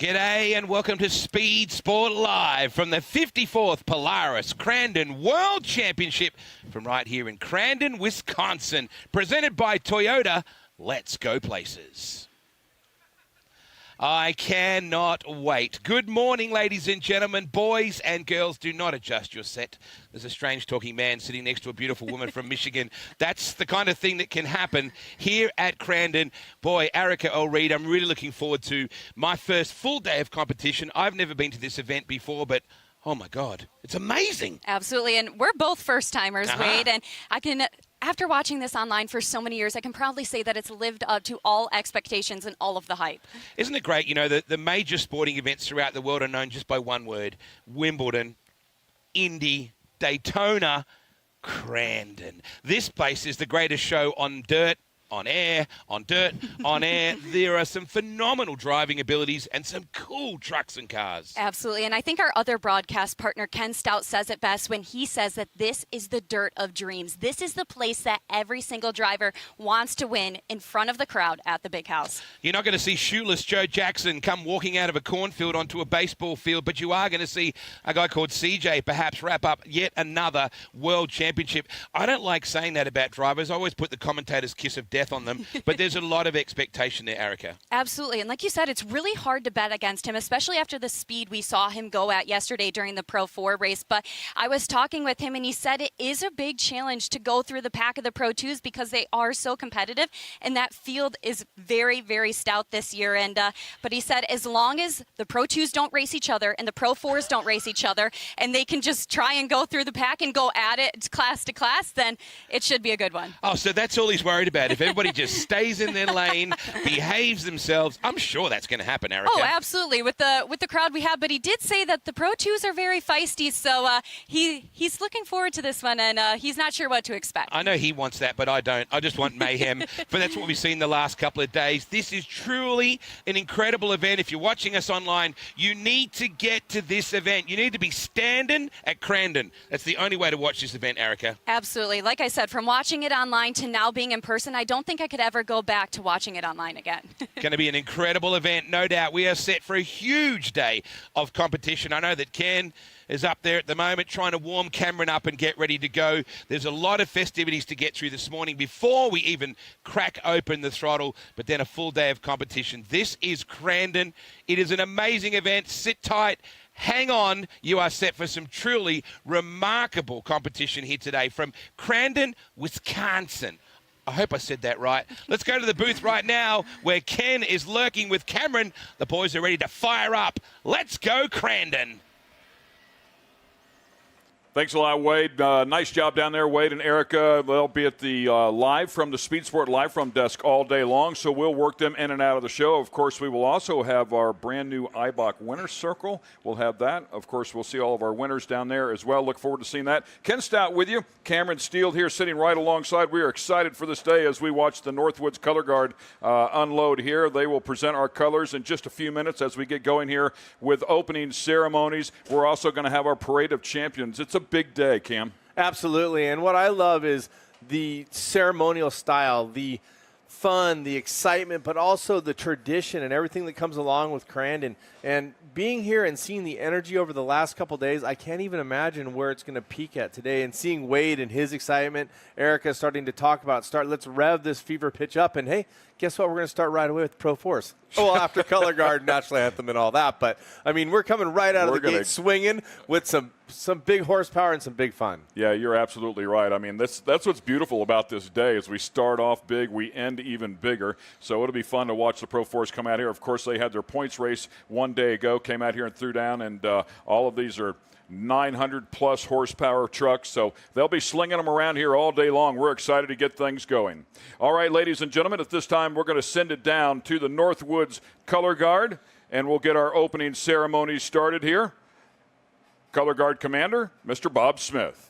G'day and welcome to Speed Sport Live from the 54th Polaris Crandon World Championship from right here in Crandon, Wisconsin. Presented by Toyota. Let's go places. I cannot wait. Good morning, ladies and gentlemen. Boys and girls, do not adjust your set. There's a strange talking man sitting next to a beautiful woman from Michigan. That's the kind of thing that can happen here at Crandon. Boy, Erica L. Reed, I'm really looking forward to my first full day of competition. I've never been to this event before, but oh my God, it's amazing. Absolutely, and we're both first-timers, Wade, and I can... After watching this online for so many years, I can proudly say that it's lived up to all expectations and all of the hype. Isn't it great? You know, the major sporting events throughout the world are known just by one word: Wimbledon, Indy, Daytona, Crandon. This place is the greatest show on dirt, on air, on dirt, on air. There are some phenomenal driving abilities and some cool trucks and cars. Absolutely, and I think our other broadcast partner, Ken Stout, says it best when he says that this is the dirt of dreams. This is the place that every single driver wants to win in front of the crowd at the big house. You're not going to see shoeless Joe Jackson come walking out of a cornfield onto a baseball field, but you are going to see a guy called CJ perhaps wrap up yet another world championship. I don't like saying that about drivers. I always put the commentator's kiss of death on them, but there's a lot of expectation there, Erica. Absolutely, and like you said, it's really hard to bet against him, especially after the speed we saw him go at yesterday during the Pro 4 race. But I was talking with him, and he said it is a big challenge to go through the pack of the Pro 2s because they are so competitive, and that field is very, very stout this year. And but he said as long as the Pro 2s don't race each other and the Pro 4s don't race each other, and they can just try and go through the pack and go at it class to class, then it should be a good one. Oh, so that's all he's worried about. If everybody just stays in their lane, behaves themselves, I'm sure that's going to happen, Erica. Oh, absolutely, with the crowd we have. But he did say that the Pro 2s are very feisty, so he's looking forward to this one, and he's not sure what to expect. I know he wants that, but I don't. I just want mayhem. But that's what we've seen the last couple of days. This is truly an incredible event. If you're watching us online, you need to get to this event. You need to be standing at Crandon. That's the only way to watch this event, Erica. Absolutely. Like I said, from watching it online to now being in person, I don't think I could ever go back to watching it online again. Going to be an incredible event, no doubt. We are set for a huge day of competition. I know that Ken is up there at the moment trying to warm Cameron up and get ready to go. There's a lot of festivities to get through this morning before we even crack open the throttle, but then a full day of competition. This is Crandon. It is an amazing event. Sit tight. Hang on, you are set for some truly remarkable competition here today from Crandon, Wisconsin. I hope I said that right. Let's go to the booth right now where Ken is lurking with Cameron. The boys are ready to fire up. Let's go, Crandon. Thanks a lot, Wade. Nice job down there, Wade and Erica. They'll be at the live from the Speed Sport Live From desk all day long, so we'll work them in and out of the show. Of course, we will also have our brand new Eibach Winners Circle. We'll have that. Of course, we'll see all of our winners down there as well. Look forward to seeing that. Ken Stout with you. Cameron Steele here sitting right alongside. We are excited for this day as we watch the Northwoods Color Guard unload here. They will present our colors in just a few minutes as we get going here with opening ceremonies. We're also going to have our Parade of Champions. It's a big day, Cam. Absolutely, and what I love is the ceremonial style, the fun, the excitement, but also the tradition and everything that comes along with Crandon. And being here and seeing the energy over the last couple days, I can't even imagine where it's going to peak at today. And seeing Wade and his excitement, Erica starting to talk about, let's rev this fever pitch up. And hey, guess what? We're going to start right away with Pro 4s. Well, after Color Guard, National Anthem, and all that. But, I mean, we're coming right out of the gate swinging with some big horsepower and some big fun. Yeah, you're absolutely right. I mean, that's what's beautiful about this day is we start off big, we end even bigger. So it'll be fun to watch the Pro 4s come out here. Of course, they had their points race one day ago, came out here and threw down, and all of these are 900-plus horsepower trucks, so they'll be slinging them around here all day long. We're excited to get things going. All right, ladies and gentlemen, at this time, we're going to send it down to the Northwoods Color Guard, and we'll get our opening ceremony started here. Color Guard Commander, Mr. Bob Smith.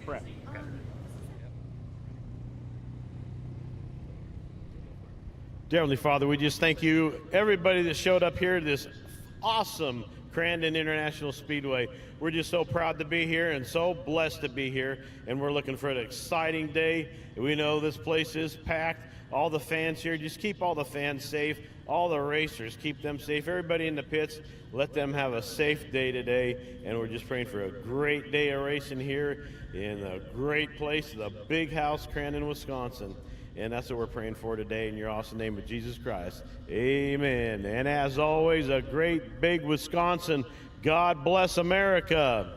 prep. Dear Heavenly Father, we just thank you, everybody that showed up here to this awesome Crandon International Speedway. We're just so proud to be here and so blessed to be here, and we're looking for an exciting day. We know this place is packed. All the fans here, just keep all the fans safe. All the racers, keep them safe. Everybody in the pits, let them have a safe day today, and we're just praying for a great day of racing here in a great place, the Big House, Crandon, Wisconsin. And that's what we're praying for today in your awesome name of Jesus Christ. Amen. And as always, a great big Wisconsin. God bless America.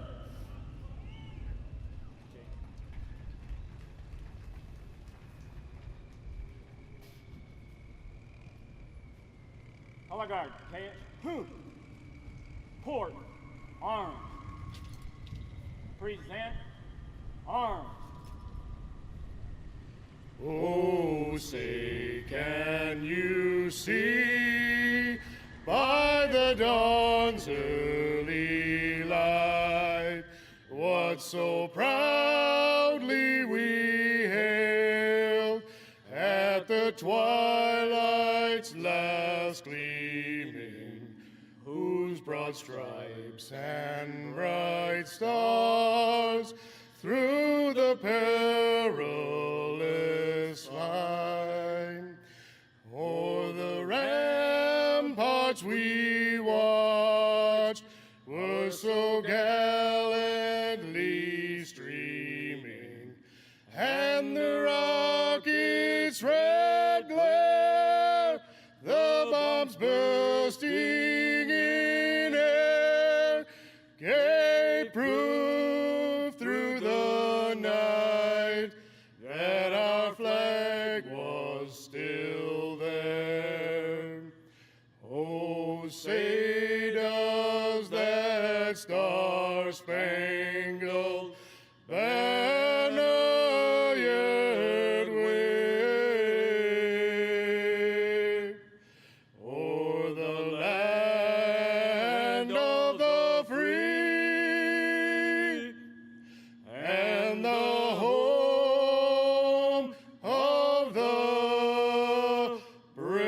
Color guard, port, arms. Present, arms. Oh, say, can you see by the dawn's early light what so proudly we hailed at the twilight's last gleaming, whose broad stripes and bright stars through the perilous line o'er the ramparts we watched were so gallantly streaming, and the rockets' red glare, the bombs bursting in air, gave proof through the night that our flag was still there. Oh, say does that star-spangled banner yet wave o'er the land of the free and the home of the brave.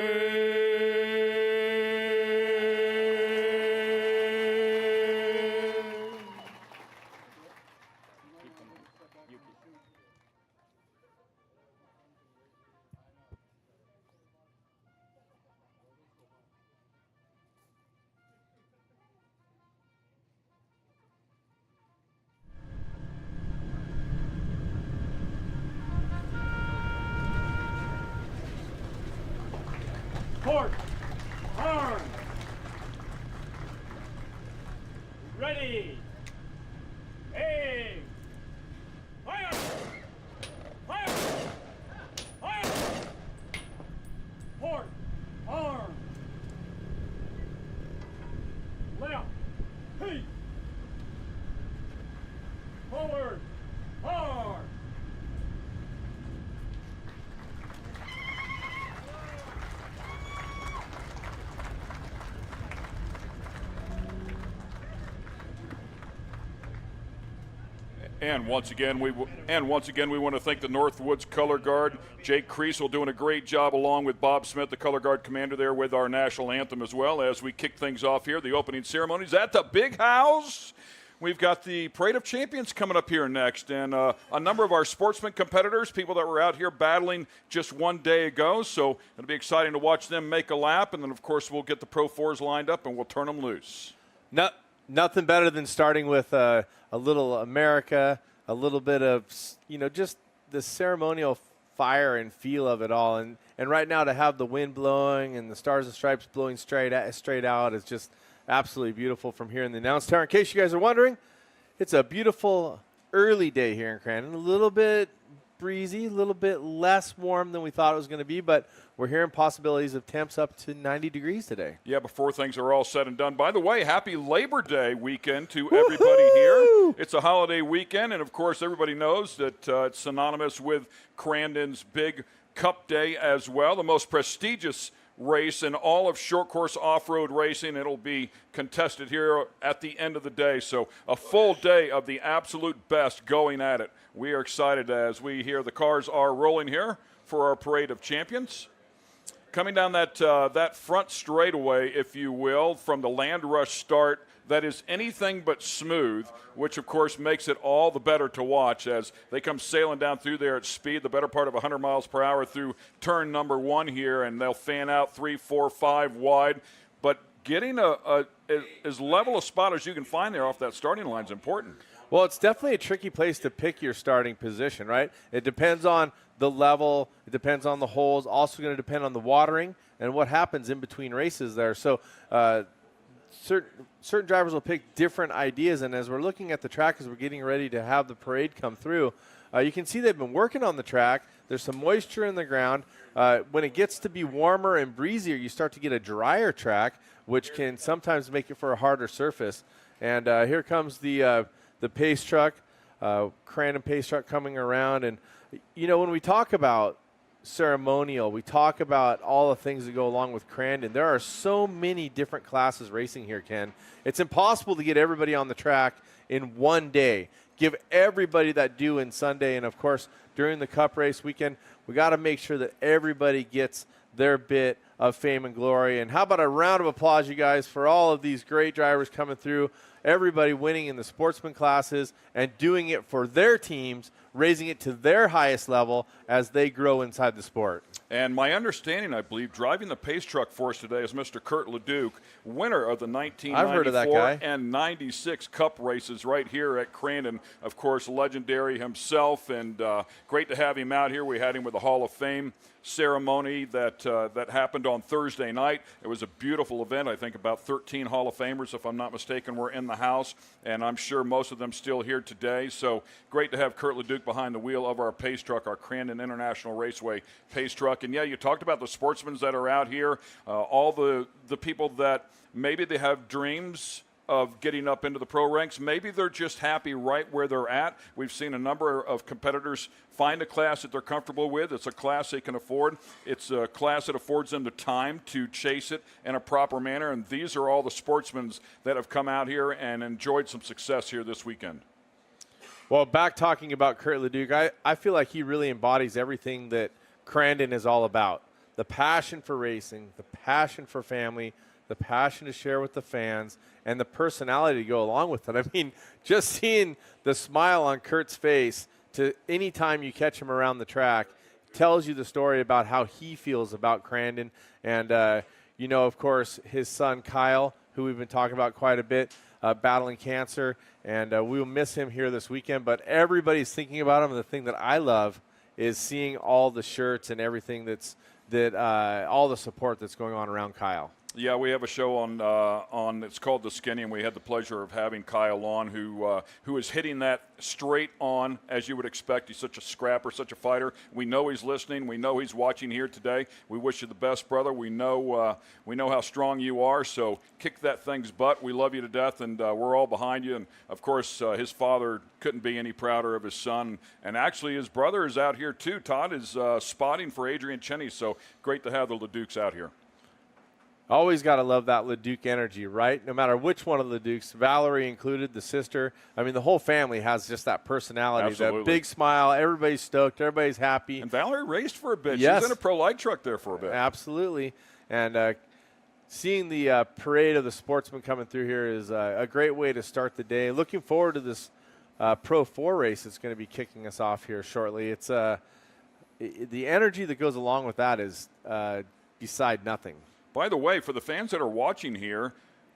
Port, arms. Ready. Aim. Fire! Fire! Fire! Port, arms. Left. Hey. Forward. Arms. And once again, we want to thank the Northwoods Color Guard. Jake Creasel doing a great job along with Bob Smith, the Color Guard commander there with our national anthem as well as we kick things off here. The opening ceremonies at the Big House. We've got the Parade of Champions coming up here next, and a number of our sportsman competitors, people that were out here battling just one day ago. So it'll be exciting to watch them make a lap, and then, of course, we'll get the Pro 4s lined up, and we'll turn them loose. Nothing better than starting with a little America, a little bit of, just the ceremonial fire and feel of it all. And right now to have the wind blowing and the Stars and Stripes blowing straight out is just absolutely beautiful from here in the announce tower. In case you guys are wondering, it's a beautiful early day here in Crandon. A little bit breezy, a little bit less warm than we thought it was going to be, but we're hearing possibilities of temps up to 90 degrees today. Yeah, before things are all said and done. By the way, happy Labor Day weekend to everybody here. It's a holiday weekend, and of course everybody knows that it's synonymous with Crandon's big Cup Day as well, the most prestigious race in all of short course off-road racing. It'll be contested here at the end of the day. So a full day of the absolute best going at it. We are excited as we hear the cars are rolling here for our Parade of Champions. Coming down that front straightaway, if you will, from the Land Rush start, that is anything but smooth, which of course makes it all the better to watch as they come sailing down through there at speed, the better part of 100 miles per hour through turn number 1 here, and they'll fan out 3, 4, 5 wide. But getting as level a spot as you can find there off that starting line is important. Well, it's definitely a tricky place to pick your starting position, right? It depends on the level. It depends on the holes. Also going to depend on the watering and what happens in between races there. So certain drivers will pick different ideas, and as we're looking at the track as we're getting ready to have the parade come through, you can see they've been working on the track. There's some moisture in the ground. When it gets to be crwarmer and breezier, you start to get a drier track, which can sometimes make it for a harder surface. And here comes the pace truck, Crandon pace truck coming around. And, you know, when we talk about ceremonial, we talk about all the things that go along with Crandon. There are so many different classes racing here, Ken. It's impossible to get everybody on the track in one day. Give everybody that due in Sunday. And, of course, during the Cup race weekend, we got to make sure that everybody gets their bit of fame and glory. And how about a round of applause, you guys, for all of these great drivers coming through, everybody winning in the sportsman classes and doing it for their teams, raising it to their highest level as they grow inside the sport. And my understanding, I believe, driving the pace truck for us today is Mr. Kurt Leduc, winner of the 1994 and 96 Cup races right here at Crandon. Of course, legendary himself, and great to have him out here. We had him with the Hall of Fame ceremony that happened on Thursday night. It was a beautiful event. I think about 13 Hall of Famers, if I'm not mistaken, were in the house, and I'm sure most of them still here today. So great to have Kurt Leduc behind the wheel of our pace truck, our Crandon International Raceway pace truck. And yeah, you talked about the sportsmen that are out here, all the people that maybe they have dreams of getting up into the pro ranks. Maybe they're just happy right where they're at. We've seen a number of competitors find a class that they're comfortable with. It's a class they can afford. It's a class that affords them the time to chase it in a proper manner. And these are all the sportsmen that have come out here and enjoyed some success here this weekend. Well, back talking about Kurt Leduc, I feel like he really embodies everything that Crandon is all about. The passion for racing, the passion for family, the passion to share with the fans, and the personality to go along with it. I mean, just seeing the smile on Kurt's face to any time you catch him around the track tells you the story about how he feels about Crandon. And, you know, of course, his son Kyle, who we've been talking about quite a bit, battling cancer, and we will miss him here this weekend. But everybody's thinking about him, and the thing that I love is seeing all the shirts and everything all the support that's going on around Kyle. Yeah, we have a show on it's called The Skinny, and we had the pleasure of having Kyle on, who is hitting that straight on, as you would expect. He's such a scrapper, such a fighter. We know he's listening. We know he's watching here today. We wish you the best, brother. We know how strong you are, so kick that thing's butt. We love you to death, and we're all behind you. And, of course, his father couldn't be any prouder of his son. And actually, his brother is out here, too. Todd is spotting for Adrian Cheney, so great to have the Leducs out here. Always got to love that Leduc energy, right? No matter which one of the Leducs, Valerie included, the sister. I mean, the whole family has just that personality, Absolutely. That big smile. Everybody's stoked. Everybody's happy. And Valerie raced for a bit. Yes. She was in a pro light truck there for a bit. Absolutely. And seeing the parade of the sportsmen coming through here is a great way to start the day. Looking forward to this Pro 4 race that's going to be kicking us off here shortly. It's the energy that goes along with that is beside nothing. By the way, for the fans that are watching here,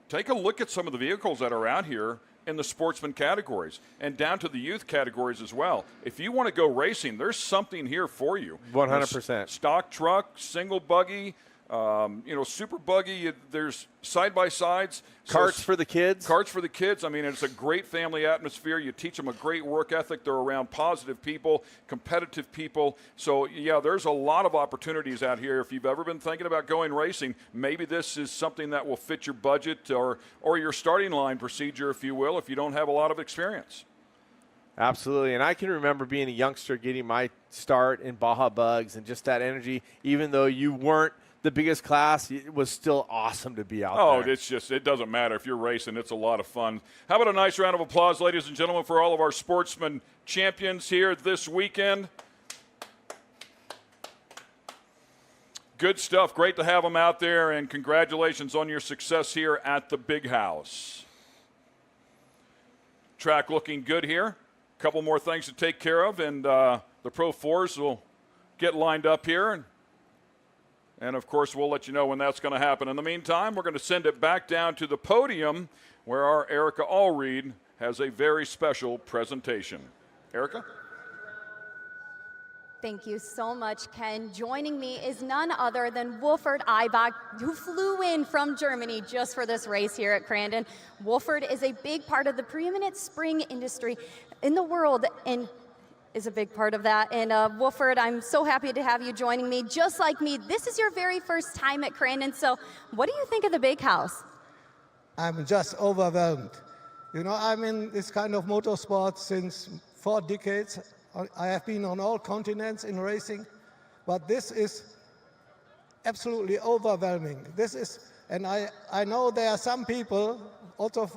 take a look at some of the vehicles that are out here in the sportsman categories and down to the youth categories as well. If you want to go racing, there's something here for you. 100%. Stock truck, single buggy, super buggy. There's side-by-sides. Carts for the kids. Carts for the kids. I mean, it's a great family atmosphere. You teach them a great work ethic. They're around positive people, competitive people. So, yeah, there's a lot of opportunities out here. If you've ever been thinking about going racing, maybe this is something that will fit your budget or your starting line procedure, if you will, if you don't have a lot of experience. Absolutely, and I can remember being a youngster getting my start in Baja Bugs and just that energy, even though you weren't the biggest class, it was still awesome to be out there. Oh, it doesn't matter. If you're racing, it's a lot of fun. How about a nice round of applause, ladies and gentlemen, for all of our sportsman champions here this weekend? Good stuff. Great to have them out there, and congratulations on your success here at the Big House. Track looking good here. A couple more things to take care of, and the Pro 4s will get lined up here. And, of course, we'll let you know when that's going to happen. In the meantime, we're going to send it back down to the podium where our Erica Allreed has a very special presentation. Erica? Thank you so much, Ken. Joining me is none other than Wolfert Eibach, who flew in from Germany just for this race here at Crandon. Wolfert is a big part of the preeminent spring industry in the world and is a big part of that. And Wolfert, I'm so happy to have you joining me. Just like me, this is your very first time at Crandon, so what do you think of the Big House? I'm just overwhelmed. You know, I'm in this kind of motorsport since 4 decades. I have been on all continents in racing, but this is absolutely overwhelming. And I know there are some people, also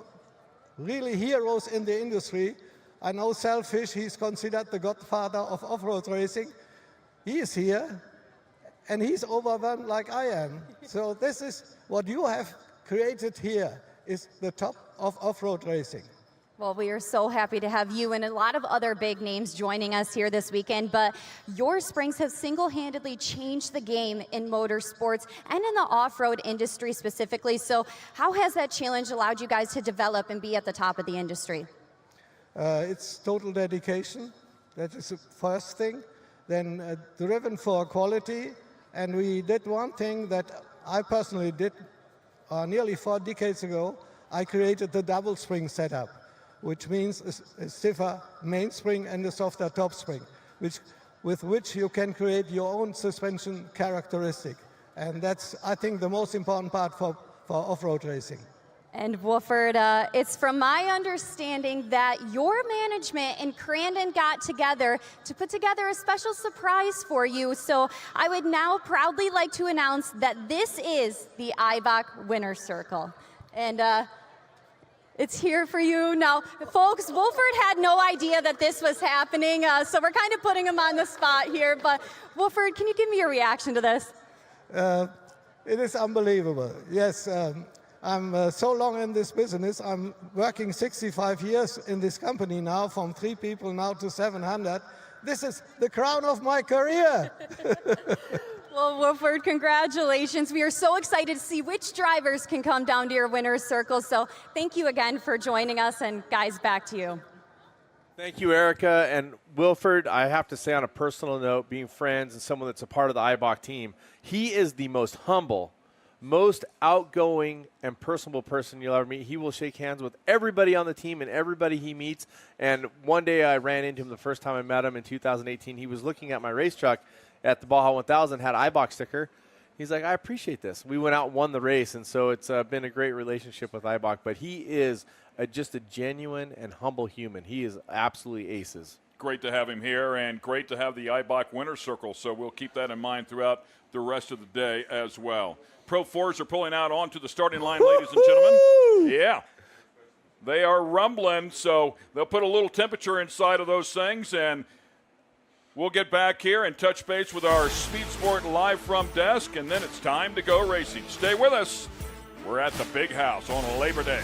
really heroes in the industry. I know Selfish, he's considered the godfather of off-road racing. He is here, and he's overwhelmed like I am. So this is what you have created here, is the top of off-road racing. Well, we are so happy to have you and a lot of other big names joining us here this weekend, but your springs have single-handedly changed the game in motorsports and in the off-road industry specifically. So how has that challenge allowed you guys to develop and be at the top of the industry? It's total dedication. That is the first thing. Then driven for quality. And we did one thing that I personally did nearly 4 decades ago. I created the double spring setup, which means a stiffer mainspring and a softer top spring, with which you can create your own suspension characteristic. And that's, I think, the most important part for off-road racing. And Wolfert, it's from my understanding that your management and Crandon got together to put together a special surprise for you. So I would now proudly like to announce that this is the Eibach Winner's Circle. And it's here for you. Now, folks, Wolfert had no idea that this was happening, so we're kind of putting him on the spot here. But Wolfert, can you give me your reaction to this? It is unbelievable. Yes, I'm so long in this business. I'm working 65 years in this company now, from 3 people now to 700. This is the crown of my career. Well, Wolfert, congratulations. We are so excited to see which drivers can come down to your winner's circle. So thank you again for joining us. And guys, back to you. Thank you, Erica. And Wolfert, I have to say on a personal note, being friends and someone that's a part of the Eibach team, he is the most humble, most outgoing and personable person you'll ever meet. He will shake hands with everybody on the team and everybody he meets. And one day I ran into him the first time I met him in 2018. He was looking at my race truck at the Baja 1000, had an Eibach sticker. He's like, I appreciate this. We went out and won the race, and so it's been a great relationship with Eibach. But he is just a genuine and humble human. He is absolutely aces. Great to have him here, and great to have the Eibach Winner's Circle, so we'll keep that in mind throughout the rest of the day as well. Pro 4s are pulling out onto the starting line, ladies and gentlemen. Yeah. They are rumbling, so they'll put a little temperature inside of those things, and we'll get back here and touch base with our Speed Sport live from desk, and then it's time to go racing. Stay with us. We're at the Big House on Labor Day.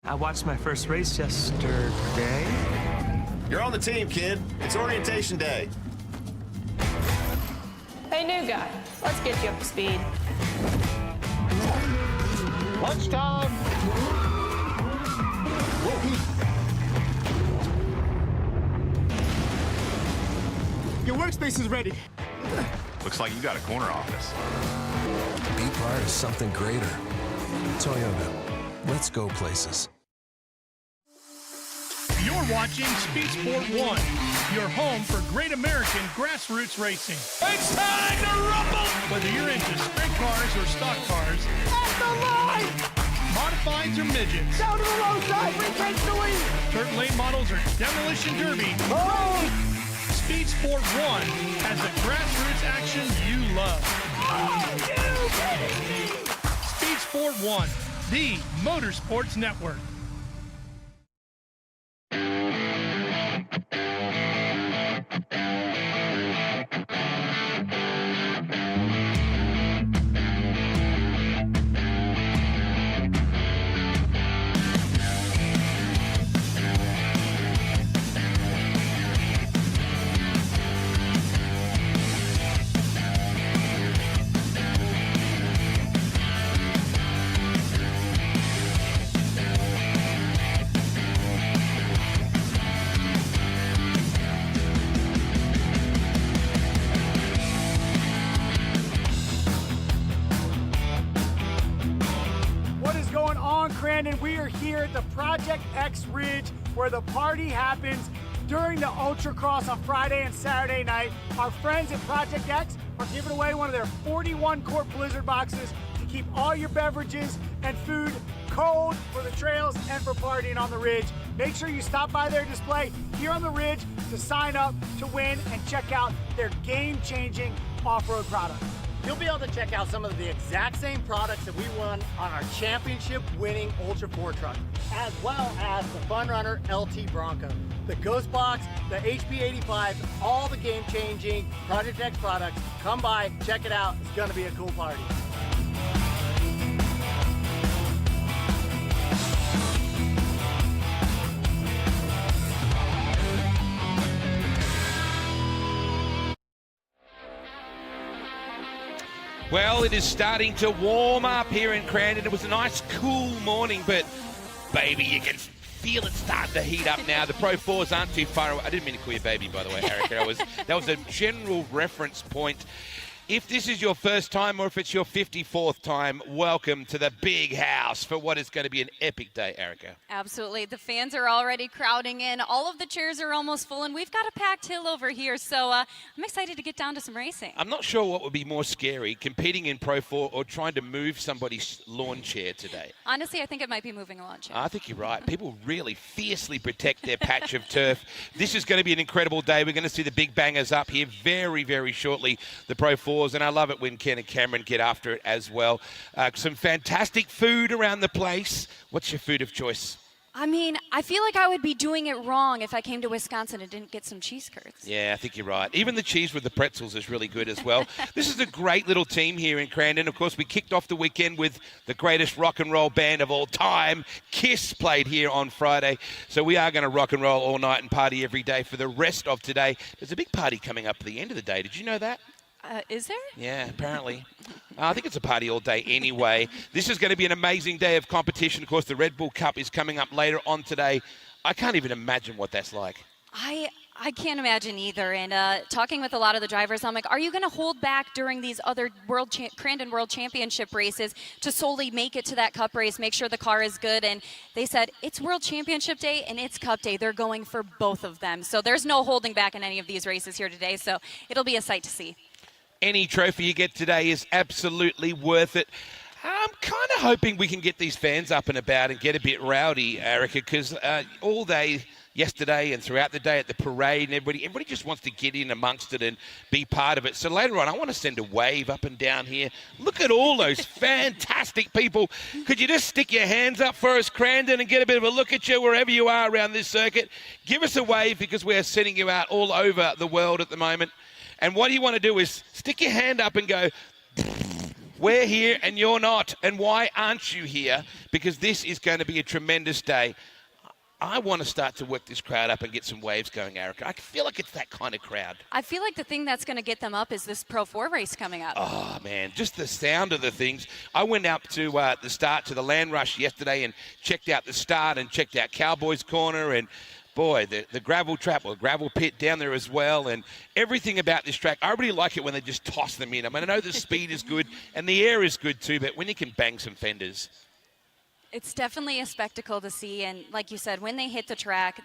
I watched my first race yesterday. You're on the team, kid. It's orientation day. Hey, new guy. Let's get you up to speed. Lunchtime. Your workspace is ready. Looks like you got a corner office. Be part of something greater. Toyota. Let's go places. You're watching Speed Sport 1, your home for great American grassroots racing. It's time to rumble! Whether you're into sprint cars or stock cars, at the line! Modifieds or midgets, down to the low side, retake the lead! Dirt lane models or demolition derby. Oh! Speed Sport 1 has the grassroots action you love. Oh, you kidding me? Speed Sport 1, the Motorsports Network. Crandon, we are here at the Project X Ridge where the party happens during the Ultra Cross on Friday and Saturday night. Our friends at Project X are giving away one of their 41-quart Blizzard boxes to keep all your beverages and food cold for the trails and for partying on the Ridge. Make sure you stop by their display here on the Ridge to sign up to win and check out their game-changing off-road products. You'll be able to check out some of the exact same products that we won on our championship-winning Ultra 4 truck, as well as the Fun Runner LT Bronco, the Ghost Box, the HP 85, all the game-changing Project X products. Come by, check it out. It's going to be a cool party. Well, it is starting to warm up here in Crandon. It was a nice, cool morning, but, baby, you can feel it starting to heat up now. The Pro 4s aren't too far away. I didn't mean to call you baby, by the way, Erica. That was a general reference point. If this is your first time or if it's your 54th time, welcome to the big house for what is going to be an epic day, Erica. Absolutely. The fans are already crowding in. All of the chairs are almost full, and we've got a packed hill over here, so I'm excited to get down to some racing. I'm not sure what would be more scary, competing in Pro 4 or trying to move somebody's lawn chair today. Honestly, I think it might be moving a lawn chair. I think you're right. People really fiercely protect their patch of turf. This is going to be an incredible day. We're going to see the big bangers up here very, very shortly, the Pro 4s, and I love it when Ken and Cameron get after it as well. Some fantastic food around the place. What's your food of choice? I mean, I feel like I would be doing it wrong if I came to Wisconsin and didn't get some cheese curds. Yeah, I think you're right. Even the cheese with the pretzels is really good as well. This is a great little team here in Crandon. Of course, we kicked off the weekend with the greatest rock and roll band of all time. Kiss played here on Friday. So we are going to rock and roll all night and party every day for the rest of today. There's a big party coming up at the end of the day. Did you know that? Is there? Yeah, apparently. I think it's a party all day anyway. This is going to be an amazing day of competition. Of course, the Red Bull Cup is coming up later on today. I can't even imagine what that's like. I can't imagine either. And talking with a lot of the drivers, I'm like, are you going to hold back during these other Crandon World Championship races to solely make it to that Cup race, make sure the car is good? And they said, it's World Championship Day and it's Cup Day. They're going for both of them. So there's no holding back in any of these races here today. So it'll be a sight to see. Any trophy you get today is absolutely worth it. I'm kind of hoping we can get these fans up and about and get a bit rowdy, Erica, because all day yesterday and throughout the day at the parade and everybody just wants to get in amongst it and be part of it. So later on, I want to send a wave up and down here. Look at all those fantastic people. Could you just stick your hands up for us, Crandon, and get a bit of a look at you wherever you are around this circuit? Give us a wave because we are sending you out all over the world at the moment. And what you want to do is stick your hand up and go, we're here and you're not. And why aren't you here? Because this is going to be a tremendous day. I want to start to work this crowd up and get some waves going, Erica. I feel like it's that kind of crowd. I feel like the thing that's going to get them up is this Pro 4 race coming up. Oh, man, just the sound of the things. I went up to the start, to the Land Rush yesterday and checked out the start and checked out Cowboys Corner, and boy, the gravel trap or gravel pit down there as well, and everything about this track. I really like it when they just toss them in. I mean, I know the speed is good and the air is good too, but when you can bang some fenders. It's definitely a spectacle to see, and like you said, when they hit the track,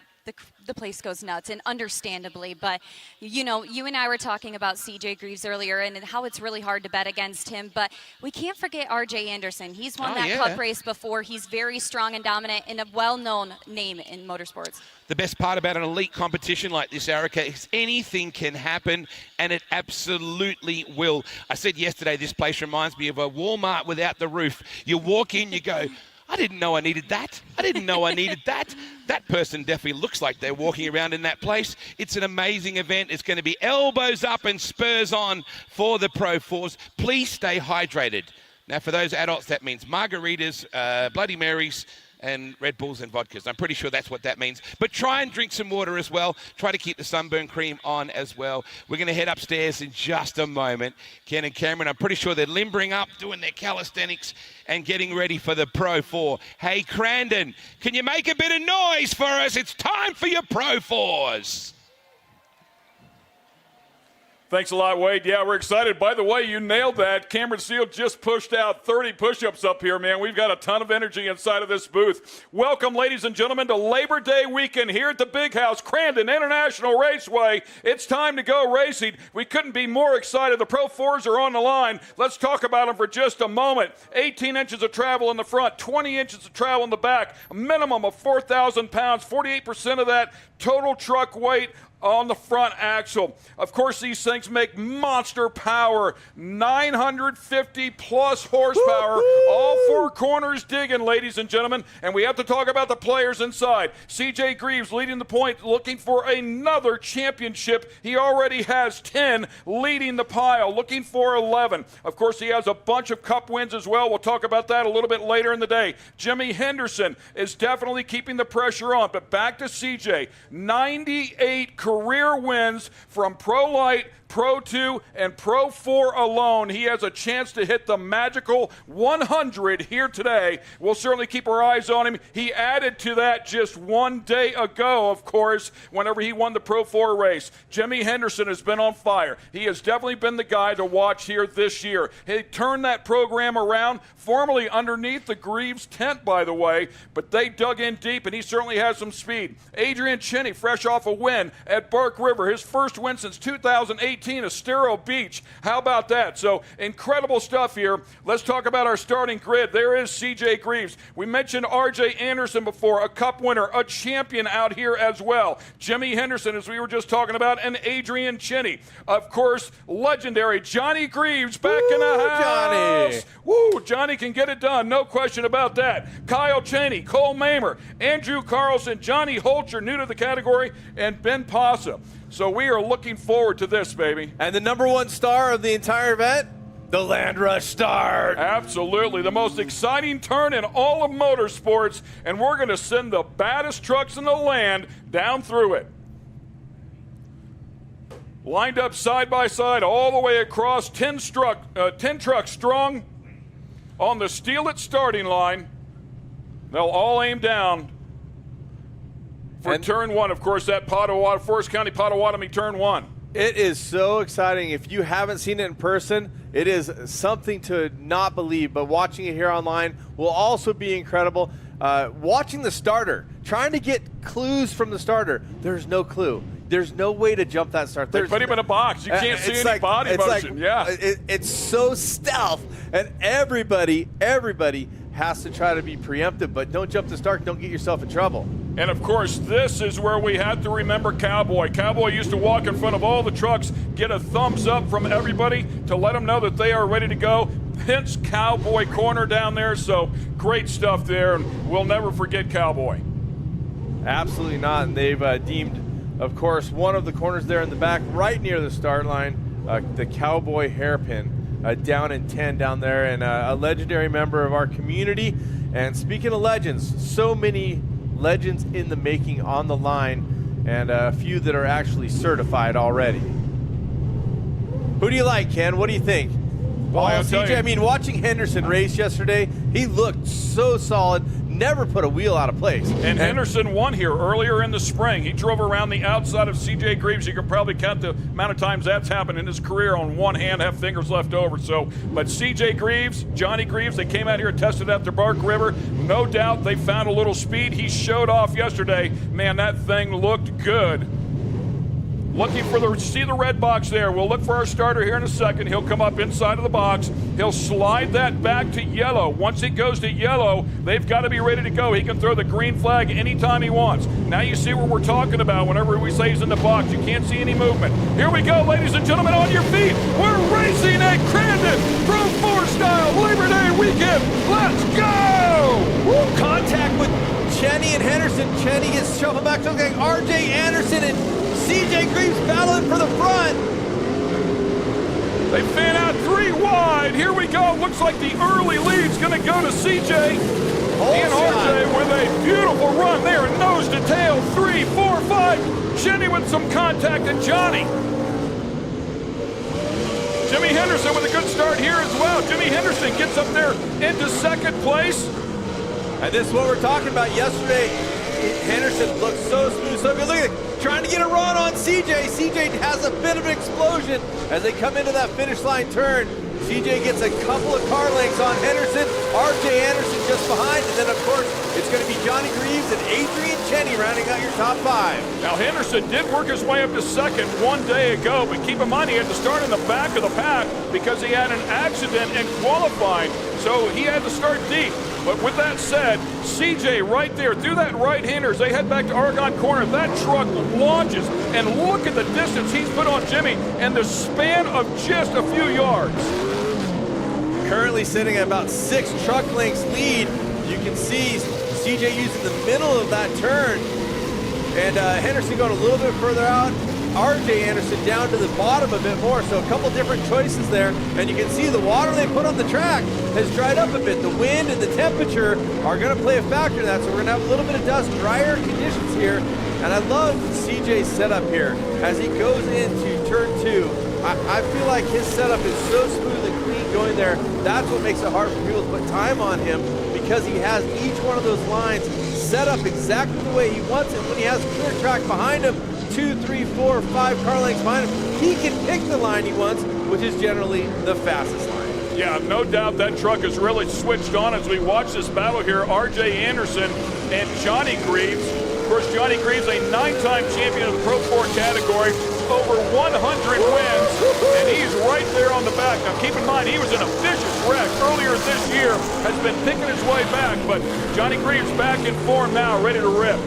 the place goes nuts, and understandably. But, you know, you and I were talking about C.J. Greaves earlier and how it's really hard to bet against him, but we can't forget R.J. Anderson. He's won that Cup race before. He's very strong and dominant and a well-known name in motorsports. The best part about an elite competition like this, Erica, is anything can happen, and it absolutely will. I said yesterday, this place reminds me of a Walmart without the roof. You walk in, you go, I didn't know I needed that. I didn't know I needed that. That person definitely looks like they're walking around in that place. It's an amazing event. It's going to be elbows up and spurs on for the Pro 4s. Please stay hydrated. Now, for those adults, that means margaritas, Bloody Marys, and Red Bulls and vodkas. I'm pretty sure that's what that means. But try and drink some water as well. Try to keep the sunburn cream on as well. We're going to head upstairs in just a moment. Ken and Cameron, I'm pretty sure they're limbering up, doing their calisthenics and getting ready for the Pro 4. Hey, Crandon, can you make a bit of noise for us? It's time for your Pro 4s. Thanks a lot, Wade. Yeah, we're excited. By the way, you nailed that. Cameron Steele just pushed out 30 push-ups up here, man. We've got a ton of energy inside of this booth. Welcome, ladies and gentlemen, to Labor Day weekend here at the Big House, Crandon International Raceway. It's time to go racing. We couldn't be more excited. The Pro 4s are on the line. Let's talk about them for just a moment. 18 inches of travel in the front, 20 inches of travel in the back, a minimum of 4,000 pounds, 48% of that total truck weight on the front axle. Of course, these things make monster power, 950 plus horsepower, all four corners digging, ladies and gentlemen. And we have to talk about the players inside. C.J. Greaves leading the point, looking for another championship. He already has 10, leading the pile, looking for 11. Of course, he has a bunch of cup wins as well. We'll talk about that a little bit later in the day. Jimmy Henderson is definitely keeping the pressure on. But back to C.J., 98 career wins from Pro Light, Pro 2, and Pro 4 alone. He has a chance to hit the magical 100 here today. We'll certainly keep our eyes on him. He added to that just one day ago, of course, whenever he won the Pro 4 race. Jimmy Henderson has been on fire. He has definitely been the guy to watch here this year. He turned that program around, formerly underneath the Greaves tent, by the way, but they dug in deep, and he certainly has some speed. Adrian Chinney, fresh off a win at Bark River, his first win since 2018. Estero Beach. How about that? So incredible stuff here. Let's talk about our starting grid. There is C.J. Greaves. We mentioned R.J. Anderson before, a cup winner, a champion out here as well. Jimmy Henderson, as we were just talking about, and Adrian Chinney. Of course, legendary Johnny Greaves back in the house. Johnny. Woo, Johnny can get it done. No question about that. Kyle Chaney, Cole Mamer, Andrew Carlson, Johnny Holcher, new to the category, and Ben Passa. So we are looking forward to this, baby. And the number one star of the entire event, the Land Rush Star. Absolutely. The most exciting turn in all of motorsports, and we're going to send the baddest trucks in the land down through it. Lined up side by side all the way across, 10 trucks strong on the Steelett starting line. They'll all aim down for turn one. Of course, that Forest County Potawatomi turn one. It is so exciting. If you haven't seen it in person, it is something to not believe, but watching it here online will also be incredible. Watching the starter, trying to get clues from the starter, there's no clue. There's no way to jump that start. They put him in a box. You can't see any body motion. It's so stealth, and everybody has to try to be preemptive, but don't jump the start. Don't get yourself in trouble. And, of course, this is where we have to remember Cowboy. Cowboy used to walk in front of all the trucks, get a thumbs up from everybody to let them know that they are ready to go. Hence Cowboy corner down there, so great stuff there, and we'll never forget Cowboy. Absolutely not, and they've deemed, of course, one of the corners there in the back, right near the start line, the Cowboy hairpin. Down in 10 down there, and a legendary member of our community. And speaking of legends, so many legends in the making on the line, and a few that are actually certified already. Who do you like, Ken? What do you think? Well, CJ, I mean, watching Henderson race yesterday, he looked so solid, never put a wheel out of place. And Henderson won here earlier in the spring. He drove around the outside of C.J. Greaves. You can probably count the amount of times that's happened in his career on one hand, have fingers left over. So, but C.J. Greaves, Johnny Greaves, they came out here and tested out their Bark River. No doubt they found a little speed. He showed off yesterday. Man, that thing looked good. Looking for see the red box there. We'll look for our starter here in a second. He'll come up inside of the box. He'll slide that back to yellow. Once it goes to yellow, they've got to be ready to go. He can throw the green flag anytime he wants. Now you see what we're talking about whenever we say he's in the box. You can't see any movement. Here we go, ladies and gentlemen, on your feet. We're racing at Crandon, Pro 4 style, Labor Day weekend. Let's go! Woo, contact with Chenny and Henderson. Chenny gets shuffled back to looking like R.J. Anderson and C.J. Greaves battling for the front. They fan out 3 wide. Here we go. Looks like the early lead's going to go to C.J. And R.J. with a beautiful run there, nose to tail, 3, 4, 5. Chenny with some contact, and Johnny. Jimmy Henderson with a good start here as well. Jimmy Henderson gets up there into second place. And this is what we're talking about. Yesterday, Henderson looked so smooth, so good. Look at it, trying to get a run on CJ. CJ has a bit of an explosion as they come into that finish line turn. CJ gets a couple of car lengths on Henderson. RJ Anderson just behind, and then of course it's going to be Johnny Greaves and Adrian Chenny rounding out your top 5. Now Henderson did work his way up to second one day ago, but keep in mind he had to start in the back of the pack because he had an accident in qualifying, so he had to start deep. But with that said, CJ right there through that right-hander as they head back to Argonne Corner. That truck launches, and look at the distance he's put on Jimmy and the span of just a few yards. Currently sitting at about 6 truck lengths lead. You can see CJ using the middle of that turn, and Henderson going a little bit further out. RJ Anderson down to the bottom a bit more, so a couple different choices there. And you can see the water they put on the track has dried up a bit. The wind and the temperature are going to play a factor in that, so we're going to have a little bit of dust, drier conditions here. And I love CJ's setup here as he goes into turn 2. I feel like his setup is so smooth and clean going there. That's what makes it hard for people to put time on him, because he has each one of those lines set up exactly the way he wants it. When he has clear track behind him, 2, 3, 4, 5 car lengths behind him, he can pick the line he wants, which is generally the fastest line. Yeah, no doubt that truck is really switched on as we watch this battle here. RJ Anderson and Johnny Greaves. Of course, Johnny Greaves, a 9-time champion of the Pro 4 category, over 100 wins, and he's right there on the back. Now, keep in mind, he was in a vicious wreck earlier this year, has been picking his way back, but Johnny Greaves back in form now, ready to rip.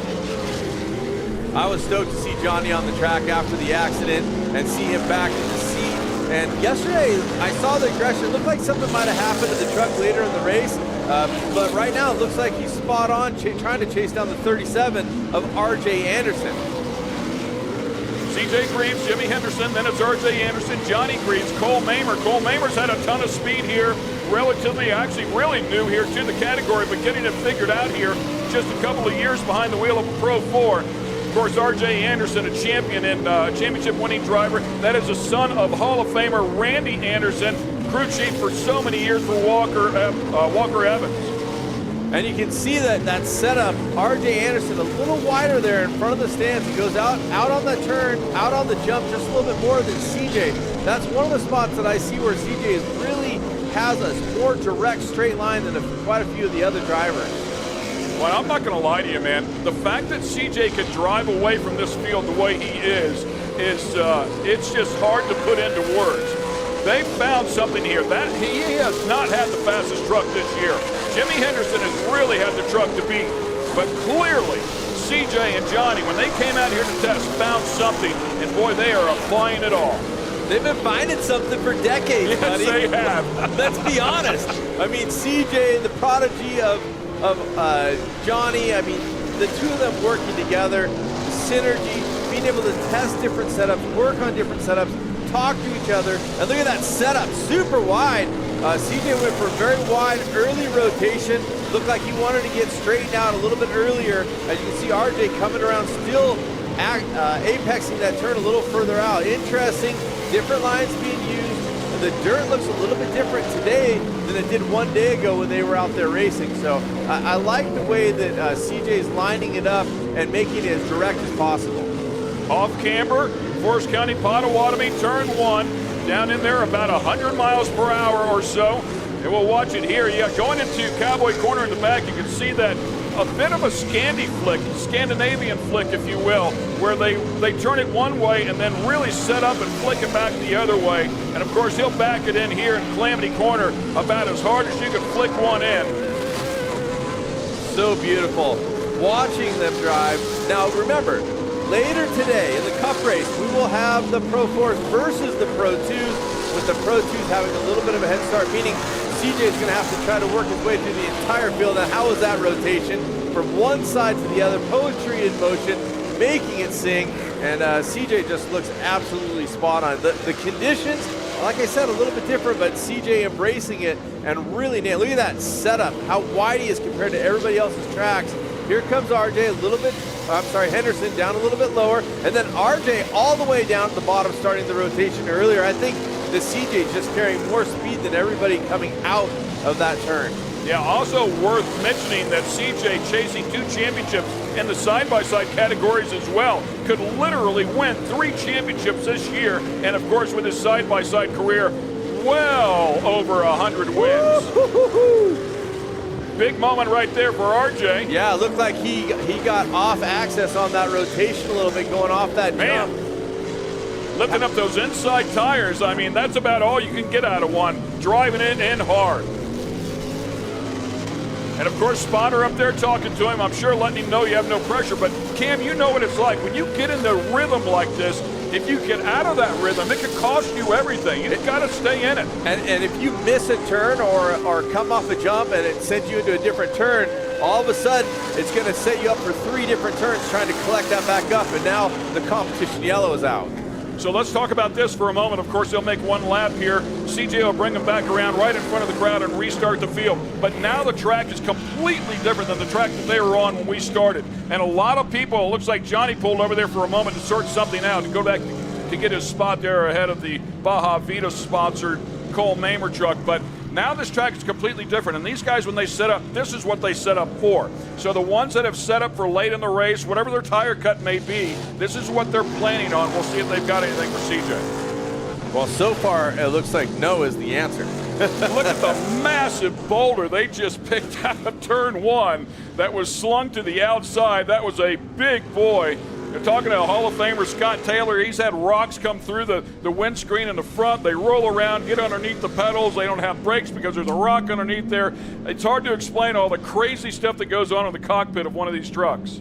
I was stoked to see Johnny on the track after the accident and see him back in the seat. And yesterday, I saw the aggression. It looked like something might have happened to the truck later in the race. But right now, it looks like he's spot on, trying to chase down the 37 of RJ Anderson. C.J. Greaves, Jimmy Henderson, then it's R.J. Anderson, Johnny Greaves, Cole Mamer. Cole Mamer's had a ton of speed here, relatively, actually really new here to the category, but getting it figured out here just a couple of years behind the wheel of a Pro 4. Of course, R.J. Anderson, a champion and championship-winning driver. That is a son of Hall of Famer Randy Anderson, crew chief for so many years for Walker Evans. And you can see that setup, R.J. Anderson a little wider there in front of the stands. He goes out on the turn, out on the jump just a little bit more than C.J. That's one of the spots that I see where C.J. really has a more direct straight line than quite a few of the other drivers. Well, I'm not going to lie to you, man. The fact that C.J. could drive away from this field the way he is it's just hard to put into words. They found something here. That he has not had the fastest truck this year. Jimmy Henderson has really had the truck to beat. But clearly, CJ and Johnny, when they came out here to test, found something. And boy, they are applying it all. They've been finding something for decades, yes, buddy. They have. Let's be honest. I mean, CJ, the prodigy of Johnny, I mean, the two of them working together, synergy, being able to test different setups, work on different setups, talk to each other, and look at that setup, super wide. CJ went for very wide early rotation. looked like he wanted to get straightened out a little bit earlier. As you can see, RJ coming around, still apexing that turn a little further out. Interesting, different lines being used. The dirt looks a little bit different today than it did 1 day ago when they were out there racing. So I like the way that CJ is lining it up and making it as direct as possible. Off camber, Forest County Pottawatomie, turn 1. Down in there about 100 miles per hour or so. And we'll watch it here. Yeah, going into Cowboy Corner in the back, you can see that a bit of a Scandinavian flick, if you will, where they turn it one way and then really set up and flick it back the other way. And of course, he'll back it in here in Calamity Corner about as hard as you can flick one in. So beautiful. Watching them drive. Now remember, later today in the Cup race, we will have the Pro 4s versus the Pro 2s, with the Pro 2s having a little bit of a head start, meaning CJ is going to have to try to work his way through the entire field. Now, how is that rotation? From one side to the other, poetry in motion, making it sing, and CJ just looks absolutely spot on. The conditions, like I said, a little bit different, but CJ embracing it and really nailing. Look at that setup, how wide he is compared to everybody else's tracks. Here comes RJ a little bit, Henderson down a little bit lower, and then RJ all the way down to the bottom, starting the rotation earlier. I think the CJ just carrying more speed than everybody coming out of that turn. Yeah, also worth mentioning that CJ, chasing 2 championships in the side-by-side categories as well, could literally win 3 championships this year, and of course with his side-by-side career, well over 100 wins. Big moment right there for RJ. Yeah, it looked like he got off axis on that rotation a little bit, going off that jump. Lifting up those inside tires, I mean, that's about all you can get out of one. Driving it in hard. And of course, Spotter up there talking to him, I'm sure letting him know you have no pressure. But Cam, you know what it's like. When you get in the rhythm like this, if you get out of that rhythm, it could cost you everything. You've got to stay in it. And if you miss a turn or come off a jump and it sends you into a different turn, all of a sudden it's going to set you up for 3 different turns trying to collect that back up. And now the competition yellow is out. So let's talk about this for a moment. Of course, they'll make one lap here. CJ will bring them back around right in front of the crowd and restart the field. But now the track is completely different than the track that they were on when we started. And a lot of people, it looks like Johnny pulled over there for a moment to sort something out and go back to get his spot there ahead of the Baja Vita sponsored Cole Mamer truck. But now this track is completely different, and these guys, when they set up, this is what they set up for. So the ones that have set up for late in the race, whatever their tire cut may be, this is what they're planning on. We'll see if they've got anything for CJ. Well, so far, it looks like no is the answer. Look at the massive boulder they just picked out of turn 1 that was slung to the outside. That was a big boy. You're talking to a Hall of Famer, Scott Taylor. He's had rocks come through the windscreen in the front. They roll around, get underneath the pedals. They don't have brakes because there's a rock underneath there. It's hard to explain all the crazy stuff that goes on in the cockpit of one of these trucks.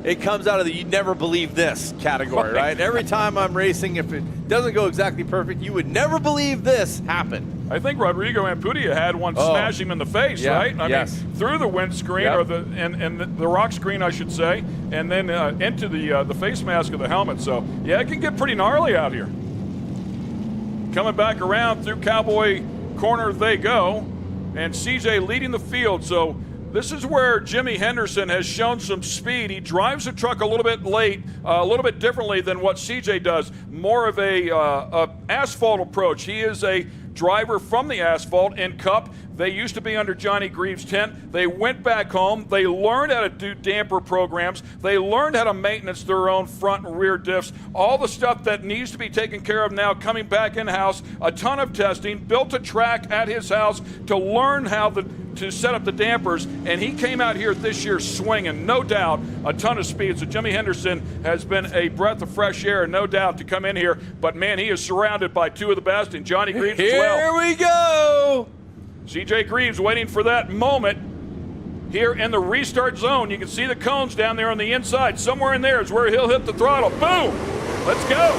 It comes out of the "you'd never believe this" category, right? Every time I'm racing, if it doesn't go exactly perfect, you would never believe this happened. I think Rodrigo Ampudia had one smash him in the face, right? I mean, through the windscreen, or the rock screen, I should say, and then into the face mask of the helmet. So, yeah, it can get pretty gnarly out here. Coming back around through Cowboy Corner they go, and CJ leading the field. So this is where Jimmy Henderson has shown some speed. He drives the truck a little bit late, a little bit differently than what CJ does. More of a asphalt approach. He is a driver from the asphalt in Cup. They used to be under Johnny Greaves' tent. They went back home. They learned how to do damper programs. They learned how to maintenance their own front and rear diffs. All the stuff that needs to be taken care of now coming back in-house. A ton of testing. Built a track at his house to learn how to set up the dampers. And he came out here this year swinging, no doubt, a ton of speed. So Jimmy Henderson has been a breath of fresh air, no doubt, to come in here. But, man, he is surrounded by 2 of the best, and Johnny Greaves as well. Here we go! CJ Greaves waiting for that moment here in the restart zone. You can see the cones down there on the inside. Somewhere in there is where he'll hit the throttle. Boom! Let's go!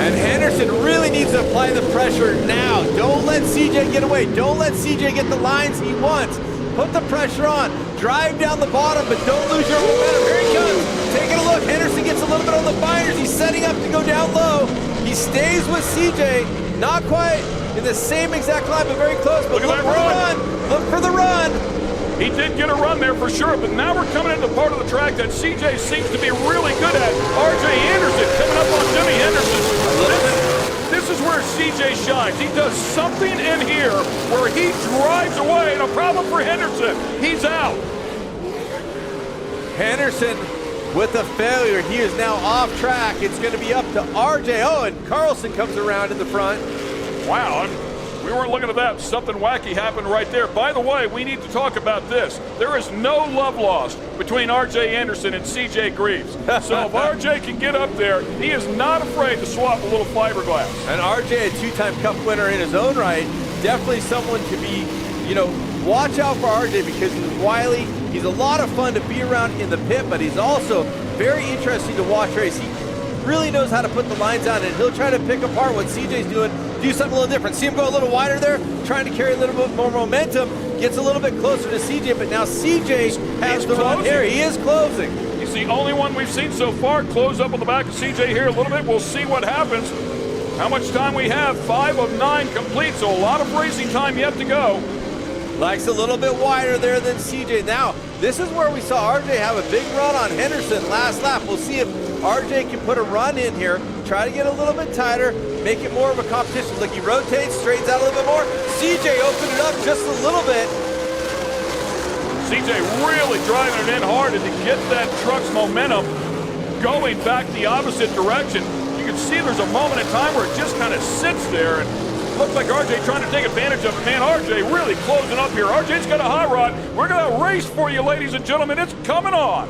And Henderson really needs to apply the pressure now. Don't let CJ get away. Don't let CJ get the lines he wants. Put the pressure on. Drive down the bottom, but don't lose your momentum. Here he comes. Taking a look. Henderson gets a little bit on the binders. He's setting up to go down low. He stays with CJ. Not quite. in the same exact line, but very close. But look for the run. Look for the run. He did get a run there for sure, but now we're coming into the part of the track that CJ seems to be really good at. R.J. Anderson coming up on Jimmy Henderson. This is where CJ shines. He does something in here where he drives away, and a problem for Henderson. He's out. Henderson with a failure. He is now off track. It's going to be up to RJ. Oh, and Carlson comes around in the front. Wow, we weren't looking at that. Something wacky happened right there. By the way, we need to talk about this. There is no love lost between RJ Anderson and CJ Greaves. So if RJ can get up there, he is not afraid to swap a little fiberglass. And RJ, a two-time Cup winner in his own right, definitely someone to be, watch out for RJ because he's wily. He's a lot of fun to be around in the pit, but he's also very interesting to watch race. He really knows how to put the lines on, and he'll try to pick apart what CJ's doing, do something a little different. See him go a little wider there, trying to carry a little bit more momentum, gets a little bit closer to CJ, but now CJ has the run here. He is closing. He's the only one we've seen so far close up on the back of CJ here a little bit. We'll see what happens. How much time we have? 5 of 9 complete, so a lot of racing time yet to go. Likes a little bit wider there than CJ. Now, this is where we saw RJ have a big run on Henderson last lap. We'll see if RJ can put a run in here, try to get a little bit tighter, make it more of a competition. Look, he rotates, straightens out a little bit more. CJ opened it up just a little bit. CJ really driving it in hard to get that truck's momentum going back the opposite direction. You can see there's a moment in time where it just kind of sits there, and looks like RJ trying to take advantage of it. Man, RJ really closing up here. RJ's got a hot rod. We're going to race for you, ladies and gentlemen. It's coming on.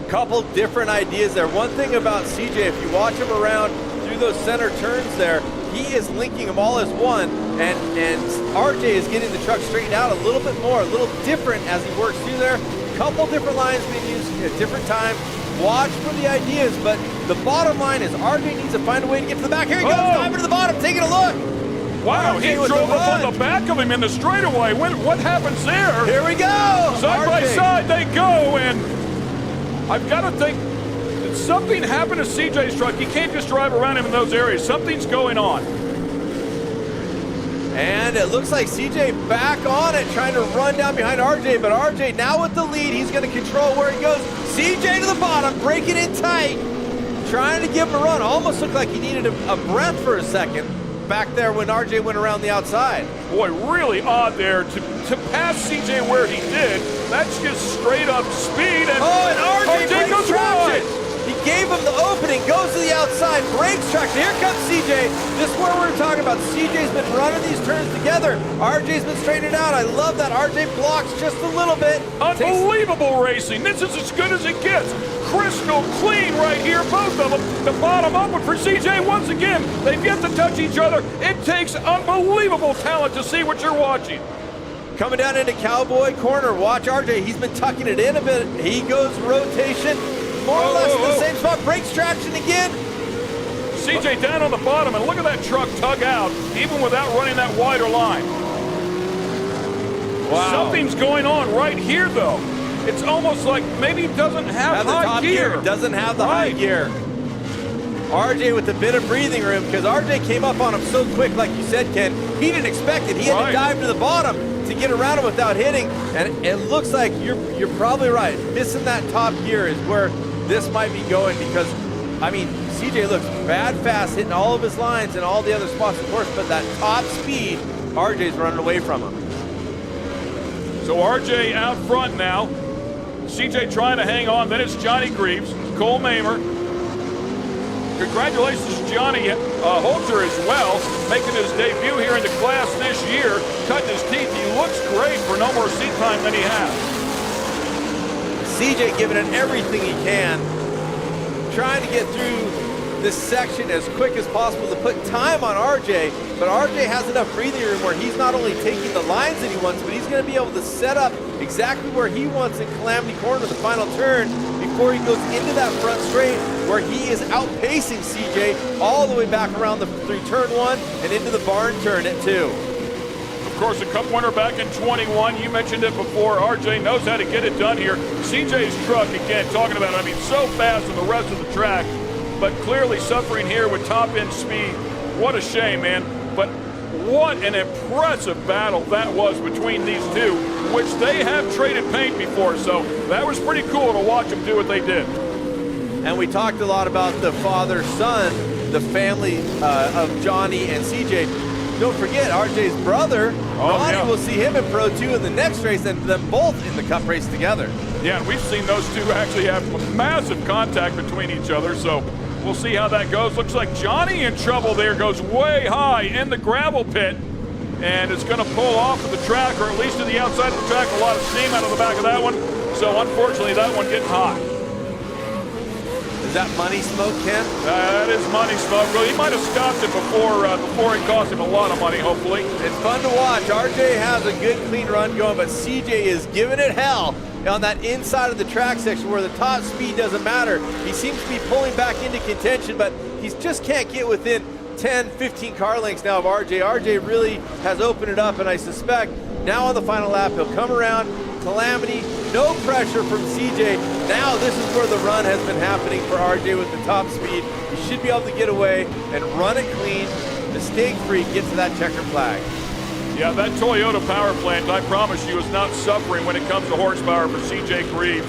Couple different ideas there. One thing about CJ, if you watch him around through those center turns there, he is linking them all as one, and RJ is getting the truck straightened out a little bit more, a little different as he works through there. Couple different lines being used at different times. Watch for the ideas, but the bottom line is RJ needs to find a way to get to the back. Here he goes, diving to the bottom, taking a look. Wow, he drove up on the back of him in the straightaway. What happens there? Here we go. Side by side they go, and I've got to think that something happened to CJ's truck. He can't just drive around him in those areas. Something's going on. And it looks like CJ back on it, trying to run down behind RJ, but RJ now with the lead, he's going to control where he goes. CJ to the bottom, breaking in tight, trying to give him a run. Almost looked like he needed a breath for a second back there when RJ went around the outside. Boy, really odd there to pass CJ where he did. That's just straight up speed. And RJ goes traction. wide. He gave him the opening, goes to the outside, breaks traction. Here comes CJ. This is where we're talking about. CJ's been running these turns together. RJ's been straightening out. I love that. RJ blocks just a little bit. Unbelievable racing. This is as good as it gets. Crystal clean right here, both of them. The bottom open for CJ once again. They've yet to touch each other. It takes unbelievable talent to see what you're watching. Coming down into Cowboy corner. Watch RJ. He's been tucking it in a bit. He goes rotation. More or less in the same spot. Breaks traction again. CJ down on the bottom, and look at that truck tug out, even without running that wider line. Wow. Something's going on right here, though. It's almost like maybe he doesn't have high gear. Doesn't have the high gear. RJ with a bit of breathing room, because RJ came up on him so quick, like you said, Ken. He didn't expect it. He had to dive to the bottom to get around him without hitting. And it looks like you're probably right. Missing that top gear is where this might be going, because, I mean, CJ looks bad fast, hitting all of his lines and all the other spots, of course, but that top speed, RJ's running away from him. So RJ out front now. CJ trying to hang on. Then it's Johnny Greaves, Cole Mamer. Congratulations to Johnny Holter as well, making his debut here in the class this year, cutting his teeth. He looks great for no more seat time than he has. CJ giving it everything he can, trying to get through this section as quick as possible to put time on RJ, but RJ has enough breathing room where he's not only taking the lines that he wants, but he's going to be able to set up exactly where he wants in Calamity Corner, the final turn, before he goes into that front straight where he is outpacing CJ all the way back around through turn 1 and into the barn turn at 2. Of course, a Cup winner back in 21. You mentioned it before. RJ knows how to get it done here. CJ's truck, again, talking about it, I mean, so fast in the rest of the track, but clearly suffering here with top-end speed. What a shame, man. But what an impressive battle that was between these two, which they have traded paint before. So that was pretty cool to watch them do what they did. And we talked a lot about the father-son, the family of Johnny and CJ. Don't forget, RJ's brother, Ronnie, will see him in Pro 2 in the next race, and them both in the Cup race together. Yeah, and we've seen those two actually have massive contact between each other, so we'll see how that goes. Looks like Johnny in trouble there, goes way high in the gravel pit, and is going to pull off of the track, or at least to the outside of the track. A lot of steam out of the back of that one, so unfortunately that one getting hot. Is that money smoke, Ken? That is money smoke. Well, he might have stopped it before it cost him a lot of money, hopefully. It's fun to watch. RJ has a good, clean run going, but CJ is giving it hell on that inside of the track section where the top speed doesn't matter. He seems to be pulling back into contention, but he just can't get within 10, 15 car lengths now of RJ. RJ really has opened it up, and I suspect now on the final lap, he'll come around, calamity, no pressure from CJ. Now this is where the run has been happening for RJ with the top speed. He should be able to get away and run it clean, mistake-free, get to that checker flag. Yeah, that Toyota power plant, I promise you, is not suffering when it comes to horsepower for CJ Greaves.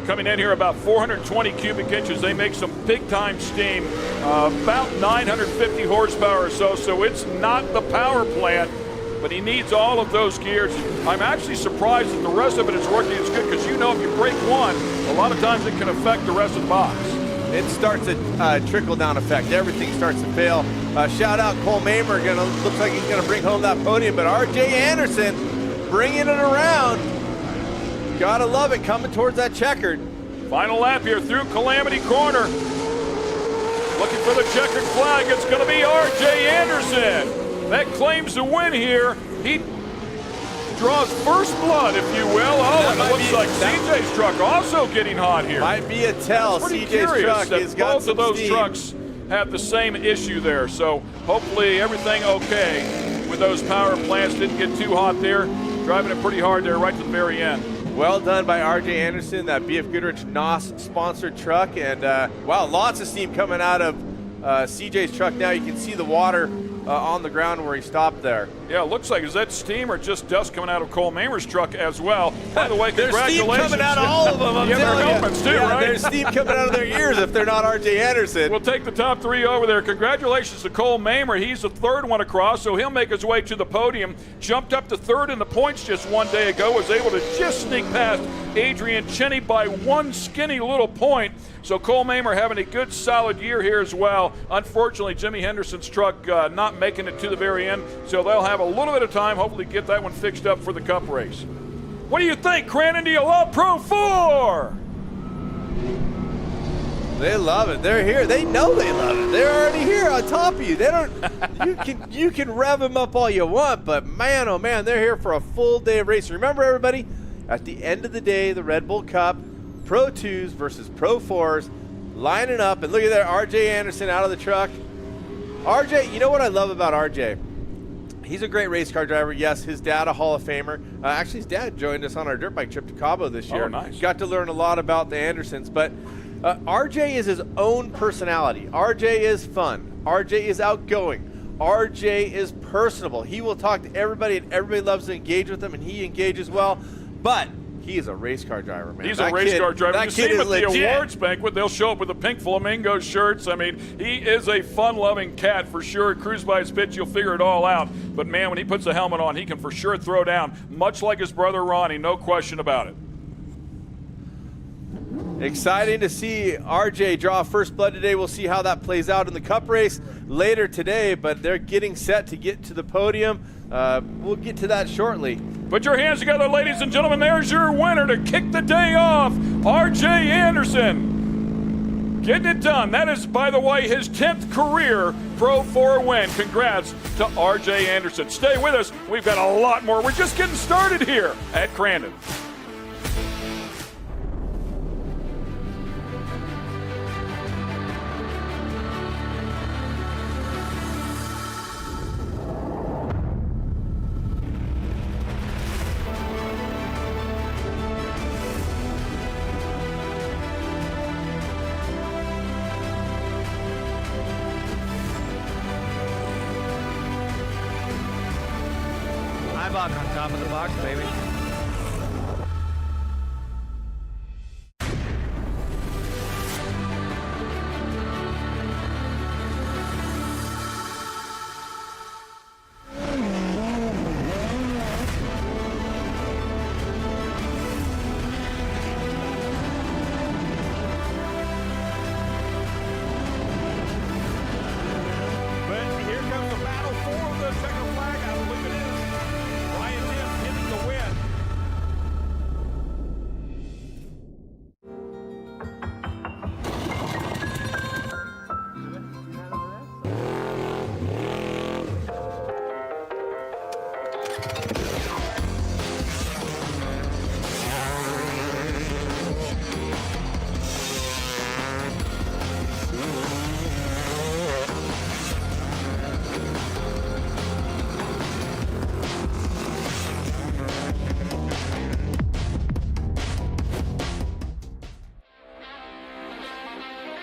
Coming in here about 420 cubic inches. They make some big-time steam, about 950 horsepower or so, so it's not the power plant, but he needs all of those gears. I'm actually surprised that the rest of it is working as good, because you know if you break one, a lot of times it can affect the rest of the box. It starts a trickle-down effect. Everything starts to fail. Shout out Cole Mamer. Looks like he's going to bring home that podium, but R.J. Anderson bringing it around. Gotta love it, coming towards that checkered. Final lap here through Calamity Corner. Looking for the checkered flag. It's going to be R.J. Anderson. That claims the win here. He draws first blood, if you will. Oh, and it looks like CJ's truck also getting hot here. Might be a tell. CJ's truck has got both of those trucks have the same issue there. So hopefully everything okay with those power plants. Didn't get too hot there. Driving it pretty hard there right to the very end. Well done by R.J. Anderson, that BF Goodrich NOS sponsored truck. And wow, lots of steam coming out of CJ's truck now. You can see the water on the ground where he stopped there. Yeah, it looks like, is that steam or just dust coming out of Cole Mamer's truck as well? By the way, congratulations. There's steam coming out of all of them, I'm telling you. Helmets too, right? There's steam coming out of their ears if they're not R.J. Anderson. We'll take the top three over there. Congratulations to Cole Mamer. He's the third one across, so he'll make his way to the podium. Jumped up to third in the points just one day ago. Was able to just sneak past Adrian Cheney by one skinny little point. So Cole Mamer having a good, solid year here as well. Unfortunately, Jimmy Henderson's truck not making it to the very end, so they'll have a little bit of time, hopefully get that one fixed up for the Cup race. What do you think, Crandon? Do you love Pro 4? They love it. They're here. They know they love it. They're already here on top of you. They don't. you can rev them up all you want, but man, oh man, they're here for a full day of racing. Remember, everybody, at the end of the day, the Red Bull Cup, Pro 2s versus Pro 4s, lining up, and look at that, R.J. Anderson out of the truck. RJ, you know what I love about RJ? He's a great race car driver. Yes, his dad, a Hall of Famer. Actually, his dad joined us on our dirt bike trip to Cabo this year. Oh, nice. Got to learn a lot about the Andersons. But RJ is his own personality. RJ is fun. RJ is outgoing. RJ is personable. He will talk to everybody, and everybody loves to engage with him, and he engages well. But he is a race car driver, man. He's a race car driver. You see him at the legit. awards banquet, they'll show up with the pink flamingo shirts. I mean, he is a fun-loving cat for sure. Cruise by his pitch, you'll figure it all out. But man, when he puts a helmet on, he can for sure throw down, much like his brother Ronnie, no question about it. Exciting to see RJ draw first blood today. We'll see how that plays out in the Cup race later today, but they're getting set to get to the podium. We'll get to that shortly. Put your hands together, ladies and gentlemen. There's your winner to kick the day off, R.J. Anderson. Getting it done. That is, by the way, his 10th career Pro 4 win. Congrats to R.J. Anderson. Stay with us. We've got a lot more. We're just getting started here at Crandon. Eibach on top of the box, baby.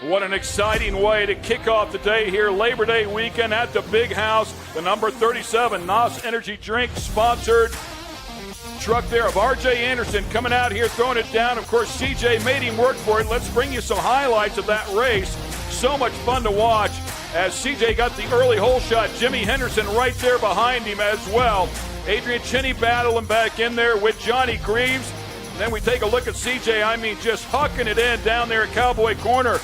What an exciting way to kick off the day here, Labor Day weekend at the Big House. The number 37 NOS Energy Drink sponsored truck there of R.J. Anderson coming out here, throwing it down. Of course, C.J. made him work for it. Let's bring you some highlights of that race. So much fun to watch as C.J. got the early hole shot. Jimmy Henderson right there behind him as well. Adrian Chinney battling back in there with Johnny Greaves. Then we take a look at C.J. I mean, just hucking it in down there at Cowboy Corner.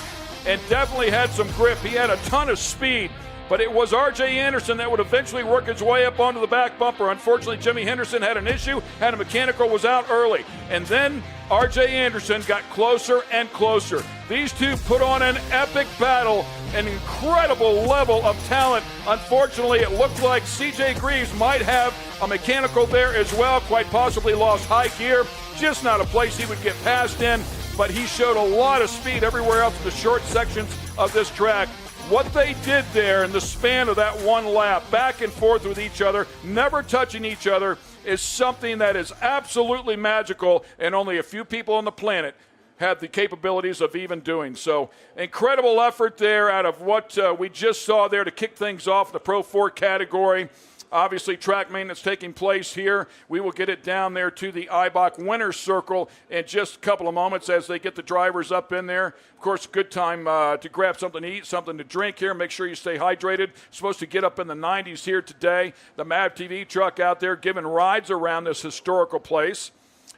And definitely had some grip. He had a ton of speed, but it was R.J. Anderson that would eventually work his way up onto the back bumper. Unfortunately, Jimmy Henderson had an issue, had a mechanical, was out early. And then R.J. Anderson got closer and closer. These two put on an epic battle, an incredible level of talent. Unfortunately, it looked like C.J. Greaves might have a mechanical there as well, quite possibly lost high gear. Just not a place he would get passed in. But he showed a lot of speed everywhere else in the short sections of this track. What they did there in the span of that one lap, back and forth with each other, never touching each other, is something that is absolutely magical, and only a few people on the planet have the capabilities of even doing so. Incredible effort there out of what we just saw there to kick things off the Pro 4 category. Obviously, track maintenance taking place here. We will get it down there to the Eibach winner's circle in just a couple of moments as they get the drivers up in there. Of course, good time to grab something to eat, something to drink here. Make sure you stay hydrated. Supposed to get up in the 90s here today. The MAV TV truck out there giving rides around this historical place.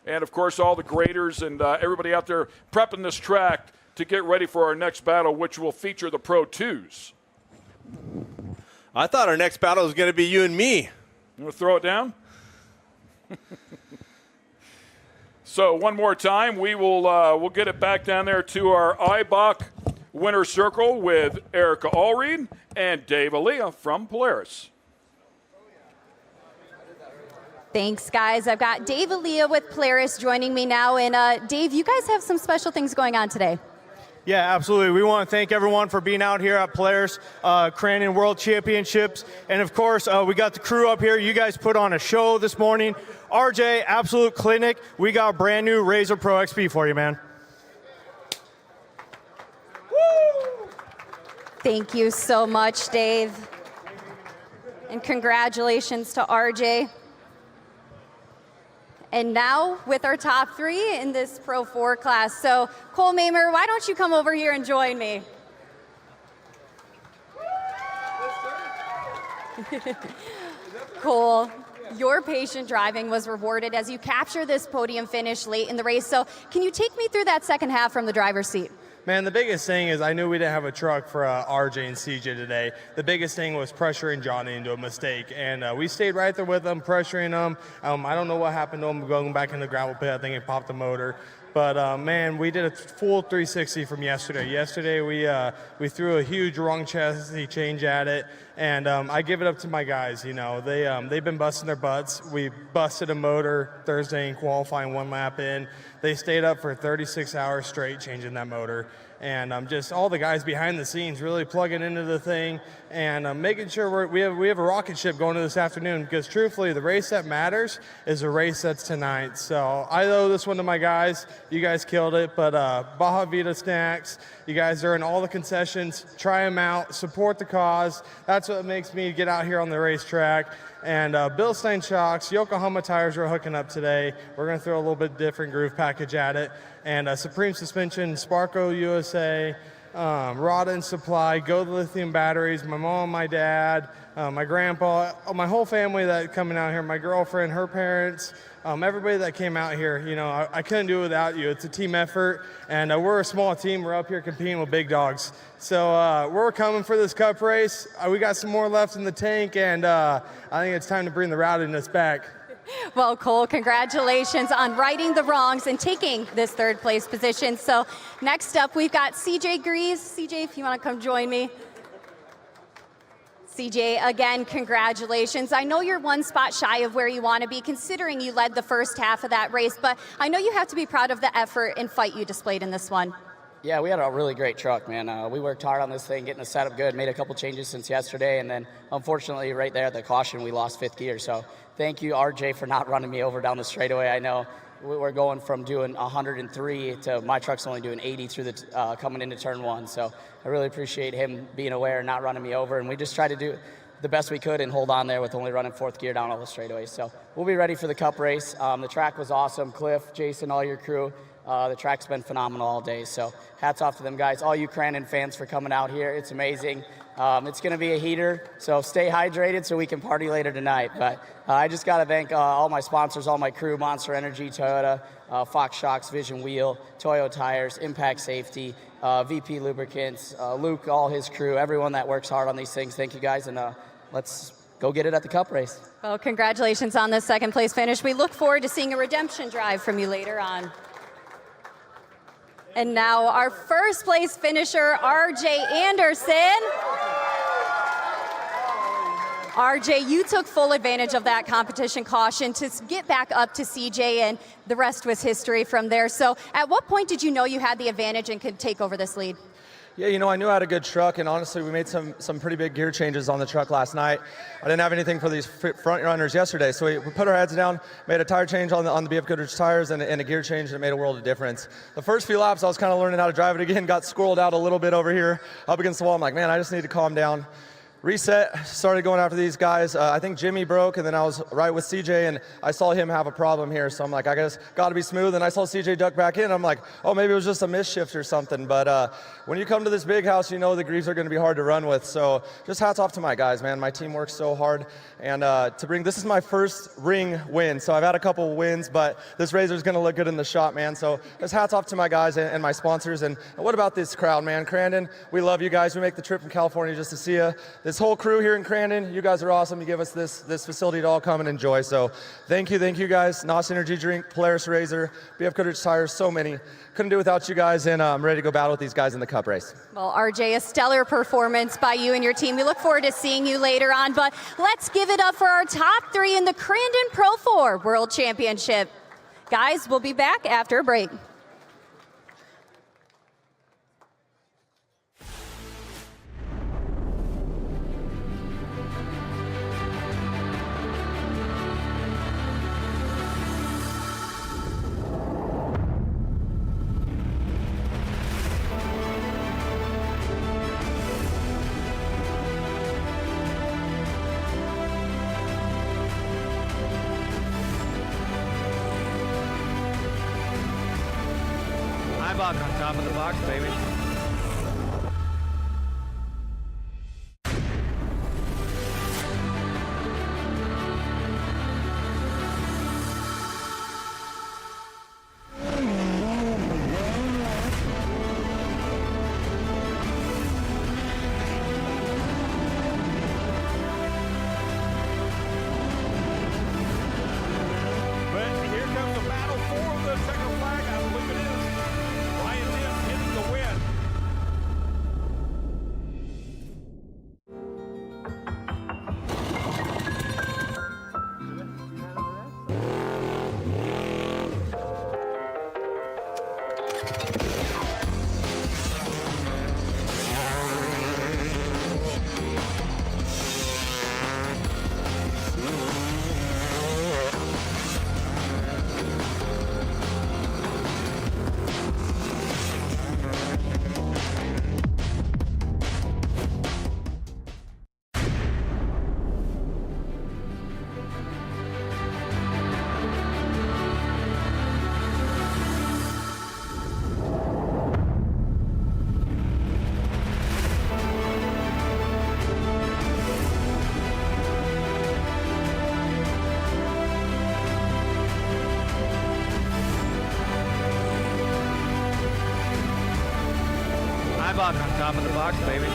And, of course, all the graders and everybody out there prepping this track to get ready for our next battle, which will feature the Pro 2s. I thought our next battle was going to be you and me. You want to throw it down? So one more time, we'll get it back down there to our Eibach winner circle with Erica Allreed and Dave Aaliyah from Polaris. Thanks, guys. I've got Dave Aaliyah with Polaris joining me now. And Dave, you guys have some special things going on today. Yeah, absolutely. We want to thank everyone for being out here at Polaris Crandon World Championships. And, of course, we got the crew up here. You guys put on a show this morning. RJ, absolute clinic. We got a brand new Razor Pro XP for you, man. Woo! Thank you so much, Dave. And congratulations to RJ. And now with our top three in this Pro 4 class. So Cole Mamer, why don't you come over here and join me? Cole, your patient driving was rewarded as you captured this podium finish late in the race. So can you take me through that second half from the driver's seat? Man, the biggest thing is I knew we didn't have a truck for RJ and CJ today. The biggest thing was pressuring Johnny into a mistake, and we stayed right there with them, pressuring them. I don't know what happened to him going back in the gravel pit. I think he popped the motor. But, man, we did a full 360 from yesterday. Yesterday, we threw a huge wrong chassis change at it, and I give it up to my guys. You know, they've been busting their butts. We busted a motor Thursday in qualifying one lap in. They stayed up for 36 hours straight changing that motor. And just all the guys behind the scenes really plugging into the thing and making sure we have a rocket ship going to this afternoon, because truthfully the race that matters is the race that's tonight. So I owe this one to my guys. You guys killed it, but Baja Vida snacks You guys are in all the concessions. Try them out. Support the cause. That's what makes me get out here on the racetrack. And Bilstein shocks, Yokohama tires are hooking up today. We're going to throw a little bit different groove package at it. And Supreme Suspension, Sparco USA, Rod and Supply, Go the Lithium Batteries, my mom, my dad, my grandpa, my whole family that coming out here, my girlfriend, her parents, everybody that came out here. You know, I couldn't do it without you. It's a team effort, and we're a small team. We're up here competing with big dogs. So we're coming for this cup race. We got some more left in the tank, and I think it's time to bring the rowdiness back. Well, Cole, congratulations on righting the wrongs and taking this third place position. So next up, we've got CJ Greaves. CJ, if you want to come join me. CJ, again, congratulations. I know you're one spot shy of where you want to be, considering you led the first half of that race, but I know you have to be proud of the effort and fight you displayed in this one. Yeah, we had a really great truck, man. We worked hard on this thing, getting the setup good, made a couple changes since yesterday, and then unfortunately right there at the caution, we lost fifth gear. So thank you, RJ, for not running me over down the straightaway. I know we're going from doing 103 to my truck's only doing 80 through the coming into turn one. So I really appreciate him being aware and not running me over. And we just tried to do the best we could and hold on there with only running fourth gear down all the straightaways. So we'll be ready for the cup race. The track was awesome. Cliff, Jason, all your crew. The track's been phenomenal all day. So hats off to them guys. All you Crandon fans for coming out here. It's amazing. It's going to be a heater, so stay hydrated so we can party later tonight. But I just got to thank all my sponsors, all my crew, Monster Energy, Toyota, Fox Shocks, Vision Wheel, Toyo Tires, Impact Safety, VP Lubricants, Luke, all his crew, everyone that works hard on these things. Thank you guys, and let's go get it at the cup race. Well, congratulations on this second place finish. We look forward to seeing a redemption drive from you later on. And now our first place finisher, RJ Anderson. RJ, you took full advantage of that competition caution to get back up to CJ, and the rest was history from there. So at what point did you know you had the advantage and could take over this lead? Yeah, you know, I knew I had a good truck, and honestly, we made some pretty big gear changes on the truck last night. I didn't have anything for these front runners yesterday, so we put our heads down, made a tire change on the BF Goodrich tires and a gear change, and it made a world of difference. The first few laps, I was kind of learning how to drive it again, got squirreled out a little bit over here, up against the wall. I'm like, man, I just need to calm down. Reset, started going after these guys. I think Jimmy broke, and then I was right with CJ, and I saw him have a problem here. So I'm like, I guess got to be smooth. And I saw CJ duck back in. I'm like, oh, maybe it was just a misshift or something. But when you come to this big house, you know the Greaves are going to be hard to run with. So just hats off to my guys, man. My team works so hard. And this is my first ring win. So I've had a couple wins, but this RZR's going to look good in the shop, man. So just hats off to my guys and my sponsors. And what about this crowd, man? Crandon, we love you guys. We make the trip from California just to see you. This whole crew here in Crandon, you guys are awesome. You give us this facility to all come and enjoy. So thank you guys. NOS Energy Drink, Polaris RZR, BF Goodrich Tires, so many. Couldn't do without you guys, and I'm ready to go battle with these guys in the cup race. Well, RJ, a stellar performance by you and your team. We look forward to seeing you later on, but let's give it up for our top three in the Crandon Pro 4 World Championship. Guys, we'll be back after a break. Eibach on top of the box, baby. top of the box, baby.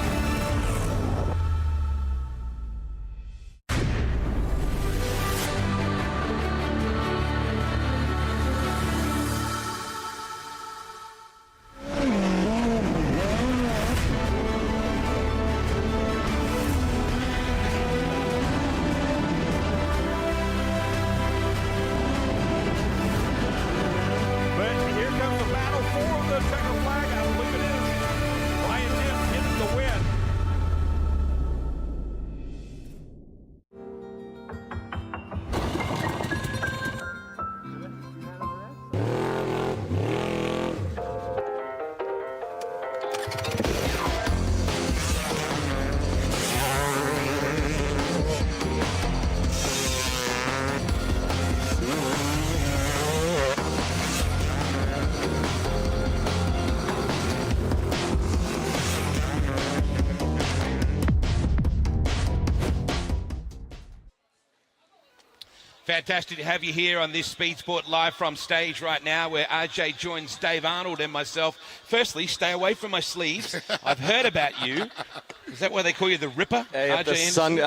Fantastic to have you here on this Speed Sport live from stage right now, where RJ joins Dave Arnold and myself. Firstly, stay away from my sleeves. I've heard about you. Is that why they call you the Ripper? Hey, RJ if the sun,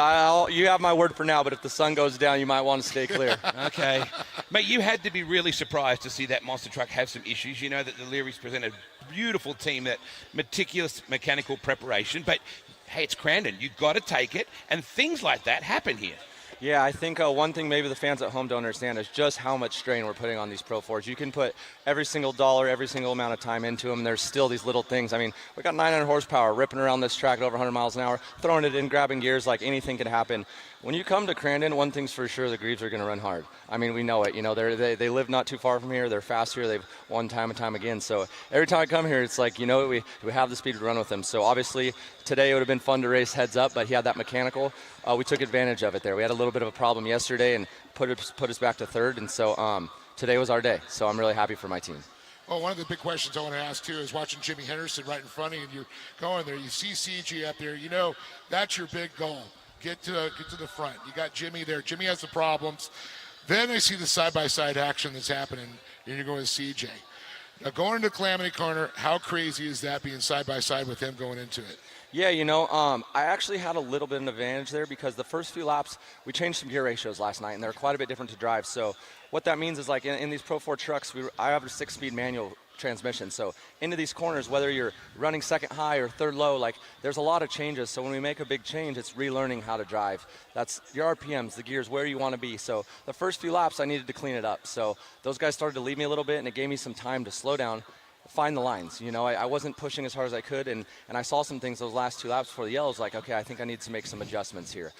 you have my word for now, but if the sun goes down, you might want to stay clear. Okay. Mate, you had to be really surprised to see that monster truck have some issues. You know that the Learys present a beautiful team, that meticulous mechanical preparation, but hey, it's Crandon. You've got to take it, and things like that happen here. Yeah, I think one thing maybe the fans at home don't understand is just how much strain we're putting on these Pro 4s. You can put every single dollar, every single amount of time into them, and there's still these little things. I mean, we got 900 horsepower ripping around this track at over 100 miles an hour, throwing it in, grabbing gears, like anything can happen. When you come to Crandon, one thing's for sure, the Greaves are going to run hard. I mean, we know it. You know, they live not too far from here. They're fast here. They've won time and time again. So every time I come here, it's like, you know, we have the speed to run with them. So obviously today it would have been fun to race heads up, but he had that mechanical. We took advantage of it there. We had a little bit of a problem yesterday and put us back to third. And so today was our day. So I'm really happy for my team. Well, one of the big questions I want to ask, too, is watching Jimmy Henderson right in front of you, and you're going there. You see CG up there. You know that's your big goal. Get to the front. You got Jimmy there. Jimmy has the problems. Then I see the side-by-side action that's happening, and you're going to CJ. Now, going into Calamity Corner, how crazy is that being side-by-side with him going into it? Yeah, you know, I actually had a little bit of an advantage there because the first few laps, we changed some gear ratios last night, and they're quite a bit different to drive. So what that means is, like, in these Pro 4 trucks, I have a 6-speed manual transmission. So into these corners, whether you're running second high or third low, like, there's a lot of changes. So when we make a big change, it's relearning how to drive. That's your RPMs, the gears, where you want to be. So the first few laps, I needed to clean it up. So those guys started to leave me a little bit, and it gave me some time to slow down, find the lines. You know, I wasn't pushing as hard as I could, and I saw some things those last 2 laps before the yellows, like, okay, I think I need to make some adjustments here.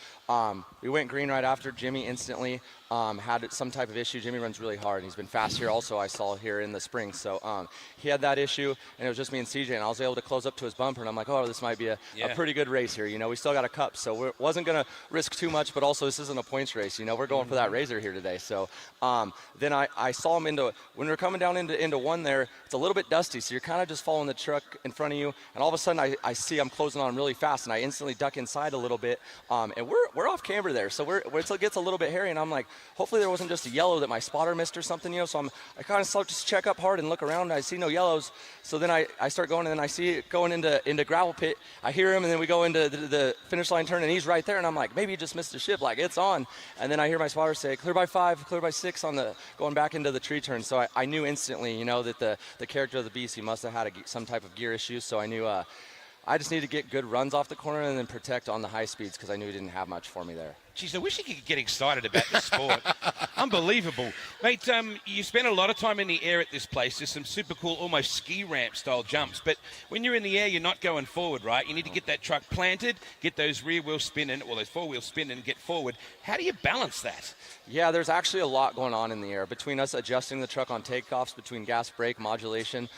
We went green right after. Jimmy instantly had some type of issue. Jimmy runs really hard, and he's been fast here also, I saw here in the spring. So he had that issue, and it was just me and CJ, and I was able to close up to his bumper, and I'm like, oh, this might be a pretty good race here. You know, we still got a cup, so we wasn't going to risk too much, but also this isn't a points race. You know, we're going for that razor here today. So then I saw him when we were coming down into one there, it's a little bit dusty, so you're kind of just following the truck in front of you, and all of a sudden I see I'm closing on him really fast, and I instantly duck inside a little bit, and we're off camber there, so it gets a little bit hairy, and I'm like, hopefully there wasn't just a yellow that my spotter missed or something, you know. So I kind of start to check up hard and look around, and I see no yellows. So then I start going, and then I see it going into gravel pit. I hear him, and then we go into the finish line turn, and he's right there, and I'm like, maybe he just missed the ship, like, it's on. And then I hear my spotter say, clear by 5, clear by 6 on the going back into the tree turn. So I knew instantly, you know, that the character of the beast, he must have had some type of gear issue. So I knew I just need to get good runs off the corner and then protect on the high speeds because I knew he didn't have much for me there. Geez, I wish you could get excited about the sport. Unbelievable. Mate, you spend a lot of time in the air at this place. There's some super cool, almost ski ramp style jumps. But when you're in the air, you're not going forward, right? You need to get that truck planted, get those rear wheels spinning, or those 4 wheels spinning and get forward. How do you balance that? Yeah, there's actually a lot going on in the air. Between us adjusting the truck on takeoffs, between gas brake, modulation,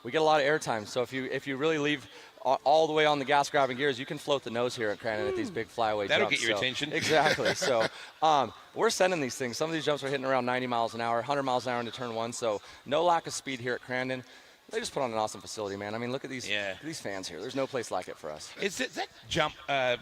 we get a lot of air time. So if you really leave all the way on the gas grabbing gears, you can float the nose here at Crandon at these big flyaway That'll jumps. Get your attention. Exactly. So we're sending these things. Some of these jumps are hitting around 90 miles an hour, 100 miles an hour into turn 1. So no lack of speed here at Crandon. They just put on an awesome facility, man. I mean, look at these fans here. There's no place like it for us. Is that jump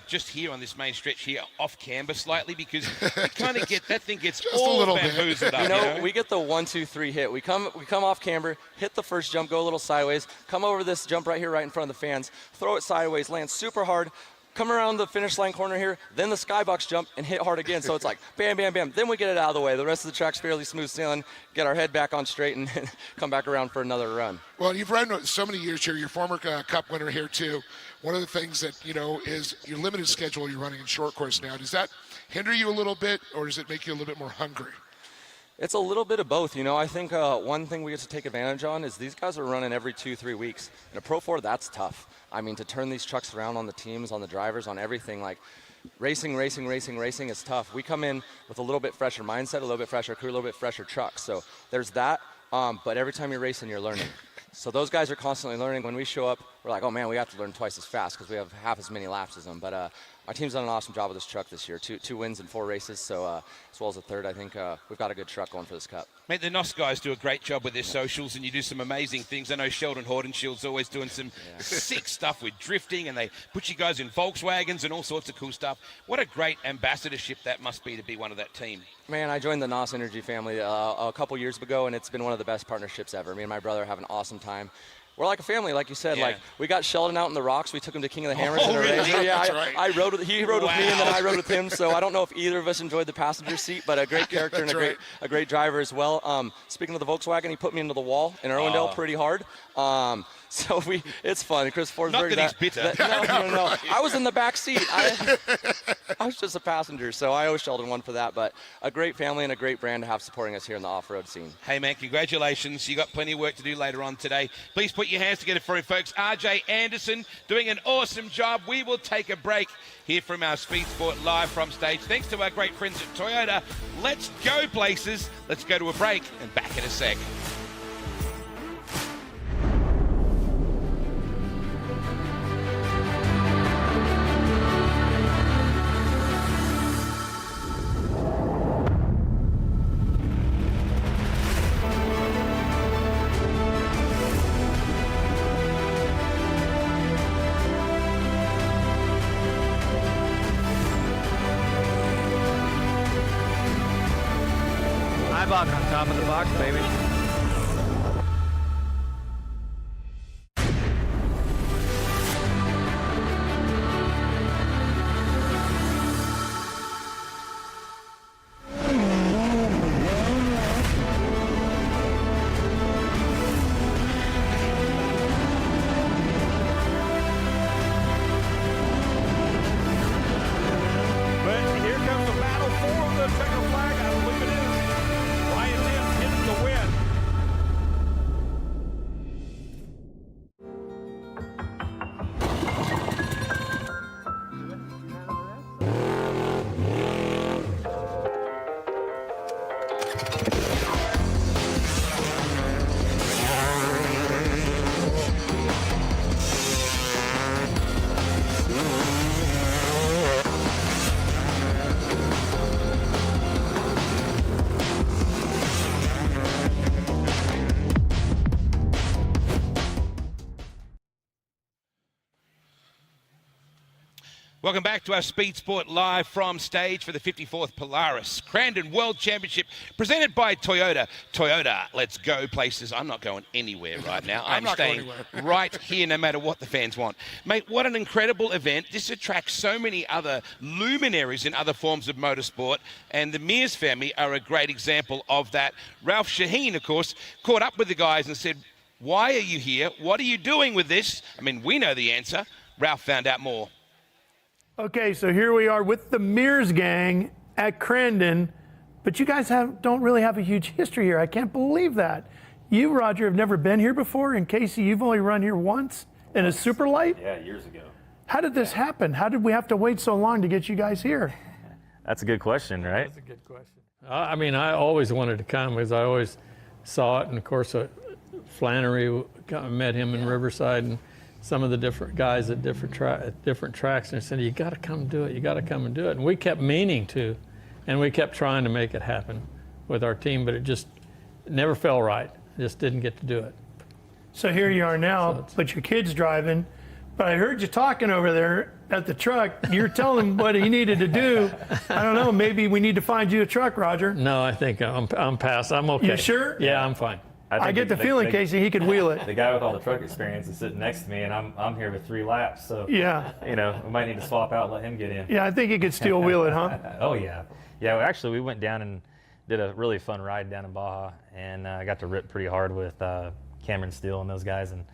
just here on this main stretch here off camber slightly? Because you kind of get that thing gets all bamboozled up. You know, we get the 1-2-3 hit. We come off camber, hit the first jump, go a little sideways, come over this jump right here, right in front of the fans, throw it sideways, land super hard, come around the finish line corner here, then the skybox jump and hit hard again. So it's like bam, bam, bam. Then we get it out of the way. The rest of the track's fairly smooth sailing, get our head back on straight and come back around for another run. Well, you've run so many years here. You're former Cup winner here too. One of the things that, you know, is your limited schedule you're running in short course now. Does that hinder you a little bit, or does it make you a little bit more hungry? It's a little bit of both. You know, I think one thing we get to take advantage on is these guys are running every 2-3 weeks. In a Pro 4, that's tough. I mean, to turn these trucks around on the teams, on the drivers, on everything, like racing is tough. We come in with a little bit fresher mindset, a little bit fresher crew, a little bit fresher trucks. So there's that, but every time you're racing, you're learning. So those guys are constantly learning. When we show up, we're like, oh man, we have to learn twice as fast because we have half as many laps as them. But our team's done an awesome job with this truck this year. Two wins in 4 races, so as well as a third. I think we've got a good truck going for this Cup. Mate, the NOS guys do a great job with their socials, and you do some amazing things. I know Sheldon Hordenshield's always doing some sick stuff with drifting, and they put you guys in Volkswagens and all sorts of cool stuff. What a great ambassadorship that must be to be one of that team. Man, I joined the NOS Energy family a couple years ago, and it's been one of the best partnerships ever. Me and my brother have an awesome time. We're like a family, like you said. Like we got Sheldon out in the rocks. We took him to King of the Hammers in a race. Yeah, I rode with, he rode with me, and then I rode with him. So I don't know if either of us enjoyed the passenger seat, but a great character and a great driver as well. Speaking of the Volkswagen, he put me into the wall in Irwindale pretty hard. So it's fun. Chris Forsberg. Not that he's bitter. No. I was in the back seat. I was just a passenger, so I owe Sheldon one for that. But a great family and a great brand to have supporting us here in the off-road scene. Hey, man, congratulations. You got plenty of work to do later on today. Please put your hands together for him, folks. RJ Anderson doing an awesome job. We will take a break here from our Speed Sport live from stage. Thanks to our great friends at Toyota. Let's go places. Let's go to a break and back in a sec. Eibach on top of the box, baby. Welcome back to our Speed Sport live from stage for the 54th Polaris Crandon World Championship presented by Toyota. Toyota, let's go places. I'm not going anywhere right now. I'm staying right here no matter what the fans want. Mate, what an incredible event. This attracts so many other luminaries in other forms of motorsport, and the Mears family are a great example of that. Ralph Shaheen, of course, caught up with the guys and said, why are you here? What are you doing with this? I mean, we know the answer. Ralph found out more. Okay, so here we are with the Mears gang at Crandon, but you guys don't really have a huge history here. I can't believe that. You, Roger, have never been here before, and Casey, you've only run here once in a super light? Yeah, years ago. How did this happen? How did we have to wait so long to get you guys here? That's a good question, right? That's a good question. I mean, I always wanted to come because I always saw it, and of course, Flannery, met him in Riverside, and some of the different guys at different tracks, and they said, you got to come do it, you got to come and do it. And we kept meaning to, and we kept trying to make it happen with our team, but it just never fell right. Just didn't get to do it. So here you are now, but your kid's driving. But I heard you talking over there at the truck. You're telling him what he needed to do. I don't know. Maybe we need to find you a truck, Roger. No, I think I'm past. I'm okay. You sure? Yeah, I'm fine. I get the feeling, Casey, he could wheel it. The guy with all the truck experience is sitting next to me, and I'm here with 3 laps. So yeah, we might need to swap out and let him get in. Yeah, I think he could still wheel it, huh? Oh yeah, yeah. Well, actually, we went down and did a really fun ride down in Baja, and I got to rip pretty hard with Cameron Steele and those guys, and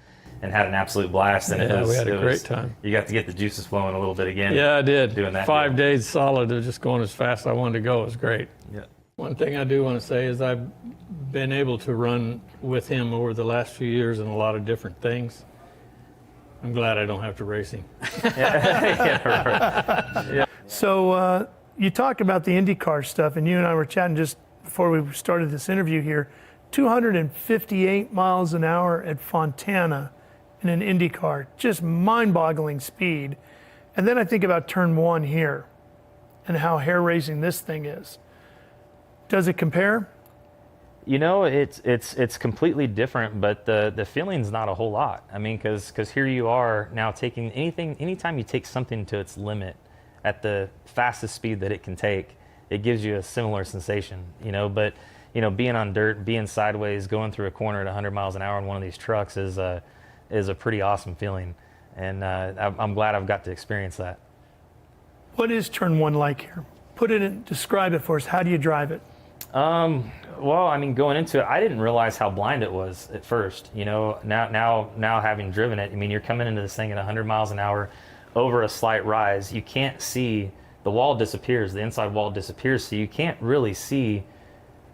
had an absolute blast. And we had a great time. You got to get the juices flowing a little bit again. Yeah, I did. Doing that 5 days solid of just going as fast as I wanted to go. It was great. Yeah. One thing I do want to say is I've been able to run with him over the last few years in a lot of different things. I'm glad I don't have to race him. Yeah. So you talk about the IndyCar stuff, and you and I were chatting just before we started this interview here. 258 miles an hour at Fontana in an IndyCar, just mind-boggling speed. And then I think about turn 1 here and how hair-raising this thing is. Does it compare? It's completely different, but the feeling's not a whole lot. I mean, because here you are now taking anytime you take something to its limit at the fastest speed that it can take, it gives you a similar sensation, but being on dirt, being sideways, going through a corner at 100 miles an hour in one of these trucks is a pretty awesome feeling, and I'm glad I've got to experience that. What is turn 1 like here? Describe it for us. How do you drive it? Well, I mean, going into it, I didn't realize how blind it was at first. Now having driven it, I mean, you're coming into this thing at 100 miles an hour over a slight rise. You can't see, the wall disappears, the inside wall disappears, so you can't really see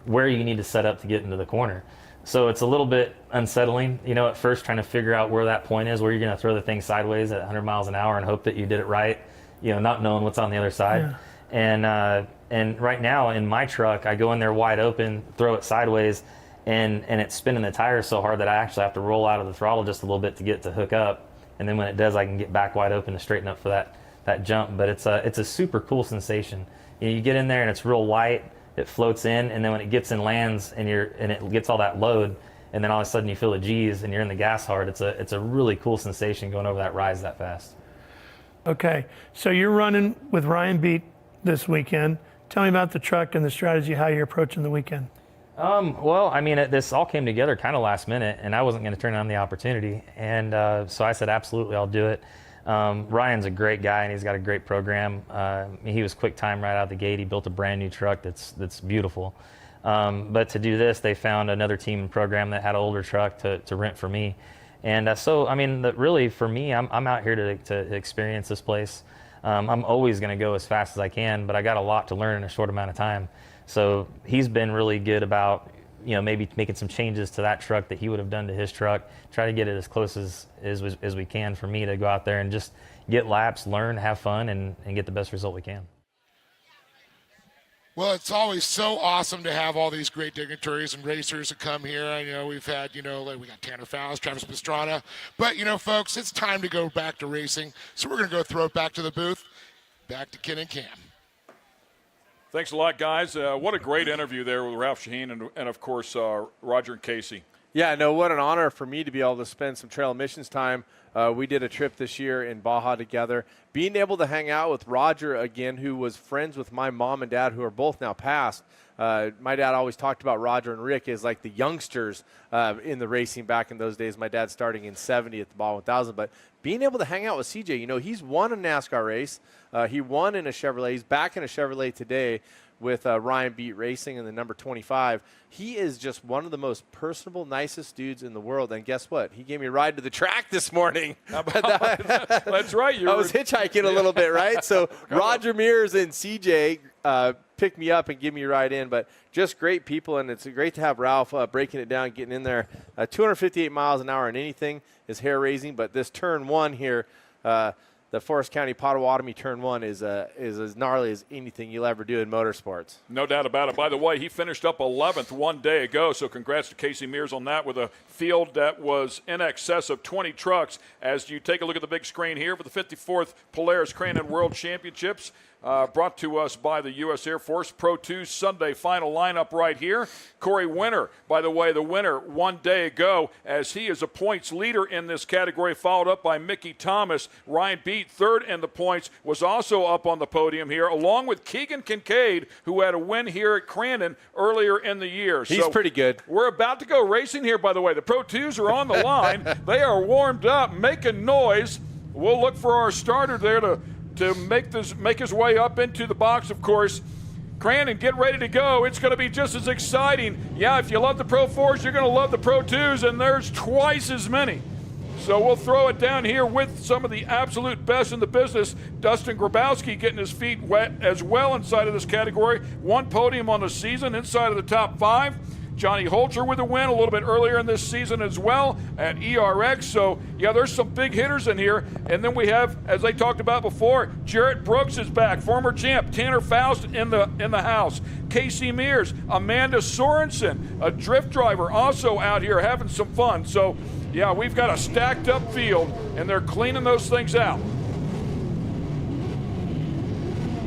where you need to set up to get into the corner. So it's a little bit unsettling, at first, trying to figure out where that point is, where you're going to throw the thing sideways at 100 miles an hour and hope that you did it right, not knowing what's on the other side. Yeah. And right now in my truck, I go in there wide open, throw it sideways, and it's spinning the tires so hard that I actually have to roll out of the throttle just a little bit to get to hook up. And then when it does, I can get back wide open to straighten up for that jump. But it's a super cool sensation. You get in there and it's real light, it floats in, and then when it gets in lands and it gets all that load, and then all of a sudden you feel the G's and you're in the gas hard. It's a really cool sensation going over that rise that fast. Okay, so you're running with Ryan Beat this weekend. Tell me about the truck and the strategy, how you're approaching the weekend. Well, I mean, this all came together kind of last minute, and I wasn't going to turn down the opportunity. And so I said, absolutely, I'll do it. Ryan's a great guy, and he's got a great program. He was quick time right out the gate. He built a brand new truck that's beautiful. But to do this, they found another team and program that had an older truck to rent for me. And so, I mean, really, for me, I'm out here to experience this place. I'm always going to go as fast as I can, but I got a lot to learn in a short amount of time. So he's been really good about, maybe making some changes to that truck that he would have done to his truck, try to get it as close as we can for me to go out there and just get laps, learn, have fun, and get the best result we can. Well, it's always so awesome to have all these great dignitaries and racers that come here. I know we've had, we got Tanner Fowles, Travis Pastrana. But, folks, it's time to go back to racing. So we're going to go throw it back to the booth, back to Ken and Cam. Thanks a lot, guys. What a great interview there with Ralph Shaheen and of course, Roger and Casey. Yeah, no, what an honor for me to be able to spend some trail missions time. We did a trip this year in Baja together. Being able to hang out with Roger again, who was friends with my mom and dad, who are both now passed. My dad always talked about Roger and Rick as like the youngsters in the racing back in those days. My dad starting in 70 at the Baja 1000. But being able to hang out with CJ, he's won a NASCAR race. He won in a Chevrolet. He's back in a Chevrolet today with Ryan Beat Racing in the number 25. He is just one of the most personable, nicest dudes in the world. And guess what? He gave me a ride to the track this morning. That's right. I was hitchhiking a little bit, right? So Roger Mears and CJ picked me up and give me a ride in. But just great people, and it's great to have Ralph breaking it down, getting in there. 258 miles an hour on anything is hair-raising. But this turn 1 here, the the Forest County Potawatomi Turn 1 is as gnarly as anything you'll ever do in motorsports. No doubt about it. By the way, he finished up 11th one day ago, so congrats to Casey Mears on that with a field that was in excess of 20 trucks. As you take a look at the big screen here for the 54th Polaris Crandon World Championships, brought to us by the U.S. Air Force. Pro 2 Sunday final lineup right here. Corey Winter, by the way, the winner one day ago, as he is a points leader in this category, followed up by Mickey Thomas. Ryan Beat, third in the points, was also up on the podium here, along with Keegan Kincaid, who had a win here at Crandon earlier in the year. He's pretty good. We're about to go racing here, by the way. The Pro 2s are on the line. They are warmed up, making noise. We'll look for our starter there to make his way up into the box, of course. Crandon, get ready to go. It's going to be just as exciting. Yeah, if you love the Pro 4s, you're going to love the Pro 2s, and there's twice as many. So we'll throw it down here with some of the absolute best in the business. Dustin Grabowski getting his feet wet as well inside of this category. One podium on the season inside of the top 5. Johnny Holter with a win a little bit earlier in this season as well at ERX. So, yeah, there's some big hitters in here. And then we have, as I talked about before, Jarrett Brooks is back, former champ. Tanner Faust in the house. Casey Mears, Amanda Sorensen, a drift driver, also out here having some fun. So, yeah, we've got a stacked up field, and they're cleaning those things out.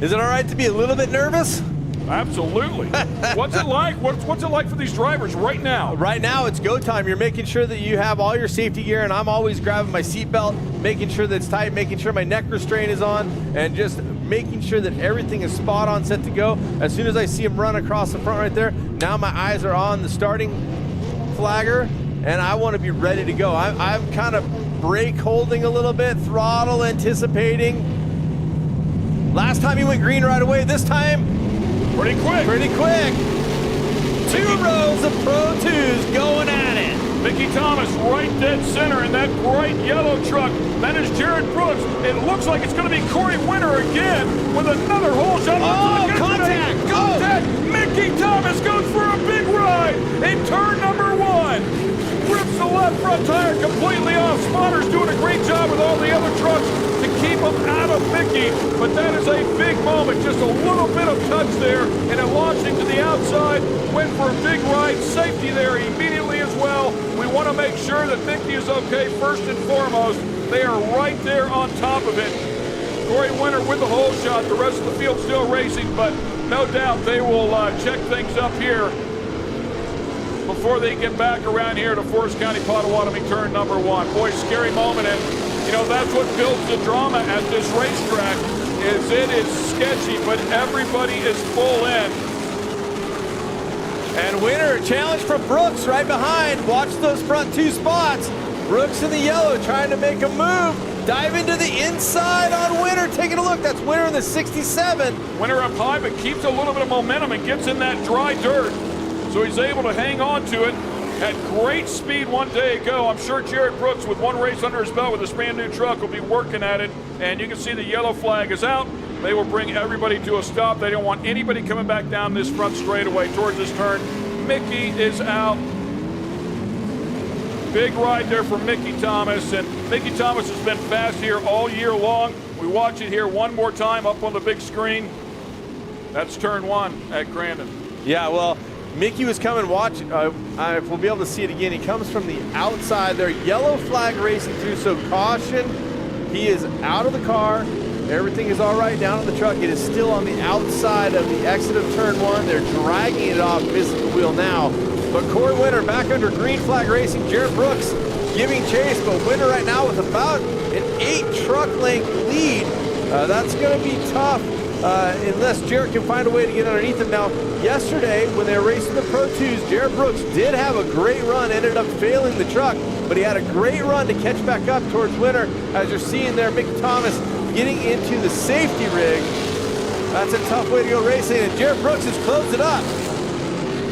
Is it all right to be a little bit nervous? Absolutely. What's it like? What's it like for these drivers right now? Right now, it's go time. You're making sure that you have all your safety gear, and I'm always grabbing my seatbelt, making sure that it's tight, making sure my neck restraint is on, and just making sure that everything is spot on, set to go. As soon as I see him run across the front right there, now my eyes are on the starting flagger, and I want to be ready to go. I'm kind of brake holding a little bit, throttle anticipating. Last time he went green right away. This time, pretty quick. 2 rows of Pro 2s going at it. Mickey Thomas right dead center in that bright yellow truck. That is Jarrett Brooks. It looks like it's going to be Corey Winter again with another hole shot. Oh, contact! Go! Mickey Thomas goes for a big ride in turn number 1. Rips the left front tire completely off. Spotter's doing a great job with all the other trucks to keep him out of Mickey, but that is a big moment. Just a little bit of touch there, and it launching to the outside. Went for a big ride. Safety there immediately as well. We want to make sure that Mickey is okay first and foremost. They are right there on top of it. Corey Winter with the hole shot. The rest of the field still racing, but no doubt they will check things up here before they get back around here to Forest County Potawatomi turn number 1. Boy, scary moment, and you know that's what builds the drama at this racetrack. Is it is sketchy, but everybody is full in. And Winter, challenge from Brooks right behind. Watch those front 2 spots. Brooks in the yellow trying to make a move. Dive into the inside on Winter. Taking a look. That's Winter in the 67. Winter up high, but keeps a little bit of momentum and gets in that dry dirt. So he's able to hang on to it at great speed one day ago. I'm sure Jarrett Brooks, with one race under his belt with this brand new truck, will be working at it. And you can see the yellow flag is out. They will bring everybody to a stop. They don't want anybody coming back down this front straightaway towards this turn. Mickey is out. Big ride there for Mickey Thomas. And Mickey Thomas has been fast here all year long. We watch it here one more time up on the big screen. That's turn 1 at Crandon. Yeah, well, Mickey was coming, watch, if we'll be able to see it again, he comes from the outside there, yellow flag racing through, so caution. He is out of the car. Everything is all right down on the truck. It is still on the outside of the exit of turn 1. They're dragging it off, missing the wheel now. But Corey Winter back under green flag racing. Jarrett Brooks giving chase, but Winter right now with about an 8 truck length lead. That's going to be tough. Unless Jarrett can find a way to get underneath him. Now, yesterday, when they were racing the Pro 2s, Jarrett Brooks did have a great run, ended up failing the truck, but he had a great run to catch back up towards Winter. As you're seeing there, Mickey Thomas getting into the safety rig. That's a tough way to go racing, and Jarrett Brooks has closed it up.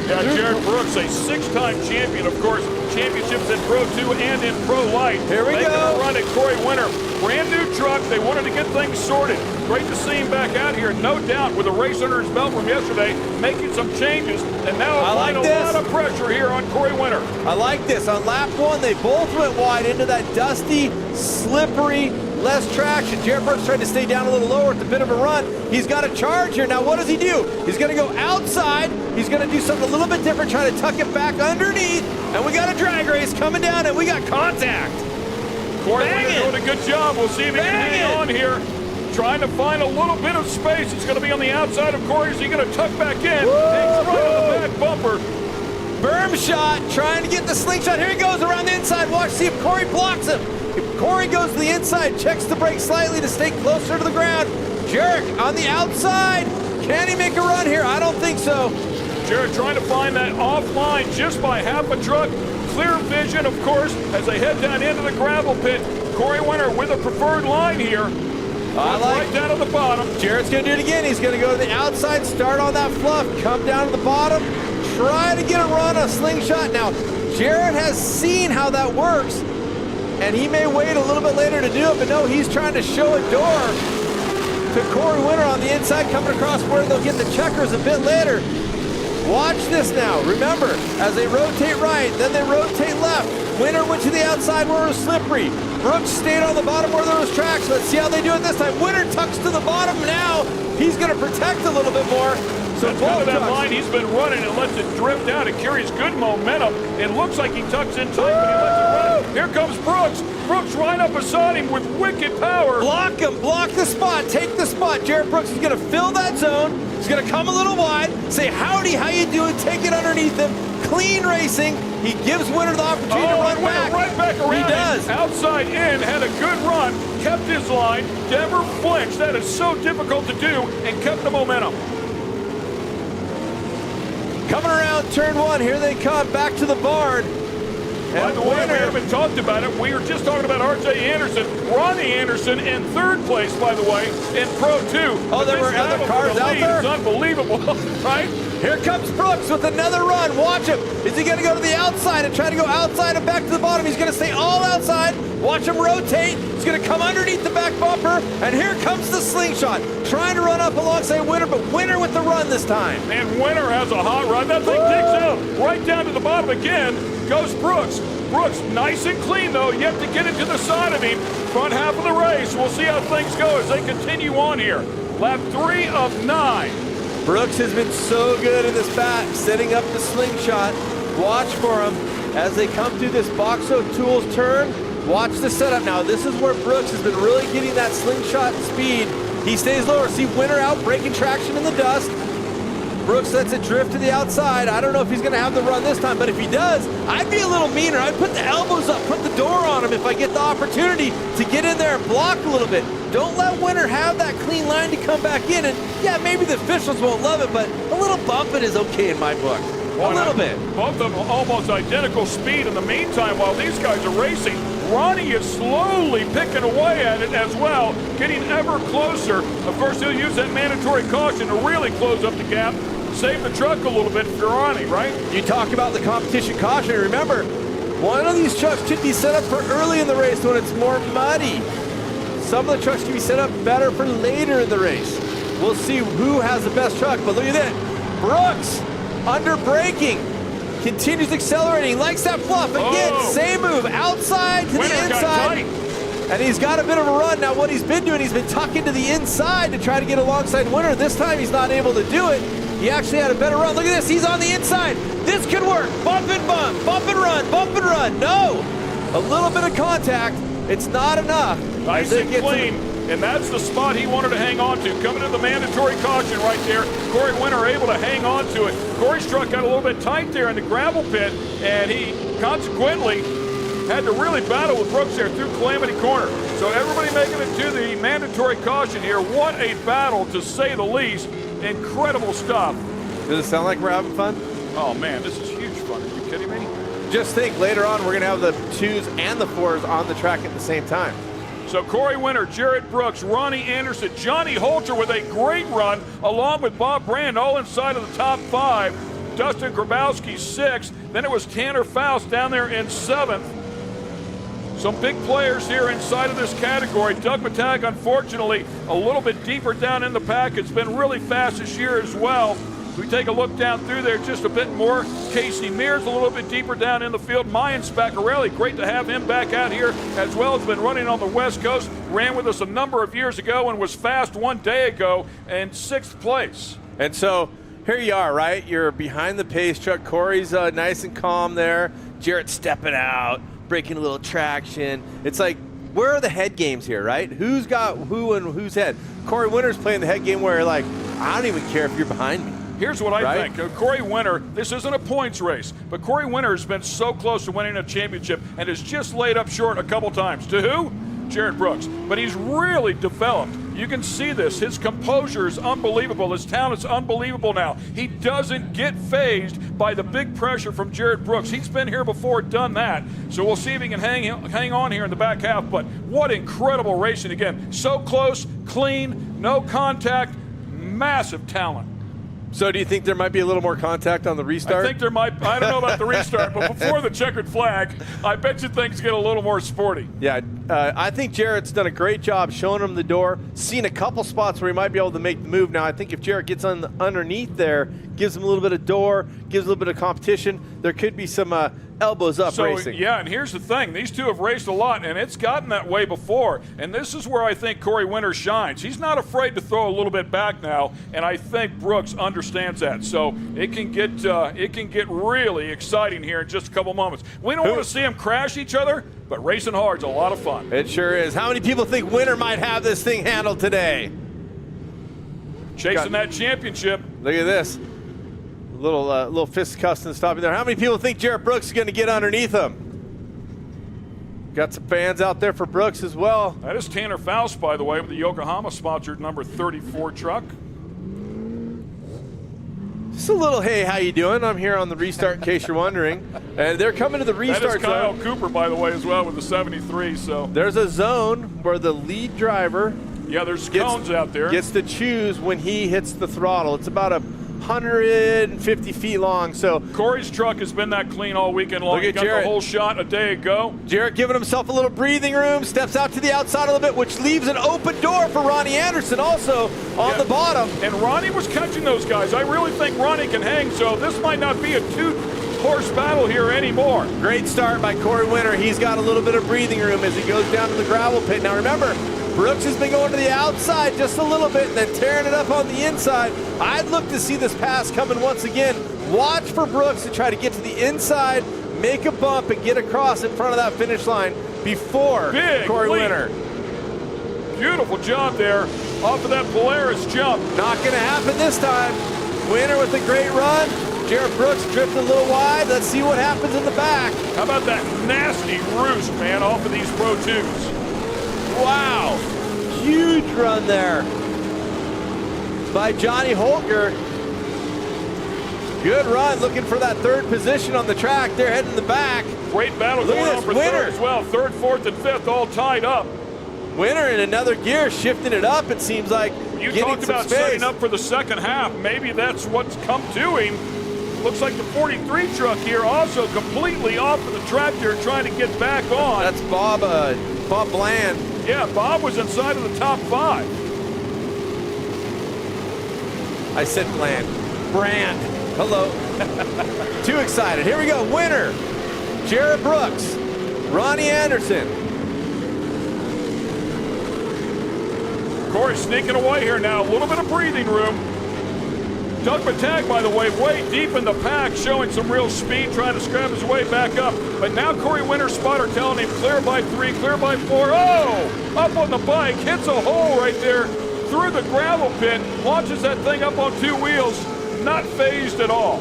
Yeah, Jarrett Brooks, a 6-time champion, of course, championships in Pro 2 and in Pro Light. Here we Making go. a run at Corey Winter. Brand new truck. They wanted to get things sorted. Great to see him back out here, no doubt, with a race under his belt from yesterday, making some changes, and now applying a lot of pressure here on Corey Winter. I like this. On lap 1, they both went wide into that dusty, slippery less traction. Jared Brooks trying to stay down a little lower with a bit of a run. He's got a charge here. Now what does he do? He's going to go outside. He's going to do something a little bit different, trying to tuck it back underneath. And we got a drag race coming down, and we got contact. Corey Winter doing a good job. We'll see if he can hang on here. Trying to find a little bit of space. It's going to be on the outside of Corey. Is he going to tuck back in? Hangs right on the back bumper. Berm shot, trying to get the slingshot. Here he goes around the inside. Watch, see if Corey blocks him. If Corey goes to the inside, checks the brake slightly to stay closer to the ground. Jarek on the outside. Can he make a run here? I don't think so. Jarek trying to find that offline just by half a truck. Clear vision, of course, as they head down into the gravel pit. Corey Winter with a preferred line here. Right down to the bottom. Jarrett's going to do it again. He's going to go to the outside, start on that fluff, come down to the bottom, try to get a run, a slingshot. Now, Jarrett has seen how that works, and he may wait a little bit later to do it, but no, he's trying to show a door to Corey Winter on the inside, coming across where they'll get the checkers a bit later. Watch this now. Remember, as they rotate right, then they rotate left. Winter went to the outside where it was slippery. Brooks stayed on the bottom where there was tracks. Let's see how they do it this time. Winter tucks to the bottom now. He's going to protect a little bit more. So that's kind of that line he's been running and lets it drift down. It carries good momentum. It looks like he tucks in tight, but he lets it run. Here comes Brooks. Brooks right up beside him with wicked power. Block him. Block the spot. Take the spot. Jared Brooks is going to fill that zone. He's going to come a little wide. Say, howdy, how you doing? Take it underneath him. Clean racing. He gives Winter the opportunity to run back. Right back around. He does. Outside in, had a good run, kept his line, never flinched. That is so difficult to do, and kept the momentum. Coming around turn one, here they come back to the barn. By the way, we haven't talked about it. We were just talking about R.J. Anderson. Ronnie Anderson in third place, by the way, in Pro 2. Oh, there were other cars out there? It's unbelievable, right? Here comes Brooks with another run. Watch him. Is he going to go to the outside and try to go outside and back to the bottom? He's going to stay all outside. Watch him rotate. He's going to come underneath the back bumper. And here comes the slingshot. Trying to run up alongside Winter, but Winter with the run this time. And Winter has a hot run. That thing kicks out. Right down to the bottom again goes Brooks. Brooks nice and clean, though, yet to get into the side of him. Front half of the race. We'll see how things go as they continue on here. Lap 3 of 9. Brooks has been so good in this back, setting up the slingshot. Watch for him as they come through this Boxo Tools turn. Watch the setup now. This is where Brooks has been really getting that slingshot speed. He stays lower. See Winter out, breaking traction in the dust. Brooks lets it drift to the outside. I don't know if he's going to have the run this time, but if he does, I'd be a little meaner. I'd put the elbows up, put the door on him if I get the opportunity to get in there and block a little bit. Don't let Winter have that clean line to come back in. And yeah, maybe the officials won't love it, but a little bumping is okay in my book. A little bit. Both of them almost identical speed. In the meantime, while these guys are racing, Ronnie is slowly picking away at it as well, getting ever closer. Of course, he'll use that mandatory caution to really close up the gap, save the truck a little bit for Ronnie, right? You talk about the competition caution. Remember, one of these trucks should be set up for early in the race when it's more muddy. Some of the trucks can be set up better for later in the race. We'll see who has the best truck, but look at that. Brooks, under braking, continues accelerating, likes that fluff. Again, same move, outside to the inside. And he's got a bit of a run. Now what he's been doing, he's been tucking to the inside to try to get alongside Winter. This time he's not able to do it. He actually had a better run. Look at this, he's on the inside. This could work. Bump and bump, bump and run, bump and run. No, a little bit of contact. It's not enough. Nice and clean. And that's the spot he wanted to hang on to. Coming to the mandatory caution right there. Corey Winter able to hang on to it. Corey's truck got a little bit tight there in the gravel pit, and he consequently had to really battle with Brooks there through Calamity Corner. So everybody making it to the mandatory caution here. What a battle, to say the least. Incredible stuff. Does it sound like we're having fun? Oh, man, this is huge fun. Are you kidding me? Just think, later on, we're going to have the 2s and the 4s on the track at the same time. So Corey Winter, Jarrett Brooks, Ronnie Anderson, Johnny Holter with a great run, along with Bob Brand, all inside of the top 5. Dustin Grabowski, 6th. Then it was Tanner Faust down there in 7th. Some big players here inside of this category. Doug Matag, unfortunately, a little bit deeper down in the pack. It's been really fast this year as well. We take a look down through there just a bit more. Casey Mears a little bit deeper down in the field. Mayan Spaccarelli, great to have him back out here as well. Has been running on the West Coast. Ran with us a number of years ago and was fast one day ago in 6th place. And so here you are, right? You're behind the pace truck. Corey's nice and calm there. Jarrett's stepping out, breaking a little traction. It's like, where are the head games here, right? Who's got who and who's head? Corey Winter's playing the head game where you're like, I don't even care if you're behind me. Here's what I think. Corey Winter, this isn't a points race, but Corey Winter has been so close to winning a championship and has just laid up short a couple times. To who? Jared Brooks. But he's really developed. You can see this. His composure is unbelievable. His talent's unbelievable now. He doesn't get phased by the big pressure from Jared Brooks. He's been here before, done that. So we'll see if he can hang on here in the back half. But what incredible racing again. So close, clean, no contact, massive talent. So do you think there might be a little more contact on the restart? I think there might. I don't know about the restart, but before the checkered flag, I bet you things get a little more sporty. Yeah, I think Jarrett's done a great job showing him the door. Seen a couple spots where he might be able to make the move. Now, I think if Jarrett gets underneath there, gives him a little bit of door, gives a little bit of competition, there could be some elbows up racing. Yeah, and here's the thing. These two have raced a lot, and it's gotten that way before. And this is where I think Corey Winter shines. He's not afraid to throw a little bit back now, and I think Brooks understands that. So it can get really exciting here in just a couple moments. We don't want to see them crash each other, but racing hard is a lot of fun. It sure is. How many people think Winter might have this thing handled today? Chasing that championship. Look at this. Little fist-cuffs and stopping there. How many people think Jarrett Brooks is going to get underneath him? Got some fans out there for Brooks as well. That is Tanner Faust, by the way, with the Yokohama-sponsored number 34 truck. Just a little, hey, how you doing? I'm here on the restart in case you're wondering. And they're coming to the restart zone. That is Kyle Cooper, by the way, as well, with the 73. So there's a zone where the lead driver there's cones out there. Gets to choose when he hits the throttle. It's about 150 feet long. So Corey's truck has been that clean all weekend long. He got Jarrett. The whole shot a day ago. Jarrett giving himself a little breathing room, steps out to the outside a little bit, which leaves an open door for Ronnie Anderson also on the bottom. And Ronnie was catching those guys. I really think Ronnie can hang, so this might not be a two-horse battle here anymore. Great start by Corey Winter. He's got a little bit of breathing room as he goes down to the gravel pit. Now remember, Brooks has been going to the outside just a little bit and then tearing it up on the inside. I'd look to see this pass coming once again. Watch for Brooks to try to get to the inside, make a bump, and get across in front of that finish line before Corey Winter. Beautiful job there off of that Polaris jump. Not going to happen this time. Winter with a great run. Jarrett Brooks drifted a little wide. Let's see what happens in the back. How about that nasty roost, man, off of these Pro 2s? Wow, huge run there by Johnny Holger. Good run, looking for that third position on the track. They're heading in the back. Great battle going on for third as well. Third, fourth, and fifth all tied up. Winter in another gear, shifting it up, it seems like. You talked about setting up for the second half. Maybe that's what's come to him. Looks like the 43 truck here also completely off of the track there trying to get back on. That's Bob Bland. Yeah, Bob was inside of the top 5. I said Bland. Brand. Hello. Too excited. Here we go. Winner. Jarrett Brooks. Ronnie Anderson. Corey sneaking away here now. A little bit of breathing room. Doug Matag, by the way, way deep in the pack, showing some real speed, trying to scrap his way back up. But now Corey Winter's spotter telling him clear by 3, clear by 4. Oh! Up on the bike, hits a hole right there through the gravel pit, launches that thing up on 2 wheels, not phased at all.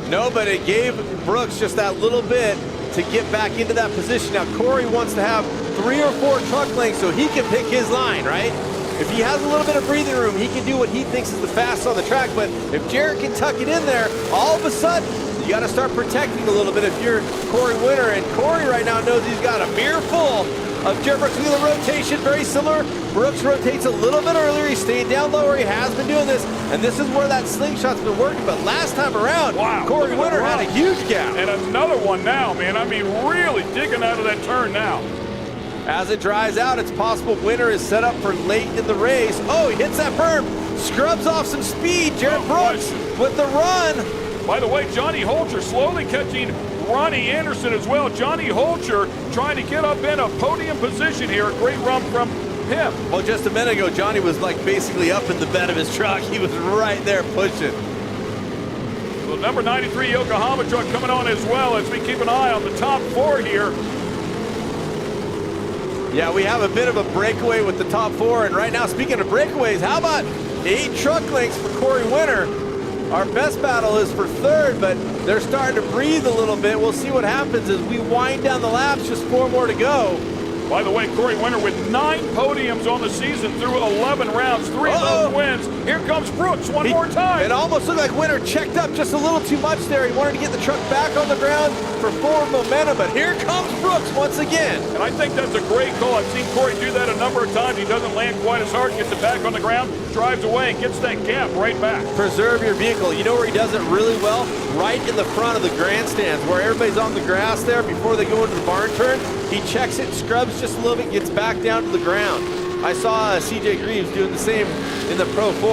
No, but it gave Brooks just that little bit to get back into that position. Now, Corey wants to have 3 or 4 truck lengths so he can pick his line, right? If he has a little bit of breathing room, he can do what he thinks is the fastest on the track. But if Jarrett can tuck it in there, all of a sudden, you got to start protecting a little bit if you're Corey Winter. And Corey right now knows he's got a mirror full of Jarrett Brooks. Look at the rotation, very similar. Brooks rotates a little bit earlier. He stayed down lower. He has been doing this. And this is where that slingshot's been working. But last time around, Corey Winter had a huge gap. And another one now, man. I mean, really digging out of that turn now. As it dries out, it's possible Winter is set up for late in the race. Oh, he hits that berm, scrubs off some speed. Jarrett Brooks with the run. By the way, Johnny Holcher slowly catching Ronnie Anderson as well. Johnny Holcher trying to get up in a podium position here. Great run from him. Well, just a minute ago, Johnny was like basically up in the bed of his truck. He was right there pushing. The number 93 Yokohama truck coming on as well as we keep an eye on the top 4 here. Yeah, we have a bit of a breakaway with the top 4. And right now, speaking of breakaways, how about 8 truck lengths for Corey Winter? Our best battle is for 3rd, but they're starting to breathe a little bit. We'll see what happens as we wind down the laps, just 4 more to go. By the way, Corey Winter with 9 podiums on the season through 11 rounds, 3 of those wins. Here comes Brooks one more time. It almost looked like Winter checked up just a little too much there. He wanted to get the truck back on the ground for forward momentum, but here comes Brooks once again. And I think that's a great call. I've seen Corey do that a number of times. He doesn't land quite as hard, gets it back on the ground, drives away, and gets that gap right back. Preserve your vehicle. You know where he does it really well? Right in the front of the grandstands, where everybody's on the grass there before they go into the barn turn. He checks it, scrubs just a little bit, gets back down to the ground. I saw CJ Greaves doing the same in the Pro 4.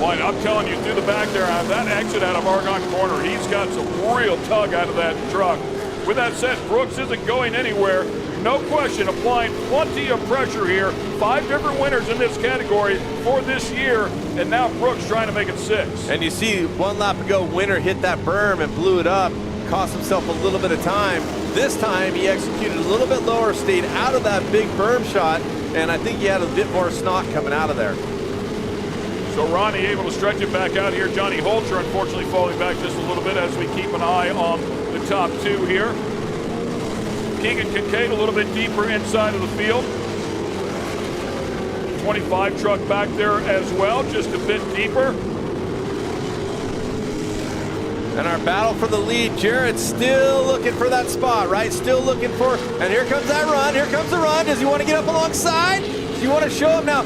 Well, I'm telling you, through the back there, that exit out of Argonne Corner, he's got some real tug out of that truck. With that said, Brooks isn't going anywhere. No question, applying plenty of pressure here. 5 different winners in this category for this year, and now Brooks trying to make it 6. And you see 1 lap ago, Winter hit that berm and blew it up, cost himself a little bit of time. This time, he executed a little bit lower, stayed out of that big berm shot, and I think he had a bit more snot coming out of there. So Ronnie able to stretch it back out here. Johnny Holcher unfortunately falling back just a little bit as we keep an eye on the top 2 here. Keegan Kincaid a little bit deeper inside of the field. 25 truck back there as well, just a bit deeper. And our battle for the lead, Jarrett's still looking for that spot, right? Still looking for, and here comes that run, here comes the run. Does he want to get up alongside? Does he want to show him now?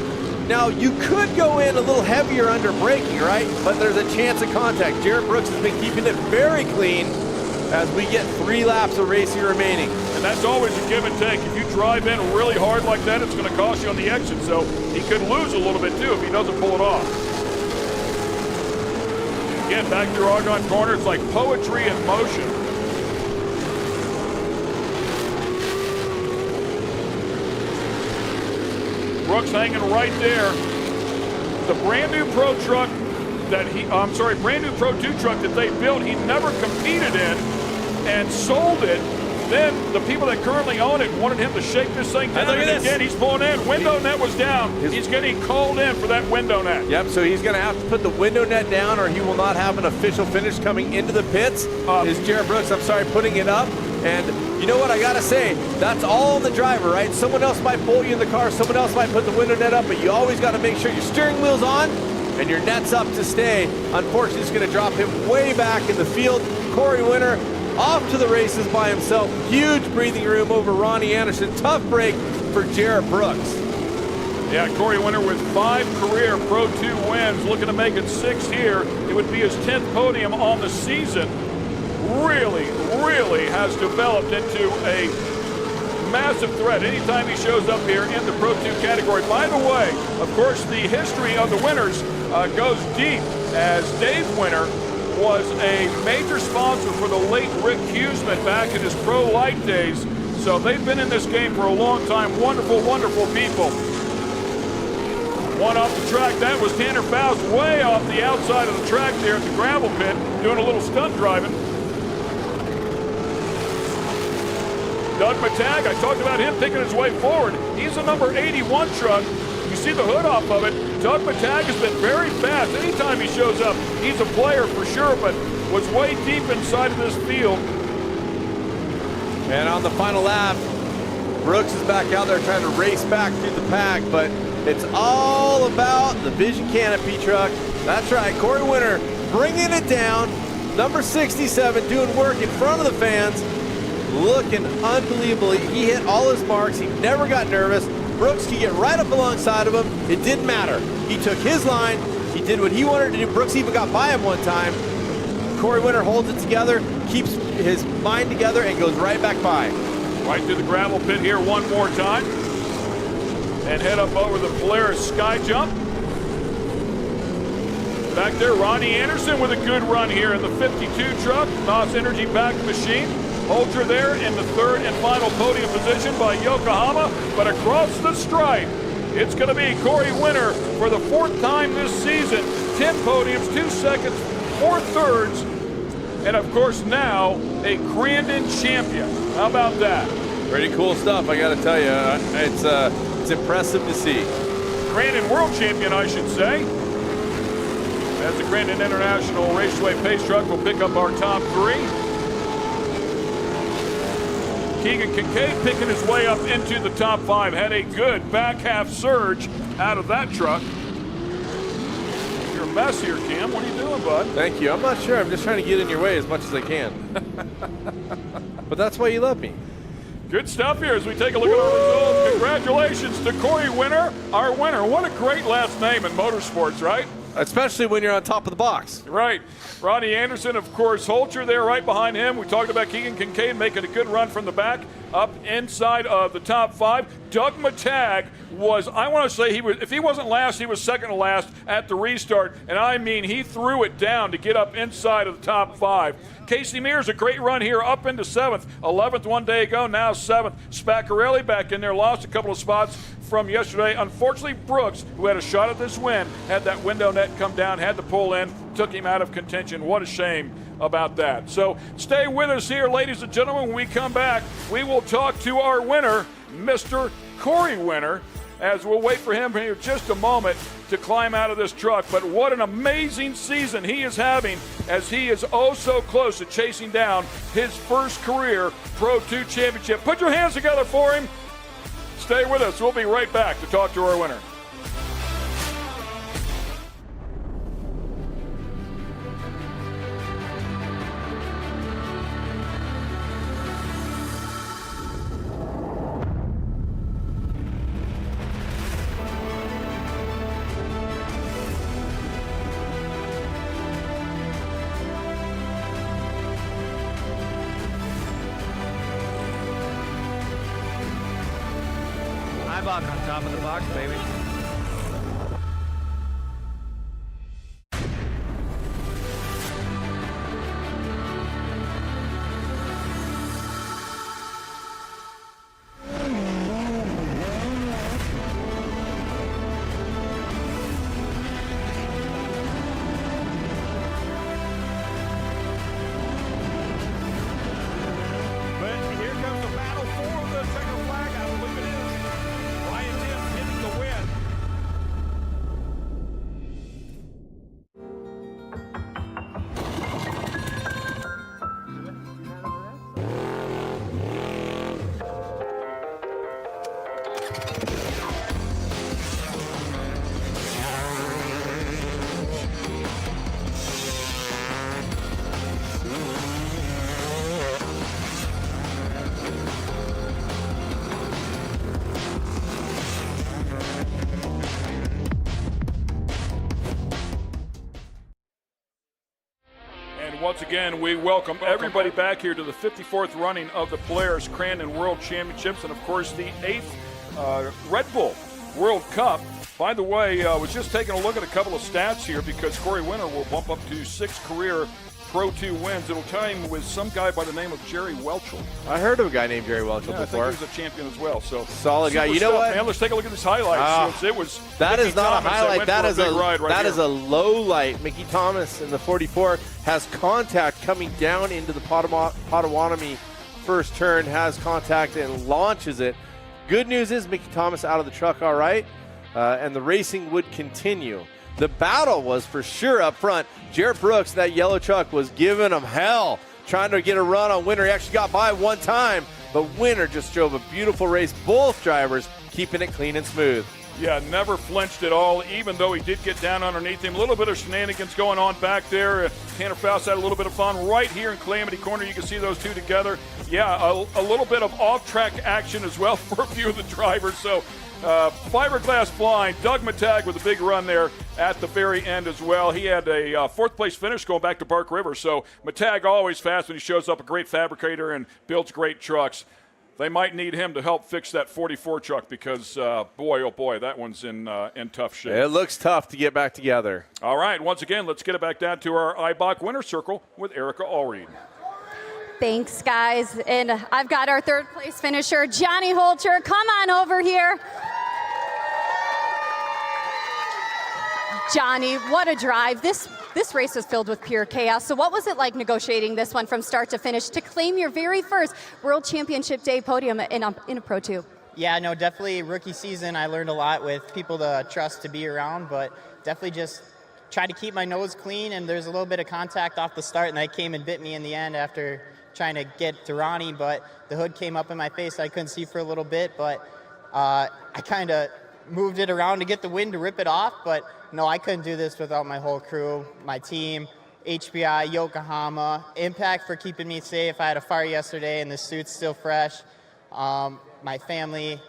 Now, you could go in a little heavier under braking, right? But there's a chance of contact. Jarrett Brooks has been keeping it very clean as we get 3 laps of racing remaining. And that's always a give and take. If you drive in really hard like that, it's going to cost you on the exit. So he could lose a little bit too if he doesn't pull it off. Again, back through Argonne Corner, it's like poetry in motion. Brooks hanging right there. The brand new Pro truck that brand new Pro 2 truck that they built, he never competed in and sold it. Then the people that currently own it wanted him to shake this thing down. And again, he's pulling in. Window net was down. He's getting called in for that window net. Yep, so he's going to have to put the window net down or he will not have an official finish coming into the pits. Is Jarrett Brooks, putting it up. And you know what, I got to say, that's all on the driver, right? Someone else might pull you in the car, someone else might put the window net up, but you always got to make sure your steering wheel's on and your net's up to stay. Unfortunately, it's going to drop him way back in the field. Corey Winter off to the races by himself. Huge breathing room over Ronnie Anderson. Tough break for Jarrett Brooks. Yeah, Corey Winter with 5 career Pro 2 wins, looking to make it 6 here. It would be his 10th podium on the season. Really has developed into a massive threat anytime he shows up here in the Pro 2 category. By the way, of course, the history of the winners goes deep, as Dave Winter was a major sponsor for the late Rick Huseman back in his Pro Light days. So they've been in this game for a long time. Wonderful, wonderful people. One off the track, that was Tanner Faust way off the outside of the track there at the gravel pit, doing a little stunt driving. Doug Matag, I talked about him picking his way forward. He's a number 81 truck. You see the hood off of it. Doug Matag has been very fast. Anytime he shows up, he's a player for sure, but was way deep inside of this field. And on the final lap, Brooks is back out there trying to race back through the pack, but it's all about the Vision Canopy truck. That's right, Corey Winter bringing it down. Number 67 doing work in front of the fans. Looking unbelievable. He hit all his marks. He never got nervous. Brooks could get right up alongside of him. It didn't matter. He took his line. He did what he wanted to do. Brooks even got by him one time. Corey Winter holds it together, keeps his mind together, and goes right back by. Right through the gravel pit here one more time. And head up over the Polaris Sky Jump. Back there, Ronnie Anderson with a good run here in the 52 truck. NOS Energy back machine. Ultra there in the third and final podium position by Yokohama. But across the stripe, it's going to be Corey Winter for the fourth time this season. 10 podiums, 2 seconds, 4 thirds, and of course now a Crandon champion. How about that? Pretty cool stuff, I got to tell you. It's impressive to see. Crandon world champion, I should say. As the Crandon International Raceway Pace Truck will pick up our top 3. Keegan Kincaid picking his way up into the top 5. Had a good back half surge out of that truck. You're a mess here, Cam. What are you doing, bud? Thank you. I'm not sure. I'm just trying to get in your way as much as I can. But that's why you love me. Good stuff here as we take a look at our results. Congratulations to Corey Winter, our winner. What a great last name in motorsports, right? Especially when you're on top of the box. Right. Ronnie Anderson, of course, Holcher there right behind him. We talked about Keegan Kincaid making a good run from the back up inside of the top 5. Doug Matag was, I want to say, if he wasn't last, he was second to last at the restart. And I mean, he threw it down to get up inside of the top 5. Casey Mears, a great run here up into 7th. 11th one day ago, now 7th. Spec back in there, lost a couple of spots from yesterday. Unfortunately, Brooks, who had a shot at this win, had that window net come down, had to pull in, took him out of contention. What a shame about that. So stay with us here, ladies and gentlemen. When we come back, we will talk to our winner, Mr. Corey Winter, as we'll wait for him here just a moment to climb out of this truck. But what an amazing season he is having as he is oh so close to chasing down his first career Pro 2 championship. Put your hands together for him. Stay with us. We'll be right back to talk to our winner. Eibach on top of the box, baby. Once again, we welcome everybody back here to the 54th running of the Polaris Crandon World Championships and, of course, the 8th Red Bull World Cup. By the way, I was just taking a look at a couple of stats here because Corey Winter will bump up to 6 career Pro 2 wins. It'll tie him with some guy by the name of Jerry Welchel. I heard of a guy named Jerry Welchel before. I think he was a champion as well. So solid guy. You know stuff, what? Man, let's take a look at these highlights. That is not a highlight. That is a low light. Mickey Thomas in the 44 has contact coming down into the Potawatomi first turn, has contact and launches it. Good news is Mickey Thomas out of the truck all right, and the racing would continue. The battle was for sure up front. Jarrett Brooks, that yellow truck, was giving him hell, trying to get a run on Winter. He actually got by one time, but Winter just drove a beautiful race. Both drivers keeping it clean and smooth. Yeah, never flinched at all, even though he did get down underneath him. A little bit of shenanigans going on back there. Tanner Faust had a little bit of fun right here in Calamity Corner. You can see those two together. Yeah, a little bit of off-track action as well for a few of the drivers. So fiberglass blind. Doug Matag with a big run there at the very end as well. He had a fourth-place finish going back to Bark River. So Matag always fast when he shows up, a great fabricator and builds great trucks. They might need him to help fix that 44 truck because, boy, oh boy, that one's in tough shape. It looks tough to get back together. All right, once again, let's get it back down to our Eibach winner circle with Erica Allreed. Thanks, guys. And I've got our third place finisher, Johnny Holter. Come on over here. Johnny, what a drive. This race was filled with pure chaos. So what was it like negotiating this one from start to finish to claim your very first World Championship Day podium in a Pro 2? Yeah, no, definitely rookie season. I learned a lot with people to trust to be around, but definitely just try to keep my nose clean, and there's a little bit of contact off the start, and that came and bit me in the end after trying to get to Ronnie, but the hood came up in my face. I couldn't see for a little bit, but I kind of moved it around to get the win to rip it off, but no, I couldn't do this without my whole crew, my team, HBI, Yokohama, Impact for keeping me safe. I had a fire yesterday and the suit's still fresh. My family,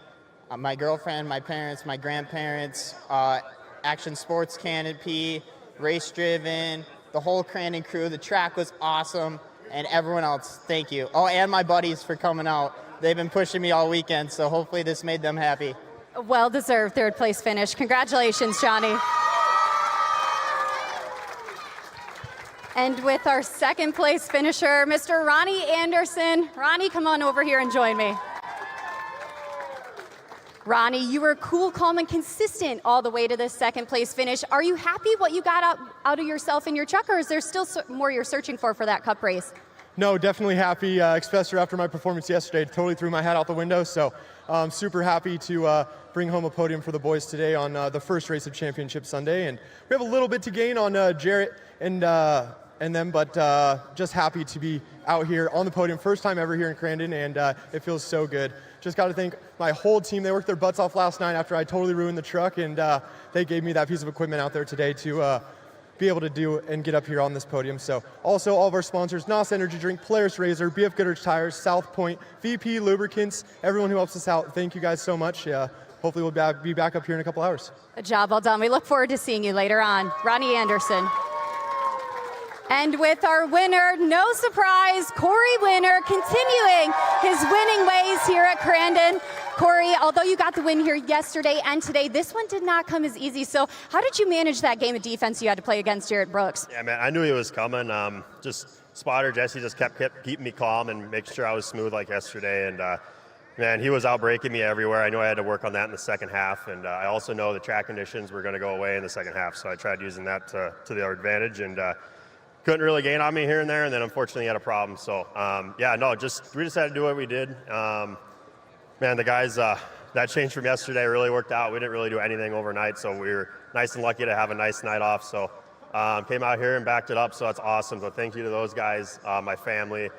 my girlfriend, my parents, my grandparents, Action Sports Canopy, Race Driven, the whole Crandon crew. The track was awesome, and everyone else, thank you. Oh, and my buddies for coming out. They've been pushing me all weekend, so hopefully this made them happy. A well-deserved third place finish. Congratulations, Johnny. And with our second place finisher, Mr. Ronnie Anderson. Ronnie, come on over here and join me. Ronnie, you were cool, calm, and consistent all the way to this second place finish. Are you happy what you got out of yourself in your truck, or is there still more you're searching for that cup race? No, definitely happy, especially after my performance yesterday. Totally threw my hat out the window, so I'm super happy to bring home a podium for the boys today on the first race of Championship Sunday. And we have a little bit to gain on Jarrett and them, but just happy to be out here on the podium. First time ever here in Crandon, and it feels so good. Just got to thank my whole team. They worked their butts off last night after I totally ruined the truck, and they gave me that piece of equipment out there today to be able to do and get up here on this podium. So also all of our sponsors, NOS Energy Drink, Polaris Razor, BF Goodrich Tires, South Point, VP Lubricants, everyone who helps us out. Thank you guys so much. Hopefully we'll be back up here in a couple hours. A job well done. We look forward to seeing you later on. Ronnie Anderson. And with our winner, no surprise, Corey Winner continuing his winning ways here at Crandon. Corey, although you got the win here yesterday and today, this one did not come as easy. So how did you manage that game of defense you had to play against Jarrett Brooks? Yeah, man, I knew he was coming. Just spotter Jesse just kept keeping me calm and making sure I was smooth like yesterday. And man, he was out breaking me everywhere. I knew I had to work on that in the second half. And I also know the track conditions were going to go away in the second half. So I tried using that to their advantage, and couldn't really gain on me here and there, and then unfortunately had a problem. So we just had to do what we did. Man, the guys, that change from yesterday really worked out. We didn't really do anything overnight, so we were nice and lucky to have a nice night off. So came out here and backed it up, so that's awesome. So thank you to those guys, my family,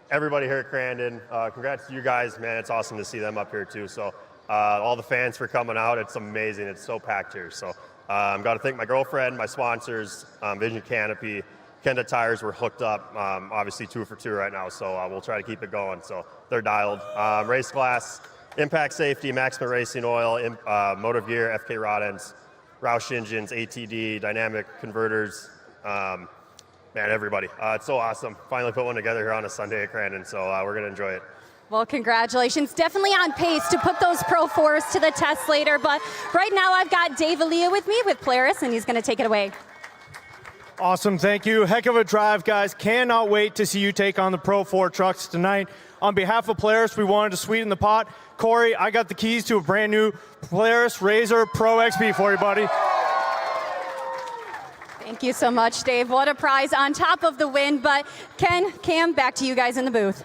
everybody here at Crandon. Congrats to you guys, man. It's awesome to see them up here too. So all the fans for coming out. It's amazing. It's so packed here. So I've got to thank my girlfriend, my sponsors, Vision Canopy, Kenda Tires were hooked up, obviously 2 for 2 right now, so we'll try to keep it going. So they're dialed. Race Glass, Impact Safety, Maxima Racing Oil, Motor Gear, FK Rod Ends, Roush Engines, ATD, Dynamic Converters, man, everybody. It's so awesome. Finally put one together here on a Sunday at Crandon, so we're going to enjoy it. Well, congratulations. Definitely on pace to put those Pro 4s to the test later, but right now I've got Dave Aaliyah with me with Polaris, and he's going to take it away. Awesome, thank you. Heck of a drive, guys. Cannot wait to see you take on the Pro 4 trucks tonight. On behalf of Polaris, we wanted to sweeten the pot. Corey, I got the keys to a brand new Polaris Razor Pro XP for you, buddy. Thank you so much, Dave. What a prize on top of the win. But Ken, Cam, back to you guys in the booth.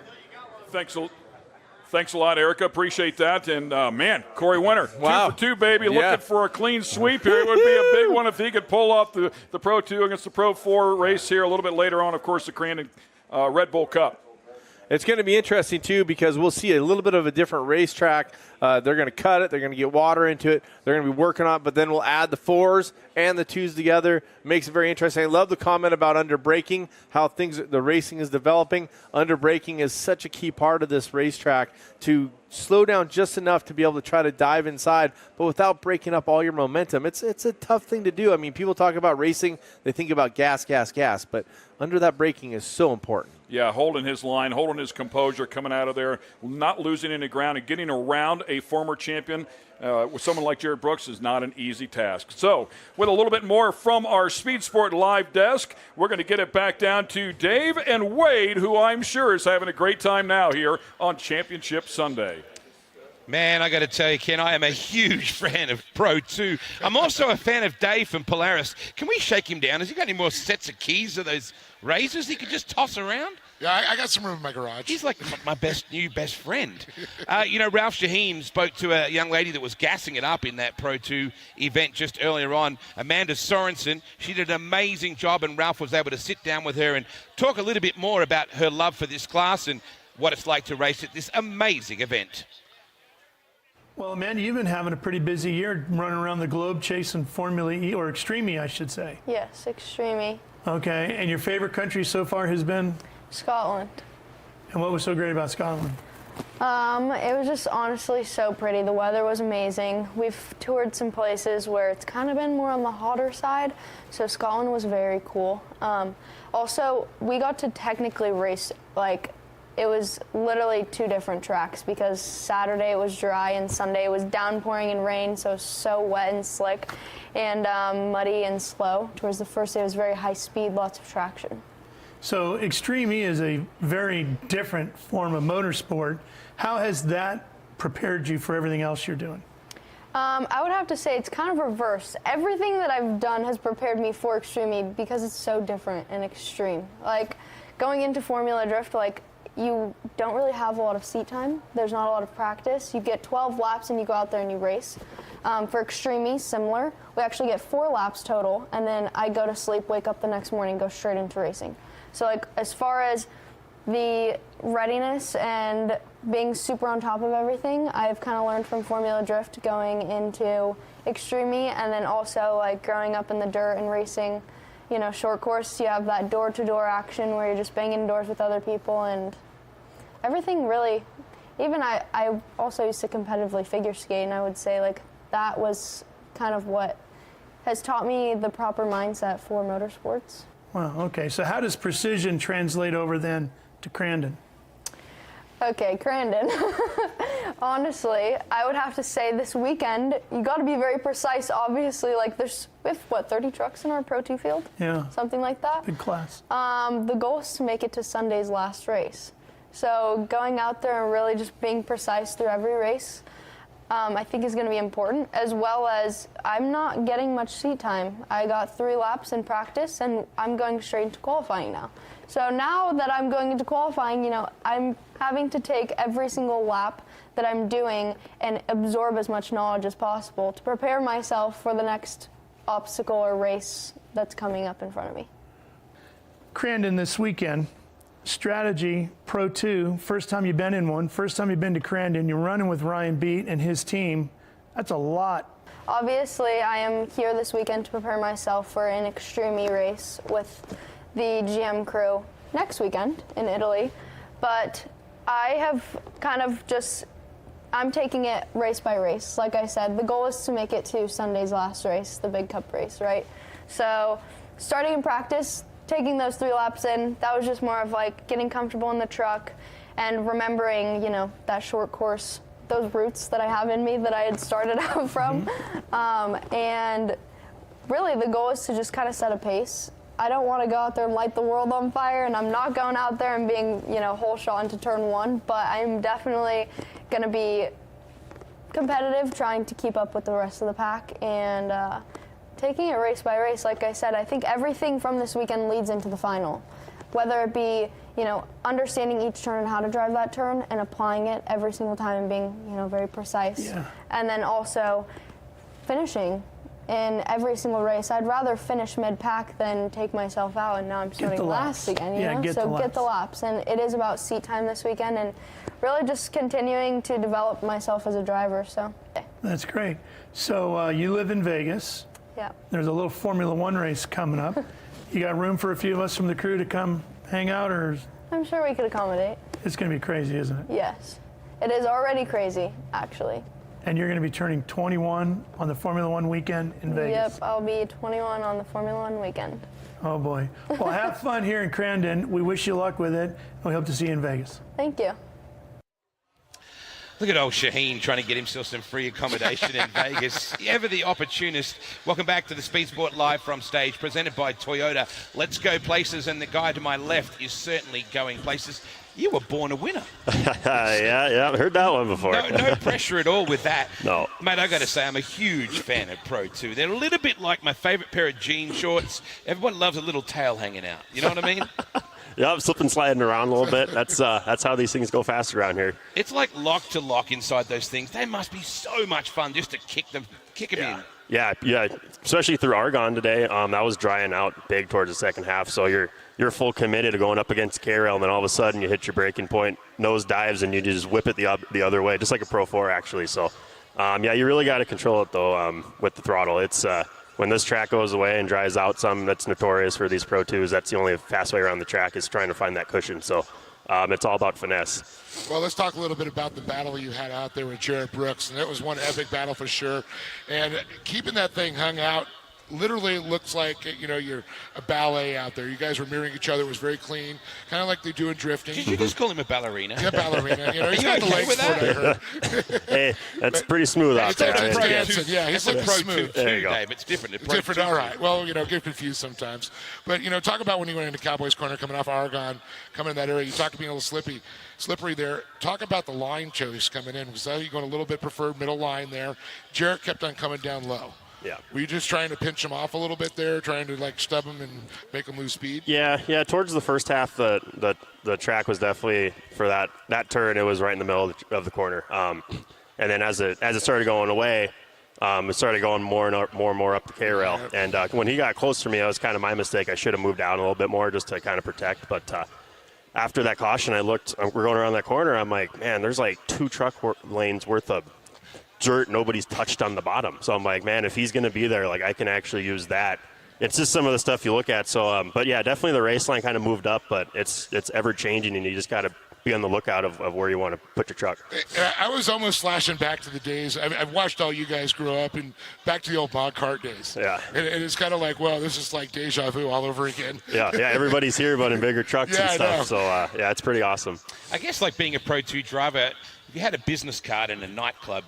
Thanks a lot, Erica. Appreciate that. And, man, Corey Winner, wow. 2 for 2, baby. Yeah. Looking for a clean sweep here. It would be a big one if he could pull off the Pro 2 against the Pro 4 race here a little bit later on, of course, the Crandon Red Bull Cup. It's going to be interesting, too, because we'll see a little bit of a different racetrack, They're going to cut it. They're going to get water into it. They're going to be working on it, but then we'll add the 4s and the 2s together. Makes it very interesting. I love the comment about under braking, how the racing is developing. Under braking is such a key part of this racetrack to slow down just enough to be able to try to dive inside, but without breaking up all your momentum. It's a tough thing to do. I mean, people talk about racing, they think about gas, but under that braking is so important. Yeah, holding his line, holding his composure, coming out of there, not losing any ground, and getting around a former champion with someone like Jared Brooks is not an easy task. So, with a little bit more from our Speed Sport Live desk, we're going to get it back down to Dave and Wade, who I'm sure is having a great time now here on Championship Sunday. Man, I got to tell you, Ken, I am a huge fan of Pro 2. I'm also a fan of Dave from Polaris. Can we shake him down? Has he got any more sets of keys of those razors he could just toss around? Yeah, I got some room in my garage. He's like my new best friend. Ralph Shaheen spoke to a young lady that was gassing it up in that Pro 2 event just earlier on, Amanda Sorensen. She did an amazing job, and Ralph was able to sit down with her and talk a little bit more about her love for this class and what it's like to race at this amazing event. Well, Amanda, you've been having a pretty busy year running around the globe chasing Formula E, or Extreme E, I should say. Yes, Extreme E. Okay, and your favorite country so far has been? Scotland. And what was so great about Scotland? It was just honestly so pretty. The weather was amazing. We've toured some places where it's kind of been more on the hotter side, so Scotland was very cool. Also, we got to technically race, it was literally 2 different tracks because Saturday it was dry and Sunday it was downpouring and rain, so it was so wet and slick and muddy and slow. Towards the first day it was very high speed, lots of traction. So Extreme E is a very different form of motorsport. How has that prepared you for everything else you're doing? I would have to say it's kind of reverse. Everything that I've done has prepared me for Extreme E because it's so different and extreme. Going into Formula Drift, you don't really have a lot of seat time. There's not a lot of practice. You get 12 laps and you go out there and you race. For Extreme E, similar. We actually get 4 laps total, and then I go to sleep, wake up the next morning, go straight into racing. So as far as the readiness and being super on top of everything, I've kind of learned from Formula Drift going into Extreme E, and then also growing up in the dirt and racing, short course, you have that door-to-door action where you're just banging doors with other people, and everything really, even I also used to competitively figure skate, and I would say that was kind of what has taught me the proper mindset for motorsports. Wow, okay. So how does precision translate over then to Crandon? Okay, Crandon. Honestly, I would have to say this weekend, you got to be very precise. Obviously, we have 30 trucks in our Pro 2 field? Yeah. Something like that. Big class. The goal is to make it to Sunday's last race. So going out there and really just being precise through every race, I think is going to be important, as well as I'm not getting much seat time. I got 3 laps in practice, and I'm going straight into qualifying now. So now that I'm going into qualifying, I'm having to take every single lap that I'm doing and absorb as much knowledge as possible to prepare myself for the next obstacle or race that's coming up in front of me. Crandon this weekend, strategy, Pro 2, first time you've been in one, first time you've been to Crandon, you're running with Ryan Beat and his team. That's a lot. Obviously, I am here this weekend to prepare myself for an Extreme E race with the GM crew next weekend in Italy, but I have kind of I'm taking it race by race. Like I said, the goal is to make it to Sunday's last race, the Big Cup race, right? So starting in practice, taking those 3 laps in, that was just more of getting comfortable in the truck and remembering, that short course, those roots that I have in me that I had started out from. And really the goal is to just kind of set a pace. I don't want to go out there and light the world on fire, and I'm not going out there and being, whole shot into turn 1, but I'm definitely going to be competitive, trying to keep up with the rest of the pack, and taking it race by race. Like I said, I think everything from this weekend leads into the final, whether it be, understanding each turn and how to drive that turn and applying it every single time and being, very precise. Yeah. And then also finishing in every single race. I'd rather finish mid-pack than take myself out, and now I'm starting last again, you know? So get the laps. And it is about seat time this weekend, and really just continuing to develop myself as a driver, so. That's great. So you live in Vegas. Yeah. There's a little Formula One race coming up. You got room for a few of us from the crew to come hang out, or? I'm sure we could accommodate. It's going to be crazy, isn't it? Yes. It is already crazy, actually. And you're going to be turning 21 on the Formula One weekend in Vegas. Yep, I'll be 21 on the Formula One weekend. Oh, boy. Well, have fun here in Crandon. We wish you luck with it, and we hope to see you in Vegas. Thank you. Look at old Shaheen trying to get himself some free accommodation in Vegas. Ever the opportunist. Welcome back to the Speed Sport Live from stage, presented by Toyota. Let's go places, and the guy to my left is certainly going places. You were born a winner. yeah, I've heard that one before. No pressure at all with that. No. Mate, I got to say, I'm a huge fan of Pro 2. They're a little bit like my favorite pair of jean shorts. Everyone loves a little tail hanging out. You know what I mean? Yeah, I'm slipping, sliding around a little bit. That's how these things go fast around here. It's like lock to lock inside those things. They must be so much fun just to kick them in. Yeah, especially through Argonne today. That was drying out big towards the second half. So you're full committed to going up against the K-rail, and then all of a sudden you hit your braking point, nose dives, and you just whip it the other way, just like a Pro 4 actually. So, you really got to control it though with the throttle. It's when this track goes away and dries out some, that's notorious for these Pro 2s. That's the only fast way around the track is trying to find that cushion. So it's all about finesse. Well, let's talk a little bit about the battle you had out there with Jared Brooks, and it was one epic battle for sure. And keeping that thing hung out literally looks like, you're a ballet out there. You guys were mirroring each other. It was very clean, kind of like they do in drifting. Did you just call him a ballerina? Yeah, ballerina. He's got the legs for it, I heard. Hey, that's pretty smooth out there. Yeah, he's looking smooth. There you go. It's different. Different, all right. Well, get confused sometimes. But, talk about when you went into Cowboys Corner, coming off Argonne, coming in that area. You talk about being a little slippery there. Talk about the line choice coming in, because you're going a little bit preferred middle line there. Jarrett kept on coming down low. Yeah. Were you just trying to pinch him off a little bit there, trying to stub him and make him lose speed? Yeah. Towards the first half, the track was definitely for that turn. It was right in the middle of the corner. And then as it started going away, it started going more and more up the K-rail. And when he got close to me, it was kind of my mistake. I should have moved down a little bit more just to kind of protect. But after that caution, I looked. We're going around that corner. I'm like, man, there's like 2 truck lanes worth of dirt nobody's touched on the bottom. So I'm like, man, if he's going to be there, I can actually use that. It's just some of the stuff you look at. So, but yeah, definitely the race line kind of moved up, but it's ever changing, and you just got to be on the lookout of where you want to put your truck. I was almost flashing back to the days. I've watched all you guys grow up, and back to the old bog cart days. Yeah. And it's kind of like, well, this is like deja vu all over again. Yeah, everybody's here, but in bigger trucks and stuff. So, it's pretty awesome. I guess being a Pro 2 driver, if you had a business card in a nightclub,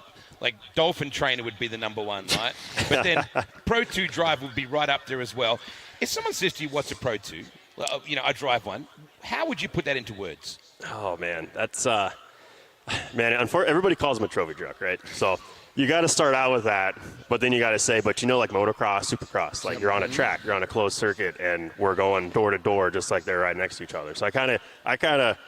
Dolphin Trainer would be the number one, right? But then Pro 2 drive would be right up there as well. If someone says to you, what's a Pro 2? Well, I drive one. How would you put that into words? Oh, man. That's, everybody calls them a trophy truck, right? So you got to start out with that, but then you got to say, but motocross, supercross, you're on a track, you're on a closed circuit, and we're going door to door just like they're right next to each other. So I kind of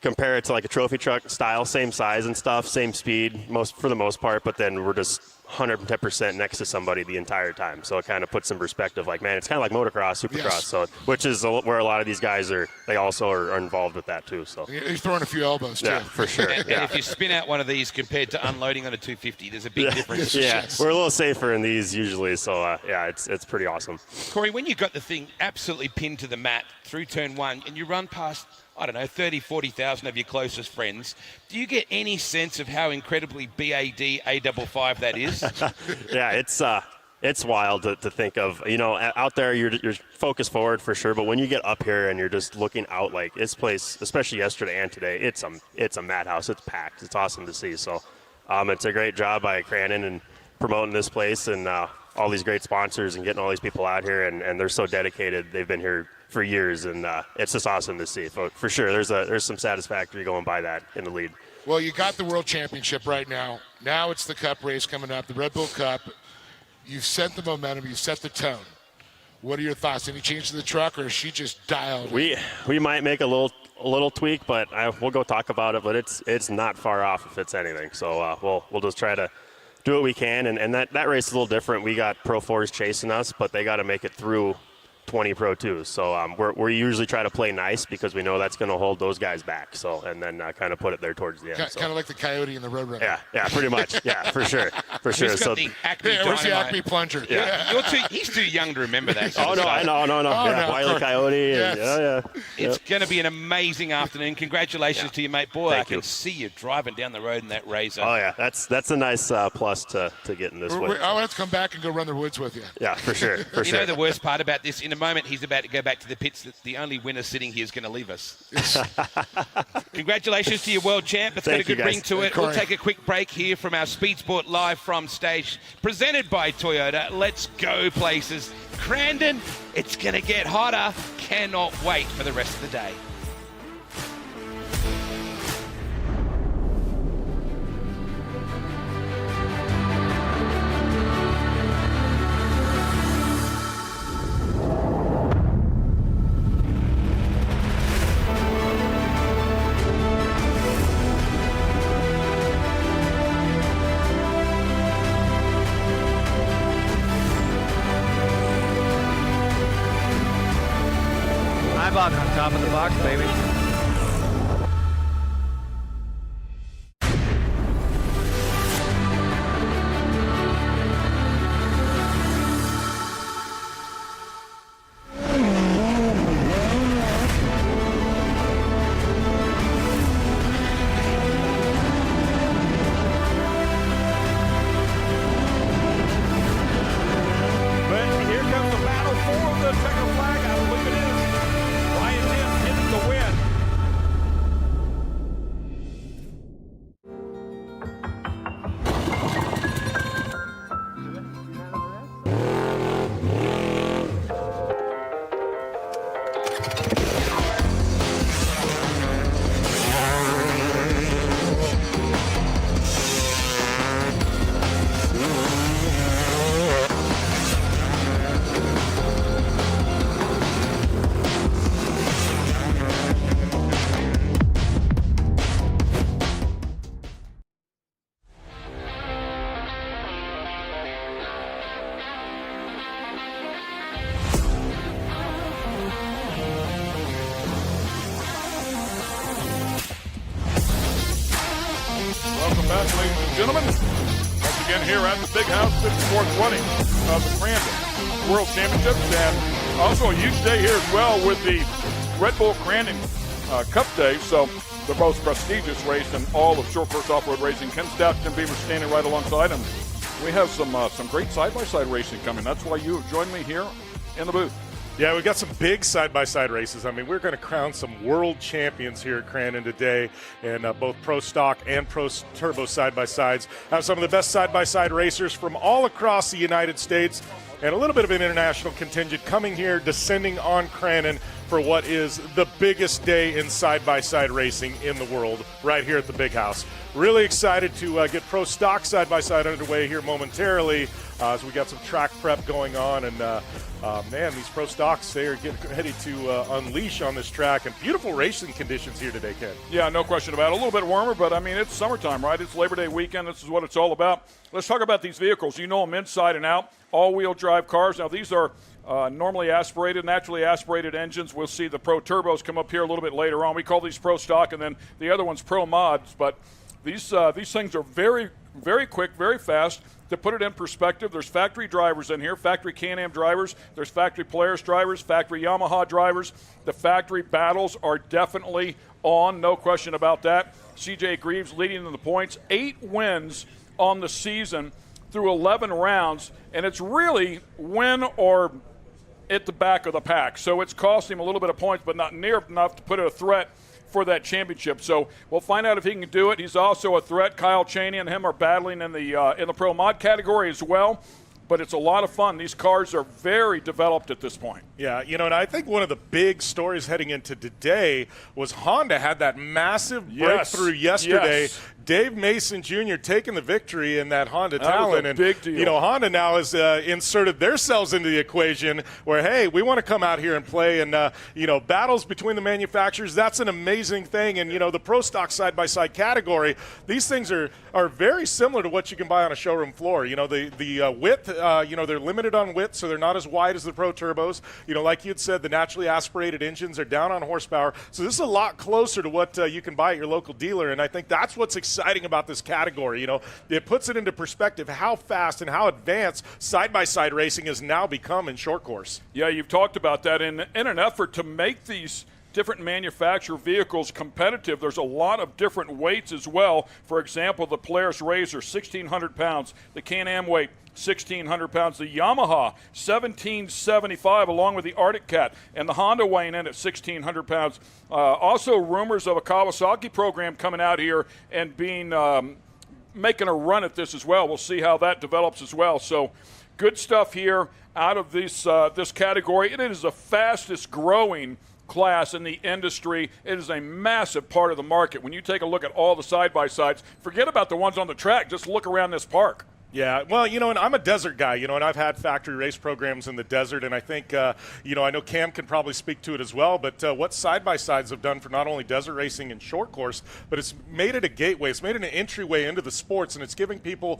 compare it to a trophy truck style, same size and stuff, same speed for the most part, but then we're just 110% next to somebody the entire time. So it kind of puts some perspective, it's kind of like motocross, supercross, yes. So which is where a lot of these guys they also are involved with that too. So you're throwing a few elbows too. Yeah, for sure. And if you spin out one of these compared to unloading on a 250, there's a big difference. Yeah, we're a little safer in these usually, so it's pretty awesome. Corey, when you got the thing absolutely pinned to the mat through turn 1 and you run past 30,000-40,000 of your closest friends, do you get any sense of how incredibly BAD A55 that is? Yeah, it's wild to think of. Out there you're focused forward for sure, but when you get up here and you're just looking out, this place, especially yesterday and today, it's a madhouse. It's packed. It's awesome to see. So it's a great job by Crandon and promoting this place and all these great sponsors and getting all these people out here, and they're so dedicated. They've been here for years, and it's just awesome to see. For sure, there's some satisfactory going by that in the lead. Well, you got the World Championship right now. Now it's the Cup race coming up, the Red Bull Cup. You've set the momentum. You've set the tone. What are your thoughts? Any change to the truck, or is she just dialed? We might make a little tweak, but we'll go talk about it. But it's not far off if it's anything. So we'll just try to do what we can. And that race is a little different. We got Pro 4s chasing us, but they got to make it through 20 Pro 2s. So we usually try to play nice because we know that's going to hold those guys back. So, and then kind of put it there towards the end. Kind of like the Coyote and the Roadrunner. Yeah, pretty much. Yeah, for sure. Who's got the Acme where's the Dynamite? Acme plunger? Yeah. He's too young to remember that. Oh, no, I know. Yeah, Wiley Coyote. Yes. Yeah. It's going to be an amazing afternoon. Congratulations to you, mate. Boy, Thank I can you. see you driving down the road in that Razor. Oh, yeah. That's a nice plus to get in this way. I want to come back and go run the woods with you. Yeah, for sure. You know the worst part about this? In a moment, he's about to go back to the pits. That the only winner sitting here is going to leave us. Congratulations to your world champ. It's got a good ring to it. We'll take a quick break here from our Speed Sport live from stage, presented by Toyota. Let's go places. Crandon, it's going to get hotter. Cannot wait for the rest of the day. Eibach on top of the box, baby. But here comes the battle for the checkered flag. I believe it is. Ryan Tim getting the win. Welcome back, ladies and gentlemen. Once again here at the Big House, 54th running of the Crandon World Championships, and also a huge day here as well with the Red Bull Crandon Cup Day. So the most prestigious race in all of short course off-road racing. Ken Stout, Jim Beaver standing right alongside him. We have some great side-by-side racing coming. That's why you have joined me here in the booth. Yeah, we've got some big side-by-side races. I mean, we're going to crown some world champions here at Crandon today, and both Pro Stock and Pro Turbo side-by-sides have some of the best side-by-side racers from all across the United States, and a little bit of an international contingent coming here, descending on Crandon for what is the biggest day in side-by-side racing in the world right here at the Big House. Really excited to get Pro Stock side-by-side underway here momentarily as we got some track prep going on, and man, these Pro Stocks, they are getting ready to unleash on this track, and beautiful racing conditions here today, Ken. Yeah, no question about it. A little bit warmer, but I mean, it's summertime, right? It's Labor Day weekend. This is what it's all about. Let's talk about these vehicles. You know them inside and out, all-wheel drive cars. Now, these are normally aspirated, naturally aspirated engines. We'll see the Pro Turbos come up here a little bit later on. We call these Pro Stock, and then the other one's Pro Mods, but these things are very, very quick, very fast. To put it in perspective, there's factory drivers in here, factory Can-Am drivers, there's factory Polaris drivers, factory Yamaha drivers. The factory battles are definitely on, no question about that. CJ Greaves leading in the points, 8 wins on the season through 11 rounds, and it's really win or at the back of the pack. So it's cost him a little bit of points, but not near enough to put it a threat for that championship. So we'll find out if he can do it. He's also a threat. Kyle Chaney and him are battling in the Pro Mod category as well. But it's a lot of fun. These cars are very developed at this point. Yeah, you know, and I think one of the big stories heading into today was Honda had that massive breakthrough yesterday, Dave Mason Jr. taking the victory in that Honda Talon. That was a big deal. You know, Honda now has inserted themselves into the equation where, hey, we want to come out here and play. And, you know, battles between the manufacturers, that's an amazing thing. And, you know, the Pro Stock side-by-side category, these things are very similar to what you can buy on a showroom floor. You know, the width, you know, they're limited on width, so they're not as wide as the Pro Turbos. You know, like you had said, the naturally aspirated engines are down on horsepower. So this is a lot closer to what you can buy at your local dealer. And I think that's what's exciting about this category. You know, it puts it into perspective how fast and how advanced side-by-side racing has now become in short course. Yeah, you've talked about that. In an effort to make these different manufacturer vehicles competitive, there's a lot of different weights as well. For example, the Polaris RZR, 1,600 pounds. The Can-Am weight, 1,600 pounds. The Yamaha, 1,775, along with the Arctic Cat. And the Honda weighing in at 1,600 pounds. Also, rumors of a Kawasaki program coming out here and being making a run at this as well. We'll see how that develops as well. So good stuff here out of this category. It is the fastest growing class in the industry. It is a massive part of the market. When you take a look at all the side-by-sides, forget about the ones on the track. Just look around this park. Yeah, well, you know, and I'm a desert guy, you know, and I've had factory race programs in the desert, and I think, you know, I know Cam can probably speak to it as well, but what side-by-sides have done for not only desert racing and short course, but it's made it a gateway. It's made it an entryway into the sports, and it's giving people,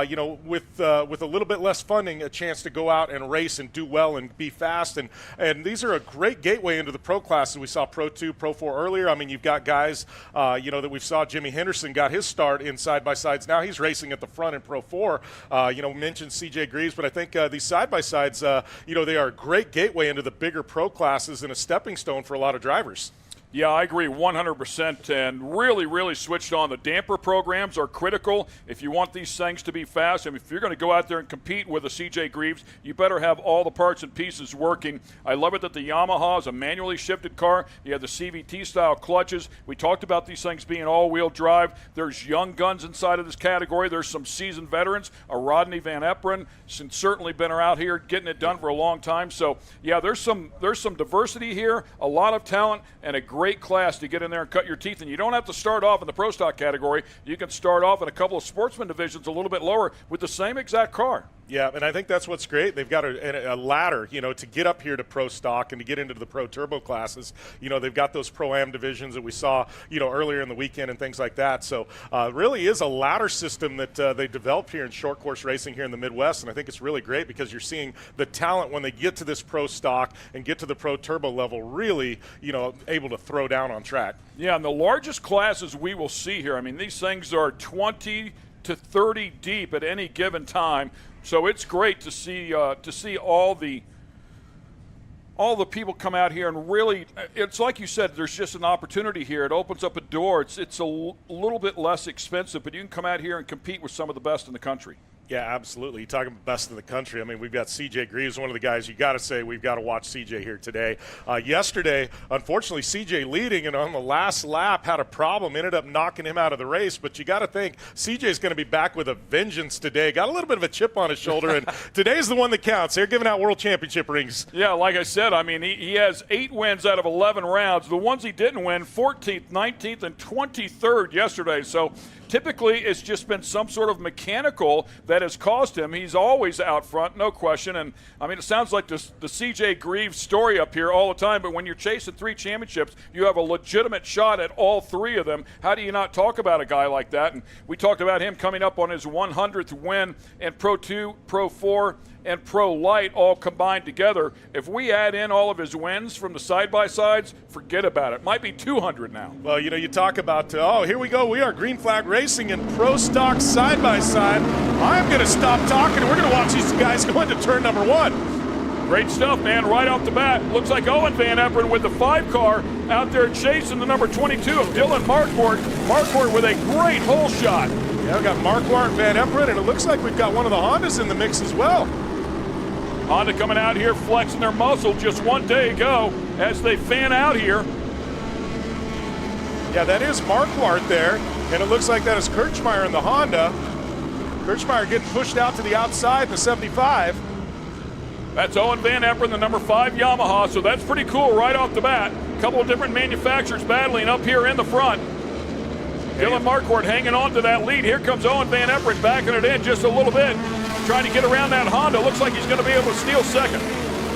you know, with a little bit less funding, a chance to go out and race and do well and be fast, and these are a great gateway into the pro classes. We saw Pro 2, Pro 4 earlier. I mean, you've got guys, you know, that we saw. Jimmy Henderson got his start in side-by-sides. Now he's racing at the front in Pro 4. You know, mentioned CJ Greaves, but I think these side-by-sides, you know, they are a great gateway into the bigger pro classes and a stepping stone for a lot of drivers. Yeah, I agree 100%, and really switched on. The damper programs are critical if you want these things to be fast. I mean, if you're going to go out there and compete with a CJ Greaves, you better have all the parts and pieces working. I love it that the Yamaha is a manually shifted car. You have the CVT-style clutches. We talked about these things being all-wheel drive. There's young guns inside of this category. There's some seasoned veterans. A Rodney Van Eperen certainly been out here getting it done for a long time. So, yeah, there's some diversity here, a lot of talent, and a great class to get in there and cut your teeth. And you don't have to start off in the Pro Stock category. You can start off in a couple of sportsman divisions a little bit lower with the same exact car. Yeah, and I think that's what's great. They've got a ladder, you know, to get up here to Pro Stock and to get into the Pro Turbo classes. You know, they've got those Pro-Am divisions that we saw, you know, earlier in the weekend and things like that. So really is a ladder system that they developed here in short course racing here in the Midwest, and I think it's really great because you're seeing the talent when they get to this Pro Stock and get to the Pro Turbo level really, you know, able to throw down on track. Yeah, and the largest classes we will see here, I mean, these things are 20 to 30 deep at any given time. So it's great to see all the people come out here and really, it's like you said, there's just an opportunity here. It opens up a door. It's a little bit less expensive, but you can come out here and compete with some of the best in the country. Yeah, absolutely. You're talking about best in the country. I mean, we've got CJ Greaves, one of the guys you got to say we've got to watch CJ here today. Yesterday, unfortunately, CJ leading and on the last lap had a problem, ended up knocking him out of the race. But you got to think CJ's going to be back with a vengeance today. Got a little bit of a chip on his shoulder, and today's the one that counts. They're giving out World Championship rings. Yeah, like I said, I mean, he has 8 wins out of 11 rounds. The ones he didn't win, 14th, 19th, and 23rd yesterday. So typically it's just been some sort of mechanical that has cost him. He's always out front, no question. And, I mean, it sounds like the CJ Greaves story up here all the time, but when you're chasing 3 championships, you have a legitimate shot at all 3 of them. How do you not talk about a guy like that? And we talked about him coming up on his 100th win in Pro 2, Pro 4, and Pro Light all combined together. If we add in all of his wins from the side-by-sides, forget about it. Might be 200 now. Well, you know, you talk about, here we go. We are Green Flag Racing and Pro Stock side-by-side. I'm going to stop talking, and we're going to watch these guys go into turn number 1. Great stuff, man, right off the bat. Looks like Owen Van Eperen with the 5 car out there chasing the number 22 of Dylan Marquardt. Marquardt with a great hole shot. Yeah, we've got Marquardt, Van Eperen, and it looks like we've got one of the Hondas in the mix as well. Honda coming out here flexing their muscle just one day ago as they fan out here. Yeah, that is Marquardt there, and it looks like that is Kirchmeier in the Honda. Kirchmeier getting pushed out to the outside in the 75. That's Owen Van Eperen, the number 5 Yamaha, so that's pretty cool right off the bat. A couple of different manufacturers battling up here in the front. Dylan Marquardt hanging on to that lead. Here comes Owen Van Eperen backing it in just a little bit, trying to get around that Honda. Looks like he's going to be able to steal second.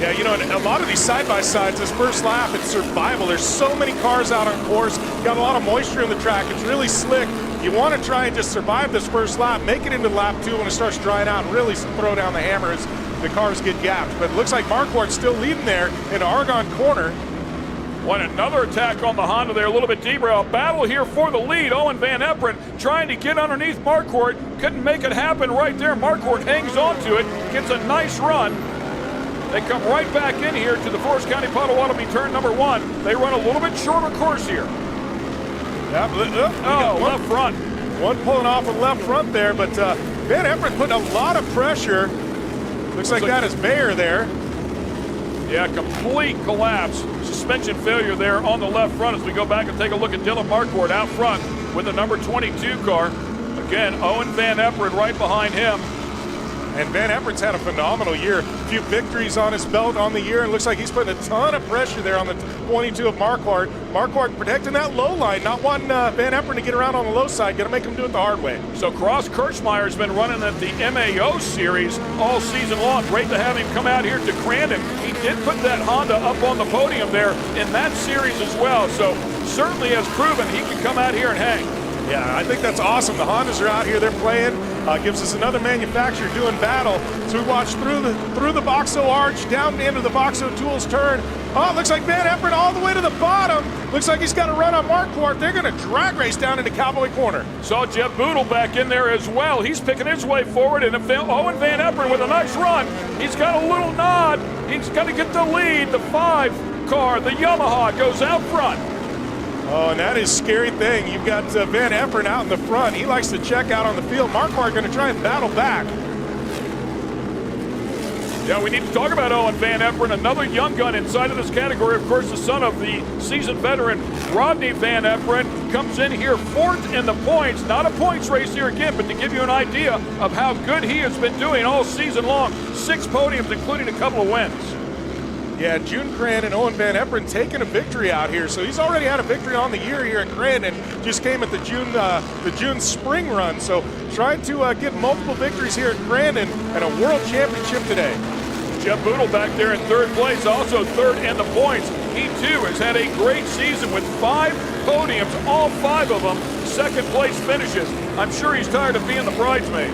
Yeah, you know, and a lot of these side-by-sides, this first lap, it's survival. There's so many cars out on course. Got a lot of moisture in the track. It's really slick. You want to try and just survive this first lap, make it into lap 2 when it starts drying out, and really throw down the hammer as the cars get gapped. But it looks like Marquardt's still leading there in Argonne Corner. What another attack on the Honda there, a little bit deeper. A battle here for the lead. Owen Van Eperen trying to get underneath Marquardt. Couldn't make it happen right there. Marquardt hangs on to it, gets a nice run. They come right back in here to the Forest County Potawatomi turn number 1. They run a little bit shorter course here. Left front. One pulling off of left front there, but Van Eperen putting a lot of pressure. Looks like that is Mayer there. Yeah, complete collapse. Suspension failure there on the left front as we go back and take a look at Dylan Marquardt out front with the number 22 car. Again, Owen Van Eperen right behind him. And Van Eperen's had a phenomenal year. A few victories on his belt on the year, and looks like he's putting a ton of pressure there on the 22 of Marquardt. Marquardt protecting that low line, not wanting Van Eperen to get around on the low side, going to make him do it the hard way. So Cross Kirchmeier's been running at the MAO series all season long. Great to have him come out here to Crandon. He did put that Honda up on the podium there in that series as well. So certainly has proven he can come out here and hang. Yeah, I think that's awesome. The Hondas are out here, they're playing. Gives us another manufacturer doing battle. So we watch through the Boxo arch, down into the Boxo Tools turn. Oh, it looks like Van Eperen all the way to the bottom. Looks like he's got a run on Marquardt. They're going to drag race down into Cowboy Corner. Saw Jeff Boodle back in there as well. He's picking his way forward, and Owen Van Eperen with a nice run. He's got a little nod. He's going to get the lead. The 5 car, the Yamaha, goes out front. Oh, and that is a scary thing. You've got Van Eperen out in the front. He likes to check out on the field. Marquardt going to try and battle back. Yeah, we need to talk about Owen Van Eperen, another young gun inside of this category. Of course, the son of the seasoned veteran Rodney Van Eperen comes in here 4th in the points. Not a points race here again, but to give you an idea of how good he has been doing all season long. 6 podiums, including a couple of wins. Yeah, June Crandon, Owen Van Eperen taking a victory out here. So he's already had a victory on the year here at Crandon. Just came at the June spring run. So trying to get multiple victories here at Crandon and a world championship today. Jeff Boodle back there in 3rd place, also 3rd in the points. He too has had a great season with 5 podiums, all 5 of them 2nd place finishes. I'm sure he's tired of being the bridesmaid.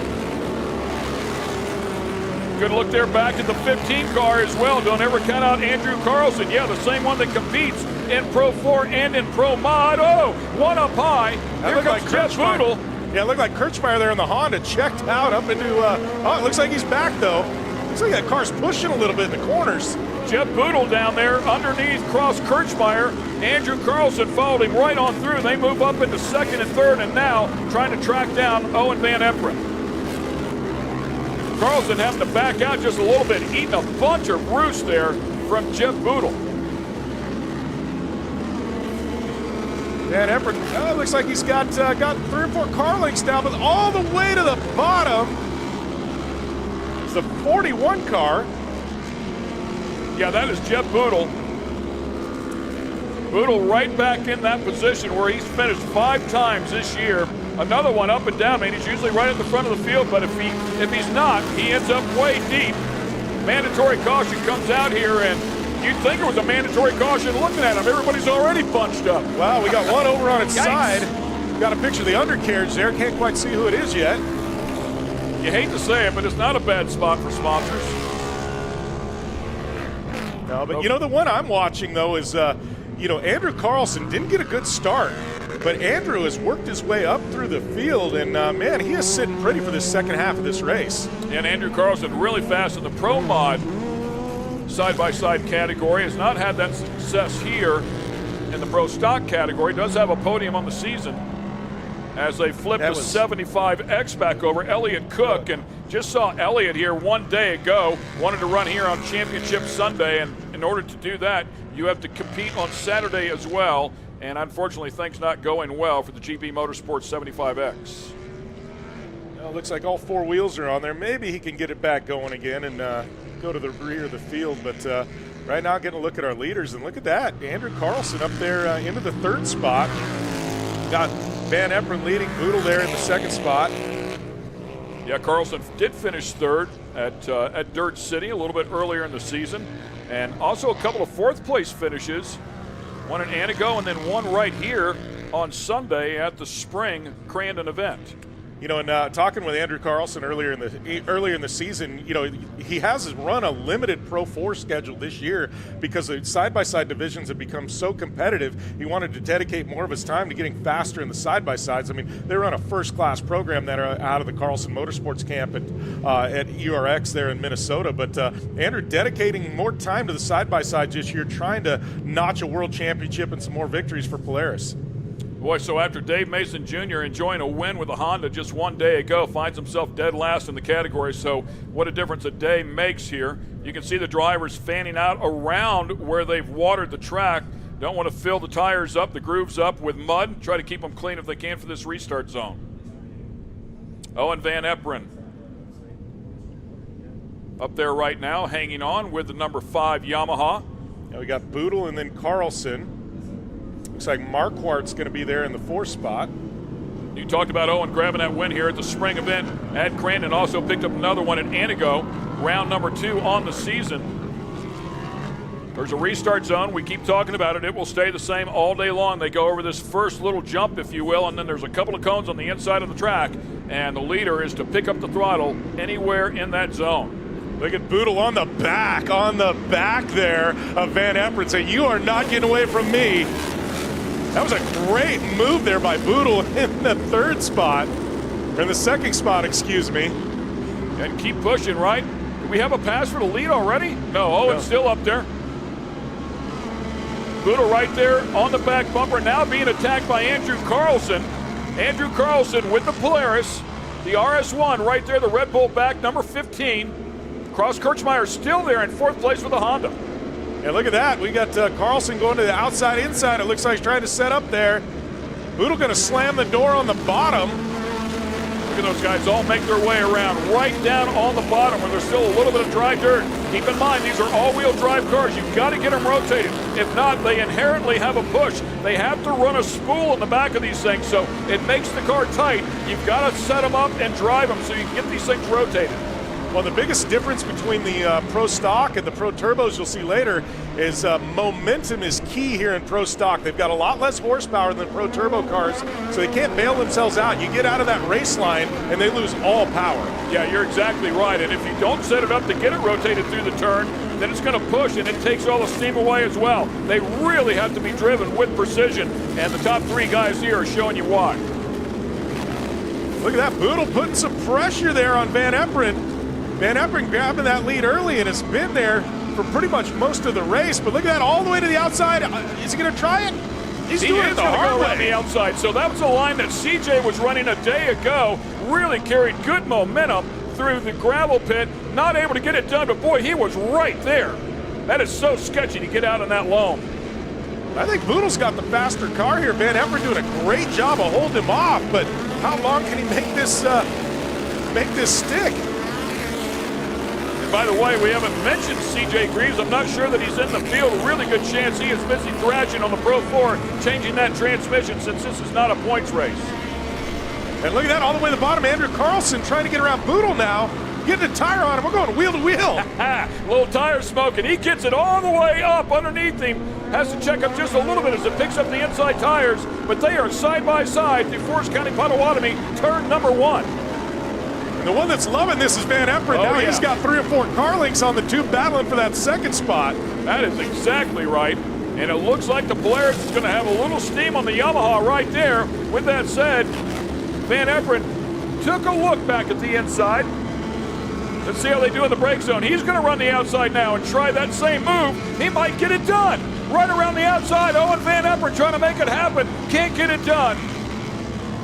Good look there back at the 15 car as well. Don't ever count out Andrew Carlson. Yeah, the same one that competes in Pro 4 and in Pro Mod. Oh, one up high. Here comes Jeff Boodle. Yeah, it looked like Kirchmeier there in the Honda checked out up into, it looks like he's back though. Looks like that car's pushing a little bit in the corners. Jeff Boodle down there underneath Cross Kirchmeier. Andrew Carlson followed him right on through. They move up into 2nd and 3rd and now trying to track down Owen Van Eperen. Carlson having to back out just a little bit, eating a bunch of roost there from Jeff Boodle. Van Eperen, looks like he's got 3 or 4 car lengths down, but all the way to the bottom. It's the 41 car. Yeah, that is Jeff Boodle. Boodle right back in that position where he's finished 5 times this year. Another one up and down. I mean, he's usually right at the front of the field, but if he's not, he ends up way deep. Mandatory caution comes out here, and you'd think it was a mandatory caution looking at him. Everybody's already bunched up. Wow, we got one over on its side. Got a picture of the undercarriage there. Can't quite see who it is yet. You hate to say it, but it's not a bad spot for sponsors. No, but you know, the one I'm watching, though, is, Andrew Carlson didn't get a good start. But Andrew has worked his way up through the field, and man, he is sitting pretty for this 2nd half of this race. And Andrew Carlson really fast in the Pro Mod side-by-side category. Has not had that success here in the Pro Stock category. Does have a podium on the season as they flip the 75X back over. Elliott Cook, and just saw Elliott here one day ago. Wanted to run here on Championship Sunday, and in order to do that, you have to compete on Saturday as well. And unfortunately, things not going well for the GB Motorsports 75X. Well, looks like all 4 wheels are on there. Maybe he can get it back going again and go to the rear of the field. But right now, getting a look at our leaders, and look at that. Andrew Carlson up there into the 3rd spot. Got Van Eperen leading, Boodle there in the second spot. Yeah, Carlson did finish third at Dirt City a little bit earlier in the season. And also a couple of fourth-place finishes. One in Antigo and then one right here on Sunday at the Spring Crandon event. You know, and talking with Andrew Carlson earlier in the season, you know, he has run a limited Pro 4 schedule this year because the side-by-side divisions have become so competitive. He wanted to dedicate more of his time to getting faster in the side-by-sides. I mean, they run a first-class program that are out of the Carlson Motorsports camp at URX there in Minnesota. But Andrew dedicating more time to the side-by-sides this year, trying to notch a world championship and some more victories for Polaris. Boy, so after Dave Mason Jr. enjoying a win with a Honda just one day ago, finds himself dead last in the category. So what a difference a day makes here. You can see the drivers fanning out around where they've watered the track. Don't want to fill the tires up, the grooves up with mud. Try to keep them clean if they can for this restart zone. Owen Van Eperen up there right now, hanging on with the number 5 Yamaha. Now we got Boodle and then Carlson. Looks like Marquardt's going to be there in the 4th spot. You talked about Owen grabbing that win here at the spring event at Crandon. Also picked up another one at Antigo, round number 2 on the season. There's a restart zone. We keep talking about it. It will stay the same all day long. They go over this first little jump, if you will, and then there's a couple of cones on the inside of the track, and the leader is to pick up the throttle anywhere in that zone. Look at Boodle on the back there of Van Eperen saying, "You are not getting away from me." That was a great move there by Boodle in the 3rd spot, or in the 2nd spot, excuse me. And keep pushing, right? Do we have a pass for the lead already? No, Owen's still up there. Boodle right there on the back bumper, now being attacked by Andrew Carlson. Andrew Carlson with the Polaris, the RS1 right there, the Red Bull back, number 15. Cross Kirchmeier still there in 4th place with the Honda. And look at that. We got Carlson going to the outside inside. It looks like he's trying to set up there. Boodle going to slam the door on the bottom. Look at those guys all make their way around right down on the bottom where there's still a little bit of dry dirt. Keep in mind, these are all-wheel drive cars. You've got to get them rotated. If not, they inherently have a push. They have to run a spool in the back of these things, so it makes the car tight. You've got to set them up and drive them so you can get these things rotated. Well, the biggest difference between the Pro Stock and the Pro Turbos you'll see later is momentum is key here in Pro Stock. They've got a lot less horsepower than Pro Turbo cars, so they can't bail themselves out. You get out of that race line, and they lose all power. Yeah, you're exactly right. And if you don't set it up to get it rotated through the turn, then it's going to push, and it takes all the steam away as well. They really have to be driven with precision, and the top 3 guys here are showing you why. Look at that. Boodle putting some pressure there on Van Eperen. Van Eperen grabbing that lead early and has been there for pretty much most of the race. But look at that, all the way to the outside. Is he going to try it? He's doing it the hard way. On the outside. So that was a line that CJ was running a day ago. Really carried good momentum through the gravel pit. Not able to get it done, but boy, he was right there. That is so sketchy to get out on that loam. I think Boodle's got the faster car here. Van Eperen doing a great job of holding him off, but how long can he make this stick? By the way, we haven't mentioned CJ Greaves. I'm not sure that he's in the field. A really good chance he is busy thrashing on the Pro 4, changing that transmission since this is not a points race. And look at that, all the way to the bottom. Andrew Carlson trying to get around Boodle now. Getting a tire on him. We're going wheel to wheel. Little tire smoke, and he gets it all the way up underneath him. Has to check up just a little bit as it picks up the inside tires, but they are side by side through Forest County Potawatomi, turn number 1. The one that's loving this is Van Eperen. Now he's got 3 or 4 car links on the tube battling for that 2nd spot. That is exactly right. And it looks like the Polaris is going to have a little steam on the Yamaha right there. With that said, Van Eperen took a look back at the inside. Let's see how they do in the brake zone. He's going to run the outside now and try that same move. He might get it done. Right around the outside, Owen Van Eperen trying to make it happen. Can't get it done.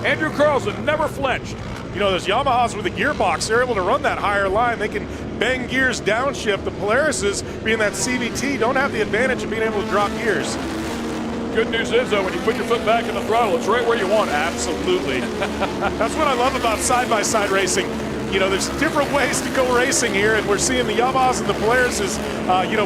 Andrew Carlson never flinched. You know, those Yamahas with the gearbox, they're able to run that higher line. They can bang gears downshift. The Polarises, being that CVT, don't have the advantage of being able to drop gears. Good news is, though, when you put your foot back in the throttle, it's right where you want it. Absolutely. That's what I love about side-by-side racing. You know, there's different ways to go racing here, and we're seeing the Yamahas and the Polarises,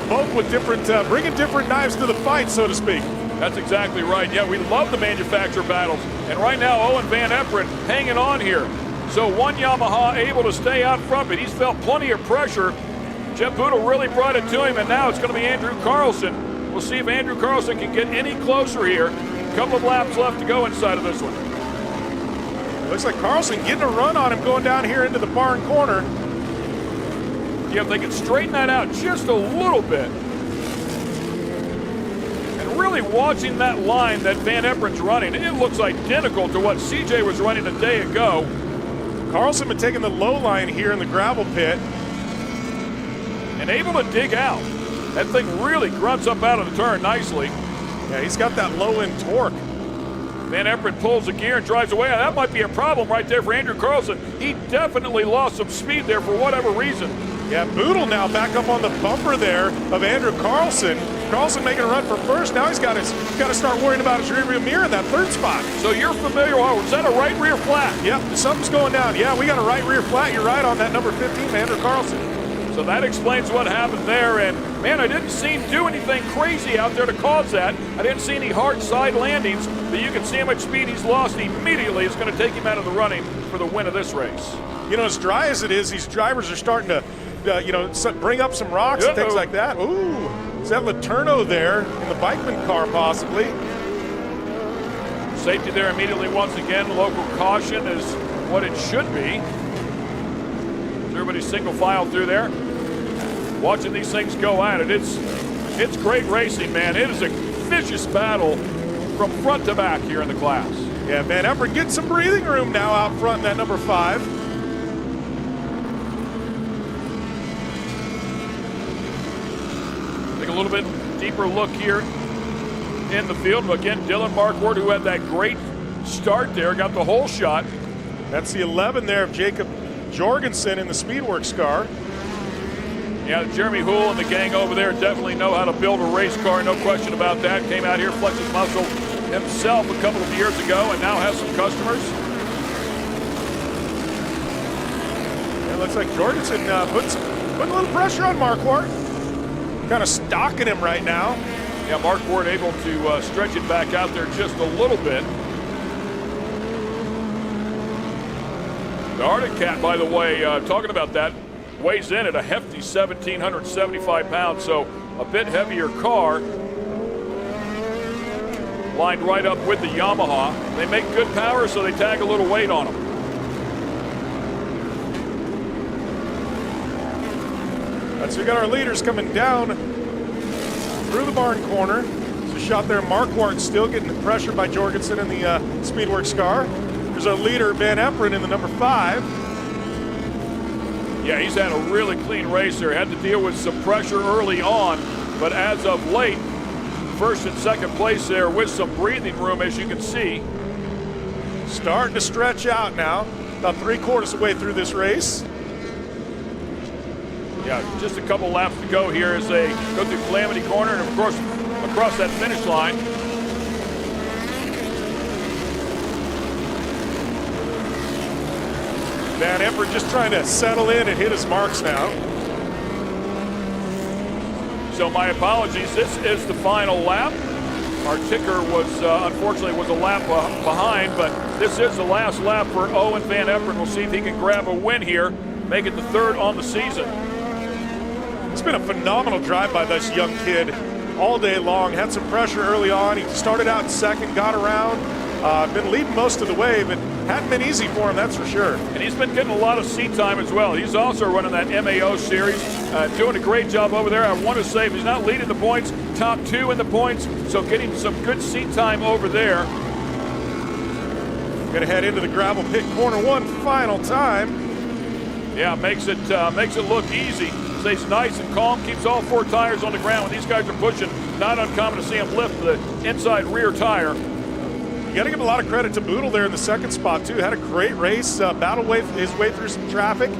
both with different, bringing different knives to the fight, so to speak. That's exactly right. Yeah, we love the manufacturer battles. And right now, Owen Van Eperen hanging on here. So one Yamaha able to stay out front, but he's felt plenty of pressure. Jeff Boodle really brought it to him, and now it's going to be Andrew Carlson. We'll see if Andrew Carlson can get any closer here. A couple of laps left to go inside of this one. Looks like Carlson getting a run on him going down here into the barn corner. Yeah, if they can straighten that out just a little bit. And really watching that line that Van Eperen's running, it looks identical to what CJ was running a day ago. Carlson been taking the low line here in the gravel pit. And able to dig out. That thing really grunts up out of the turn nicely. Yeah, he's got that low end torque. Van Eperen pulls the gear and drives away. That might be a problem right there for Andrew Carlson. He definitely lost some speed there for whatever reason. Yeah, Boodle now back up on the bumper there of Andrew Carlson. Carlson making a run for first. Now he's got to start worrying about his rearview mirror in that third spot. So you're familiar, is that a right rear flat? Yep, something's going down. Yeah, we got a right rear flat. You're right on that number 15, Andrew Carlson. So that explains what happened there. And man, I didn't see him do anything crazy out there to cause that. I didn't see any hard side landings, but you can see how much speed he's lost immediately. It's going to take him out of the running for the win of this race. You know, as dry as it is, these drivers are starting to, bring up some rocks and things like that. Ooh, is that Letourneau there in the Bikeman car possibly? Safety there immediately once again. Local caution is what it should be. Everybody's single file through there. Watching these things go at it. It's great racing, man. It is a vicious battle from front to back here in the class. Yeah, Van Eperen getting some breathing room now out front in that number 5. Take a little bit deeper look here in the field. Again, Dylan Marquardt, who had that great start there, got the whole shot. That's the 11 there of Jacob Jorgensen in the Speedworks car. Yeah, Jeremy Houle and the gang over there definitely know how to build a race car, no question about that. Came out here, flexed his muscle himself a couple of years ago, and now has some customers. It looks like Jorgensen putting a little pressure on Marquardt. Kind of stalking him right now. Yeah, Marquardt able to stretch it back out there just a little bit. The Arctic Cat, by the way, talking about that, weighs in at a hefty 1,775 pounds, so a bit heavier car. Lined right up with the Yamaha. They make good power, so they tag a little weight on them. So we got our leaders coming down through the barn corner. There's a shot there. Marquardt still getting the pressure by Jorgensen in the Speedworks car. There's our leader, Van Eperen, in the number 5. Yeah, he's had a really clean race there. Had to deal with some pressure early on, but as of late, first and second place there with some breathing room, as you can see. Starting to stretch out now. About 3/4 of the way through this race. Yeah, just a couple laps to go here as they go through Calamity Corner and, of course, across that finish line. Van Eperen just trying to settle in and hit his marks now. So my apologies, this is the final lap. Our ticker was, unfortunately, was a lap behind, but this is the last lap for Owen Van Eperen. We'll see if he can grab a win here, make it the 3rd on the season. It's been a phenomenal drive by this young kid all day long. Had some pressure early on. He started out in 2nd, got around. Been leading most of the way, but hadn't been easy for him, that's for sure. And he's been getting a lot of seat time as well. He's also running that MAO series, doing a great job over there. I want to say if he's not leading the points, top 2 in the points, so getting some good seat time over there. Gonna head into the gravel pit corner one final time. Yeah, makes it look easy. Stays nice and calm, keeps all 4 tires on the ground. When these guys are pushing, not uncommon to see him lift the inside rear tire. You got to give a lot of credit to Boodle there in the 2nd spot, too. Had a great race, battled his way through some traffic,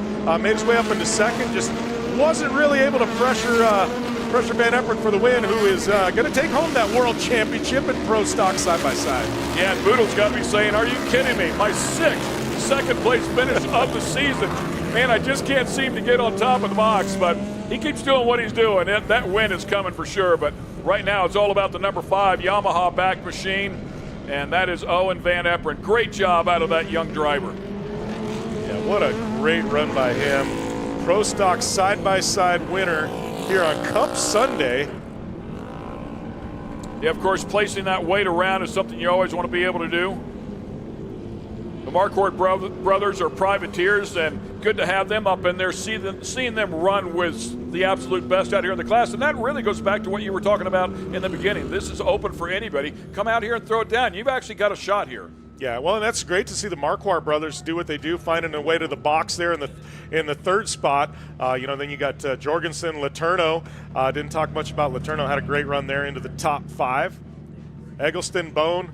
made his way up into 2nd, just wasn't really able to pressure Van Eperen for the win, who is going to take home that world championship in Pro Stock side-by-side. Yeah, and Boodle's got to be saying, are you kidding me? My 6th second-place finish of the season. Man, I just can't seem to get on top of the box, but he keeps doing what he's doing. That win is coming for sure, but Right now, it's all about the number 5 Yamaha back machine, and that is Owen Van Eperen. Great job out of that young driver. Yeah, what a great run by him. Pro Stock side-by-side winner here on Cup Sunday. Yeah, of course, placing that weight around is something you always want to be able to do. The Marquardt brothers are privateers, and good to have them up in there, seeing them run with the absolute best out here in the class. And that really goes back to what you were talking about in the beginning. This is open for anybody. Come out here and throw it down. You've actually got a shot here. Yeah, well, and that's great to see the Marquardt brothers do what they do, finding a way to the box there in the third spot. Then you got Jorgensen, Letourneau. Didn't talk much about Letourneau. Had a great run there into the top 5. Eggleston, Bone,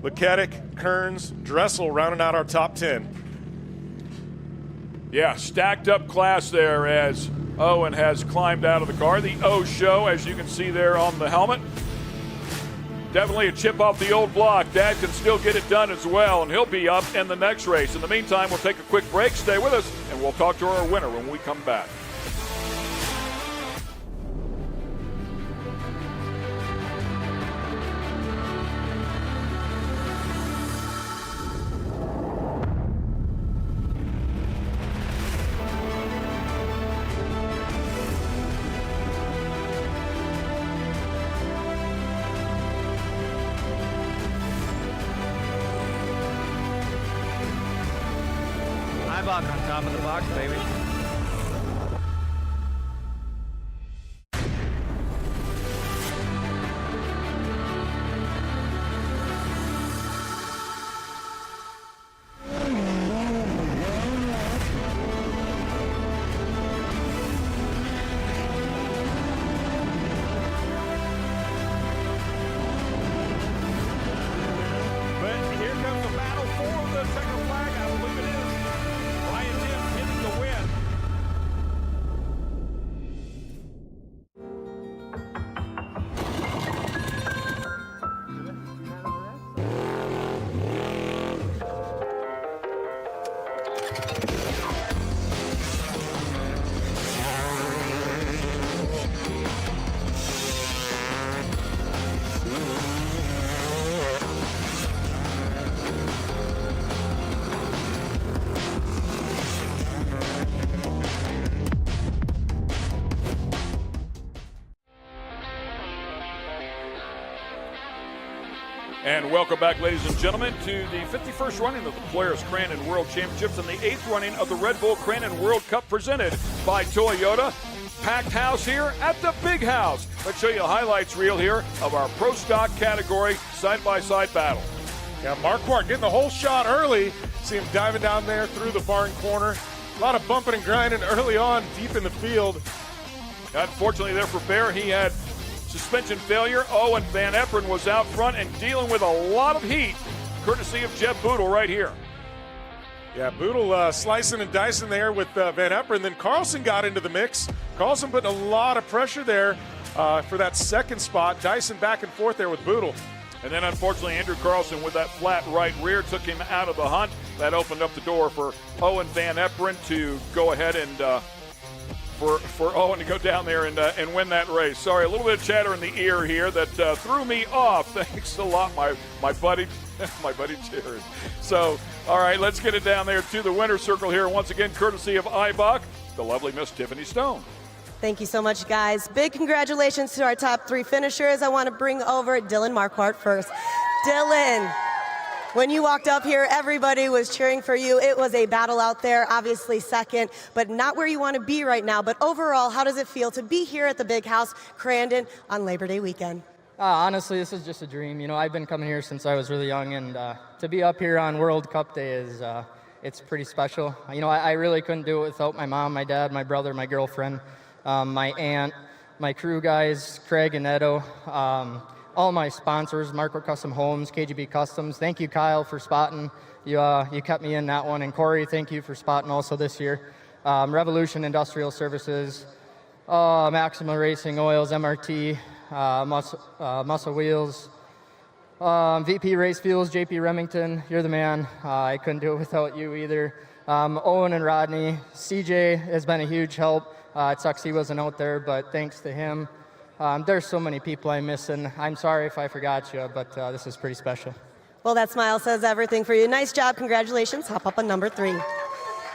Leketic, Kearns, Dressel rounding out our top 10. Yeah, stacked up class there as Owen has climbed out of the car. The O show, as you can see there on the helmet. Definitely a chip off the old block. Dad can still get it done as well, and he'll be up in the next race. In the meantime, we'll take a quick break. Stay with us, and we'll talk to our winner when we come back. Eibach on top of the box, baby. And welcome back, ladies and gentlemen, to the 51st running of the Polaris Crandon World Championships and the 8th running of the Red Bull Crandon World Cup presented by Toyota. Packed house here at the Big House. Let's show you a highlights reel here of our Pro Stock category side-by-side battle. Yeah, Marquardt getting the whole shot early. See him diving down there through the barn corner. A lot of bumping and grinding early on, deep in the field. Unfortunately there for Bear, he had suspension failure. Owen Van Eperen was out front and dealing with a lot of heat, courtesy of Jeff Boodle right here. Yeah, Boodle slicing and dicing there with Van Eperen. Then Carlson got into the mix. Carlson putting a lot of pressure there for that second spot. Dyson back and forth there with Boodle. And then unfortunately Andrew Carlson with that flat right rear took him out of the hunt. That opened up the door for Owen Van Eperen to go ahead and for Owen to go down there and win that race. Sorry, a little bit of chatter in the ear here that threw me off. Thanks a lot, my buddy, my buddy Jared. So, all right, let's get it down there to the winner's circle here. Once again, courtesy of Eibach, the lovely Miss Tiffany Stone. Thank you so much, guys. Big congratulations to our top 3 finishers. I want to bring over Dylan Marquardt first. Dylan, when you walked up here, everybody was cheering for you. It was a battle out there, obviously second, but not where you want to be right now. But overall, how does it feel to be here at the Big House, Crandon, on Labor Day weekend? Honestly, this is just a dream. You know, I've been coming here since I was really young, and to be up here on World Cup Day is it's pretty special. You know, I really couldn't do it without my mom, my dad, my brother, my girlfriend, my aunt, my crew guys, Craig and Edo, all my sponsors, Marquardt Custom Homes, KGB Customs. Thank you, Kyle, for spotting. You kept me in that one. And Corey, thank you for spotting also this year. Revolution Industrial Services, Maxima Racing Oils, MRT, Muscle Wheels, VP Race Fuels, JP Remington, you're the man. I couldn't do it without you either. Owen and Rodney, CJ has been a huge help. It sucks he wasn't out there, but thanks to him. There's so many people I miss, and I'm sorry if I forgot you, but this is pretty special. Well, that smile says everything for you. Nice job. Congratulations. Hop up on number 3.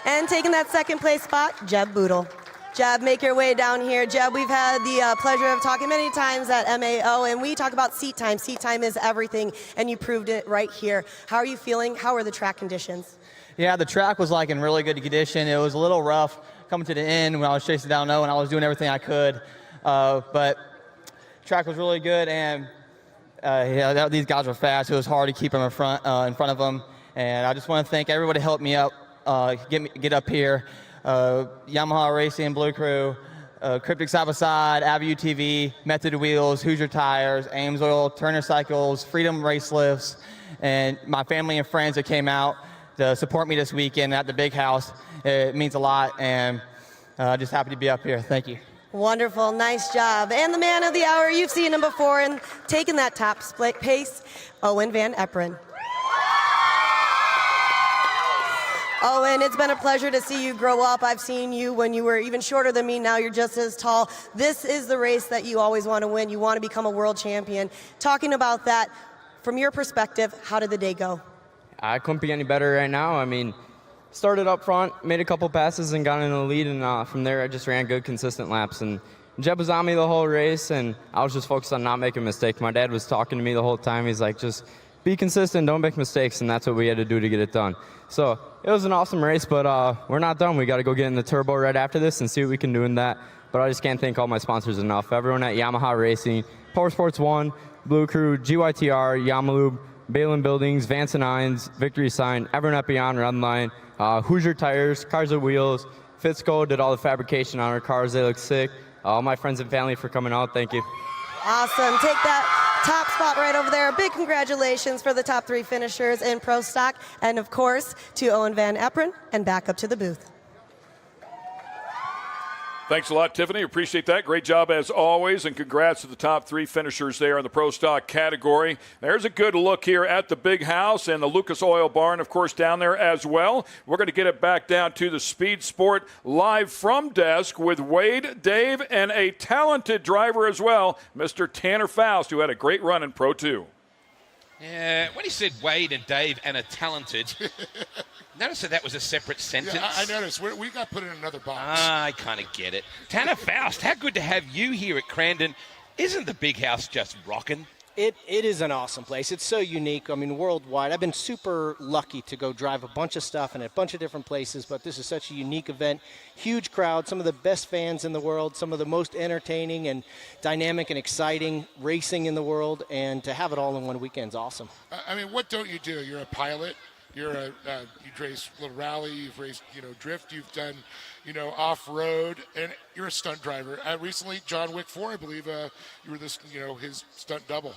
And taking that second place spot, Jeb Boodle. Jeb, make your way down here. Jeb, we've had the pleasure of talking many times at MAO, and we talk about seat time. Seat time is everything, and you proved it right here. How are you feeling? How are the track conditions? Yeah, the track was like in really good condition. It was a little rough coming to the end when I was chasing down O, and I was doing everything I could. But track was really good, and yeah, these guys were fast. It was hard to keep them in front of them, and I just want to thank everybody who helped me up, get up here. Yamaha Racing, Blue Crew, Cryptic Side by Side, Avenue TV, Method Wheels, Hoosier Tires, Ames Oil, Turner Cycles, Freedom Race Lifts, and my family and friends that came out to support me this weekend at the big house. It means a lot, and just happy to be up here. Thank you. Wonderful, nice job. And the man of the hour, you've seen him before and taking that top split pace, Owen Van Eperen. Owen, it's been a pleasure to see you grow up. I've seen you when you were even shorter than me. Now you're just as tall. This is the race that you always want to win. You want to become a world champion. Talking about that, from your perspective, how did the day go? I couldn't be any better right now. I mean, started up front, made a couple passes, and got in the lead. And from there, I just ran good, consistent laps. And Jeb was on me the whole race, and I was just focused on not making a mistake. My dad was talking to me the whole time. He's like, just be consistent, don't make mistakes, and that's what we had to do to get it done. So it was an awesome race, but we're not done. We got to go get in the turbo right after this and see what we can do in that. But I just can't thank all my sponsors enough. Everyone at Yamaha Racing, Power Sports 1, Blue Crew, GYTR, Yamalube, Balin Buildings, Vance and Irons, Victory Sign, everyone at Beyond Redline, Hoosier Tires, Cars and Wheels, Fitzco did all the fabrication on our cars. They look sick. All my friends and family for coming out. Thank you. Awesome. Take that top spot right over there. Big congratulations for the top 3 finishers in Pro Stock. And, of course, to Owen Van Eperen and back up to the booth. Thanks a lot, Tiffany. Appreciate that. Great job as always, and congrats to the top 3 finishers there in the Pro Stock category. There's a good look here at the big house and the Lucas Oil Barn, of course, down there as well. We're going to get it back down to the Speed Sport live from desk with Wade, Dave, and a talented driver as well, Mr. Tanner Faust, who had a great run in Pro 2. Yeah, when he said Wade and Dave and a talented, notice that was a separate sentence. Yeah, I noticed. We got put in another box. I kind of get it. Tanner Faust, how good to have you here at Crandon. Isn't the big house just rocking? It is an awesome place. It's so unique. I mean, worldwide. I've been super lucky to go drive a bunch of stuff in a bunch of different places, but this is such a unique event. Huge crowd, some of the best fans in the world, some of the most entertaining and dynamic and exciting racing in the world, and to have it all in one weekend is awesome. I mean, what don't you do? You're a pilot. You race a little rally. You've raced, drift. You've done, off-road, and you're a stunt driver. Recently, John Wick 4, I believe, you were this, his stunt double.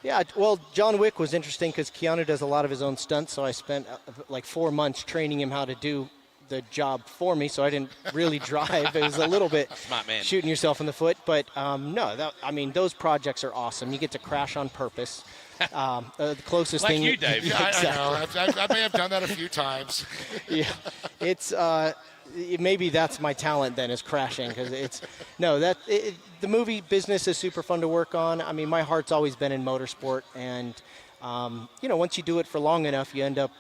Yeah, well, John Wick was interesting because Keanu does a lot of his own stunts, so I spent like 4 months training him how to do the job for me, so I didn't really drive. It was a little bit Smart man. Shooting yourself in the foot, but those projects are awesome. You get to crash on purpose. The closest like thing you, Dave. Yeah, exactly. I know. I may have done that a few times. Yeah, it's maybe that's my talent then, is crashing, because the movie business is super fun to work on. I mean, my heart's always been in motorsport, and once you do it for long enough, you end up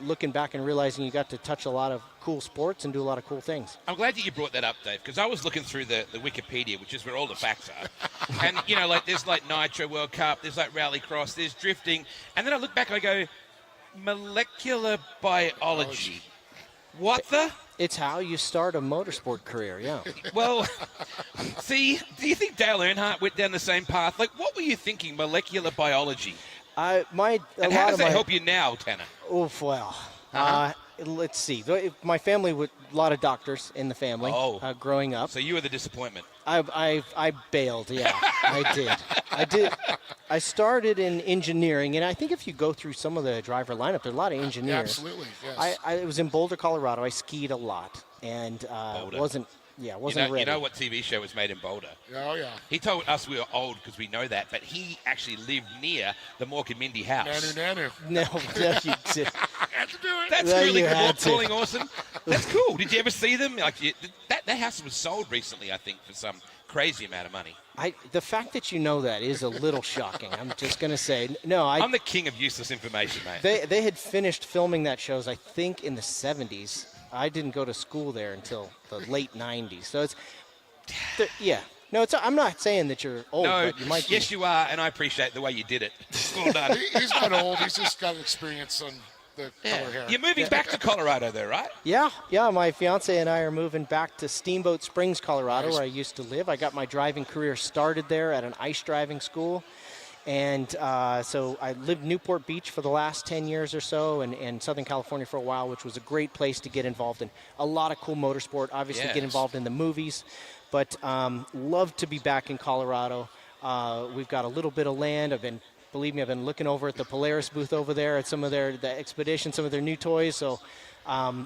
looking back and realizing you got to touch a lot of cool sports and do a lot of cool things. I'm glad that you brought that up, Dave, because I was looking through the Wikipedia, which is where all the facts are. And, there's like Nitro World Cup, there's like Rallycross, there's drifting. And then I look back and I go, molecular biology. What the? It's how you start a motorsport career, yeah. Well, see, do you think Dale Earnhardt went down the same path? Like, what were you thinking, molecular biology? And how does that help you now, Tanner? Let's see. My family, a lot of doctors in the family growing up. So you were the disappointment. I bailed, yeah. I did. I started in engineering, and I think if you go through some of the driver lineup, there are a lot of engineers. Yeah, absolutely, yes. I was in Boulder, Colorado. I skied a lot, and wasn't ready. You know what TV show was made in Boulder? Oh, yeah. He told us we were old because we know that, but he actually lived near the Mork and Mindy house. Nanu. No, you did. Had to do it. That's really calling awesome. That's cool. Did you ever see them? Like that house was sold recently, I think, for some crazy amount of money. The fact that you know that is a little shocking. I'm just going to say, no. I'm the king of useless information, mate. They had finished filming that shows, I think, in the 70s. I didn't go to school there until the late 90s. So it's, yeah. No, I'm not saying that you're old, No, but you might be. yes, you are, and I appreciate the way you did it. Well done. He's not old. He's just got experience on the color hair. You're moving back to Colorado, though, right? Yeah. My fiance and I are moving back to Steamboat Springs, Colorado, where I used to live. I got my driving career started there at an ice driving school. And so I lived in Newport Beach for the last 10 years or so, and Southern California for a while, which was a great place to get involved in a lot of cool motorsport, obviously get involved in the movies. But love to be back in Colorado. We've got a little bit of land. Believe me, I've been looking over at the Polaris booth over there at some of the expedition, some of their new toys. So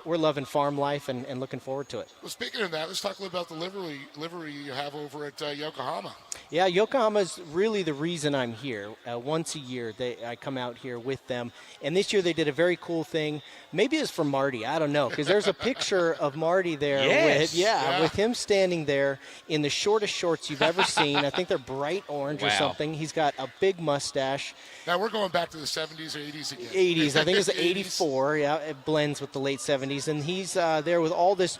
we're loving farm life and looking forward to it. Well, speaking of that, let's talk a little about the livery you have over at Yokohama. Yeah, Yokohama is really the reason I'm here. Once a year, I come out here with them. And this year they did a very cool thing. Maybe it's for Marty. I don't know, because there's a picture of Marty there. Yes. With him standing there in the shortest shorts you've ever seen. I think they're bright orange or something. He's got a big mustache. Now we're going back to the 70s or 80s again. 80s. I think it's 84. Yeah, it blends with the late 70s. And he's there with all this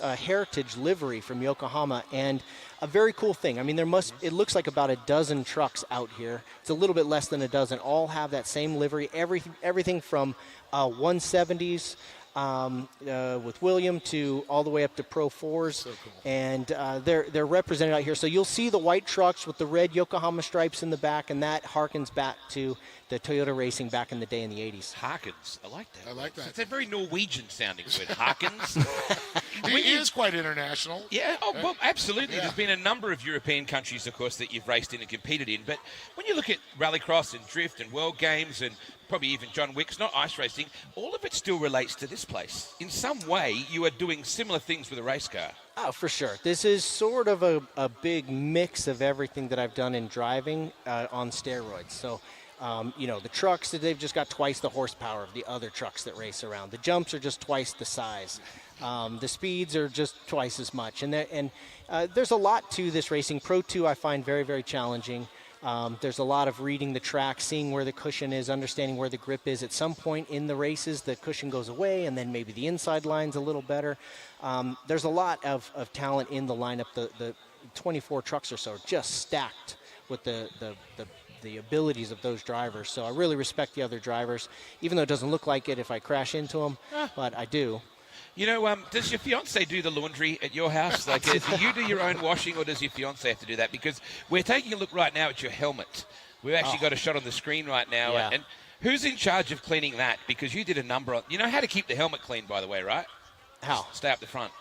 heritage livery from Yokohama. And a very cool thing. I mean, it looks like about a dozen trucks out here. It's a little bit less than a dozen. All have that same livery. Everything from 170s with William to all the way up to Pro 4s. So cool. And they're represented out here. So you'll see the white trucks with the red Yokohama stripes in the back, and that harkens back to the Toyota racing back in the day in the 80s. Harkens. I like that. I like that. It's a very Norwegian sounding word, Harkens. He is quite international. Yeah, well, absolutely. There's been a number of European countries, of course, that you've raced in and competed in. But when you look at Rallycross and Drift and World Games and probably even John Wick's, not ice racing, all of it still relates to this place. In some way, you are doing similar things with a race car. Oh, for sure. This is sort of a big mix of everything that I've done in driving on steroids. So, the trucks, they've just got twice the horsepower of the other trucks that race around. The jumps are just twice the size. The speeds are just twice as much. And there's a lot to this racing. Pro 2 I find very, very challenging. There's a lot of reading the track, seeing where the cushion is, understanding where the grip is. At some point in the races, the cushion goes away, and then maybe the inside line's a little better. There's a lot of talent in the lineup. The 24 trucks or so are just stacked with the abilities of those drivers. So I really respect the other drivers, even though it doesn't look like it if I crash into them, but I do. You know, does your fiance do the laundry at your house? Like, do you do your own washing, or does your fiance have to do that? Because we're taking a look right now at your helmet. We've actually got a shot on the screen right now. Yeah. And who's in charge of cleaning that? Because you did a number on... You know how to keep the helmet clean, by the way, right? How? Stay up the front.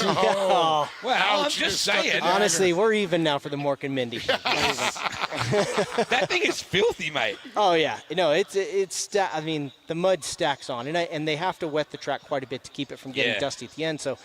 Oh, well, I'm just saying. Honestly, we're even now for the Mork and Mindy. That thing is filthy, mate. Oh yeah, no, I mean, the mud stacks on, and they have to wet the track quite a bit to keep it from getting dusty at the end. So,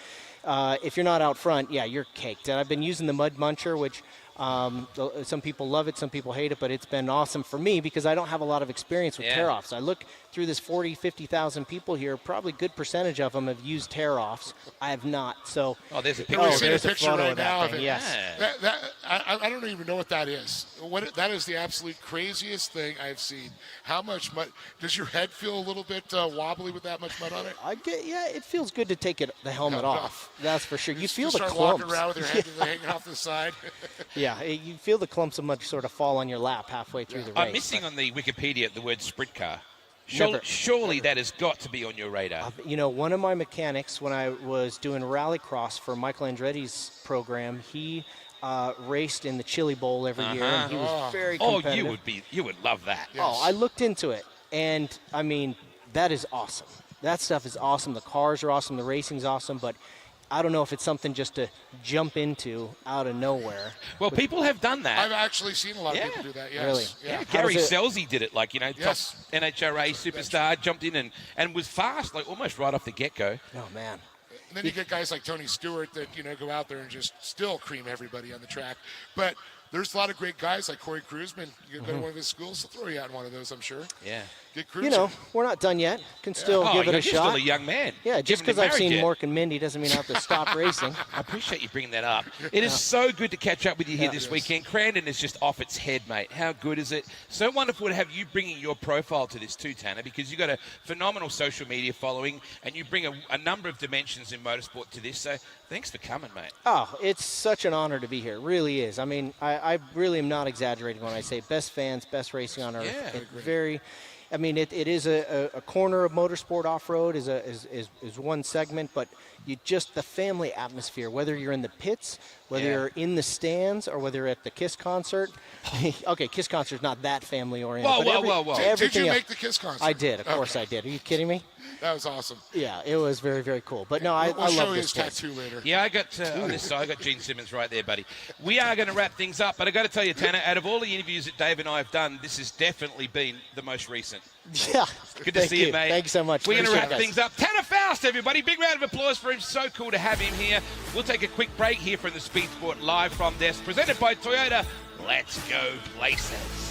if you're not out front, you're caked. And I've been using the Mud Muncher, which some people love it, some people hate it, but it's been awesome for me because I don't have a lot of experience with tear-offs. I look through this 40, 50,000 people here, probably a good percentage of them have used tear-offs. I have not. So, there's a picture. There's a picture right now of it. Yes. I don't even know what that is. That is the absolute craziest thing I've seen. How much mud? Does your head feel a little bit wobbly with that much mud on it? It feels good to take the helmet off. That's for sure. You feel the start clumps. walking around with your head hanging off the side. Yeah, you feel the clumps of mud sort of fall on your lap halfway through the race. I'm missing on the Wikipedia the word sprint car. Surely that has got to be on your radar. One of my mechanics, when I was doing rallycross for Michael Andretti's program, he raced in the Chili Bowl every year, and he was very competitive. You would love that. Yes. Oh, I looked into it, and I mean, that is awesome. That stuff is awesome. The cars are awesome. The racing's awesome, but I don't know if it's something just to jump into out of nowhere. Well, people have done that. I've actually seen a lot of people do that, yes. Really? Yeah, Gary Selzy did it, top NHRA superstar, jumped in and was fast, like almost right off the get-go. Oh, man. And then you get guys like Tony Stewart that, go out there and just still cream everybody on the track. But there's a lot of great guys like Corey Cruzman. You go to one of his schools, he'll throw you out in one of those, I'm sure. Yeah. Get cruising. You know, we're not done yet. Can still give it a you're shot. still a young man. Yeah, just because I've seen Mork and Mindy doesn't mean I have to stop racing. I appreciate you bringing that up. It is so good to catch up with you here this weekend. Crandon is just off its head, mate. How good is it? So wonderful to have you bringing your profile to this too, Tanner, because you've got a phenomenal social media following and you bring a number of dimensions in motorsport to this. So thanks for coming, mate. Oh, it's such an honor to be here. It really is. I mean, I really am not exaggerating when I say best fans, best racing on earth. Yeah, it is a corner of motorsport off-road is one segment, but the family atmosphere, whether you're in the pits, whether you're in the stands, or whether you're at the KISS concert. Okay, KISS concert's not that family-oriented. Whoa. Did you make the KISS concert? I did. Of course I did. Are you kidding me? That was awesome. Yeah, it was very, very cool. But no, I we'll show love you this his place. tattoo later. Yeah, I got on this side, I got Gene Simmons right there, buddy. We are going to wrap things up, but I got to tell you, Tanner, out of all the interviews that Dave and I have done, this has definitely been the most recent. Yeah. Good to see you, mate. Thank you so much. We're going to Appreciate wrap it, things up. Tanner Faust, everybody. Big round of applause for him. So cool to have him here. We'll take a quick break here from the Speed Sport Live from Desk, presented by Toyota. Let's go places.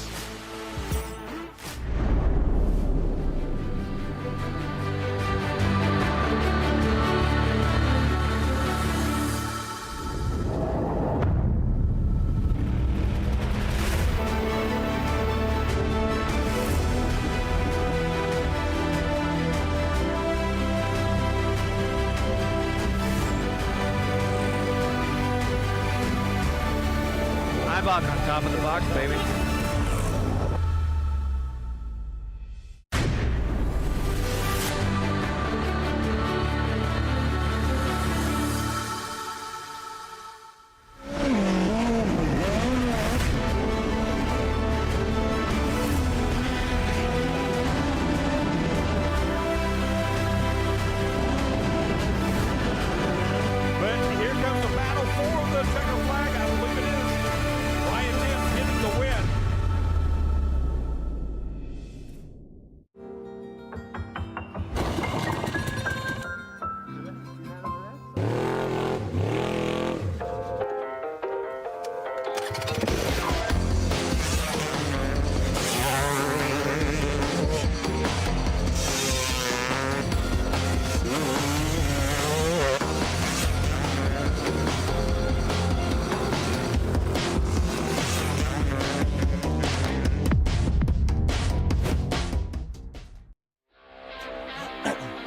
Eibach on top of the box, baby.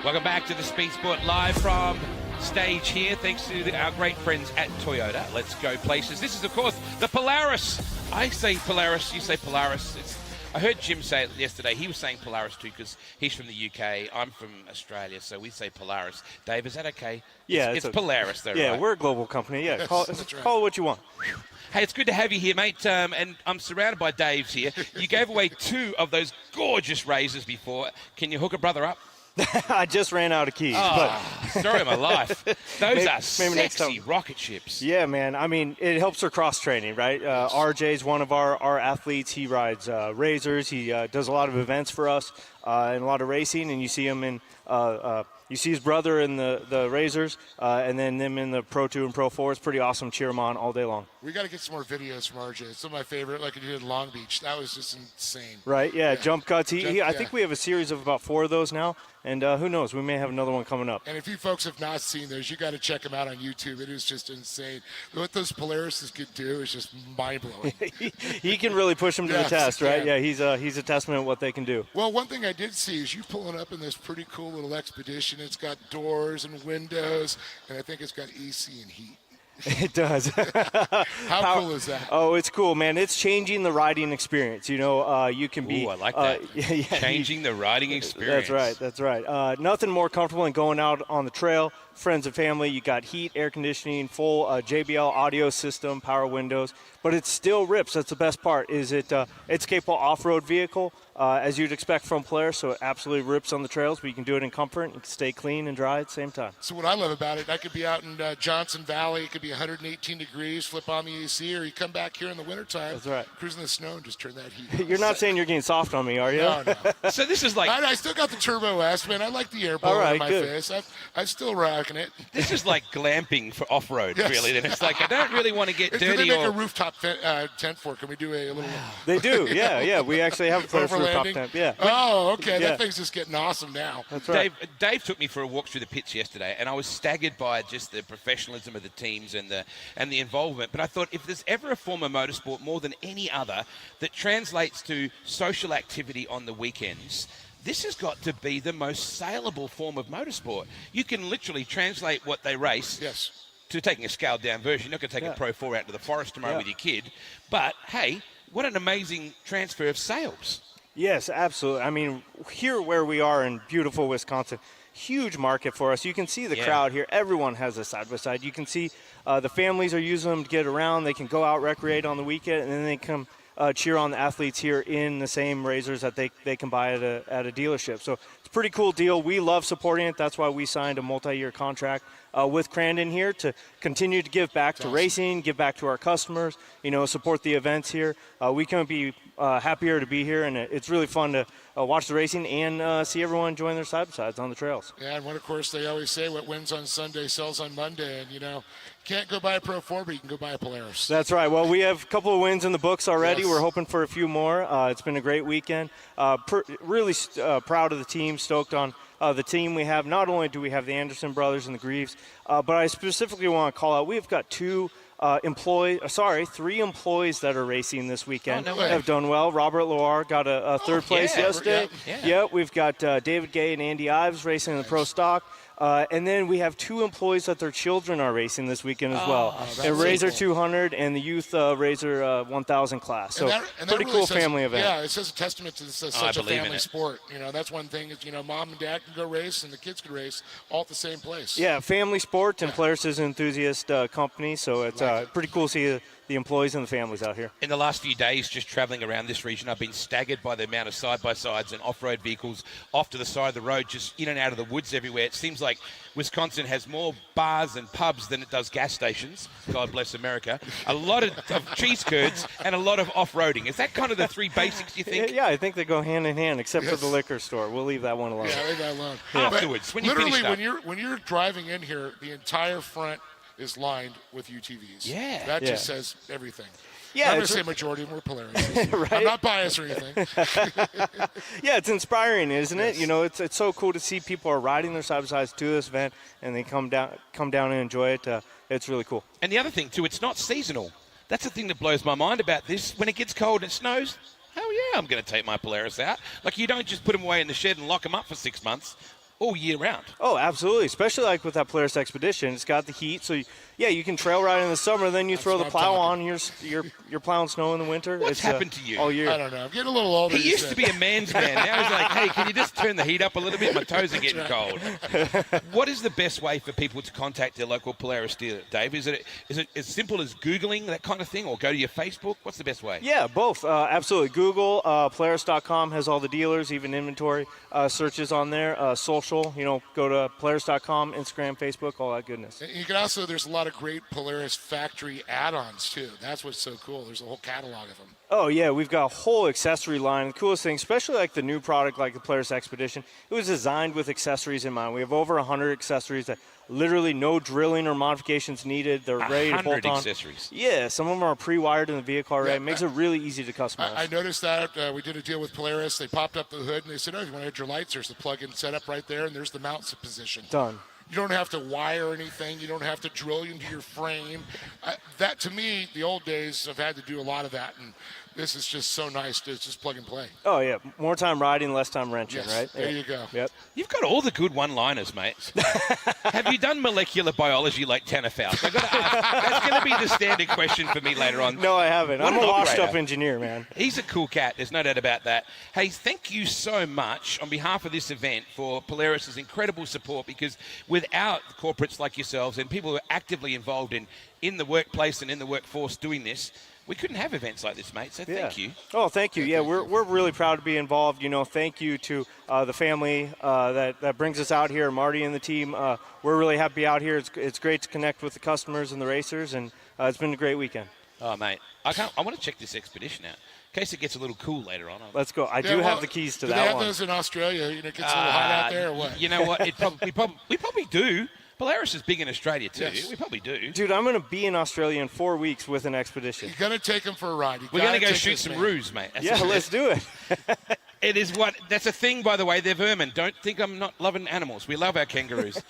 Welcome back to the Speed Sport Live from stage here. Thanks to our great friends at Toyota. Let's go places. This is, of course, the Polaris. I say Polaris, you say Polaris. I heard Jim say it yesterday. He was saying Polaris too because he's from the UK. I'm from Australia, so we say Polaris. Dave, is that okay? Yeah, it's Polaris, though, yeah, right? we're a global company. Yeah, call it what you want. Hey, it's good to have you here, mate. And I'm surrounded by Daves here. You gave away 2 of those gorgeous razors before. Can you hook a brother up? I just ran out of keys. Story of my life. Those are maybe sexy rocket ships. Yeah, man. I mean, it helps her cross training, right? RJ's one of our athletes. He rides razors. He does a lot of events for us and a lot of racing. And you see him in you see his brother in the razors, and then them in the Pro 2 and Pro 4. It's pretty awesome. Cheer him on all day long. We got to get some more videos from RJ. Some of my favorite, like he did in Long Beach. That was just insane. Right? Yeah, jump cuts. I think we have a series of about 4 of those now. And who knows? We may have another one coming up. And if you folks have not seen those, you got to check them out on YouTube. It is just insane. What those Polarises could do is just mind-blowing. He can really push them to the test, right? Yeah, he's a testament of what they can do. Well, one thing I did see is you pulling up in this pretty cool little Expedition. It's got doors and windows, and I think it's got AC and heat. It does. How cool is that? Oh, it's cool, man. It's changing the riding experience. You know, you can be. Ooh, I like that. Changing the riding experience. That's right. Nothing more comfortable than going out on the trail, friends and family. You got heat, air conditioning, full JBL audio system, power windows, but it still rips. That's the best part. Is it's capable off-road vehicle, as you'd expect from Polaris, so it absolutely rips on the trails, but you can do it in comfort and stay clean and dry at the same time. So what I love about it, I could be out in Johnson Valley. It could be 118 degrees, flip on the AC, or you come back here in the wintertime, that's right, cruising the snow and just turn that heat. You're not saying you're getting soft on me, are you? No. So this is like... I still got the Turbo S, man. I like the air blower in my face. I still rock. trucking it. This is like glamping for off-road, Yes. really. Then it's like I don't really want to get Do dirty. they make or a rooftop tent for it? Can we do a little? They do, yeah. We actually have a Polaris rooftop Overlanding? tent. Yeah. Oh, okay. Yeah. That thing's just getting awesome now. That's right. Dave took me for a walk through the pits yesterday, and I was staggered by just the professionalism of the teams and the involvement. But I thought if there's ever a form of motorsport more than any other that translates to social activity on the weekends, this has got to be the most saleable form of motorsport. You can literally translate what they race to taking a scaled-down version. You're not going to take a Pro 4 out to the forest tomorrow with your kid. But, hey, what an amazing transfer of sales. Yes, absolutely. I mean, here where we are in beautiful Wisconsin, huge market for us. You can see the crowd here. Everyone has a side-by-side. You can see the families are using them to get around. They can go out, recreate on the weekend, and then they come cheer on the athletes here in the same razors that they can buy at a dealership. So it's a pretty cool deal. We love supporting it. That's why we signed a multi-year contract with Crandon here to continue to give back to racing, give back to our customers, support the events here. We couldn't be happier to be here, and it's really fun to watch the racing and see everyone enjoying their side-by-sides on the trails. Yeah, and of course, they always say what wins on Sunday sells on Monday, and, can't go buy a Pro 4, but you can go buy a Polaris. That's right. Well, we have a couple of wins in the books already. We're hoping for a few more. It's been a great weekend. Really proud of the team, stoked on the team we have. Not only do we have the Anderson brothers and the Greaves, but I specifically want to call out, we've got three employees that are racing this weekend have done well. Robert Loire got a third place yesterday. We've got David Gay and Andy Ives racing in the Pro Stock. And then we have two employees that their children are racing this weekend as well. A Razor 200 and the Youth Razor 1000 class. So and pretty really cool says, family event. Yeah, it says a testament to this such a family sport. That's one thing is, mom and dad can go race and the kids can race all at the same place. Yeah, family sport, and Polaris is an enthusiast company. So it's pretty cool to see the employees and the families out here. In the last few days, just travelling around this region, I've been staggered by the amount of side-by-sides and off-road vehicles off to the side of the road, just in and out of the woods everywhere. It seems like Wisconsin has more bars and pubs than it does gas stations. God bless America. A lot of cheese curds and a lot of off-roading. Is that kind of the three basics, you think? Yeah, I think they go hand in hand, except for the liquor store. We'll leave that one alone. Yeah, leave that alone. Afterwards, when you literally, finish up. when you're driving in here, the entire front is lined with UTVs. Yeah. That just says everything. Yeah, I'm going to say majority of them are Polaris. Right? I'm not biased or anything. Yeah, it's inspiring, isn't it? It's so cool to see people are riding their side-by-sides to this event, and they come down and enjoy it. It's really cool. And the other thing, too, it's not seasonal. That's the thing that blows my mind about this. When it gets cold and it snows, hell yeah, I'm going to take my Polaris out. Like, you don't just put them away in the shed and lock them up for 6 months. All year round. Oh, absolutely. Especially like with that Polaris Expedition. It's got the heat, so you can trail ride in the summer, then you throw the plow on, you're plowing snow in the winter. What's happened to you? All year. I don't know. I'm getting a little older. He used to be a man's man. Now he's like, hey, can you just turn the heat up a little bit? My toes are getting cold. What is the best way for people to contact their local Polaris dealer, Dave? Is it as simple as Googling that kind of thing, or go to your Facebook? What's the best way? Yeah, both. Absolutely. Google, Polaris.com has all the dealers, even inventory searches on there. Social, go to Polaris.com, Instagram, Facebook, all that goodness. You can also, there's a lot of great Polaris factory add-ons, too. That's what's so cool. There's a whole catalog of them. Oh, yeah, we've got a whole accessory line. The coolest thing, especially like the new product like the Polaris Expedition, it was designed with accessories in mind. We have over 100 accessories that literally no drilling or modifications needed. They're ready to bolt on. 100 accessories. Yeah, some of them are pre-wired in the vehicle already. It makes it really easy to customize. I noticed that. We did a deal with Polaris. They popped up the hood, and they said, you want to add your lights? There's the plug-in setup right there, and there's the mount position. Done. You don't have to wire anything. You don't have to drill into your frame. That, to me, the old days, I've had to do a lot of that, and this is just so nice to just plug and play. Oh, yeah. More time riding, less time wrenching, right? There you go. Yep. You've got all the good one-liners, mate. Have you done molecular biology like Tanner Faust? I've got to ask. That's going to be the standard question for me later on. No, I haven't. I'm a washed-up engineer, man. He's a cool cat. There's no doubt about that. Hey, thank you so much on behalf of this event for Polaris' incredible support, because without corporates like yourselves and people who are actively involved in the workplace and in the workforce doing this, we couldn't have events like this, mate, so thank you. Oh, thank you. Yeah, we're really proud to be involved. Thank you to the family that brings us out here, Marty and the team. We're really happy out here. It's great to connect with the customers and the racers, and it's been a great weekend. Oh, mate, I want to check this Expedition out. In case it gets a little cool later on. Let's go. I do have the keys to that one. Do they have those in Australia? It gets a little hot out there or what? You know what? We probably do. Polaris is big in Australia too. Yes. We probably do. Dude, I'm going to be in Australia in 4 weeks with an expedition. You're going to take him for a ride. We're going to go shoot some roos, mate. Yeah, let's do it. It is what. That's a thing, by the way. They're vermin. Don't think I'm not loving animals. We love our kangaroos.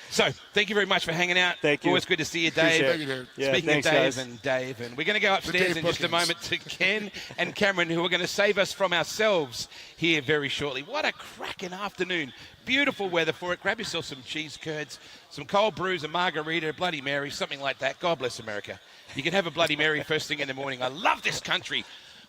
So, thank you very much for hanging out. Thank you. Always good to see you, Dave. Thank you, Dave. Yeah, Speaking thanks, of Dave guys. and Dave, and we're going to go upstairs Dave in just a bookings. moment to Ken and Cameron, who are going to save us from ourselves here very shortly. What a cracking afternoon. Beautiful weather for it. Grab yourself some cheese curds, some cold brews, a margarita, a Bloody Mary, something like that. God bless America. You can have a Bloody Mary first thing in the morning. I love this country.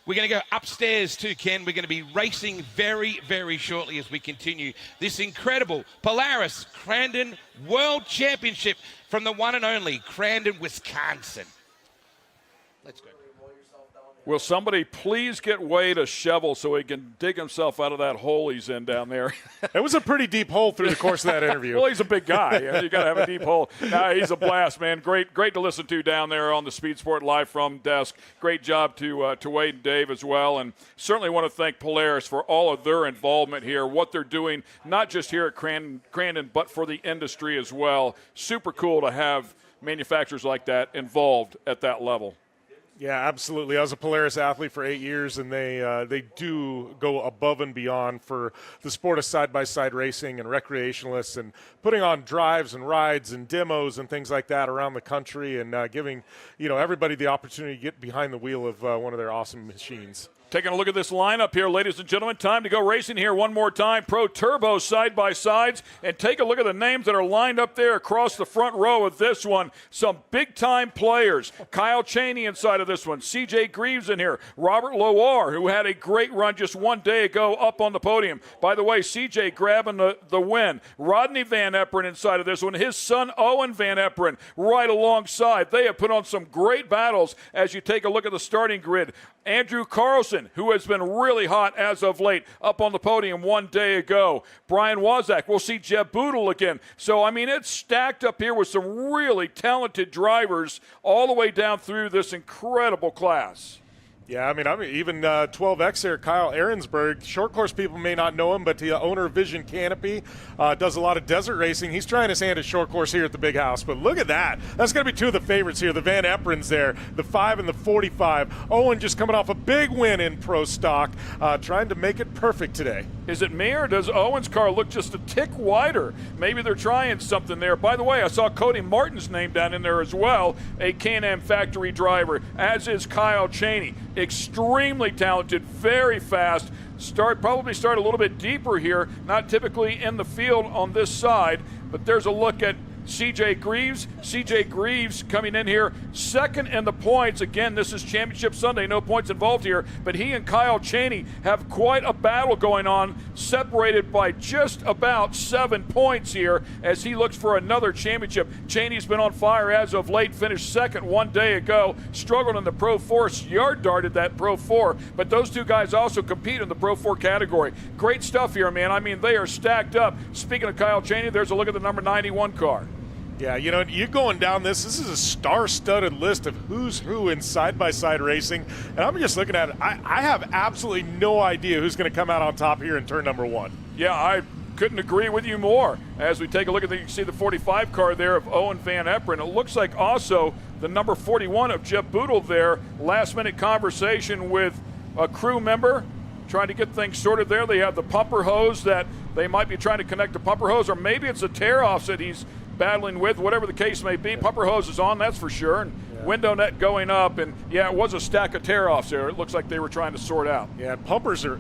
We're going to go upstairs too, Ken. We're going to be racing very, very shortly as we continue this incredible Polaris Crandon World Championship from the one and only Crandon, Wisconsin. Let's go. Will somebody please get Wade a shovel so he can dig himself out of that hole he's in down there? It was a pretty deep hole through the course of that interview. Well, he's a big guy. You got to have a deep hole. He's a blast, man. Great to listen to down there on the Speed Sport Live from Desk. Great job to Wade and Dave as well. And certainly want to thank Polaris for all of their involvement here, what they're doing, not just here at Crandon, but for the industry as well. Super cool to have manufacturers like that involved at that level. Yeah, absolutely. I was a Polaris athlete for 8 years, and they do go above and beyond for the sport of side-by-side racing and recreationalists and putting on drives and rides and demos and things like that around the country and giving everybody the opportunity to get behind the wheel of one of their awesome machines. Taking a look at this lineup here, ladies and gentlemen. Time to go racing here one more time. Pro Turbo side-by-sides. And take a look at the names that are lined up there across the front row of this one. Some big-time players. Kyle Chaney inside of this one. C.J. Greaves in here. Robert Loire, who had a great run just one day ago up on the podium. By the way, C.J. grabbing the win. Rodney Van Eperen inside of this one. His son, Owen Van Eperen, right alongside. They have put on some great battles as you take a look at the starting grid. Andrew Carlson, who has been really hot as of late, up on the podium one day ago. Brian Waszak. We'll see Jeb Boodle again. So, I mean, it's stacked up here with some really talented drivers all the way down through this incredible class. Yeah, I mean even 12X there, Kyle Ahrensberg. Short course people may not know him, but the owner of Vision Canopy does a lot of desert racing. He's trying his hand at short course here at the Big House. But look at that. That's going to be two of the favorites here. The Van Eperens there, the 5 and the 45. Owen just coming off a big win in Pro Stock, trying to make it perfect today. Is it me, or does Owen's car look just a tick wider? Maybe they're trying something there. By the way, I saw Cody Martin's name down in there as well, a Can-Am factory driver, as is Kyle Chaney. Extremely talented, very fast. Probably start a little bit deeper here, not typically in the field on this side, but there's a look at C.J. Greaves. C.J. Greaves coming in here second in the points. Again, this is Championship Sunday, no points involved here, but he and Kyle Chaney have quite a battle going on, separated by just about 7 points here as he looks for another championship. Chaney's been on fire as of late, finished second one day ago, struggled in the Pro 4, yard darted that Pro 4, but those two guys also compete in the Pro 4 category. Great stuff here, man. I mean, they are stacked up. Speaking of Kyle Chaney, there's a look at the number 91 car. Yeah, you're going down this is a star-studded list of who's who in side-by-side racing, and I'm just looking at it. I have absolutely no idea who's going to come out on top here in turn number 1. Yeah, I couldn't agree with you more. As we take a look at you can see the 45 car there of Owen Van Eperen. It looks like also the number 41 of Jeb Boodle there. Last-minute conversation with a crew member trying to get things sorted there. They have the pumper hose that they might be trying to connect to pumper hose, or maybe it's a tear-offs that he's battling with, whatever the case may be. Pumper hose is on, that's for sure, and window net going up, and yeah, it was a stack of tear-offs there. It looks like they were trying to sort out. Yeah, pumpers are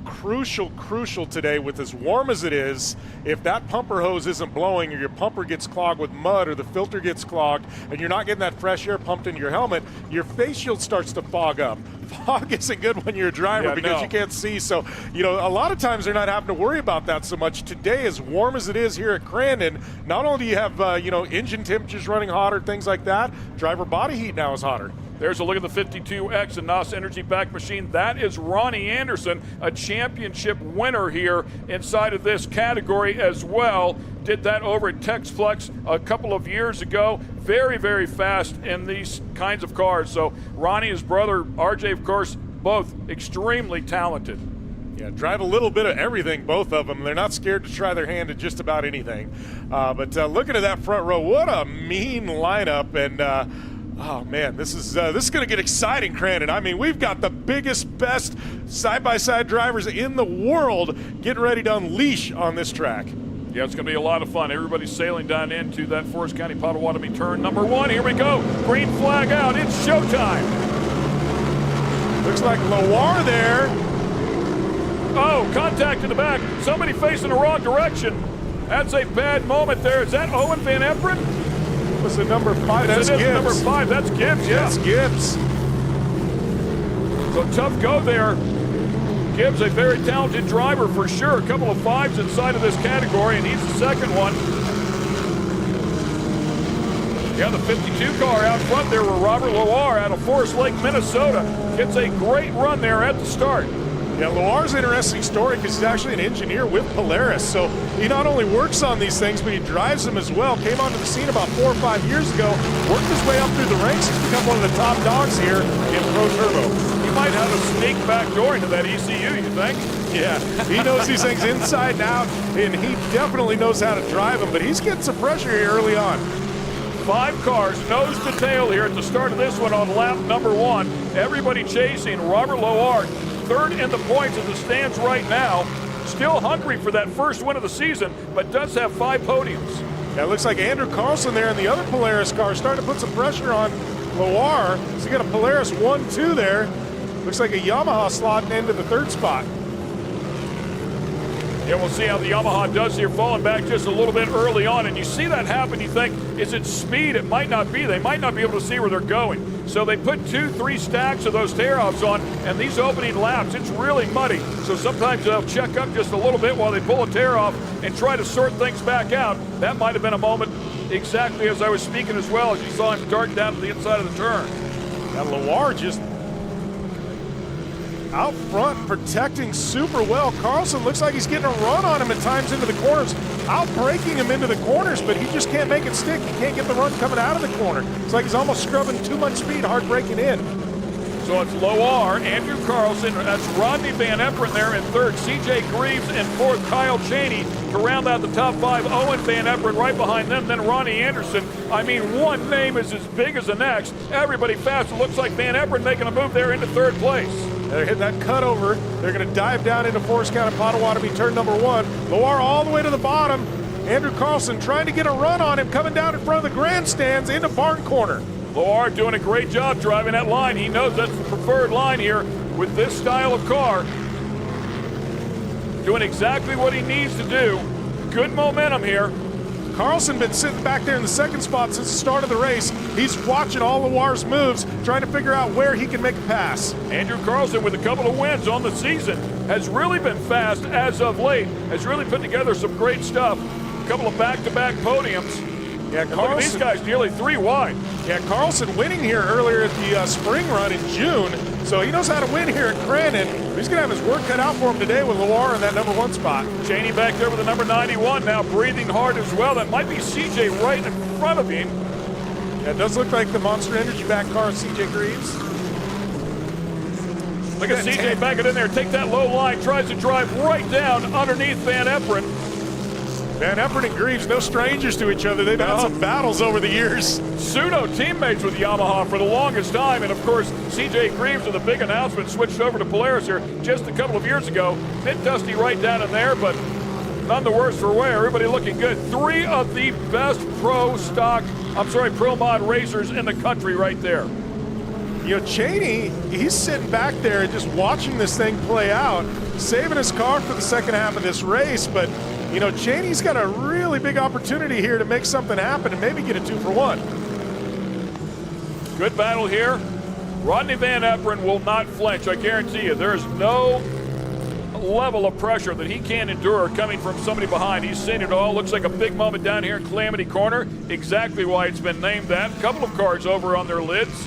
crucial today with as warm as it is. If that pumper hose isn't blowing, or your pumper gets clogged with mud, or the filter gets clogged, and you're not getting that fresh air pumped into your helmet, your face shield starts to fog up. Fog isn't good when you're a driver because you can't see. So, a lot of times they're not having to worry about that so much. Today, as warm as it is here at Crandon, not only do you have, engine temperatures running hotter, things like that, driver body heat now is hotter. There's a look at the 52X and NOS Energy Back Machine. That is Ronnie Anderson, a championship winner here inside of this category as well. Did that over at TexFlex a couple of years ago. Very, very fast in these kinds of cars. So Ronnie, his brother, RJ, of course, both extremely talented. Yeah, drive a little bit of everything, both of them. They're not scared to try their hand at just about anything. But looking at that front row, what a mean lineup. And, oh, man, this is going to get exciting, Crandon. I mean, we've got the biggest, best side-by-side drivers in the world getting ready to unleash on this track. Yeah, it's going to be a lot of fun. Everybody's sailing down into that Forest County Potawatomi turn number 1. Here we go. Green flag out. It's showtime. Looks like Loire there. Oh, contact in the back. Somebody facing the wrong direction. That's a bad moment there. Is that Owen Van Eperen? Was it number 5? That's Gibbs. Number 5. That's Gibbs, yeah. That's Gibbs. So tough go there. Gibbs, a very talented driver for sure. A couple of 5s inside of this category, and he's the second one. Yeah, the 52 car out front there with Robert Loire out of Forest Lake, Minnesota. Gets a great run there at the start. Yeah, Loire's an interesting story because he's actually an engineer with Polaris. So he not only works on these things, but he drives them as well. Came onto the scene about 4 or 5 years ago, worked his way up through the ranks. He's become one of the top dogs here in Pro Turbo. He might have a sneak back door into that ECU, you think? Yeah, he knows these things inside and out, and he definitely knows how to drive them, but he's getting some pressure here early on. 5 cars, nose to tail here at the start of this one on lap number 1. Everybody chasing. Robert Loire, 3rd in the points in the stands right now. Still hungry for that first win of the season, but does have 5 podiums. Yeah, it looks like Andrew Carlson there in the other Polaris car starting to put some pressure on Loire. So you got a Polaris 1-2 there. Looks like a Yamaha slotting into the 3rd spot. Yeah, we'll see how the Yamaha does here, falling back just a little bit early on. And you see that happen, you think, is it speed? It might not be. They might not be able to see where they're going. So they put 2-3 stacks of those tear-offs on, and these opening laps, it's really muddy. So sometimes they'll check up just a little bit while they pull a tear-off and try to sort things back out. That might have been a moment exactly as I was speaking as well, as you saw him darting down to the inside of the turn. And Loire just out front protecting super well. Carlson looks like he's getting a run on him at times into the corners, out braking him into the corners, but he just can't make it stick. He can't get the run coming out of the corner. It's like he's almost scrubbing too much speed, hard braking in. So it's Loire, Andrew Carlson, that's Rodney Van Eperen there in 3rd, CJ Greaves in 4th, Kyle Cheney to round out the top 5, Owen Van Eperen right behind them, then Ronnie Anderson. I mean, one name is as big as the next. Everybody fast. It looks like Van Eperen making a move there into 3rd place. They're hitting that cutover. They're going to dive down into Forest County Potawatomi turn number 1. Loire all the way to the bottom. Andrew Carlson trying to get a run on him, coming down in front of the grandstands into barn corner. Loire doing a great job driving that line. He knows that's the preferred line here with this style of car. Doing exactly what he needs to do. Good momentum here. Carlson been sitting back there in the 2nd spot since the start of the race. He's watching all Loire's moves, trying to figure out where he can make a pass. Andrew Carlson with a couple of wins on the season has really been fast as of late, has really put together some great stuff. A couple of back-to-back podiums. Yeah, Carlson, look at these guys nearly 3 wide. Yeah, Carlson winning here earlier at the spring run in June, so he knows how to win here at Crandon. He's going to have his work cut out for him today with Loire in that number 1 spot. Cheney back there with the number 91 now, breathing hard as well. That might be CJ right in front of him. Yeah, it does look like the Monster Energy back car of CJ Greaves. Look at CJ backing in there, take that low line, tries to drive right down underneath Van Eperen. Van Eperen and Greaves, no strangers to each other. They've had some battles over the years. Pseudo teammates with Yamaha for the longest time. And of course, CJ Greaves with a big announcement switched over to Polaris here just a couple of years ago. Bit dusty right down in there, but none the worse for wear. Everybody looking good. 3 of the best pro mod racers in the country right there. You know, Cheney, he's sitting back there just watching this thing play out, saving his car for the second half of this race, but you know, Cheney's got a really big opportunity here to make something happen and maybe get a 2-for-1. Good battle here. Rodney Van Eperen will not flinch, I guarantee you. There's no level of pressure that he can't endure coming from somebody behind. He's seen it all. Looks like a big moment down here in Calamity Corner. Exactly why it's been named that. A couple of cars over on their lids.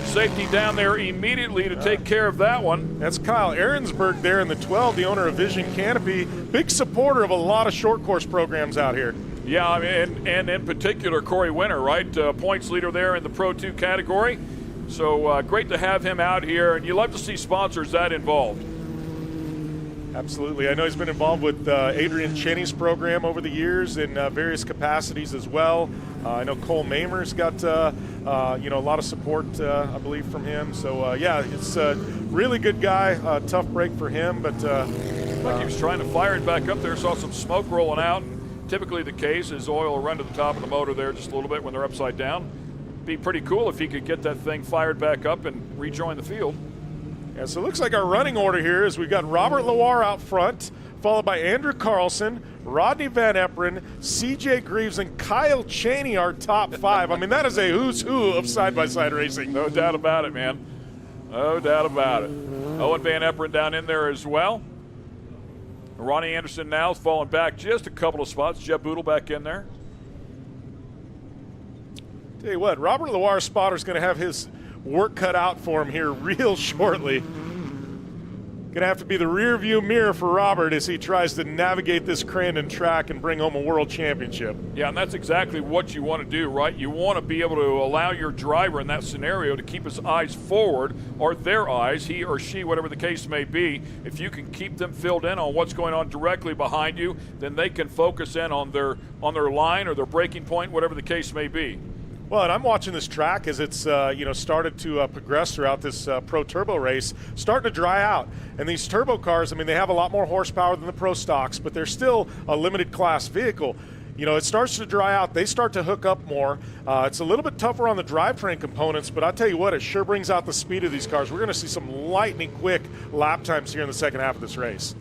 Safety down there immediately to take care of that one. That's Kyle Ahrensberg there in the 12, the owner of Vision Canopy. Big supporter of a lot of short course programs out here. Yeah, I mean, and in particular, Corey Winter, right? Points leader there in the Pro 2 category. So great to have him out here, and you love to see sponsors that involved. Absolutely. I know he's been involved with Adrian Cheney's program over the years in various capacities as well. I know Cole Mamer's got a lot of support, I believe, from him. So, yeah, it's a really good guy. Tough break for him. But like he was trying to fire it back up there, saw some smoke rolling out. And typically the case is oil will run to the top of the motor there just a little bit when they're upside down. Be pretty cool if he could get that thing fired back up and rejoin the field. Yeah, so it looks like our running order here is we've got Robert Loire out front, followed by Andrew Carlson, Rodney Van Eperen, CJ Greaves, and Kyle Cheney, our top 5. I mean, that is a who's who of side-by-side racing. No doubt about it, man. No doubt about it. Owen Van Eperen down in there as well. Ronnie Anderson now is falling back just a couple of spots. Jeb Boodle back in there. Tell you what, Robert Loire's spotter's going to have his work cut out for him here real shortly. Going to have to be the rear view mirror for Robert as he tries to navigate this Crandon track and bring home a world championship. Yeah, and that's exactly what you want to do, right? You want to be able to allow your driver in that scenario to keep his eyes forward, or their eyes, he or she, whatever the case may be. If you can keep them filled in on what's going on directly behind you, then they can focus in on their line or their braking point, whatever the case may be. Well, and I'm watching this track as it's started to progress throughout this Pro Turbo race, starting to dry out. And these turbo cars, I mean, they have a lot more horsepower than the Pro stocks, but they're still a limited class vehicle. You know, it starts to dry out. They start to hook up more. It's a little bit tougher on the drivetrain components, but I'll tell you what, it sure brings out the speed of these cars. We're going to see some lightning quick lap times here in the second half of this race.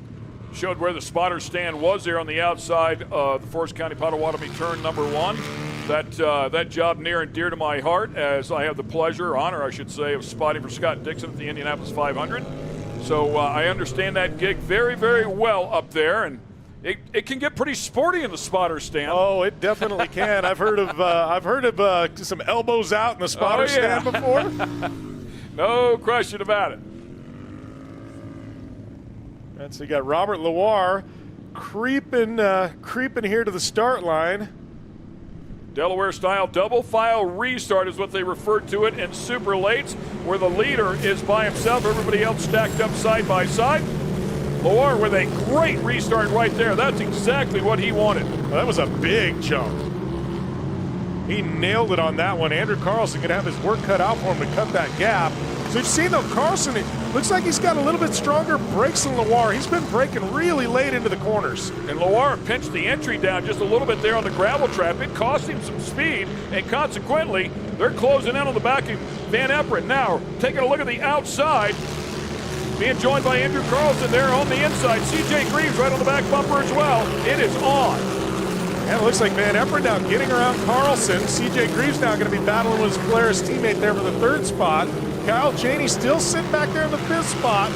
Showed where the spotter stand was there on the outside of the Forest County Potawatomi turn number 1. That job near and dear to my heart, as I have the pleasure, honor I should say, of spotting for Scott Dixon at the Indianapolis 500. So I understand that gig very, very well up there, and it can get pretty sporty in the spotter stand. Oh, it definitely can. I've heard of some elbows out in the spotter stand before. No question about it. And so you got Robert Loire creeping here to the start line. Delaware-style double-file restart is what they refer to it in super lates, where the leader is by himself, everybody else stacked up side by side. Loire with a great restart right there. That's exactly what he wanted. Well, that was a big jump. He nailed it on that one. Andrew Carlson could have his work cut out for him to cut that gap. So you've seen, though, Carlson, it looks like he's got a little bit stronger brakes than Loire. He's been braking really late into the corners. And Loire pinched the entry down just a little bit there on the gravel trap. It cost him some speed, and consequently, they're closing in on the back of Van Eperen. Now, taking a look at the outside, being joined by Andrew Carlson there on the inside. CJ Greaves right on the back bumper as well. It is on. And it looks like Van Eperen now getting around Carlson. CJ Greaves now going to be battling with his Polaris teammate there for the 3rd spot. Kyle Cheney still sitting back there in the 5th spot.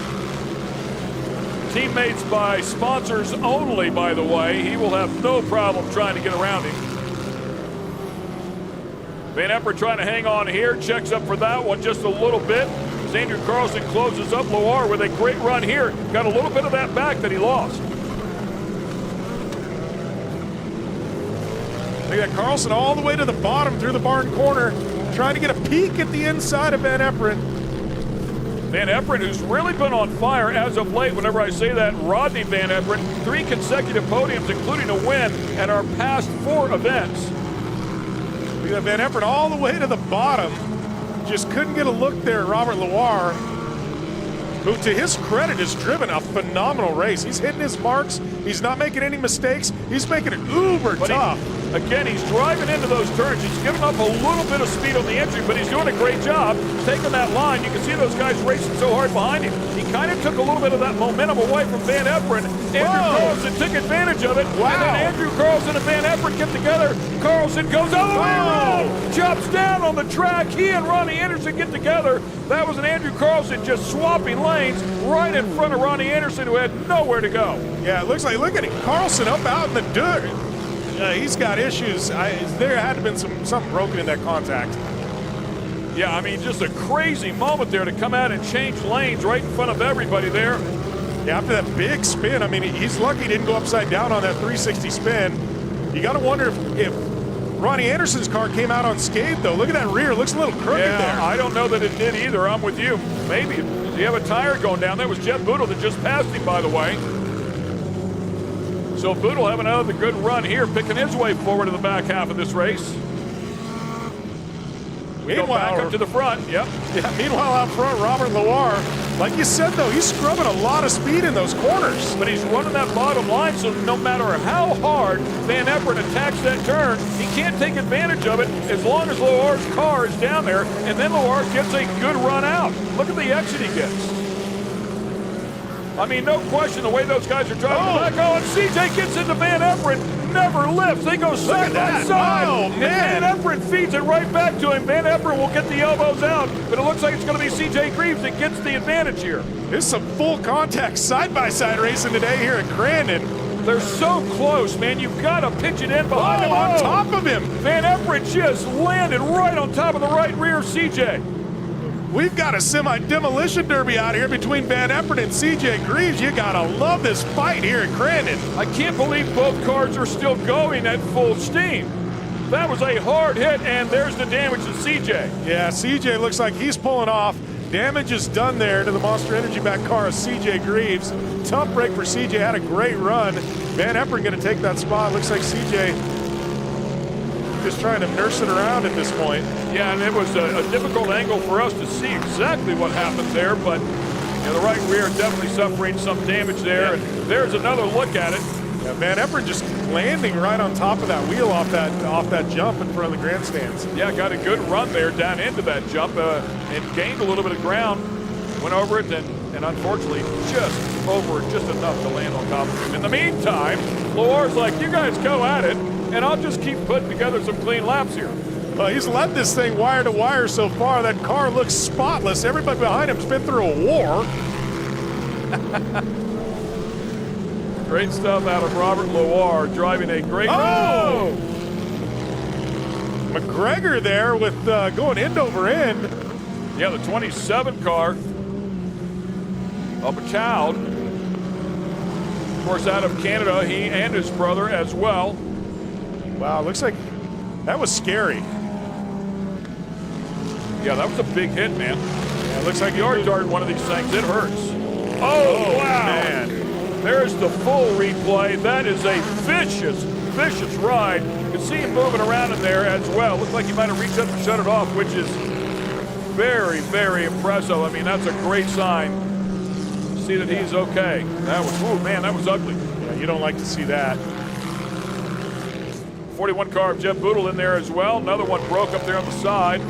Teammates by sponsors only, by the way. He will have no problem trying to get around him. Van Eperen trying to hang on here. Checks up for that one just a little bit. As Andrew Carlson closes up Loire with a great run here. Got a little bit of that back that he lost. Look at Carlson all the way to the bottom through the barn corner, trying to get a peek at the inside of Van Eperen. Van Eperen, who's really been on fire as of late. Whenever I say that, Rodney Van Eperen, 3 consecutive podiums, including a win at our past 4 events. Look at Van Eperen all the way to the bottom. Just couldn't get a look there at Robert Loire, who, to his credit, has driven a phenomenal race. He's hitting his marks. He's not making any mistakes. He's making it uber tough. Again, he's driving into those turns. He's giving up a little bit of speed on the entry, but he's doing a great job taking that line. You can see those guys racing so hard behind him. He kind of took a little bit of that momentum away from Van Eperen. Andrew Carlson took advantage of it. Wow. And then Andrew Carlson and Van Eperen get together. Carlson goes all the way around, jumps down on the track. He and Ronnie Anderson get together. That was an Andrew Carlson just swapping lanes right in front of Ronnie Anderson, who had nowhere to go. Yeah, it looks like, look at him, Carlson up out in the dirt. He's got issues. There had to have been something broken in that contact. Yeah, I mean, just a crazy moment there to come out and change lanes right in front of everybody there. Yeah, after that big spin, I mean, he's lucky he didn't go upside down on that 360 spin. You got to wonder if Ronnie Anderson's car came out unscathed, though. Look at that rear. It looks a little crooked there. I don't know that it did either. I'm with you. Maybe. Do you have a tire going down? That was Jeb Boodle that just passed him, by the way. So Boodle having another good run here, picking his way forward to the back half of this race. We go back up to the front, yep. Yeah, meanwhile out front, Robert Loire, like you said though, he's scrubbing a lot of speed in those corners. But he's running that bottom line, so no matter how hard Van Eperen attacks that turn, he can't take advantage of it as long as Loire's car is down there, and then Loire gets a good run out. Look at the exit he gets. I mean, no question the way those guys are driving back. Oh, and CJ gets into Van Eperen, never lifts. They go side by side. Oh, and man. Van Eperen feeds it right back to him. Van Eperen will get the elbows out, but it looks like it's going to be CJ Greaves that gets the advantage here. There's some full contact side-by-side racing today here at Crandon. They're so close, man. You've got to pitch it in behind him. On top of him. Van Eperen just landed right on top of the right rear of CJ. We've got a semi-demolition derby out here between Van Eperen and CJ Greaves. You gotta love this fight here at Crandon. I can't believe both cars are still going at full steam. That was a hard hit, and there's the damage to CJ. Yeah, CJ looks like he's pulling off. Damage is done there to the Monster Energy back car of CJ Greaves. Tough break for CJ, had a great run. Van Eperen gonna take that spot. Looks like CJ just trying to nurse it around at this point. Yeah, and it was a difficult angle for us to see exactly what happened there, but the right rear definitely suffering some damage there. And there's another look at it. Yeah, Van Eperen just landing right on top of that wheel off that jump in front of the grandstands. Yeah, got a good run there down into that jump and gained a little bit of ground, went over it, and unfortunately just enough to land on top of him. In the meantime, Loire's like, you guys go at it, and I'll just keep putting together some clean laps here. Well, he's led this thing wire to wire so far. That car looks spotless. Everybody behind him's been through a war. Great stuff out of Robert Loire, driving a great run. McGregor there with going end over end. Yeah, the 27 car of McCown. Of course, out of Canada, he and his brother as well. Wow, looks like that was scary. Yeah, that was a big hit, man. Yeah, it looks like you're darting one of these things. It hurts. Oh, wow. Man. There's the full replay. That is a vicious ride. You can see him moving around in there as well. Looks like he might have reached up and shut it off, which is very, very impressive. I mean, that's a great sign. See that he's okay. That was, oh man, that was ugly. Yeah, you don't like to see that. 41 car of Jeff Boodle in there as well. Another one broke up there on the side.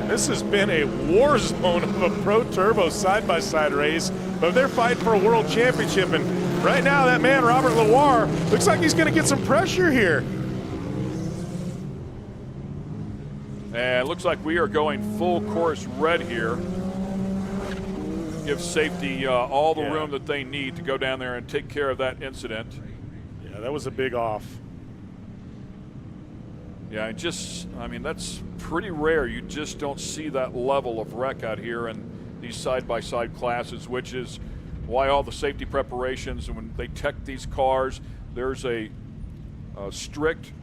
This has been a war zone of a Pro Turbo side-by-side race, but they're fighting for a world championship. And right now, that man, Robert Loire, looks like he's going to get some pressure here. And it looks like we are going full course red here. Give safety all the room that they need to go down there and take care of that incident. Yeah, that was a big off. Yeah, I mean, that's pretty rare. You just don't see that level of wreck out here in these side-by-side classes, which is why all the safety preparations, and when they tech these cars, there's a strict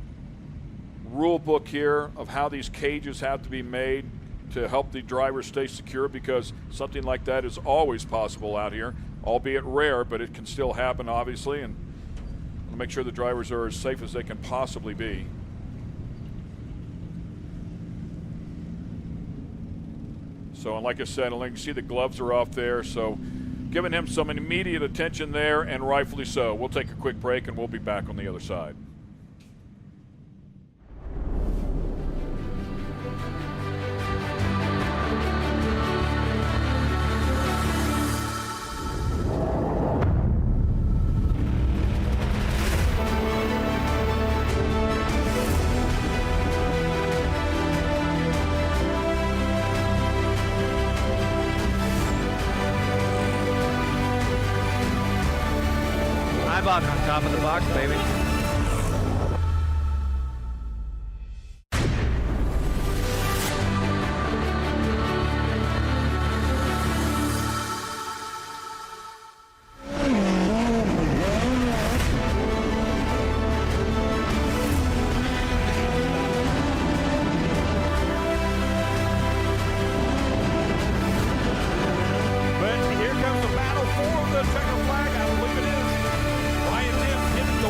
rule book here of how these cages have to be made to help the driver stay secure, because something like that is always possible out here, albeit rare, but it can still happen, obviously, and we'll make sure the drivers are as safe as they can possibly be. So, and like I said, you can see the gloves are off there, so giving him some immediate attention there, and rightfully so. We'll take a quick break, and we'll be back on the other side. Eibach on top of the box, baby. But here comes the battle for the checkered flag. I believe it is. Ryan Tim hitting the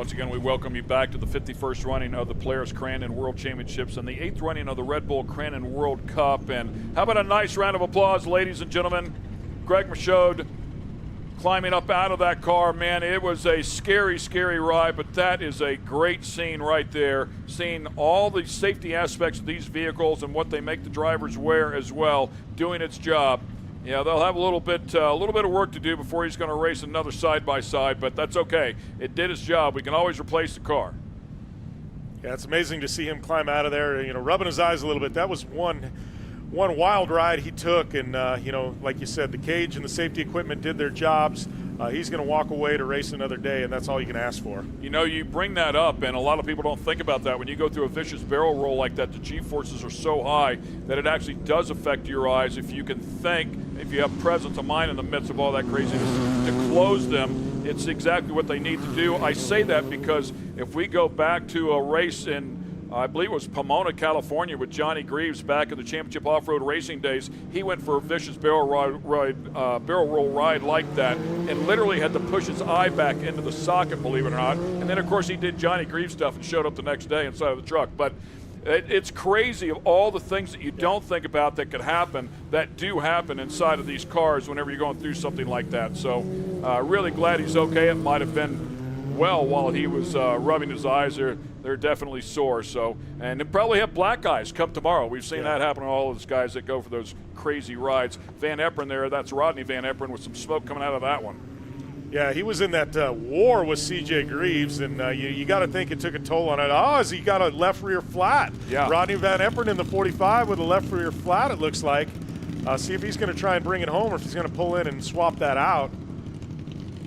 once again, we welcome you back to the 51st running of the Polaris Crandon World Championships and the 8th running of the Red Bull Crandon World Cup. And how about a nice round of applause, ladies and gentlemen? Greg Michaud climbing up out of that car. Man, it was a scary, scary ride, but that is a great scene right there, seeing all the safety aspects of these vehicles and what they make the drivers wear as well, doing its job. Yeah, they'll have a little bit of work to do before he's going to race another side-by-side, but that's okay. It did its job. We can always replace the car. Yeah, it's amazing to see him climb out of there, rubbing his eyes a little bit. That was one wild ride he took, and, like you said, the cage and the safety equipment did their jobs. He's going to walk away to race another day, and that's all you can ask for. You bring that up, and a lot of people don't think about that. When you go through a vicious barrel roll like that, the G-forces are so high that it actually does affect your eyes. If you can think, if you have presence of mind in the midst of all that craziness, to close them, it's exactly what they need to do. I say that because if we go back to a race in, I believe it was Pomona, California, with Johnny Greaves back in the championship off-road racing days. He went for a vicious barrel roll ride like that and literally had to push his eye back into the socket, believe it or not. And then, of course, he did Johnny Greaves stuff and showed up the next day inside of the truck. But it's crazy of all the things that you don't think about that could happen that do happen inside of these cars whenever you're going through something like that. So really glad he's okay. It might have been while he was rubbing his eyes. They're definitely sore. So, and they'll probably have black eyes come tomorrow. We've seen that happen to all of those guys that go for those crazy rides. Van Eperen there, that's Rodney Van Eperen with some smoke coming out of that one. Yeah, he was in that war with C.J. Greaves, and you got to think it took a toll on it. As he got a left rear flat. Yeah. Rodney Van Eperen in the 45 with a left rear flat, it looks like. See if he's going to try and bring it home or if he's going to pull in and swap that out.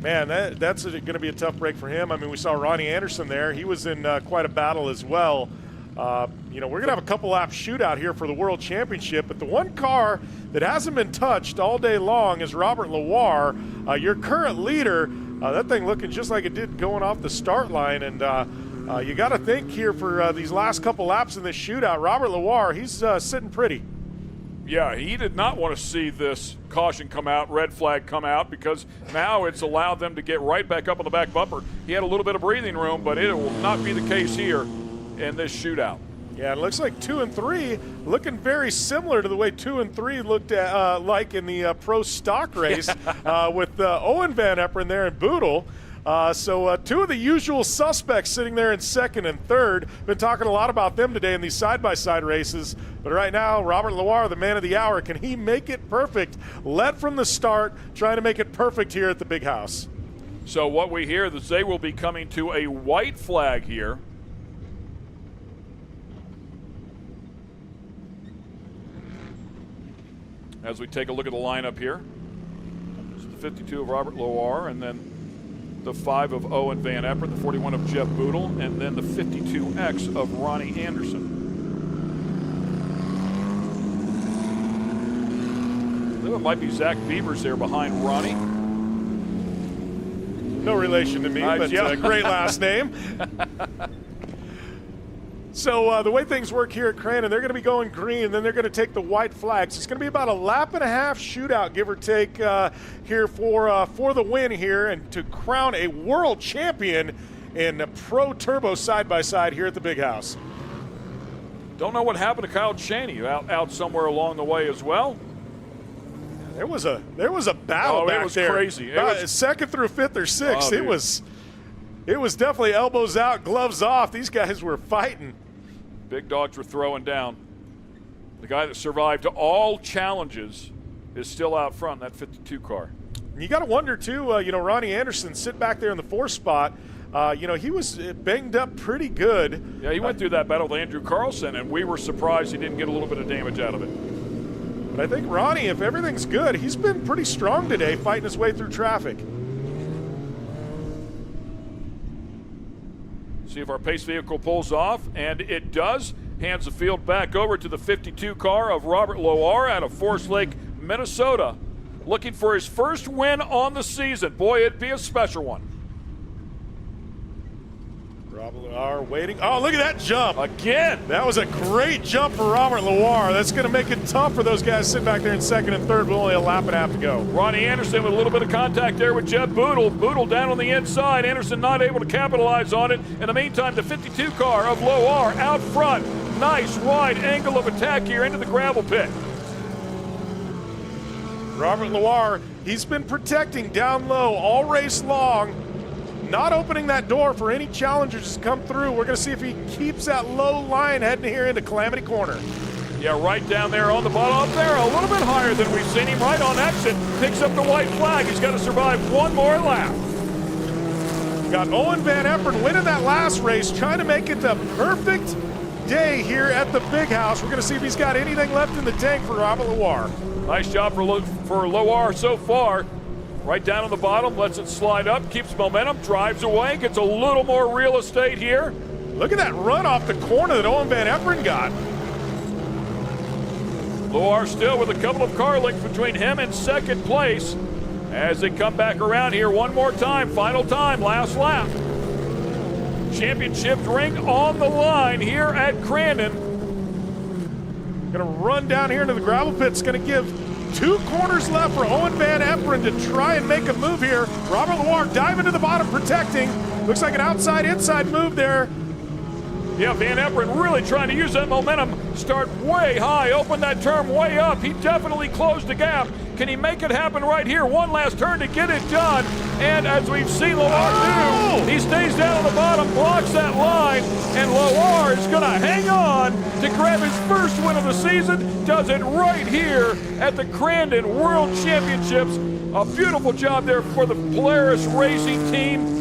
Man, that's going to be a tough break for him. I mean, we saw Ronnie Anderson there. He was in quite a battle as well. We're going to have a couple lap shootout here for the World Championship, but the one car that hasn't been touched all day long is Robert Loire, your current leader. That thing looking just like it did going off the start line, and you got to think here for these last couple laps in this shootout, Robert Loire, he's sitting pretty. Yeah, he did not want to see this caution come out, red flag come out, because now it's allowed them to get right back up on the back bumper. He had a little bit of breathing room, but it will not be the case here in this shootout. Yeah, it looks like 2 and 3 looking very similar to the way 2 and 3 looked at, like in the pro stock race with Owen Van Eperen there and Boodle. So two of the usual suspects sitting there in second and third. Been talking a lot about them today in these side-by-side races. But right now, Robert Loire, the man of the hour, can he make it perfect? Led from the start, trying to make it perfect here at the Big House. So what we hear is they will be coming to a white flag here. As we take a look at the lineup here. It's the 52 of Robert Loire, and then the 5 of Owen Van Eperen, the 41 of Jeff Boodle, and then the 52X of Ronnie Anderson. I think it might be Zach Beavers there behind Ronnie. No relation to me, but great last name. So the way things work here at Crandon, they're going to be going green, and then they're going to take the white flags. It's going to be about a lap and a half shootout, give or take, here for the win here, and to crown a world champion in pro turbo side-by-side here at the Big House. Don't know what happened to Kyle Cheney out somewhere along the way as well. There was a battle back there. It was crazy. Second through fifth or sixth. It was definitely elbows out, gloves off. These guys were fighting. Big dogs were throwing down. The guy that survived all challenges is still out front in that 52 car. And you got to wonder, too, Ronnie Anderson sit back there in the 4th spot. He was banged up pretty good. Yeah, he went through that battle with Andrew Carlson, and we were surprised he didn't get a little bit of damage out of it. But I think Ronnie, if everything's good, he's been pretty strong today, fighting his way through traffic. See if our pace vehicle pulls off, and it does. Hands the field back over to the 52 car of Robert Loire out of Forest Lake, Minnesota, looking for his first win on the season. Boy, it'd be a special one. Robert Loire waiting. Oh, look at that jump. Again. That was a great jump for Robert Loire. That's going to make it tough for those guys sitting back there in second and third with only a lap and a half to go. Ronnie Anderson with a little bit of contact there with Jeb Boodle. Boodle down on the inside. Anderson not able to capitalize on it. In the meantime, the 52 car of Loire out front. Nice wide angle of attack here into the gravel pit. Robert Loire, he's been protecting down low all race long, not opening that door for any challengers to come through. We're going to see if he keeps that low line heading here into Calamity Corner. Yeah, right down there on the bottom up there, a little bit higher than we've seen him. Right on exit, picks up the white flag. He's got to survive one more lap. Got Owen Van Epperen winning that last race, trying to make it the perfect day here at the Big House. We're going to see if he's got anything left in the tank for Robert Loire. Nice job for Loire so far. Right down on the bottom, lets it slide up, keeps momentum, drives away, gets a little more real estate here. Look at that run off the corner that Owen Van Epperen got. Loire still with a couple of car lengths between him and second place as they come back around here one more time. Final time, last lap. Championship ring on the line here at Crandon. Going to run down here into the gravel pit. It's going to give 2 corners left for Owen Van Epperen to try and make a move here. Robert Loire diving to the bottom, protecting. Looks like an outside-inside move there. Yeah, Van Epperen really trying to use that momentum. Start way high, open that turn way up. He definitely closed the gap. Can he make it happen right here? One last turn to get it done. And as we've seen Loire do, he stays down on the bottom, blocks that line, and Loire is going to hang on to grab his first win of the season. Does it right here at the Crandon World Championships. A beautiful job there for the Polaris Racing team.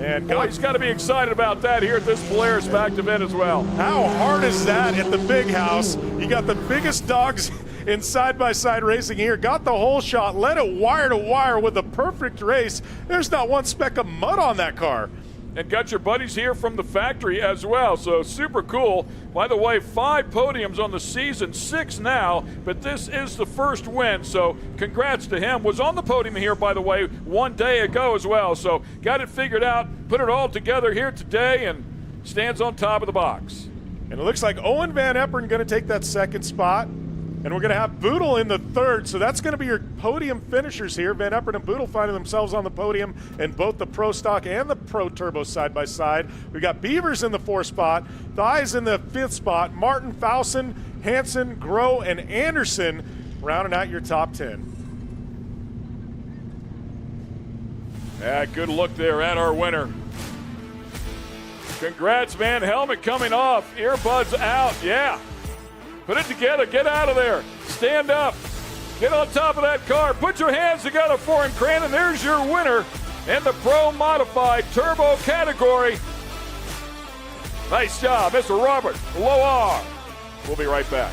And boy, he's got to be excited about that here at this Polaris Backed event as well. How hard is that at the Big House? You got the biggest dogs in side-by-side racing here. Got the whole shot, led it wire to wire with a perfect race. There's not one speck of mud on that car. And got your buddies here from the factory as well, so super cool. By the way, 5 podiums on the season, 6 now, but this is the first win, so congrats to him. Was on the podium here, by the way, 1 day ago as well, so got it figured out, put it all together here today, and stands on top of the box. And it looks like Owen Van Epperen going to take that second spot. And we're going to have Boodle in the third, so that's going to be your podium finishers here. Van Epperen and Boodle finding themselves on the podium in both the Pro Stock and the Pro Turbo side-by-side. We've got Beavers in the 4th spot, Thies in the 5th spot, Martin, Fowson, Hansen, Groh, and Anderson rounding out your top 10. Yeah, good look there at our winner. Congrats, man. Helmet coming off, earbuds out, yeah. Put it together, get out of there, stand up, get on top of that car, put your hands together for him, Crandon. There's your winner in the Pro Modified Turbo category. Nice job, Mr. Robert Loire. We'll be right back.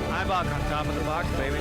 Eibach on top of the box, baby.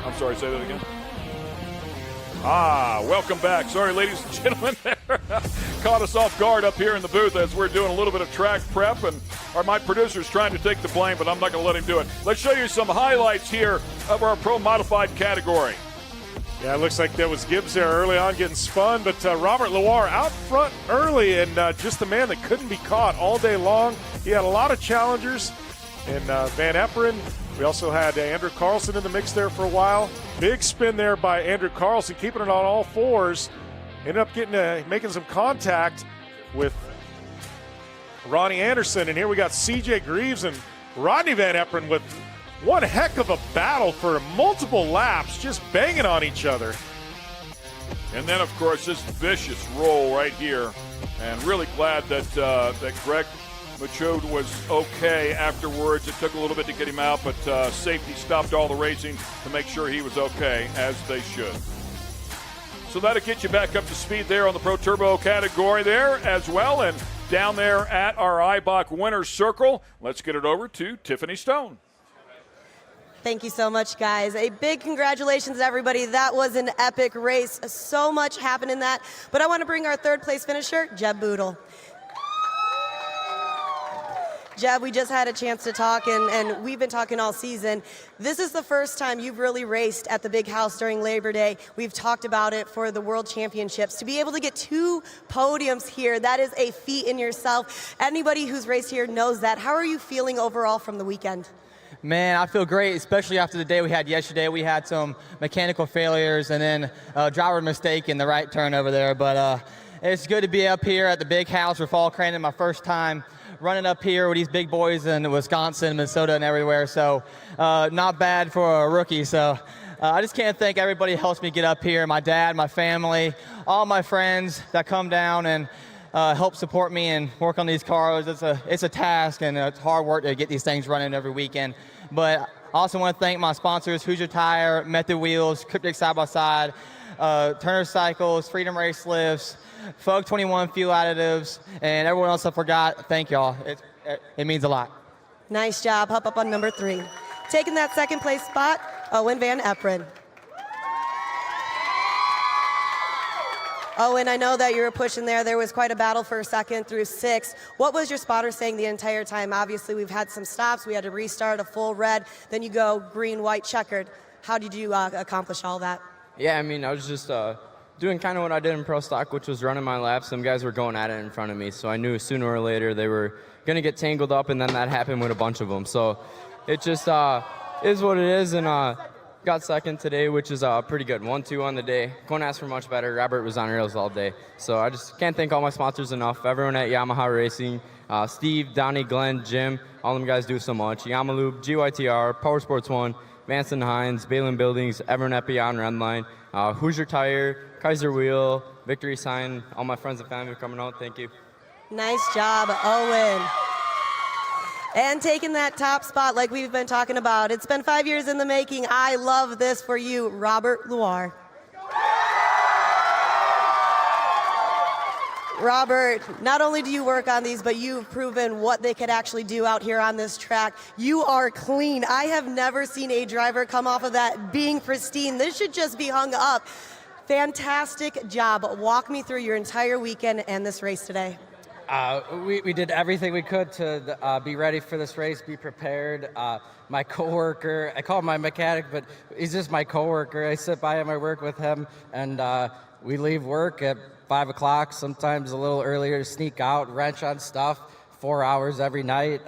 I'm sorry, say that again. Welcome back. Sorry, ladies and gentlemen, caught us off guard up here in the booth as we're doing a little bit of track prep, and my producer's trying to take the blame, but I'm not going to let him do it. Let's show you some highlights here of our Pro Modified category. Yeah, it looks like there was Gibbs there early on getting spun, but Robert Loire out front early, and just the man that couldn't be caught all day long. He had a lot of challengers, and Van Eperen. We also had Andrew Carlson in the mix there for a while. Big spin there by Andrew Carlson, keeping it on all fours. Ended up making some contact with Ronnie Anderson, and here we got C.J. Greaves and Rodney Van Eperen with one heck of a battle for multiple laps, just banging on each other. And then, of course, this vicious roll right here, and really glad that Greg Machode was okay afterwards. It took a little bit to get him out, but safety stopped all the racing to make sure he was okay, as they should. So that'll get you back up to speed there on the Pro Turbo category there as well. And down there at our Eibach winner's circle, let's get it over to Tiffany Stone. Thank you so much, guys. A big congratulations, everybody. That was an epic race. So much happened in that. But I want to bring our third place finisher, Jeb Boodle. Jeb, we just had a chance to talk, and we've been talking all season. This is the first time you've really raced at the big house during Labor Day. We've talked about it for the World Championships. To be able to get 2 podiums here, that is a feat in yourself. Anybody who's raced here knows that. How are you feeling overall from the weekend? Man, I feel great, especially after the day we had yesterday. We had some mechanical failures and then a driver mistake in the right turn over there. But it's good to be up here at the big house for Fall Crandon, my first time running up here with these big boys in Wisconsin, Minnesota, and everywhere. So not bad for a rookie. So I just can't thank everybody who helps me get up here, my dad, my family, all my friends that come down and help support me and work on these cars. It's a task, and it's hard work to get these things running every weekend. But I also want to thank my sponsors, Hoosier Tire, Method Wheels, Cryptic Side-by-Side, Turner Cycles, Freedom Race Lifts, Folk 21 Fuel Additives, and everyone else I forgot. Thank y'all. It means a lot. Nice job. Hop up on number 3. Taking that second place spot, Owen Van Eperen. Owen, I know that you were pushing there. There was quite a battle for 2nd through 6th. What was your spotter saying the entire time? Obviously, we've had some stops. We had to restart a full red. Then you go green, white, checkered. How did you accomplish all that? Yeah, I mean, I was just doing kind of what I did in Pro Stock, which was running my laps. Some guys were going at it in front of me, so I knew sooner or later they were going to get tangled up, and then that happened with a bunch of them. So it just is what it is, and got 2nd today, which is pretty good. 1-2 on the day. Couldn't ask for much better. Robert was on rails all day. So I just can't thank all my sponsors enough. Everyone at Yamaha Racing, Steve, Donnie, Glenn, Jim, all them guys do so much. Yamaloop, GYTR, Power Sports 1, Manson Hines, Balin Buildings, everyone at Beyond Redline, Hoosier Tire, Kaiser Wheel, Victory Sign, all my friends and family are coming out. Thank you. Nice job, Owen. And taking that top spot like we've been talking about. It's been 5 years in the making. I love this for you, Robert Loire. Robert, not only do you work on these, but you've proven what they could actually do out here on this track. You are clean. I have never seen a driver come off of that being pristine. This should just be hung up. Fantastic job. Walk me through your entire weekend and this race today. We did everything we could to be ready for this race, be prepared. My coworker, I call him my mechanic, but he's just my coworker. I sit by at my work with him, and we leave work at 5 o'clock, sometimes a little earlier to sneak out, wrench on stuff, 4 hours every night.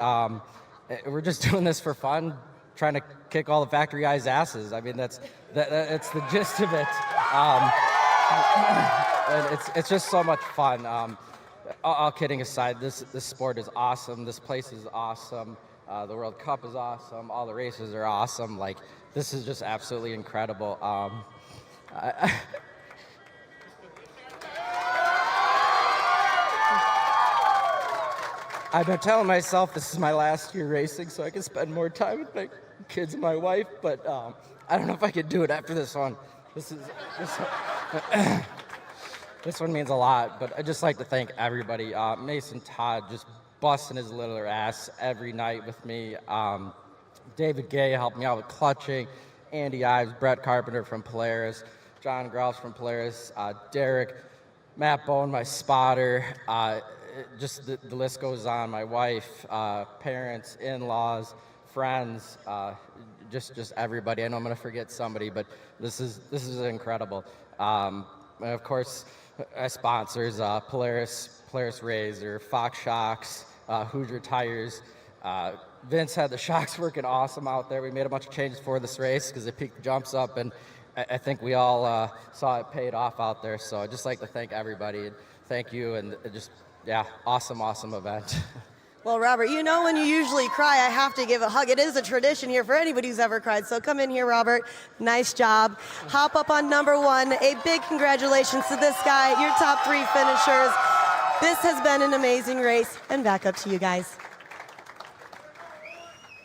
We're just doing this for fun, trying to kick all the factory guys' asses. I mean, that's the gist of it. And it's just so much fun. All kidding aside, this sport is awesome. This place is awesome. The World Cup is awesome. All the races are awesome. Like, this is just absolutely incredible. I've been telling myself this is my last year racing so I can spend more time with my kids and my wife, but I don't know if I could do it after this one. This one means a lot, but I'd just like to thank everybody. Mason Todd just busting his little ass every night with me. David Gay helped me out with clutching. Andy Ives, Brett Carpenter from Polaris. John Grouse from Polaris, Derek, Matt Bone, my spotter, just the list goes on. My wife, parents, in-laws, friends, just everybody. I know I'm going to forget somebody, but this is incredible. And of course, our sponsors, Polaris Razor, Fox Shocks, Hoosier Tires. Vince had the shocks working awesome out there. We made a bunch of changes for this race because they peaked the jumps up, and I think we all saw it paid off out there. So I'd just like to thank everybody. And thank you, and just, yeah, awesome event. Well, Robert, you know when you usually cry, I have to give a hug. It is a tradition here for anybody who's ever cried. So come in here, Robert. Nice job. Hop up on number 1. A big congratulations to this guy, your top 3 finishers. This has been an amazing race. And back up to you guys.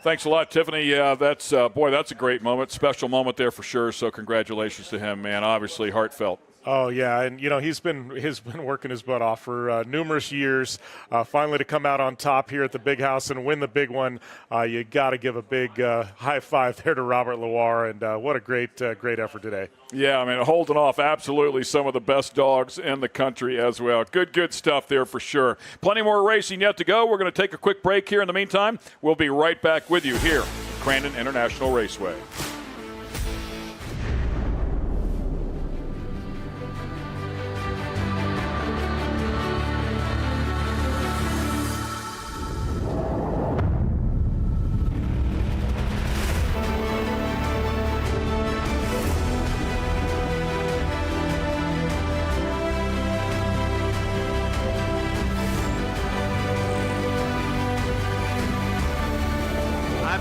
Thanks a lot, Tiffany. That's a great moment, special moment there for sure. So congratulations to him, man. Obviously heartfelt. Oh, yeah, and, you know, he's been working his butt off for numerous years. Finally to come out on top here at the big house and win the big one, you got to give a big high five there to Robert Loire, and what a great effort today. Yeah, I mean, holding off absolutely some of the best dogs in the country as well. Good stuff there for sure. Plenty more racing yet to go. We're going to take a quick break here. In the meantime, we'll be right back with you here, Crandon International Raceway.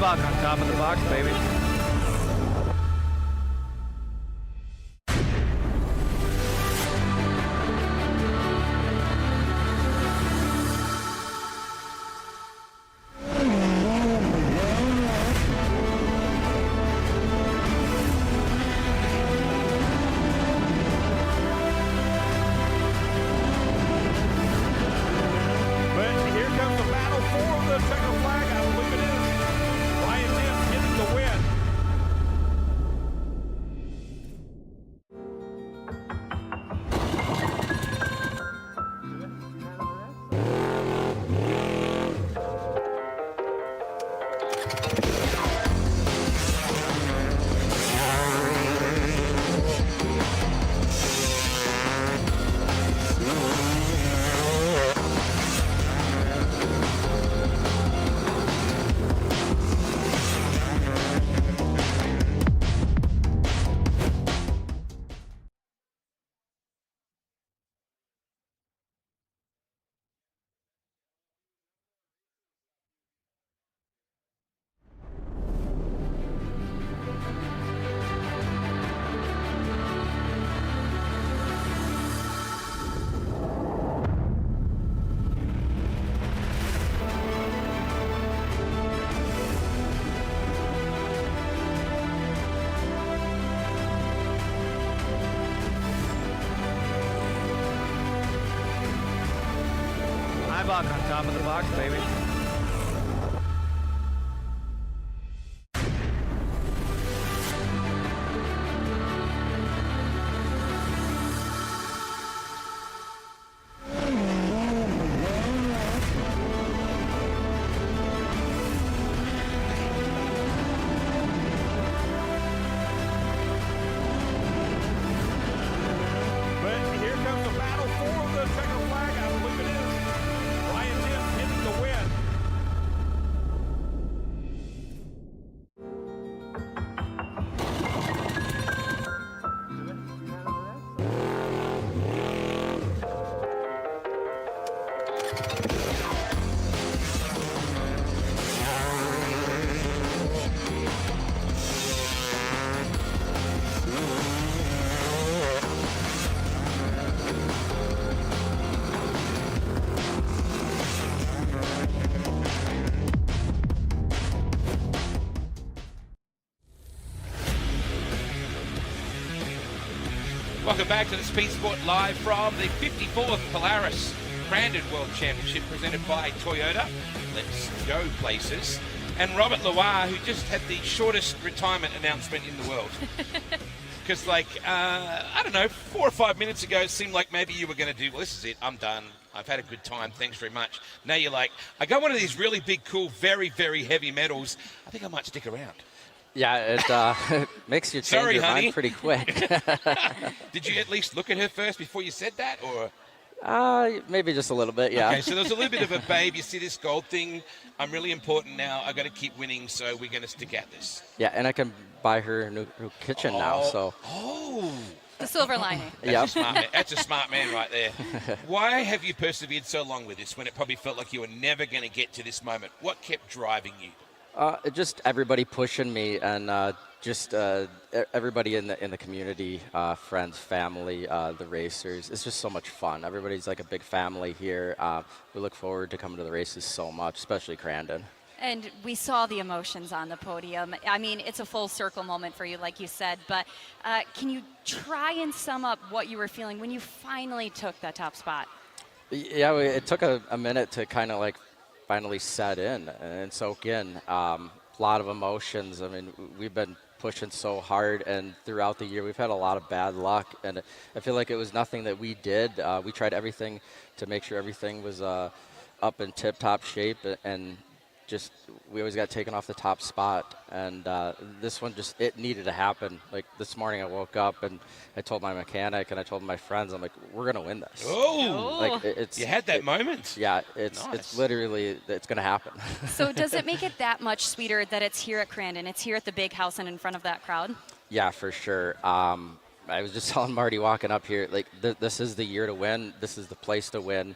Eibach on top of the box, baby. Eibach on top of the box, baby. Welcome back to the Speed Sport live from the 54th Polaris Crandon World Championship presented by Toyota. Let's go places. And Robert Loire, who just had the shortest retirement announcement in the world. Because, like, I don't know, 4 or 5 minutes ago, it seemed like maybe you were going to do, well, this is it, I'm done. I've had a good time, thanks very much. Now you're like, I got one of these really big, cool, very, very heavy medals. I think I might stick around. Yeah, it makes you change your mind pretty quick. Did you at least look at her first before you said that, or? Maybe just a little bit, yeah. Okay, so there's a little bit of a babe. You see this gold thing? I'm really important now. I got to keep winning, so we're going to stick at this. Yeah, and I can buy her a new kitchen now, so. Oh. The silver lining. That's a smart man right there. Why have you persevered so long with this when it probably felt like you were never going to get to this moment? What kept driving you? Just everybody pushing me, and just everybody in the community, friends, family, the racers. It's just so much fun. Everybody's like a big family here. We look forward to coming to the races so much, especially Crandon. And we saw the emotions on the podium. I mean, it's a full circle moment for you, like you said, but can you try and sum up what you were feeling when you finally took that top spot? Yeah, it took a minute to kind of like finally set in and soak in. A lot of emotions. I mean, we've been pushing so hard, and throughout the year we've had a lot of bad luck, and I feel like it was nothing that we did. We tried everything to make sure everything was up in tip-top shape, and just we always got taken off the top spot, and this one just, it needed to happen. Like this morning I woke up and I told my mechanic and I told my friends, I'm like, we're gonna win this. Oh, like it's, you had that moment. Yeah, it's literally, it's gonna happen. So does it make it that much sweeter that it's here at Crandon, it's here at the big house and in front of that crowd? Yeah, for sure. I was just telling Marty walking up here, like this is the year to win. This is the place to win.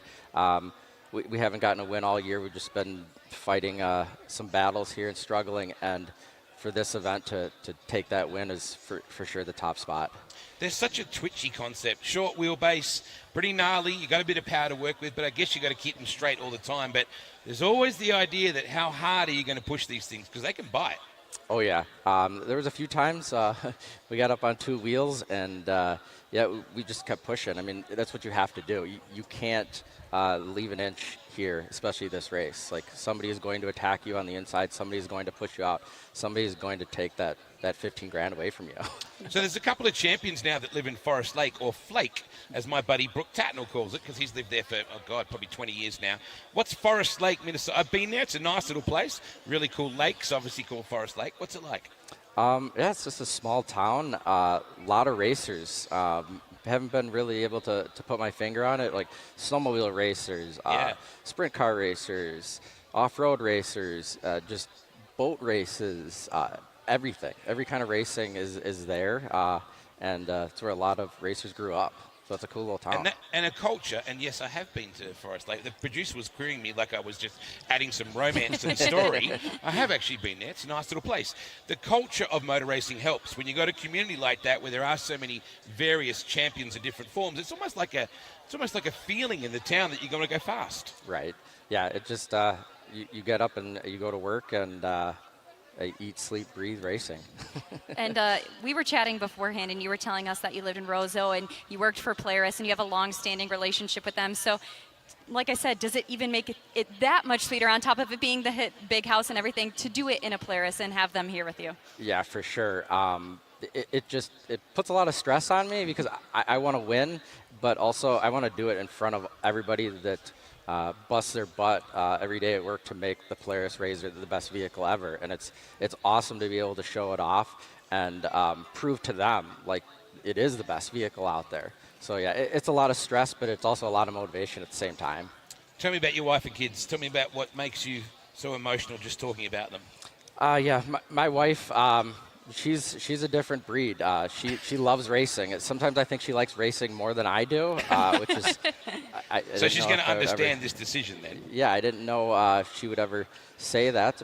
We haven't gotten a win all year. We've just been fighting some battles here and struggling, and for this event to take that win is for sure the top spot. There's such a twitchy concept. Short wheelbase, pretty gnarly. You got a bit of power to work with, but I guess you got to keep them straight all the time. But there's always the idea that how hard are you going to push these things, because they can bite. Oh yeah, there was a few times we got up on 2 wheels, and yeah, we just kept pushing. I mean, that's what you have to do. You can't leave an inch here, especially this race. Like, somebody is going to attack you on the inside, somebody is going to push you out, somebody is going to take that 15 grand away from you. So there's a couple of champions now that live in Forest Lake, or Flake, as my buddy Brooke Tatnell calls it, because he's lived there for, oh God, probably 20 years now. What's Forest Lake, Minnesota? I've been there. It's a nice little place. Really cool lakes, obviously called Forest Lake. What's it like? Yeah, it's just a small town. A lot of racers. Haven't been really able to put my finger on it. Like snowmobile racers, sprint car racers, off-road racers, just boat races, everything. Every kind of racing is there, and it's where a lot of racers grew up. So it's a cool little town. And a culture, and yes, I have been to Forest Lake. The producer was querying me like I was just adding some romance to the story. I have actually been there. It's a nice little place. The culture of motor racing helps. When you got a community like that where there are so many various champions in different forms, it's almost like a feeling in the town that you're going to go fast. Right. Yeah, it just, you get up and you go to work, and eat, sleep, breathe racing. And we were chatting beforehand, and you were telling us that you lived in Roseau and you worked for Polaris, and you have a long-standing relationship with them. So, like I said, does it even make it that much sweeter, on top of it being the big house and everything, to do it in a Polaris and have them here with you? Yeah, for sure. It puts a lot of stress on me, because I want to win, but also I want to do it in front of everybody that busts their butt every day at work to make the Polaris RZR the best vehicle ever. And it's awesome to be able to show it off and prove to them like it is the best vehicle out there. So yeah, it's a lot of stress, but it's also a lot of motivation at the same time. Tell me about your wife and kids. Tell me about what makes you so emotional just talking about them. Yeah, my wife, she's a different breed. She loves racing. Sometimes I think she likes racing more than I do, which is. So she's going to understand this decision then. Yeah, I didn't know she would ever say that,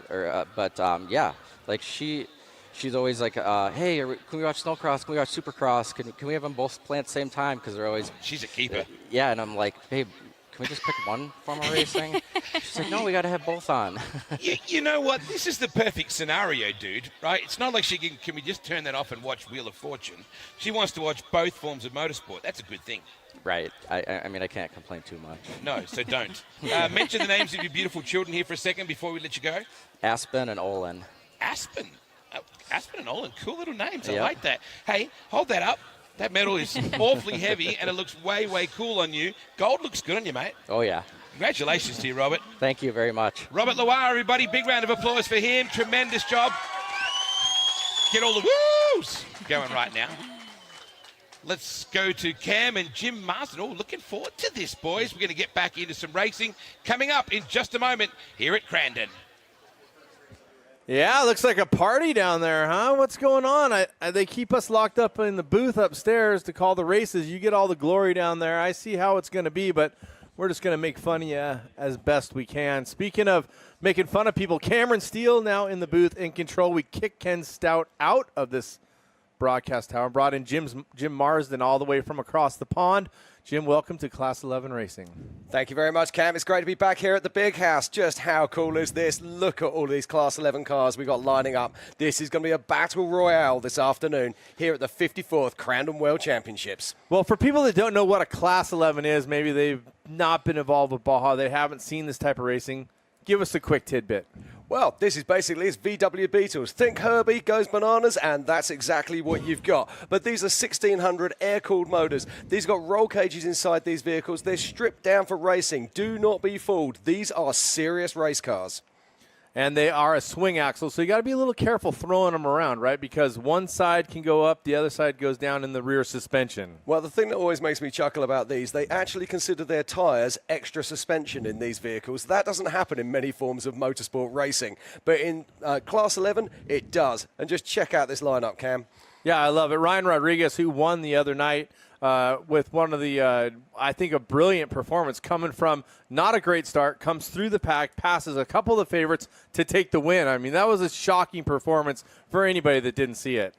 but yeah, like she's always like, hey, can we watch snowcross? Can we watch supercross? Can we have them both play at the same time? Because they're always. She's a keeper. Yeah, and I'm like, babe, can we just pick one form of racing? She's like, no, we got to have both on. You know what? This is the perfect scenario, dude, right? It's not like can we just turn that off and watch Wheel of Fortune? She wants to watch both forms of motorsport. That's a good thing. Right. I mean, I can't complain too much. No, so don't. Mention the names of your beautiful children here for a second before we let you go. Aspen and Olin. Aspen. Aspen and Olin, cool little names. I Yep. like that. Hey, hold that up. That medal is awfully heavy, and it looks way, way cool on you. Gold looks good on you, mate. Oh, yeah. Congratulations to you, Robert. Thank you very much. Robert Loire, everybody. Big round of applause for him. Tremendous job. Get all the woos going right now. Let's go to Cam and Jim Marsden. Oh, looking forward to this, boys. We're going to get back into some racing coming up in just a moment here at Crandon. Yeah, looks like a party down there, huh? What's going on? They keep us locked up in the booth upstairs to call the races. You get all the glory down there. I see how it's going to be, but we're just going to make fun of you as best we can. Speaking of making fun of people, Cameron Steele now in the booth in control. We kicked Ken Stout out of this broadcast tower, brought in Jim Marsden all the way from across the pond. Jim, welcome to Class 11 Racing. Thank you very much, Cam. It's great to be back here at the big house. Just how cool is this? Look at all these Class 11 cars we got lining up. This is going to be a battle royale this afternoon here at the 54th Crandon World Championships. Well, for people that don't know what a Class 11 is, maybe they've not been involved with Baja, they haven't seen this type of racing, give us a quick tidbit. Well, this is basically its VW Beetles. Think Herbie goes bananas, and that's exactly what you've got. But these are 1600 air-cooled motors. These got roll cages inside these vehicles. They're stripped down for racing. Do not be fooled. These are serious race cars. And they are a swing axle, so you got to be a little careful throwing them around, right? Because one side can go up, the other side goes down in the rear suspension. Well, the thing that always makes me chuckle about these, they actually consider their tyres extra suspension in these vehicles. That doesn't happen in many forms of motorsport racing. But in Class 11, it does. And just check out this lineup, Cam. Yeah, I love it. Ryan Rodriguez, who won the other night with one of the, I think, a brilliant performance coming from not a great start, comes through the pack, passes a couple of the favorites to take the win. I mean, that was a shocking performance for anybody that didn't see it.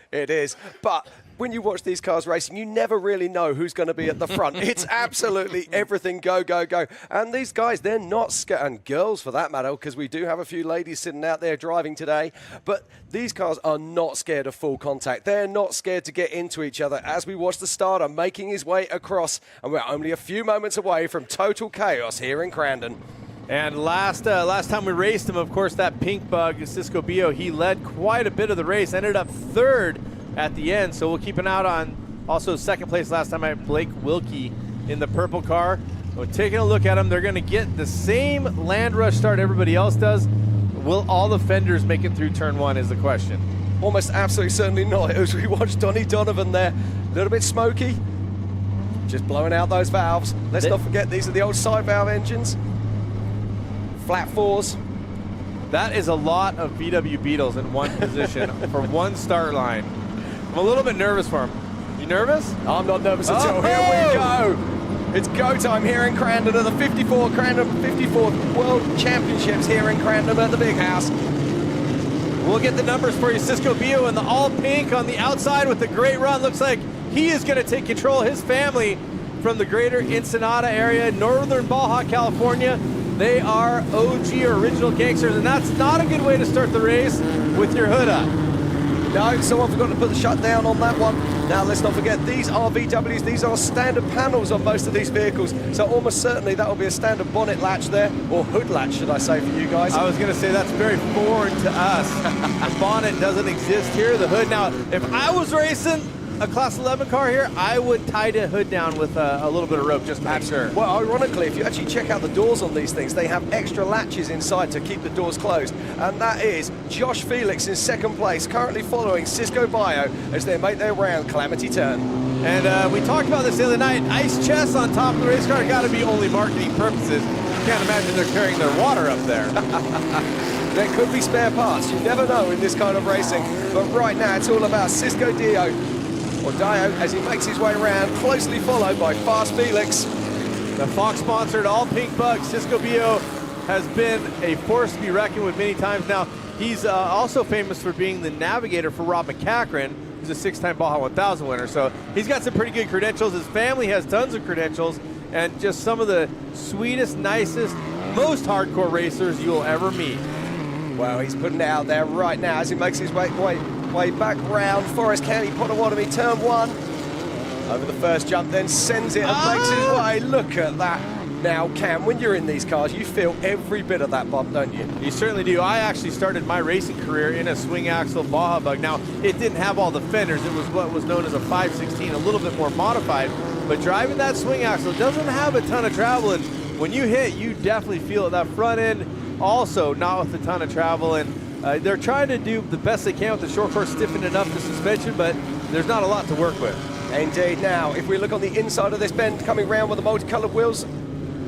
It is. But when you watch these cars racing, you never really know who's going to be at the front. It's absolutely everything go, go, go. And these guys, they're not scared, and girls for that matter, because we do have a few ladies sitting out there driving today. But these cars are not scared of full contact. They're not scared to get into each other as we watch the starter making his way across. And we're only a few moments away from total chaos here in Crandon. And last time we raced him, of course, that pink bug, Cisco Bio, he led quite a bit of the race, ended up third at the end. So we'll keep an eye on also second place last time I had Blake Wilkie in the purple car. We're taking a look at them. They're going to get the same land rush start everybody else does. Will all the fenders make it through turn one is the question. Almost absolutely certainly not. As we watch Donnie Donovan there, a little bit smoky, just blowing out those valves. Let's not forget these are the old side valve engines. Flat fours. That is a lot of VW Beetles in one position for one start line. I'm a little bit nervous for him. You nervous? I'm not nervous at all. Here we go. It's go time here in Crandon at the 54th World Championships here in Crandon at the big house. We'll get the numbers for you. Cisco Bio in the all pink on the outside with the great run. Looks like he is going to take control of his family from the greater Ensenada area, northern Baja California. They are OG or original gangsters, and that's not a good way to start the race with your hood up. No, someone forgot to put the shutdown on that one. Now, let's not forget, these are VWs. These are standard panels on most of these vehicles. So almost certainly that will be a standard bonnet latch there, or hood latch, should I say, for you guys. I was going to say that's very foreign to us. The bonnet doesn't exist here, the hood. Now, if I was racing a Class 11 car here, I would tie the hood down with a little bit of rope just to make sure. Well, ironically, if you actually check out the doors on these things, they have extra latches inside to keep the doors closed. And that is Josh Felix in second place, currently following Cisco Bio as they make their round Calamity Turn. And we talked about this the other night. Ice chests on top of the race car got to be only marketing purposes. Can't imagine they're carrying their water up there. There could be spare parts. You never know in this kind of racing. But right now, it's all about Cisco Dio as he makes his way around, closely followed by Fast Felix. The Fox-sponsored all-pink bug, Cisco Bio, has been a force to be reckoned with many times now. He's also famous for being the navigator for Rob McCachran, who's a six-time Baja 1000 winner. So he's got some pretty good credentials. His family has tons of credentials, and just some of the sweetest, nicest, most hardcore racers you'll ever meet. Well, he's putting it out there right now as he makes his way back round Forest County Potawatomi turn one. Over the first jump, then sends it and makes his way. Look at that Now, Cam, when you're in these cars, you feel every bit of that bump, don't you? You certainly do. I actually started my racing career in a swing axle Baja Bug. Now, it didn't have all the fenders. It was what was known as a 516, a little bit more modified. But driving that swing axle doesn't have a ton of travel, and when you hit, you definitely feel it. That front end also not with a ton of travel, and they're trying to do the best they can with the short course, stiffening up the suspension, but there's not a lot to work with. Indeed. Now, if we look on the inside of this bend, coming round with the multicolored wheels,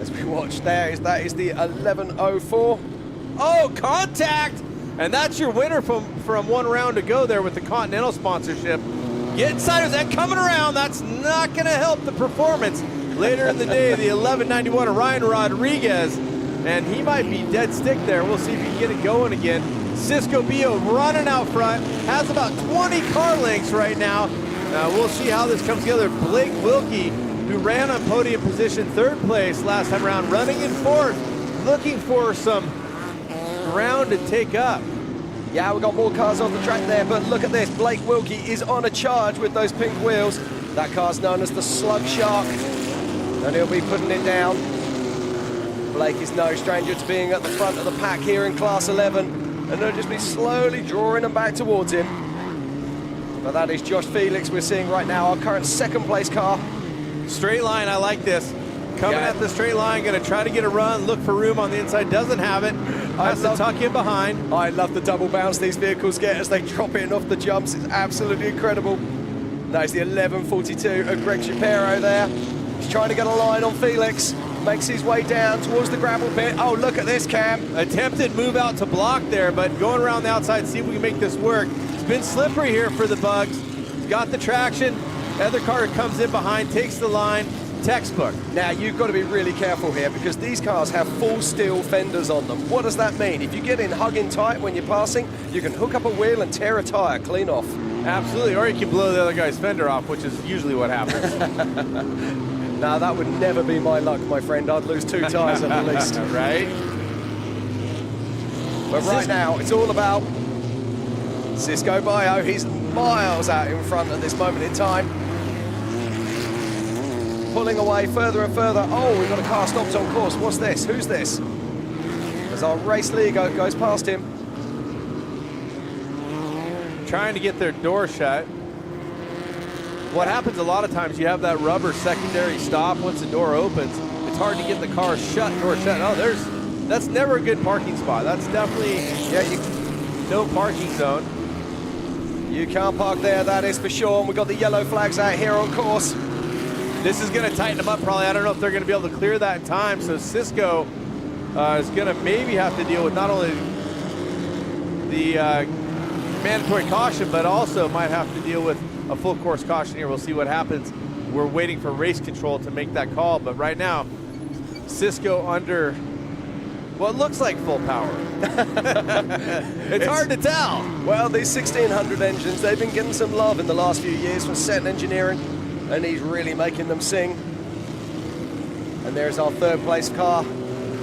as we watch that is the 1104. Oh, contact! And that's your winner from one round to go there with the Continental sponsorship. Get inside of that, coming around. That's not going to help the performance. Later in the day, the 1191 Ryan Rodriguez, and he might be dead stick there. We'll see if he can get it going again. Cisco Bio running out front, has about 20 car lengths right now. We'll see how this comes together. Blake Wilkie, who ran on podium position, third place last time around, running in fourth, looking for some ground to take up. Yeah, we've got more cars off the track there, but look at this. Blake Wilkie is on a charge with those pink wheels. That car's known as the Slug Shark, and he'll be putting it down. Blake is no stranger to being at the front of the pack here in Class 11, and they'll just be slowly drawing them back towards him. But that is Josh Felix we're seeing right now, our current second place car. Straight line, I like this. Coming at the straight line, going to try to get a run, look for room on the inside, doesn't have it. Has to tuck in behind. I love the double bounce these vehicles get as they drop in off the jumps. It's absolutely incredible. That is the 1142 of Greg Shapiro there. He's trying to get a line on Felix. Makes his way down towards the gravel pit. Oh, look at this, Cam. Attempted move out to block there, but going around the outside, see if we can make this work. It's been slippery here for the Bugs. He's got the traction. The other car comes in behind, takes the line. Textbook. Now, you've got to be really careful here because these cars have full steel fenders on them. What does that mean? If you get in hugging tight when you're passing, you can hook up a wheel and tear a tire clean off. Absolutely, or you can blow the other guy's fender off, which is usually what happens. Now, that would never be my luck, my friend. I'd lose 2 tires at least. Right? But right now, it's all about Cisco Bio. He's miles out in front at this moment in time. Pulling away further and further. Oh, we've got a car stopped on course. What's this? Who's this? As our race league goes past him. Trying to get their door shut. What happens a lot of times, you have that rubber secondary stop. Once the door opens, it's hard to get the car door shut. Oh, that's never a good parking spot. That's definitely, no parking zone. You can't park there, that is for sure. And we've got the yellow flags out here on course. This is going to tighten them up probably. I don't know if they're going to be able to clear that in time. So Cisco is going to maybe have to deal with not only the mandatory caution, but also might have to deal with a full course caution here. We'll see what happens. We're waiting for race control to make that call. But right now, Cisco under what looks like full power. It's hard to tell. Well, these 1600 engines, they've been getting some love in the last few years from Set Engineering. And he's really making them sing. And there's our third place car.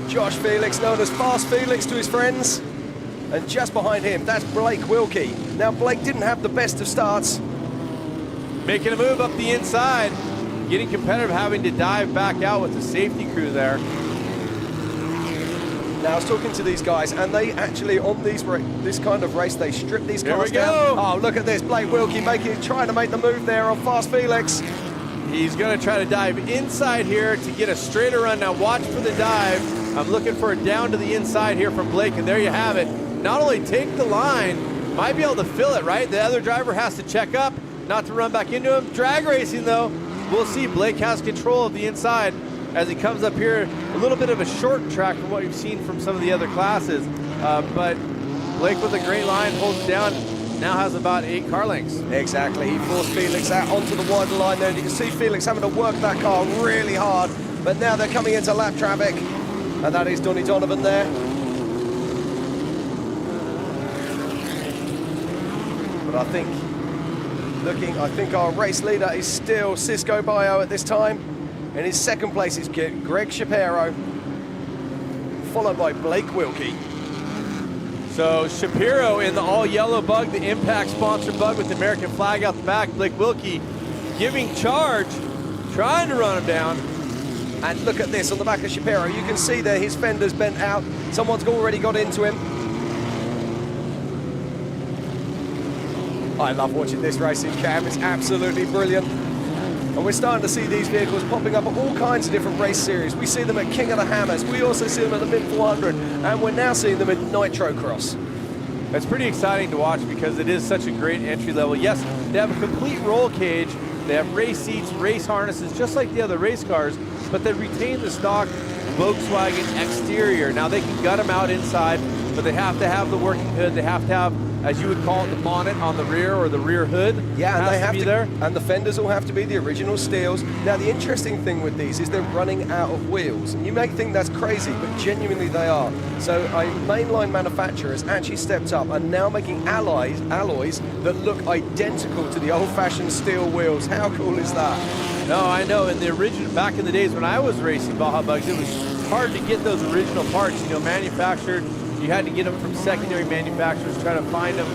Josh Felix, known as Fast Felix to his friends. And just behind him, that's Blake Wilkie. Now, Blake didn't have the best of starts. Making a move up the inside. Getting competitive, having to dive back out with the safety crew there. Now, I was talking to these guys, and they actually, on this kind of race, they strip these cars down. Oh, look at this. Blake Wilkie trying to make the move there on Fast Felix. He's going to try to dive inside here to get a straighter run. Now, watch for the dive. I'm looking for a down to the inside here from Blake, and there you have it. Not only take the line, might be able to fill it, right? The other driver has to check up, not to run back into him. Drag racing, though. We'll see. Blake has control of the inside as he comes up here. A little bit of a short track from what you've seen from some of the other classes. But Blake with a great line holds it down. Now has about 8 car lengths. Exactly. He forced Felix out onto the wider line there. And you can see Felix having to work that car really hard. But now they're coming into lap traffic. And that is Donnie Donovan there. But I think our race leader is still Cisco Bio at this time. In his second place is Greg Shapiro, followed by Blake Wilkie. So Shapiro in the all-yellow bug, the Impact sponsored bug with the American flag out the back. Blake Wilkie giving charge, trying to run him down. And look at this on the back of Shapiro. You can see there his fender's bent out. Someone's already got into him. I love watching this racing, Cam. It's absolutely brilliant. And we're starting to see these vehicles popping up at all kinds of different race series. We see them at King of the Hammers. We also see them at the Mid 400. And we're now seeing them at Nitro Cross. It's pretty exciting to watch because it is such a great entry level. Yes, they have a complete roll cage. They have race seats, race harnesses, just like the other race cars, but they retain the stock Volkswagen exterior. Now they can gut them out inside, but they have to have the working hood. They have to have, as you would call it, the bonnet on the rear or the rear hood. Yeah, and they have to be there. And the fenders all have to be the original steels. Now, the interesting thing with these is they're running out of wheels. And you may think that's crazy, but genuinely they are. So a mainline manufacturer has actually stepped up and now making alloys that look identical to the old-fashioned steel wheels. How cool is that? No, I know. In the original, back in the days when I was racing Baja Bugs, it was hard to get those original parts, manufactured. You had to get them from secondary manufacturers, try to find them.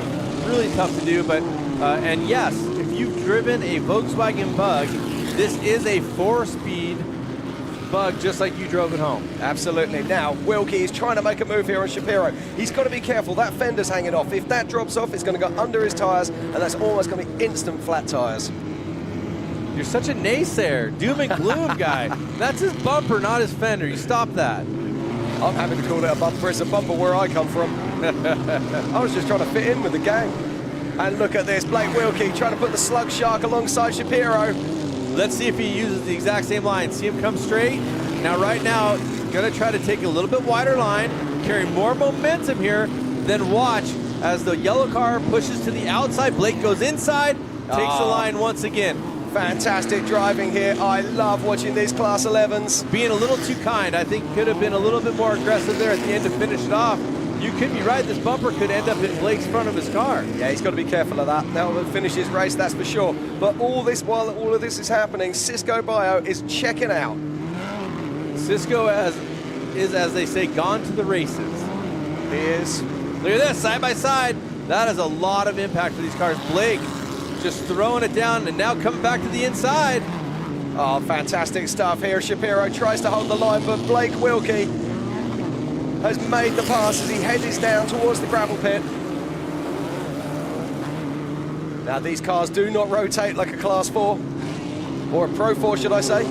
Really tough to do, but, and yes, if you've driven a Volkswagen Bug, this is a 4-speed Bug just like you drove it home. Absolutely. Now, Wilkie is trying to make a move here on Shapiro. He's got to be careful. That fender's hanging off. If that drops off, it's going to go under his tyres, and that's almost going to be instant flat tyres. You're such a naysayer, doom and gloom guy. That's his bumper, not his fender. You stop that. I'm happy to call it a bumper. It's a bumper where I come from. I was just trying to fit in with the gang. And look at this, Blake Wilkie trying to put the Slug Shark alongside Shapiro. Let's see if he uses the exact same line. See him come straight. Now, right now, gonna try to take a little bit wider line, carry more momentum here, then watch as the yellow car pushes to the outside. Blake goes inside, takes the line once again. Fantastic driving here. I love watching these Class 11s. Being a little too kind. I think could have been a little bit more aggressive there at the end to finish it off. You could be right. This bumper could end up in Blake's front of his car. Yeah, he's got to be careful of that. That will finish his race, that's for sure. But while all of this is happening, Cisco Bio is checking out. Cisco is, as they say, gone to the races. He is. Look at this, side by side. That is a lot of impact for these cars. Blake just throwing it down and now coming back to the inside. Oh, fantastic stuff here. Shapiro tries to hold the line, but Blake Wilkie has made the pass as he heads down towards the gravel pit. Now, these cars do not rotate like a Class 4, or a Pro 4, should I say.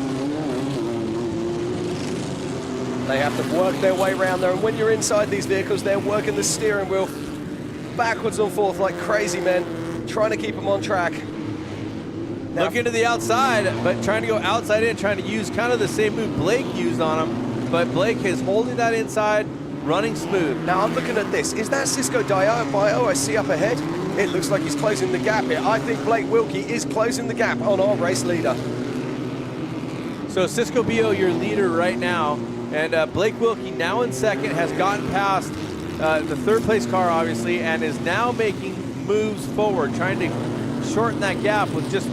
They have to work their way around there, and when you're inside these vehicles, they're working the steering wheel backwards and forth like crazy men, trying to keep them on track. Now, looking to the outside, but trying to go outside in, trying to use kind of the same move Blake used on him, but Blake is holding that inside, running smooth. Now I'm looking at this. Is that Cisco Bio I see up ahead? It looks like he's closing the gap here. I think Blake Wilkie is closing the gap on our race leader. So Cisco Bio, your leader right now, and Blake Wilkie now in second, has gotten past the third place car, obviously, and is now making moves forward, trying to shorten that gap with just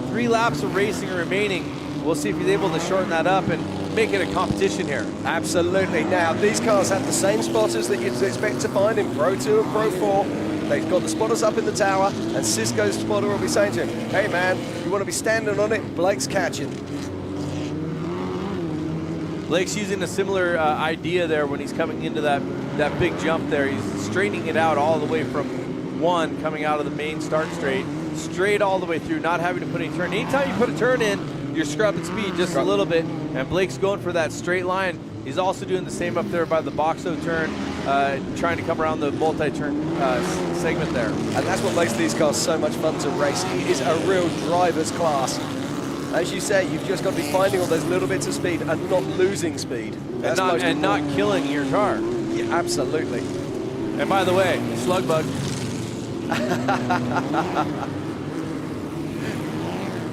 3 laps of racing remaining. We'll see if he's able to shorten that up and make it a competition here. Absolutely. Now, these cars have the same spotters that you'd expect to find in Pro 2 and Pro 4. They've got the spotters up in the tower, and Cisco's spotter will be saying to him, hey man, you want to be standing on it? Blake's catching. Blake's using a similar idea there when he's coming into that big jump there. He's straightening it out all the way from 1 coming out of the main start straight all the way through, not having to put any turn. Anytime you put a turn in, you're scrubbing speed just a little bit, and Blake's going for that straight line. He's also doing the same up there by the Boxo turn, trying to come around the multi-turn segment there. And that's what makes these cars so much fun to race. It is a real driver's class. As you say, you've just got to be finding all those little bits of speed and not losing speed. And not killing your car. Yeah, absolutely. And by the way, slug bug.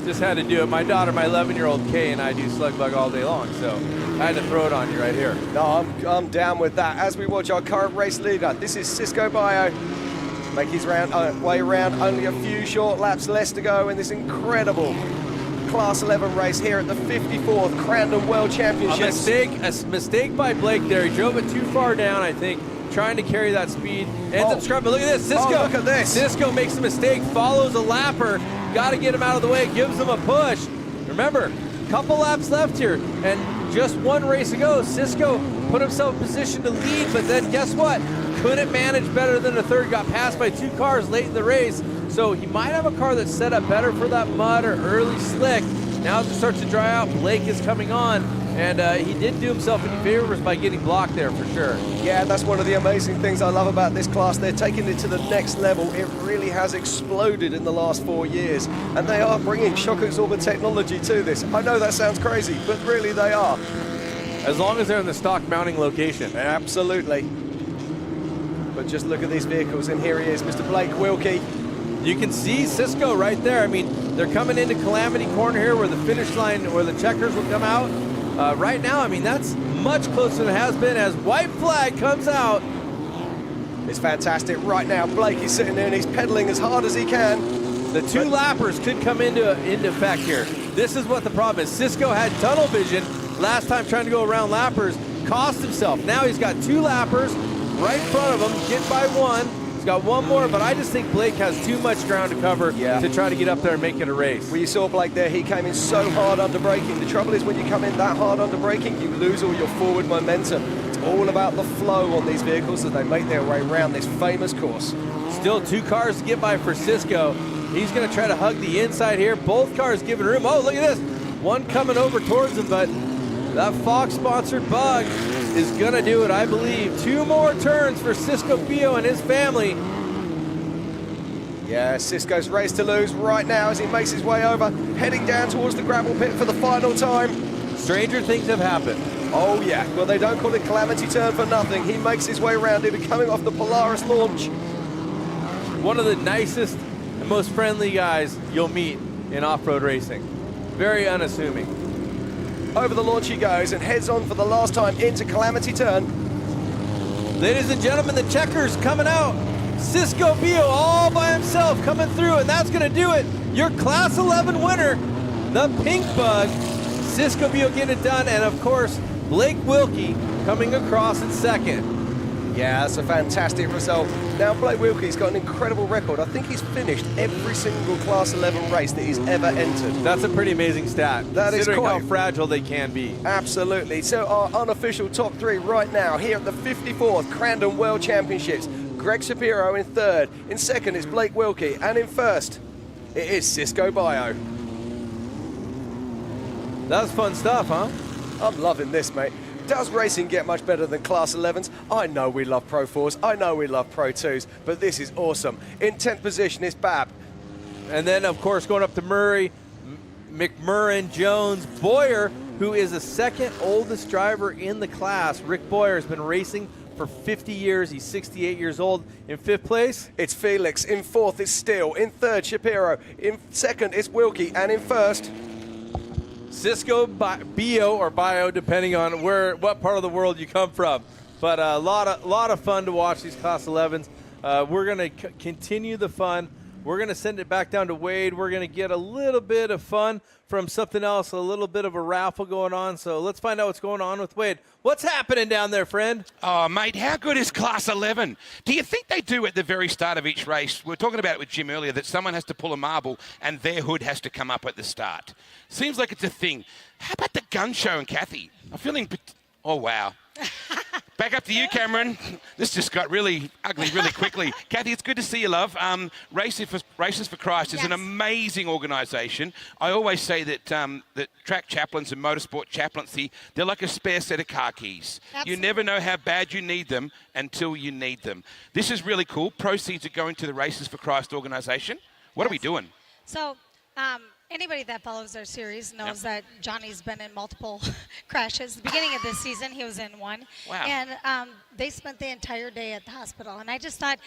Just had to do it. My daughter, my 11-year-old Kay, and I do slug bug all day long, so I had to throw it on you right here. No, I'm down with that. As we watch our current race leader, this is Cisco Bio. Make his way around, only a few short laps less to go in this incredible Class 11 race here at the 54th Crandon World Championships. A mistake by Blake there. He drove it too far down, I think, trying to carry that speed. Ends up scrubbing. Look at this, Cisco. Oh, look at this. Cisco makes a mistake, follows a lapper, got to get him out of the way, gives him a push. Remember, couple laps left here, and just one race ago, Cisco put himself in position to lead, but then guess what? Couldn't manage better than the third, got passed by 2 cars late in the race. So he might have a car that's set up better for that mud or early slick. Now as it starts to dry out, Blake is coming on, and he did do himself any favors by getting blocked there for sure. Yeah, that's one of the amazing things I love about this class. They're taking it to the next level. It really has exploded in the last 4 years, and they are bringing shock absorber technology to this. I know that sounds crazy, but really they are. As long as they're in the stock mounting location. Absolutely. But just look at these vehicles, and here he is, Mr. Blake Wilkie. You can see Cisco right there. I mean, they're coming into Calamity Corner here where the finish line, where the checkers will come out. Right now, I mean, that's much closer than it has been as white flag comes out. It's fantastic. Right now, Blake is sitting there and he's pedaling as hard as he can. The 2 lappers could come into effect here. This is what the problem is. Cisco had tunnel vision last time trying to go around lappers, cost himself. Now he's got 2 lappers right in front of him, get by 1. He's got 1 more, but I just think Blake has too much ground to cover to try to get up there and make it a race. Well, you saw Blake there. He came in so hard under braking. The trouble is when you come in that hard under braking, you lose all your forward momentum. It's all about the flow on these vehicles as they make their way around this famous course. Still 2 cars to get by for Cisco. He's going to try to hug the inside here. Both cars giving room. Oh, look at this. One coming over towards him, but that Fox-sponsored bug is going to do it, I believe. 2 more turns for Cisco Bio and his family. Yeah, Cisco's race to lose right now as he makes his way over, heading down towards the gravel pit for the final time. Stranger things have happened. Oh, yeah. Well, they don't call it Calamity Turn for nothing. He makes his way around it, coming off the Polaris launch. One of the nicest and most friendly guys you'll meet in off-road racing. Very unassuming. Over the launch he goes and heads on for the last time into Calamity Turn. Ladies and gentlemen, the checkers coming out. Cisco Bio all by himself coming through, and that's going to do it. Your Class 11 winner, the Pink Bug. Cisco Bio getting it done, and of course, Blake Wilkie coming across in second. Yeah, that's a fantastic result. Now, Blake Wilkie's got an incredible record. I think he's finished every single Class 11 race that he's ever entered. That's a pretty amazing stat, that is considering quite how fragile they can be. Absolutely. So our unofficial top 3 right now here at the 54th Crandon World Championships. Greg Shapiro in 3rd. In 2nd is Blake Wilkie. And in 1st, it is Cisco Bio. That's fun stuff, huh? I'm loving this, mate. Does racing get much better than Class 11s? I know we love Pro 4s, I know we love Pro 2s, but this is awesome. In 10th position is Bab. And then, of course, going up to Murray, McMurrin, Jones, Boyer, who is the 2nd oldest driver in the class. Rick Boyer has been racing for 50 years. He's 68 years old. In 5th place, it's Felix. In 4th is Steele. In 3rd, Shapiro. In 2nd, it's Wilkie. And in 1st, Cisco Bio or Bio, depending on what part of the world you come from. But a lot of fun to watch these Class 11s. We're going to continue the fun. We're going to send it back down to Wade. We're going to get a little bit of fun from something else, a little bit of a raffle going on. So let's find out what's going on with Wade. What's happening down there, friend? Oh, mate, how good is Class 11? Do you think they do at the very start of each race? We were talking about it with Jim earlier, that someone has to pull a marble and their hood has to come up at the start. Seems like it's a thing. How about the gun show and Kathy? I'm feeling... Oh, wow. Back up to you, Cameron. This just got really ugly really quickly. Kathy, it's good to see you, love. Races for Christ is an amazing organisation. I always say that that track chaplains and motorsport chaplaincy, they're like a spare set of car keys. Absolutely. You never know how bad you need them until you need them. This is really cool. Proceeds are going to the Races for Christ organisation. What are we doing? So, anybody that follows our series knows that Johnny's been in multiple crashes. The beginning of this season, he was in one. Wow. And they spent the entire day at the hospital. And I just thought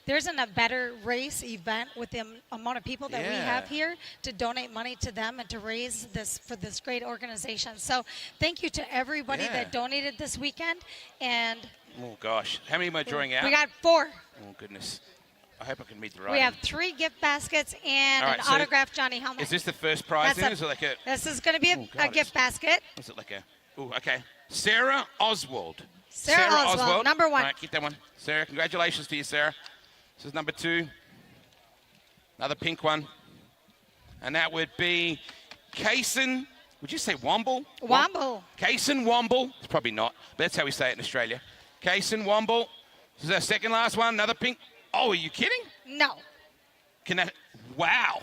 there isn't a better race event with the amount of people that we have here to donate money to them and to raise this for this great organization. So thank you to everybody that donated this weekend. And oh, gosh. How many am I drawing out? We got 4. Oh, goodness. I hope I can meet the right. We have 3 gift baskets and an autographed Johnny helmet. Is this the first prize? Is it like a? This is going to be a gift basket. Is it like a? Oh, okay. Sarah Oswald. Sarah Oswald, number 1. All right, keep that one. Sarah, congratulations to you, Sarah. This is number 2. Another pink one, and that would be Kaysen Would you say Womble? Womble. Kaysen Womble. It's probably not, but that's how we say it in Australia. Kaysen Womble. This is our second last one. Another pink. Oh, are you kidding? No. Can that? Wow.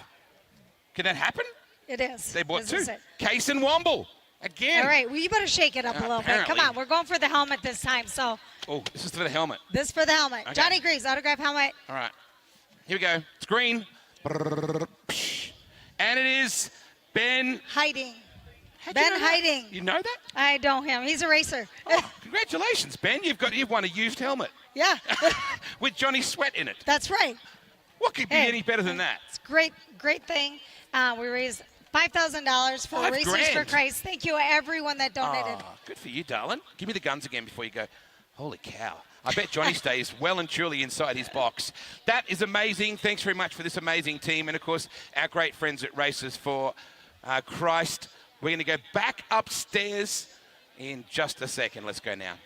Can that happen? It is. They bought This two. is it. Kaysen Womble. Again. All right, well, you better shake it up a little bit. Come Apparently. on, we're going for the helmet this time. So Oh, this is for the helmet. this for the helmet. Okay. Johnny Greaves, autograph helmet. All right. Here we go. It's green. And it is Ben. Hiding. How'd Ben you know that? Hiding. You know that? I know him. He's a racer. Oh, congratulations, Ben. You've won a used helmet Yeah, with Johnny Sweat in it. that's right. What could be Hey. any better than that? It's great thing. We raised $5,000 for $5 Racers for grand. Christ. Thank you, everyone that donated. Oh, good for you, darling. Give me the guns again before you go. Holy cow. I bet Johnny stays well and truly inside his box. That is amazing. Thanks very much for this amazing team. And, of course, our great friends at Racers for Christ. We're going to go back upstairs in just a second. Let's go now.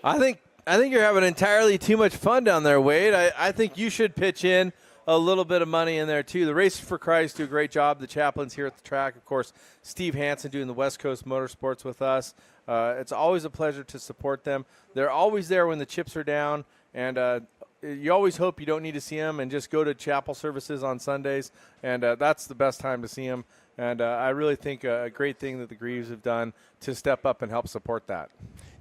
I think you're having entirely too much fun down there, Wade. I think you should pitch in a little bit of money in there, too. The Racers for Christ do a great job. The chaplains here at the track, of course, Steve Hansen doing the West Coast Motorsports with us. It's always a pleasure to support them. They're always there when the chips are down, and you always hope you don't need to see them and just go to chapel services on Sundays, and that's the best time to see them. And I really think a great thing that the Greaves have done to step up and help support that.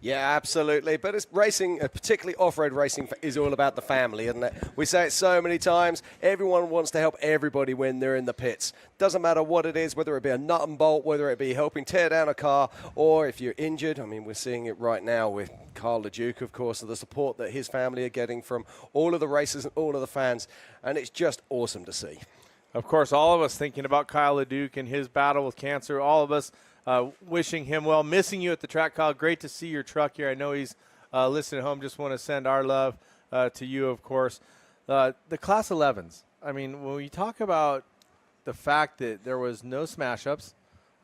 Yeah, absolutely. But it's racing, particularly off-road racing, is all about the family, isn't it? We say it so many times. Everyone wants to help everybody when they're in the pits. Doesn't matter what it is, whether it be a nut and bolt, whether it be helping tear down a car, or if you're injured. I mean, we're seeing it right now with Carl LeDuc, of course, the support that his family are getting from all of the racers and all of the fans. And it's just awesome to see. Of course, all of us thinking about Kyle LeDuc and his battle with cancer, all of us wishing him well, missing you at the track, Kyle. Great to see your truck here. I know he's listening at home. Just want to send our love to you, of course. The Class 11s, I mean, when we talk about the fact that there was no smash-ups,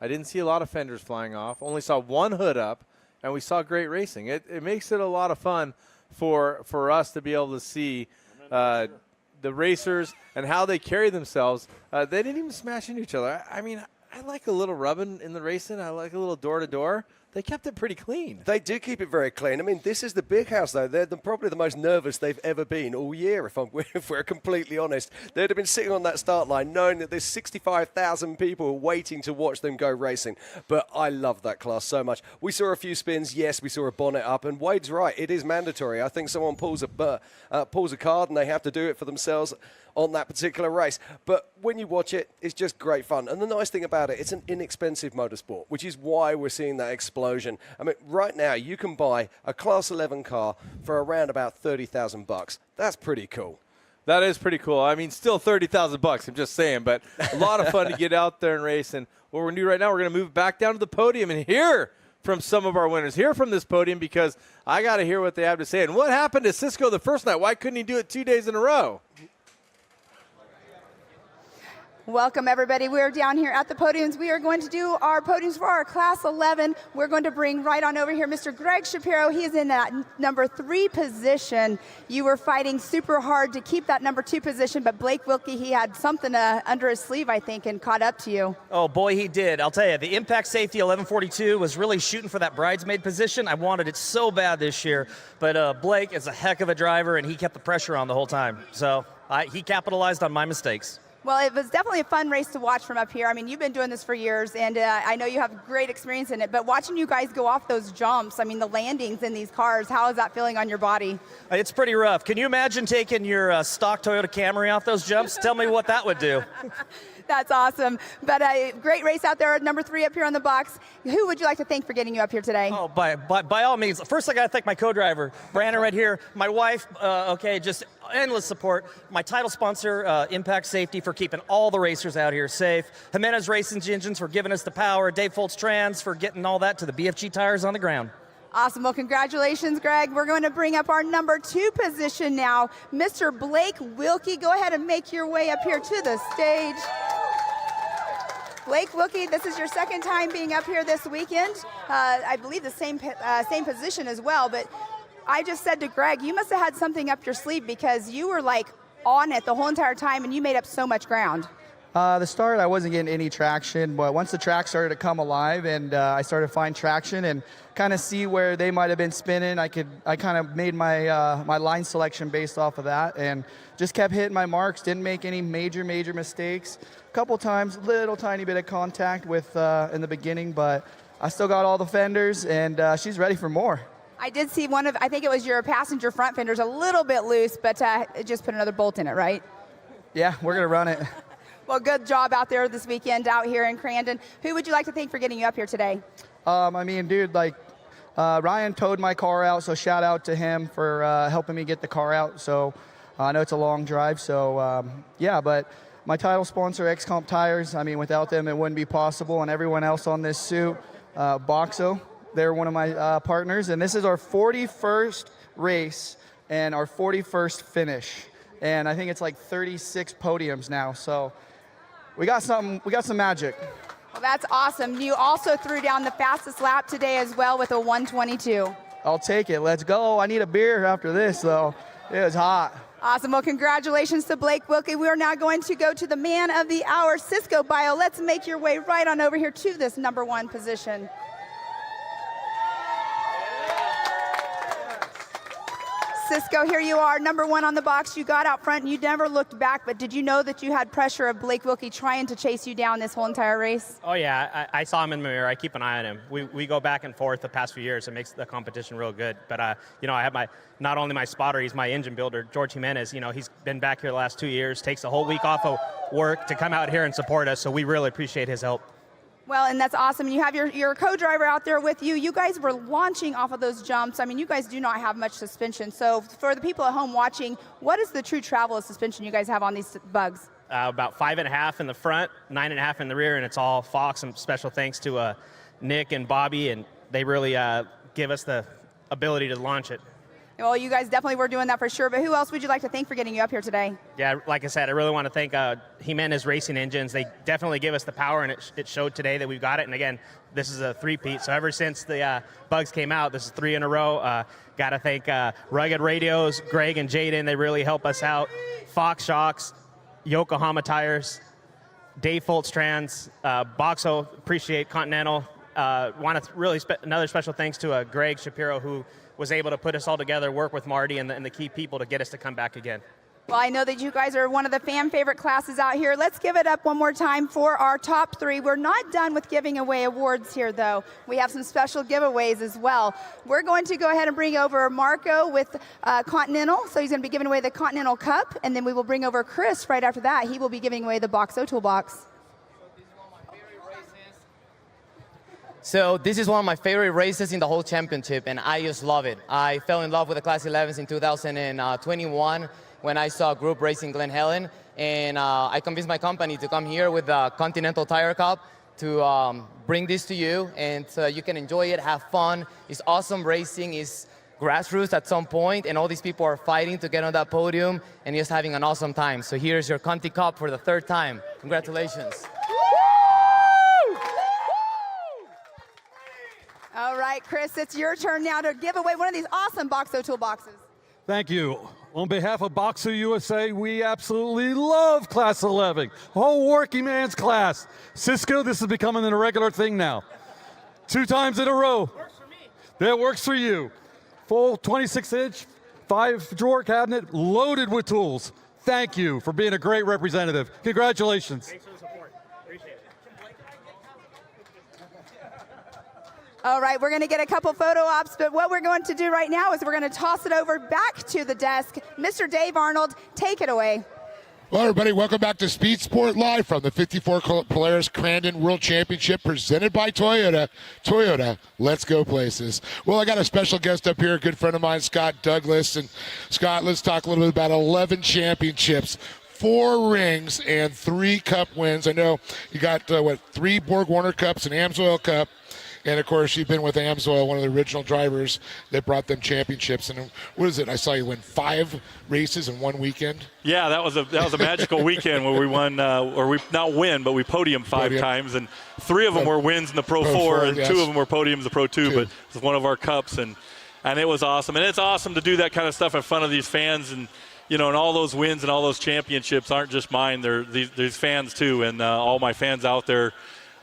I didn't see a lot of fenders flying off, only saw one hood up, and we saw great racing. It makes it a lot of fun for us to be able to see the racers and how they carry themselves. They didn't even smash into each other. I mean, I like a little rubbing in the racing. I like a little door-to-door. They kept it pretty clean. They do keep it very clean. I mean, this is the big house, though. They're probably the most nervous they've ever been all year, if we're completely honest. They'd have been sitting on that start line knowing that there's 65,000 people waiting to watch them go racing. But I love that class so much. We saw a few spins. Yes, we saw a bonnet up. And Wade's right. It is mandatory. I think someone pulls a card and they have to do it for themselves on that particular race. But when you watch it, it's just great fun. And the nice thing about it, it's an inexpensive motorsport, which is why we're seeing that explosion. I mean, right now, you can buy a Class 11 car for around about $30,000. That's pretty cool. That is pretty cool. I mean, still $30,000, I'm just saying, but a lot of fun to get out there and race. And what we're going to do right now, we're going to move back down to the podium and hear from some of our winners. Hear from this podium, because I got to hear what they have to say. And what happened to Cisco the first night? Why couldn't he do it 2 days in a row? Welcome, everybody. We're down here at the podiums. We are going to do our podiums for our Class 11. We're going to bring right on over here Mr. Greg Shapiro. He is in that number 3 position. You were fighting super hard to keep that number 2 position, but Blake Wilkie, he had something under his sleeve, I think, and caught up to you. Oh, boy, he did. I'll tell you, the Impact Safety 1142 was really shooting for that bridesmaid position. I wanted it so bad this year, but Blake is a heck of a driver, and he kept the pressure on the whole time. So he capitalized on my mistakes. Well, it was definitely a fun race to watch from up here. I mean, you've been doing this for years, and I know you have great experience in it, but watching you guys go off those jumps, I mean, the landings in these cars, how is that feeling on your body? It's pretty rough. Can you imagine taking your stock Toyota Camry off those jumps? Tell me what that would do. That's awesome. But a great race out there, number 3 up here on the box. Who would you like to thank for getting you up here today? Oh, by all means. First, I got to thank my co-driver, Brandon, right here. My wife, just endless support. My title sponsor, Impact Safety, for keeping all the racers out here safe. Jimenez Racing Engines for giving us the power. Dave Foltz Trans for getting all that to the BFG tires on the ground. Awesome. Well, congratulations, Greg. We're going to bring up our number 2 position now. Mr. Blake Wilkie, go ahead and make your way up here to the stage. Blake Wilkie, this is your second time being up here this weekend. I believe the same position as well, but I just said to Greg, you must have had something up your sleeve, because you were like on it the whole entire time and you made up so much ground. The start, I wasn't getting any traction, but once the track started to come alive and I started to find traction and kind of see where they might have been spinning, I kind of made my my line selection based off of that and just kept hitting my marks. Didn't make any major mistakes. A couple times, little tiny bit of contact with in the beginning, but I still got all the fenders, and she's ready for more. I did see one of, I think it was your passenger front fenders a little bit loose, but just put another bolt in it, right? Yeah, we're gonna run it. Well, good job out there this weekend out here in Crandon. Who would you like to thank for getting you up here today? I mean, dude, like Ryan towed my car out, so shout out to him for helping me get the car out. So I know it's a long drive, so yeah, but my title sponsor, X-Comp Tires, I mean, without them, it wouldn't be possible, and everyone else on this suit, Boxo, they're one of my partners, and this is our 41st race and our 41st finish, and I think it's like 36 podiums now, so we got some magic. Well, that's awesome. You also threw down the fastest lap today as well with a 1:22. I'll take it. Let's go. I need a beer after this, though. It was hot. Awesome. Well, congratulations to Blake Wilkie. We are now going to go to the man of the hour, Cisco Bio. Let's make your way right on over here to this #1 position. Cisco, here you are, #1 on the box. You got out front and you never looked back, but did you know that you had pressure of Blake Wilkie trying to chase you down this whole entire race? Oh, yeah. I saw him in the mirror. I keep an eye on him. We go back and forth the past few years. It makes the competition real good. But, you know, I have not only my spotter, he's my engine builder, George Jimenez. You know, he's been back here the last 2 years, takes a whole week off of work to come out here and support us, so we really appreciate his help. Well, and that's awesome. You have your co-driver out there with you. You guys were launching off of those jumps. I mean, you guys do not have much suspension. So for the people at home watching, what is the true travel of suspension you guys have on these bugs? About 5.5 in the front, 9.5 in the rear, and it's all Fox. And special thanks to Nick and Bobby, and they really give us the ability to launch it. Well, you guys definitely were doing that for sure, but who else would you like to thank for getting you up here today? Yeah, like I said, I really want to thank Jimenez Racing Engines. They definitely give us the power, and it showed today that we've got it. And again, this is a three-peat, so ever since the bugs came out, this is 3 in a row. Got to thank Rugged Radios, Greg and Jaden. They really help us out. Fox Shocks, Yokohama Tires, Dave Foltz Trans, Boxo, appreciate Continental. Want to really another special thanks to Greg Shapiro, who was able to put us all together, work with Marty and the key people to get us to come back again. Well, I know that you guys are one of the fan favorite classes out here. Let's give it up one more time for our top 3. We're not done with giving away awards here, though. We have some special giveaways as well. We're going to go ahead and bring over Marco with Continental. So he's going to be giving away the Continental Cup, and then we will bring over Chris right after that. He will be giving away the Boxo Toolbox. So this is one of my favorite races in the whole championship, and I just love it. I fell in love with the Class 11s in 2021 when I saw group racing Glen Helen, and I convinced my company to come here with the Continental Tire Cup to bring this to you, and you can enjoy it, have fun. It's awesome racing. It's grassroots at some point, and all these people are fighting to get on that podium and just having an awesome time. So here's your Conti Cup for the 3rd time. Congratulations. All right, Chris, it's your turn now to give away one of these awesome Boxo Toolboxes. Thank you. On behalf of Boxo USA, we absolutely love Class 11, whole working man's class. Cisco, this is becoming a regular thing now. 2 times in a row. Works for me. That works for you. Full 26-inch, 5-drawer cabinet loaded with tools. Thank you for being a great representative. Congratulations. Thanks for the support. Appreciate it. All right, we're going to get a couple photo ops, but what we're going to do right now is we're going to toss it over back to the desk. Mr. Dave Arnold, take it away. Well, everybody, welcome back to Speed Sport Live from the 54th Polaris Crandon World Championship presented by Toyota. Toyota, let's go places. Well, I got a special guest up here, a good friend of mine, Scott Douglas. And Scott, let's talk a little bit about 11 championships, 4 rings, and 3 cup wins. I know you got, 3 Borg Warner Cups, an AMSOIL Cup. And, of course, you've been with AMSOIL, one of the original drivers that brought them championships. And what is it? I saw you win 5 races in one weekend. Yeah, that was a magical weekend where we won, or we not win, but we podiumed 5 times. And 3 of them were wins in the Pro 4, and yes. 2 of them were podiums in the Pro 2. But it was one of our cups, and it was awesome. And it's awesome to do that kind of stuff in front of these fans. And and all those wins and all those championships aren't just mine. They're these fans too, and all my fans out there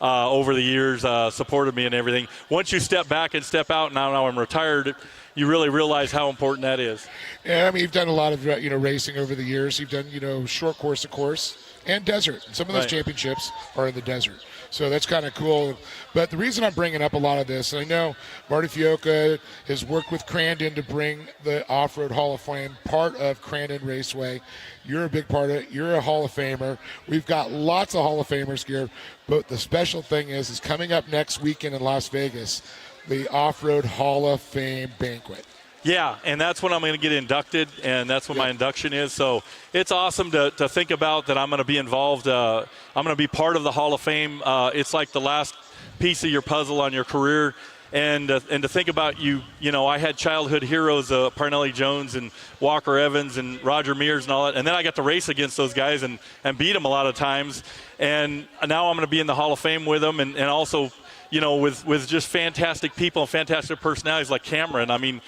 over the years supported me and everything. Once you step back and step out, now I'm retired, you really realize how important that is. Yeah, I mean, you've done a lot of racing over the years. You've done short course, of course, and desert. Some of those championships are in the desert. So that's kind of cool. But the reason I'm bringing up a lot of this, I know Marty Fioca has worked with Crandon to bring the Off-Road Hall of Fame part of Crandon Raceway. You're a big part of it. You're a Hall of Famer. We've got lots of Hall of Famers here. But the special thing is coming up next weekend in Las Vegas, the Off-Road Hall of Fame banquet. Yeah, and that's when I'm going to get inducted, and that's when my induction is. So it's awesome to think about that I'm going to be involved. I'm going to be part of the Hall of Fame. It's like the last piece of your puzzle on your career. And to think about I had childhood heroes, Parnelli Jones and Walker Evans and Roger Mears and all that. And then I got to race against those guys and beat them a lot of times. And now I'm going to be in the Hall of Fame with them and also – with just fantastic people and fantastic personalities like Cameron. I mean,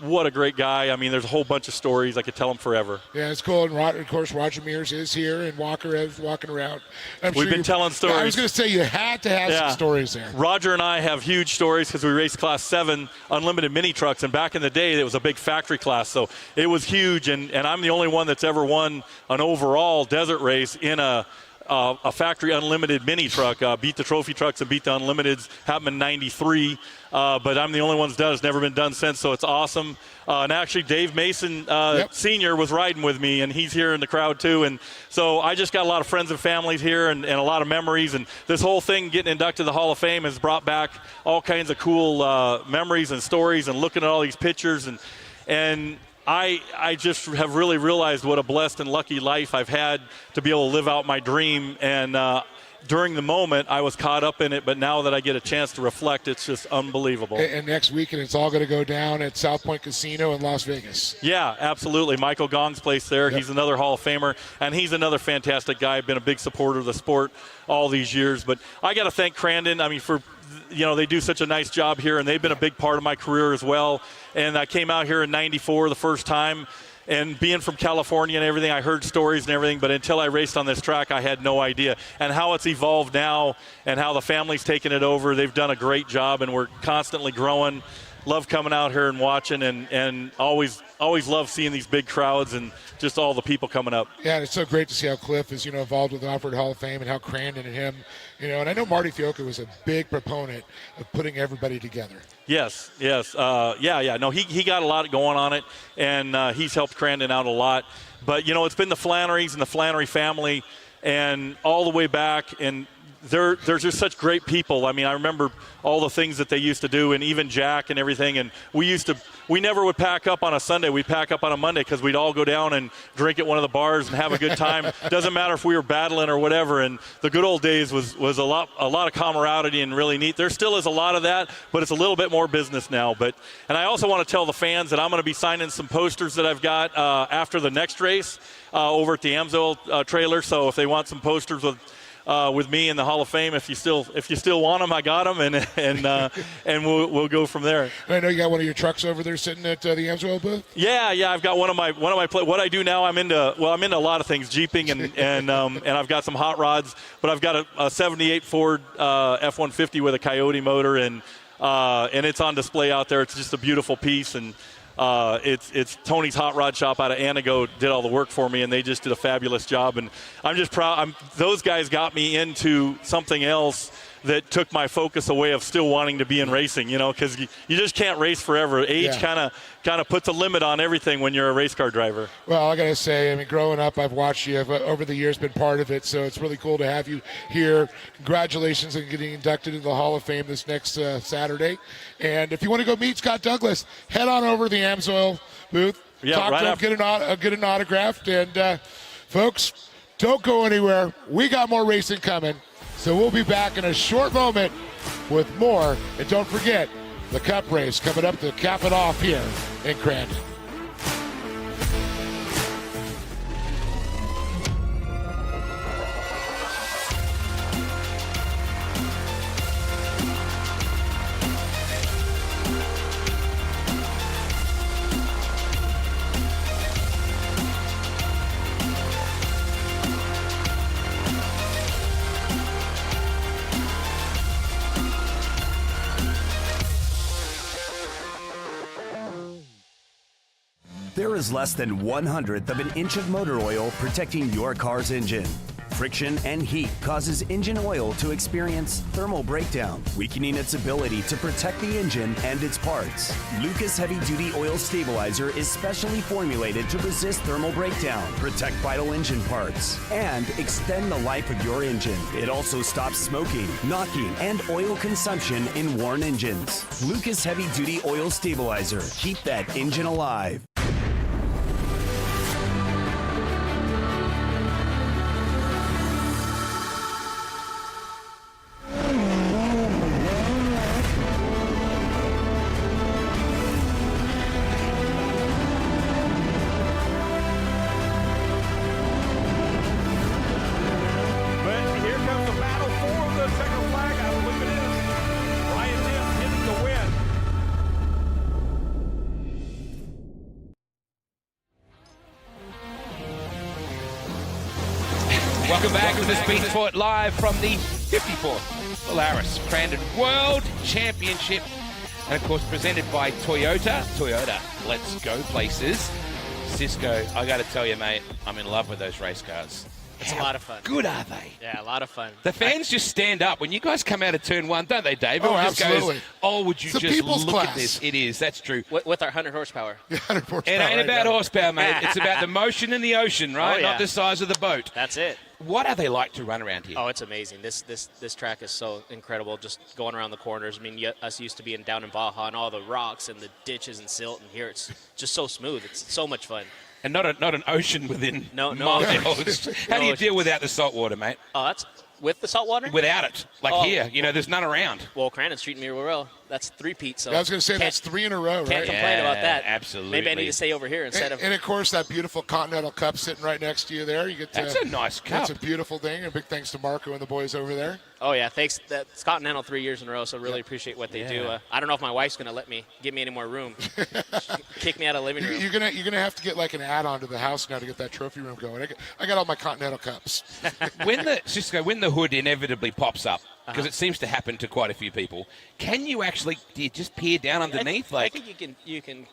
what a great guy. I mean, there's a whole bunch of stories. I could tell them forever. Yeah, it's cool. And of course, Roger Mears is here, and Walker is walking around. We've been telling stories. I was going to say you had to have some stories there. Roger and I have huge stories because we raced Class 7 unlimited mini trucks, and back in the day, it was a big factory class, so it was huge. And I'm the only one that's ever won an overall desert race in a factory unlimited mini truck. Beat the trophy trucks and beat the unlimiteds. Happened in '93, but I'm the only one that's done. It's never been done since, so it's awesome. And actually, Dave Mason Sr. was riding with me, and he's here in the crowd too. And so I just got a lot of friends and families here and a lot of memories. And this whole thing, getting inducted to the Hall of Fame, has brought back all kinds of cool memories and stories, and looking at all these pictures. And I just have really realized what a blessed and lucky life I've had to be able to live out my dream. And during the moment, I was caught up in it, but now that I get a chance to reflect, it's just unbelievable. And next weekend, it's all going to go down at South Point Casino in Las Vegas. Yeah, absolutely. Michael Gong's place there. Yep. He's another Hall of Famer, and he's another fantastic guy. I've been a big supporter of the sport all these years. But I got to thank Crandon. I mean, they do such a nice job here, and they've been a big part of my career as well. And I came out here in '94 the first time, and being from California and everything, I heard stories and everything, but until I raced on this track, I had no idea. And how it's evolved now and how the family's taken it over, they've done a great job, and we're constantly growing. Love coming out here and watching, and always love seeing these big crowds and just all the people coming up. Yeah, and it's so great to see how Cliff is, involved with the Off-Road Hall of Fame, and how Crandon and him, and I know Marty Fioca was a big proponent of putting everybody together. Yes. Yeah. No, he got a lot going on it, and he's helped Crandon out a lot. But, it's been the Flannerys and the Flannery family, and all the way back, and they're just such great people. I mean, I remember all the things that they used to do, and even Jack and everything. And we never would pack up on a Sunday. We'd pack up on a Monday because we'd all go down and drink at one of the bars and have a good time. Doesn't matter if we were battling or whatever. And the good old days was a lot of camaraderie and really neat. There still is a lot of that, but it's a little bit more business now. And I also want to tell the fans that I'm going to be signing some posters that I've got after the next race over at the Amsoil trailer. So if they want some posters with me in the Hall of Fame, if you still want them, I got them, and we'll go from there. I know you got one of your trucks over there sitting at the Amsoil booth. Yeah, I've got one of my what I do now. I'm into a lot of things, jeeping and I've got some hot rods, but I've got a '78 Ford F-150 with a Coyote motor, and it's on display out there. It's just a beautiful piece, and it's Tony's Hot Rod Shop out of Anago did all the work for me, and they just did a fabulous job. And I'm just proud. Those guys got me into something else that took my focus away of still wanting to be in racing, because you just can't race forever. Age kind of puts a limit on everything when you're a race car driver. Well, I got to say, growing up, I've watched you. I've, over the years, been part of it, so it's really cool to have you here. Congratulations on getting inducted into the Hall of Fame this next Saturday. And if you want to go meet Scott Douglas, head on over to the Amsoil booth. Yeah, talk to him, get an autograph. And, folks, don't go anywhere. We got more racing coming. So we'll be back in a short moment with more. And don't forget, the Cup race coming up to cap it off here in Crandon. is less than 1/100th of an inch of motor oil protecting your car's engine. Friction and heat causes engine oil to experience thermal breakdown, weakening its ability to protect the engine and its parts. Lucas Heavy Duty Oil Stabilizer is specially formulated to resist thermal breakdown, protect vital engine parts, and extend the life of your engine. It also stops smoking, knocking, and oil consumption in worn engines. Lucas Heavy Duty Oil Stabilizer. Keep that engine alive. Welcome back to the Speed Sport Live from the 54th Polaris Crandon World Championship. And of course, presented by Toyota. Toyota, let's go places. Cisco, I got to tell you, mate, I'm in love with those race cars. It's a lot of fun. Good are they? Yeah, a lot of fun. The fans just stand up when you guys come out of turn one, don't they, Dave? Oh, Everyone just absolutely. goes, oh, would you It's a just people's look at class. this? It is. That's true. With our 100 horsepower. It ain't about horsepower, mate. It's about the motion in the ocean, right? Oh, yeah. Not the size of the boat. That's it. What are they like to run around here? Oh, it's amazing. This track is so incredible. Just going around the corners. I mean, us used to being down in Baja and all the rocks and the ditches and silt, and here it's just so smooth. It's so much fun. And not an ocean within No miles. ocean. How do you No deal without the salt water, mate? Oh, that's with the salt water? Without it. Like Oh. here, there's none around. Well, Crandon's treating me real well. That's 3-peat. So I was going to say that's 3 in a row, right? Can't complain about that. Absolutely. Maybe I need to stay over here instead of. And of course, that beautiful Continental Cup sitting right next to you there. You get That's a nice cup. That's a beautiful thing. And big thanks to Marco and the boys over there. Oh yeah, thanks. That's Continental 3 years in a row, so really appreciate what they do. Yeah. I don't know if my wife's going to let me give me any more room. Kick me out of the living room. You're gonna have to get like an add-on to the house now to get that trophy room going. I got all my Continental Cups. When the hood inevitably pops up, because it seems to happen to quite a few people, do you just peer down underneath? I think you can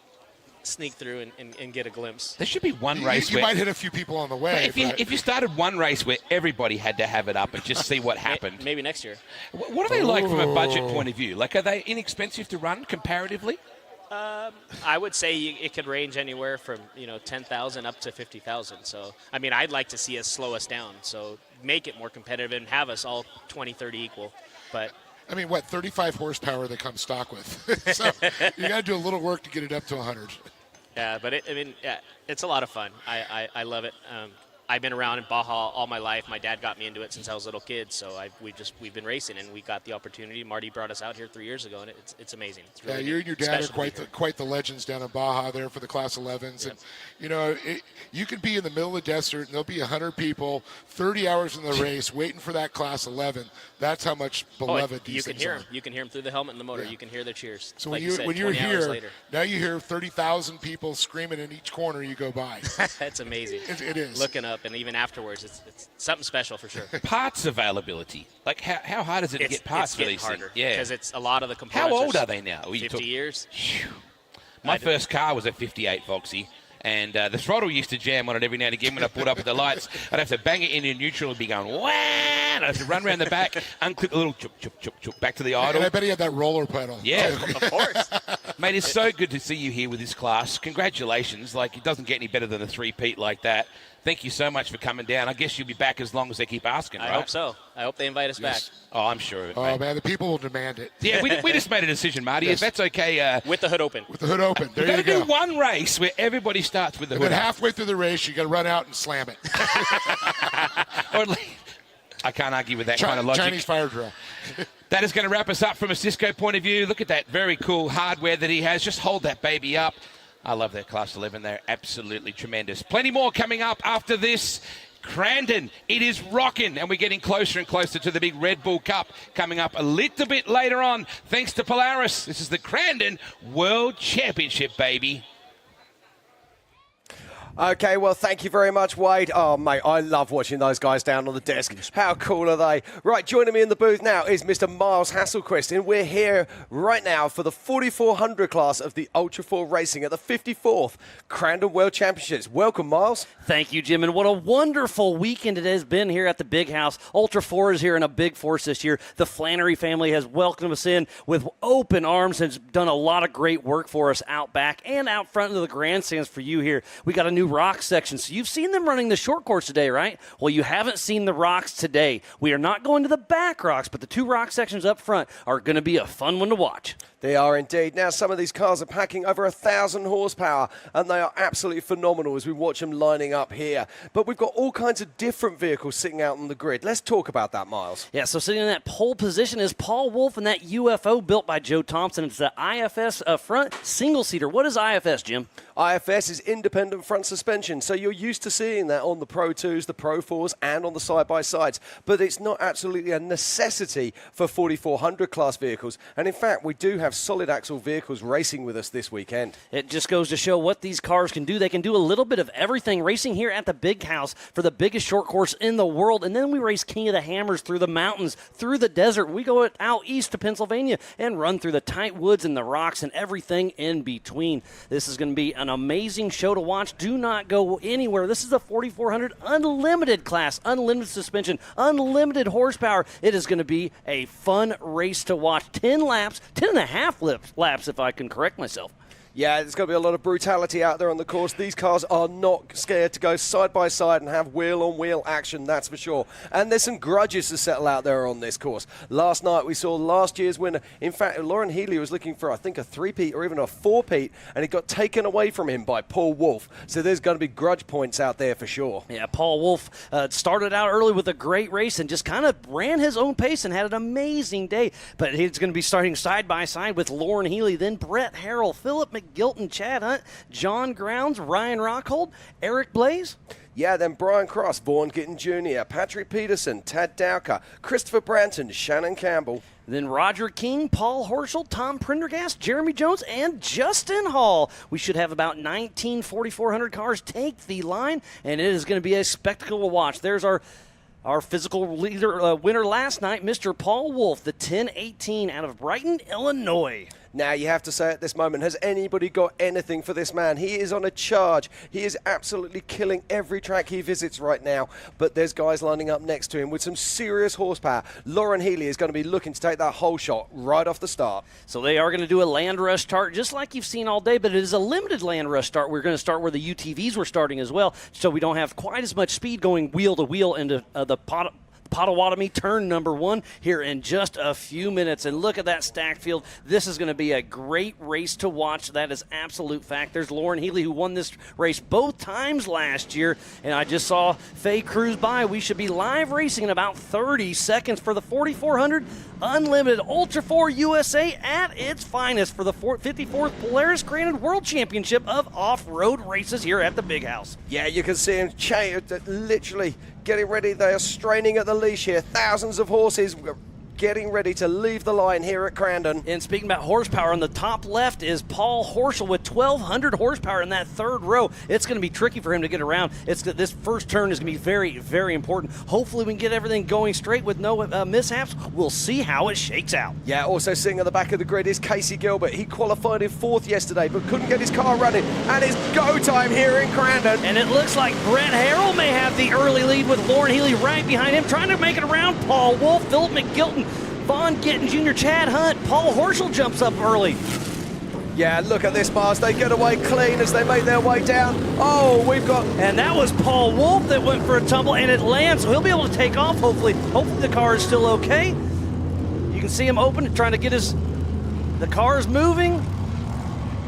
sneak through and get a glimpse. There should be one race You where might hit a few people on the way. If you started one race where everybody had to have it up and just see what happened. Maybe next year. What are they like from a budget point of view? Like, are they inexpensive to run comparatively? I would say it could range anywhere from 10,000 up to 50,000. So I mean, I'd like to see us slow us down, so make it more competitive and have us all 20-30 equal. But I mean, 35 horsepower they come stock with. So you got to do a little work to get it up to 100. yeah, but it's a lot of fun. I love it. I've been around in Baja all my life. My dad got me into it since I was a little kid, so we've been racing, and we got the opportunity. Marty brought us out here 3 years ago, and it's amazing. It's really You and your dad are special quite the legends down in Baja there for the Class 11s. Yep. And, you could be in the middle of the desert, and there'll be 100 people, 30 hours in the race, waiting for that Class 11. That's how much beloved these you can things hear are. them. You can hear them through the helmet and the motor. You can hear their cheers. So like when you're 20 hours here, later. now you hear 30,000 people screaming in each corner you go by. That's amazing. It is. Looking up, and even afterwards, it's something special for sure. Parts availability. Like, how hard is it to get parts for these things? Yeah. Because it's a lot of the components. How old are they now? 50 years. My first car was a 58 Foxy. And the throttle used to jam on it every now and again when I pulled up with the lights. I'd have to bang it into neutral and be going, wah! And I'd have to run around the back, unclip a little chup, chup, chup, chup, back to the idle. And I bet he had that roller pedal. Yeah. Of course. Mate, it's so good to see you here with this class. Congratulations. Like, it doesn't get any better than a three-peat like that. Thank you so much for coming down. I guess you'll be back as long as they keep asking, right? I hope so. I hope they invite us back. Oh, I'm sure of it, Oh, mate. man, the people will demand it. Yeah, we just made a decision, Marty. Yes. If that's okay. With the hood open. With the hood open. There We've you got to go. do one race where everybody starts with the And hood then up. halfway through the race, you got to run out and slam it. Or at least, I can't argue with that kind of logic. Chinese fire drill. That is going to wrap us up from a Cisco point of view. Look at that very cool hardware that he has. Just hold that baby up. I love that Class 11. They're absolutely tremendous. Plenty more coming up after this. Crandon, it is rocking, and we're getting closer and closer to the big Red Bull Cup coming up a little bit later on. Thanks to Polaris. This is the Crandon World Championship, baby. Okay, well, thank you very much, Wade. Oh, mate, I love watching those guys down on the desk. How cool are they? Right, joining me in the booth now is Mr. Miles Hasselquist, and we're here right now for the 4400 class of the Ultra 4 Racing at the 54th Crandon World Championships. Welcome, Miles. Thank you, Jim, and what a wonderful weekend it has been here at the Big House. Ultra 4 is here in a big force this year. The Flannery family has welcomed us in with open arms, has done a lot of great work for us out back and out front of the grandstands for you here. We got a new rock section. So you've seen them running the short course today, right? Well, you haven't seen the rocks today. We are not going to the back rocks, but the two rock sections up front are going to be a fun one to watch. They are indeed. Now, some of these cars are packing over 1,000 horsepower, and they are absolutely phenomenal as we watch them lining up here. But we've got all kinds of different vehicles sitting out on the grid. Let's talk about that, Miles. Yeah, so sitting in that pole position is Paul Wolf and that UFO built by Joe Thompson. It's the IFS front single-seater. What is IFS, Jim? IFS is independent front suspension, so you're used to seeing that on the Pro 2s, the Pro 4s, and on the side-by-sides. But it's not absolutely a necessity for 4400 class vehicles. And in fact, we do have solid axle vehicles racing with us this weekend. It just goes to show what these cars can do. They can do a little bit of everything, racing here at the Big House for the biggest short course in the world. And then we race King of the Hammers through the mountains, through the desert. We go out east to Pennsylvania and run through the tight woods and the rocks and everything in between. This is going to be an amazing show to watch. Do not go anywhere. This is the 4400 unlimited class, unlimited suspension, unlimited horsepower. It is going to be a fun race to watch. 10 laps, 10 and a half laps if I can correct myself. Yeah, there's going to be a lot of brutality out there on the course. These cars are not scared to go side by side and have wheel-on-wheel action, that's for sure. And there's some grudges to settle out there on this course. Last night we saw last year's winner. In fact, Lauren Healy was looking for, I think, a 3-peat or even a 4-peat, and it got taken away from him by Paul Wolf. So there's going to be grudge points out there for sure. Yeah, Paul Wolf started out early with a great race and just kind of ran his own pace and had an amazing day. But he's going to be starting side by side with Lauren Healy, then Brett Harrell, Philip McGilton, Chad Hunt, John Grounds, Ryan Rockhold, Eric Blaze. Yeah, then Brian Cross, Vaughn Gittin Jr., Patrick Peterson, Tad Dowker, Christopher Branton, Shannon Campbell. Then Roger King, Paul Horschel, Tom Prendergast, Jeremy Jones, and Justin Hall. We should have about 19 4,400 cars take the line, and it is going to be a spectacle to watch. There's our physical leader winner last night, Mr. Paul Wolf, the 1018 out of Brighton, Illinois. Now, you have to say at this moment, has anybody got anything for this man? He is on a charge. He is absolutely killing every track he visits right now. But there's guys lining up next to him with some serious horsepower. Lauren Healy is going to be looking to take that whole shot right off the start. So they are going to do a land rush start just like you've seen all day, but it is a limited land rush start. We're going to start where the UTVs were starting as well, so we don't have quite as much speed going wheel to wheel into the Potawatomi turn number 1 here in just a few minutes. And look at that stacked field. This is going to be a great race to watch. That is absolute fact. There's Lauren Healy, who won this race both times last year. And I just saw Faye cruise by. We should be live racing in about 30 seconds for the 4400 Unlimited Ultra 4 USA at its finest for the 54th Polaris Crandon World Championship of Off-Road Races here at the Big House. Yeah, you can see him literally getting ready. They are straining at the leash here. Thousands of horses getting ready to leave the line here at Crandon. And speaking about horsepower, on the top left is Paul Horschel with 1,200 horsepower in that third row. It's going to be tricky for him to get around. This first turn is going to be very, very important. Hopefully we can get everything going straight with no mishaps. We'll see how it shakes out. Yeah, also sitting at the back of the grid is Casey Gilbert. He qualified in 4th yesterday, but couldn't get his car running. And it's go time here in Crandon. And it looks like Brett Harrell may have the early lead with Lauren Healy right behind him, trying to make it around Paul Wolf, Philip McGilton, Vaughn Gittin Jr., Chad Hunt. Paul Horschel jumps up early. Yeah, look at this, Mars. They get away clean as they make their way down. Oh, we've got... And that was Paul Wolf that went for a tumble, and it lands, so he'll be able to take off, hopefully. Hopefully the car is still okay. You can see him open, trying to get the car is moving.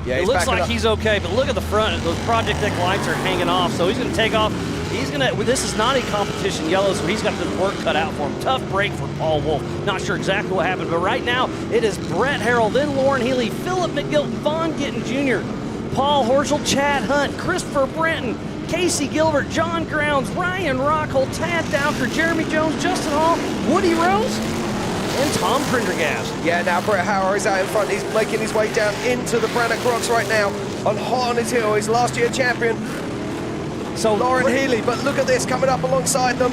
Yeah, it looks like he's okay, but look at the front. Those Project Deck lights are hanging off, so he's going to take off. This is not a competition yellow, so he's got the work cut out for him. Tough break for Paul Wolf. Not sure exactly what happened, but right now it is Brett Harrell, then Lauren Healy, Philip McGilton, Vaughn Gittin Jr., Paul Horschel, Chad Hunt, Christopher Branton, Casey Gilbert, John Grounds, Ryan Rockhold, Tad Dowker, Jeremy Jones, Justin Hall, Woody Rose, and Tom Prendergast. Yeah, now Brett Hauer is out in front. He's making his way down into the Brannock Rocks right now on hot on his heel. He's last year champion. So Lauren Healy, but look at this coming up alongside them.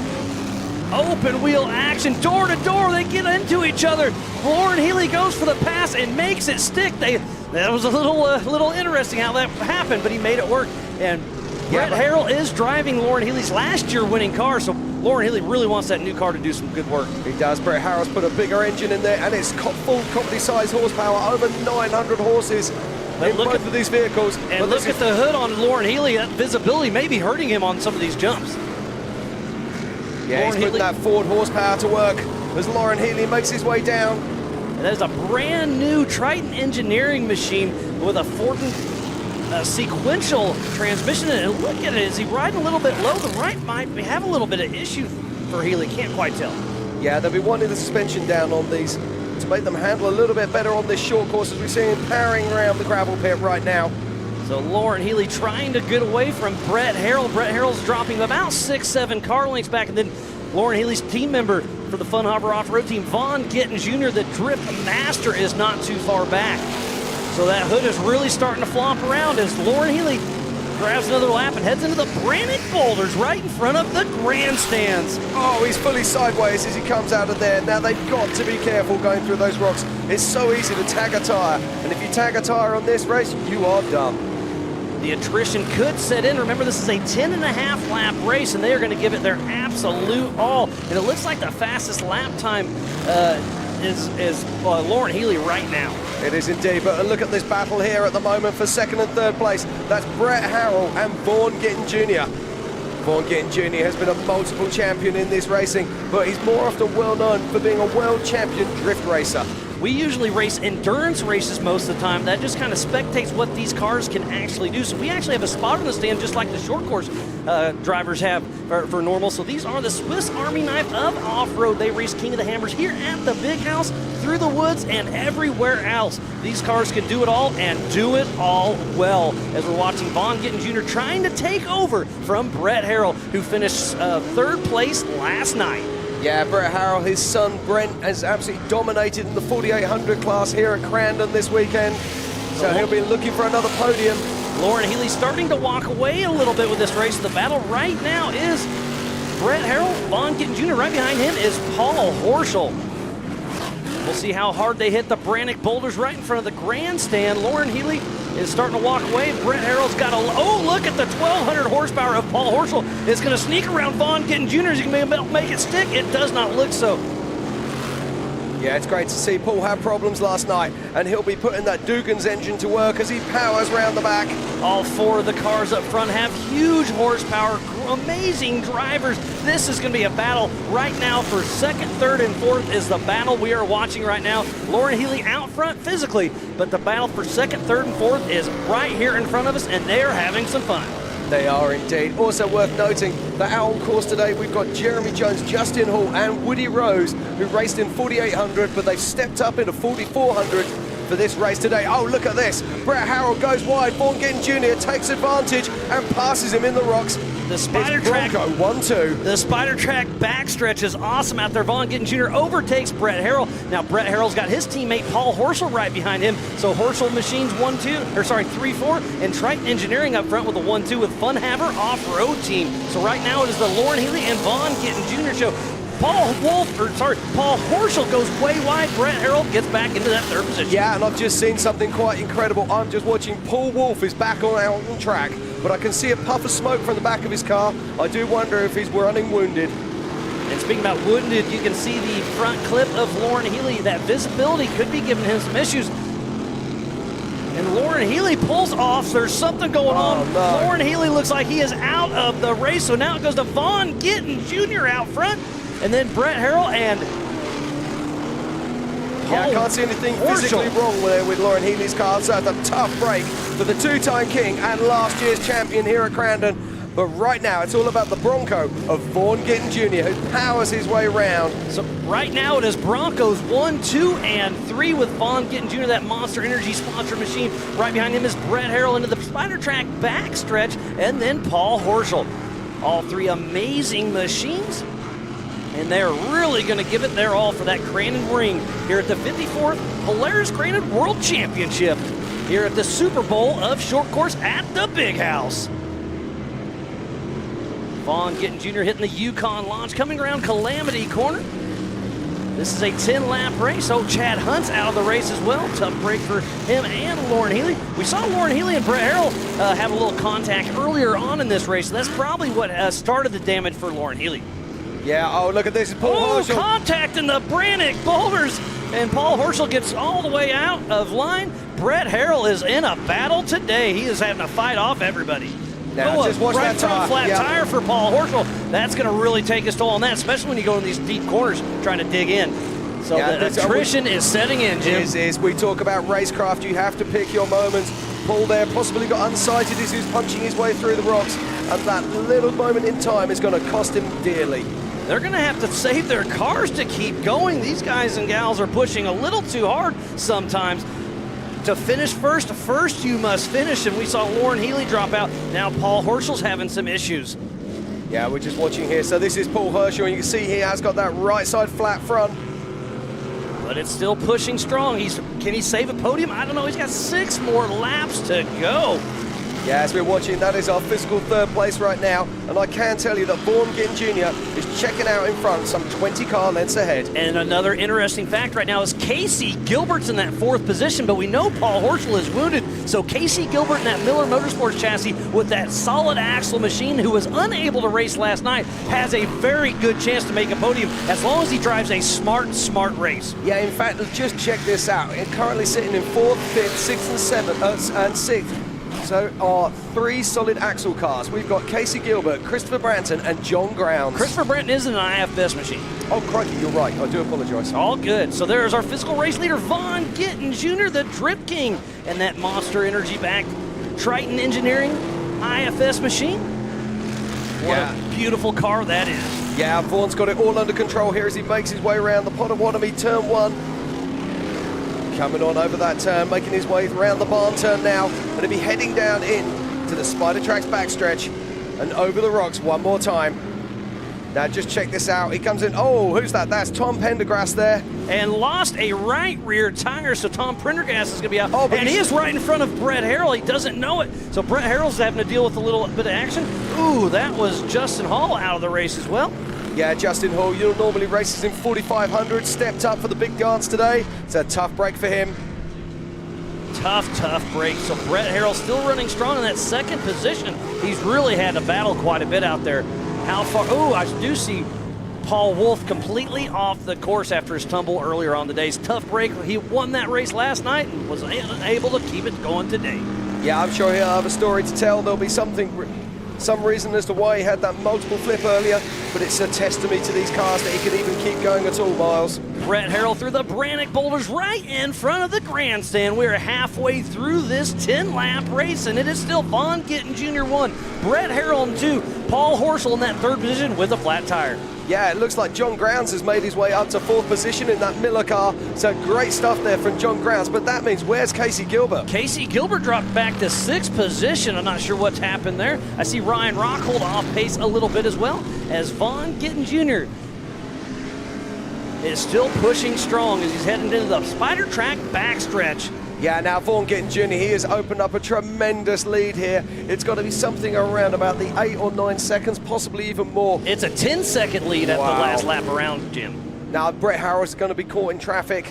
Open wheel action, door to door, they get into each other. Lauren Healy goes for the pass and makes it stick. That was a little interesting how that happened, but he made it work. And Brett Harrell is driving Lauren Healy's last year winning car, so Lauren Healy really wants that new car to do some good work. He does. Brett Harrell's put a bigger engine in there, and it's full company-size horsepower, over 900 horses in both of these vehicles. And look at the hood on Lauren Healy. That visibility may be hurting him on some of these jumps. Yeah, he's putting that Ford horsepower to work as Lauren Healy makes his way down. And that is a brand new Creighton engineering machine with a Ford sequential transmission. And look at it, is he riding a little bit low? The right might have a little bit of issue for Healy, can't quite tell. Yeah, they'll be wanting the suspension down on these to make them handle a little bit better on this short course as we see him powering around the gravel pit right now. So Lauren Healy trying to get away from Brett Harrell. Brett Harrell's dropping about 6-7 car lengths back, and then Lauren Healy's team member for the Fun Harbor Off-Road team, Vaughn Gittin Jr., the drift master, is not too far back. So that hood is really starting to flop around as Lauren Healy grabs another lap and heads into the Brannick boulders right in front of the grandstands. Oh, he's fully sideways as he comes out of there. Now they've got to be careful going through those rocks. It's so easy to tag a tire, and if you tag a tire on this race, you are done. The attrition could set in. Remember, this is a 10.5 lap race, and they are going to give it their absolute all. And it looks like the fastest lap time is Lauren Healy right now. It is indeed, but look at this battle here at the moment for second and third place. That's Brett Harrell and Vaughn Gittin Jr. Vaughn Gittin Jr. has been a multiple champion in this racing, but he's more often well known for being a world champion drift racer. We usually race endurance races most of the time. That just kind of spectates what these cars can actually do. So we actually have a spot on the stand just like the short course drivers have for normal. So these are the Swiss Army knife of off-road. They race King of the Hammers here at the Big House, through the woods, and everywhere else. These cars can do it all and do it all well. As we're watching Vaughn Gittin Jr. trying to take over from Brett Harrell, who finished third place last night. Yeah, Brett Harrell, his son Brent, has absolutely dominated in the 4800 class here at Crandon this weekend. So he'll be looking for another podium. Lauren Healy starting to walk away a little bit with this race. The battle right now is Brett Harrell, Vaughn Gittin Jr. Right behind him is Paul Horschel. We'll see how hard they hit the Brannick boulders right in front of the grandstand. Lauren Healy is starting to walk away. Brett Harrell's got oh, look at the 1,200 horsepower of Paul Horschel. It's going to sneak around Vaughn Gittin Jr. Is he going to make it stick? It does not look so. Yeah, it's great to see Paul have problems last night, and he'll be putting that Dugan's engine to work as he powers around the back. All four of the cars up front have huge horsepower, amazing drivers. This is going to be a battle right now for second, third, and fourth is the battle we are watching right now. Lauren Healy out front physically, but the battle for second, third, and fourth is right here in front of us, and they are having some fun. They are indeed. Also worth noting that out on course today, we've got Jeremy Jones, Justin Hall, and Woody Rose, who raced in 4800, but they've stepped up into 4400 for this race today. Oh, look at this. Brett Harrell goes wide. Vaughn Gittin Jr. takes advantage and passes him in the rocks. The Spider Track 1-2. The Spider Track backstretch is awesome out there. Vaughn Gittin Jr. overtakes Brett Harrell. Now Brett Harrell's got his teammate Paul Horschel right behind him. So Horschel Machines 3-4, and Triton Engineering up front with a 1-2 with Fun Haver Off-Road team. So right now it is the Lauren Healy and Vaughn Gittin Jr. show. Paul Horschel goes way wide. Brett Harrell gets back into that third position. Yeah, and I've just seen something quite incredible. I'm just watching Paul Wolf is back out on track, but I can see a puff of smoke from the back of his car. I do wonder if he's running wounded. And speaking about wounded, you can see the front clip of Lauren Healy. That visibility could be giving him some issues. And Lauren Healy pulls off. There's something going on. No. Lauren Healy looks like he is out of the race. So now it goes to Vaughn Gittin Jr. out front. And then Brett Harrell and Yeah, I can't see anything physically wrong with Lauren Healy's car. So that's a tough break for the two-time king and last year's champion here at Crandon. But right now, it's all about the Bronco of Vaughn Gittin Jr., who powers his way around. So right now it is Broncos 1, 2, and 3 with Vaughn Gittin Jr., that Monster Energy sponsor machine. Right behind him is Brett Harrell into the Spider Track backstretch, and then Paul Horschel. All three amazing machines. And they're really going to give it their all for that Crandon ring here at the 54th Polaris Crandon World Championship here at the Super Bowl of Short Course at the Big House. Vaughn Gittin Jr. hitting the Yukon launch, coming around Calamity Corner. This is a 10-lap race. Oh, Chad Hunt's out of the race as well. Tough break for him and Lauren Healy. We saw Lauren Healy and Brett Harrell have a little contact earlier on in this race. So that's probably what started the damage for Lauren Healy. Yeah, oh, look at this. Paul Herschel. Contact in the Brannick boulders. And Paul Herschel gets all the way out of line. Brett Harrell is in a battle today. He is having to fight off everybody. Now, just watch right that front tire. flat tire for Paul Herschel. That's going to really take his toll on that, especially when you go in these deep corners trying to dig in. So the attrition is setting in, Jim. We talk about racecraft. You have to pick your moments. Paul there possibly got unsighted as he was punching his way through the rocks. And that little moment in time is going to cost him dearly. They're going to have to save their cars to keep going. These guys and gals are pushing a little too hard sometimes. To finish first you must finish, and we saw Lauren Healy drop out. Now Paul Herschel's having some issues. Yeah, we're just watching here. So this is Paul Herschel, and you can see he has got that right side flat front. But it's still pushing strong. Can he save a podium? I don't know. He's got 6 more laps to go. Yeah, as we're watching, that is our physical third place right now. And I can tell you that Vaughn Gittin Jr. is checking out in front, some 20 car lengths ahead. And another interesting fact right now is Casey Gilbert's in that 4th position, but we know Paul Herschel is wounded. So Casey Gilbert in that Miller Motorsports chassis with that solid axle machine, who was unable to race last night, has a very good chance to make a podium as long as he drives a smart race. Yeah, in fact, just check this out. Currently sitting in 4th, 5th, 6th, and 6th. So our 3 solid axle cars. We've got Casey Gilbert, Christopher Branton, and John Grounds. Christopher Branton isn't an IFS machine. Oh, crikey, you're right. I do apologize. All good. So there's our physical race leader, Vaughn Gittin Jr., the Drip King, and that Monster Energy backed Creighton Engineering IFS machine. What a beautiful car that is. Yeah, Vaughn's got it all under control here as he makes his way around the Potawatomi turn 1. Coming on over that turn, making his way around the barn turn now, and he'll be heading down in to the Spider Tracks backstretch and over the rocks one more time. Now just check this out. He comes in. Oh, who's that? That's Tom Pendergrass there. And lost a right rear tire, so Tom Pendergrass is going to be out. Oh, and he is right in front of Brett Harrell. He doesn't know it. So Brett Harrell's having to deal with a little bit of action. Ooh, that was Justin Hall out of the race as well. Yeah, Justin Hall, you normally races in 4,500, stepped up for the big dance today. It's a tough break for him. Tough break. So Brett Harrell still running strong in that 2nd position. He's really had to battle quite a bit out there. How far? Oh, I do see Paul Wolf completely off the course after his tumble earlier on the day. Tough break. He won that race last night and was able to keep it going today. Yeah, I'm sure he'll have a story to tell. There'll be some reason as to why he had that multiple flip earlier, but it's a testimony to these cars that he can even keep going at all, Miles. Brett Harrell through the Brannick boulders right in front of the grandstand. We're halfway through this 10-lap race, and it is still Vaughn Gittin Jr. 1, Brett Harrell in 2, Paul Herschel in that 3rd position with a flat tire. Yeah, it looks like John Grounds has made his way up to 4th position in that Miller car. So great stuff there from John Grounds, but that means where's Casey Gilbert? Casey Gilbert dropped back to 6th position. I'm not sure what's happened there. I see Ryan Rockhold off pace a little bit as well, as Vaughn Gittin Jr. is still pushing strong as he's heading into the Spider Track backstretch. Yeah, now Vaughn Gittin Jr., he has opened up a tremendous lead here. It's got to be something around about the 8 or 9 seconds, possibly even more. It's a 10-second lead at the last lap around, Jim. Now Brett Harrell's going to be caught in traffic,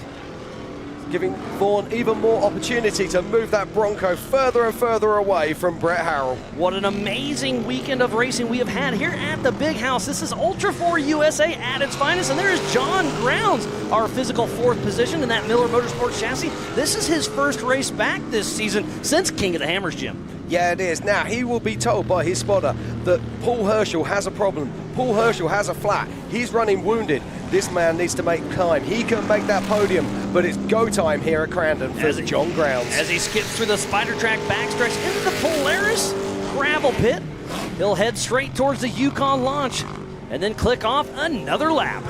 giving Vaughn even more opportunity to move that Bronco further and further away from Brett Harrell. What an amazing weekend of racing we have had here at the Big House. This is Ultra 4 USA at its finest, and there is John Grounds, our physical 4th position in that Miller Motorsports chassis. This is his first race back this season since King of the Hammers, Jim. Yeah, it is. Now, he will be told by his spotter that Paul Herschel has a problem. Paul Herschel has a flat. He's running wounded. This man needs to make time. He can make that podium, but it's go time here at Crandon for John Grounds. As he skips through the Spider Track backstretch into the Polaris gravel pit, he'll head straight towards the Yukon launch and then click off another lap.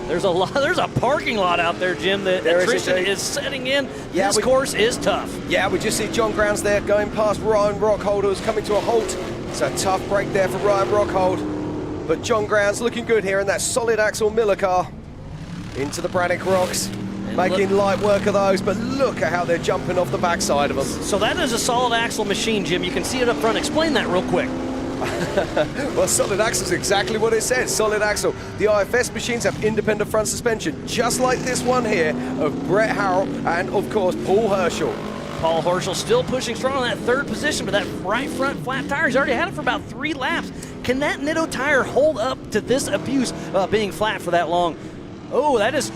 There's a parking lot out there, Jim. The attrition is setting in. Yeah, this course is tough. Yeah, we just see John Grounds there going past Ryan Rockhold, who's coming to a halt. It's a tough break there for Ryan Rockhold. But John Grounds looking good here in that solid axle Miller car. Into the Brannick rocks. Making light work of those, but look at how they're jumping off the backside of them. So that is a solid axle machine, Jim. You can see it up front. Explain that real quick. Well, solid axle is exactly what it says, solid axle. The IFS machines have independent front suspension, just like this one here of Brett Harrell and, of course, Paul Herschel. Paul Herschel still pushing strong on that third position, but that right front flat tire, he's already had it for about 3 laps. Can that Nitto tire hold up to this abuse being flat for that long? Oh, that is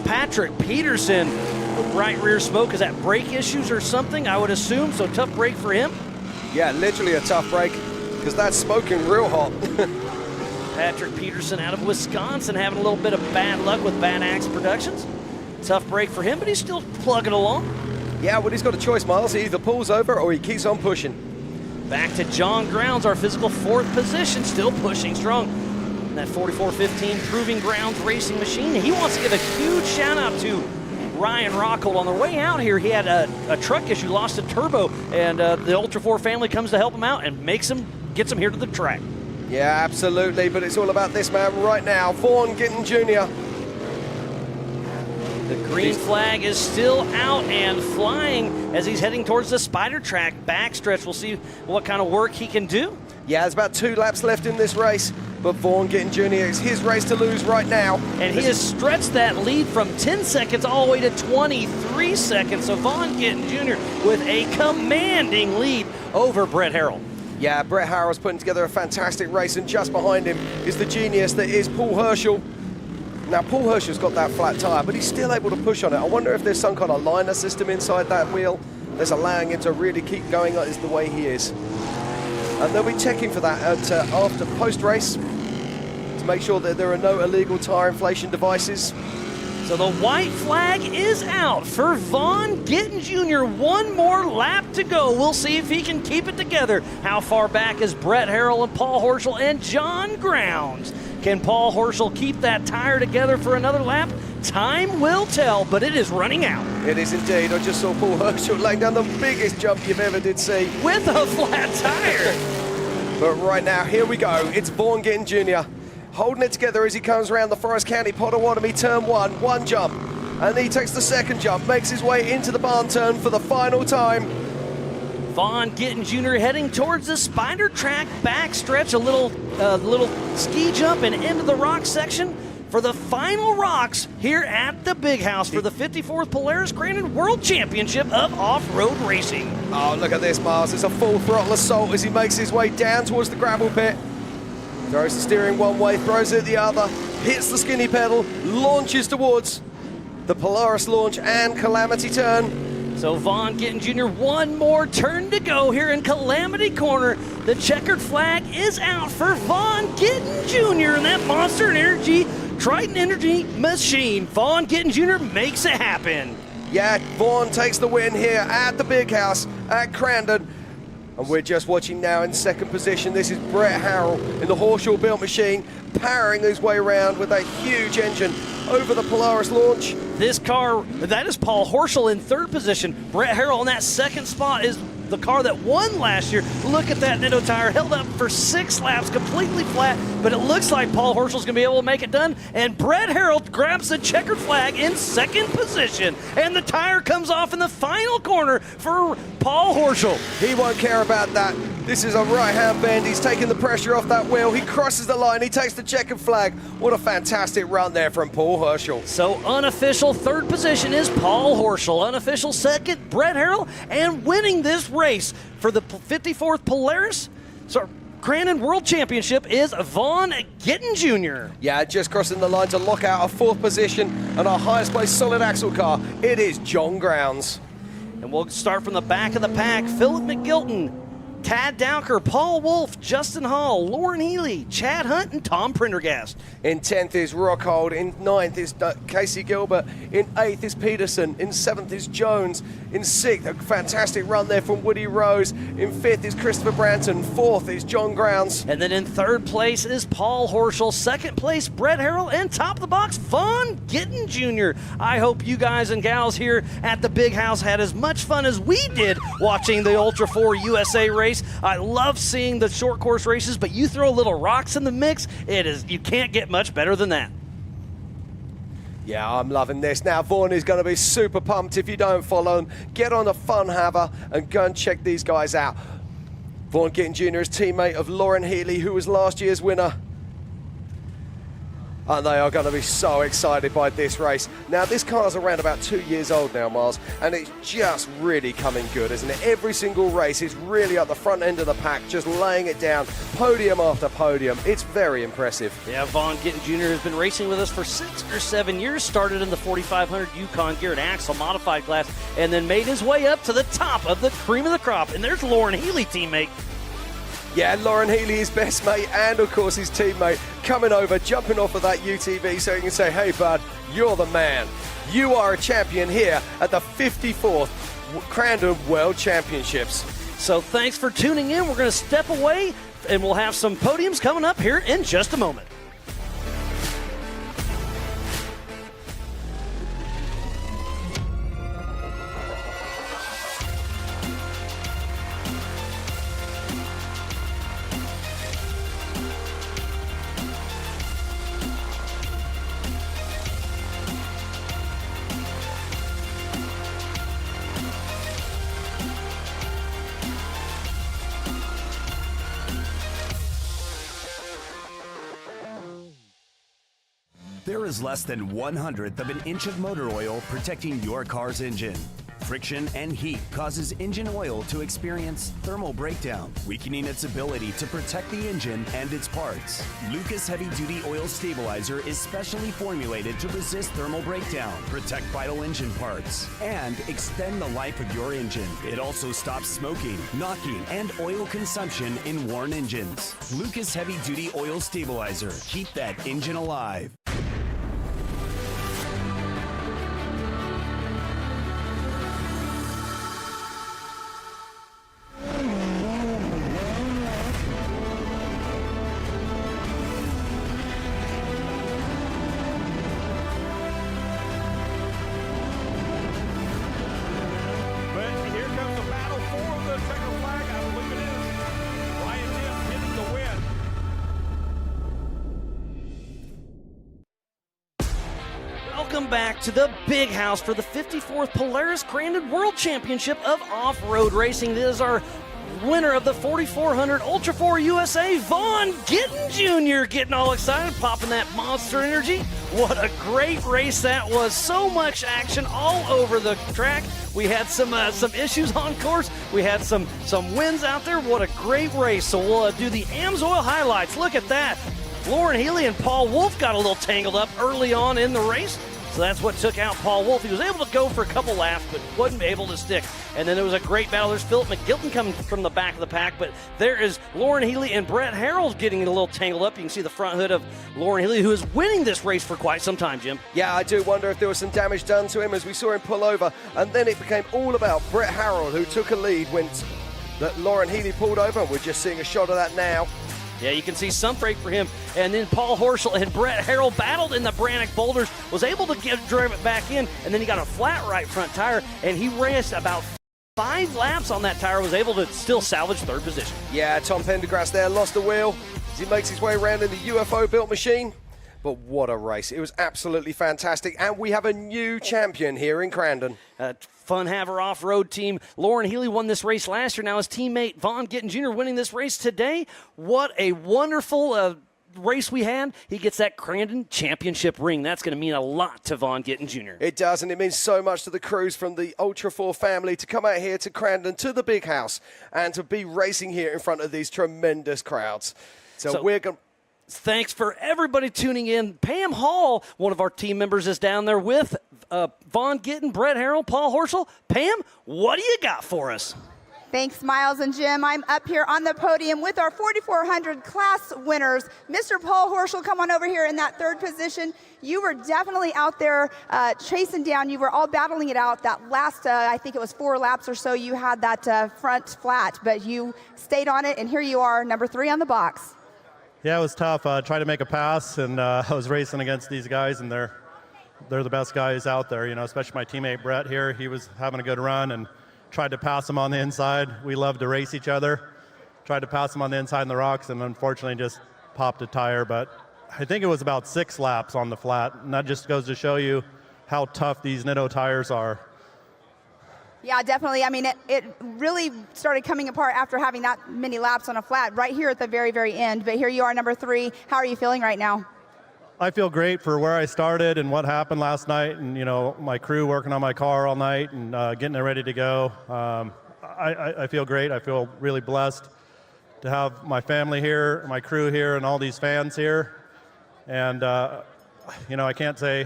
Patrick Peterson. Right rear smoke. Is that brake issues or something? I would assume. So tough break for him. Yeah, literally a tough break because that's smoking real hot. Patrick Peterson out of Wisconsin having a little bit of bad luck with Bad Axe Productions. Tough break for him, but he's still plugging along. Yeah, well, he's got a choice, Miles. He either pulls over or he keeps on pushing. Back to John Grounds, our physical 4th position, still pushing strong. That 4415 Proving Grounds racing machine. He wants to give a huge shout out to Ryan Rockhold. On their way out here, he had a truck issue, lost a turbo, and the Ultra 4 family comes to help him out and gets him here to the track. Yeah, absolutely, but it's all about this man right now, Vaughn Gittin Jr. The green flag is still out and flying as he's heading towards the Spider Track backstretch. We'll see what kind of work he can do. Yeah, there's about 2 laps left in this race, but Vaughn Gittin Jr. is his race to lose right now. And he has stretched that lead from 10 seconds all the way to 23 seconds. So Vaughn Gittin Jr. with a commanding lead over Brett Harrell. Yeah, Brett Harrell's putting together a fantastic race, and just behind him is the genius that is Paul Herschel. Now, Paul Herschel's got that flat tyre, but he's still able to push on it. I wonder if there's some kind of liner system inside that wheel that's allowing him to really keep going is the way he is. And they'll be checking for that after post-race to make sure that there are no illegal tyre inflation devices. So the white flag is out for Vaughn Gittin Jr. 1 more lap to go. We'll see if he can keep it together. How far back is Brett Harrell and Paul Herschel and John Grounds? Can Paul Herschel keep that tire together for another lap? Time will tell, but it is running out. It is indeed. I just saw Paul Herschel laying down the biggest jump you've ever did see. With a flat tire. But right now, here we go. It's Vaughn Gittin Jr. holding it together as he comes around the Forest County Potawatomi turn 1 jump. And he takes the second jump, makes his way into the barn turn for the final time. Vaughn Gittin Jr. heading towards the Spider Track backstretch, a little ski jump and into the rock section for the final rocks here at the Big House for the 54th Polaris Crandon World Championship of Off-Road Racing. Oh, look at this, Miles. It's a full throttle assault as he makes his way down towards the gravel pit. Throws the steering one way, throws it the other, hits the skinny pedal, launches towards the Polaris launch and Calamity turn. So Vaughn Gittin Jr., 1 more turn to go here in Calamity Corner. The checkered flag is out for Vaughn Gittin Jr. and that Monster Energy Creighton Energy machine. Vaughn Gittin Jr. makes it happen. Yeah, Vaughn takes the win here at the Big House at Crandon. And we're just watching now in second position. This is Brett Harrell in the Horschel built machine, powering his way around with a huge engine over the Polaris launch. This car, that is Paul Herschel in third position. Brett Harrell in that second spot is the car that won last year. Look at that Nitto tire, held up for 6 laps, completely flat, but it looks like Paul Herschel's gonna be able to make it done, and Brett Harrell grabs the checkered flag in second position, and the tire comes off in the final corner for Paul Herschel. He won't care about that. This is a right-hand bend. He's taking the pressure off that wheel. He crosses the line. He takes the checkered flag. What a fantastic run there from Paul Herschel. So unofficial third position is Paul Herschel. Unofficial second, Brett Harrell. And winning this race for the 54th Polaris Crandon World Championship is Vaughn Gittin Jr. Yeah, just crossing the line to lock out our 4th position and our highest placed solid axle car. It is John Grounds. And we'll start from the back of the pack. Philip McGilton, Tad Dowker, Paul Wolf, Justin Hall, Lauren Healy, Chad Hunt, and Tom Prendergast. In 10th is Rockhold. In 9th is Casey Gilbert. In 8th is Peterson. In 7th is Jones. In 6th, a fantastic run there from Woody Rose. In 5th is Christopher Branton. 4th is John Grounds. And then in 3rd place is Paul Herschel. 2nd place, Brett Harrell. And top of the box, Vaughn Gittin Jr. I hope you guys and gals here at the Big House had as much fun as we did watching the Ultra 4 USA race. I love seeing the short course races, but you throw little rocks in the mix, you can't get much better than that. Yeah, I'm loving this. Now, Vaughn is going to be super pumped if you don't follow him. Get on the Fun Haver and go and check these guys out. Vaughn Gittin Jr. is teammate of Lauren Healy, who was last year's winner. And they are going to be so excited by this race. Now, this car's around about 2 years old now, Miles, and it's just really coming good, isn't it? Every single race is really at the front end of the pack, just laying it down, podium after podium. It's very impressive. Yeah, Vaughn Gittin Jr. has been racing with us for 6 or 7 years, started in the 4500 Yukon Garrett Axle modified class, and then made his way up to the top of the cream of the crop. And there's Lauren Healy, teammate. Yeah, Lauren Healy, his best mate, and of course his teammate, coming over, jumping off of that UTV so he can say, hey bud, you're the man. You are a champion here at the 54th Crandon World Championships. So thanks for tuning in. We're going to step away, and we'll have some podiums coming up here in just a moment. There is less than 1/100th of an inch of motor oil protecting your car's engine. Friction and heat causes engine oil to experience thermal breakdown, weakening its ability to protect the engine and its parts. Lucas Heavy Duty Oil Stabilizer is specially formulated to resist thermal breakdown, protect vital engine parts, and extend the life of your engine. It also stops smoking, knocking, and oil consumption in worn engines. Lucas Heavy Duty Oil Stabilizer. Keep that engine alive. Welcome back to the big house for the 54th Polaris Crandon World Championship of Off-Road Racing. This is our winner of the 4400 Ultra 4 USA, Vaughn Gittin Jr. Getting all excited, popping that monster energy. What a great race that was. So much action all over the track. We had some issues on course. We had some wins out there. What a great race. So we'll do the AMSOIL highlights. Look at that. Lauren Healy and Paul Wolf got a little tangled up early on in the race. So that's what took out Paul Wolf. He was able to go for a couple laps, but wasn't able to stick. And then there was a great battle. There's Philip McGilton coming from the back of the pack, but there is Lauren Healy and Brett Harrell getting a little tangled up. You can see the front hood of Lauren Healy, who is winning this race for quite some time, Jim. Yeah, I do wonder if there was some damage done to him as we saw him pull over. And then it became all about Brett Harrell, who took a lead when Lauren Healy pulled over. We're just seeing a shot of that now. Yeah, you can see some break for him. And then Paul Horschel and Brett Harrell battled in the Brannock Boulders, was able to drive it back in, and then he got a flat right front tire, and he raced about 5 laps on that tire, was able to still salvage third position. Yeah, Tom Pendergrass there lost the wheel as he makes his way around in the UFO-built machine. But what a race. It was absolutely fantastic. And we have a new champion here in Crandon. Fun Haver off-road team. Lauren Healy won this race last year. Now his teammate Vaughn Gittin Jr. winning this race today. What a wonderful race we had. He gets that Crandon Championship ring. That's going to mean a lot to Vaughn Gittin Jr. It does, and it means so much to the crews from the Ultra 4 family to come out here to Crandon, to the big house, and to be racing here in front of these tremendous crowds. So we're going to... Thanks for everybody tuning in. Pam Hall, one of our team members, is down there with Vaughn Gittin, Brett Harrell, Paul Horschel. Pam, what do you got for us? Thanks, Miles and Jim. I'm up here on the podium with our 4400 class winners. Mr. Paul Horschel, come on over here in that third position. You were definitely out there chasing down. You were all battling it out. That last, I think it was 4 laps or so, you had that front flat, but you stayed on it, and here you are, number 3 on the box. Yeah, it was tough. I tried to make a pass, and I was racing against these guys, and they're the best guys out there, you know, especially my teammate Brett here. He was having a good run and tried to pass him on the inside. We love to race each other. Tried to pass him on the inside in the rocks, and unfortunately just popped a tire. But I think it was about 6 laps on the flat, and that just goes to show you how tough these Nitto tires are. Yeah, definitely. I mean, it really started coming apart after having that many laps on a flat right here at the very, very end. But here you are, number 3. How are you feeling right now? I feel great for where I started and what happened last night, and my crew working on my car all night and getting it ready to go. I feel great. I feel really blessed to have my family here, my crew here, and all these fans here. And I can't say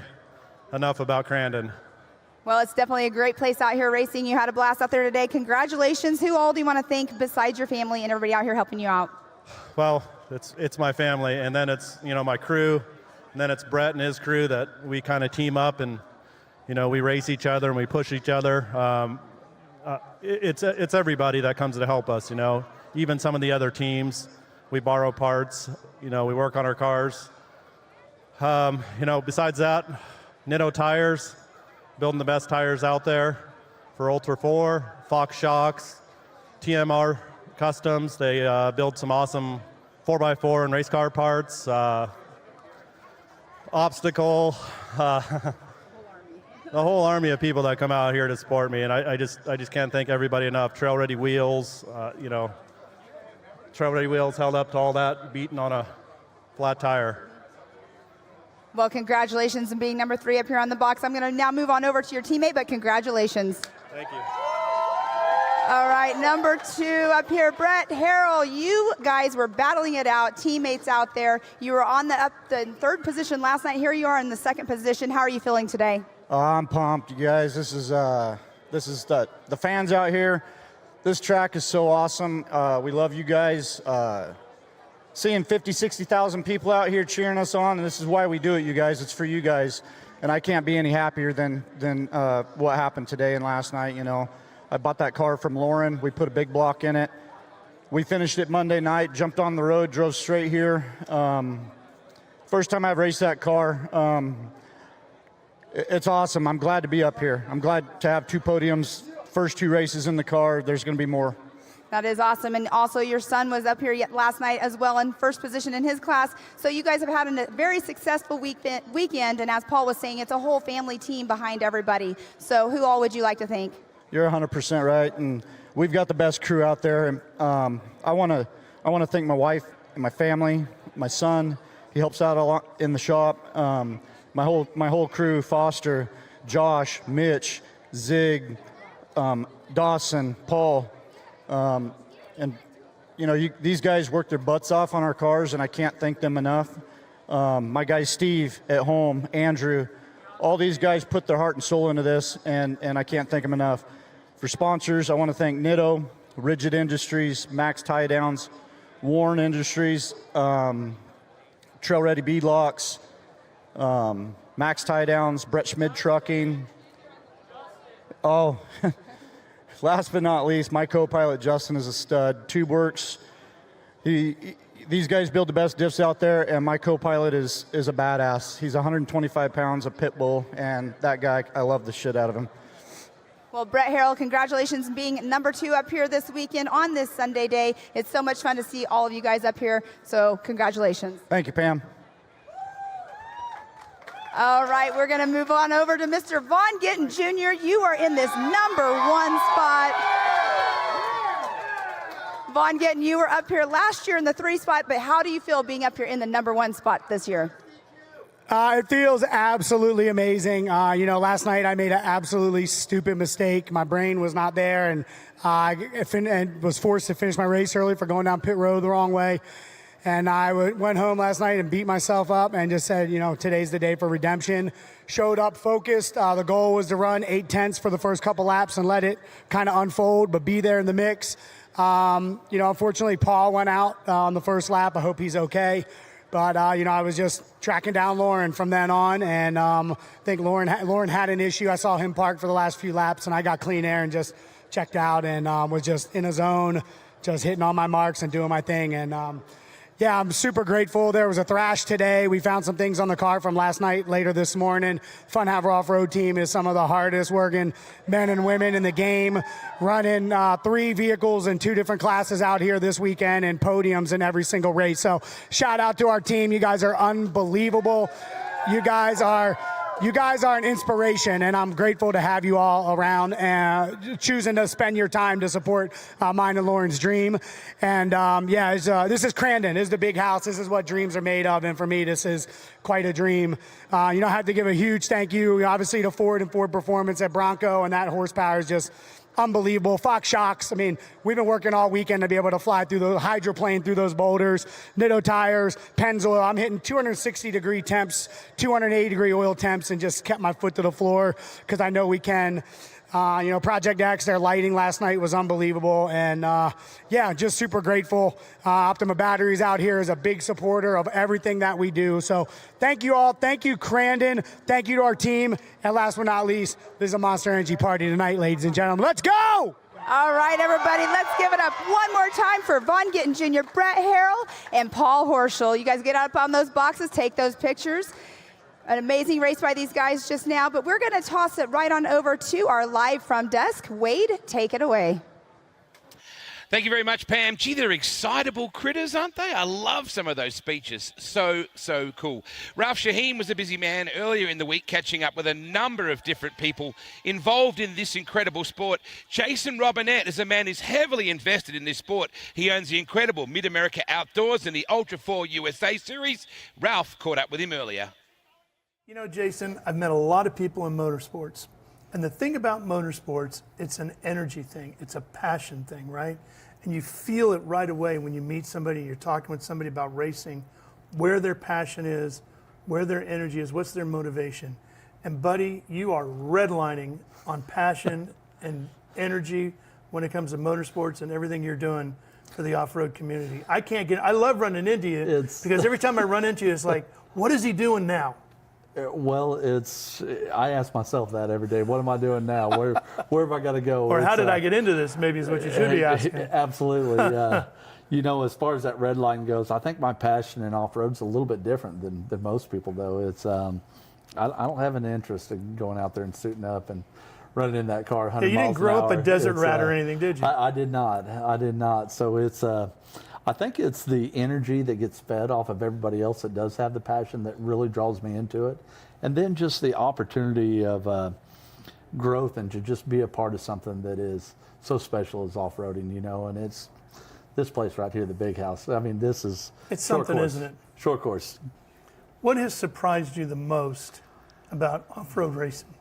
enough about Crandon. Well, it's definitely a great place out here racing. You had a blast out there today. Congratulations. Who all do you want to thank besides your family and everybody out here helping you out? Well, it's my family, and then it's my crew. And then it's Brett and his crew that we kind of team up, and we race each other and we push each other. It's everybody that comes to help us. Even some of the other teams, we borrow parts. We work on our cars. Besides that, Nitto Tires, building the best tires out there for Ultra 4, Fox Shocks, TMR Customs. They build some awesome 4x4 and race car parts. Obstacle, the whole army of people that come out here to support me, and I just can't thank everybody enough. Trail Ready Wheels, Trail Ready Wheels held up to all that beating on a flat tire. Well, congratulations on being number 3 up here on the box. I'm going to now move on over to your teammate, but congratulations. Thank you. All right, number 2 up here, Brett, Harrell, you guys were battling it out, teammates out there. You were on the 3rd position last night. Here you are in the 2nd position. How are you feeling today? Oh, I'm pumped, you guys. This is the fans out here. This track is so awesome. We love you guys. Seeing 50, 60,000 people out here cheering us on, and this is why we do it, you guys. It's for you guys, and I can't be any happier than what happened today and last night. I bought that car from Lauren. We put a big block in it. We finished it Monday night, jumped on the road, drove straight here. First time I've raced that car. It's awesome. I'm glad to be up here. I'm glad to have 2 podiums, first 2 races in the car. There's going to be more. That is awesome. And also your son was up here last night as well in 1st position in his class. So you guys have had a very successful weekend. And as Paul was saying, it's a whole family team behind everybody. So who all would you like to thank? You're 100% right, and we've got the best crew out there. And I want to thank my wife and my family, my son. He helps out a lot in the shop. My whole crew: Foster, Josh, Mitch, Zig, Dawson, Paul, and these guys work their butts off on our cars, and I can't thank them enough. My guy Steve at home, Andrew, all these guys put their heart and soul into this, and I can't thank them enough. For sponsors, I want to thank Nitto, Rigid Industries, Max Tie Downs, Warren Industries, Trail Ready Beadlocks, Max Tie Downs, Brett Schmid Trucking. Oh, last but not least, my co-pilot Justin is a stud. TubeWorks. These guys build the best diffs out there, and my co-pilot is a badass. He's 125 pounds, a pit bull, and that guy, I love the shit out of him. Well, Brett Harrell, congratulations on being number 2 up here this weekend on this Sunday day. It's so much fun to see all of you guys up here, so congratulations. Thank you, Pam. All right, we're going to move on over to Mr. Vaughn Gittin Jr. You are in this number 1 spot. Vaughn Gittin, you were up here last year in the 3 spot, but how do you feel being up here in the number 1 spot this year? It feels absolutely amazing. Last night I made an absolutely stupid mistake. My brain was not there, and I was forced to finish my race early for going down pit road the wrong way. And I went home last night and beat myself up and just said, today's the day for redemption. Showed up focused. The goal was to run 8/10 for the first couple laps and let it kind of unfold, but be there in the mix. Unfortunately, Paul went out on the first lap. I hope he's okay. But, I was just tracking down Lauren from then on, and I think Lauren had an issue. I saw him park for the last few laps, and I got clean air and just checked out and was just in a zone, just hitting all my marks and doing my thing. And, I'm super grateful. There was a thrash today. We found some things on the car from last night, later this morning. Fun Haver Off-Road team is some of the hardest working men and women in the game, running 3 vehicles in 2 different classes out here this weekend and podiums in every single race. So shout out to our team. You guys are unbelievable. You guys are you guys are an inspiration, and I'm grateful to have you all around and choosing to spend your time to support mine and Lauren's dream. And this is Crandon. This is the big house. This is what dreams are made of, and for me, this is quite a dream. I have to give a huge thank you, obviously, to Ford and Ford Performance at Bronco, and that horsepower is just unbelievable. Fox shocks. I mean, we've been working all weekend to be able to fly through the hydroplane through those boulders. Nitto tires, Pennzoil. I'm hitting 260-degree temps, 280-degree oil temps, and just kept my foot to the floor because I know we can. Project X, their lighting last night was unbelievable. And just super grateful. Optima Batteries out here is a big supporter of everything that we do. So thank you all. Thank you, Crandon. Thank you to our team. And last but not least, this is a Monster Energy party tonight, ladies and gentlemen. Let's go! All right, everybody, let's give it up one more time for Von Gittin Jr., Brett Harrell, and Paul Horschel. You guys get up on those boxes, take those pictures. An amazing race by these guys just now, but we're going to toss it right on over to our live from desk. Wade, take it away. Thank you very much, Pam. Gee, they're excitable critters, aren't they? I love some of those speeches. So cool. Ralph Shaheen was a busy man earlier in the week catching up with a number of different people involved in this incredible sport. Jason Robinette is a man who's heavily invested in this sport. He owns the incredible Mid-America Outdoors and the Ultra 4 USA Series. Ralph caught up with him earlier. You know, Jason, I've met a lot of people in motorsports. And the thing about motorsports, it's an energy thing. It's a passion thing, right? And you feel it right away when you meet somebody, you're talking with somebody about racing, where their passion is, where their energy is, what's their motivation. And, buddy, you are redlining on passion and energy when it comes to motorsports and everything you're doing for the off-road community. I love running into you because every time I run into you, it's like, what is he doing now? Well, I ask myself that every day. What am I doing now? Where have I got to go? Or how did I get into this? Maybe is what you should be asking. Absolutely. As far as that red line goes, I think my passion in off-road is a little bit different than most people, though. It's I don't have an interest in going out there and suiting up and running in that car 100 miles an hour. You didn't grow up a desert rat or anything, did you? I did not. So it's I think it's the energy that gets fed off of everybody else that does have the passion that really draws me into it. And then just the opportunity of growth and to just be a part of something that is so special as off-roading, and it's this place right here, the big house. I mean, this is it's something, isn't it? Short course. What has surprised you the most about off-road racing?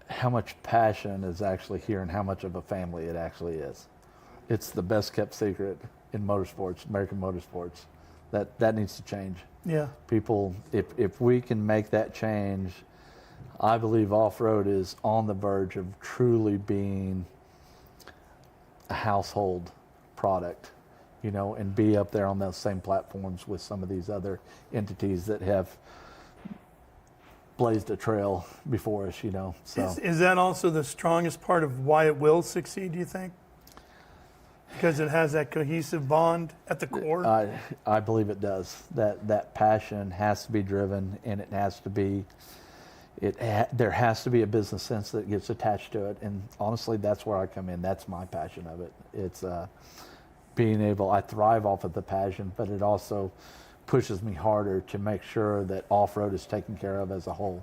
How much passion is actually here and how much of a family it actually is. It's the best kept secret in motorsports, American motorsports. That needs to change. Yeah. People, if we can make that change, I believe off-road is on the verge of truly being a household product, and be up there on those same platforms with some of these other entities that have blazed a trail before us, So is that also the strongest part of why it will succeed, do you think? Because it has that cohesive bond at the core? I believe it does. That passion has to be driven, and it has to be, there has to be a business sense that gets attached to it. And honestly, that's where I come in. That's my passion of it. It's being able, I thrive off of the passion, but it also pushes me harder to make sure that off-road is taken care of as a whole.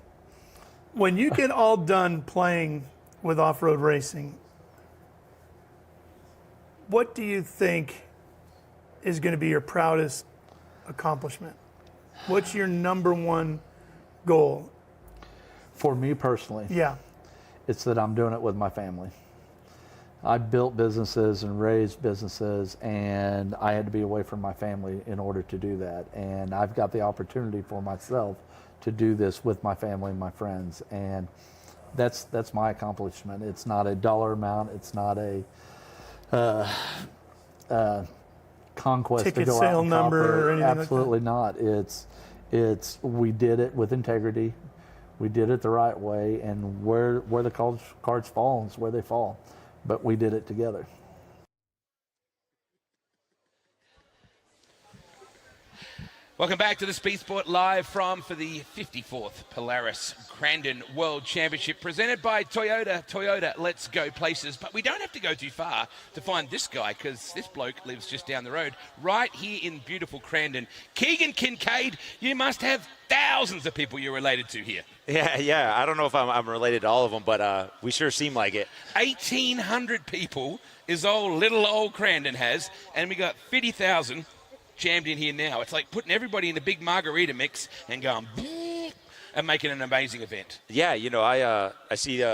When you get all done playing with off-road racing, what do you think is going to be your proudest accomplishment? What's your number one goal? For me personally, yeah, it's that I'm doing it with my family. I built businesses and raised businesses, and I had to be away from my family in order to do that. And I've got the opportunity for myself to do this with my family and my friends. And that's my accomplishment. It's not a dollar amount. It's not a conquest ticket to go sale out and number or anything. Absolutely not. It's we did it with integrity. We did it the right way, and where the cards fall is where they fall. But we did it together. Welcome back to the Speed Sport live for the 54th Polaris Crandon World Championship presented by Toyota. Toyota, let's go places. But we don't have to go too far to find this guy because this bloke lives just down the road, right here in beautiful Crandon. Keegan Kincaid, you must have thousands of people you're related to here. Yeah. I don't know if I'm related to all of them, but we sure seem like it. 1,800 people is little old Crandon has, and we got 50,000 jammed in here now. It's like putting everybody in a big margarita mix and going and making an amazing event. Yeah, I see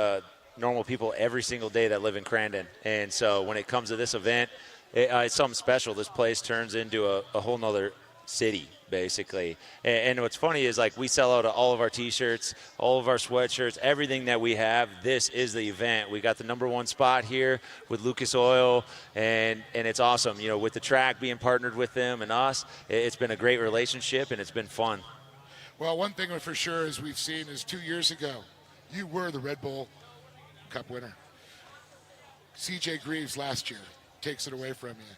normal people every single day that live in Crandon, and so when it comes to this event, it's something special. This place turns into a whole nother city, basically. And what's funny is, like, we sell out all of our T-shirts, all of our sweatshirts, everything that we have. This is the event. We got the #1 spot here with Lucas Oil, and it's awesome. With the track being partnered with them and us, it's been a great relationship, and it's been fun. Well, one thing for sure is we've seen is 2 years ago, you were the Red Bull Cup winner. CJ Greaves last year takes it away from you.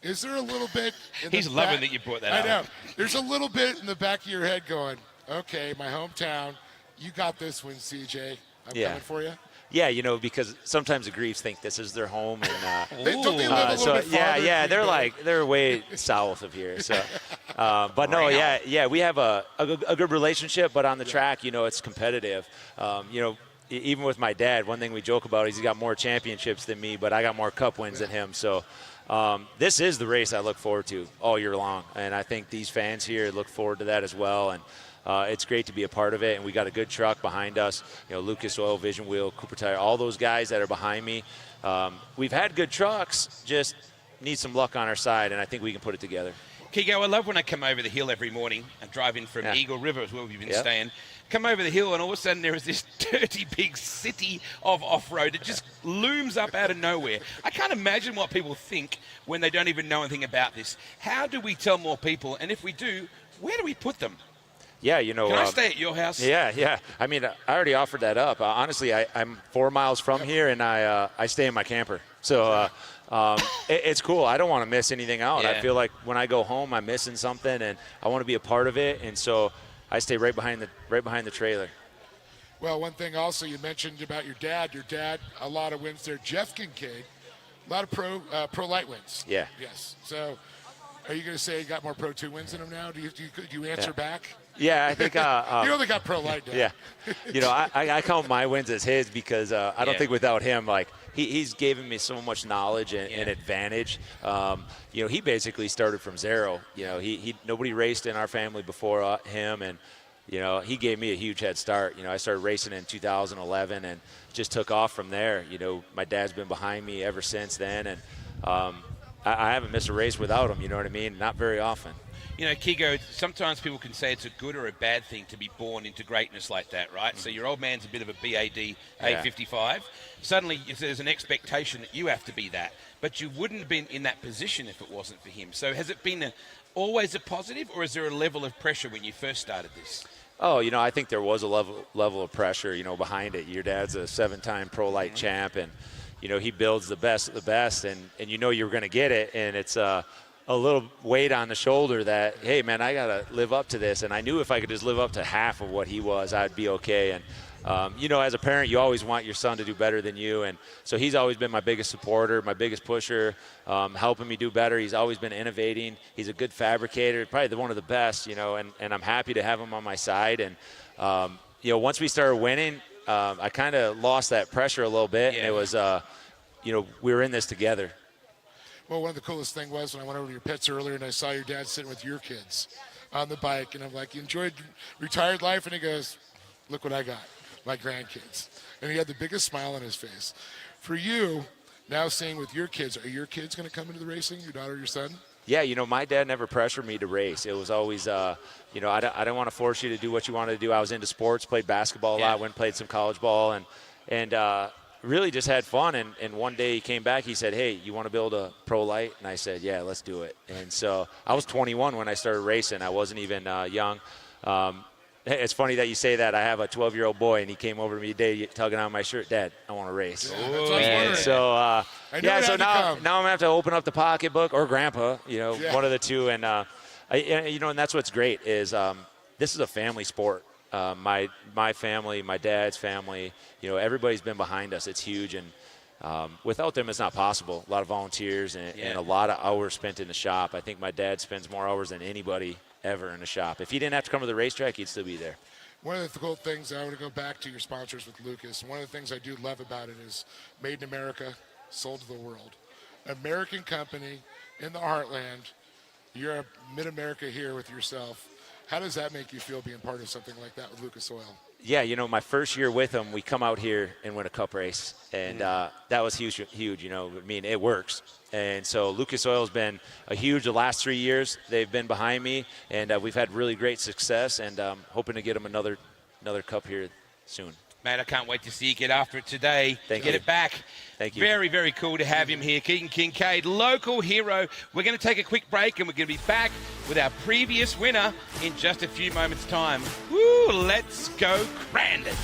Is there a little bit in He's loving that you brought that up. I know. There's a little bit in the back of your head going, okay, my hometown, you got this one, CJ. I'm coming for you. Yeah, because sometimes the Greaves think this is their home, and don't they live a little bit farther? they're way south of here. So, but no, we have a good relationship. But on the track, it's competitive. Even with my dad, one thing we joke about is he's got more championships than me, but I got more Cup wins than him. So. This is the race I look forward to all year long, and I think these fans here look forward to that as well. And it's great to be a part of it. And we got a good truck behind us. Lucas Oil, Vision Wheel, Cooper Tire, all those guys that are behind me. We've had good trucks, just need some luck on our side, and I think we can put it together. Kigo, I love when I come over the hill every morning and drive in from Eagle River, where we've been staying. Come over the hill, and all of a sudden there is this dirty big city of off-road. It just looms up out of nowhere. I can't imagine what people think when they don't even know anything about this. How do we tell more people? And if we do, where do we put them? Yeah, Can I stay at your house? Yeah. I mean, I already offered that up. Honestly, I'm 4 miles from here, and I stay in my camper. So it's cool. I don't want to miss anything out. I feel like when I go home, I'm missing something, and I want to be a part of it. And so I stay right behind the trailer. Well, one thing also you mentioned about your dad. Your dad, a lot of wins there. Jeff Kincaid, a lot of pro light wins. Yeah. Yes. So, are you going to say you got more Pro 2 wins than him now? Do you answer back? Yeah, I think you only got pro light now. Yeah. I count my wins as his because I don't think without him, like, he's given me so much knowledge and advantage. He basically started from zero. He nobody raced in our family before him, and he gave me a huge head start. I started racing in 2011 and just took off from there. My dad's been behind me ever since then, and I haven't missed a race without him. You know what I mean? Not very often. Kigo, sometimes people can say it's a good or a bad thing to be born into greatness like that, right? Mm-hmm. So your old man's a bit of a BAD, A55. Suddenly there's an expectation that you have to be that. But you wouldn't have been in that position if it wasn't for him. So has it been always a positive, or is there a level of pressure when you first started this? Oh, I think there was a level of pressure, behind it. Your dad's a 7-time pro light champ, and, he builds the best of the best, and you're going to get it, and it's a little weight on the shoulder that, hey, man, I got to live up to this. And I knew if I could just live up to half of what he was, I'd be okay. And, as a parent, you always want your son to do better than you. And so he's always been my biggest supporter, my biggest pusher, helping me do better. He's always been innovating. He's a good fabricator, probably one of the best, and I'm happy to have him on my side. And, once we started winning, I kind of lost that pressure a little bit. And it was, we were in this together. Well, one of the coolest thing was when I went over to your pits earlier and I saw your dad sitting with your kids on the bike, and I'm like, you enjoyed retired life? And he goes, look what I got, my grandkids. And he had the biggest smile on his face. For you, now seeing with your kids, are your kids going to come into the racing, your daughter, your son? Yeah, my dad never pressured me to race. It was always, I don't want to force you to do what you want to do. I was into sports, played basketball a lot, went and played some college ball, and really just had fun. And one day he came back, he said, hey, you want to build a pro light? And I said, yeah, let's do it. And so I was 21 when I started racing. I wasn't even young. It's funny that you say that. I have a 12-year-old boy, and he came over to me today tugging on my shirt, Dad, I want to race. And so, so now I'm going to have to open up the pocketbook, or Grandpa, one of the two. And And that's what's great is this is a family sport. My family, my dad's family, everybody's been behind us. It's huge, and without them, it's not possible. A lot of volunteers and a lot of hours spent in the shop. I think my dad spends more hours than anybody ever in the shop. If he didn't have to come to the racetrack, he'd still be there. One of the cool things, I want to go back to your sponsors with Lucas. One of the things I do love about it is made in America, sold to the world. American company in the heartland. You're mid-America here with yourself. How does that make you feel being part of something like that with Lucas Oil? Yeah, my first year with him, we come out here and win a cup race, and that was huge. It works. And so Lucas Oil's been a huge the last 3 years. They've been behind me, and we've had really great success, and hoping to get them another cup here soon. Man, I can't wait to see you get after it today. Thank you. Get it back. Thank you. Very, very cool to have him here. Keegan Kincaid, local hero. We're going to take a quick break, and we're going to be back with our previous winner in just a few moments' time. Woo, let's go Crandon.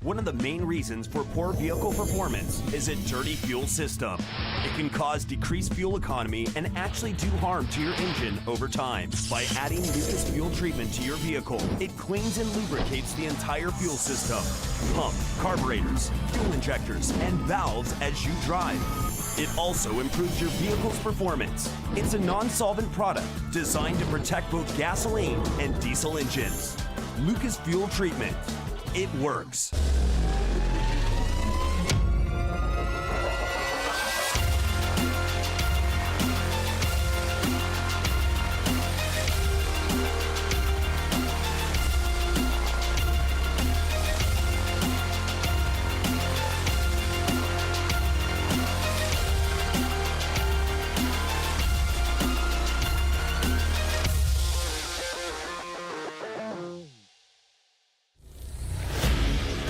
One of the main reasons for poor vehicle performance is a dirty fuel system. It can cause decreased fuel economy and actually do harm to your engine over time. By adding Lucas fuel treatment to your vehicle, it cleans and lubricates the entire fuel system. Pump, carburetors, fuel injectors, and valves as you drive. It also improves your vehicle's performance. It's a non-solvent product designed to protect both gasoline and diesel engines. Lucas fuel treatment. It works.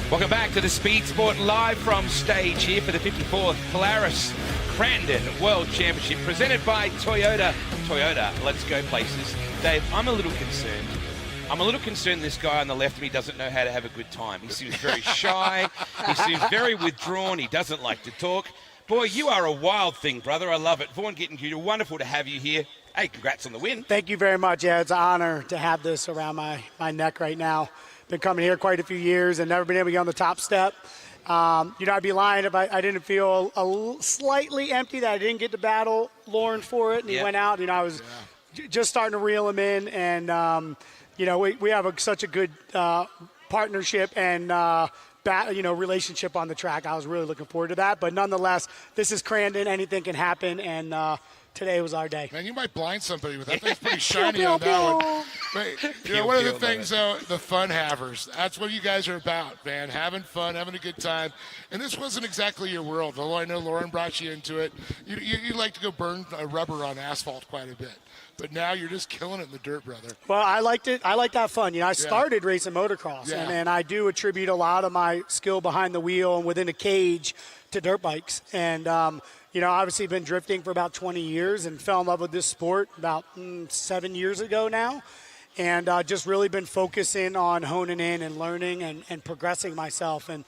Welcome back to the Speed Sport live from stage here for the 54th Polaris Crandon World Championship presented by Toyota. Toyota, let's go places. Dave, I'm a little concerned this guy on the left of me doesn't know how to have a good time. He seems very shy. He seems very withdrawn. He doesn't like to talk. Boy, you are a wild thing, brother. I love it. Vaughn Gittin, wonderful to have you here. Hey, congrats on the win. Thank you very much. Yeah, it's an honor to have this around my neck right now. Been coming here quite a few years and never been able to get on the top step. I'd be lying if I didn't feel slightly empty that I didn't get to battle Lauren for it. And he went out. I was just starting to reel him in. And, we have such a good partnership and, relationship on the track. I was really looking forward to that. But nonetheless, this is Crandon. Anything can happen. And today was our day. Man, you might blind somebody with that. Thing's pretty shiny on that one. But, one of the things, though, the fun havers, that's what you guys are about, man. Having fun, having a good time. And this wasn't exactly your world, although I know Lauren brought you into it. You like to go burn rubber on asphalt quite a bit. But now you're just killing it in the dirt, brother. Well, I liked it. I like that fun. I started racing motocross, and I do attribute a lot of my skill behind the wheel and within a cage to dirt bikes. And, obviously been drifting for about 20 years and fell in love with this sport about 7 years ago now. And just really been focusing on honing in and learning and progressing myself. And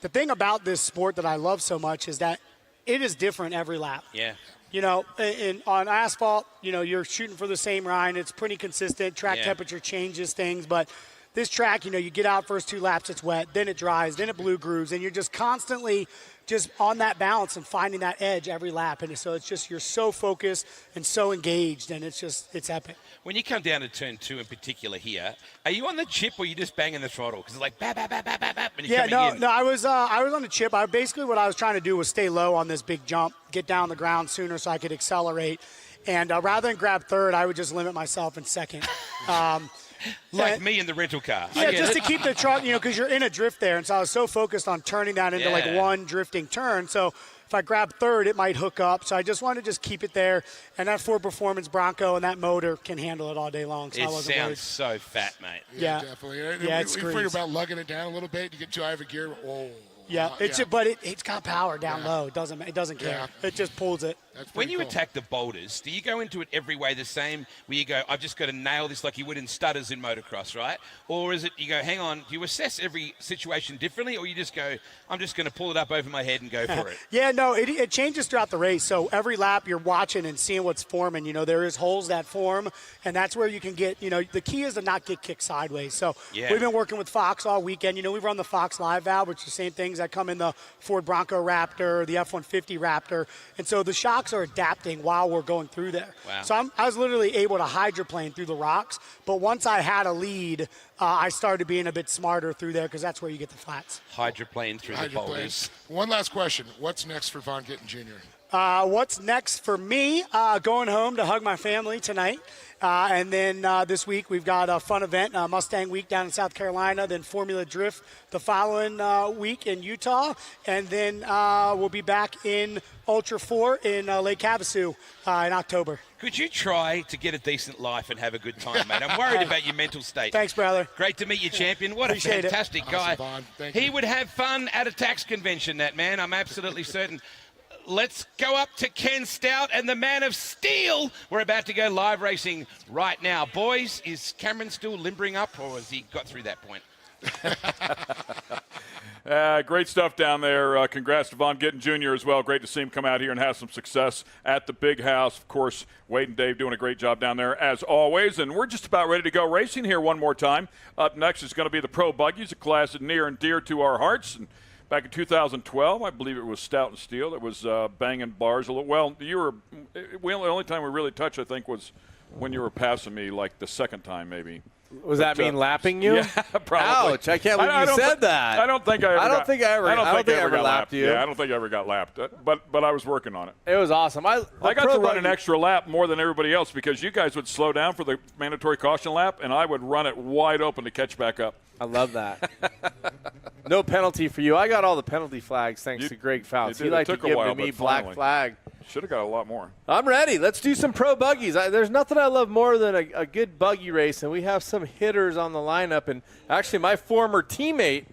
the thing about this sport that I love so much is that it is different every lap. Yeah. On asphalt, you're shooting for the same line. It's pretty consistent. Track temperature changes things. But this track, you get out first 2 laps, it's wet. Then it dries. Then it blue grooves. And you're just constantly just on that balance and finding that edge every lap. And so it's just you're so focused and so engaged. And it's epic. When you come down to turn 2 in particular here, are you on the chip or are you just banging the throttle? Because it's like bap, bap, bap, bap, bap, bap. No, I was on the chip. Basically what I was trying to do was stay low on this big jump, get down the ground sooner so I could accelerate. And rather than grab third, I would just limit myself in second. Like me in the rental car. Yeah, just to keep the truck, because you're in a drift there. And so I was so focused on turning that into one drifting turn. So if I grab third, it might hook up. So I just want to just keep it there. And that Ford Performance Bronco and that motor can handle it all day long. So It I wasn't sounds worried. so fat, mate. Yeah. Definitely. Yeah, we it's figured about lugging it down a little bit. You get 2 over gear. Oh. Yeah, but it's got power down low. It doesn't care. It just pulls it. When you attack the boulders, do you go into it every way the same, where you go, I've just got to nail this like you would in stutters in motocross, right? Or is it you go, hang on, do you assess every situation differently, or you just go, I'm just going to pull it up over my head and go for it? Yeah, no, it changes throughout the race. So every lap you're watching and seeing what's forming. You know, there is holes that form, and that's where you can get, you know, the key is to not get kicked sideways. So we've been working with Fox all weekend. You know, we run the Fox Live valve, which is the same things that come in the Ford Bronco Raptor, the F-150 Raptor. And so the shocks are adapting while we're going through there. Wow. So I was literally able to hydroplane through the rocks. But once I had a lead, I started being a bit smarter through there because that's where you get the flats. Hydroplane through the boulders. One last question. What's next for Von Gittin Jr.? What's next for me? Going home to hug my family tonight. And then this week we've got a fun event, Mustang Week down in South Carolina, then Formula Drift the following week in Utah. And then we'll be back in Ultra 4 in Lake Havasu in October. Could you try to get a decent life and have a good time, mate? I'm worried about your mental state. Thanks, brother. Great to meet you, champion. What Appreciate a fantastic guy. Awesome, Vaughn. Thank He you. would have fun at a tax convention, that man. I'm absolutely certain. Let's go up to Ken Stout and the man of steel. We're about to go live racing right now. Boys, is Cameron still limbering up, or has he got through that point? Great stuff down there. Congrats to Von Gittin Jr. as well. Great to see him come out here and have some success at the big house. Of course, Wade and Dave doing a great job down there as always. And we're just about ready to go racing here one more time. Up next is going to be the Pro Buggies, a class that's near and dear to our hearts. And back in 2012, I believe it was Stout and Steel that was banging bars a little. Well, the only time we really touched, I think, was when you were passing me, like the second time maybe. Was that mean lapping you? Yeah, probably. Ouch! I can't believe you said that. I don't think I ever. I don't think I ever lapped you. Yeah, I don't think I ever got lapped. But I was working on it. It was awesome. I got to run an extra lap more than everybody else because you guys would slow down for the mandatory caution lap, and I would run it wide open to catch back up. I love that. No penalty for you. I got all the penalty flags thanks to Greg Fouts. He liked to give to me black flag. Should have got a lot more. I'm ready. Let's do some pro buggies. There's nothing I love more than a good buggy race, and we have some hitters on the lineup. And actually, my former teammate,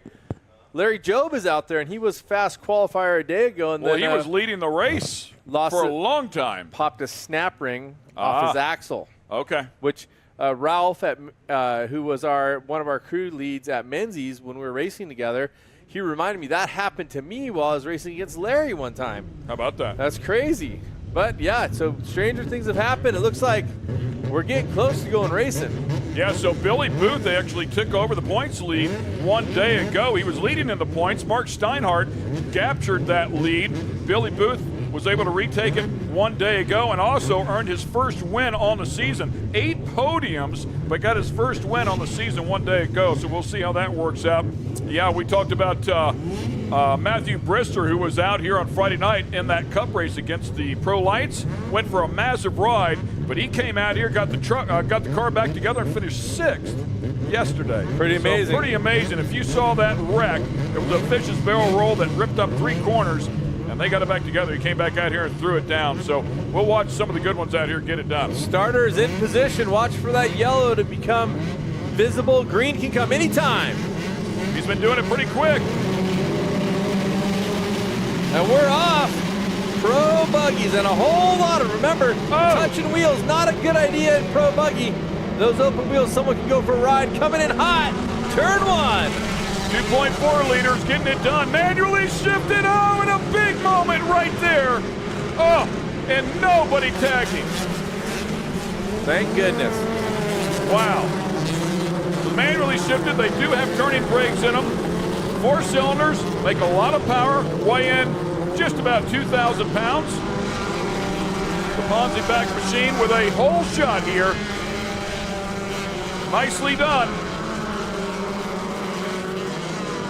Larry Jobe, is out there, and he was fast qualifier a day ago. And well, then, he was leading the race for a long time. Popped a snap ring off his axle. Okay. Which Ralph, who was one of our crew leads at Menzies when we were racing together, he reminded me that happened to me while I was racing against Larry one time. How about that? That's crazy. But, yeah, so stranger things have happened. It looks like we're getting close to going racing. Yeah, so Billy Booth actually took over the points lead one day ago. He was leading in the points. Mark Steinhardt captured that lead. Billy Booth was able to retake it one day ago and also earned his first win on the season. 8 podiums, but got his first win on the season one day ago, so we'll see how that works out. Yeah, we talked about Matthew Brister, who was out here on Friday night in that cup race against the Pro Lights, went for a massive ride, but he came out here, got the car back together, and finished 6th yesterday. Pretty amazing. So pretty amazing. If you saw that wreck, it was a vicious barrel roll that ripped up 3 corners, and they got it back together. He came back out here and threw it down. So we'll watch some of the good ones out here get it done. Starters in position. Watch for that yellow to become visible. Green can come anytime. He's been doing it pretty quick. And we're off. Pro buggies and a whole lot of, remember, touching wheels, not a good idea in pro buggy. Those open wheels, someone can go for a ride. Coming in hot. Turn 1. 2.4 liters getting it done. Manually shifted. Oh, and a big moment right there. Oh, and nobody tagged him. Thank goodness. Wow. Manually shifted. They do have turning brakes in them. 4 cylinders, make a lot of power, weigh in just about 2,000 pounds. The Ponzi back machine with a hole shot here. Nicely done.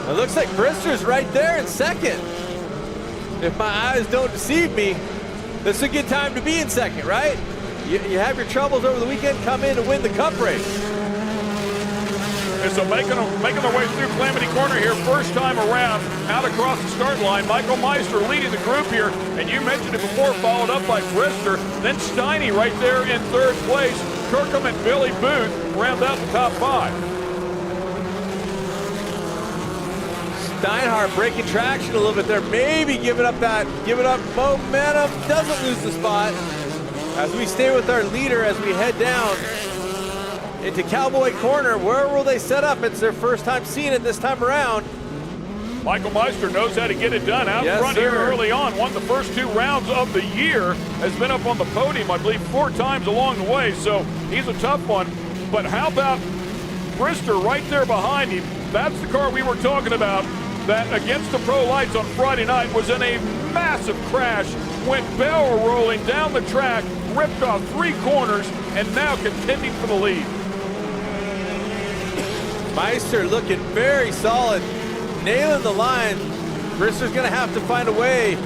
It looks like Brister's right there in second. If my eyes don't deceive me, this is a good time to be in second, right? You have your troubles over the weekend, come in and win the cup race. And so making their way through Calamity Corner here, first time around, out across the start line. Michael Meister leading the group here, and you mentioned it before, followed up by Brister, then Steiny right there in third place. Kirkham and Billy Booth round out the top 5. Steinhardt breaking traction a little bit there, maybe giving up momentum, doesn't lose the spot. As we stay with our leader as we head down into Cowboy Corner, where will they set up? It's their first time seeing it this time around. Michael Meister knows how to get it done out front here early on. Won the first 2 rounds of the year. Has been up on the podium, I believe, 4 times along the way. So he's a tough one. But how about Brister right there behind him? That's the car we were talking about that against the Pro Lights on Friday night was in a massive crash. Went barrel rolling down the track, ripped off 3 corners, and now contending for the lead. Meister looking very solid, nailing the line. Brister's gonna have to find a way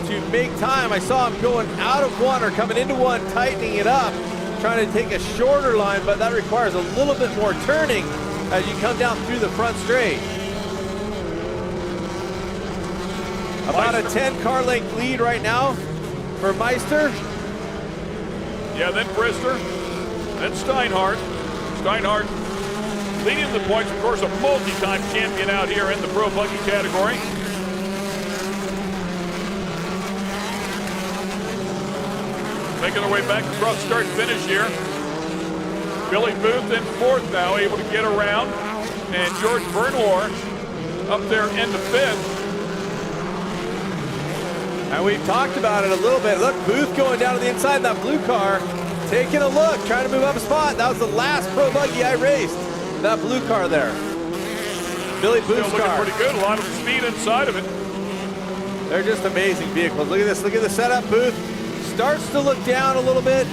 to make time. I saw him going out of one or coming into one, tightening it up, trying to take a shorter line, but that requires a little bit more turning as you come down through the front straight. About a 10 car length lead right now for Meister. Yeah, then Brister, then Steinhardt. Steinhardt leading the points, of course, a multi-time champion out here in the Pro Buggy category. Making their way back across start finish here. Billy Booth in 4th now, able to get around. And George Bernlohr up there into 5th. And we've talked about it a little bit. Look, Booth going down to the inside of that blue car, taking a look, trying to move up a spot. That was the last Pro Buggy I raced, that blue car there. Billy Booth's car. Looking pretty good, a lot of speed inside of it. They're just amazing vehicles. Look at this, look at the setup. Booth starts to look down a little bit,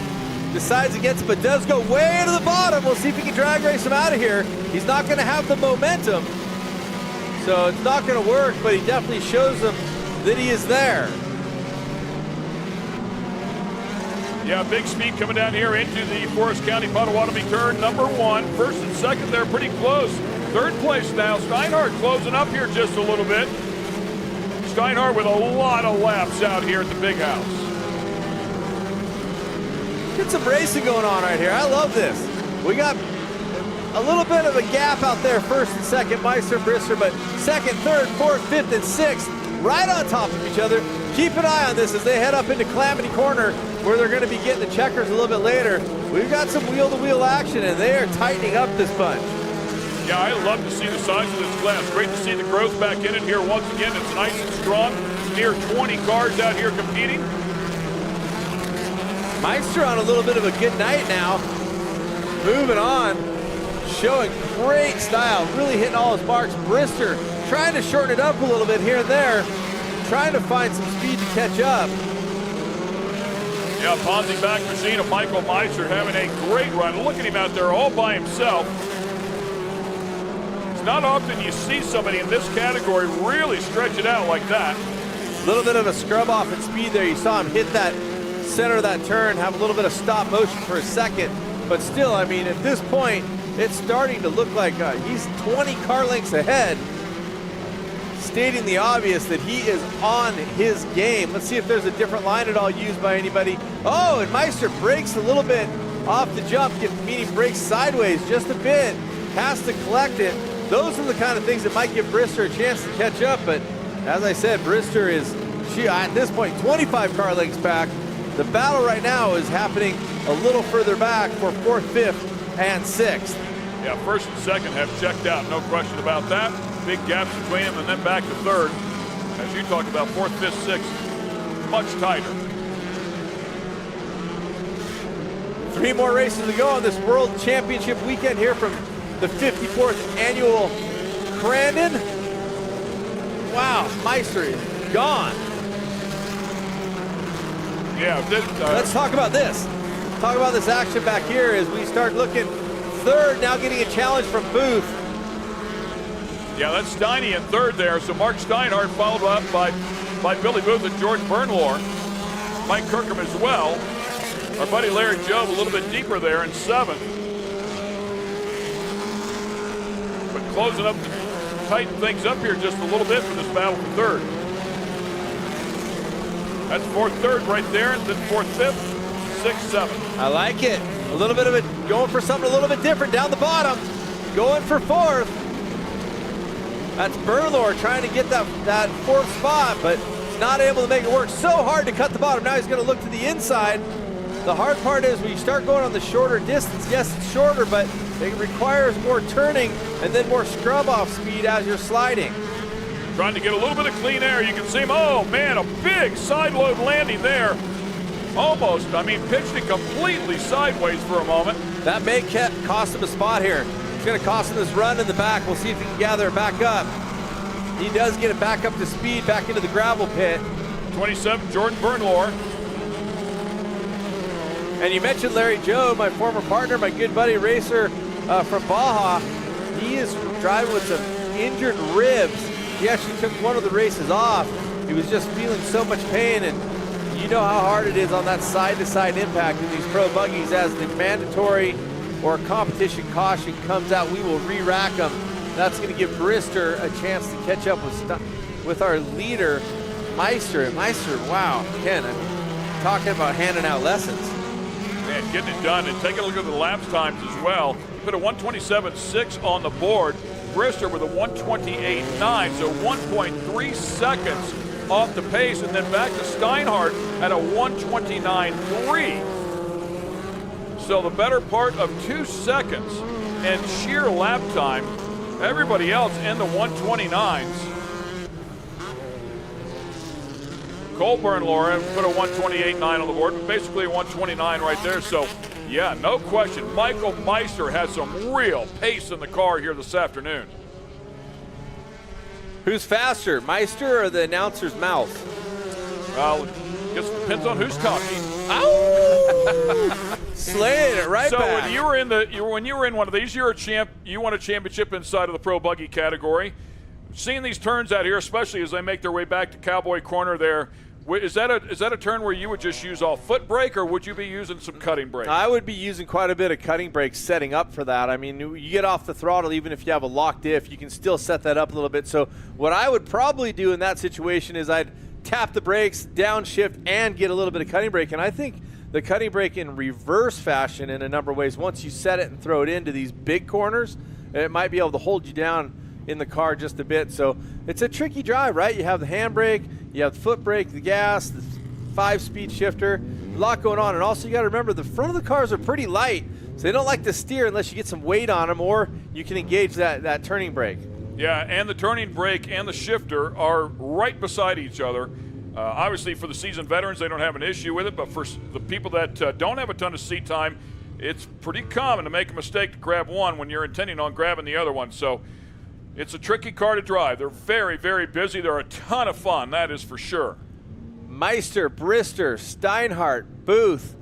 decides against it, but does go way to the bottom. We'll see if he can drag race him out of here. He's not going to have the momentum, so it's not going to work, but he definitely shows them that he is there. Yeah, big speed coming down here into the Forest County Potawatomi turn number 1. First and second, they're pretty close. 3rd place now. Steinhardt closing up here just a little bit. Steinhardt with a lot of laps out here at the big house. Get some racing going on right here. I love this. We got a little bit of a gap out there, first and second, Meister, Brister, but 2nd, 3rd, 4th, 5th, and 6th right on top of each other. Keep an eye on this as they head up into Calamity Corner, where they're going to be getting the checkers a little bit later. We've got some wheel-to-wheel action, and they are tightening up this bunch. Yeah, I love to see the size of this class. Great to see the growth back in it here once again. It's nice and strong. Near 20 cars out here competing. Meister on a little bit of a good night now. Moving on, showing great style, really hitting all his marks. Brister trying to shorten it up a little bit here and there, trying to find some speed to catch up. Yeah, Ponzi back machine of Michael Meister having a great run. Look at him out there all by himself. It's not often you see somebody in this category really stretch it out like that. A little bit of a scrub off in speed there. You saw him hit that center of that turn, have a little bit of stop motion for a second. But still, I mean, at this point, it's starting to look like he's 20 car lengths ahead, stating the obvious that he is on his game. Let's see if there's a different line at all used by anybody. Oh, and Meister breaks a little bit off the jump, meaning breaks sideways just a bit, has to collect it. Those are the kind of things that might give Brister a chance to catch up, but as I said, Brister is, at this point, 25 car lengths back. The battle right now is happening a little further back for 4th, 5th, and 6th. Yeah, 1st and 2nd have checked out, no question about that. Big gaps between them, and then back to 3rd. As you talked about, 4th, 5th, 6th, much tighter. 3 more races to go on this World Championship weekend here from the 54th Annual Crandon. Wow, Meister is gone. Yeah, let's talk about this. Talk about this action back here as we start looking 3rd, now getting a challenge from Booth. Yeah, that's Steiny in 3rd there. So Mark Steinhardt followed up by Billy Booth and George Bernlohr. Mike Kirkham as well. Our buddy Larry Jobe a little bit deeper there in 7th. but closing up to tighten things up here just a little bit for this battle for third. That's fourth, third right there, and then fourth, fifth, sixth, seventh. I like it. A little bit of it, going for something a little bit different down the bottom. Going for fourth. That's Bernlor trying to get that fourth spot, but not able to make it work. So hard to cut the bottom. Now he's going to look to the inside. The hard part is when you start going on the shorter distance, yes, it's shorter, but it requires more turning and then more scrub off speed as you're sliding. Trying to get a little bit of clean air. You can see him, oh man, a big side load landing there. Almost, pitched it completely sideways for a moment. That may cost him a spot here. It's going to cost him this run in the back. We'll see if he can gather it back up. He does get it back up to speed, back into the gravel pit. 27, Jordan Bernlor. And you mentioned Larry Joe, my former partner, my good buddy racer from Baja. He is driving with some injured ribs. He actually took one of the races off. He was just feeling so much pain, and you know how hard it is on that side-to-side impact in these pro buggies. As the mandatory or competition caution comes out, we will re-rack them. That's going to give Brister a chance to catch up with our leader, Meister. Meister, wow, Ken, I'm talking about handing out lessons. Man, getting it done, and take a look at the laps times as well. He put a 1:27.6 on the board. Brister with a 1:28.9, so 1.3 seconds off the pace, and then back to Steinhardt at a 1:29.3. So the better part of 2 seconds and sheer lap time. Everybody else in the 1:29s. Cole Bernlor put a 1:28.9 on the board, basically a 1:29 right there. So, yeah, no question. Michael Meister has some real pace in the car here this afternoon. Who's faster, Meister or the announcer's mouth? Well, it depends on who's talking. Ow! Slaying it right so back. when you were in one of these, you're a champ. You won a championship inside of the pro buggy category. Seeing these turns out here, especially as they make their way back to Cowboy Corner there. Is that a turn where you would just use all foot brake, or would you be using some cutting brake? I would be using quite a bit of cutting brake setting up for that. I mean, you get off the throttle, even if you have a locked diff, you can still set that up a little bit. So what I would probably do in that situation is I'd tap the brakes, downshift, and get a little bit of cutting brake. And I think the cutting brake in reverse fashion in a number of ways, once you set it and throw it into these big corners, it might be able to hold you down in the car just a bit. So it's a tricky drive, right? You have the handbrake, you have the foot brake, the gas, the 5-speed shifter, a lot going on. And also you got to remember the front of the cars are pretty light, so they don't like to steer unless you get some weight on them, or you can engage that turning brake. Yeah, and the turning brake and the shifter are right beside each other. Obviously for the seasoned veterans, they don't have an issue with it, but for the people that don't have a ton of seat time, it's pretty common to make a mistake to grab one when you're intending on grabbing the other one. So it's a tricky car to drive. They're very, very busy. They're a ton of fun, that is for sure. Meister, Brister, Steinhardt, Booth,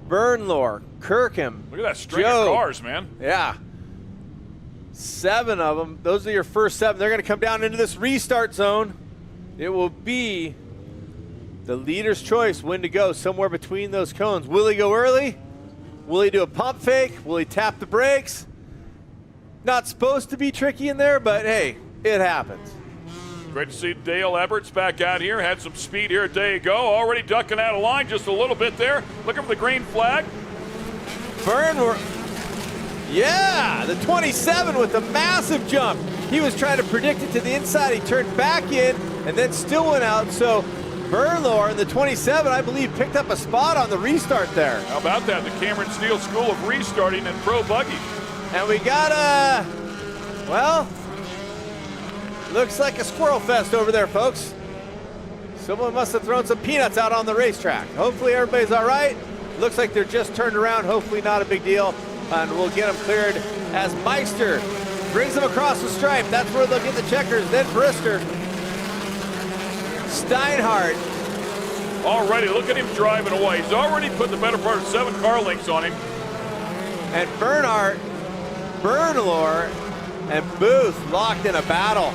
Bernlor, Kirkham. Look at that string of cars, man. Yeah. 7 of them. Those are your first 7. They're going to come down into this restart zone. It will be the leader's choice when to go, somewhere between those cones. Will he go early? Will he do a pump fake? Will he tap the brakes? Not supposed to be tricky in there, but hey, it happens. Great to see Dale Eberts back out here. Had some speed here a day ago. Already ducking out of line just a little bit there. Looking for the green flag. Yeah, the 27 with the massive jump. He was trying to predict it to the inside. He turned back in and then still went out. So Bernlor in the 27, I believe, picked up a spot on the restart there. How about that? The Cameron Steele School of Restarting and Pro Buggy. And we got well, looks like a squirrel fest over there, folks. Someone must have thrown some peanuts out on the racetrack. Hopefully everybody's all right. Looks like they're just turned around. Hopefully not a big deal. And we'll get them cleared as Meister brings them across the stripe. That's where they'll get the checkers. Then Brister. Steinhardt. Already, look at him driving away. He's already put the better part of 7 car lengths on him. And Bernlor, and Booth locked in a battle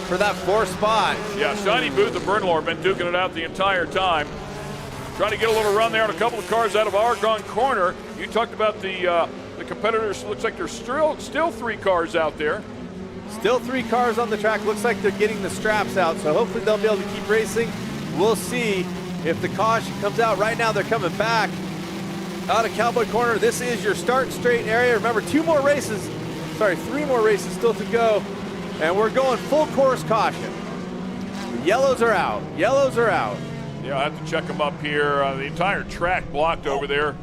for that 4th spot. Yeah, Shiny Booth and Bernlor have been duking it out the entire time. Trying to get a little run there on a couple of cars out of Oregon Corner. You talked about the competitors, looks like there's still 3 cars out there. Still 3 cars on the track. Looks like they're getting the straps out, so hopefully they'll be able to keep racing. We'll see if the caution comes out. Right now they're coming back out of Cowboy Corner. This is your start straight area. Remember, 3 more races still to go, and we're going full course caution. The yellows are out. Yellows are out. Yeah, I have to check them up here. The entire track blocked over there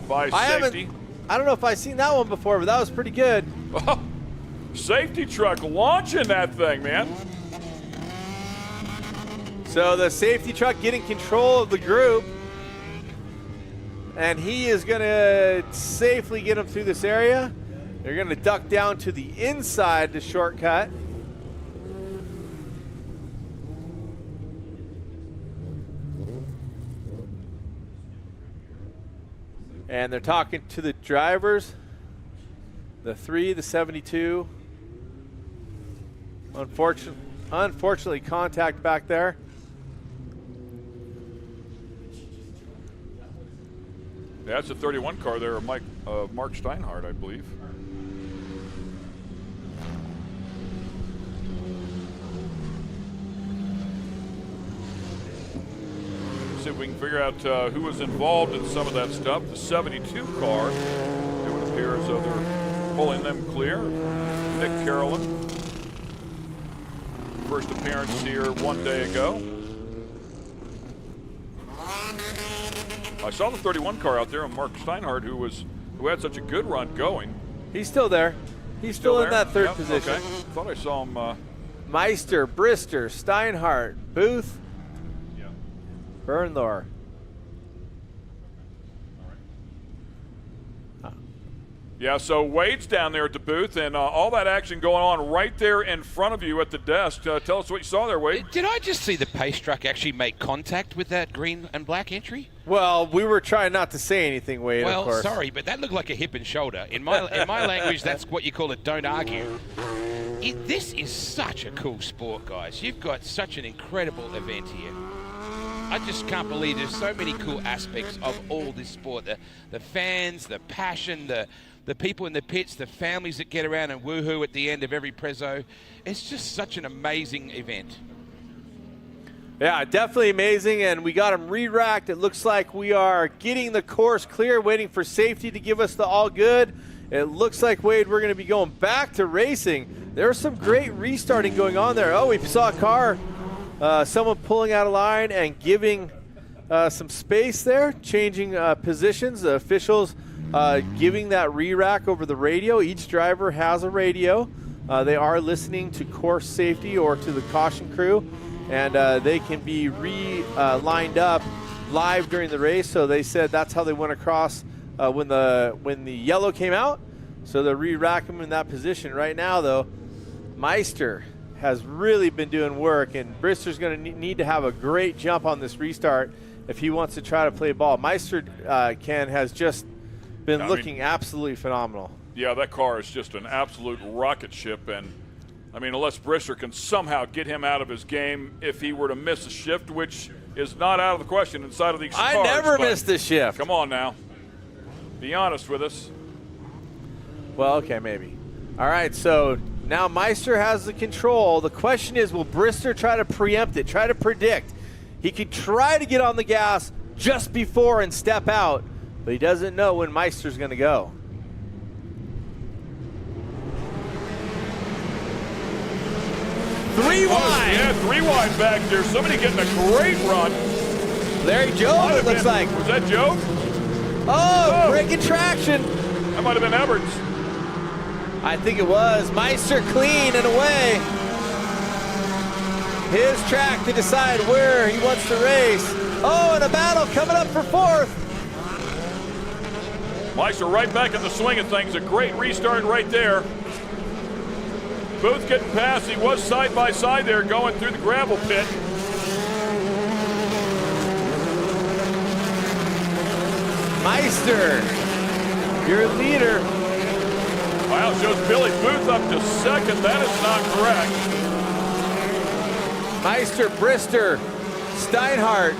by safety. I don't know if I've seen that one before, but that was pretty good. Oh, safety truck launching that thing, man. So the safety truck getting control of the group, and he is going to safely get them through this area. They're going to duck down to the inside to shortcut. And they're talking to the drivers, the 3, the 72. Unfortunately, contact back there. Yeah, that's a 31 car there, Mark Steinhardt, I believe. See if we can figure out who was involved in some of that stuff. The 72 car, it would appear as though they're pulling them clear. Nick Carolyn, first appearance here 1 day ago. I saw the 31 car out there on Mark Steinhardt, who had such a good run going. He's still there. He's still in that third position. Okay. Thought I saw him. Meister, Brister, Steinhardt, Booth, Bernthor. Yeah, so Wade's down there at the booth, and all that action going on right there in front of you at the desk. Tell us what you saw there, Wade. Did I just see the pace truck actually make contact with that green and black entry? Well, we were trying not to say anything, Wade, well, of course. Sorry, but that looked like a hip and shoulder. In my language, that's what you call it, don't argue. This is such a cool sport, guys. You've got such an incredible event here. I just can't believe there's so many cool aspects of all this sport. The fans, the passion, the people in the pits, the families that get around and woohoo at the end of every prezzo. It's just such an amazing event. Yeah, definitely amazing, and we got them re-racked. It looks like we are getting the course clear, waiting for safety to give us the all good. It looks like, Wade, we're going to be going back to racing. There's some great restarting going on there. Oh, we saw a car, someone pulling out of line and giving some space there, changing positions. The officials giving that re-rack over the radio. Each driver has a radio. They are listening to course safety or to the caution crew, and they can be lined up live during the race. So they said that's how they went across when the yellow came out. So they re-rack them in that position. Right now, though, Meister has really been doing work, and Brister's going to need to have a great jump on this restart if he wants to try to play ball. Meister, Ken, has just been looking absolutely phenomenal. Yeah, that car is just an absolute rocket ship, and I mean, unless Brister can somehow get him out of his game if he were to miss a shift, which is not out of the question inside of these cars. I never missed a shift. Come on now. Be honest with us. Well, okay, maybe. All right, so now Meister has the control. The question is, will Brister try to preempt it, try to predict? He could try to get on the gas just before and step out, but he doesn't know when Meister's going to go. Three wide. Yeah, 3 wide back there. Somebody getting a great run. Larry Joe, it looks like. Was that Joe? Oh, breaking traction. That might have been Everts. I think it was. Meister clean and away. His track to decide where he wants to race. Oh, and a battle coming up for fourth. Meister right back in the swing of things. A great restart right there. Booth getting past. He was side by side there going through the gravel pit. Meister, your leader. Wow, shows Billy Booth up to second. That is not correct. Meister, Brister, Steinhardt.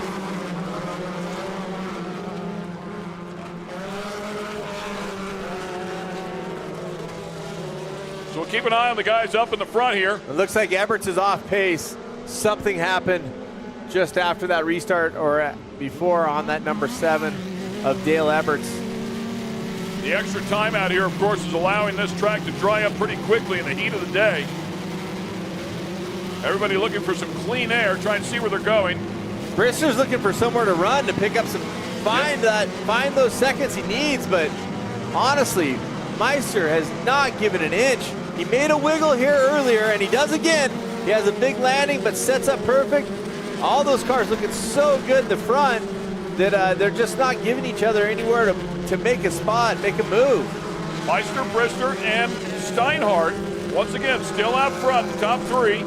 So we'll keep an eye on the guys up in the front here. It looks like Eberts is off pace. Something happened just after that restart or before on that number 7 of Dale Eberts. The extra time out here, of course, is allowing this track to dry up pretty quickly in the heat of the day. Everybody looking for some clean air, trying to see where they're going. Brister's looking for somewhere to run to pick up some, find those seconds he needs, but honestly, Meister has not given an inch. He made a wiggle here earlier, and he does again. He has a big landing, but sets up perfect. All those cars looking so good in the front that they're just not giving each other anywhere to make a spot, make a move. Meister, Brister, and Steinhardt, once again, still out front, the top 3.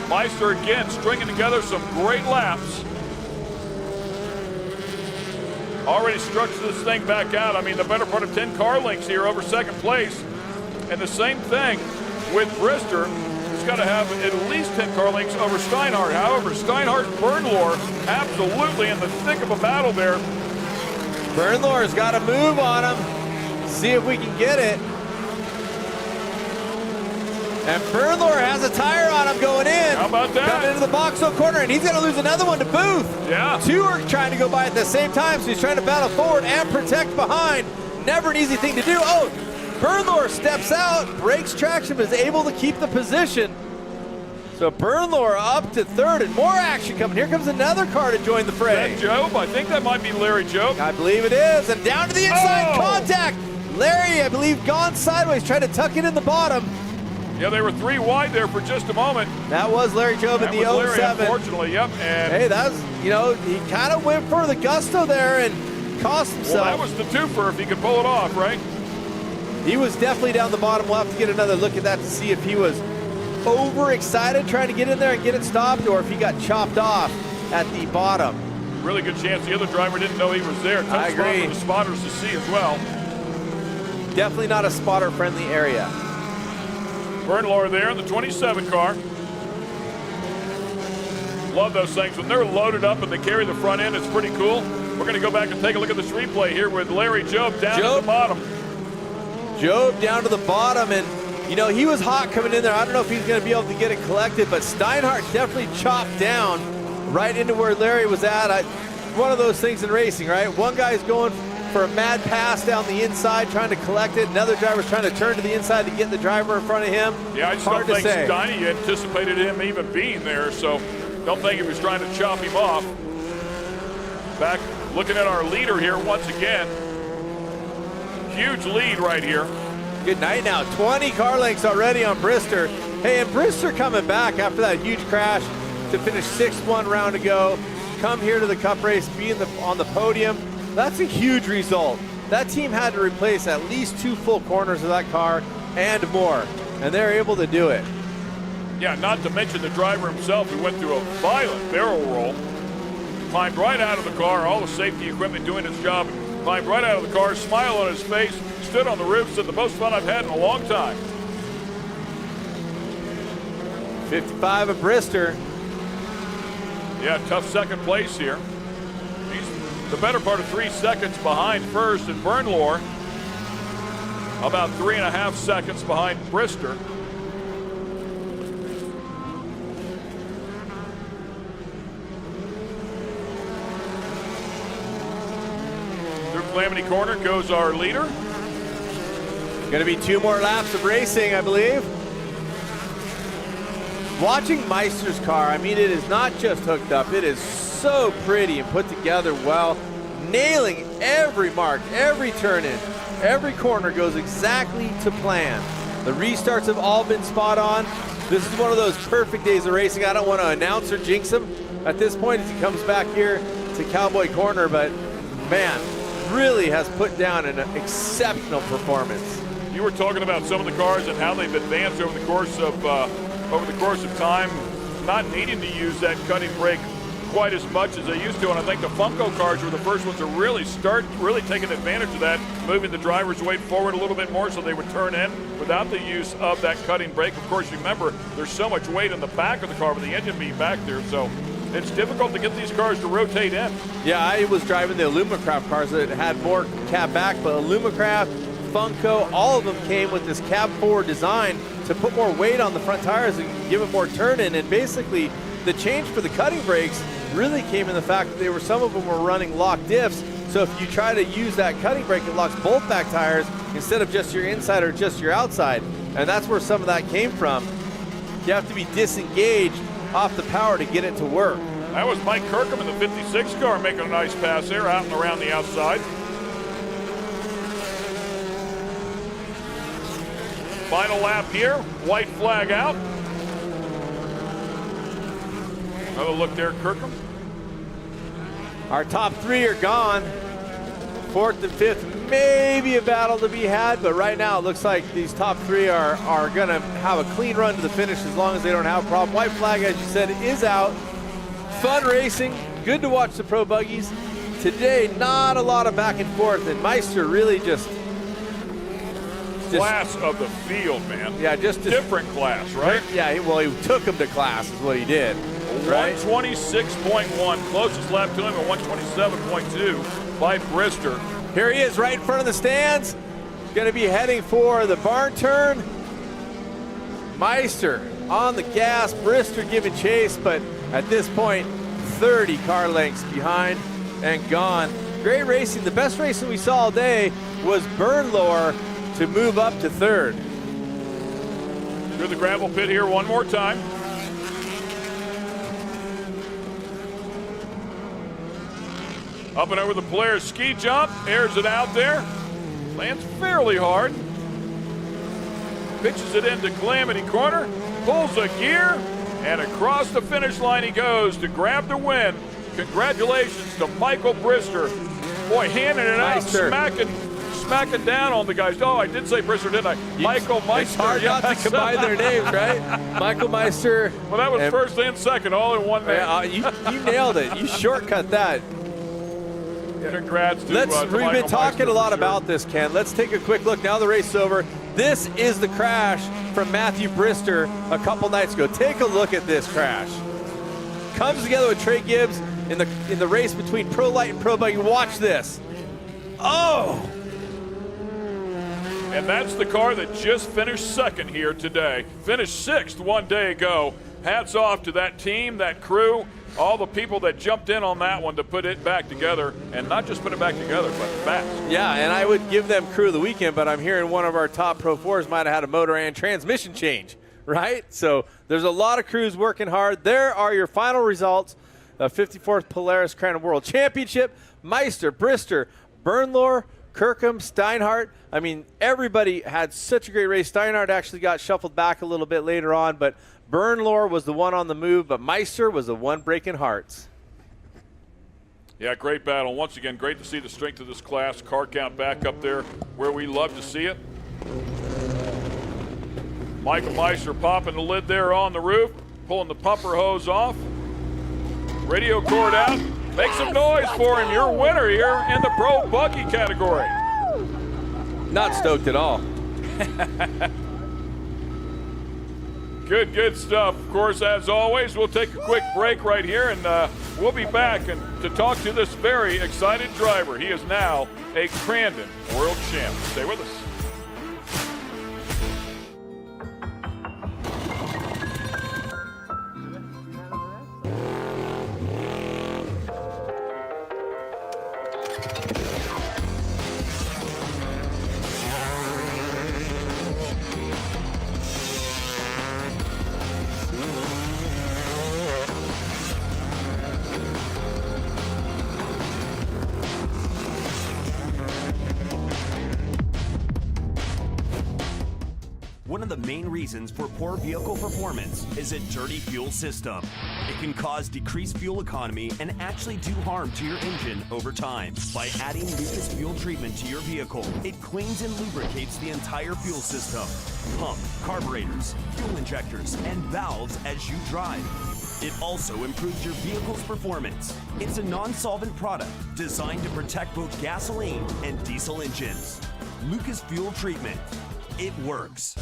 Meister again stringing together some great laps. Already structured this thing back out. I mean, the better part of 10 car lengths here over second place. And the same thing with Brister. He's got to have at least 10 car lengths over Steinhardt. However, Steinhardt and Bernlohr absolutely in the thick of a battle there. Bernlohr's got to move on him. See if we can get it. And Bernlohr has a tire on him going in. How about that? Coming into the box corner, and he's going to lose another one to Booth. Yeah. 2 are trying to go by at the same time, so he's trying to battle forward and protect behind. Never an easy thing to do. Oh, Bernlohr steps out, breaks traction, but is able to keep the position. So Bernlohr up to 3rd, and more action coming. Here comes another car to join the fray. Is that Job? I think that might be Larry Job. I believe it is, and down to the inside, contact. Larry, I believe, gone sideways, trying to tuck it in the bottom. Yeah, they were 3 wide there for just a moment. That was Larry Job in the 07. Larry, unfortunately, yep. And hey, that was, he kind of went for the gusto there and cost himself. Well, that was the twofer if he could pull it off, right? He was definitely down the bottom. We'll have to get another look at that to see if he was overexcited trying to get in there and get it stopped, or if he got chopped off at the bottom. Really good chance the other driver didn't know he was there. I agree. For the spotters to see as well. Definitely not a spotter-friendly area. Bernlohr there in the 27 car. Love those things. When they're loaded up and they carry the front end, it's pretty cool. We're going to go back and take a look at this replay here with Larry Job down at the bottom. Job down to the bottom, and he was hot coming in there. I don't know if he's going to be able to get it collected, but Steinhardt definitely chopped down right into where Larry was at. One of those things in racing, right? One guy's going for a mad pass down the inside, trying to collect it. Another driver's trying to turn to the inside to get the driver in front of him. Yeah, I just don't think Steiny anticipated him even being there, so don't think he was trying to chop him off. Back looking at our leader here once again. Huge lead right here. Good night now. 20 car lengths already on Brister. Hey, and Brister coming back after that huge crash to finish 6th 1 round ago. Come here to the Cup race, be on the podium. That's a huge result. That team had to replace at least 2 full corners of that car and more, and they're able to do it. Yeah, not to mention the driver himself, who went through a violent barrel roll, climbed right out of the car, all the safety equipment doing its job, climbed right out of the car, smile on his face, stood on the roof, said the most fun I've had in a long time. 55 of Brister. Yeah, tough second place here. He's the better part of 3 seconds behind first, and Bernlohr about 3.5 seconds behind Brister. Through Calamity Corner goes our leader. Going to be 2 more laps of racing, I believe. Watching Meister's car, I mean, it is not just hooked up. It is so pretty and put together well. Nailing every mark, every turn in, every corner goes exactly to plan. The restarts have all been spot on. This is one of those perfect days of racing. I don't want to announce or jinx him at this point as he comes back here to Cowboy Corner, but man, really has put down an exceptional performance. You were talking about some of the cars and how they've advanced over the course of time, not needing to use that cutting brake quite as much as they used to, and I think the Funko cars were the first ones to really taking advantage of that, moving the driver's weight forward a little bit more so they would turn in without the use of that cutting brake. Of course, remember, there's so much weight in the back of the car with the engine being back there, so it's difficult to get these cars to rotate in. Yeah, I was driving the Alumacraft cars that had more cab back, but Alumacraft, Funko, all of them came with this cab forward design to put more weight on the front tires and give it more turn in. And basically, the change for the cutting brakes really came in the fact that some of them were running lock diffs. So if you try to use that cutting brake, it locks both back tires instead of just your inside or just your outside. And that's where some of that came from. You have to be disengaged off the power to get it to work. That was Mike Kirkham in the 56 car making a nice pass there out and around the outside. Final lap here, white flag out. Another look there, Kirkham. Our top three are gone. Fourth and fifth, maybe a battle to be had, but right now it looks like these top three are going to have a clean run to the finish as long as they don't have a problem. White flag, as you said, is out. Fun racing, good to watch the pro buggies. Today, not a lot of back and forth, and Meister really just class of the field, man. Yeah, just different class, right? Yeah, well, he took him to class is what he did. Right? 126.1, closest lap to him at 127.2 by Brister. Here he is right in front of the stands. Going to be heading for the barn turn. Meister on the gas, Brister giving chase, but at this point, 30 car lengths behind and gone. Great racing. The best racing we saw all day was Bernlohr to move up to third. Through the gravel pit here one more time. Up and over the Polaris ski jump, airs it out there. Lands fairly hard. Pitches it into Calamity Corner, pulls a gear, and across the finish line he goes to grab the win. Congratulations to Michael Brister. Boy, handing it Meister. out, smacking down on the guys. Oh, I did say Brister, didn't I? Michael Meister. It's hard not to combine their names, right? Michael Meister. Well, that was first and second, all in one name. You nailed it. You shortcut that. Congrats to We've Michael been talking Meister a lot for sure. about this, Ken. Let's take a quick look. Now the race is over. This is the crash from Matthew Brister a couple nights ago. Take a look at this crash. Comes together with Trey Gibbs in the race between Pro Light and Pro Buggy. Watch this. Oh! And that's the car that just finished second here today. Finished sixth one day ago. Hats off to that team, that crew, all the people that jumped in on that one to put it back together, and not just put it back together, but fast. Yeah, and I would give them crew of the weekend, but I'm hearing one of our top Pro 4s might have had a motor and transmission change, right? So there's a lot of crews working hard. There are your final results of 54th Polaris Crandon World Championship. Meister, Brister, Bernlohr, Kirkham, Steinhardt. I mean, everybody had such a great race. Steinhardt actually got shuffled back a little bit later on, but Bernlohr was the one on the move, but Meister was the one breaking hearts. Yeah, great battle. Once again, great to see the strength of this class. Car count back up there where we love to see it. Michael Meister popping the lid there on the roof, pulling the pumper hose off. Radio cord out. Make some noise for him. Your winner here in the Pro Buggy category. Not stoked at all. Good stuff. Of course, as always, we'll take a quick break right here, and we'll be back to talk to this very excited driver. He is now a Crandon World Champ. Stay with us. One of the main reasons for poor vehicle performance is a dirty fuel system. It can cause decreased fuel economy and actually do harm to your engine over time. By adding Lucas fuel treatment to your vehicle, it cleans and lubricates the entire fuel system. Pump, carburetors, fuel injectors, and valves as you drive. It also improves your vehicle's performance. It's a non-solvent product designed to protect both gasoline and diesel engines. Lucas Fuel Treatment. It works.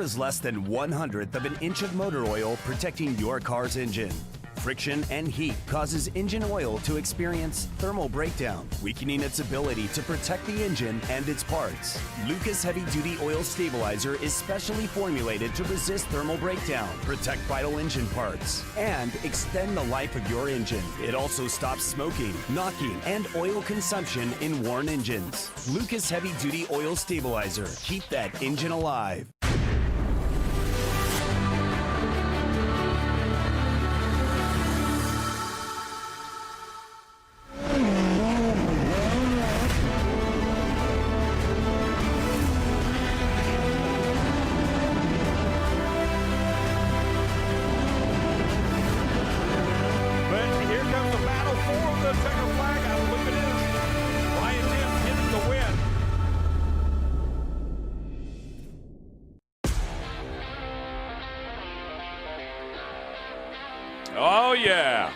There is less than 1/100th of an inch of motor oil protecting your car's engine. Friction and heat causes engine oil to experience thermal breakdown, weakening its ability to protect the engine and its parts. Lucas Heavy Duty Oil Stabilizer is specially formulated to resist thermal breakdown, protect vital engine parts, and extend the life of your engine. It also stops smoking, knocking, and oil consumption in worn engines. Lucas Heavy Duty Oil Stabilizer. Keep that engine alive. Oh, yeah.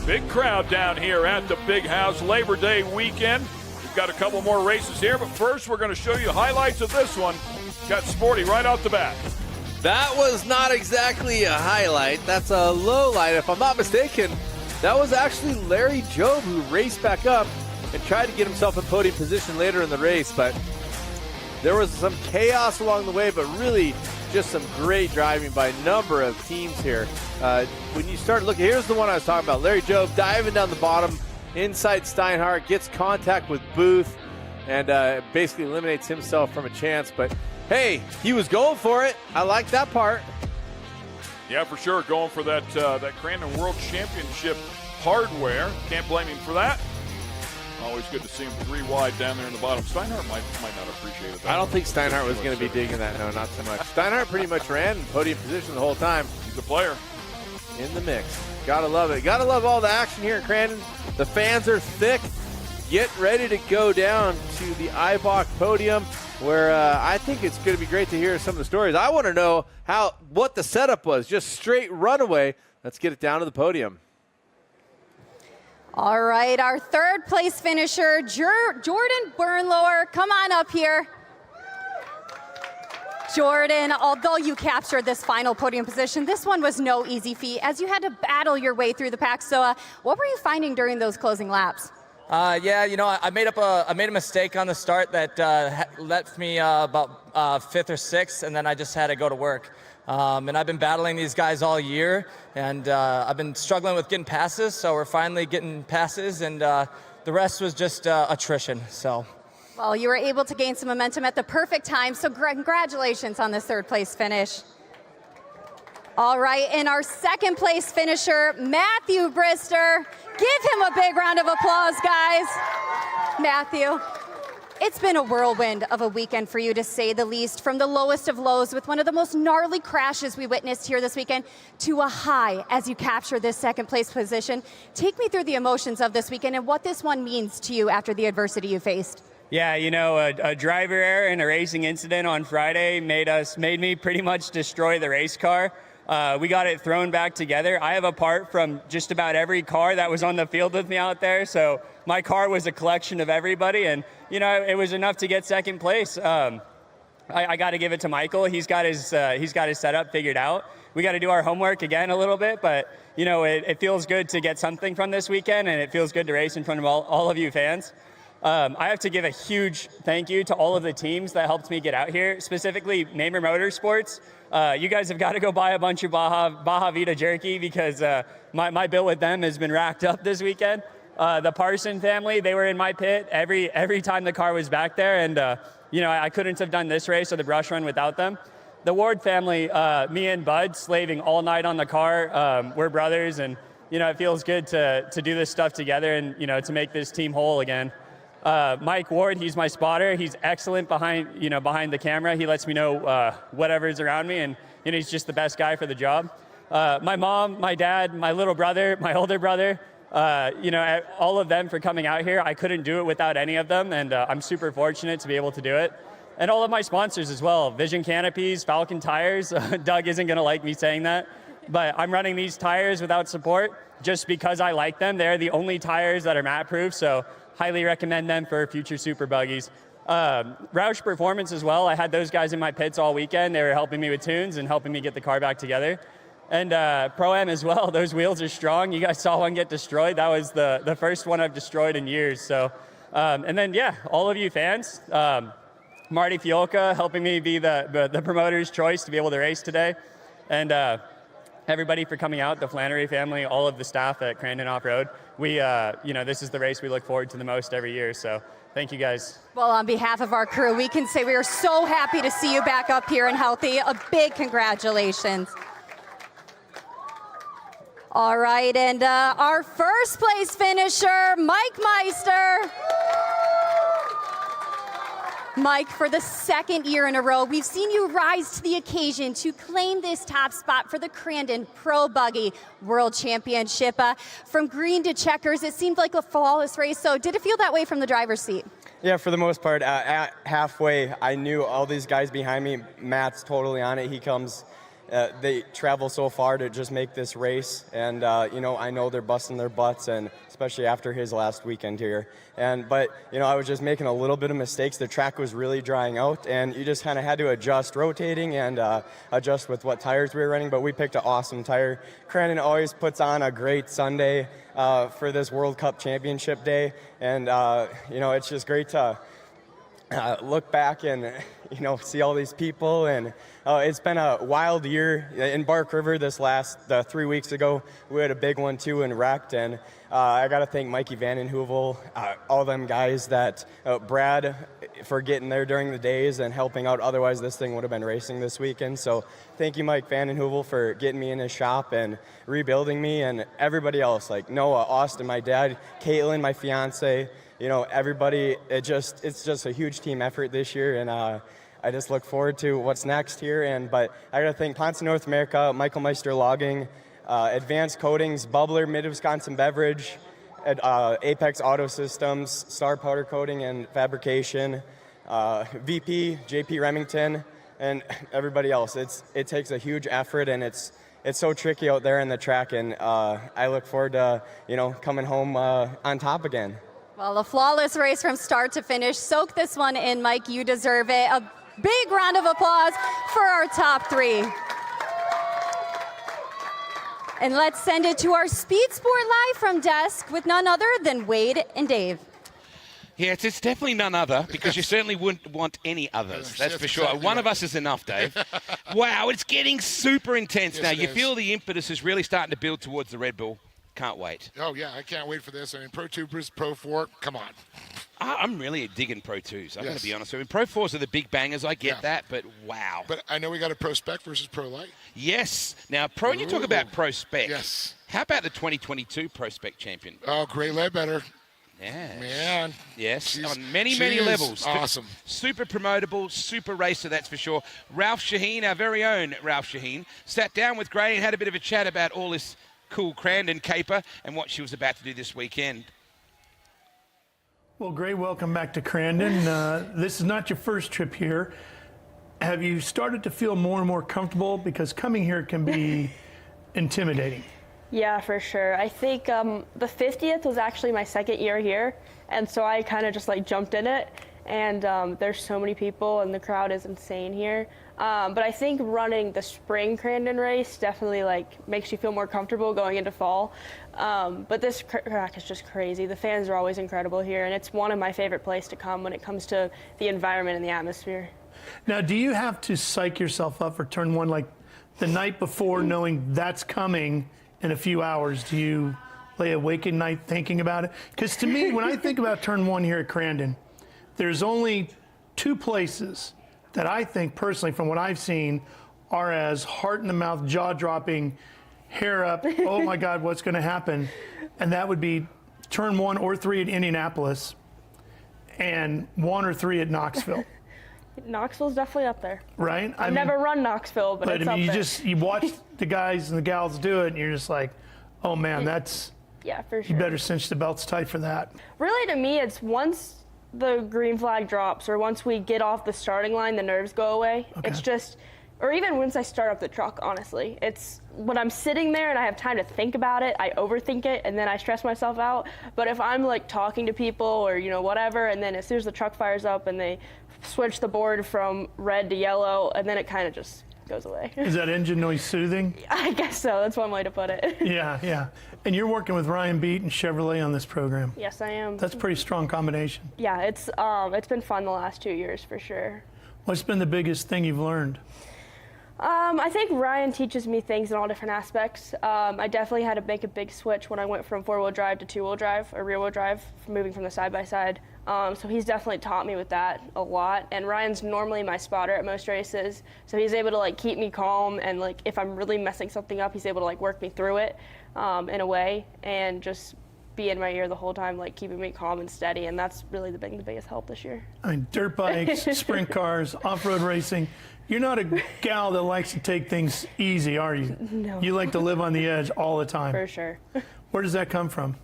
Big crowd down here at the Big House Labor Day weekend. We've got a couple more races here, but first we're going to show you highlights of this one. Got Sporty right off the bat. That was not exactly a highlight. That's a low light, if I'm not mistaken. That was actually Larry Jobe who raced back up and tried to get himself in podium position later in the race, but there was some chaos along the way, but really just some great driving by a number of teams here. When you start looking, here's the one I was talking about. Larry Jobe diving down the bottom, inside Steinhardt, gets contact with Booth, and basically eliminates himself from a chance. But hey, he was going for it. I like that part. Yeah, for sure, going for that Crandon World Championship hardware. Can't blame him for that. Always good to see him 3 wide down there in the bottom. Steinhardt might not appreciate it. I don't think Steinhardt was going to be digging that. No, not so much. Steinhardt pretty much ran in podium position the whole time. He's a player. In the mix. Gotta love it. Gotta love all the action here in Crandon. The fans are thick. Get ready to go down to the Eibach podium, where I think it's going to be great to hear some of the stories. I want to know what the setup was. Just straight runaway. Let's get it down to the podium. All right, our third place finisher, Jordan Bernlohr, come on up here. Jordan, although you captured this final podium position, this one was no easy feat as you had to battle your way through the pack. So what were you finding during those closing laps? Yeah, you know, I made a mistake on the start that left me about 5th or 6th, and then I just had to go to work. And I've been battling these guys all year, and I've been struggling with getting passes, so we're finally getting passes, and the rest was just attrition. So. Well, you were able to gain some momentum at the perfect time, so congratulations on this third place finish. All right, and our second place finisher, Matthew Brister. Give him a big round of applause, guys. Matthew, it's been a whirlwind of a weekend for you, to say the least, from the lowest of lows with one of the most gnarly crashes we witnessed here this weekend to a high as you capture this second place position. Take me through the emotions of this weekend and what this one means to you after the adversity you faced. Yeah, you know, a driver error and a racing incident on Friday made me pretty much destroy the race car. We got it thrown back together. I have a part from just about every car that was on the field with me out there, so my car was a collection of everybody, and you know, it was enough to get second place. I got to give it to Michael. He's got his setup figured out. We got to do our homework again a little bit, but you know, it feels good to get something from this weekend, and it feels good to race in front of all of you fans. I have to give a huge thank you to all of the teams that helped me get out here, specifically Namer Motorsports. You guys have got to go buy a bunch of Baja Vita jerky because my bill with them has been racked up this weekend. The Parson family, they were in my pit every time the car was back there, and you know, I couldn't have done this race or the brush run without them. The Ward family, me and Bud slaving all night on the car. We're brothers, and you know, it feels good to do this stuff together and you know, to make this team whole again. Mike Ward, he's my spotter. He's excellent behind the camera. He lets me know whatever's around me, and you know, he's just the best guy for the job. My mom, my dad, my little brother, my older brother, you know, all of them for coming out here. I couldn't do it without any of them, and I'm super fortunate to be able to do it. And all of my sponsors as well, Vision Canopies, Falcon Tires. Doug isn't going to like me saying that, but I'm running these tires without support just because I like them. They're the only tires that are mat-proof, so highly recommend them for future super buggies. Roush Performance as well. I had those guys in my pits all weekend. They were helping me with tunes and helping me get the car back together. And Pro-Am as well. Those wheels are strong. You guys saw one get destroyed. That was the first one I've destroyed in years. So, and then, yeah, all of you fans. Marty Fiolka helping me be the promoter's choice to be able to race today. And everybody for coming out, the Flannery family, all of the staff at Crandon Off-Road. We, this is the race we look forward to the most every year. So thank you guys. Well, on behalf of our crew, we can say we are so happy to see you back up here and healthy. A big congratulations. All right, and our first place finisher, Mike Meister. Mike, for the second year in a row, we've seen you rise to the occasion to claim this top spot for the Crandon Pro Buggy World Championship. From green to checkers, it seemed like a flawless race. So did it feel that way from the driver's seat? Yeah, for the most part. At halfway, I knew all these guys behind me. Matt's totally on it. He comes... they travel so far to just make this race, and I know they're busting their butts, and especially after his last weekend here. But I was just making a little bit of mistakes. The track was really drying out, and you just kind of had to adjust rotating and adjust with what tires we were running. But we picked an awesome tire. Crandon always puts on a great Sunday for this World Cup Championship day, and it's just great to look back and see all these people, and it's been a wild year in Bark River. This last 3 weeks ago, we had a big one too and wrecked, and I got to thank Mikey Vandenheuvel, all them guys that Brad for getting there during the days and helping out. Otherwise, this thing would have been racing this weekend. So thank you, Mike Vandenheuvel, for getting me in his shop and rebuilding me, and everybody else like Noah, Austin, my dad, Caitlin, my fiance. Everybody, it's just a huge team effort this year, and I just look forward to what's next here. But I got to thank Ponce North America, Michael Meister Logging, Advanced Coatings, Bubbler, Mid-Wisconsin Beverage, Apex Auto Systems, Star Powder Coating and Fabrication, VP, JP Remington, and everybody else. It takes a huge effort, and it's so tricky out there in the track, and I look forward to coming home on top again. Well, a flawless race from start to finish. Soak this one in, Mike. You deserve it. A big round of applause for our top three. And let's send it to our Speed Sport Live from desk with none other than Wade and Dave. Yeah, it's definitely none other, because you certainly wouldn't want any others. That's for sure. One of us is enough, Dave. Wow, it's getting super intense now. You feel the impetus is really starting to build towards the Red Bull. Can't wait. Oh, yeah, I can't wait for this. I mean, Pro 2 versus Pro 4, come on. I'm really digging Pro 2s. I'm going to be honest. I mean, Pro 4s are the big bangers. I get that, but wow. But I know we got a Pro Spec versus Pro Light. Yes. Now, when you talk about Pro Spec, how about the 2022 Pro Spec champion? Oh, Gray Ledbetter. Yeah. Man. Yes, on many levels. Awesome. Super promotable, super racer, that's for sure. Ralph Shaheen, our very own Ralph Shaheen, sat down with Gray and had a bit of a chat about all this cool Crandon caper and what she was about to do this weekend. Well, Gray, welcome back to Crandon. This is not your first trip here. Have you started to feel more and more comfortable? Because coming here can be intimidating. Yeah, for sure. I think the 50th was actually my second year here, and so I kind of just jumped in it. And there's so many people, and the crowd is insane here. But I think running the spring Crandon race definitely makes you feel more comfortable going into fall. But this track is just crazy. The fans are always incredible here, and it's one of my favorite places to come when it comes to the environment and the atmosphere. Now, do you have to psych yourself up for turn one the night before, knowing that's coming in a few hours? Do you lay awake at night thinking about it? Because to me, when I think about turn one here at Crandon, there's only two places that I think personally, from what I've seen, are as heart in the mouth, jaw-dropping, hair up, oh my God, what's going to happen? And that would be turn 1 or 3 at Indianapolis and 1 or 3 at Knoxville. Knoxville's definitely up there. Right? I've never run Knoxville, but it's up there. You watch the guys and the gals do it, and you're just like, oh man, that's... Yeah, for sure. You better cinch the belts tight for that. Really, to me, it's once the green flag drops or once we get off the starting line, the nerves go away. Okay. It's just or even once I start up the truck, honestly. It's when I'm sitting there and I have time to think about it, I overthink it, and then I stress myself out. But if I'm like talking to people or, you know, whatever, and then as soon as the truck fires up and they switch the board from red to yellow, and then it kind of just goes away. Is that engine noise soothing? I guess so. That's one way to put it. Yeah. And you're working with Ryan Beat and Chevrolet on this program. Yes, I am. That's a pretty strong combination. Yeah, it's been fun the last 2 years for sure. What's been the biggest thing you've learned? I think Ryan teaches me things in all different aspects. I definitely had to make a big switch when I went from four-wheel drive to two-wheel drive, or rear-wheel drive, moving from the side-by-side. So he's definitely taught me with that a lot. And Ryan's normally my spotter at most races, so he's able to like keep me calm, and like if I'm really messing something up, he's able to like work me through it in a way, and just be in my ear the whole time, like keeping me calm and steady. And that's really the biggest help this year. I mean, dirt bikes, sprint cars, off-road racing. You're not a gal that likes to take things easy, are you? No. You like to live on the edge all the time. For sure. Where does that come from?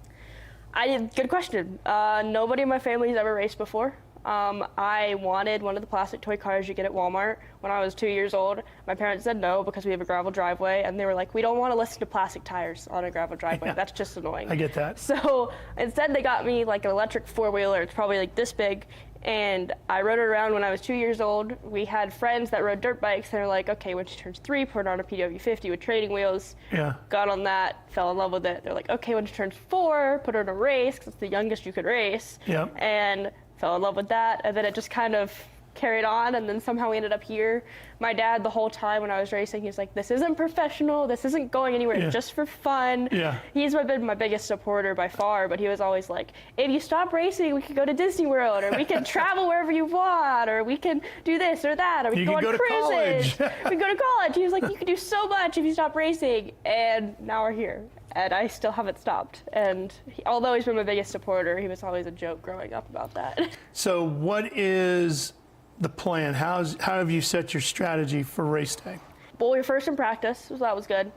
Good question. Nobody in my family has ever raced before. I wanted one of the plastic toy cars you get at Walmart when I was 2 years old. My parents said no because we have a gravel driveway, and they were like, we don't want to listen to plastic tires on a gravel driveway. Yeah. That's just annoying. I get that. So instead they got me like an electric four-wheeler. It's probably like this big, and I rode it around when I was 2 years old. We had friends that rode dirt bikes, and they're like, okay, when she turns 3, put her on a PW50 with training wheels. Yeah. Got on that, fell in love with it. They're like, okay, when she turns 4, put her in a race, because it's the youngest you could race. Yep. And fell in love with that, and then it just kind of carried on, and then somehow we ended up here. My dad, the whole time when I was racing, he was like, this isn't professional, this isn't going anywhere, Yeah. it's just for fun. Yeah. He's been my biggest supporter by far, but he was always like, if you stop racing, we could go to Disney World, or we can travel wherever you want, or we can do this or that, or we You can can go on go to cruises. college. We can go to college. He was like, you can do so much if you stop racing, and now we're here. And I still haven't stopped. And although he's been my biggest supporter, he was always a joke growing up about that. So what is the plan? How have you set your strategy for race day? Well, we were first in practice, so that was good.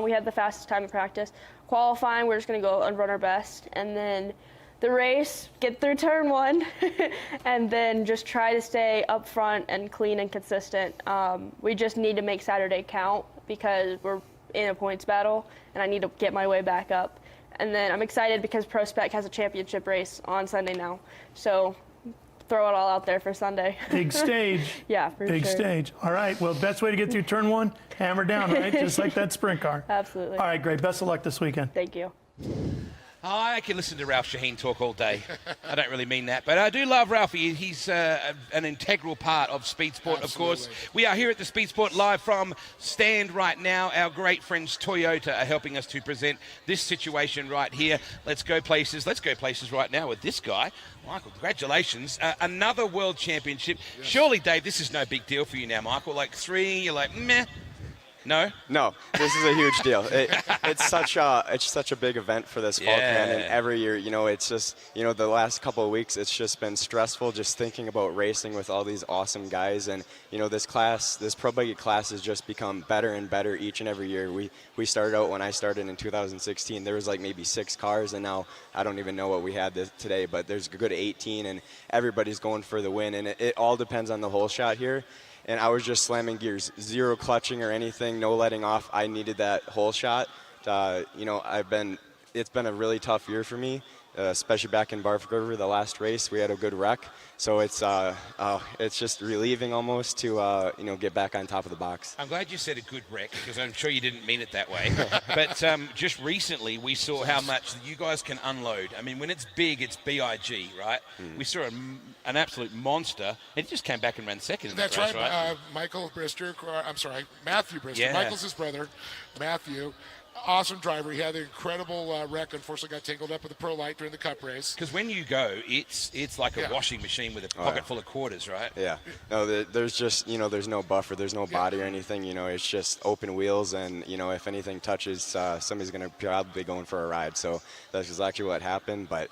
We had the fastest time in practice. Qualifying, we're just going to go and run our best. And then the race, get through turn 1, and then just try to stay up front and clean and consistent. We just need to make Saturday count because we're in a points battle, and I need to get my way back up. And then I'm excited because Pro Spec has a championship race on Sunday now. So throw it all out there for Sunday. Big stage. Yeah, for Big sure. stage. All right. Well, best way to get through turn 1, hammer down, right? Just like that sprint car. Absolutely. All right, great. Best of luck this weekend. Thank you. Oh, I can listen to Ralph Shaheen talk all day. I don't really mean that, but I do love Ralphie. He's an integral part of Speed Sport, of course. We are here at the Speed Sport live from stand right now. Our great friends Toyota are helping us to present this situation right here. Let's go places. Let's go places right now with this guy. Michael, congratulations. Another world championship. Yes. Surely, Dave, this is no big deal for you now, Michael. Like 3, you're like, meh. No? No, this is a huge deal. It's such a big event for this fall, and every year, you know, it's just, you know, the last couple of weeks, it's just been stressful just thinking about racing with all these awesome guys, and you know, this Pro Buggy class has just become better and better each and every year. We started out when I started in 2016. There was like maybe 6 cars, and now I don't even know what we had today, but there's a good 18, and everybody's going for the win, and it all depends on the hole shot here. And I was just slamming gears, 0 clutching or anything, no letting off. I needed that hole shot. You know, it's been a really tough year for me, especially back in Barford River, the last race. We had a good wreck. So it's just relieving almost to, you know, get back on top of the box. I'm glad you said a good wreck, because I'm sure you didn't mean it that way. But just recently, we saw how much you guys can unload. I mean, when it's big, it's B-I-G, right? We saw an absolute monster. It just came back and ran second in That's the race, right. Michael Brister, Matthew Brister. Yeah. Michael's his brother, Matthew. Awesome driver. He had an incredible wreck. Unfortunately, got tangled up with the Pro Light during the Cup race. Because when you go, it's like a washing machine with a pocket full of quarters, right? Yeah. No, there's just, you know, there's no buffer, there's no body or anything. You know, it's just open wheels, and you know, if anything touches, somebody's going to probably be going for a ride. So that's exactly what happened. But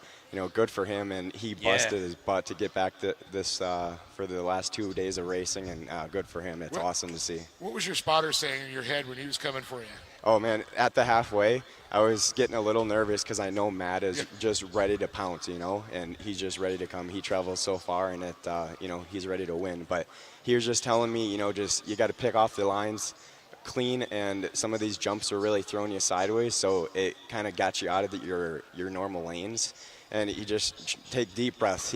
good for him, and he busted his butt to get back to this for the last 2 days of racing, and good for him. It's awesome to see. What was your spotter saying in your head when he was coming for you? Oh, man, at the halfway, I was getting a little nervous because I know Matt is just ready to pounce, and he's just ready to come. He travels so far, and he's ready to win. But he was just telling me, you got to pick off the lines clean, and some of these jumps are really throwing you sideways, so it kind of got you out of your normal lanes. And you just take deep breaths.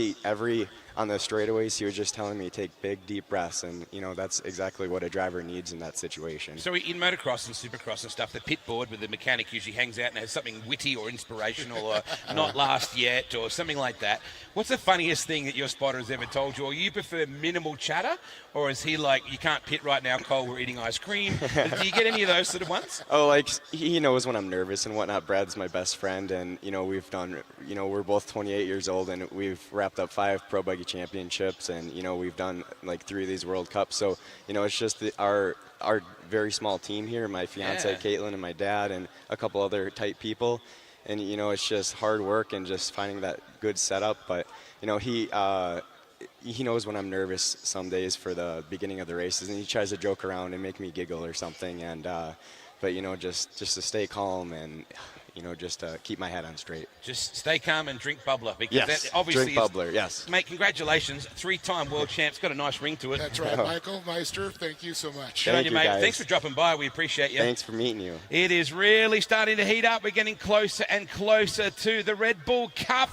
On the straightaways, he was just telling me to take big, deep breaths, and that's exactly what a driver needs in that situation. So in motocross and supercross and stuff, the pit board with the mechanic usually hangs out and has something witty or inspirational or not last yet or something like that. What's the funniest thing that your spotter has ever told you? Or you prefer minimal chatter, or is he like, you can't pit right now, Cole, we're eating ice cream? Do you get any of those sort of ones? Oh, like he knows when I'm nervous and whatnot. Brad's my best friend, and we've done, we're both 28 years old, and we've wrapped up 5 Pro Buggy championships, and we've done like 3 of these World Cups. So it's just our very small team here. My fiance Caitlin and my dad and a couple other tight people, and it's just hard work and just finding that good setup. But he knows when I'm nervous some days for the beginning of the races, and he tries to joke around and make me giggle or something. And but just to stay calm and just to keep my head on straight. Just stay calm and drink bubbler. Because Yes, that obviously drink bubbler, yes. Mate, congratulations. 3-time world champ's got a nice ring to it. That's right, Michael Meister. Thank you so much. Good on you, mate. guys. Thanks for dropping by. We appreciate you. Thanks for meeting you. It is really starting to heat up. We're getting closer and closer to the Red Bull Cup.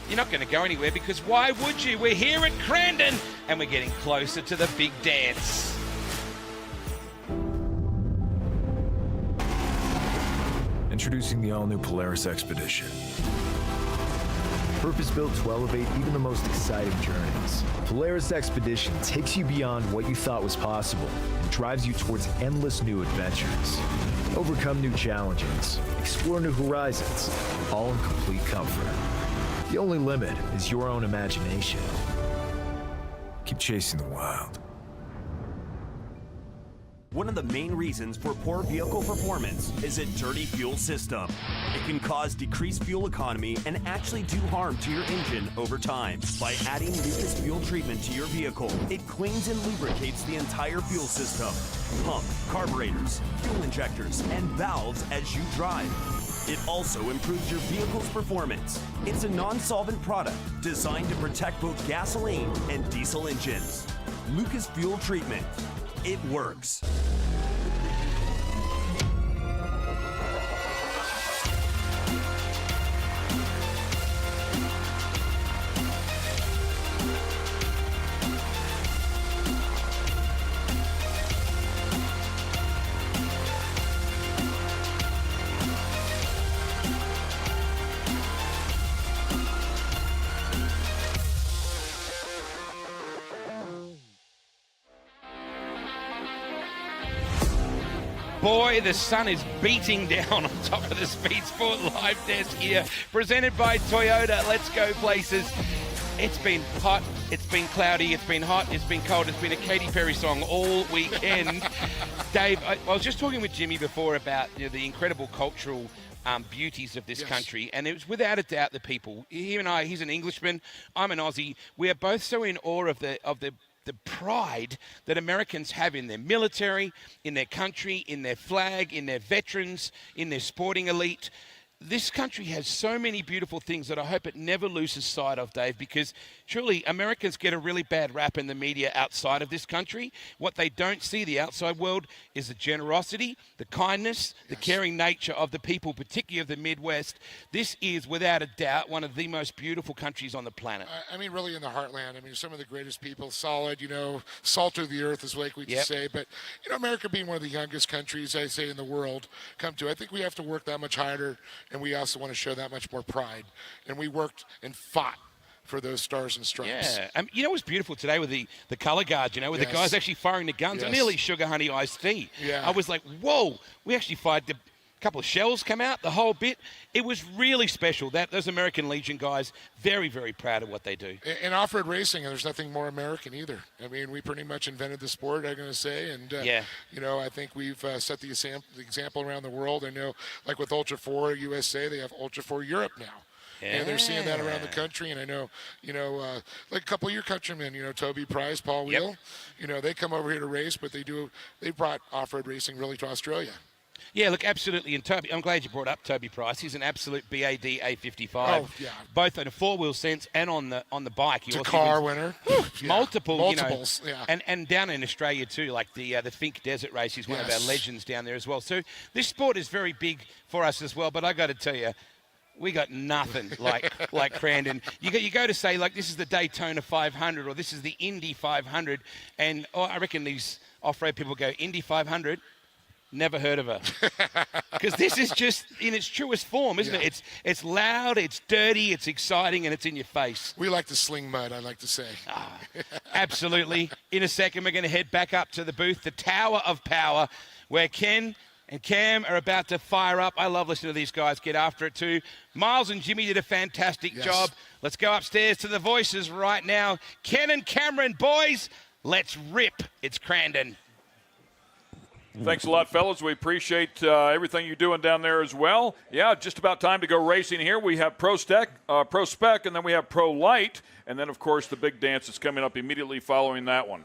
You're not going to go anywhere because why would you? We're here at Crandon and we're getting closer to the big dance. Introducing the all-new Polaris Expedition. Purpose-built to elevate even the most exciting journeys. Polaris Expedition takes you beyond what you thought was possible and drives you towards endless new adventures. Overcome new challenges, explore new horizons, all in complete comfort. The only limit is your own imagination. Keep chasing the wild. One of the main reasons for poor vehicle performance is a dirty fuel system. It can cause decreased fuel economy and actually do harm to your engine over time. By adding Lucas Fuel Treatment to your vehicle, it cleans and lubricates the entire fuel system, pump, carburetors, fuel injectors, and valves as you drive. It also improves your vehicle's performance. It's a non-solvent product designed to protect both gasoline and diesel engines. Lucas Fuel Treatment. It works. Boy, the sun is beating down on top of the Speed Sport Live desk here, presented by Toyota. Let's go places. It's been hot, it's been cloudy, it's been hot, it's been cold, it's been a Katy Perry song all weekend. Dave, I was just talking with Jimmy before about the incredible cultural beauties of this country, and it was without a doubt the people. He and I, he's an Englishman, I'm an Aussie. We are both so in awe of the pride that Americans have in their military, in their country, in their flag, in their veterans, in their sporting elite. This country has so many beautiful things that I hope it never loses sight of, Dave, because truly Americans get a really bad rap in the media outside of this country. What they don't see, the outside world, is the generosity, the kindness, the caring nature of the people, particularly of the Midwest. This is, without a doubt, one of the most beautiful countries on the planet. I mean, really in the heartland. I mean, some of the greatest people, solid, salt of the earth, is like we say. But, America being one of the youngest countries, I say, in the world, come to, I think we have to work that much harder. And we also want to show that much more pride. And we worked and fought for those stars and stripes. Yeah. It was beautiful today with the color guard, with the guys actually firing the guns. Yes. Nearly sugar honey iced tea. Yeah. I was like, whoa, we actually fired a couple of shells come out, the whole bit. It was really special. Those American Legion guys, very, very proud of what they do. In off-road racing, there's nothing more American either. I mean, we pretty much invented the sport, I'm going to say. And, I think we've set the example around the world. I know, like with Ultra 4 USA, they have Ultra 4 Europe now. and they're seeing that around the country. And I know, like a couple of your countrymen, Toby Price, Paul Wheel, they come over here to race, but they brought off-road racing really to Australia. Yeah, look, absolutely. And Toby, I'm glad you brought up Toby Price. He's an absolute BAD A55, Oh, yeah. both in a four-wheel sense and on the bike. He Dakar winner. Multiples, yeah. And down in Australia too, like the Fink Desert Race. He's one of our legends down there as well. So this sport is very big for us as well. But I got to tell you, we got nothing like Crandon. You go to say, like, this is the Daytona 500 or this is the Indy 500, and I reckon these off-road people go, Indy 500? Never heard of her. Because this is just in its truest form, isn't it? It's loud, it's dirty, it's exciting, and it's in your face. We like to sling mud, I like to say. Absolutely. In a second, we're going to head back up to the booth, the Tower of Power, where Ken and Cam are about to fire up. I love listening to these guys get after it too. Miles and Jimmy did a fantastic job. Let's go upstairs to the voices right now. Ken and Cameron, boys, let's rip. It's Crandon. Thanks a lot, fellas. We appreciate everything you're doing down there as well. Yeah, just about time to go racing here. We have Pro Spec, and then we have Pro Light. And then, of course, the big dance is coming up immediately following that one.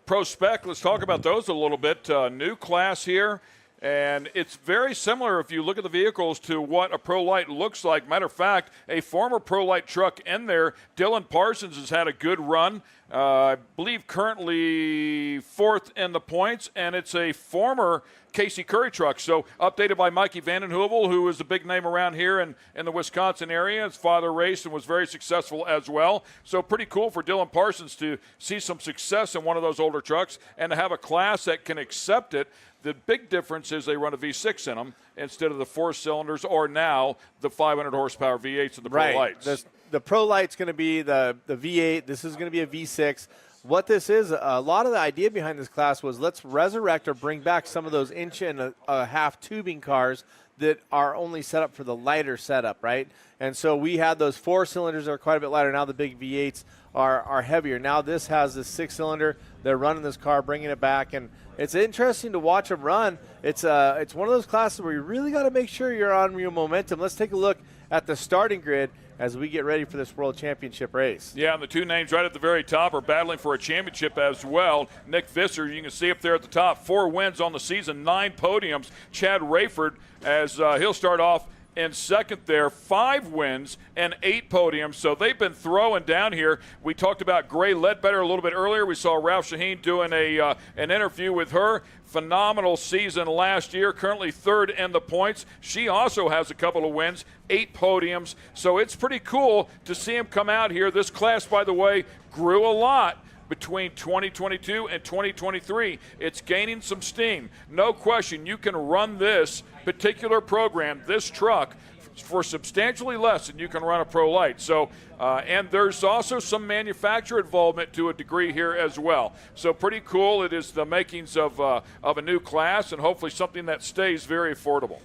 Pro Spec, let's talk about those a little bit. New class here. And it's very similar, if you look at the vehicles, to what a Pro Light looks like. Matter of fact, a former Pro Light truck in there, Dylan Parsons, has had a good run. I believe currently fourth in the points, and it's a former Casey Curry truck. So updated by Mikey Vandenheuvel, who is a big name around here in the Wisconsin area. His father raced and was very successful as well. So pretty cool for Dylan Parsons to see some success in one of those older trucks and to have a class that can accept it. The big difference is they run a V6 in them instead of the 4 cylinders or now the 500 horsepower V8s in the Pro Lights. The Pro Light's going to be the V8. This is going to be a V6. What this is, a lot of the idea behind this class was let's resurrect or bring back some of those inch and a half tubing cars that are only set up for the lighter setup, right? And so we had those 4 cylinders that are quite a bit lighter. Now the big V8s are heavier. Now this has this 6-cylinder. They're running this car, bringing it back, and it's interesting to watch them run. It's one of those classes where you really got to make sure you're on your momentum. Let's take a look at the starting grid as we get ready for this World Championship race. Yeah, and the two names right at the very top are battling for a championship as well. Nick Visser, you can see up there at the top, 4 wins on the season, 9 podiums. Chad Rayford, as he'll start off in second there, 5 wins and 8 podiums. So they've been throwing down here. We talked about Gray Ledbetter a little bit earlier. We saw Ralph Shaheen doing an interview with her. Phenomenal season last year, currently 3rd in the points. She also has a couple of wins, 8 podiums. So it's pretty cool to see him come out here. This class, by the way, grew a lot between 2022 and 2023. It's gaining some steam. No question, you can run this particular program, this truck, for substantially less than you can run a Pro Light. So, and there's also some manufacturer involvement to a degree here as well. So pretty cool. It is the makings of a new class and hopefully something that stays very affordable.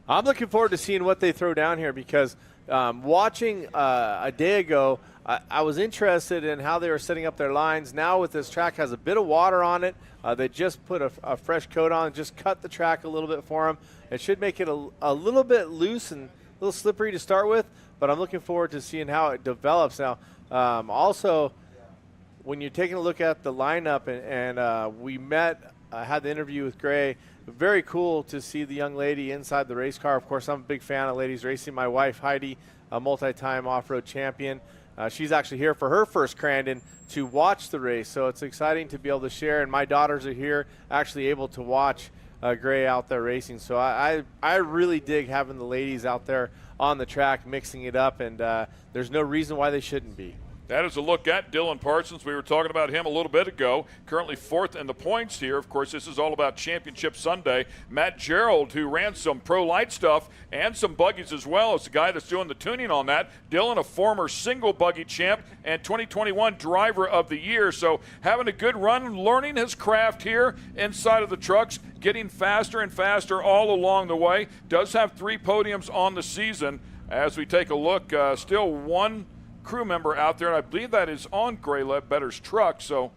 I'm looking forward to seeing what they throw down here because watching a day ago, I was interested in how they were setting up their lines. Now with this track has a bit of water on it. They just put a fresh coat on, just cut the track a little bit for them. It should make it a little bit loose and a little slippery to start with, but I'm looking forward to seeing how it develops. Now, also, when you're taking a look at the lineup, and we had the interview with Gray, very cool to see the young lady inside the race car. Of course, I'm a big fan of ladies racing. My wife, Heidi, a multi-time off-road champion. She's actually here for her first Crandon to watch the race, so it's exciting to be able to share. And my daughters are here, actually able to watch Gray out there racing. So I really dig having the ladies out there on the track, mixing it up, and there's no reason why they shouldn't be. That is a look at Dylan Parsons. We were talking about him a little bit ago. Currently 4th in the points here. Of course, this is all about Championship Sunday. Matt Gerald, who ran some Pro Light stuff and some buggies as well, is the guy that's doing the tuning on that. Dylan, a former single buggy champ and 2021 Driver of the Year. So having a good run, learning his craft here inside of the trucks, getting faster and faster all along the way. Does have 3 podiums on the season. As we take a look, still 1 crew member out there, and I believe that is on Gray Ledbetter's truck. So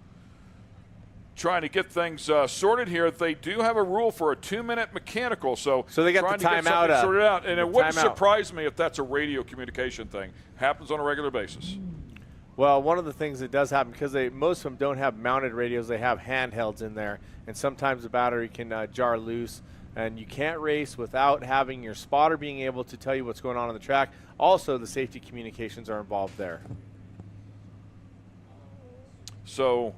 trying to get things sorted here. They do have a rule for a 2-minute mechanical, so they got trying the to get timeout something sorted out. And it wouldn't timeout. surprise me if that's a radio communication thing. Happens on a regular basis. Well, one of the things that does happen, because most of them don't have mounted radios, they have handhelds in there, and sometimes the battery can jar loose, and you can't race without having your spotter being able to tell you what's going on the track. Also, the safety communications are involved there. So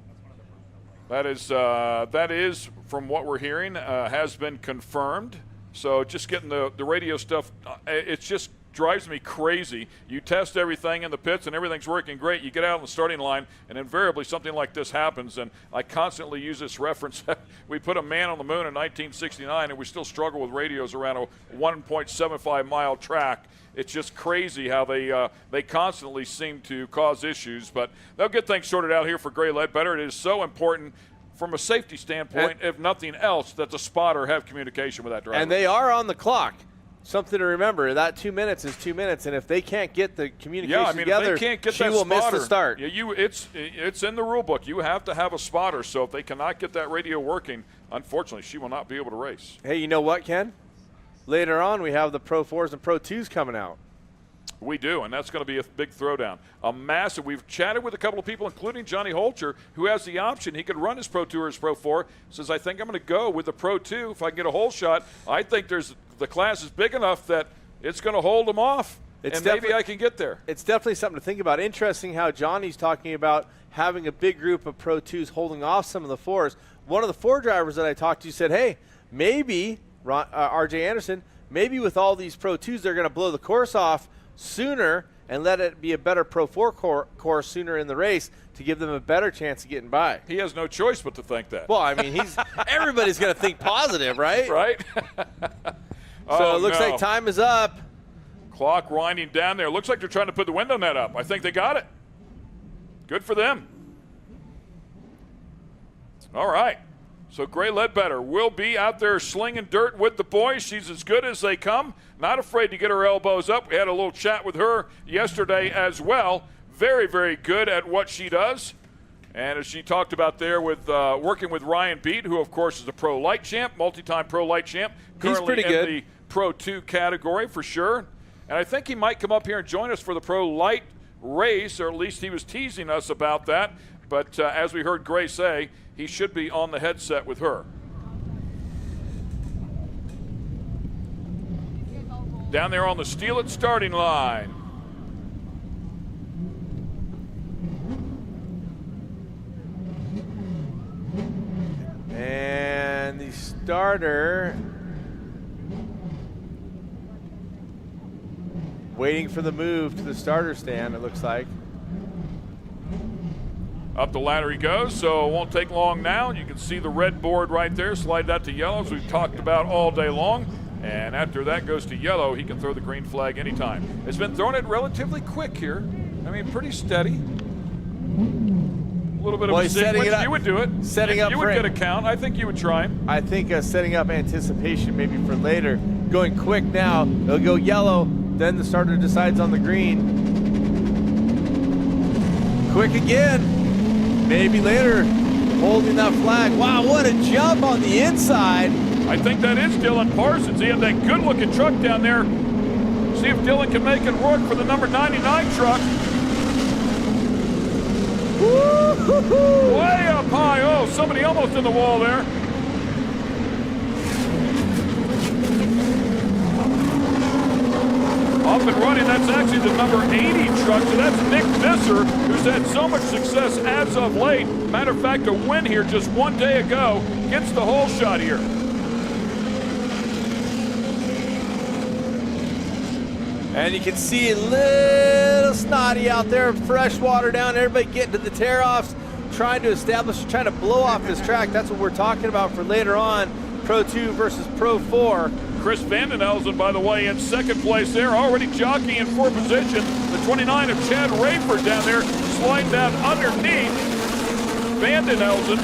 that is from what we're hearing, has been confirmed. So just getting the radio stuff, it just drives me crazy. You test everything in the pits and everything's working great. You get out on the starting line and invariably something like this happens. And I constantly use this reference. We put a man on the moon in 1969 and we still struggle with radios around a 1.75 mile track. It's just crazy how they constantly seem to cause issues, but they'll get things sorted out here for Gray Ledbetter. It is so important from a safety standpoint, if nothing else, that the spotter have communication with that driver. And they are on the clock. Something to remember, that 2 minutes is 2 minutes, and if they can't get the communication together, if they can't get she that will spotter, miss the start. Yeah, it's in the rule book. You have to have a spotter, so if they cannot get that radio working, unfortunately, she will not be able to race. Hey, you know what, Ken? Later on, we have the Pro 4s and Pro 2s coming out. We do, and that's going to be a big throwdown. A massive. We've chatted with a couple of people, including Johnny Holcher, who has the option. He could run his Pro 2 or his Pro 4. Says, I think I'm going to go with the Pro 2 if I can get a hole shot. I think the class is big enough that it's going to hold them off, and maybe I can get there. It's definitely something to think about. Interesting how Johnny's talking about having a big group of Pro 2s holding off some of the 4s. One of the 4 drivers that I talked to said, hey, maybe, R.J. Anderson, maybe with all these Pro 2s, they're going to blow the course off sooner and let it be a better Pro 4 course sooner in the race to give them a better chance of getting by. He has no choice but to think that. Well, I mean, everybody's going to think positive, right? Right. So it looks like time is up. Clock winding down there. Looks like they're trying to put the window net up. I think they got it. Good for them. All right. So Gray Ledbetter will be out there slinging dirt with the boys. She's as good as they come. Not afraid to get her elbows up. We had a little chat with her yesterday as well. Very, very good at what she does. And as she talked about there with working with Ryan Beat, who, of course, is a Pro Light champ, multi-time Pro Light champ. He's pretty good. In the Pro 2 category for sure. And I think he might come up here and join us for the Pro Light race, or at least he was teasing us about that. But as we heard Gray say, he should be on the headset with her. Down there on the Steelett starting line. And the starter waiting for the move to the starter stand, it looks like. Up the ladder he goes, so it won't take long now. You can see the red board right there. Slide that to yellow, as we've talked about all day long. And after that goes to yellow, he can throw the green flag anytime. It's been thrown at relatively quick here. I mean, pretty steady. A little bit of a sequence. You would do it. You would get a count. I think you would try him. I think setting up anticipation maybe for later. Going quick now. They'll go yellow. Then the starter decides on the green. Quick again. Maybe later. Holding that flag. Wow, what a jump on the inside. I think that is Dylan Parsons. He had that good-looking truck down there. See if Dylan can make it work for the number 99 truck. Woo-hoo-hoo. Way up high. Oh, somebody almost in the wall there. Up and running, that's actually the number 80 truck, so that's Nick Visser, who's had so much success as of late. Matter of fact, a win here just one day ago, gets the whole shot here. And you can see a little snotty out there, fresh water down, everybody getting to the tear-offs, trying to blow off this track. That's what we're talking about for later on, Pro 2 versus Pro 4. Chris Vanden Elzen, by the way, in second place there, already jockeying for position. The 29 of Chad Rayford down there, sliding down underneath Vanden Elzen.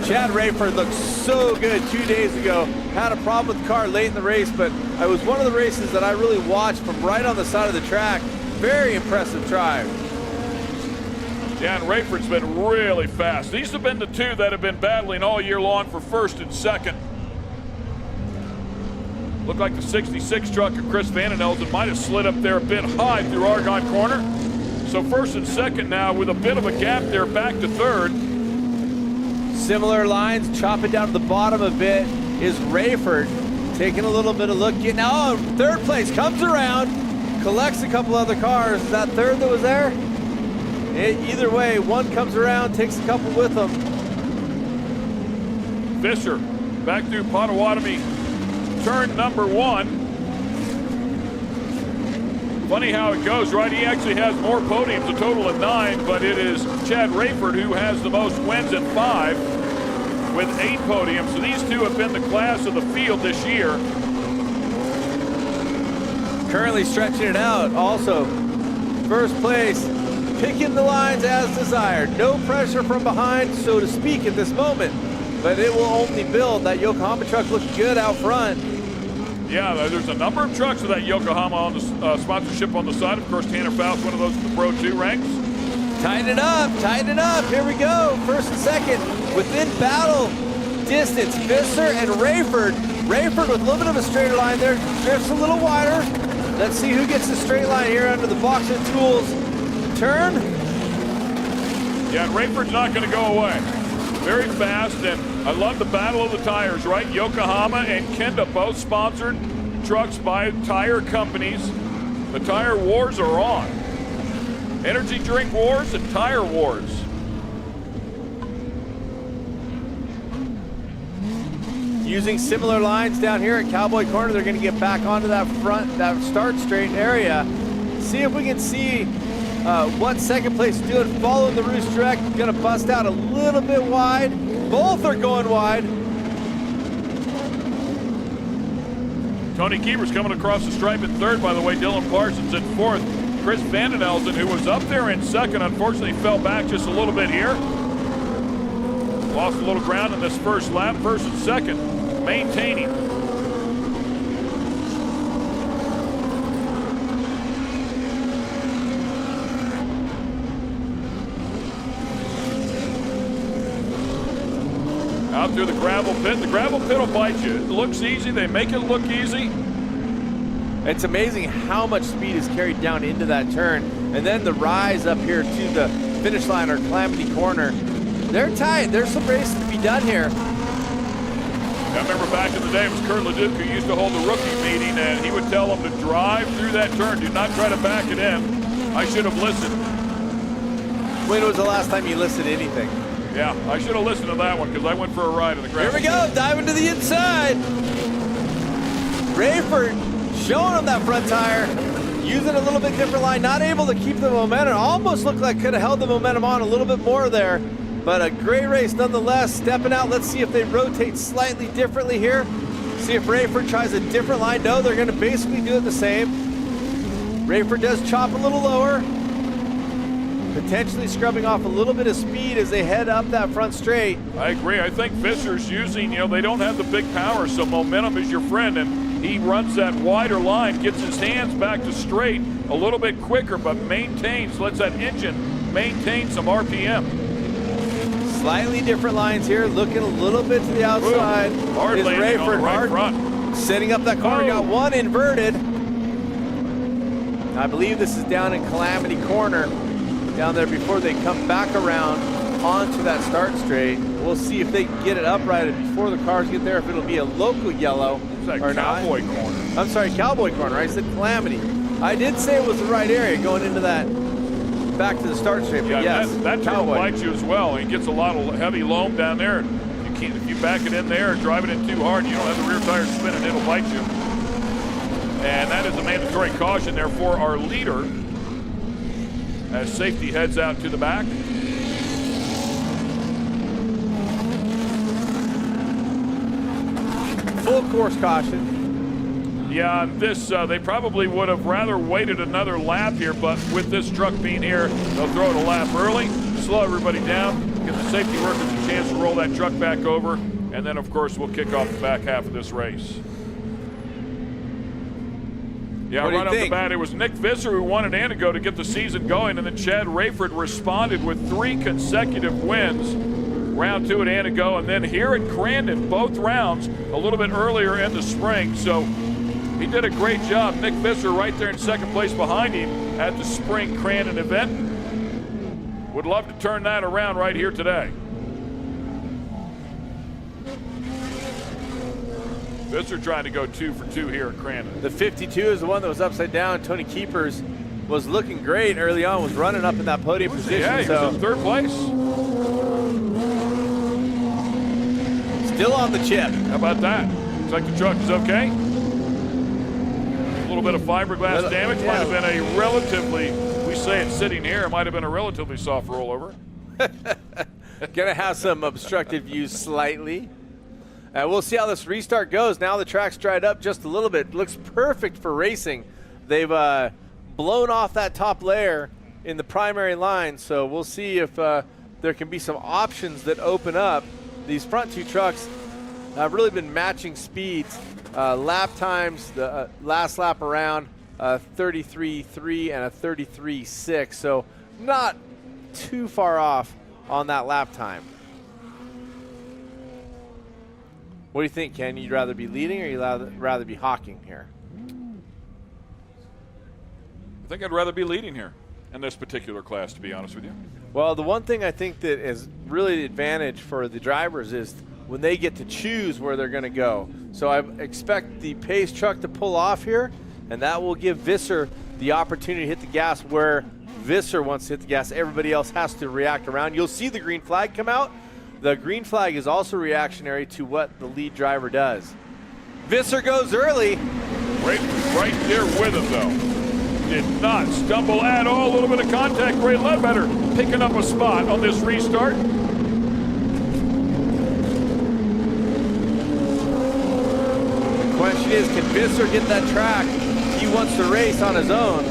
Chad Rayford looked so good 2 days ago. Had a problem with the car late in the race, but it was one of the races that I really watched from right on the side of the track. Very impressive drive. Yeah, and Rayford's been really fast. These have been the two that have been battling all year long for first and second. Looked like the 66 truck of Chris Vandenelsen might have slid up there a bit high through Argonne Corner. So first and second now with a bit of a gap there back to third. Similar lines, chop it down to the bottom a bit is Rayford. Taking a little bit of look, getting out. Third place, comes around, collects a couple other cars. Is that third that was there? Either way, one comes around, takes a couple with them. Fisher back through Potawatomi, turn number 1. Funny how it goes, right? He actually has more podiums, a total of 9, but it is Chad Rayford who has the most wins at 5 with 8 podiums. So these two have been the class of the field this year. Currently stretching it out. Also, first place, picking the lines as desired. No pressure from behind, so to speak, at this moment. But it will only build. That Yokohama truck looks good out front. Yeah, there's a number of trucks with that Yokohama on the sponsorship on the side. Of course, Tanner Faust, one of those in the Pro 2 ranks. Tighten it up, tighten it up. Here we go. First and second, within battle distance, Fisher and Rayford. Rayford with a little bit of a straighter line there, drifts a little wider. Let's see who gets the straight line here under the box of tools. Turn. Yeah, and Rayford's not going to go away. Very fast, and I love the battle of the tires, right? Yokohama and Kenda both sponsored trucks by tire companies. The tire wars are on. Energy drink wars and tire wars. Using similar lines down here at Cowboy Corner, they're going to get back onto that front, that start straight area. See if we can see what second place is doing. Following the Roost Direct, going to bust out a little bit wide. Both are going wide. Tony Kiever's coming across the stripe in third, by the way. Dylan Parsons in fourth. Chris Vandenelsen, who was up there in second, unfortunately fell back just a little bit here. Lost a little ground in this first lap. First and second, maintaining. Out through the gravel pit. The gravel pit will bite you. It looks easy. They make it look easy. It's amazing how much speed is carried down into that turn. And then the rise up here to the finish line or Calamity Corner. They're tight. There's some races to be done here. I remember back in the day, it was Kurt Leduc who used to hold a rookie meeting, and he would tell them to drive through that turn. Do not try to back it in. I should have listened. When was the last time you listened to anything? Yeah, I should have listened to that one because I went for a ride in the gravel. Here we go, diving to the inside. Rayford showing him that front tire, using a little bit different line, not able to keep the momentum. Almost looked like could have held the momentum on a little bit more there, but a great race nonetheless. Stepping out, let's see if they rotate slightly differently here. See if Rayford tries a different line. No, they're gonna basically do it the same. Rayford does chop a little lower, potentially scrubbing off a little bit of speed as they head up that front straight. I agree. I think Fisher's using, they don't have the big power, so momentum is your friend, and he runs that wider line, gets his hands back to straight a little bit quicker, but maintains, lets that engine maintain some RPM. Slightly different lines here, looking a little bit to the outside. Ooh, hard landing on the right front. Setting up that corner, got one inverted. I believe this is down in Calamity Corner, down there before they come back around onto that start straight. We'll see if they can get it uprighted before the cars get there, if it'll be a local yellow or not. Cowboy Corner. I'm sorry, Cowboy Corner. I said Calamity. I did say it was the right area going into that, back to the start straight, but Yeah, yes, that turn will bite you as well. It gets a lot of heavy loam down there. If you back it in there and drive it in too hard, you don't have the rear tires spinning, it'll bite you. And that is a mandatory caution there for our leader as safety heads out to the back. Full course caution. Yeah, this they probably would have rather waited another lap here, but with this truck being here, they'll throw it a lap early, slow everybody down, give the safety workers a chance to roll that truck back over, and then of course we'll kick off the back half of this race. Yeah, right off the bat, it was Nick Visser who wanted Antigo to get the season going, and then Chad Rayford responded with 3 consecutive wins. Round 2 at Antigo, and then here at Crandon, both rounds a little bit earlier in the spring. So he did a great job. Nick Visser right there in second place behind him at the spring Crandon event. Would love to turn that around right here today. Visser trying to go 2 for 2 here at Crandon. The 52 is the one that was upside down. Tony Keepers was looking great early on, was running up in that podium position. Yeah, he was in third place. Still on the chip. How about that? Looks like the truck is okay. A little bit of fiberglass damage. Might have been a relatively, we say it's sitting here, it might have been a relatively soft rollover. Gonna have some obstructed views slightly. We'll see how this restart goes. Now the track's dried up just a little bit. Looks perfect for racing. They've blown off that top layer in the primary line, so we'll see if there can be some options that open up. These front 2 trucks have really been matching speeds. Lap times, the last lap around, 33.3 and a 33.6, so not too far off on that lap time. What do you think, Ken? You'd rather be leading or you'd rather be hawking here? I think I'd rather be leading here in this particular class, to be honest with you. Well, the one thing I think that is really the advantage for the drivers is when they get to choose where they're going to go. So I expect the pace truck to pull off here, and that will give Visser the opportunity to hit the gas where Visser wants to hit the gas. Everybody else has to react around. You'll see the green flag come out. The green flag is also reactionary to what the lead driver does. Visser goes early. Right there with him, though. Did not stumble at all. A little bit of contact. Ray Ledbetter picking up a spot on this restart. The question is, can Visser get that track? He wants to race on his own.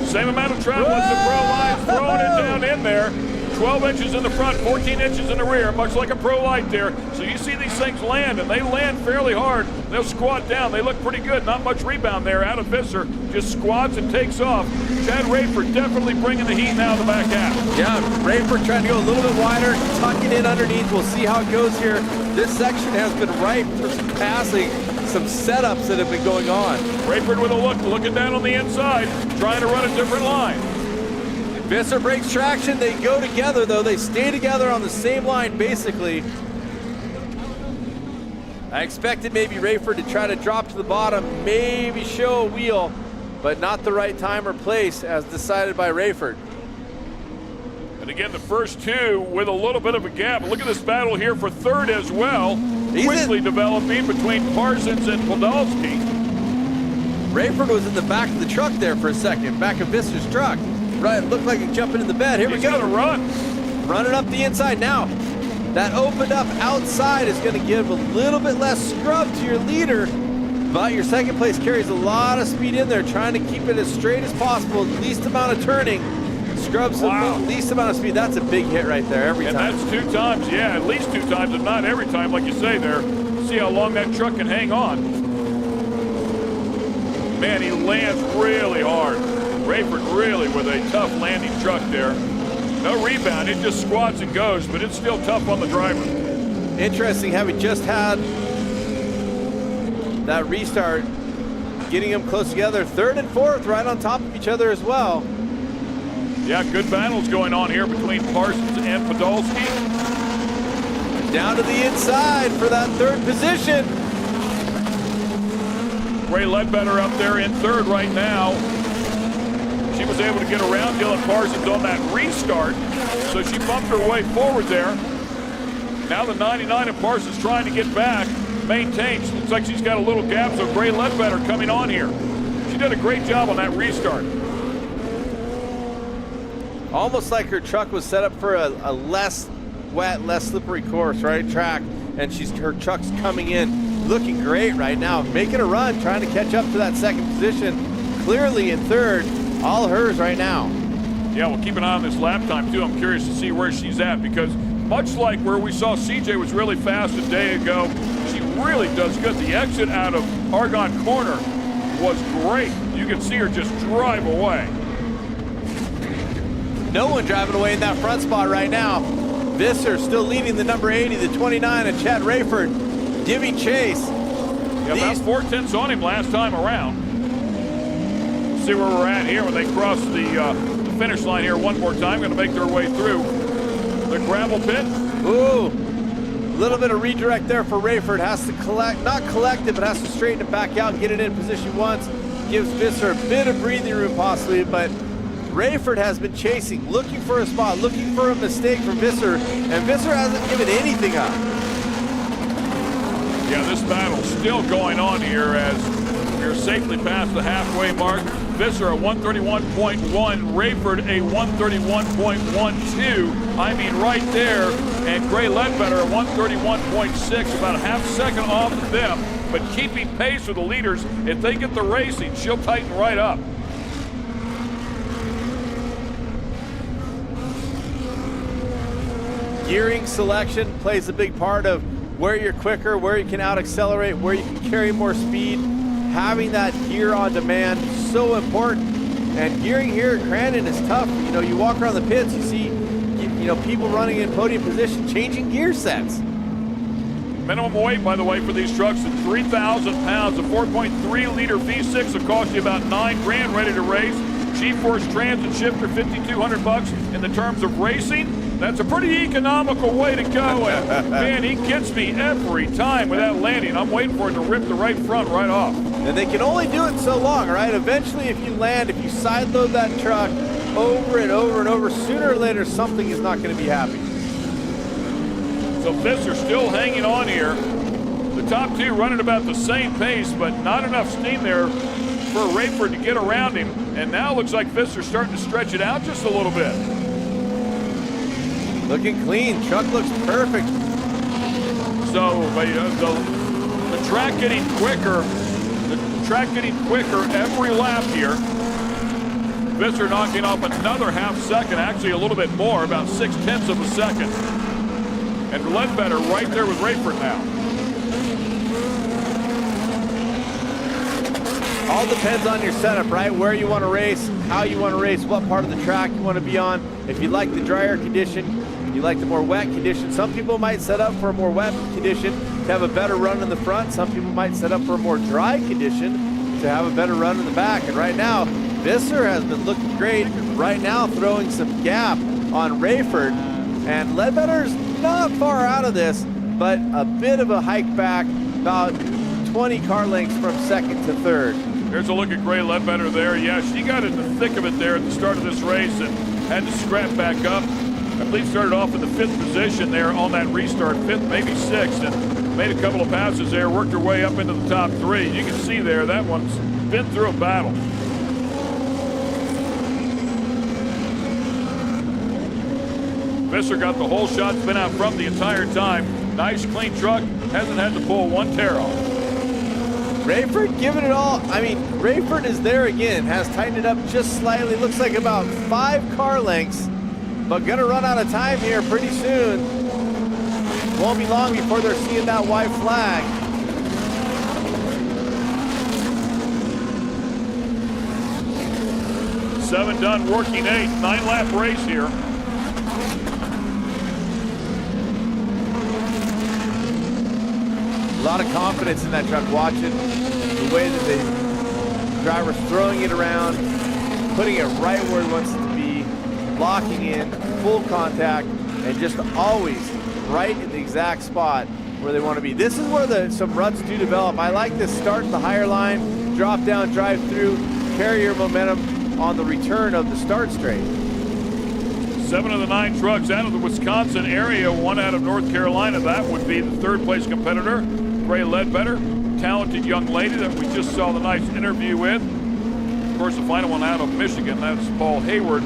Same amount of travel as the pro line, throwing it down in there. 12 inches in the front, 14 inches in the rear, much like a pro light there. So you see these things land, and they land fairly hard. They'll squat down. They look pretty good. Not much rebound there out of Visser. Just squats and takes off. Chad Rayford definitely bringing the heat now in the back half. Yeah, Rayford trying to go a little bit wider, tucking in underneath. We'll see how it goes here. This section has been ripe for some passing, some setups that have been going on. Rayford with a look, looking down on the inside, trying to run a different line. Visser breaks traction. They go together, though. They stay together on the same line, basically. I expected maybe Rayford to try to drop to the bottom, maybe show a wheel, but not the right time or place as decided by Rayford. And again, the first 2 with a little bit of a gap. Look at this battle here for third as well. Quickly developing between Parsons and Podolsky. Rayford was in the back of the truck there for a second, back of Visser's truck. Right, looked like he's jumping in the bed. Here we go. He's gonna run. Running up the inside now. That opened up outside is going to give a little bit less scrub to your leader, but your second place carries a lot of speed in there, trying to keep it as straight as possible, least amount of turning. Scrubs the least amount of speed. That's a big hit right there every time. And that's 2 times, yeah, at least 2 times, if not every time, like you say there. See how long that truck can hang on. Man, he lands really hard. Rayford really with a tough landing truck there. No rebound, it just squats and goes, but it's still tough on the driver. Interesting having just had that restart, getting them close together. Third and fourth right on top of each other as well. Yeah, good battles going on here between Parsons and Podolsky. Down to the inside for that third position. Ray Ledbetter up there in third right now. She was able to get around Dylan Parsons on that restart, so she bumped her way forward there. Now the 99 of Parsons trying to get back, maintains. Looks like she's got a little gap, so Ray Ledbetter coming on here. She did a great job on that restart. Almost like her truck was set up for a less wet, less slippery course, right? Track, and her truck's coming in, looking great right now, making a run, trying to catch up to that second position. Clearly in third. All hers right now. Yeah, we'll keep an eye on this lap time too. I'm curious to see where she's at, because much like where we saw CJ was really fast a day ago, she really does good. The exit out of Argonne Corner was great. You can see her just drive away. No one driving away in that front spot right now. Visser still leading the number 80, the 29, and Chad Rayford giving chase. Yeah, about 4/10 on him last time around. We'll see where we're at here when they cross the finish line here one more time. Going to make their way through the gravel pit. Ooh, a little bit of redirect there for Rayford. Has to not collect it, but has to straighten it back out, get it in position once. Gives Visser a bit of breathing room possibly, but Rayford has been chasing, looking for a spot, looking for a mistake from Visser, and Visser hasn't given anything up. Yeah, this battle's still going on here as we're safely past the halfway mark. Visser a 131.1, Rayford a 131.12. I mean right there, and Gray Ledbetter a 131.6, about a half second off of them, but keeping pace with the leaders. If they get the racing, she'll tighten right up. Gearing selection plays a big part of where you're quicker, where you can out-accelerate, where you can carry more speed. Having that gear on demand, so important. And gearing here at Crandon is tough. You know, you walk around the pits, you see, people running in podium position, changing gear sets. Minimum weight, by the way, for these trucks is 3,000 pounds. A 4.3-liter V6 will cost you about $9,000 ready to race. G-Force Transit shifter, $5,200 in the terms of racing. That's a pretty economical way to go. And man, he gets me every time with that landing. I'm waiting for it to rip the right front right off. And they can only do it so long, right? Eventually, if you land, if you sideload that truck over and over and over, sooner or later, something is not going to be happy. So Visser still hanging on here. The top two running about the same pace, but not enough steam there for Rayford to get around him. And now looks like Visser's starting to stretch it out just a little bit. Looking clean, truck looks perfect. So the track getting quicker. The track getting quicker every lap here. Visser knocking off another half second, actually a little bit more, about 0.6 of a second. And Ledbetter right there with Rayford now. All depends on your setup, right? Where you want to race, how you want to race, what part of the track you want to be on. If you like the drier condition, you like the more wet condition. Some people might set up for a more wet condition to have a better run in the front. Some people might set up for a more dry condition to have a better run in the back. And right now, Visser has been looking great. Right now, throwing some gap on Rayford. And Ledbetter's not far out of this, but a bit of a hike back, about 20 car lengths from second to third. Here's a look at Gray Ledbetter there. Yeah, she got in the thick of it there at the start of this race and had to scrap back up. I believe started off in the 5th position there on that restart, 5th, maybe 6th, and made a couple of passes there, worked her way up into the top 3. You can see there, that one's been through a battle. Visser got the whole shot, been out front the entire time. Nice, clean truck, hasn't had to pull one tear off. Rayford giving it all. I mean, Rayford is there again, has tightened it up just slightly. Looks like about 5 car lengths, but gonna run out of time here pretty soon. Won't be long before they're seeing that white flag. Seven done, working 8, 9-lap race here. A lot of confidence in that truck, watching the way that the driver's throwing it around, putting it right where he wants it to be, locking in, full contact, and just always right in the exact spot where they want to be. This is where some ruts do develop. I like this start at the higher line, drop down, drive through, carry your momentum on the return of the start straight. 7 of the 9 trucks out of the Wisconsin area, 1 out of North Carolina. That would be the 3rd place competitor, Gray Ledbetter, talented young lady that we just saw the nice interview with. Of course, the final one out of Michigan, that's Paul Hayward.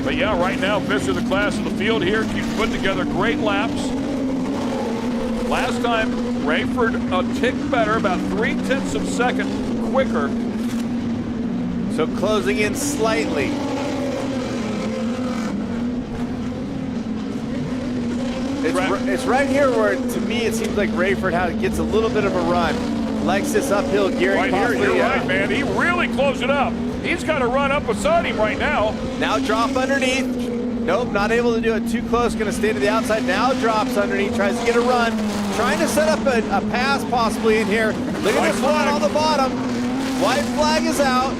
But yeah, right now, Visser, the class of the field here, keeps putting together great laps. Last time, Rayford a tick better, about 0.3 of a second quicker. So closing in slightly. It's right here where, to me, it seems like Rayford gets a little bit of a run. Likes this uphill gearing. Right here, you're yeah. right, man. He really closed it up. He's got to run up beside him right now. Now drop underneath. Nope, not able to do it. Too close. Going to stay to the outside. Now drops underneath. Tries to get a run. Trying to set up a pass possibly in here. Look at this one on the bottom. White flag is out.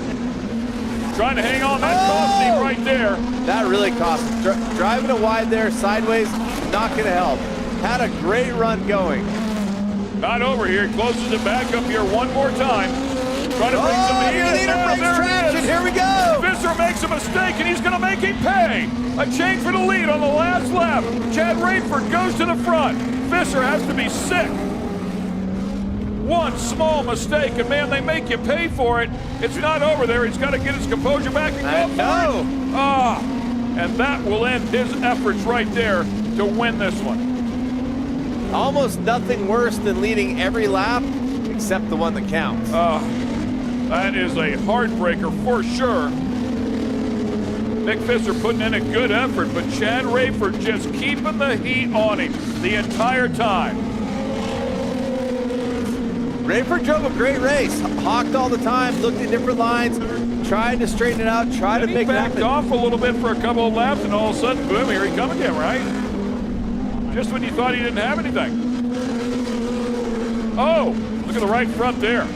Trying to hang on. That cost him right there. That really cost him. Driving it wide there, sideways, not going to help. Had a great run going. Not over here. He closes it back up here one more time. Trying to bring some heat in. Traction. Here we go. Visser makes a mistake, and he's going to make him pay. A change for the lead on the last lap. Chad Rayford goes to the front. Visser has to be sick. One small mistake, and man, they make you pay for it. It's not over there. He's got to get his composure back and go for it. And that will end his efforts right there to win this one. Almost nothing worse than leading every lap except the one that counts. That is a heartbreaker for sure. Nick Visser putting in a good effort, but Chad Rayford just keeping the heat on him the entire time. Rayford drove a great race. Hawked all the time, looked at different lines, tried to straighten it out, tried to make it happen. He backed off a little bit for a couple of laps, and all of a sudden, boom, here he comes again, right? Just when you thought he didn't have anything. Oh, look at the right front there.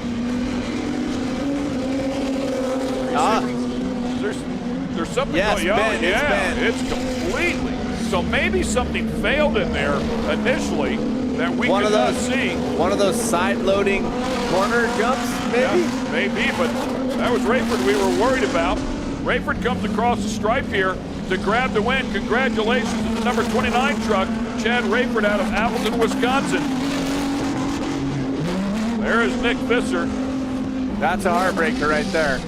There's something going on. It's completely. So maybe something failed in there initially that we could not see. One of those side-loading corner jumps, maybe? Yeah, maybe, but that was Rayford we were worried about. Rayford comes across the stripe here to grab the win. Congratulations to the number 29 truck, Chad Rayford out of Appleton, Wisconsin. There is Nick Visser. That's a heartbreaker right there.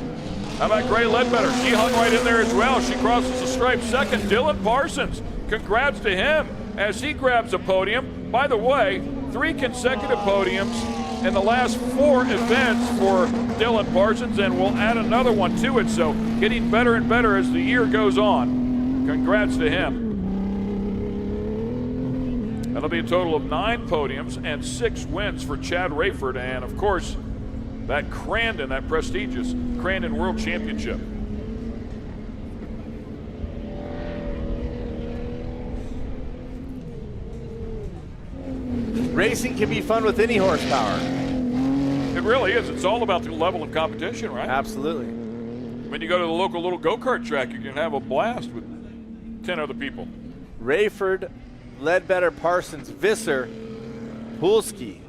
How about Gray Ledbetter? She hung right in there as well. She crosses the stripe second. Dylan Parsons, congrats to him as he grabs a podium. By the way, 3 consecutive podiums in the last 4 events for Dylan Parsons, and we'll add another one to it. So getting better and better as the year goes on. Congrats to him. That'll be a total of 9 podiums and 6 wins for Chad Rayford, and of course, that Crandon, that prestigious Crandon World Championship. Racing can be fun with any horsepower. It really is. It's all about the level of competition, right? Absolutely. When you go to the local little go-kart track, you can have a blast with 10 other people. Rayford, Ledbetter, Parsons, Visser, Pulski.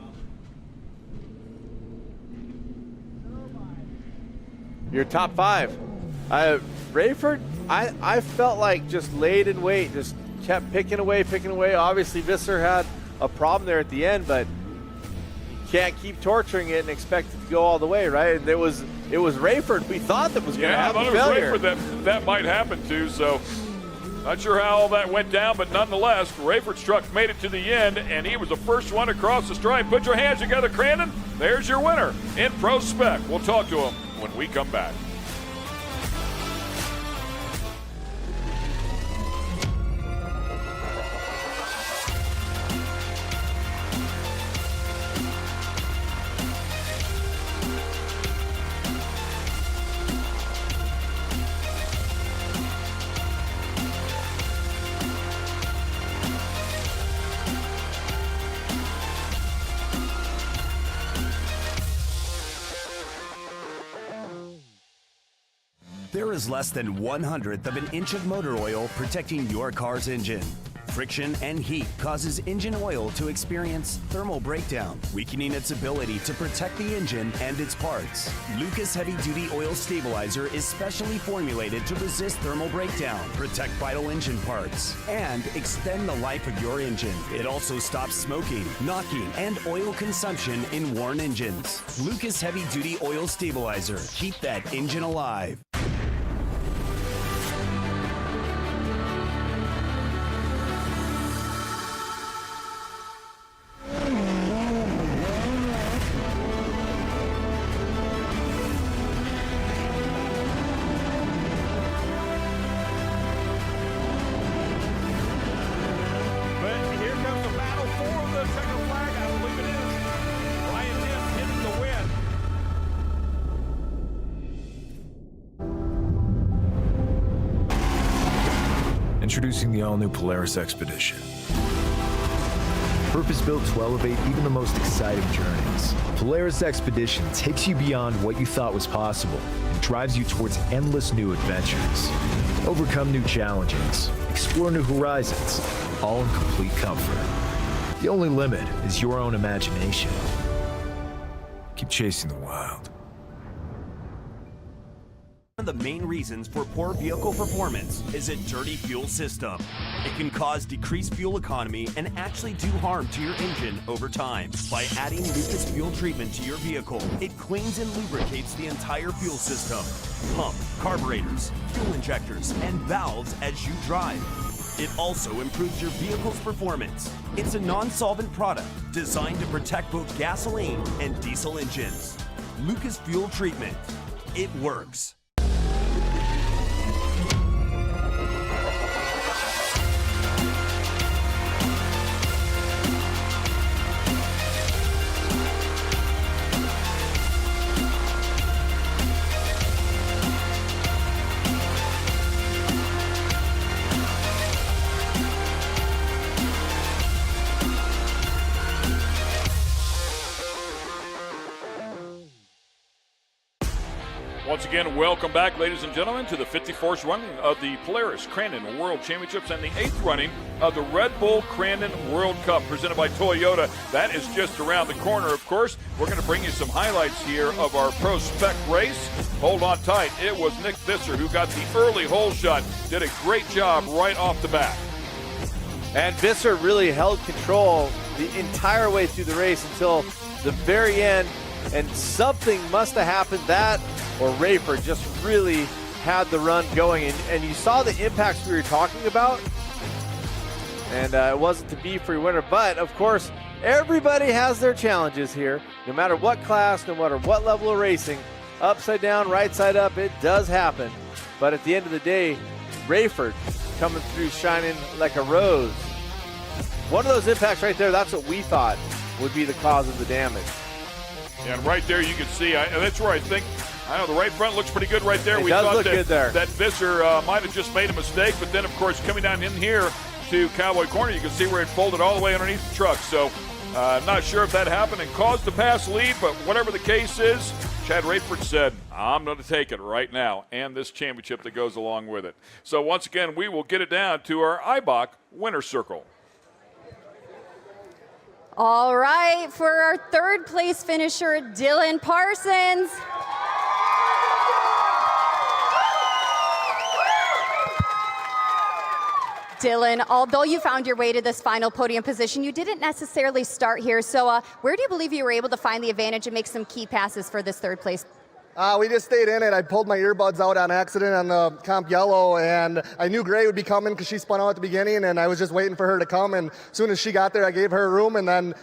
Your top 5. Rayford, I felt like just laid in wait, just kept picking away. Obviously, Visser had a problem there at the end, but you can't keep torturing it and expect it to go all the way, right? And it was Rayford we thought that was going to have a failure. Rayford that might happen to, so not sure how all that went down, but nonetheless, Rayford's truck made it to the end, and he was the first one across the stripe. Put your hands together, Crandon. There's your winner in Pro Spec. We'll talk to him when we come back. There is less than 1/100th of an inch of motor oil protecting your car's engine. Friction and heat causes engine oil to experience thermal breakdown, weakening its ability to protect the engine and its parts. Lucas Heavy Duty Oil Stabilizer is specially formulated to resist thermal breakdown, protect vital engine parts, and extend the life of your engine. It also stops smoking, knocking, and oil consumption in worn engines. Lucas Heavy Duty Oil Stabilizer. Keep that engine alive. But here comes the battle for the checkered flag. I believe it is. Ryan Tiff hitting the win Introducing the all-new Polaris Expedition. Purpose-built to elevate even the most exciting journeys. Polaris Expedition takes you beyond what you thought was possible and drives you towards endless new adventures. Overcome new challenges, explore new horizons, all in complete comfort. The only limit is your own imagination. Keep chasing the wild. One of the main reasons for poor vehicle performance is a dirty fuel system. It can cause decreased fuel economy and actually do harm to your engine over time. By adding Lucas Fuel Treatment to your vehicle, it cleans and lubricates the entire fuel system, pump, carburetors, fuel injectors, and valves as you drive. It also improves your vehicle's performance. It's a non-solvent product designed to protect both gasoline and diesel engines. Lucas Fuel Treatment. It works. Once again, welcome back, ladies and gentlemen, to the 54th running of the Polaris Crandon World Championships and the 8th running of the Red Bull Crandon World Cup presented by Toyota. That is just around the corner, of course. We're going to bring you some highlights here of our Pro Spec race. Hold on tight. It was Nick Visser who got the early hole shot. Did a great job right off the bat. And Visser really held control the entire way through the race until the very end. And something must have happened that or Rayford just really had the run going. And you saw the impacts we were talking about. And it wasn't to be for your winner. But, of course, everybody has their challenges here. No matter what class, no matter what level of racing, upside down, right side up, it does happen. But at the end of the day, Rayford coming through shining like a rose. One of those impacts right there, that's what we thought would be the cause of the damage. And right there you can see, that's where I think, I know the right front looks pretty good right there. It does look good there. That Visser might have just made a mistake, but then, of course, coming down in here to Cowboy Corner, you can see where it folded all the way underneath the truck. So I'm not sure if that happened and caused the pass lead, but whatever the case is, Chad Rayford said, I'm going to take it right now, and this championship that goes along with it. So once again, we will get it down to our Eibach winner circle. All right, for our third place finisher, Dylan Parsons. Dylan, although you found your way to this final podium position, you didn't necessarily start here. So where do you believe you were able to find the advantage and make some key passes for this third place? We just stayed in it. I pulled my earbuds out on accident on the comp yellow, and I knew Gray would be coming because she spun out at the beginning, and I was just waiting for her to come. And as soon as she got there, I gave her room, and then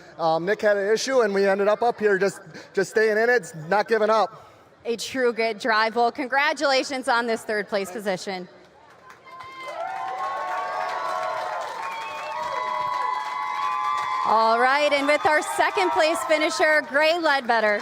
Nick had an issue, and we ended up here just staying in it, not giving up. A true good drive. Well, congratulations on this third place position. All right, and with our second place finisher, Gray Ledbetter.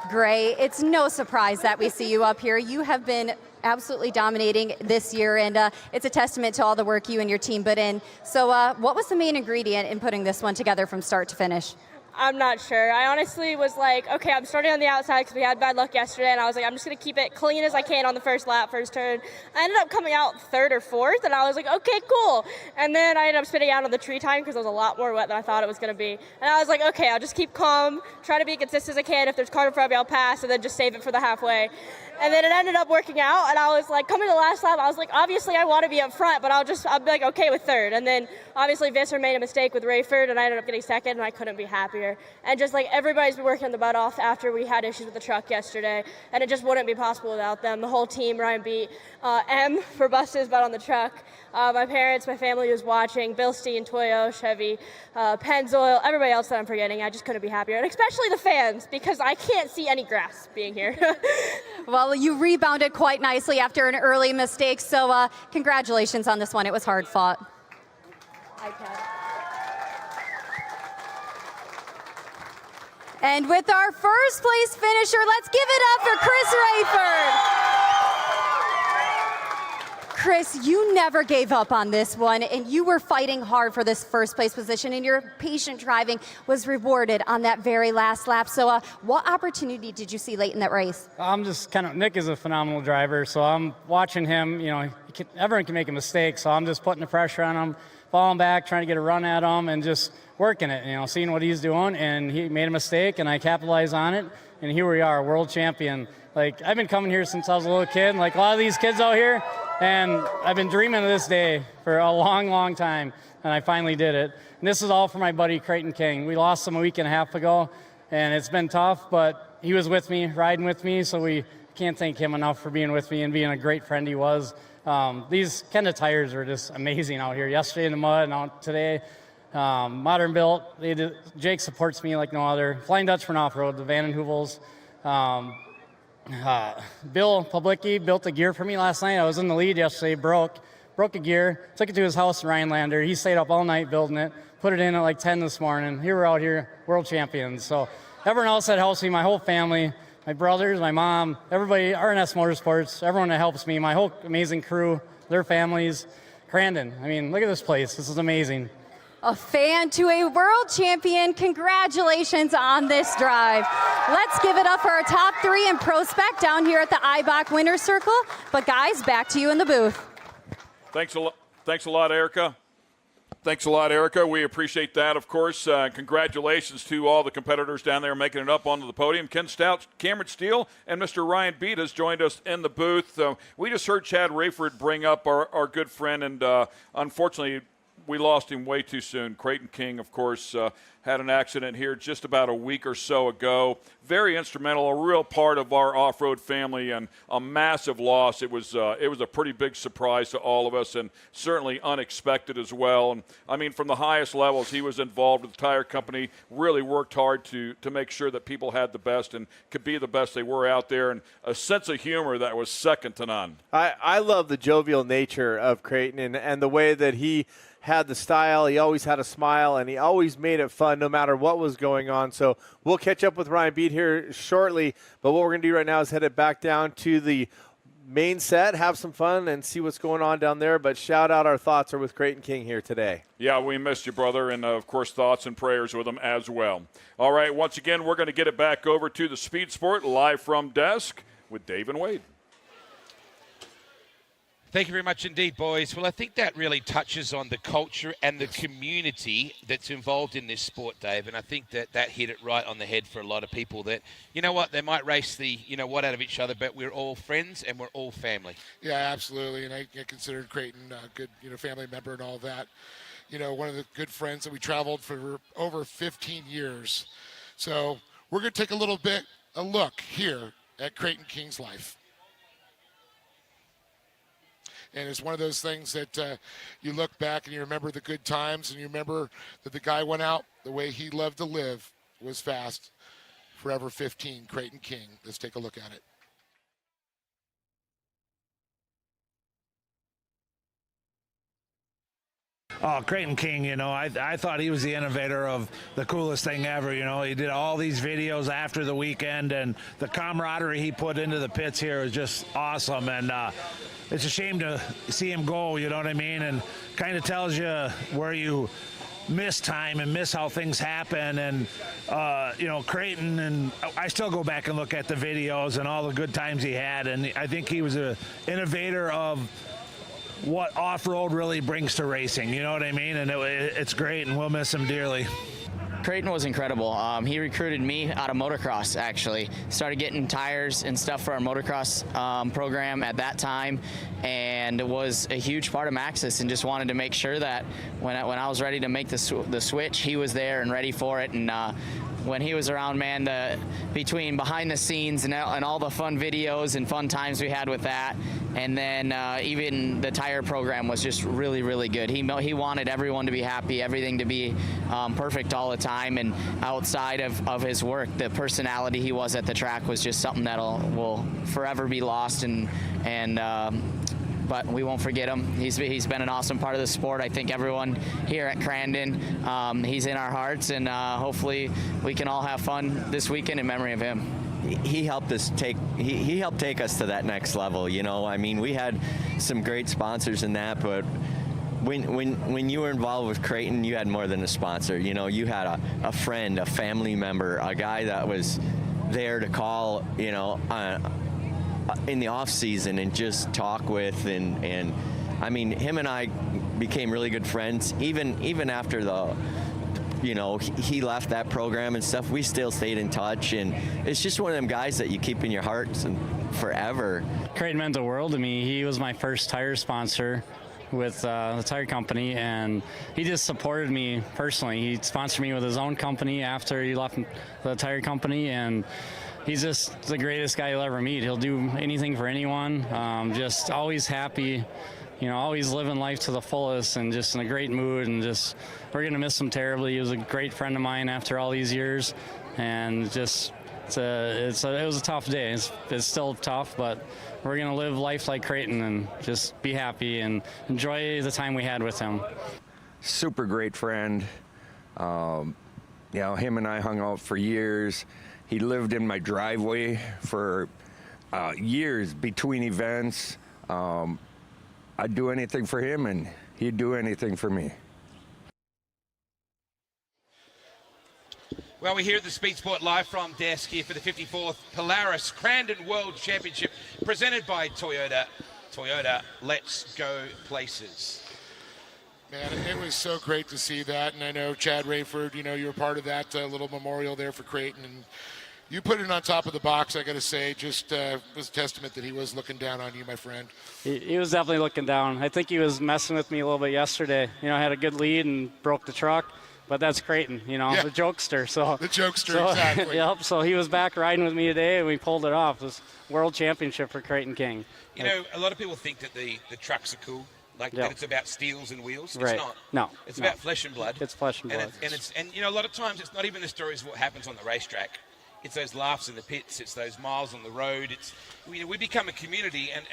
Gray, it's no surprise that we see you up here. You have been absolutely dominating this year, and it's a testament to all the work you and your team put in. So what was the main ingredient in putting this one together from start to finish? I'm not sure. I honestly was like, okay, I'm starting on the outside because we had bad luck yesterday, and I was like, I'm just going to keep it clean as I can on the first lap, first turn. I ended up coming out third or fourth, and I was like, okay, cool. And then I ended up spitting out on the tree time because it was a lot more wet than I thought it was going to be. And I was like, okay, I'll just keep calm, try to be consistent as I can. If there's car in front of me, I'll pass, and then just save it for the halfway. And then it ended up working out, and I was like, coming to the last lap, I was like, obviously I want to be up front, but I'll be like, okay with third. And then obviously Visser made a mistake with Rayford, and I ended up getting second, and I couldn't be happier. And just like everybody's been working the butt off after we had issues with the truck yesterday, and it just wouldn't be possible without them. The whole team, Ryan beat M for buses, but on the truck. My parents, my family was watching, Bill Steen, Toyo, Chevy, Pennzoil, everybody else that I'm forgetting. I just couldn't be happier, and especially the fans, because I can't see any grass being here. Well, you rebounded quite nicely after an early mistake, so congratulations on this one. It was hard fought. And with our first place finisher, let's give it up for Chris Rayford. Chris, you never gave up on this one, and you were fighting hard for this first place position, and your patient driving was rewarded on that very last lap. So what opportunity did you see late in that race? I'm just Nick is a phenomenal driver, so I'm watching him. Everyone can make a mistake, so I'm just putting the pressure on him, falling back, trying to get a run at him, and just working it, seeing what he's doing. And he made a mistake, and I capitalized on it, and here we are, world champion. I've been coming here since I was a little kid, like a lot of these kids out here, and I've been dreaming of this day for a long, long time, and I finally did it. And this is all for my buddy Creighton King. We lost him a week and a half ago, and it's been tough, but he was with me, riding with me, so we can't thank him enough for being with me and being a great friend he was. These kind of tires are just amazing out here. Yesterday in the mud and out today. Modern built. Jake supports me like no other. Flying Dutchman off-road, the Van den Hoevels. Bill Publicki built a gear for me last night. I was in the lead yesterday, broke a gear, took it to his house in Rhinelander. He stayed up all night building it, put it in at like 10 this morning. Here we're out here, world champions. So everyone else that helps me, my whole family, my brothers, my mom, everybody, RNS Motorsports, everyone that helps me, my whole amazing crew, their families, Crandon. I mean, look at this place. This is amazing. A fan to a world champion. Congratulations on this drive. Let's give it up for our top three in Pro Spec down here at the Eibach Winner's Circle. But guys, back to you in the booth. Thanks a lot, Erica. Thanks a lot, Erica. We appreciate that, of course. Congratulations to all the competitors down there making it up onto the podium. Ken Stout, Cameron Steele, and Mr. Ryan Beat has joined us in the booth. We just heard Chad Rayford bring up our good friend, and unfortunately, we lost him way too soon. Creighton King, of course, had an accident here just about a week or so ago. Very instrumental, a real part of our off-road family, and a massive loss. It was a pretty big surprise to all of us, and certainly unexpected as well. And I mean, from the highest levels, he was involved with the tire company, really worked hard to make sure that people had the best and could be the best they were out there, and a sense of humor that was second to none. I love the jovial nature of Creighton and the way that he had the style. He always had a smile, and he always made it fun no matter what was going on. So we'll catch up with Ryan Beat here shortly, but what we're going to do right now is head it back down to the main set, have some fun, and see what's going on down there. But shout out, our thoughts are with Creighton King here today. Yeah, we missed you, brother, and of course thoughts and prayers with him as well. All right, once again, we're going to get it back over to the Speed Sport live from desk with Dave and Wade. Thank you very much indeed, boys. Well, I think that really touches on the culture and the community that's involved in this sport, Dave. And I think that hit it right on the head for a lot of people that, you know what, they might race the, out of each other, but we're all friends and we're all family. Yeah, absolutely. And I considered Creighton a good, family member and all that. One of the good friends that we traveled for over 15 years. So we're going to take a look here at Creighton King's life. And it's one of those things that you look back and you remember the good times, and you remember that the guy went out the way he loved to live was fast. Forever 15, Creighton King. Let's take a look at it. Oh, Creighton King, I thought he was the innovator of the coolest thing ever. He did all these videos after the weekend, and the camaraderie he put into the pits here is just awesome. And it's a shame to see him go, you know what I mean? And kind of tells you where you miss time and miss how things happen. And, Creighton, and I still go back and look at the videos and all the good times he had. And I think he was an innovator of what off-road really brings to racing, you know what I mean? And it's great, and we'll miss him dearly. Creighton was incredible. He recruited me out of motocross, actually. Started getting tires and stuff for our motocross program at that time, and it was a huge part of Maxxis, and just wanted to make sure that when I was ready to make the switch, he was there and ready for it. And when he was around, man, between behind the scenes and all the fun videos and fun times we had with that, and then even the tire program was just really, really good. He wanted everyone to be happy, everything to be perfect all the time, and outside of his work, the personality he was at the track was just something that will forever be lost, but we won't forget him. He's been an awesome part of the sport. I think everyone here at Crandon, he's in our hearts, and hopefully we can all have fun this weekend in memory of him. he helped us he helped take us to that next level. You know, I mean, we had some great sponsors in that, but when you were involved with Creighton, you had more than a sponsor. You know, you had a friend, a family member, a guy that was there to call, you know, in the off season and just talk with, and I mean, him and I became really good friends. Even after he left that program and stuff, we still stayed in touch, and it's just one of them guys that you keep in your hearts and forever. Creighton meant the world to me. He was my first tire sponsor with the tire company, and he just supported me personally. He sponsored me with his own company after he left the tire company, and he's just the greatest guy you'll ever meet. He'll do anything for anyone, just always happy, you know, always living life to the fullest and just in a great mood, and just we're going to miss him terribly. He was a great friend of mine after all these years, and just it was a tough day. It's still tough, but we're going to live life like Creighton and just be happy and enjoy the time we had with him. Super great friend. You know, him and I hung out for years. He lived in my driveway for years between events. I'd do anything for him, and he'd do anything for me. Well, we're here at the Speed Sport live from desk here for the 54th Polaris Crandon World Championship, presented by Toyota. Toyota, let's go places. Man, it was so great to see that, and I know Chad Rayford, you know, you were part of that little memorial there for Creighton, and you put it on top of the box, I got to say, just was a testament that he was looking down on you, my friend. He was definitely looking down. I think he was messing with me a little bit yesterday. You know, I had a good lead and broke the truck. But that's Creighton, you know, the jokester. So the jokester, exactly. Yep. So he was back riding with me today, and we pulled it off. It was world championship for Creighton King. You know, a lot of people think that the trucks are cool, like that it's about steels and wheels. Right. It's not. No. It's about flesh and blood. It's flesh and blood. And you know, a lot of times it's not even the stories of what happens on the racetrack. It's those laughs in the pits. It's those miles on the road. It's we become a community, and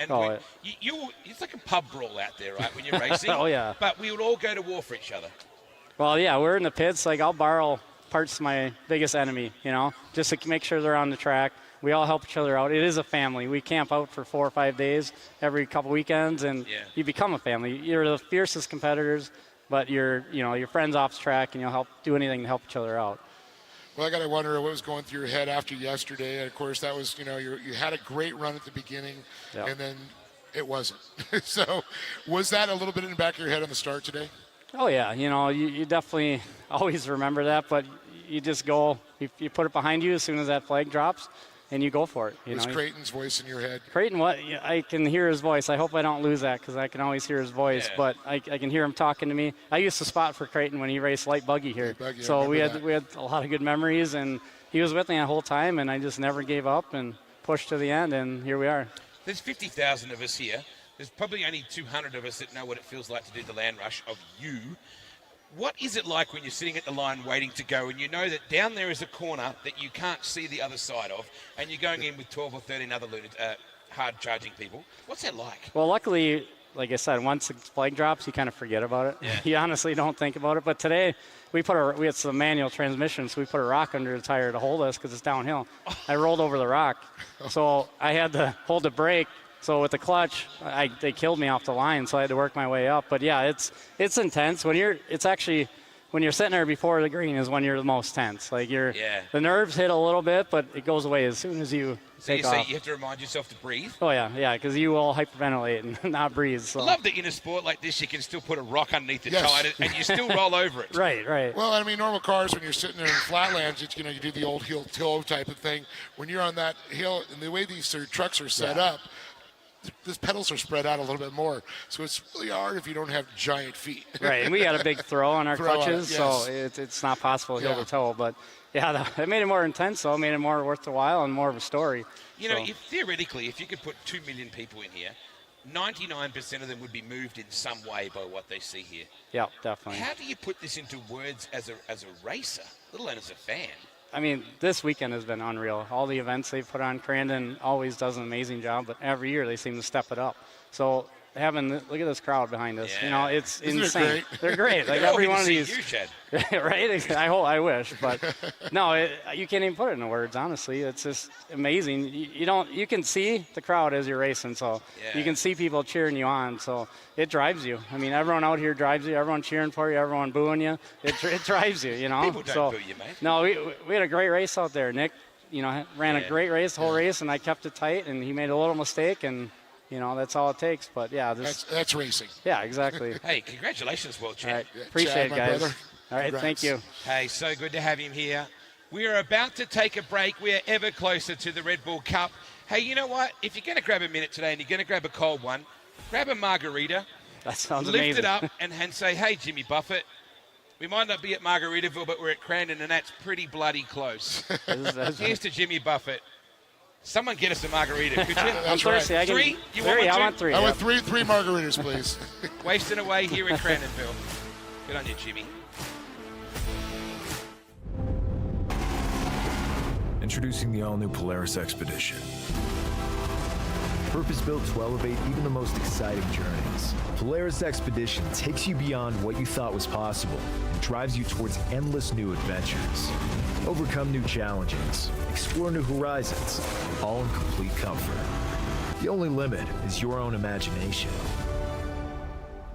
it's like a pub brawl out there, right? When you're racing. Oh yeah. But we would all go to war for each other. Well, yeah, we're in the pits. Like, I'll borrow parts of my biggest enemy, you know, just to make sure they're on the track. We all help each other out. It is a family. We camp out for 4 or 5 days every couple weekends, and you become a family. You're the fiercest competitors, but you're friends off the track, and you'll help do anything to help each other out. Well, I got to wonder what was going through your head after yesterday. And, of course, that was, you know, you had a great run at the beginning, and then it wasn't. So was that a little bit in the back of your head on the start today? Oh, yeah. You know, you definitely always remember that, but you just go, you put it behind you as soon as that flag drops, and you go for it. Was Creighton's voice in your head? Creighton, what? I can hear his voice. I hope I don't lose that because I can always hear his voice, but I can hear him talking to me. I used to spot for Creighton when he raced light buggy here. So we had a lot of good memories, and he was with me the whole time, and I just never gave up and pushed to the end, and here we are. There's 50,000 of us here. There's probably only 200 of us that know what it feels like to do the land rush of you. What is it like when you're sitting at the line waiting to go and you know that down there is a corner that you can't see the other side of and you're going in with 12 or 13 other hard-charging people? What's that like? Well, luckily, like I said, once the flag drops, you kind of forget about it. Yeah. You honestly don't think about it. But today, we had some manual transmission, so we put a rock under the tire to hold us because it's downhill. I rolled over the rock, so I had to hold the brake. So with the clutch, they killed me off the line, so I had to work my way up. But yeah, it's intense. When you're sitting there before the green is when you're the most tense. Like the nerves hit a little bit, but it goes away as soon as you take off. So you have to remind yourself to breathe? Oh yeah, because you will hyperventilate and not breathe. So. I love that in a sport like this, you can still put a rock underneath the tire and you still roll over it. Right. Well, I mean, normal cars, when you're sitting there in flatlands, you do the old heel toe type of thing. When you're on that hill, and the way these trucks are set up, the pedals are spread out a little bit more, so it's really hard if you don't have giant feet. Right, and we got a big throw on our clutches, so it's not possible heel to toe. But yeah, it made it more intense, though. It made it more worth the while and more of a story. You know, theoretically, if you could put 2 million people in here, 99% of them would be moved in some way by what they see here. Yeah, definitely. How do you put this into words as a racer, let alone as a fan? I mean, this weekend has been unreal. All the events they've put on, Crandon always does an amazing job, but every year they seem to step it up. So having look at this crowd behind us. Yeah. You know, it's Isn't it insane. great? They're great. Like They're all every here to one of see these, you, Chad. right? I wish, but no, you can't even put it into words. Honestly, it's just amazing. You can see the crowd as you're racing, so you can see people cheering you on. So it drives you. I mean, everyone out here drives you. Everyone cheering for you. Everyone booing you. It drives you. You know. People don't boo you, mate. No, we had a great race out there. Nick, ran a great race, the whole race, and I kept it tight. And he made a little mistake, and that's all it takes. But yeah, that's racing. Yeah, exactly. Hey, congratulations, world champ. All right. Appreciate it, guys. Brother. All right, Congrats. thank you. Hey, so good to have him here. We are about to take a break. We are ever closer to the Red Bull Cup. Hey, you know what? If you're going to grab a minute today and you're going to grab a cold one, grab a margarita. That sounds lift amazing. it up and say, hey, Jimmy Buffett, we might not be at Margaritaville, but we're at Crandon, and that's pretty bloody close. Here's to Jimmy Buffett. Someone get us a margarita, could you? I'm thirsty. I can, three? You three? want I one want too? three. I yeah. want three margaritas, please. Wasting away here at Crandonville. Good on you, Jimmy. Introducing the all-new Polaris Expedition. Purpose-built to elevate even the most exciting journeys. Polaris Expedition takes you beyond what you thought was possible and drives you towards endless new adventures. Overcome new challenges, explore new horizons, all in complete comfort. The only limit is your own imagination.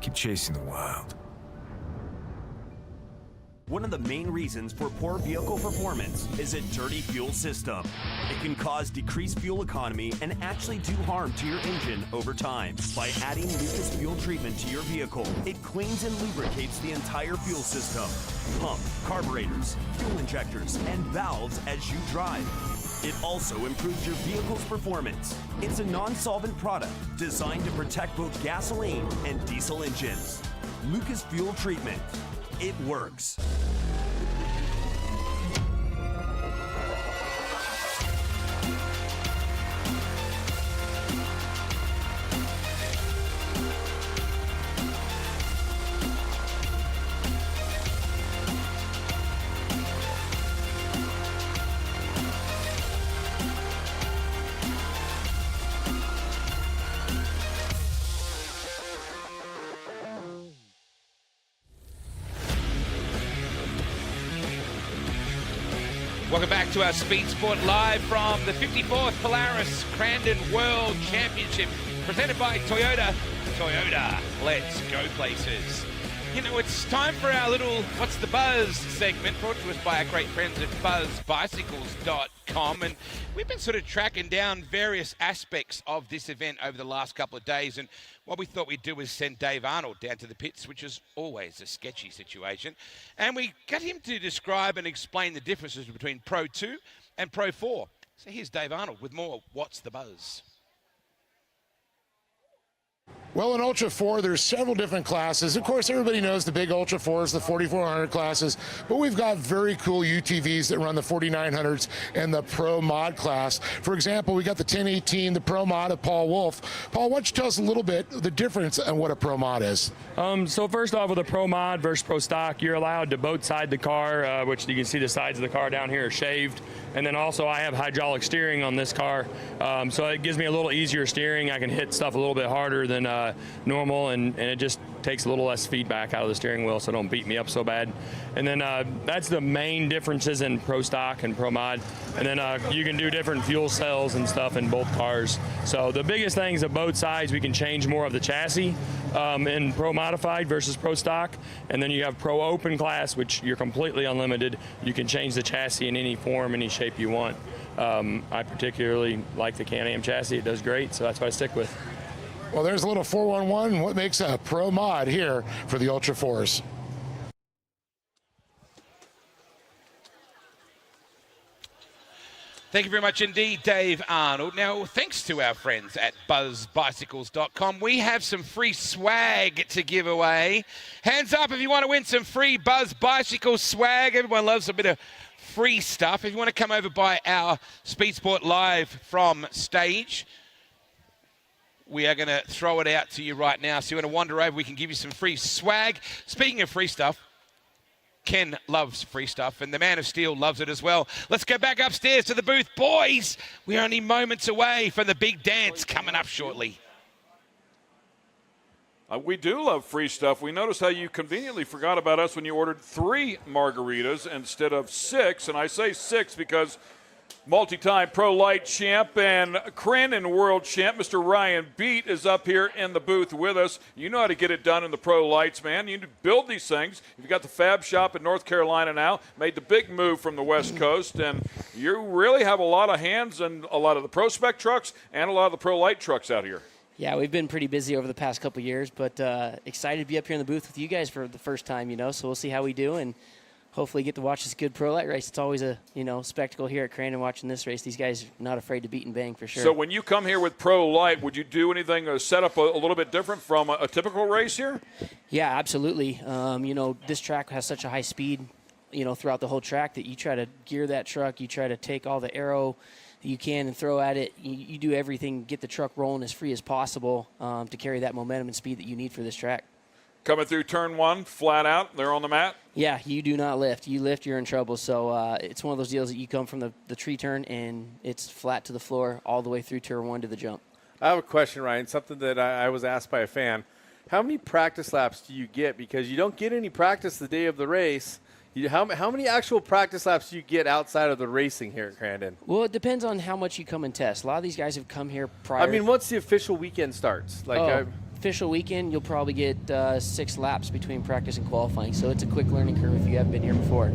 Keep chasing the wild. One of the main reasons for poor vehicle performance is a dirty fuel system. It can cause decreased fuel economy and actually do harm to your engine over time. By adding Lucas fuel treatment to your vehicle, it cleans and lubricates the entire fuel system. Pump, carburetors, fuel injectors, and valves as you drive. It also improves your vehicle's performance. It's a non-solvent product designed to protect both gasoline and diesel engines. Lucas fuel treatment. It works. Welcome back to our Speed Sport live from the 54th Polaris Crandon World Championship, presented by Toyota. Toyota, let's go places. You know, it's time for our little What's the Buzz segment, brought to us by our great friends at buzzbicycles.com. And we've been sort of tracking down various aspects of this event over the last couple of days. And what we thought we'd do was send Dave Arnold down to the pits, which is always a sketchy situation. And we got him to describe and explain the differences between Pro 2 and Pro 4. So here's Dave Arnold with more What's the Buzz. Well, in Ultra 4, there's several different classes. Of course, everybody knows the big Ultra 4s, the 4400 classes, but we've got very cool UTVs that run the 4900s and the Pro Mod class. For example, we got the 1018, the Pro Mod of Paul Wolf. Paul, why don't you tell us a little bit the difference and what a Pro Mod is? So first off, with a Pro Mod versus Pro Stock, you're allowed to boat side the car, which you can see the sides of the car down here are shaved. And then also I have hydraulic steering on this car, so it gives me a little easier steering. I can hit stuff a little bit harder than normal, and it just takes a little less feedback out of the steering wheel, so it don't beat me up so bad. And then that's the main differences in Pro Stock and Pro Mod. And then you can do different fuel cells and stuff in both cars. So the biggest thing is that both sides we can change more of the chassis in Pro Modified versus Pro Stock. And then you have Pro Open class, which you're completely unlimited. You can change the chassis in any form, any shape you want. I particularly like the Can-Am chassis. It does great, so that's what I stick with. Well, there's a little 411. What makes a Pro Mod here for the Ultra 4s? Thank you very much indeed, Dave Arnold. Now, thanks to our friends at buzzbicycles.com, we have some free swag to give away. Hands up if you want to win some free Buzz Bicycle swag. Everyone loves a bit of free stuff. If you want to come over by our Speed Sport Live from stage, we are going to throw it out to you right now. So you want to wander over, we can give you some free swag. Speaking of free stuff, Ken loves free stuff, and the Man of Steel loves it as well. Let's go back upstairs to the booth. Boys, we're only moments away from the big dance coming up shortly. We do love free stuff. We noticed how you conveniently forgot about us when you ordered 3 margaritas instead of 6. And I say 6 because multi-time Pro Light champ and Crandon world champ, Mr. Ryan Beat, is up here in the booth with us. You know how to get it done in the Pro Lights, man. You need to build these things. You've got the Fab Shop in North Carolina now, made the big move from the West Coast, and you really have a lot of hands in a lot of the Pro Spec trucks and a lot of the Pro Light trucks out here. Yeah, we've been pretty busy over the past couple of years, but excited to be up here in the booth with you guys for the first time, so we'll see how we do and hopefully get to watch this good Pro Light race. It's always a, spectacle here at Crandon watching this race. These guys are not afraid to beat and bang for sure. So when you come here with Pro Light, would you do anything, set up a little bit different from a typical race here? Yeah, absolutely. This track has such a high speed, throughout the whole track that you try to gear that truck, you try to take all the aero that you can and throw at it. You do everything, get the truck rolling as free as possible to carry that momentum and speed that you need for this track. Coming through turn 1, flat out, they're on the mat? Yeah, you do not lift. You lift, you're in trouble. So it's one of those deals that you come from the tree turn and it's flat to the floor all the way through turn 1 to the jump. I have a question, Ryan, something that I was asked by a fan. How many practice laps do you get? Because you don't get any practice the day of the race. How many actual practice laps do you get outside of the racing here at Crandon? Well, it depends on how much you come and test. A lot of these guys have come here prior. I mean, once the official weekend starts. Official weekend, you'll probably get 6 laps between practice and qualifying, so it's a quick learning curve if you haven't been here before.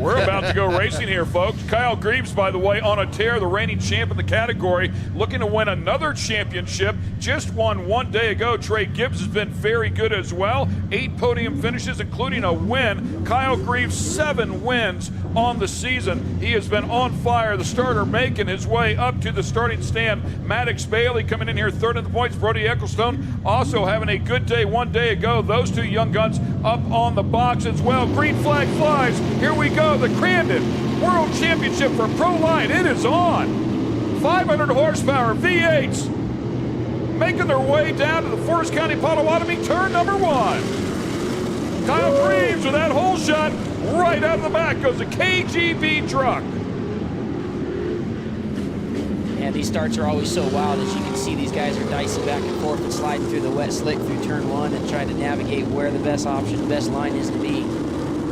We're about to go racing here, folks. Kyle Greaves, by the way, on a tear, the reigning champ in the category, looking to win another championship. Just won 1 day ago. Trey Gibbs has been very good as well. 8 podium finishes, including a win. Kyle Greaves, 7 wins on the season. He has been on fire. The starter making his way up to the starting stand. Maddox Bailey coming in here third in the points. Brody Ecclestone also having a good day 1 day ago. Those 2 young guns up on the box as well. Green flag flies. Here we go. The Crandon World Championship for Pro Light. It is on. 500 horsepower V8s making their way down to the Forest County Potawatomi turn number 1. Kyle Greaves with that hole shot. Right out of the back goes a KGB truck. Yeah, these starts are always so wild. As you can see, these guys are dicing back and forth and sliding through the wet slick through turn 1 and trying to navigate where the best option, the best line is to be.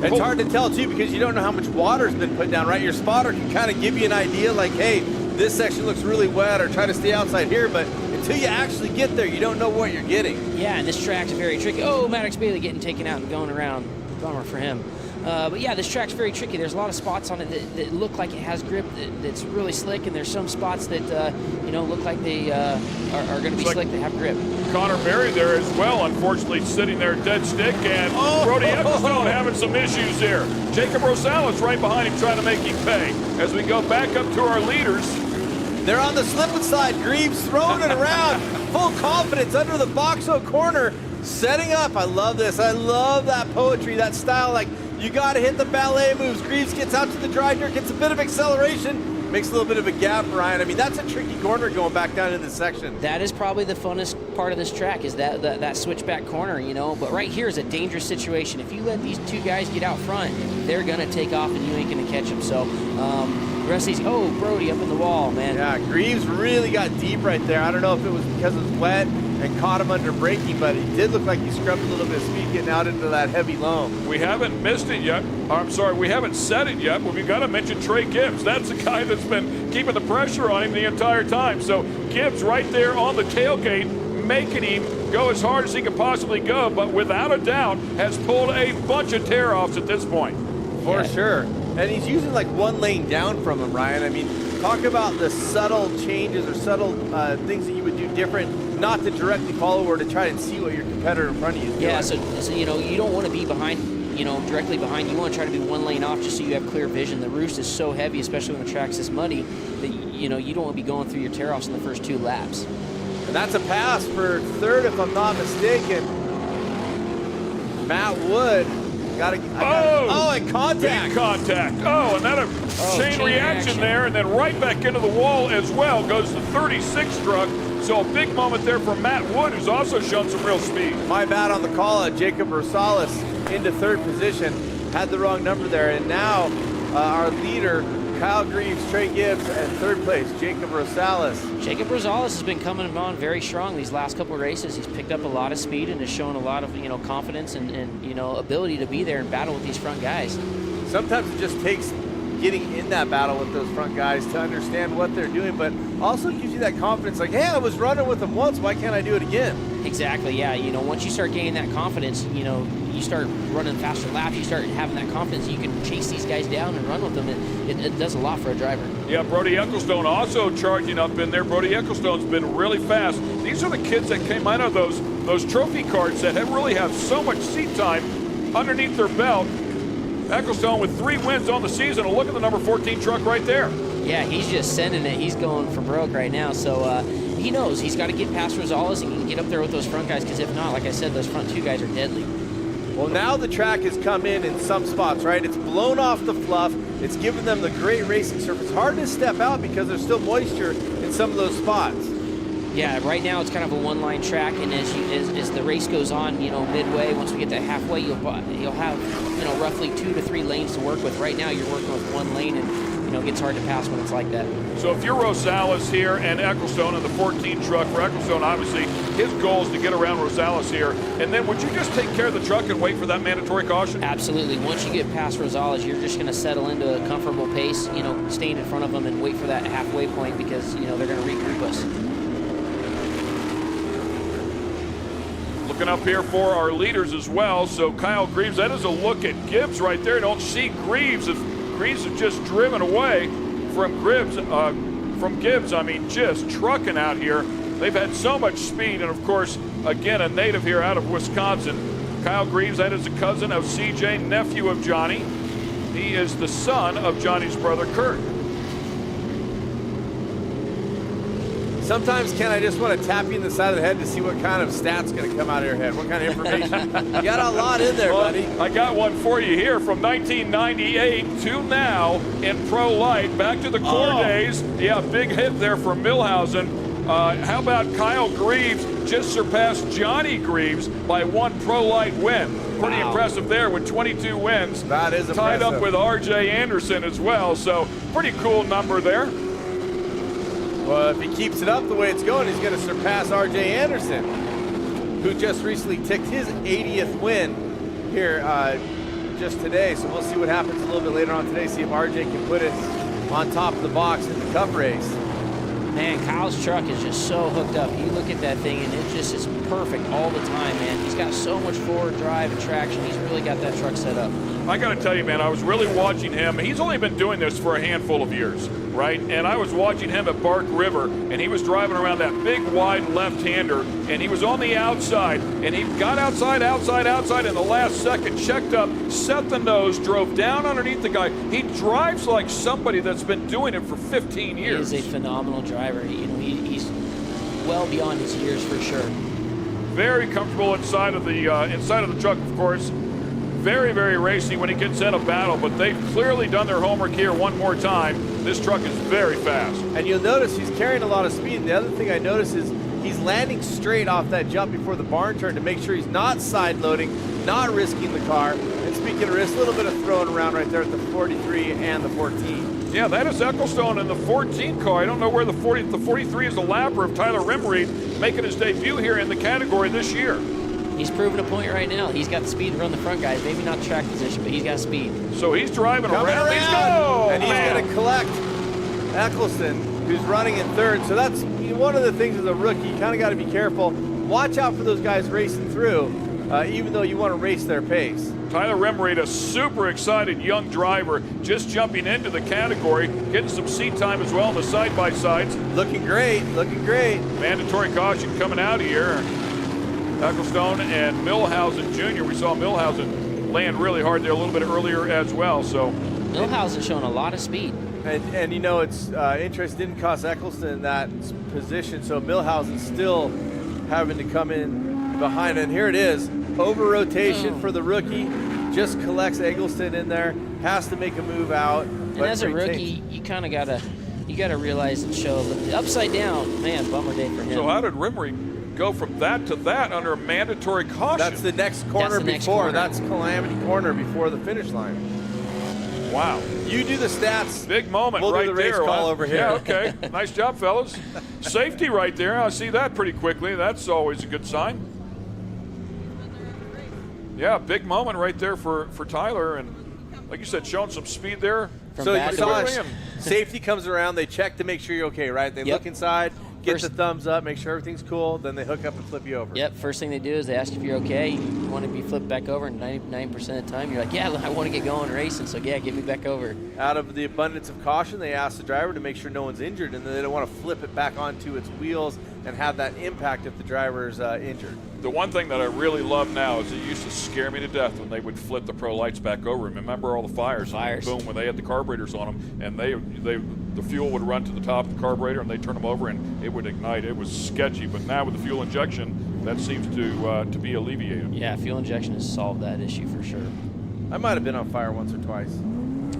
It's hard to tell, too, because you don't know how much water's been put down, right? Your spotter can kind of give you an idea, like, hey, this section looks really wet, or try to stay outside here, but until you actually get there, you don't know what you're getting. Yeah, and this track's very tricky. Oh, Maddox Bailey getting taken out and going around. Bummer for him. But yeah, this track's very tricky. There's a lot of spots on it that look like it has grip, that's really slick, and there's some spots that look like they are going to be slick that have grip. Connor Berry there as well, unfortunately sitting there dead stick, and Brody Ecclestone having some issues there. Jacob Rosales right behind him trying to make him pay. As we go back up to our leaders. They're on the slipping side. Greaves throwing it around. Full confidence under the boxo corner. Setting up. I love this. I love that poetry, that style. Like, you got to hit the ballet moves. Greaves gets out to the dry dirt, gets a bit of acceleration, makes a little bit of a gap, Ryan. I mean, that's a tricky corner going back down in this section. That is probably the funnest part of this track is that switchback corner, But right here is a dangerous situation. If you let these 2 guys get out front, they're going to take off and you ain't going to catch them. So the rest of these, Brody up in the wall, man. Yeah, Greaves really got deep right there. I don't know if it was because it was wet and caught him under braking, but he did look like he scrubbed a little bit of speed getting out into that heavy loam. We haven't missed it yet. I'm sorry, we haven't said it yet, but we've got to mention Trey Gibbs. That's the guy that's been keeping the pressure on him the entire time. So Gibbs right there on the tailgate, making him go as hard as he could possibly go, but without a doubt has pulled a bunch of tear-offs at this point. For sure. And he's using like 1 lane down from him, Ryan. I mean, talk about the subtle changes or subtle things that you would do different, not to directly follow or to try and see what your competitor in front of you is doing. Yeah, so you don't want to be behind, directly behind. You want to try to be 1 lane off just so you have clear vision. The roost is so heavy, especially when the track's this muddy, that you don't want to be going through your tear-offs in the first 2 laps. And that's a pass for third, if I'm not mistaken. Matt Wood. And contact. Big contact. And then a chain reaction there, and then right back into the wall as well goes the 36 truck. So a big moment there for Matt Wood, who's also shown some real speed. My bad on the call. Jacob Rosales into third position. Had the wrong number there, and now our leader, Kyle Greaves, Trey Gibbs, and third place, Jacob Rosales. Jacob Rosales has been coming on very strong these last couple of races. He's picked up a lot of speed and has shown a lot of confidence and ability to be there and battle with these front guys. Sometimes it just takes getting in that battle with those front guys to understand what they're doing, but also gives you that confidence like, hey, I was running with them once, why can't I do it again? Exactly, yeah. Once you start gaining that confidence, you start running faster laps, you start having that confidence, you can chase these guys down and run with them. It does a lot for a driver. Yeah, Brody Ecclestone also charging up in there. Brody Ecclestone's been really fast. These are the kids that came out of those trophy cards that really have so much seat time underneath their belt. Ecclestone with 3 wins on the season. And look at the number 14 truck right there. Yeah, he's just sending it. He's going for broke right now. So he knows he's got to get past Rosales and get up there with those front guys, because if not, like I said, those front 2 guys are deadly. Well, now the track has come in some spots, right? It's blown off the fluff. It's given them the great racing surface. Hard to step out because there's still moisture in some of those spots. Yeah, right now it's kind of a one-line track, and as the race goes on, midway, once we get to halfway, you'll have roughly 2 to 3 lanes to work with. Right now you're working with 1 lane, and it gets hard to pass when it's like that. So if you're Rosales here and Ecclestone in the 14 truck, for Ecclestone, obviously his goal is to get around Rosales here, and then would you just take care of the truck and wait for that mandatory caution? Absolutely. Once you get past Rosales, you're just going to settle into a comfortable pace, staying in front of them and wait for that halfway point, because they're going to regroup us. Looking up here for our leaders as well. So Kyle Greaves, that is a look at Gibbs right there. Don't see Greaves. If Greaves has just driven away from Gibbs, I mean, just trucking out here. They've had so much speed, and of course, again, a native here out of Wisconsin. Kyle Greaves, that is a cousin of CJ, nephew of Johnny. He is the son of Johnny's brother, Kurt. Sometimes, Ken, I just want to tap you in the side of the head to see what kind of stats going to come out of your head. What kind of information? You got a lot in there, buddy. I got one for you here from 1998 to now in Pro Light. Back to the core days. Yeah, big hit there for Millhausen. How about Kyle Greaves just surpassed Johnny Greaves by 1 Pro Light win. Pretty impressive there with 22 wins. That is tied impressive. Up with R.J. Anderson as well. So pretty cool number there. Well, if he keeps it up the way it's going, he's going to surpass R.J. Anderson, who just recently ticked his 80th win here just today. So we'll see what happens a little bit later on today, see if R.J. can put it on top of the box in the Cup race. Man, Kyle's truck is just so hooked up. You look at that thing, and it just is perfect all the time, man. He's got so much forward drive and traction. He's really got that truck set up. I got to tell you, man, I was really watching him. He's only been doing this for a handful of years, right? And I was watching him at Bark River, and he was driving around that big, wide left-hander, and he was on the outside, and he got outside, in the last second, checked up, set the nose, drove down underneath the guy. He drives like somebody that's been doing it for 15 years. He is a phenomenal driver. He's well beyond his years for sure. Very comfortable inside of the truck, of course. Very, very racy when he gets in a battle, but they've clearly done their homework here one more time. This truck is very fast. And you'll notice he's carrying a lot of speed. And the other thing I notice is he's landing straight off that jump before the barn turn to make sure he's not side loading, not risking the car. And speaking of risk, a little bit of throwing around right there at the 43 and the 14. Yeah, that is Ecclestone in the 14 car. I don't know where the 43 is the lapper of Tyler Rimreed, making his debut here in the category this year. He's proving a point right now. He's got the speed to run the front guys. Maybe not track position, but he's got speed. So he's driving around. He's and he's going to collect Eccleston, who's running in third. So that's one of the things as a rookie. You kind of got to be careful. Watch out for those guys racing through, even though you want to race their pace. Tyler Rimreed, a super excited young driver, just jumping into the category, getting some seat time as well in the side-by-sides. Looking great, looking great. Mandatory caution coming out of here. Ecclestone and Millhausen Jr. We saw Millhausen land really hard there a little bit earlier as well. So Millhausen showing a lot of speed. And it's interest didn't cost Eccleston in that position, so Millhausen still having to come in behind. And here it is, over rotation for the rookie, just collects Eggleston in there, has to make a move out. And as a rookie, you kind of gotta realize and show the upside down. Man, bummer day for him. So how did Rimreed go from that to that under a mandatory caution? That's the next corner before. That's Calamity Corner before the finish line. Wow. You do the stats. Big moment we'll right do the race there. call over here. Yeah, okay. Nice job, fellas. Safety right there. I see that pretty quickly. That's always a good sign. Yeah, big moment right there for Tyler. And like you said, showing some speed there. So you saw safety comes around. They check to make sure you're okay, right? They look inside, get the thumbs up, make sure everything's cool. Then they hook up and flip you over. Yep, first thing they do is they ask if you're okay. You want to be flipped back over, and 99% of the time you're like, yeah, I want to get going racing, so yeah, get me back over. Out of the abundance of caution, they ask the driver to make sure no one's injured, and then they don't want to flip it back onto its wheels and have that impact if the driver's injured. The one thing that I really love now is it used to scare me to death when they would flip the Pro Lights back over. Remember all the fires? Boom, when they had the carburetors on them, and the fuel would run to the top of the carburetor, and they'd turn them over, and it would ignite. It was sketchy, but now with the fuel injection, that seems to be alleviated. Yeah, fuel injection has solved that issue for sure. I might have been on fire once or twice.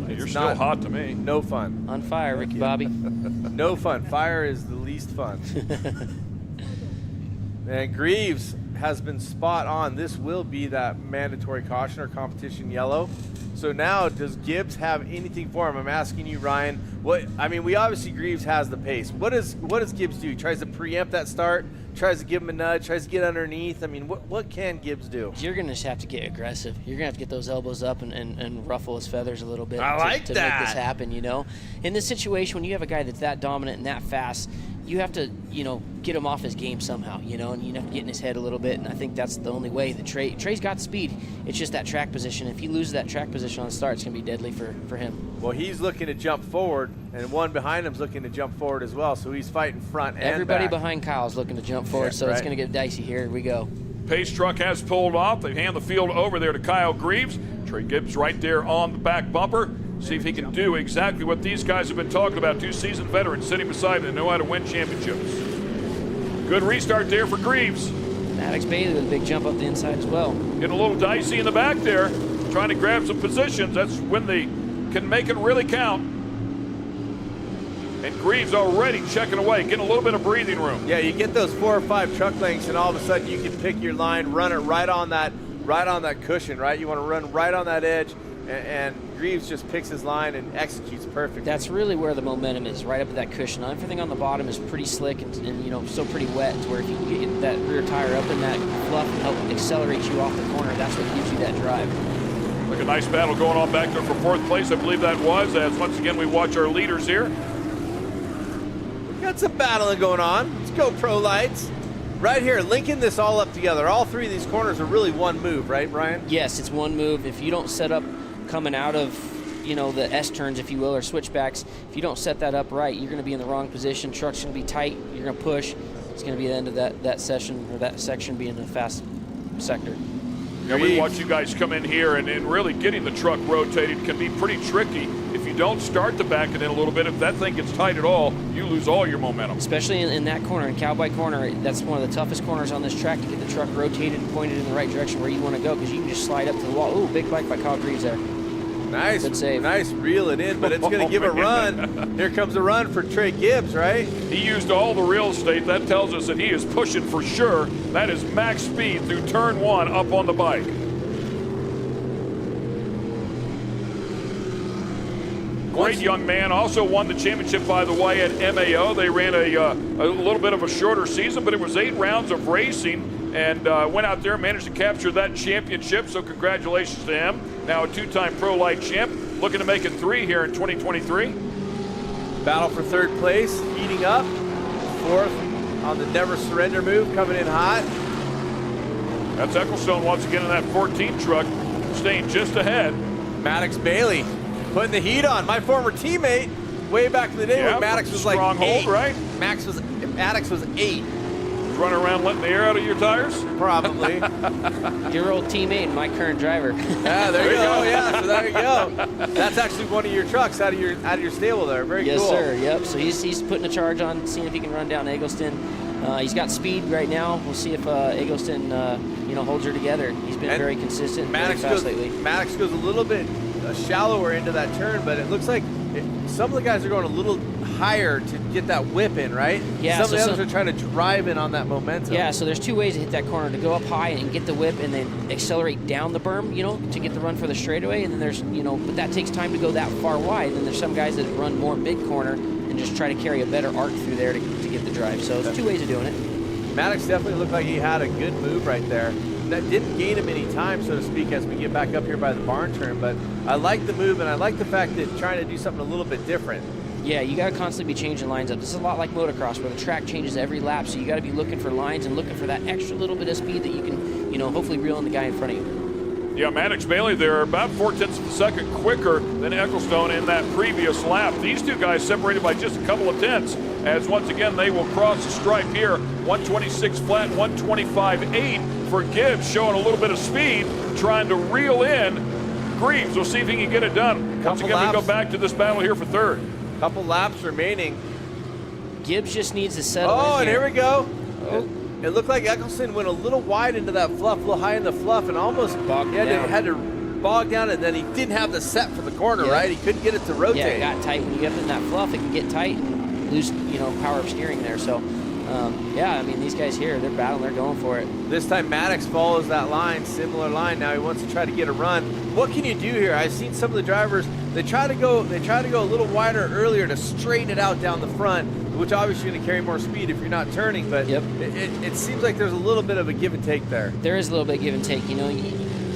You're still hot to me. No fun. On fire, Ricky Bobby. No fun. Fire is the least fun. And Greaves has been spot on. This will be that mandatory caution or competition yellow. So now, does Gibbs have anything for him? I'm asking you, Ryan. We obviously Greaves has the pace. What does Gibbs do? He tries to preempt that start, tries to give him a nudge, tries to get underneath. I mean, what can Gibbs do? You're going to have to get aggressive. You're going to have to get those elbows up and ruffle his feathers a little bit to make this happen, In this situation, when you have a guy that's that dominant and that fast, you have to, get him off his game somehow, and you have to get in his head a little bit, and I think that's the only way. Trey's got speed. It's just that track position. If he loses that track position on the start, it's going to be deadly for him. Well, he's looking to jump forward, and one behind him's looking to jump forward as well, so he's fighting front and Everybody back. behind Kyle's looking to jump forward, so it's going to get dicey. Here we go. Pace truck has pulled off. They hand the field over there to Kyle Greaves. Trey Gibbs right there on the back bumper. See if he can do exactly what these guys have been talking about. 2 seasoned veterans sitting beside them that know how to win championships. Good restart there for Greaves. Maddox Bailey with a big jump up the inside as well. Getting a little dicey in the back there, trying to grab some positions. That's when they can make it really count. And Greaves already checking away, getting a little bit of breathing room. Yeah, you get those 4 or 5 truck lengths, and all of a sudden you can pick your line, run it right on that cushion, right? You want to run right on that edge, and Greaves just picks his line and executes perfectly. That's really where the momentum is, right up at that cushion. Everything on the bottom is pretty slick and still pretty wet, to where if you can get that rear tire up in that fluff and help accelerate you off the corner, that's what gives you that drive. Like a nice battle going on back there for 4th place, I believe that was, as once again we watch our leaders here. Got some battling going on. Let's go, Pro Lights. Right here, linking this all up together. All 3 of these corners are really one move, right, Brian? Yes, it's one move. If you don't set up coming out of, the S-turns, if you will, or switchbacks, if you don't set that up right, you're going to be in the wrong position. Truck's going to be tight. You're going to push. It's going to be the end of that session, or that section being a fast sector. Yeah, we watch you guys come in here, and really getting the truck rotated can be pretty tricky. If you don't start the back end a little bit, if that thing gets tight at all, you lose all your momentum. Especially in that corner, in Cowboy Corner, that's one of the toughest corners on this track to get the truck rotated and pointed in the right direction where you want to go, because you can just slide up to the wall. Ooh, big bike by Kyle Greaves there. Nice, good save. Nice, reel it in, but it's going to give a run. Here comes a run for Trey Gibbs, right? He used all the real estate. That tells us that he is pushing for sure. That is max speed through turn 1 up on the bike. Great young man, also won the championship, by the way, at MAO. They ran a little bit of a shorter season, but it was 8 rounds of racing, and went out there and managed to capture that championship, so congratulations to him. Now a 2-time Pro Light champ, looking to make it 3 here in 2023. Battle for 3rd place, heating up. 4th on the never surrender move, coming in hot. That's Ecclestone once again in that 14 truck, staying just ahead. Maddox Bailey putting the heat on. My former teammate, way back in the day when Maddox was like 8. Right? Maddox was 8. Running around letting the air out of your tires? Probably. Your old teammate and my current driver. Yeah, there you go. Yeah, so there you go. That's actually one of your trucks out of your stable there. Very cool. Yes, sir. Yep. So he's putting a charge on, seeing if he can run down Eggleston. He's got speed right now. We'll see if Eggleston holds her together. He's been very consistent, very fast lately. Maddox goes a little bit shallower into that turn, but it looks like some of the guys are going a little tire to get that whip in, right? Yeah, Some of the others are trying to drive in on that momentum. Yeah, so there's two ways to hit that corner: to go up high and get the whip, and then accelerate down the berm, to get the run for the straightaway. And then there's, but that takes time to go that far wide. And then there's some guys that run more mid corner and just try to carry a better arc through there to get the drive. So there's two ways of doing it. Maddox definitely looked like he had a good move right there. That didn't gain him any time, so to speak, as we get back up here by the barn turn. But I like the move, and I like the fact that trying to do something a little bit different. Yeah, you got to constantly be changing lines up. This is a lot like motocross, where the track changes every lap, so you got to be looking for lines and looking for that extra little bit of speed that you can, hopefully reel in the guy in front of you. Yeah, Maddox Bailey there about 0.4 of a second quicker than Ecclestone in that previous lap. These two guys separated by just a couple of tenths, as once again they will cross the stripe here. 126 flat, 125.8 for Gibbs, showing a little bit of speed, trying to reel in Greaves. We'll see if he can get it done. Once again, we go back to this battle here for third. Couple laps remaining. Gibbs just needs to settle in. Oh, and here we go. Oh. It looked like Ecclestone went a little wide into that fluff, a little high in the fluff, and almost had to bog down, and then he didn't have the set for the corner, right? He couldn't get it to rotate. Yeah, it got tight. When you get up in that fluff, it can get tight and lose, power of steering there. So, these guys here, they're battling, they're going for it. This time Maddox follows that line, similar line. Now he wants to try to get a run. What can you do here? I've seen some of the drivers, they try to go a little wider earlier to straighten it out down the front, which obviously is going to carry more speed if you're not turning, but it seems like there's a little bit of a give and take there. There is a little bit of give and take.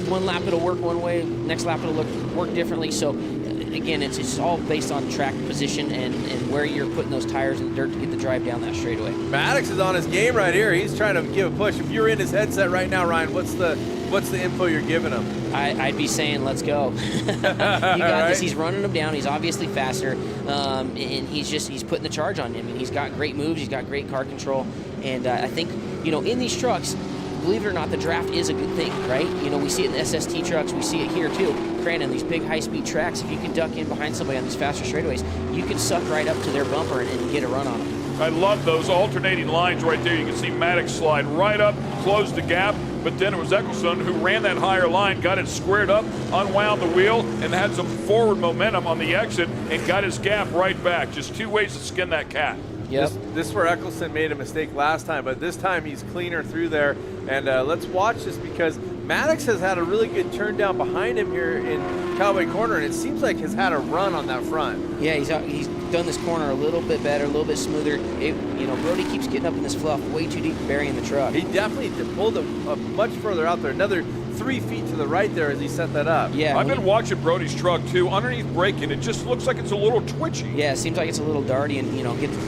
One lap it'll work one way, next lap it'll work differently. So again, it's all based on track position and where you're putting those tires in the dirt to get the drive down that straightaway. Maddox is on his game right here. He's trying to give a push. If you're in his headset right now, Ryan, what's the info you're giving him? I'd be saying, let's go. You got this. He's running him down. He's obviously faster, and he's putting the charge on him. I mean, he's got great moves. He's got great car control, and I think in these trucks, believe it or not, the draft is a good thing, right? We see it in the SST trucks. We see it here too. Crandon, these big high-speed tracks. If you can duck in behind somebody on these faster straightaways, you can suck right up to their bumper and get a run on them. I love those alternating lines right there. You can see Maddox slide right up, close the gap, but then it was Ecclestone who ran that higher line, got it squared up, unwound the wheel, and had some forward momentum on the exit and got his gap right back. Just two ways to skin that cat. Yep. This is where Ecclestone made a mistake last time, but this time he's cleaner through there. And let's watch this, because Maddox has had a really good turn down behind him here in Cowboy Corner, and it seems like has had a run on that front. Yeah, he's done this corner a little bit better, a little bit smoother. Brody keeps getting up in this fluff way too deep, burying the truck. He definitely pulled it much further out there, another 3 feet to the right there as he set that up. Yeah, I've been watching Brody's truck too. Underneath braking, it just looks like it's a little twitchy. Yeah, it seems like it's a little darty, and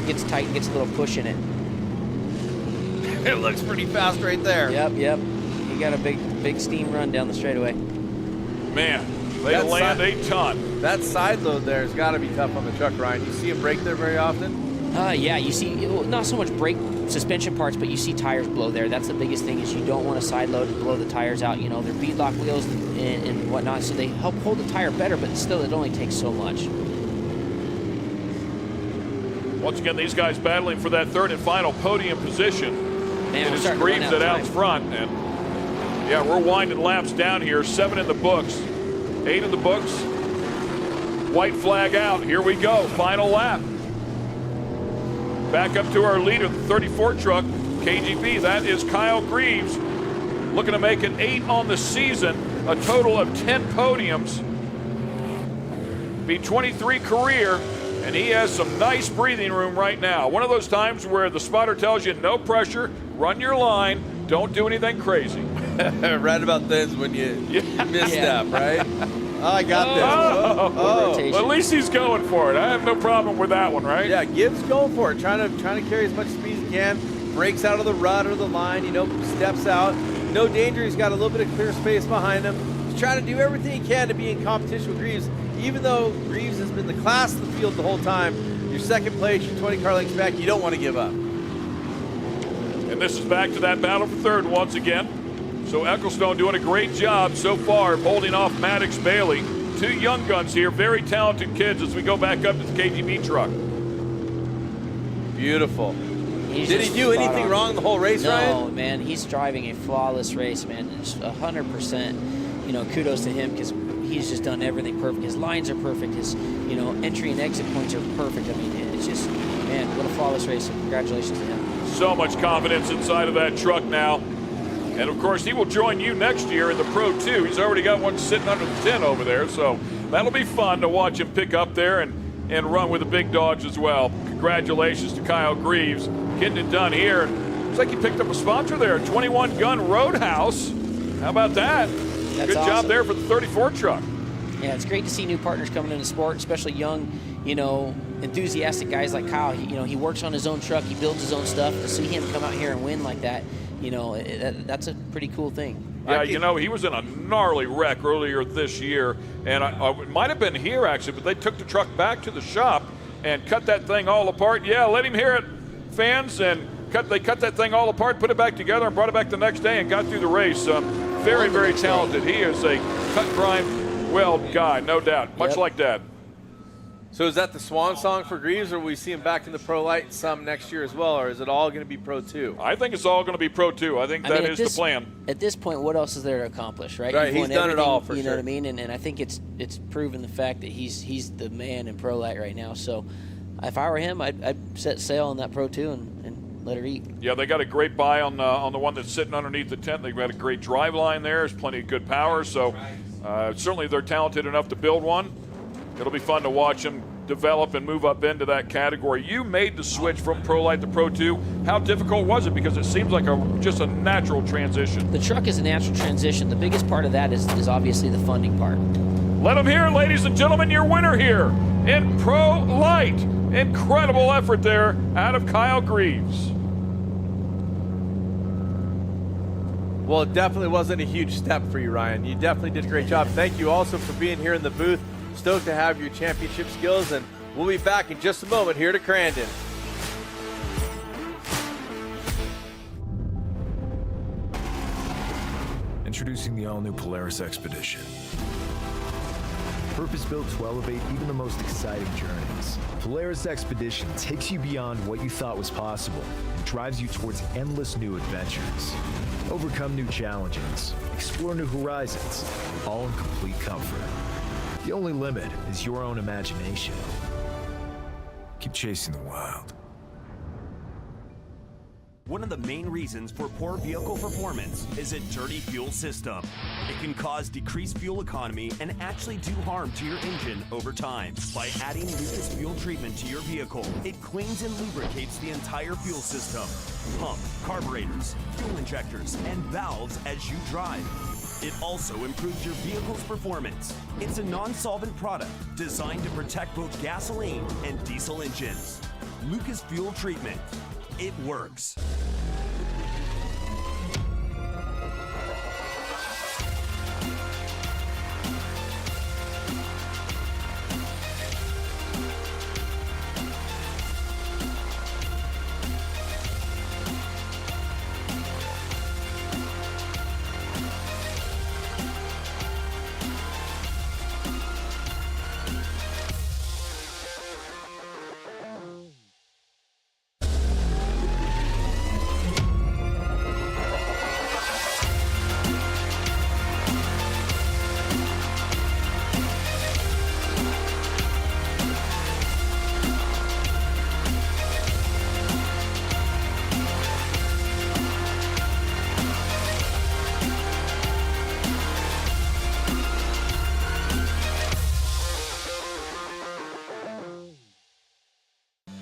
gets tight and gets a little push in it. It looks pretty fast right there. Yep. He got a big steam run down the straightaway. Man, they land a ton. That side load there has got to be tough on the truck, Ryan. You see him brake there very often? Yeah, you see, not so much brake suspension parts, but you see tires blow there. That's the biggest thing, is you don't want to side load and blow the tires out. They're beadlock wheels and whatnot, so they help hold the tire better, but still it only takes so much. Once again, these guys battling for that third and final podium position. Man, it is Greaves that out front, and yeah, we're winding laps down here. 7 in the books, 8 in the books. White flag out. Here we go. Final lap. Back up to our leader, the 34 truck, KGB. That is Kyle Greaves, looking to make it 8 on the season, a total of 10 podiums. Be 23 career, and he has some nice breathing room right now. One of those times where the spotter tells you no pressure, run your line, don't do anything crazy. Right about this when you misstep, right? Oh, I got this. Well, at least he's going for it. I have no problem with that one, right? Yeah, Gibbs going for it, trying to carry as much speed as he can. Breaks out of the rut or the line, steps out. No danger. He's got a little bit of clear space behind him. He's trying to do everything he can to be in competition with Greaves. Even though Greaves has been the class of the field the whole time, you're second place, you're 20 car lengths back, you don't want to give up. And this is back to that battle for third once again. So Ecclestone doing a great job so far of holding off Maddox Bailey. 2 young guns here, very talented kids as we go back up to the KGB truck. Beautiful. Did he do anything wrong the whole race, Ryan? No, man, he's driving a flawless race, man. Just 100%, kudos to him, because he's just done everything perfect. His lines are perfect. His, entry and exit points are perfect. I mean, it's just, man, what a flawless race. So congratulations to him. So much confidence inside of that truck now. And, of course, he will join you next year in the Pro 2. He's already got one sitting under the tent over there, so that'll be fun to watch him pick up there and run with the big dogs as well. Congratulations to Kyle Greaves getting it done here. Looks like he picked up a sponsor there, 21 Gun Roadhouse. How about that? That's Good awesome. job there for the 34 truck. Yeah, it's great to see new partners coming into sport, especially young, enthusiastic guys like Kyle. He works on his own truck, he builds his own stuff. To see him come out here and win like that, that's a pretty cool thing. Yeah, he was in a gnarly wreck earlier this year, and it might have been here actually, but they took the truck back to the shop and cut that thing all apart. Yeah, let him hear it, fans, and they cut that thing all apart, put it back together, and brought it back the next day and got through the race. Very, very talented. He is a cut grind weld guy, no doubt, much like Dad. So is that the swan song for Greaves, or will we see him back in the Pro Light some next year as well, or is it all going to be Pro 2? I think it's all going to be Pro 2. I think that is the plan. At this point, what else is there to accomplish, right? Right, he's done it all for sure. You know what I mean? And I think it's proven the fact that he's the man in Pro Light right now. So if I were him, I'd set sail on that Pro 2 and let her eat. Yeah, they got a great buy on the one that's sitting underneath the tent. They've got a great drive line there. There's plenty of good power. So certainly they're talented enough to build one. It'll be fun to watch them develop and move up into that category. You made the switch from Pro Light to Pro 2. How difficult was it? Because it seems like just a natural transition. The truck is a natural transition. The biggest part of that is obviously the funding part. Let them hear, ladies and gentlemen, your winner here in Pro Light. Incredible effort there out of Kyle Greaves. Well, it definitely wasn't a huge step for you, Ryan. You definitely did a great job. Thank you also for being here in the booth. Stoked to have your championship skills, and we'll be back in just a moment here to Crandon. Introducing the all-new Polaris Expedition. Purpose-built to elevate even the most exciting journeys. Polaris Expedition takes you beyond what you thought was possible and drives you towards endless new adventures. Overcome new challenges, explore new horizons, all in complete comfort. The only limit is your own imagination. Keep chasing the wild. One of the main reasons for poor vehicle performance is a dirty fuel system. It can cause decreased fuel economy and actually do harm to your engine over time. By adding Lucas fuel treatment to your vehicle, it cleans and lubricates the entire fuel system. Pump, carburetors, fuel injectors, and valves as you drive. It also improves your vehicle's performance. It's a non-solvent product designed to protect both gasoline and diesel engines. Lucas Fuel Treatment. It works.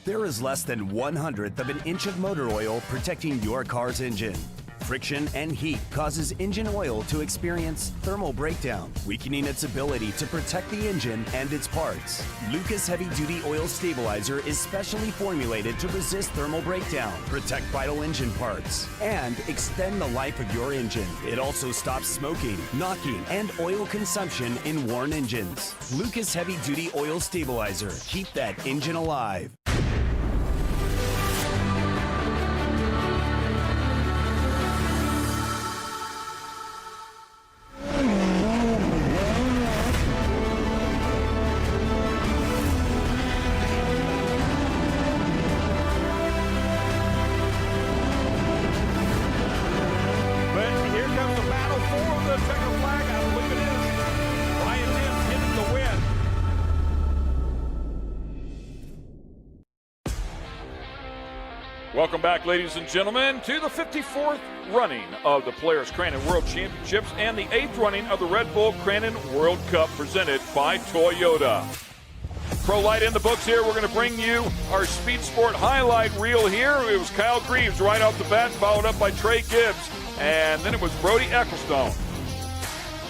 There is less than 1/100th of an inch of motor oil protecting your car's engine. Friction and heat causes engine oil to experience thermal breakdown, weakening its ability to protect the engine and its parts. Lucas Heavy Duty Oil Stabilizer is specially formulated to resist thermal breakdown, protect vital engine parts, and extend the life of your engine. It also stops smoking, knocking, and oil consumption in worn engines. Lucas Heavy Duty Oil Stabilizer. Keep that engine alive. But here comes the battle for the checkered flag. Look at this. Ryan Welcome back, ladies and gentlemen, to the 54th running of the Polaris Crandon World Championships and the 8th running of the Red Bull Crandon World Cup presented by Toyota. Pro Light in the books here. We're going to bring you our Speed Sport highlight reel here. It was Kyle Greaves right off the bat, followed up by Trey Gibbs, and then it was Brody Ecclestone.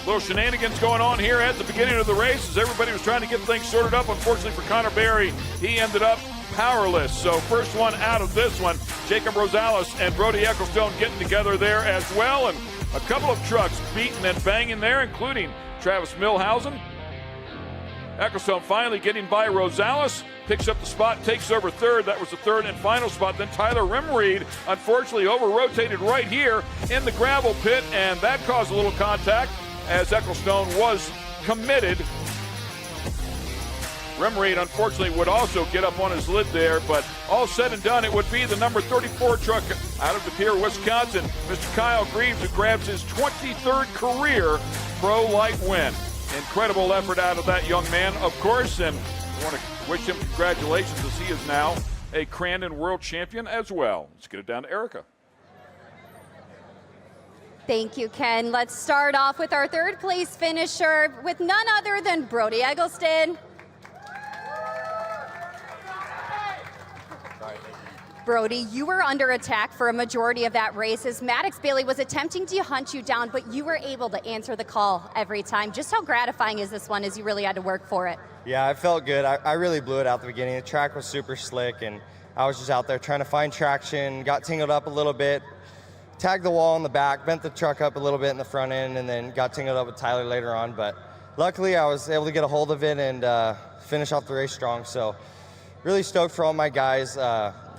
Little shenanigans going on here at the beginning of the race as everybody was trying to get things sorted up. Unfortunately for Connor Berry, he ended up powerless. So first one out of this one, Jacob Rosales and Brody Ecclestone getting together there as well. And a couple of trucks beating and banging there, including Travis Milhausen. Ecclestone finally getting by Rosales, picks up the spot, takes over third. That was the third and final spot. Then Tyler Rimreed, unfortunately, over-rotated right here in the gravel pit, and that caused a little contact as Ecclestone was committed. Rimreed, unfortunately, would also get up on his lid there, but all said and done, it would be the number 34 truck out of De Pere, Wisconsin, Mr. Kyle Greaves, who grabs his 23rd career Pro Light win. Incredible effort out of that young man, of course, and I want to wish him congratulations as he is now a Crandon World Champion as well. Let's get it down to Erica. Thank you, Ken. Let's start off with our third place finisher with none other than Brody Eggleston. Brody, you were under attack for a majority of that race as Maddox Bailey was attempting to hunt you down, but you were able to answer the call every time. Just how gratifying is this one as you really had to work for it? Yeah, I felt good. I really blew it out the beginning. The track was super slick, and I was just out there trying to find traction, got tingled up a little bit, tagged the wall in the back, bent the truck up a little bit in the front end, and then got tingled up with Tyler later on. But luckily, I was able to get a hold of it and finish off the race strong. So really stoked for all my guys.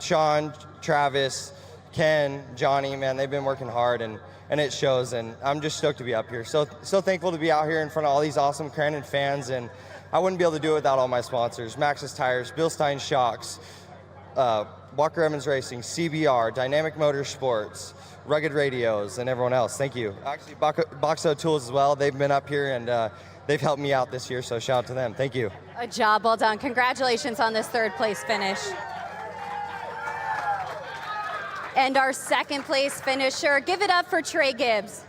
Sean, Travis, Ken, Johnny, man, they've been working hard, and it shows, and I'm just stoked to be up here. So thankful to be out here in front of all these awesome Crandon fans, and I wouldn't be able to do it without all my sponsors: Maxxis Tires, Bilstein Shocks, Walker Evans Racing, CBR, Dynamic Motorsports, Rugged Radios, and everyone else. Thank you. Actually, Boxo Tools as well. They've been up here, and they've helped me out this year, so shout out to them. Thank you. A job well done. Congratulations on this third place finish. And our second place finisher, give it up for Trey Gibbs.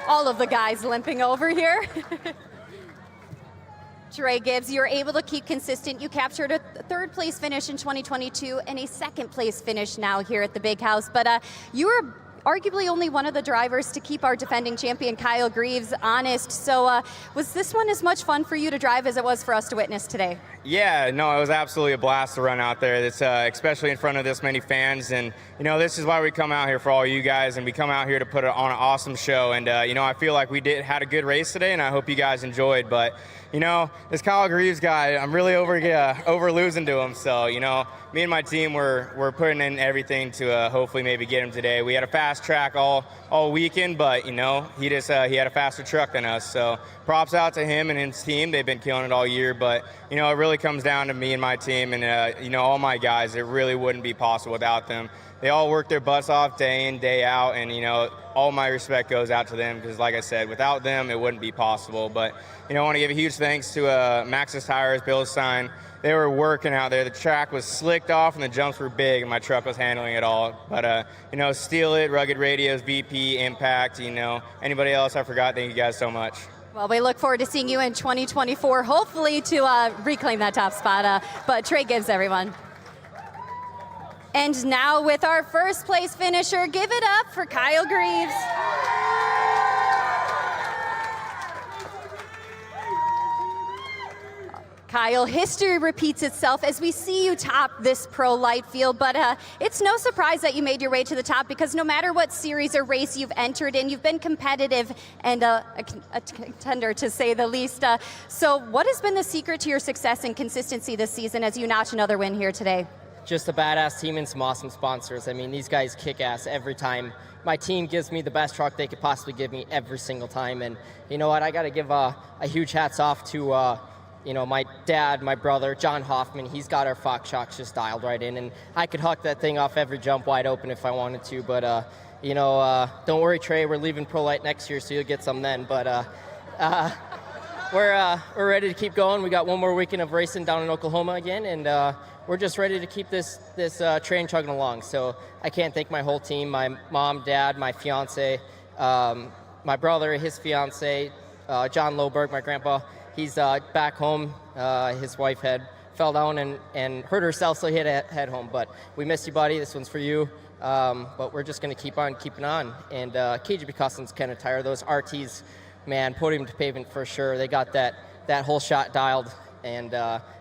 All of the guys limping over here. Trey Gibbs, you were able to keep consistent. You captured a third place finish in 2022 and a second place finish now here at the Big House. But you were arguably only one of the drivers to keep our defending champion Kyle Greaves honest. So was this one as much fun for you to drive as it was for us to witness today? Yeah, no, it was absolutely a blast to run out there. It's especially in front of this many fans, and this is why we come out here for all you guys, and we come out here to put on an awesome show. And I feel like we had a good race today, and I hope you guys enjoyed. But this Kyle Greaves guy, I'm really over losing to him. So me and my team we're putting in everything to hopefully maybe get him today. We had a fast track all weekend, but he had a faster truck than us. So props out to him and his team. They've been killing it all year, but it really comes down to me and my team and all my guys. It really wouldn't be possible without them. They all work their butts off day in, day out, and all my respect goes out to them because, like I said, without them it wouldn't be possible. But I want to give a huge thanks to Maxxis Tires, Bilstein. They were working out there. The track was slicked off and the jumps were big, and my truck was handling it all. But Steal It, Rugged Radios, VP, Impact, anybody else I forgot, thank you guys so much. Well, we look forward to seeing you in 2024, hopefully to reclaim that top spot. But Trey Gibbs, everyone. And now with our first place finisher, give it up for Kyle Greaves. Kyle, history repeats itself as we see you top this Pro Light field, but it's no surprise that you made your way to the top because no matter what series or race you've entered in, you've been competitive and a contender, to say the least. So what has been the secret to your success and consistency this season as you notch another win here today? Just a badass team and some awesome sponsors. I mean, these guys kick ass every time. My team gives me the best truck they could possibly give me every single time. And you know what? I got to give a huge hats off to my dad, my brother, John Hoffman. He's got our Fox shocks just dialed right in. And I could huck that thing off every jump wide open if I wanted to. But, don't worry, Trey. We're leaving Pro Light next year, so you'll get some then. But we're ready to keep going. We got one more weekend of racing down in Oklahoma again, and we're just ready to keep this train chugging along. So I can't thank my whole team, my mom, dad, my fiance, my brother, his fiance, John Loberg, my grandpa. He's back home. His wife fell down and hurt herself, so he had to head home. But we miss you, buddy. This one's for you. But we're just going to keep on keeping on. And KGB Customs kind of tired. Those RTs, man, podium to pavement for sure. They got that whole shot dialed and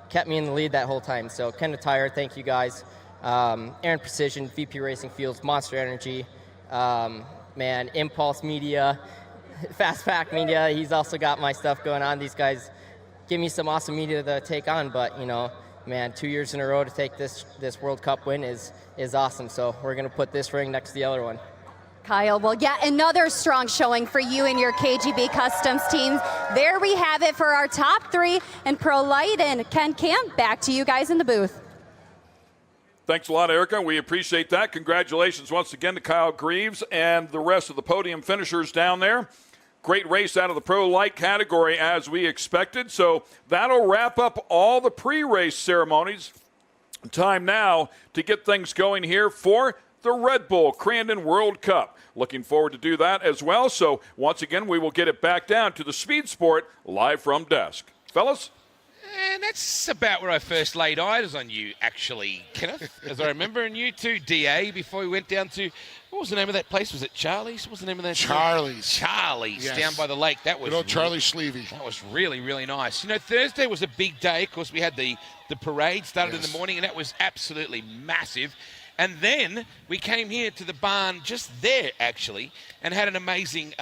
kept me in the lead that whole time. So kind of tired. Thank you guys. Aaron Precision, VP Racing Fields, Monster Energy, man, Impulse Media, Fast Pack Media. He's also got my stuff going on. These guys give me some awesome media to take on. But, you know, man, 2 years in a row to take this World Cup win is awesome. So we're going to put this ring next to the other one. Kyle, well, yet another strong showing for you and your KGB Customs teams. There we have it for our top three in Pro Light. And Ken Camp, back to you guys in the booth. Thanks a lot, Erica. We appreciate that. Congratulations once again to Kyle Greaves and the rest of the podium finishers down there. Great race out of the Pro Light category as we expected. So that'll wrap up all the pre-race ceremonies. Time now to get things going here for the Red Bull Crandon World Cup. Looking forward to do that as well. So once again, we will get it back down to the Speed Sport live from desk. Fellas? And that's about where I first laid eyes on you, actually, Kenneth. As I remember, and you too, DA, before we went down to, what was the name of that place? Was it Charlie's? What was the name of that? Charlie's. Charlie's, Yes. down by the lake. That was Charlie Schlevy. That was really, really nice. You know, Thursday was a big day. Of course, we had the parade started in the morning, and that was absolutely massive. And then we came here to the barn just there, actually, and had an amazing,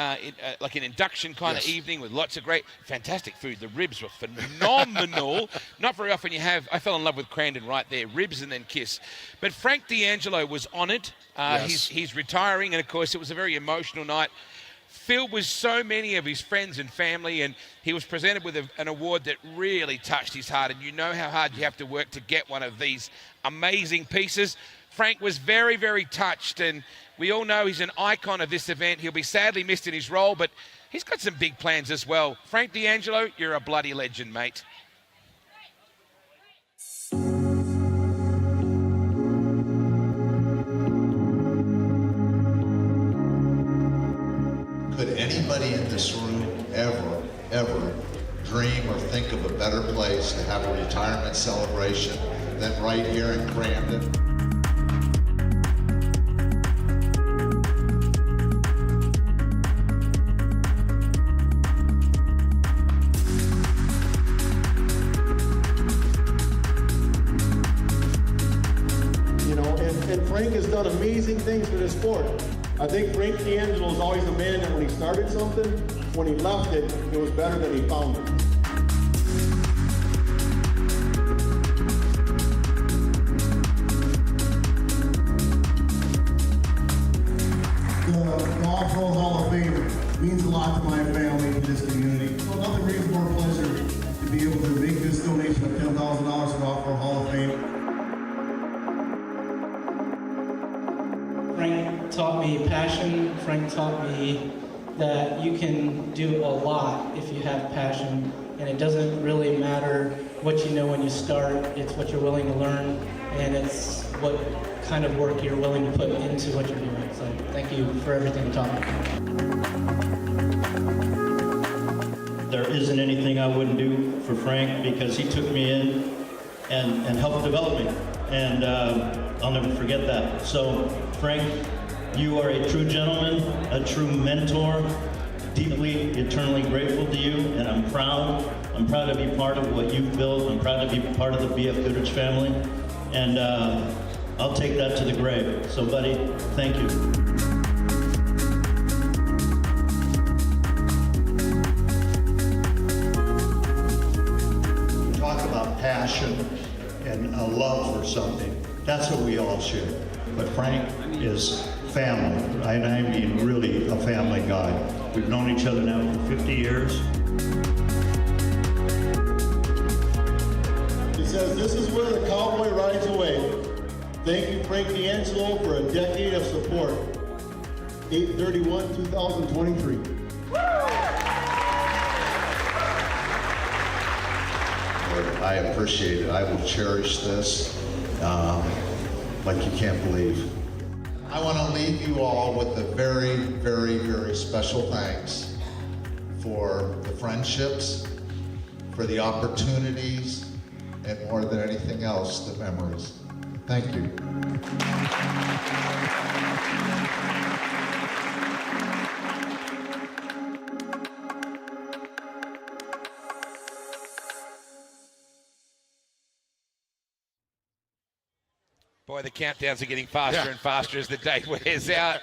like an induction kind of evening with lots of great, fantastic food. The ribs were phenomenal. Not very often I fell in love with Crandon right there, ribs and then kiss. But Frank D'Angelo was honoured. He's retiring, and of course, it was a very emotional night. Filled with so many of his friends and family, and he was presented with an award that really touched his heart. And you know how hard you have to work to get one of these amazing pieces. Frank was very, very touched, and we all know he's an icon of this event. He'll be sadly missed in his role, but he's got some big plans as well. Frank D'Angelo, you're a bloody legend, mate. Could anybody in this room ever dream or think of a better place to have a retirement celebration than right here in Crandon? And Frank has done amazing things for this sport. I think Frank D'Angelo is always a man that when he started something, when he left it, it was better than he found it. The All-Pro Hall of Fame means a lot to my family and this community. So nothing brings more pleasure to be able to make this donation of $10,000 to the All-Pro Hall of Fame. Frank taught me passion. Frank taught me that you can do a lot if you have passion, and it doesn't really matter what you know when you start. It's what you're willing to learn, and it's what kind of work you're willing to put into what you're doing. So thank you for everything you taught me. There isn't anything I wouldn't do for Frank, because he took me in and helped develop me, and I'll never forget that. So Frank, you are a true gentleman, a true mentor, deeply, eternally grateful to you, and I'm proud. I'm proud to be part of what you've built. I'm proud to be part of the BF Goodrich family, and I'll take that to the grave. So buddy, thank you. Talk about passion and a love for something. That's what we all share. But Frank is family, and I mean really a family guy. We've known each other now for 50 years. It says, "This is where the cowboy rides away." Thank you, Frank D'Angelo, for a decade of support. 8/31/2023. but I appreciate it. I will cherish this like you can't believe. I want to leave you all with a very, very, very special thanks for the friendships, for the opportunities, and more than anything else, the memories. Thank you. Boy, the countdowns are getting faster and faster as the day wears out.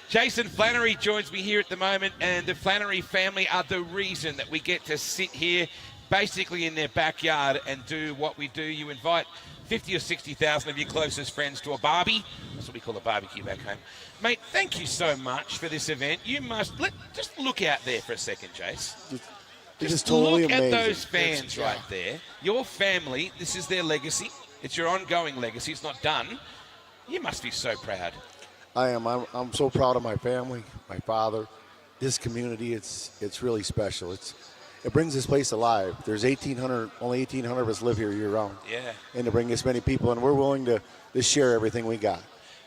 Jason Flannery joins me here at the moment, and the Flannery family are the reason that we get to sit here basically in their backyard and do what we do. You invite 50 or 60,000 of your closest friends to a barbie. That's what we call a barbecue back home. Mate, thank you so much for this event. You must, just look out there for a second, Jace. Just totally look amazing. at those fans right there. Your family, this is their legacy. It's your ongoing legacy. It's not done. You must be so proud. I am. I'm so proud of my family, my father, this community. It's really special. It brings this place alive. There's only 1,800 of us live here year round. Yeah. And to bring this many people, and we're willing to share everything we got.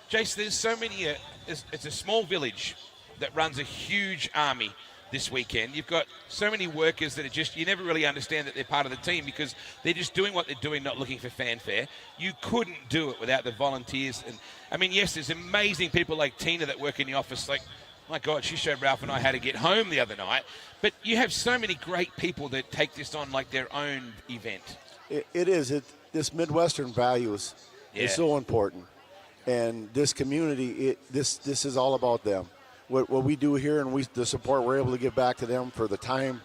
Jace, there's so many. It's a small village that runs a huge army this weekend. You've got so many workers that are just, you never really understand that they're part of the team because they're just doing what they're doing, not looking for fanfare. You couldn't do it without the volunteers. And I mean, yes, there's amazing people like Tina that work in the office. Like, my God, she showed Ralph and I how to get home the other night. But you have so many great people that take this on like their own event. It is. This Midwestern values is so important. And this community, this is all about them. What we do here and the support we're able to give back to them for the time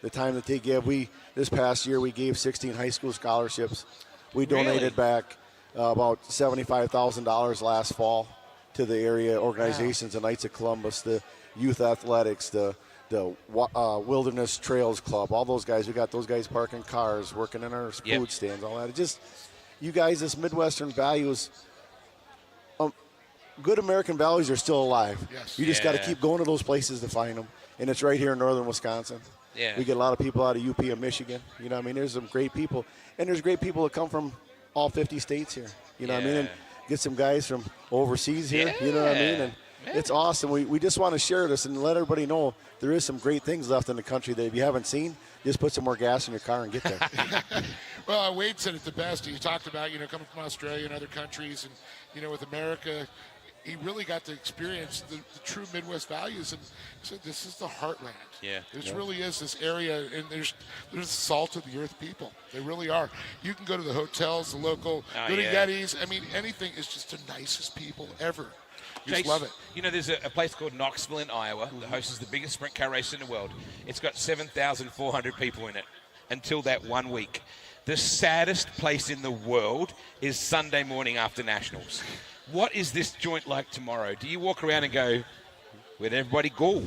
that they give. This past year we gave 16 high school scholarships. We donated back about $75,000 last fall to the area organizations, the Knights of Columbus, the Youth Athletics, the Wilderness Trails Club, all those guys. We got those guys parking cars, working in our food stands, all that. It just, you guys, this Midwestern values. Good American values are still alive. Yes. You just got to keep going to those places to find them. And it's right here in northern Wisconsin. Yeah. We get a lot of people out of UP and Michigan. You know what I mean? There's some great people. And there's great people that come from all 50 states here. You know what I mean? And get some guys from overseas here. You know what I mean? And it's awesome. We just want to share this and let everybody know there is some great things left in the country that if you haven't seen, just put some more gas in your car and get there. Well, Wade said it the best. He talked about, coming from Australia and other countries and, with America, he really got to experience the true Midwest values, and he said this is the heartland. Yeah. This really is this area, and there's the salt of the earth people. They really are. You can go to the hotels, the local, go to Yetis. I mean, anything is just the nicest people ever. You just love it. There's a place called Knoxville in Iowa that hosts the biggest sprint car race in the world. It's got 7,400 people in it until that 1 week. The saddest place in the world is Sunday morning after Nationals. What is this joint like tomorrow? Do you walk around and go, where'd everybody go?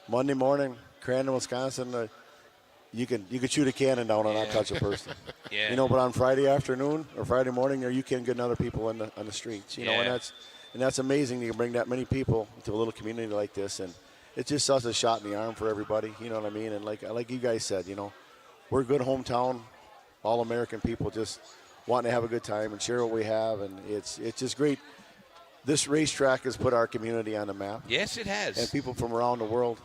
Monday morning, Crandon, Wisconsin, you can shoot a cannon down and not touch a person. But on Friday afternoon or Friday morning, you can't get other people on the streets. And that's amazing. You can bring that many people to a little community like this, and it's just such a shot in the arm for everybody. You know what I mean? And like you guys said, we're good hometown, all American people just wanting to have a good time and share what we have, and it's just great. This racetrack has put our community on the map. Yes, it has. And people from around the world.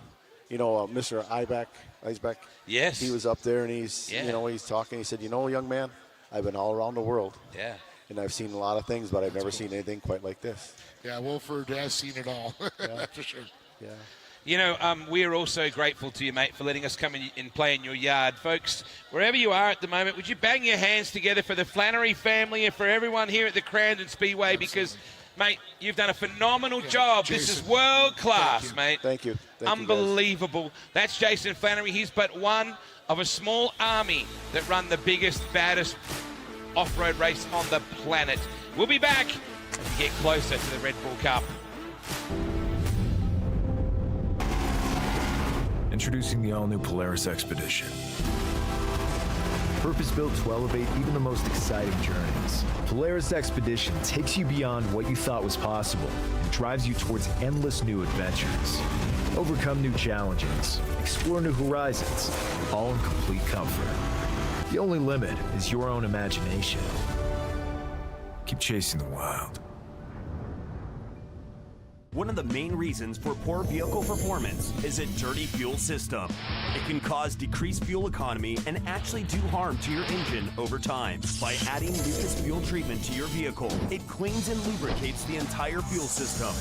Mr. Eibach, yes, he was up there and he's talking. He said, young man, I've been all around the world. Yeah. And I've seen a lot of things, but I've never seen anything quite like this. Yeah, Wilford has seen it all. That's for sure. Yeah. We are also grateful to you, mate, for letting us come in and play in your yard. Folks, wherever you are at the moment, would you bang your hands together for the Flannery family and for everyone here at the Crandon Speedway? Because, mate, you've done a phenomenal job. Jason, this is world class, mate. Thank you. Unbelievable. That's Jason Flannery. He's but one of a small army that run the biggest, baddest off-road race on the planet. We'll be back as we get closer to the Red Bull Cup. Introducing the all-new Polaris Expedition. Purpose-built to elevate even the most exciting journeys. Polaris Expedition takes you beyond what you thought was possible and drives you towards endless new adventures. Overcome new challenges, explore new horizons, all in complete comfort. The only limit is your own imagination. Keep chasing the wild. One of the main reasons for poor vehicle performance is a dirty fuel system. It can cause decreased fuel economy and actually do harm to your engine over time. By adding Lucas Fuel Treatment to your vehicle, it cleans and lubricates the entire fuel system.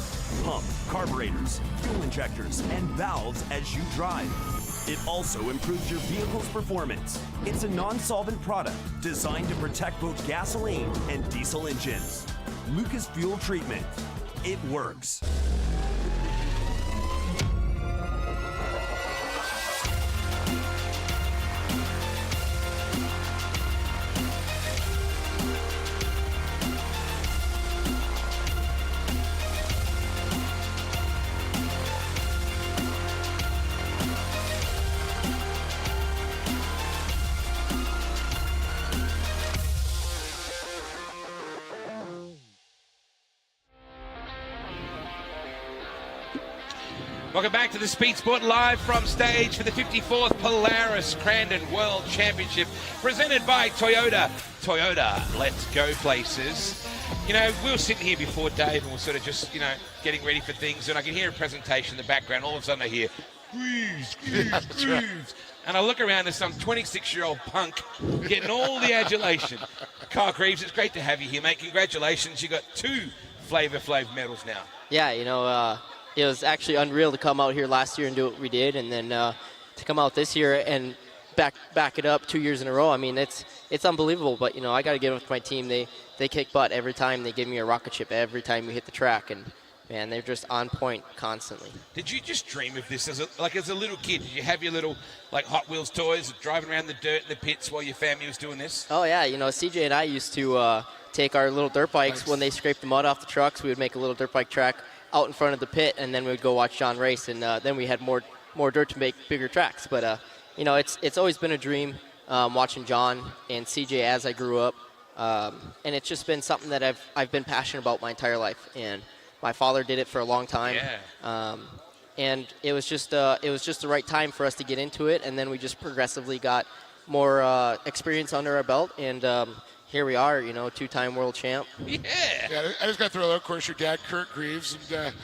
Pump, carburetors, fuel injectors, and valves as you drive. It also improves your vehicle's performance. It's a non-solvent product designed to protect both gasoline and diesel engines. Lucas Fuel Treatment. It works. Welcome back to the Speed Sport live from stage for the 54th Polaris Crandon World Championship presented by Toyota. Toyota, let's go places. You know, we were sitting here before, Dave, and we're sort of just, you know, getting ready for things, and I can hear a presentation in the background. All of a sudden I hear, greaves, greaves, greaves. And I look around, there's some 26-year-old punk getting all the adulation. Kyle Greaves, it's great to have you here, mate. Congratulations. You got 2 Flavor Flav medals now. Yeah, you know, it was actually unreal to come out here last year and do what we did, and then to come out this year and back it up 2 years in a row. I mean, it's unbelievable. But you know, I got to give it to my team. They kick butt every time. They give me a rocket ship every time we hit the track, and man, they're just on point constantly. Did you just dream of this as a little kid? Did you have your little like Hot Wheels toys driving around the dirt in the pits while your family was doing this? Oh yeah, you know, CJ and I used to take our little dirt bikes when they scraped the mud off the trucks. We would make a little dirt bike track out in front of the pit, and then we'd go watch John race, and then we had more dirt to make bigger tracks. But you know, it's always been a dream watching John and CJ as I grew up, and it's just been something that I've been passionate about my entire life. And my father did it for a long time, and it was just the right time for us to get into it. And then we just progressively got more experience under our belt, and here we are, you know, 2-time world champ. Yeah, I just got to throw out, of course, your dad, Kurt Greaves, and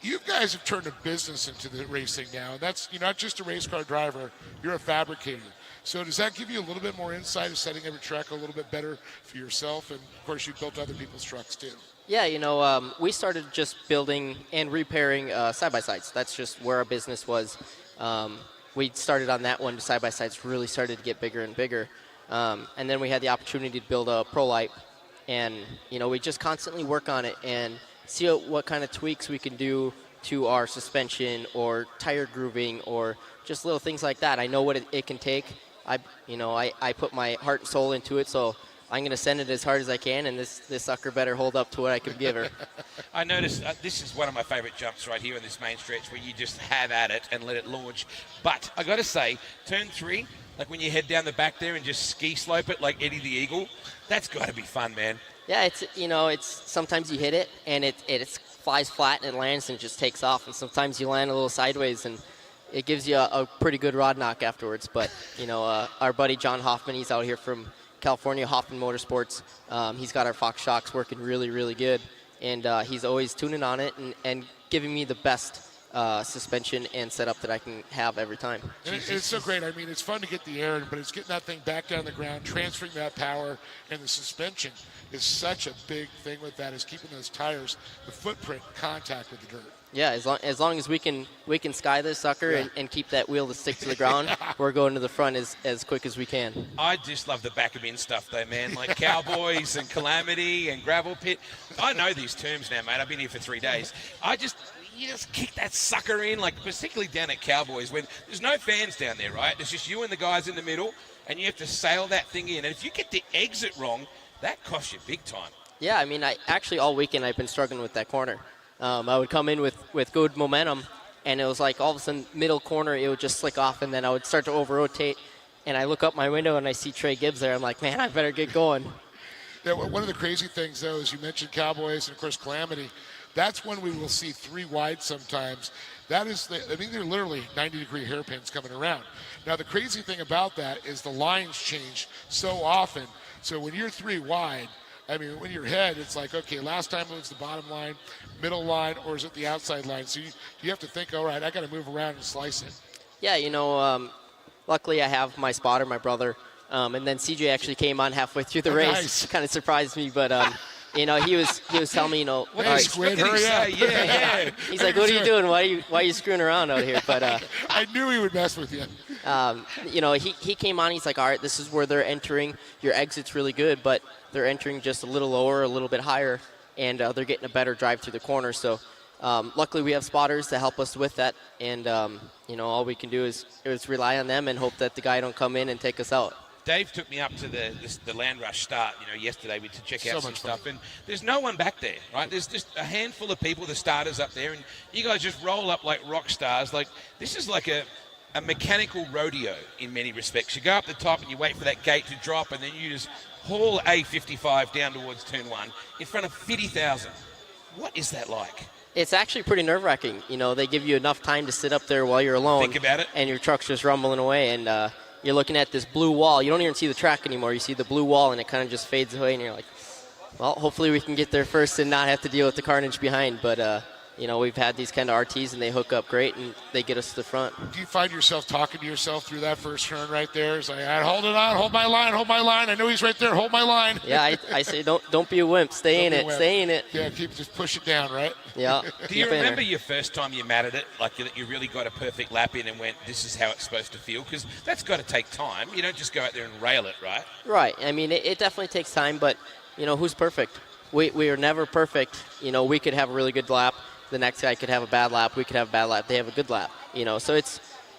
you guys have turned a business into the racing now. That's, you're not just a race car driver, you're a fabricator. So does that give you a little bit more insight of setting every track a little bit better for yourself? And, of course, you've built other people's trucks, too. Yeah, you know, we started just building and repairing side-by-sides. That's just where our business was. We started on that one. Side-by-sides really started to get bigger and bigger. And then we had the opportunity to build a Pro Light, and you know, we just constantly work on it and see what kind of tweaks we can do to our suspension or tire grooving or just little things like that. I know what it can take. I put my heart and soul into it, so I'm going to send it as hard as I can, and this sucker better hold up to what I can give her. I noticed this is one of my favorite jumps right here in this main stretch, where you just have at it and let it launch. But I got to say, turn 3, like when you head down the back there and just ski slope it like Eddie the Eagle, that's got to be fun, man. Yeah, it's sometimes you hit it and it flies flat and it lands and it just takes off, and sometimes you land a little sideways and it gives you a pretty good rod knock afterwards. But you know, our buddy John Hoffman, he's out here from California, Hoffman Motorsports. He's got our Fox shocks working really, really good, and he's always tuning on it and giving me the best suspension and setup that I can have every time. And it's so great. I mean, it's fun to get the air, but it's getting that thing back down the ground, transferring that power, and the suspension is such a big thing with that, is keeping those tires, the footprint, in contact with the dirt. Yeah, as long as we can sky this sucker and keep that wheel to stick to the ground, we're going to the front as quick as we can. I just love the back of in stuff though, man, like Cowboys and Calamity and Gravel Pit. I know these terms now, mate. I've been here for 3 days. You just kick that sucker in, like particularly down at Cowboys when there's no fans down there, right? There's just you and the guys in the middle, and you have to sail that thing in. And if you get the exit wrong, that costs you big time. Yeah, I mean, all weekend I've been struggling with that corner. I would come in with good momentum, and it was like all of a sudden middle corner it would just slick off, and then I would start to over-rotate, and I look up my window and I see Trey Gibbs there. I'm like, man, I better get going. Yeah, one of the crazy things, though, is you mentioned Cowboys and, of course, Calamity. That's when we will see 3 wide sometimes. I mean, they're literally 90-degree hairpins coming around. Now, the crazy thing about that is the lines change so often. So when you're 3 wide, I mean, when you're head, it's like, okay, last time it was the bottom line, middle line, or is it the outside line? So you have to think, all right, I got to move around and slice it. Yeah, luckily I have my spotter, my brother, and then CJ actually came on halfway through the race. Nice. Kind of surprised me, but he was telling me, What did Squid, hurry up. Yeah. He's like, what are you doing? Why are you screwing around out here? But I knew he would mess with you. He came on. He's like, all right, this is where they're entering. Your exit's really good, but they're entering just a little lower, a little bit higher, and they're getting a better drive through the corner. So luckily we have spotters to help us with that, and all we can do is rely on them and hope that the guy don't come in and take us out. Dave took me up to the Land Rush start, yesterday to check out some stuff, and there's no one back there, right? There's just a handful of people, the starters up there, and you guys just roll up like rock stars. Like, this is like a mechanical rodeo in many respects. You go up the top and you wait for that gate to drop, and then you just haul A55 down towards turn 1 in front of 50,000. What is that like? It's actually pretty nerve-wracking. They give you enough time to sit up there while you're alone. Think about it. And your truck's just rumbling away, and you're looking at this blue wall. You don't even see the track anymore. You see the blue wall, and it kind of just fades away, and you're like, well, hopefully we can get there first and not have to deal with the carnage behind. But, we've had these kind of RTs, and they hook up great, and they get us to the front. Do you find yourself talking to yourself through that first turn right there? It's like, hold it on, hold my line. I know he's right there, hold my line. Yeah, I say don't be a wimp. Stay in it. Yeah, just push it down, right? Yeah. Do you remember your first time you matted it, like that you really got a perfect lap in and went, this is how it's supposed to feel? Because that's got to take time. You don't just go out there and rail it, right? Right. I mean, it definitely takes time, but, who's perfect? We are never perfect. We could have a really good lap. The next guy could have a bad lap. We could have a bad lap. They have a good lap. So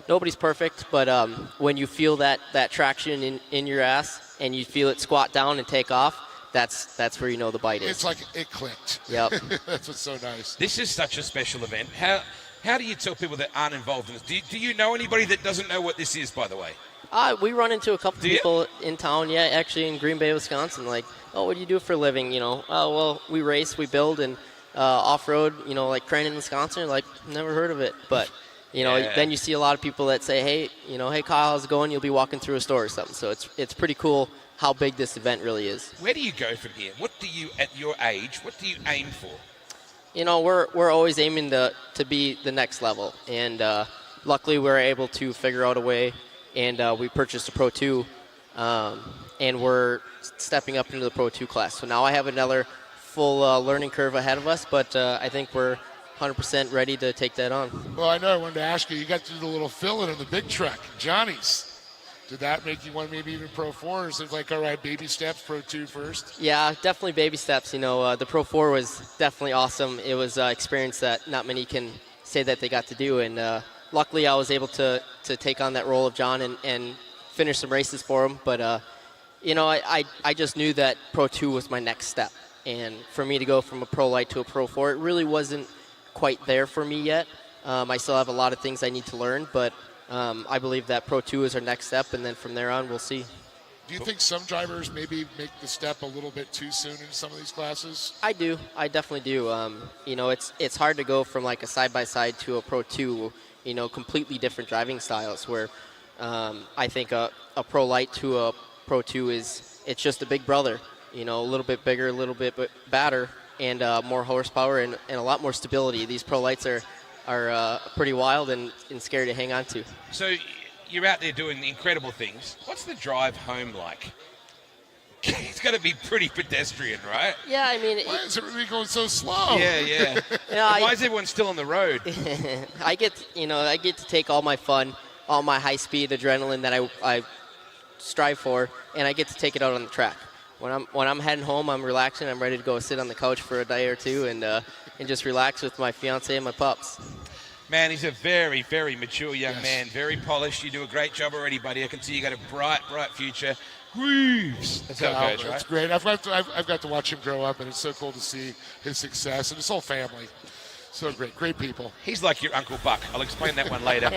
nobody's perfect, but when you feel that traction in your ass and you feel it squat down and take off, that's where the bite is. It's like it clicked. Yep. That's what's so nice. This is such a special event. How do you tell people that aren't involved in this? Do you know anybody that doesn't know what this is, by the way? We run into a couple people in town, actually in Green Bay, Wisconsin, like, oh, what do you do for a living? Oh, well, we race, we build, and off-road, like Crandon, Wisconsin, like, never heard of it. But, then you see a lot of people that say, hey, hey, Kyle, how's it going? You'll be walking through a store or something. So it's pretty cool how big this event really is. Where do you go from here? What do you, at your age, what do you aim for? We're always aiming to be the next level. And luckily we're able to figure out a way, and we purchased a Pro 2, and we're stepping up into the Pro 2 class. So now I have another full learning curve ahead of us, but I think we're 100% ready to take that on. Well, I know I wanted to ask you, you got to do the little fill-in in the big truck, Johnny's. Did that make you want maybe even Pro 4? Is it like, all right, baby steps, Pro 2 first? Yeah, definitely baby steps. The Pro 4 was definitely awesome. It was an experience that not many can say that they got to do, and luckily I was able to take on that role of John and finish some races for him. But, I just knew that Pro 2 was my next step. And for me to go from a Pro Light to a Pro 4, it really wasn't quite there for me yet. I still have a lot of things I need to learn, but I believe that Pro 2 is our next step, and then from there on, we'll see. Do you think some drivers maybe make the step a little bit too soon in some of these classes? I do. I definitely do. It's hard to go from like a side-by-side to a Pro 2, completely different driving styles, where I think a Pro Light to a Pro 2 it's just a big brother. A little bit bigger, a little bit badder, and more horsepower and a lot more stability. These Pro Lights are pretty wild and scary to hang on to. So you're out there doing incredible things. What's the drive home like? It's going to be pretty pedestrian, right? Yeah, I mean... Why is everybody going so slow? Yeah. Why is everyone still on the road? I get to take all my fun, all my high-speed adrenaline that I strive for, and I get to take it out on the track. When I'm heading home, I'm relaxing. I'm ready to go sit on the couch for a day or two and just relax with my fiance and my pups. Man, he's a very, very mature young man, very polished. You do a great job already, buddy. I can see you got a bright, bright future. Grooves. That's how it goes, right? It's great. I've got to watch him grow up, and it's so cool to see his success and his whole family. So great people. He's like your Uncle Buck. I'll explain that one later.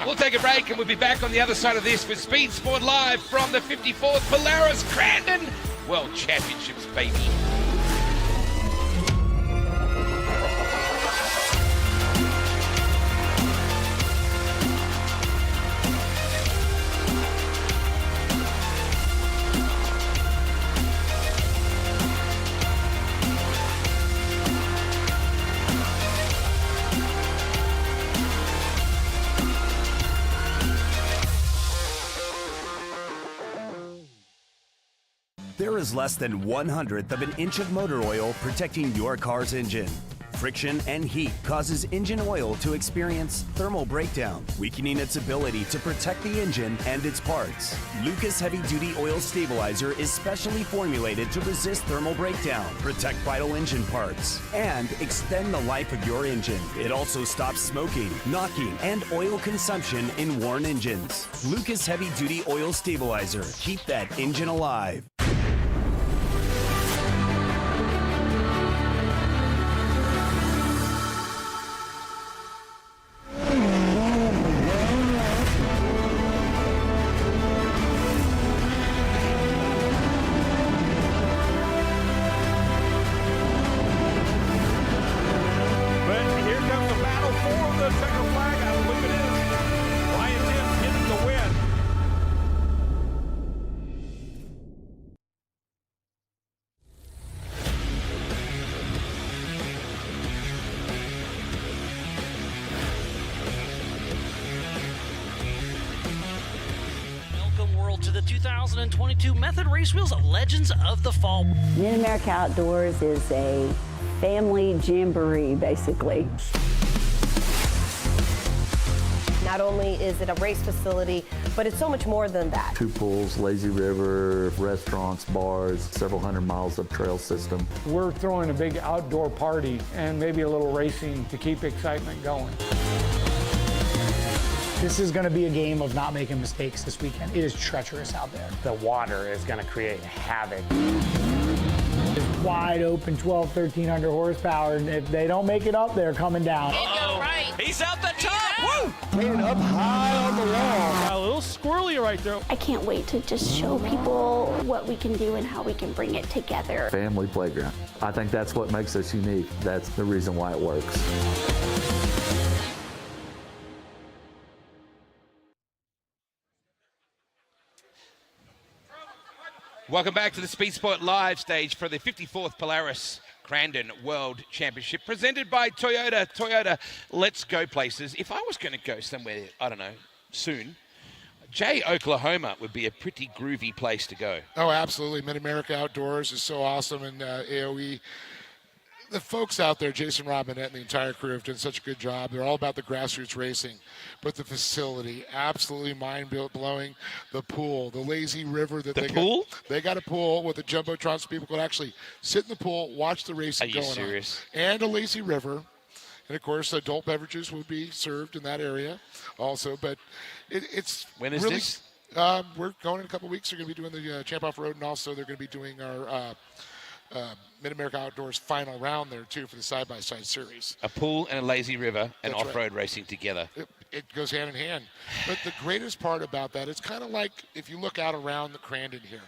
We'll take a break, and we'll be back on the other side of this with Speed Sport Live from the 54th Polaris Crandon World Championships, baby. There is less than 1/100th of an inch of motor oil protecting your car's engine. Friction and heat causes engine oil to experience thermal breakdown, weakening its ability to protect the engine and its parts. Lucas Heavy Duty Oil Stabilizer is specially formulated to resist thermal breakdown, protect vital engine parts, and extend the life of your engine. It also stops smoking, knocking, and oil consumption in worn engines. Lucas Heavy Duty Oil Stabilizer. Keep that engine alive. To the 2022 Method Race Wheels Legends of the Fall. Mid-America Outdoors is a family jamboree, basically. Not only is it a race facility, but it's so much more than that. 2 pools, lazy river, restaurants, bars, several hundred miles of trail system. We're throwing a big outdoor party and maybe a little racing to keep excitement going. This is going to be a game of not making mistakes this weekend. It is treacherous out there. The water is going to create havoc. It's wide open, 12, 1,300 horsepower, and if they don't make it up, they're coming down. Right. He's out the top. Woo! Man, up high on the wall. Got a little squirrely right there. I can't wait to just show people what we can do and how we can bring it together. Family playground. I think that's what makes us unique. That's the reason why it works. Welcome back to the Speed Sport Live stage for the 54th Polaris Crandon World Championship, presented by Toyota. Toyota, let's go places. If I was going to go somewhere, I don't know, soon, Oklahoma would be a pretty groovy place to go. Oh, absolutely. Mid-America Outdoors is so awesome, and AOE. The folks out there, Jason Robinette and the entire crew, have done such a good job. They're all about the grassroots racing, but the facility, absolutely mind-blowing. The pool, the lazy river that they got a pool with a jumbotron so people could actually sit in the pool, watch the racing going on. Are you serious? And a lazy river. And, of course, adult beverages will be served in that area also. But it's When is really, this? We're going in a couple of weeks. They're going to be doing the Champ Off-Road, and also they're going to be doing our Mid-America Outdoors final round there, too, for the side-by-side series. A pool and a lazy river and That's off-road racing together. It goes hand in hand. But the greatest part about that, it's kind of like if you look out around the Crandon here,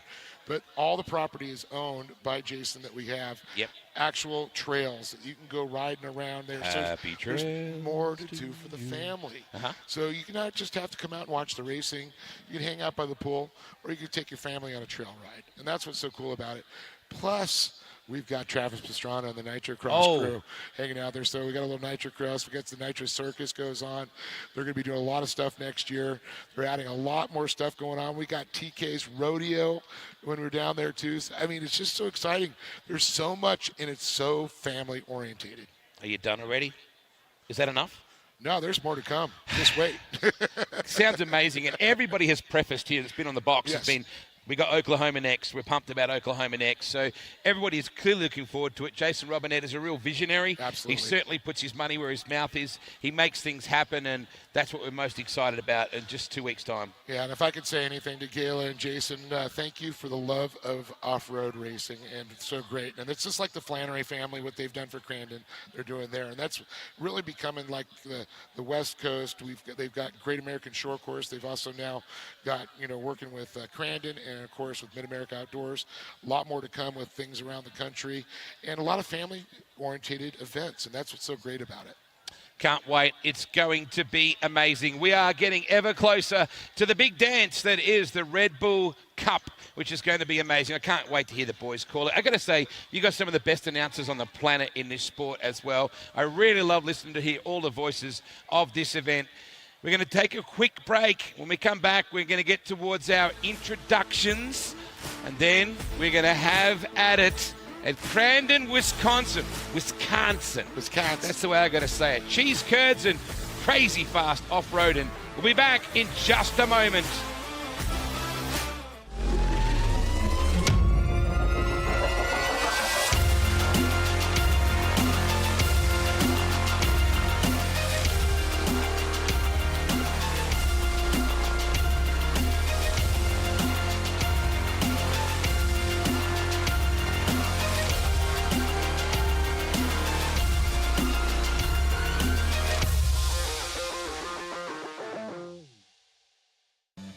but all the property is owned by Jason that we have. Yep. Actual trails that you can go riding around there. Happy So there's more to do for the family. So you can not just have to come out and watch the racing. You can hang out by the pool, or you can take your family on a trail ride. And that's what's so cool about it. Plus, we've got Travis Pastrana and the Nitro Cross crew hanging out there. So we got a little Nitro Cross. We got the Nitro Circus goes on. They're going to be doing a lot of stuff next year. They're adding a lot more stuff going on. We got TK's Rodeo when we're down there, too. So, I mean, it's just so exciting. There's so much, and it's so family-orientated. Are you done already? Is that enough? No, there's more to come. Just wait. Sounds amazing. And everybody has prefaced here that's been on the box. Has been, we got Oklahoma next. We're pumped about Oklahoma next. So everybody is clearly looking forward to it. Jason Robinette is a real visionary. Absolutely. He certainly puts his money where his mouth is. He makes things happen, and that's what we're most excited about in just 2 weeks' time. Yeah, and if I could say anything to Gayla and Jason, thank you for the love of off-road racing, and it's so great. And it's just like the Flannery family, what they've done for Crandon, they're doing there. And that's really becoming like the West Coast. They've got Great American Shore Course. They've also now got, working with Crandon and, of course, with Mid-America Outdoors. A lot more to come with things around the country and a lot of family-oriented events, and that's what's so great about it. Can't wait. It's going to be amazing. We are getting ever closer to the big dance that is the Red Bull Cup, which is going to be amazing. I can't wait to hear the boys call it. I got to say, you got some of the best announcers on the planet in this sport as well. I really love listening to hear all the voices of this event. We're going to take a quick break. When we come back, we're going to get towards our introductions And then we're going to have at it at Crandon, Wisconsin. That's the way I got to say it. Cheese curds and crazy fast off-roading. We'll be back in just a moment.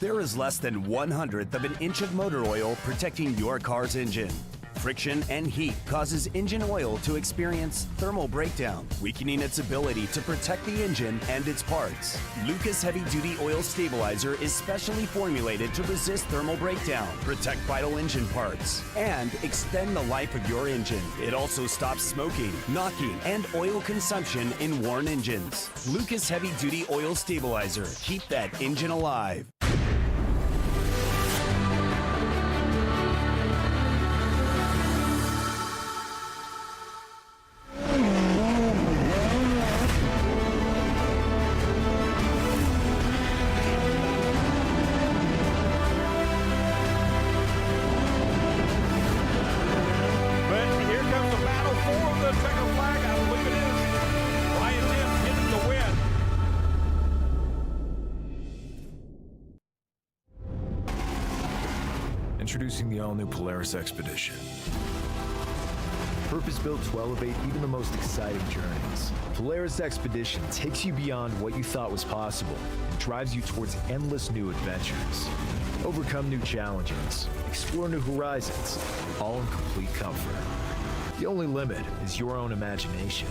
There is less than 1/100th of an inch of motor oil protecting your car's engine. Friction and heat causes engine oil to experience thermal breakdown, weakening its ability to protect the engine and its parts. Lucas Heavy Duty Oil Stabilizer is specially formulated to resist thermal breakdown, protect vital engine parts, and extend the life of your engine. It also stops smoking, knocking, and oil consumption in worn engines. Lucas Heavy Duty Oil Stabilizer. Keep that engine alive. Introducing the all-new Polaris Expedition. Purpose-built to elevate even the most exciting journeys. Polaris Expedition takes you beyond what you thought was possible and drives you towards endless new adventures. Overcome new challenges, explore new horizons, all in complete comfort. The only limit is your own imagination.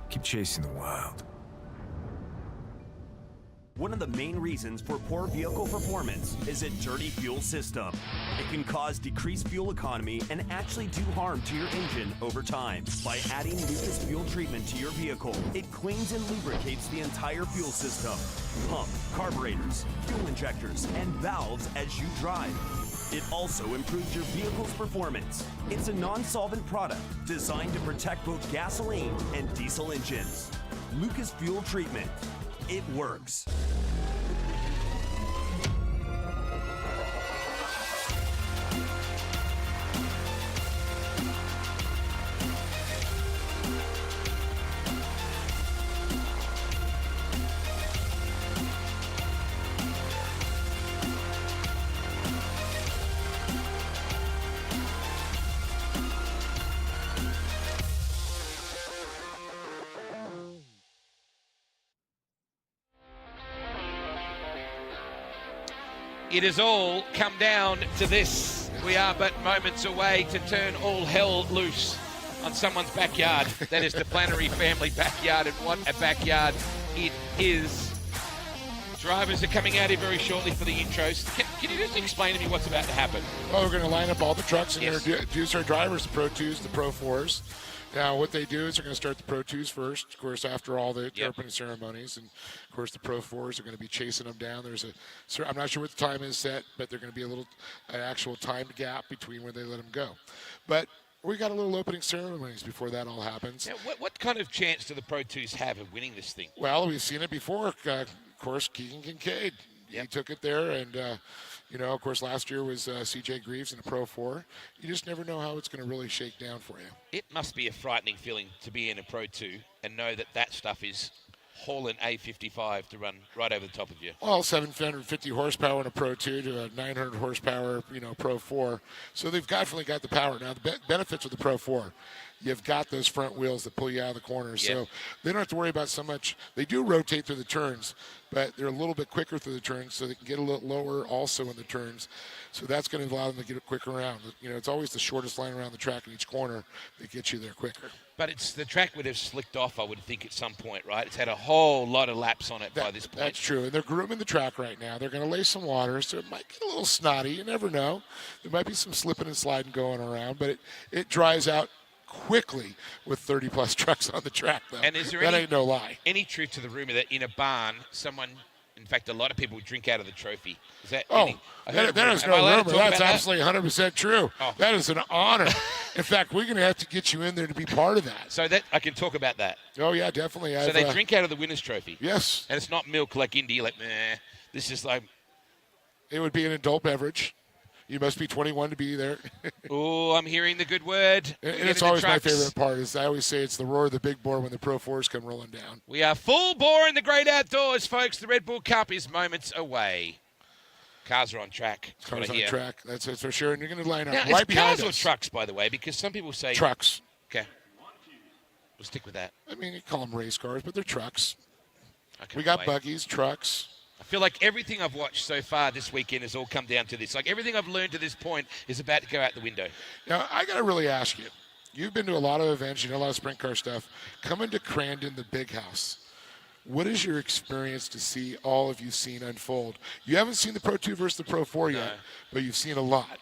Keep chasing the wild. One of the main reasons for poor vehicle performance is a dirty fuel system. It can cause decreased fuel economy and actually do harm to your engine over time. By adding Lucas fuel treatment to your vehicle, it cleans and lubricates the entire fuel system. Pump, carburetors, fuel injectors, and valves as you drive. It also improves your vehicle's performance. It's a non-solvent product designed to protect both gasoline and diesel engines. Lucas fuel treatment. It works. It has all come down to this. We are but moments away to turn all hell loose on someone's backyard. That is the Flannery family backyard, and what a backyard it is. Drivers are coming out here very shortly for the intros. Can you just explain to me what's about to happen? Well, we're going to line up all the trucks and introduce our drivers, the Pro 2s, the Pro 4s. Now, what they do is they're going to start the Pro 2s first, of course, after all the opening ceremonies. And, of course, the Pro 4s are going to be chasing them down. I'm not sure what the time is set, but there's going to be an actual time gap between when they let them go. But we got a little opening ceremonies before that all happens. Now, what kind of chance do the Pro 2s have of winning this thing? Well, we've seen it before. Of course, Keegan Kincaid. He took it there, and of course, last year was C.J. Greaves in a Pro 4. You just never know how it's going to really shake down for you. It must be a frightening feeling to be in a Pro 2 and know that stuff is hauling A55 to run right over the top of you. Well, 750 horsepower in a Pro 2 to a 900 horsepower, Pro 4. So they've definitely got the power. Now, the benefits of the Pro 4. You've got those front wheels that pull you out of the corners. So they don't have to worry about so much. They do rotate through the turns, but they're a little bit quicker through the turns, so they can get a little lower also in the turns. So that's going to allow them to get it quicker around. It's always the shortest line around the track in each corner that gets you there quicker. But the track would have slicked off, I would think, at some point, right? It's had a whole lot of laps on it by this point. That's true, and they're grooming the track right now. They're going to lay some water, so it might get a little snotty. You never know. There might be some slipping and sliding going around, but it dries out quickly with 30-plus trucks on the track, though. And is there ain't no lie. Any truth to the rumor that in a barn, someone in fact, a lot of people drink out of the trophy. Is that? That is no rumor. That's absolutely 100% true. Oh. That is an honor. In fact, we're going to have to get you in there to be part of that. So that I can talk about that. Oh yeah, definitely. So they drink out of the winner's trophy. Yes. And it's not milk like Indy. Like, meh. This is like. It would be an adult beverage. You must be 21 to be there. Oh, I'm hearing the good word. And it's always my favorite part. Is I always say it's the roar of the big bore when the Pro 4s come rolling down. We are full bore in the great outdoors, folks. The Red Bull Cup is moments away. Cars are on track. Cars on track. That's for sure. And you're going to line up now, right behind cars us. or trucks, by the way, because some people say trucks. Okay, we'll stick with that. I mean, you call them race cars, but they're trucks. We can't got buggies, trucks. I feel like everything I've watched so far this weekend has all come down to this. Like everything I've learned to this point is about to go out the window. Now, I got to really ask you. You've been to a lot of events. You know a lot of sprint car stuff. Coming to Crandon, the big house, what is your experience to see all of you seen unfold? You haven't seen the Pro 2 versus the Pro 4 yet, but you've seen a lot.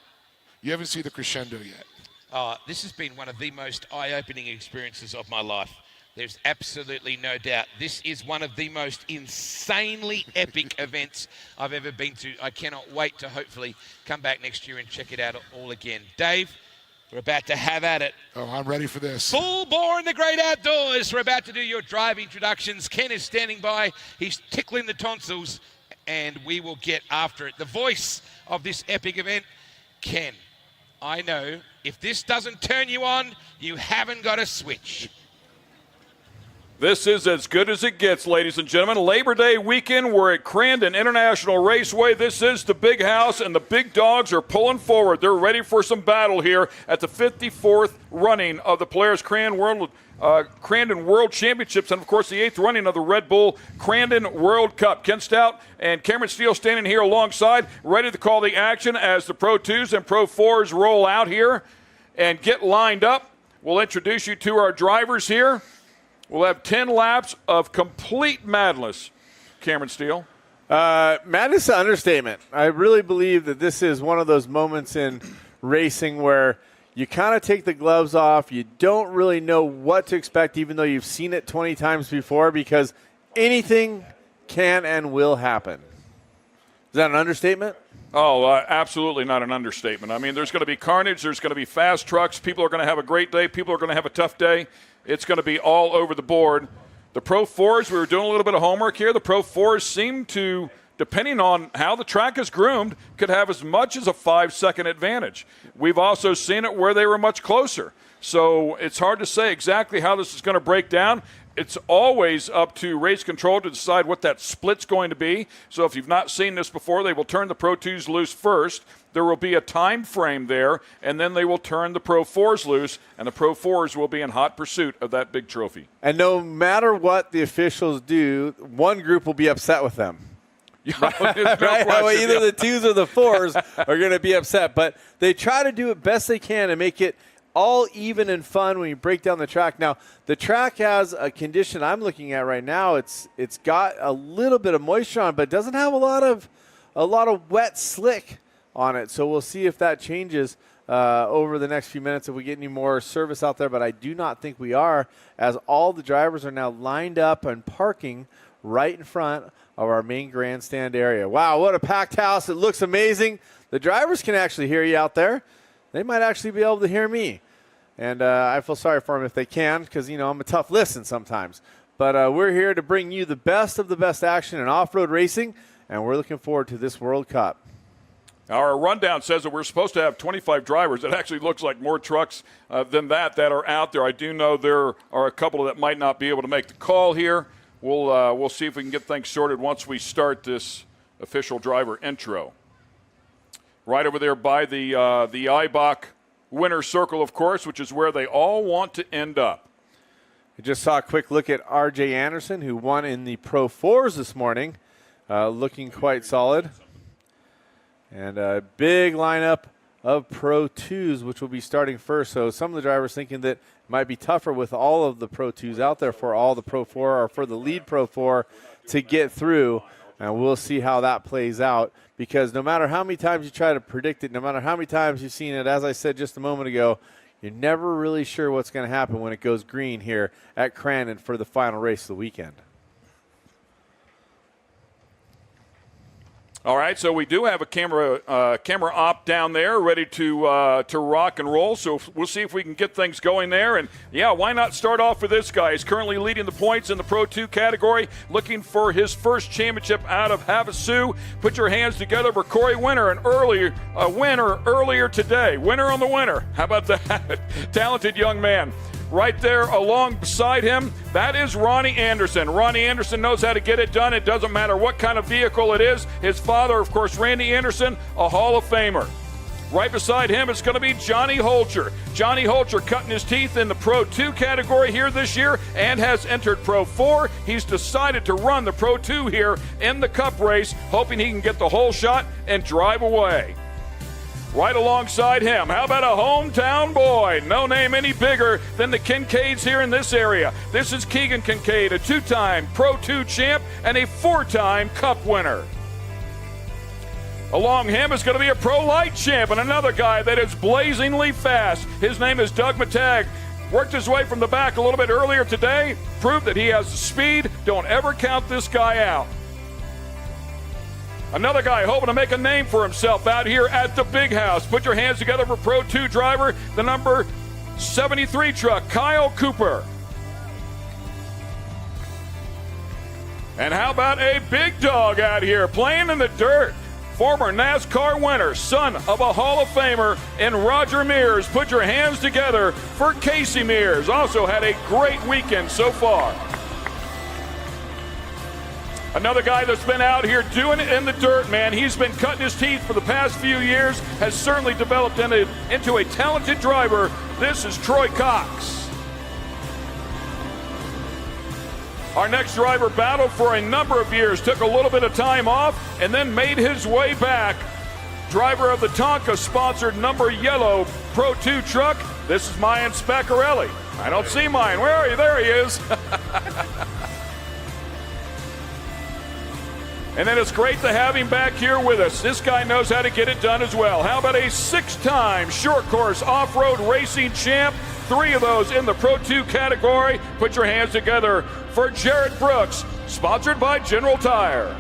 You haven't seen the crescendo yet. This has been one of the most eye-opening experiences of my life. There's absolutely no doubt. This is one of the most insanely epic events I've ever been to. I cannot wait to hopefully come back next year and check it out all again. Dave, we're about to have at it. Oh, I'm ready for this. Full bore in the great outdoors. We're about to do your drive introductions. Ken is standing by. He's tickling the tonsils, and we will get after it. The voice of this epic event, Ken. I know if this doesn't turn you on, you haven't got a switch. This is as good as it gets, ladies and gentlemen. Labor Day weekend, we're at Crandon International Raceway. This is the big house, and the big dogs are pulling forward. They're ready for some battle here at the 54th running of the Polaris Crandon World Championships, and, of course, the 8th running of the Red Bull Crandon World Cup. Ken Stout and Cameron Steele standing here alongside, ready to call the action as the Pro 2s and Pro 4s roll out here and get lined up. We'll introduce you to our drivers here. We'll have 10 laps of complete madness. Cameron Steele. Madness is an understatement. I really believe that this is one of those moments in racing where you kind of take the gloves off. You don't really know what to expect, even though you've seen it 20 times before, because anything can and will happen. Is that an understatement? Oh, absolutely not an understatement. I mean, there's going to be carnage. There's going to be fast trucks. People are going to have a great day. People are going to have a tough day. It's going to be all over the board. The Pro 4s, we were doing a little bit of homework here. The Pro 4s seem to, depending on how the track is groomed, could have as much as a 5-second advantage. We've also seen it where they were much closer. So it's hard to say exactly how this is going to break down. It's always up to race control to decide what that split's going to be. So if you've not seen this before, they will turn the Pro 2s loose first. There will be a time frame there, and then they will turn the Pro 4s loose, and the Pro 4s will be in hot pursuit of that big trophy. And no matter what the officials do, one group will be upset with them. Right? Either the 2s or the 4s are going to be upset, but they try to do it best they can and make it all even and fun when you break down the track. Now, the track has a condition I'm looking at right now. It's got a little bit of moisture on it, but it doesn't have a lot of wet slick on it. So we'll see if that changes over the next few minutes if we get any more service out there, but I do not think we are, as all the drivers are now lined up and parking right in front of our main grandstand area. Wow, what a packed house. It looks amazing. The drivers can actually hear you out there. They might actually be able to hear me. And I feel sorry for them if they can, because, I'm a tough listen sometimes. But we're here to bring you the best of the best action in off-road racing, and we're looking forward to this World Cup. Our rundown says that we're supposed to have 25 drivers. It actually looks like more trucks than that are out there. I do know there are a couple that might not be able to make the call here. We'll see if we can get things sorted once we start this official driver intro. Right over there by the Eibach winner's circle, of course, which is where they all want to end up. I just saw a quick look at R.J. Anderson, who won in the Pro 4s this morning, looking quite solid. And a big lineup of Pro 2s, which will be starting first. So some of the drivers thinking that it might be tougher with all of the Pro 2s out there for all the Pro 4 or for the lead Pro 4 to get through. And we'll see how that plays out, because no matter how many times you try to predict it, no matter how many times you've seen it, as I said just a moment ago, you're never really sure what's going to happen when it goes green here at Crandon for the final race of the weekend. All right, so we do have a camera op down there ready to rock and roll. So we'll see if we can get things going there. And, yeah, why not start off with this guy? He's currently leading the points in the Pro 2 category, looking for his first championship out of Havasu. Put your hands together for Corey Winter, a winner earlier today. Winner on the winner. How about that? Talented young man. Right there alongside him, that is Ronnie Anderson. Ronnie Anderson knows how to get it done. It doesn't matter what kind of vehicle it is. His father, of course, Randy Anderson, a Hall of Famer. Right beside him, it's going to be Johnny Holcher. Johnny Holcher cutting his teeth in the Pro 2 category here this year and has entered Pro 4. He's decided to run the Pro 2 here in the Cup race, hoping he can get the whole shot and drive away. Right alongside him, how about a hometown boy? No name any bigger than the Kincaids here in this area. This is Keegan Kincaid, a 2-time Pro 2 champ and a 4-time Cup winner. Along him is going to be a Pro Light champ and another guy that is blazingly fast. His name is Doug Matag. Worked his way from the back a little bit earlier today. Proved that he has the speed. Don't ever count this guy out. Another guy hoping to make a name for himself out here at the Big House. Put your hands together for Pro 2 driver, the number 73 truck, Kyle Cooper. And how about a big dog out here playing in the dirt? Former NASCAR winner, son of a Hall of Famer in Roger Mears. Put your hands together for Casey Mears. Also had a great weekend so far. Another guy that's been out here doing it in the dirt, man. He's been cutting his teeth for the past few years, has certainly developed into a talented driver. This is Troy Cox. Our next driver battled for a number of years, took a little bit of time off, and then made his way back. Driver of the Tonka-sponsored number yellow Pro 2 truck. This is Mayan Spaccarelli. I don't see Mayan. Where are you? There he is. And then it's great to have him back here with us. This guy knows how to get it done as well. How about a 6-time short course off-road racing champ? 3 of those in the Pro 2 category. Put your hands together for Jared Brooks, sponsored by General Tire.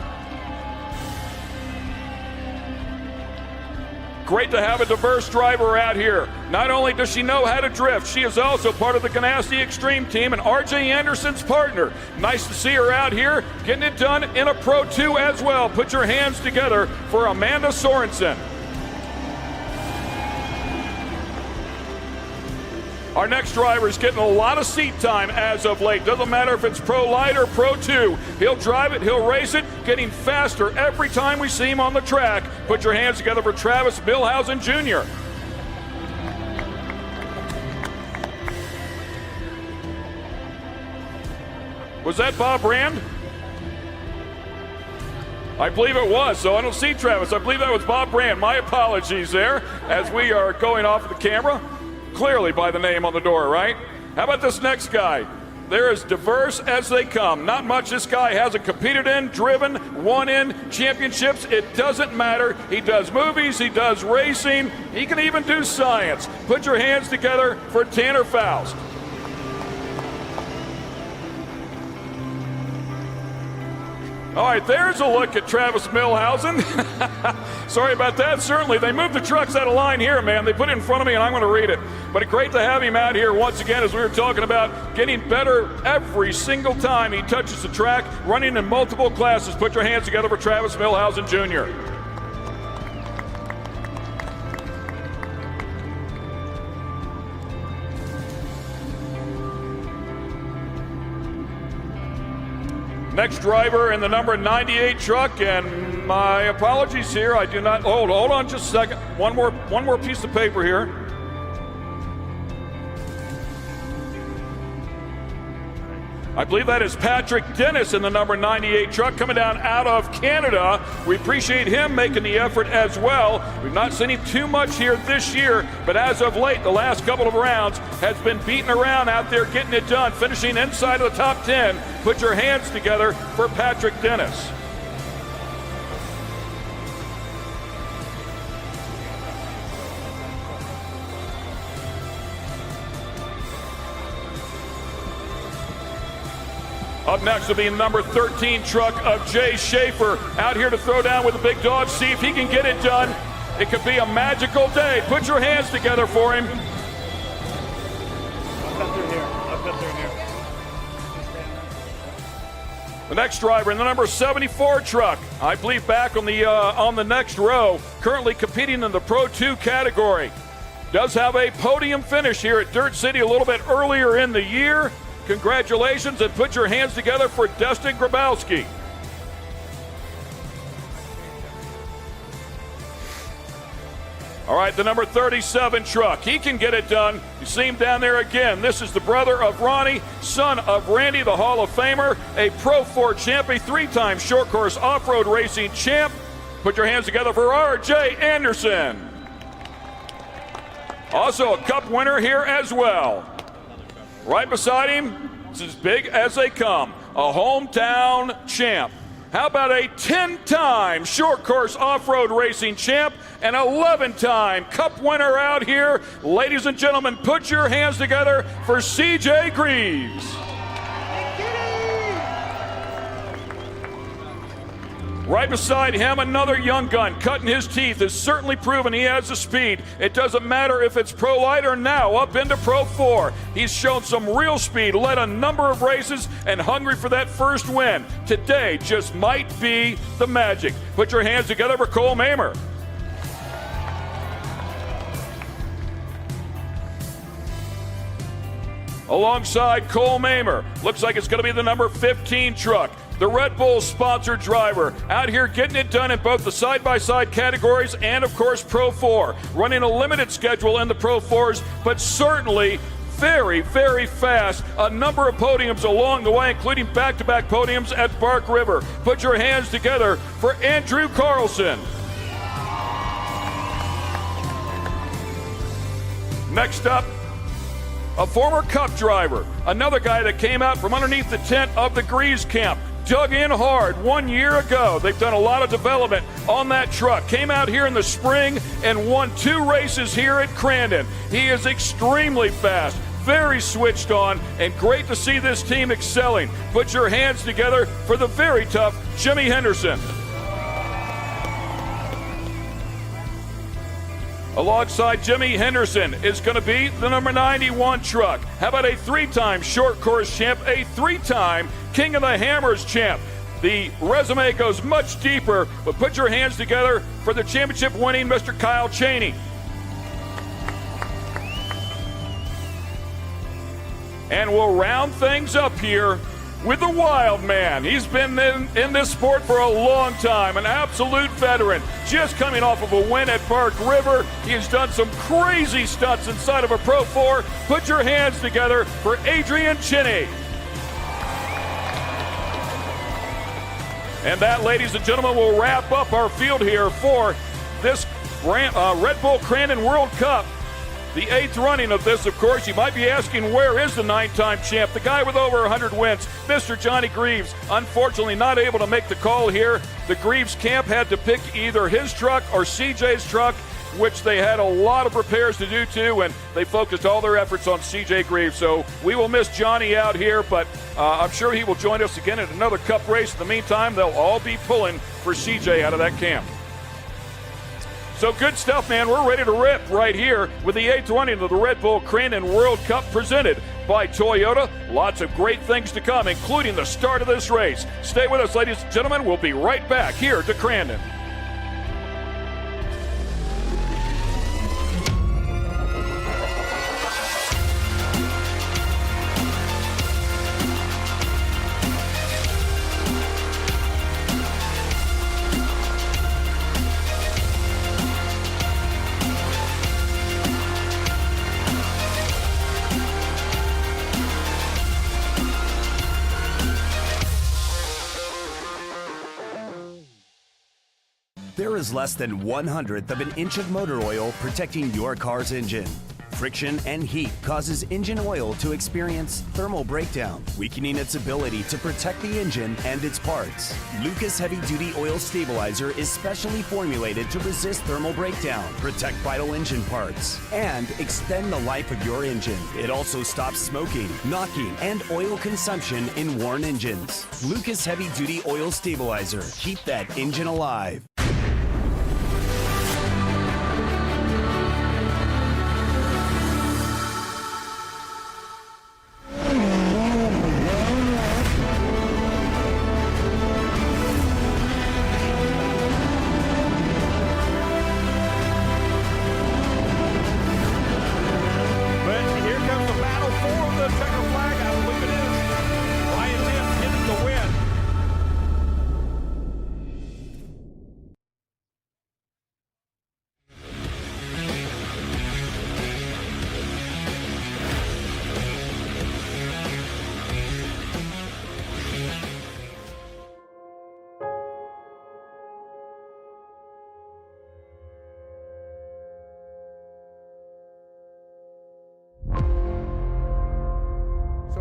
Great to have a diverse driver out here. Not only does she know how to drift, she is also part of the Ganassi Extreme team and R.J. Anderson's partner. Nice to see her out here getting it done in a Pro 2 as well. Put your hands together for Amanda Sorensen. Our next driver is getting a lot of seat time as of late. Doesn't matter if it's Pro Light or Pro 2. He'll drive it, he'll race it, getting faster every time we see him on the track. Put your hands together for Travis Milhausen Jr. Was that Bob Rand? I believe it was, so I don't see Travis. I believe that was Bob Rand. My apologies there as we are going off of the camera. Clearly by the name on the door, right? How about this next guy? They're as diverse as they come. Not much this guy hasn't competed in, driven, won in championships. It doesn't matter. He does movies, he does racing, he can even do science. Put your hands together for Tanner Faust. All right, there's a look at Travis Milhausen. Sorry about that. Certainly, they moved the trucks out of line here, man. They put it in front of me, and I'm going to read it. But great to have him out here once again, as we were talking about, getting better every single time he touches the track, running in multiple classes. Put your hands together for Travis Milhausen Jr. Next driver in the number 98 truck, and my apologies here. I do not hold on just a second. One more piece of paper here. I believe that is Patrick Dennis in the number 98 truck coming down out of Canada. We appreciate him making the effort as well. We've not seen him too much here this year, but as of late, the last couple of rounds has been beating around out there, getting it done, finishing inside of the top 10. Put your hands together for Patrick Dennis. Up next will be number 13 truck of Jay Schaefer. Out here to throw down with the big dog. See if he can get it done. It could be a magical day. Put your hands together for him. I'll cut through here. The next driver in the number 74 truck, I believe back on the next row, currently competing in the Pro 2 category. Does have a podium finish here at Dirt City a little bit earlier in the year. Congratulations, and put your hands together for Dustin Grabowski. All right, the number 37 truck. He can get it done. You see him down there again. This is the brother of Ronnie, son of Randy, the Hall of Famer, a Pro 4 champ, a 3-time short course off-road racing champ. Put your hands together for R.J. Anderson. Also a cup winner here as well. Right beside him, it's as big as they come, a hometown champ. How about a 10-time short course off-road racing champ, an 11-time cup winner out here? Ladies and gentlemen, put your hands together for CJ Greaves. Right beside him, another young gun cutting his teeth, has certainly proven he has the speed. It doesn't matter if it's Pro Light or now up into Pro 4. He's shown some real speed, led a number of races, and hungry for that first win. Today just might be the magic. Put your hands together for Cole Mamer. Alongside Cole Mamer, looks like it's going to be the number 15 truck. The Red Bull sponsored driver out here getting it done in both the side-by-side categories and, of course, Pro 4. Running a limited schedule in the Pro 4s, but certainly very, very fast. A number of podiums along the way, including back-to-back podiums at Bark River. Put your hands together for Andrew Carlson. Next up, a former Cup driver, another guy that came out from underneath the tent of the Greaves camp. Dug in hard 1 year ago. They've done a lot of development on that truck. Came out here in the spring and won 2 races here at Crandon. He is extremely fast, very switched on, and great to see this team excelling. Put your hands together for the very tough Jimmy Henderson. Alongside Jimmy Henderson is going to be the number 91 truck. How about a 3-time short course champ, a 3-time King of the Hammers champ? The resume goes much deeper, but put your hands together for the championship winning Mr. Kyle Cheney. And we'll round things up here with the Wild Man. He's been in this sport for a long time, an absolute veteran. Just coming off of a win at Bark River. He has done some crazy stunts inside of a Pro 4. Put your hands together for Adrian Cheney. And that, ladies and gentlemen, will wrap up our field here for this Red Bull Crandon World Cup. The 8th running of this, of course. You might be asking, where is the 9-time champ? The guy with over 100 wins, Mr. Johnny Greaves. Unfortunately, not able to make the call here. The Greaves camp had to pick either his truck or CJ's truck, which they had a lot of repairs to do too, and they focused all their efforts on CJ Greaves. So we will miss Johnny out here, but I'm sure he will join us again at another Cup race. In the meantime, they'll all be pulling for CJ out of that camp. So good stuff, man. We're ready to rip right here with the 8th running of the Red Bull Crandon World Cup presented by Toyota. Lots of great things to come, including the start of this race. Stay with us, ladies and gentlemen. We'll be right back here to Crandon. There is less than 1/100th of an inch of motor oil protecting your car's engine. Friction and heat causes engine oil to experience thermal breakdown, weakening its ability to protect the engine and its parts. Lucas Heavy Duty Oil Stabilizer is specially formulated to resist thermal breakdown, protect vital engine parts, and extend the life of your engine. It also stops smoking, knocking, and oil consumption in worn engines. Lucas Heavy Duty Oil Stabilizer. Keep that engine alive.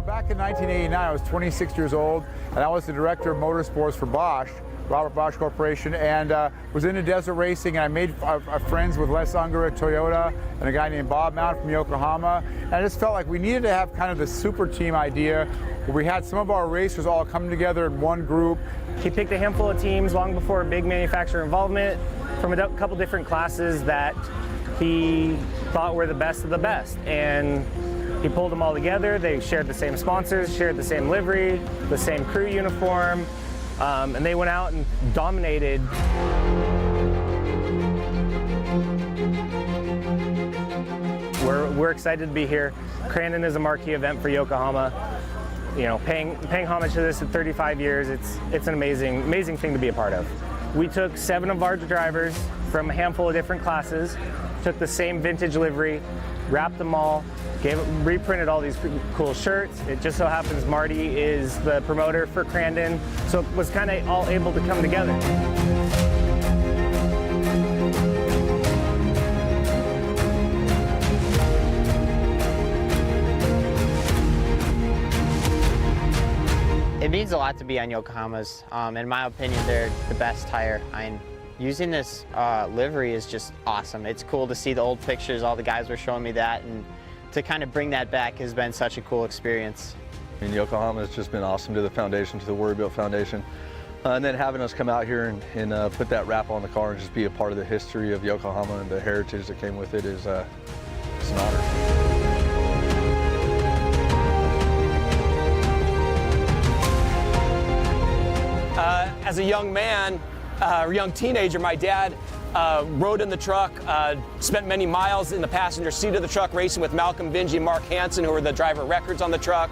Back in 1989, I was 26 years old, and I was the director of motorsports for Bosch, Robert Bosch Corporation, and was into desert racing, and I made friends with Les Unger at Toyota and a guy named Bob Mount from Yokohama, and I just felt like we needed to have kind of the super team idea where we had some of our racers all come together in one group. He picked a handful of teams long before big manufacturer involvement from a couple different classes that he thought were the best of the best, and he pulled them all together. They shared the same sponsors, shared the same livery, the same crew uniform, and they went out and dominated. We're excited to be here. Crandon is a marquee event for Yokohama. You know, paying homage to this at 35 years, it's an amazing thing to be a part of. We took 7 of our drivers from a handful of different classes, took the same vintage livery, wrapped them all, reprinted all these cool shirts. It just so happens Marty is the promoter for Crandon, so it was kind of all able to come together. It means a lot to be on Yokohamas. In my opinion, they're the best tire. Using this livery is just awesome. It's cool to see the old pictures. All the guys were showing me that, and to kind of bring that back has been such a cool experience. Yokohama has just been awesome to the foundation, to the Warrior Foundation. And then having us come out here and put that wrap on the car and just be a part of the history of Yokohama and the heritage that came with it is it's an honor. As a young man, or young teenager, my dad rode in the truck, spent many miles in the passenger seat of the truck racing with Malcolm Vinge and Mark Hansen, who were the driver records on the truck.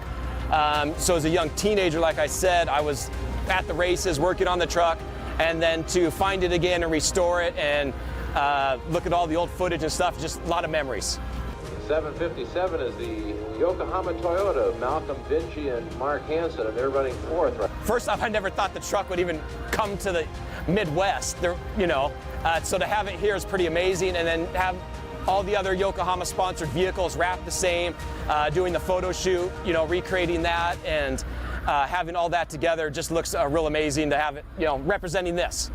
So as a young teenager, like I said, I was at the races, working on the truck, and then to find it again and restore it and look at all the old footage and stuff, just a lot of memories. 757 is the Yokohama Toyota, Malcolm Vinge and Mark Hansen, and they're running 4th. Right? First off, I never thought the truck would even come to the Midwest, so to have it here is pretty amazing, and then have all the other Yokohama sponsored vehicles wrapped the same, doing the photo shoot, recreating that, and having all that together just looks real amazing to have it, representing this.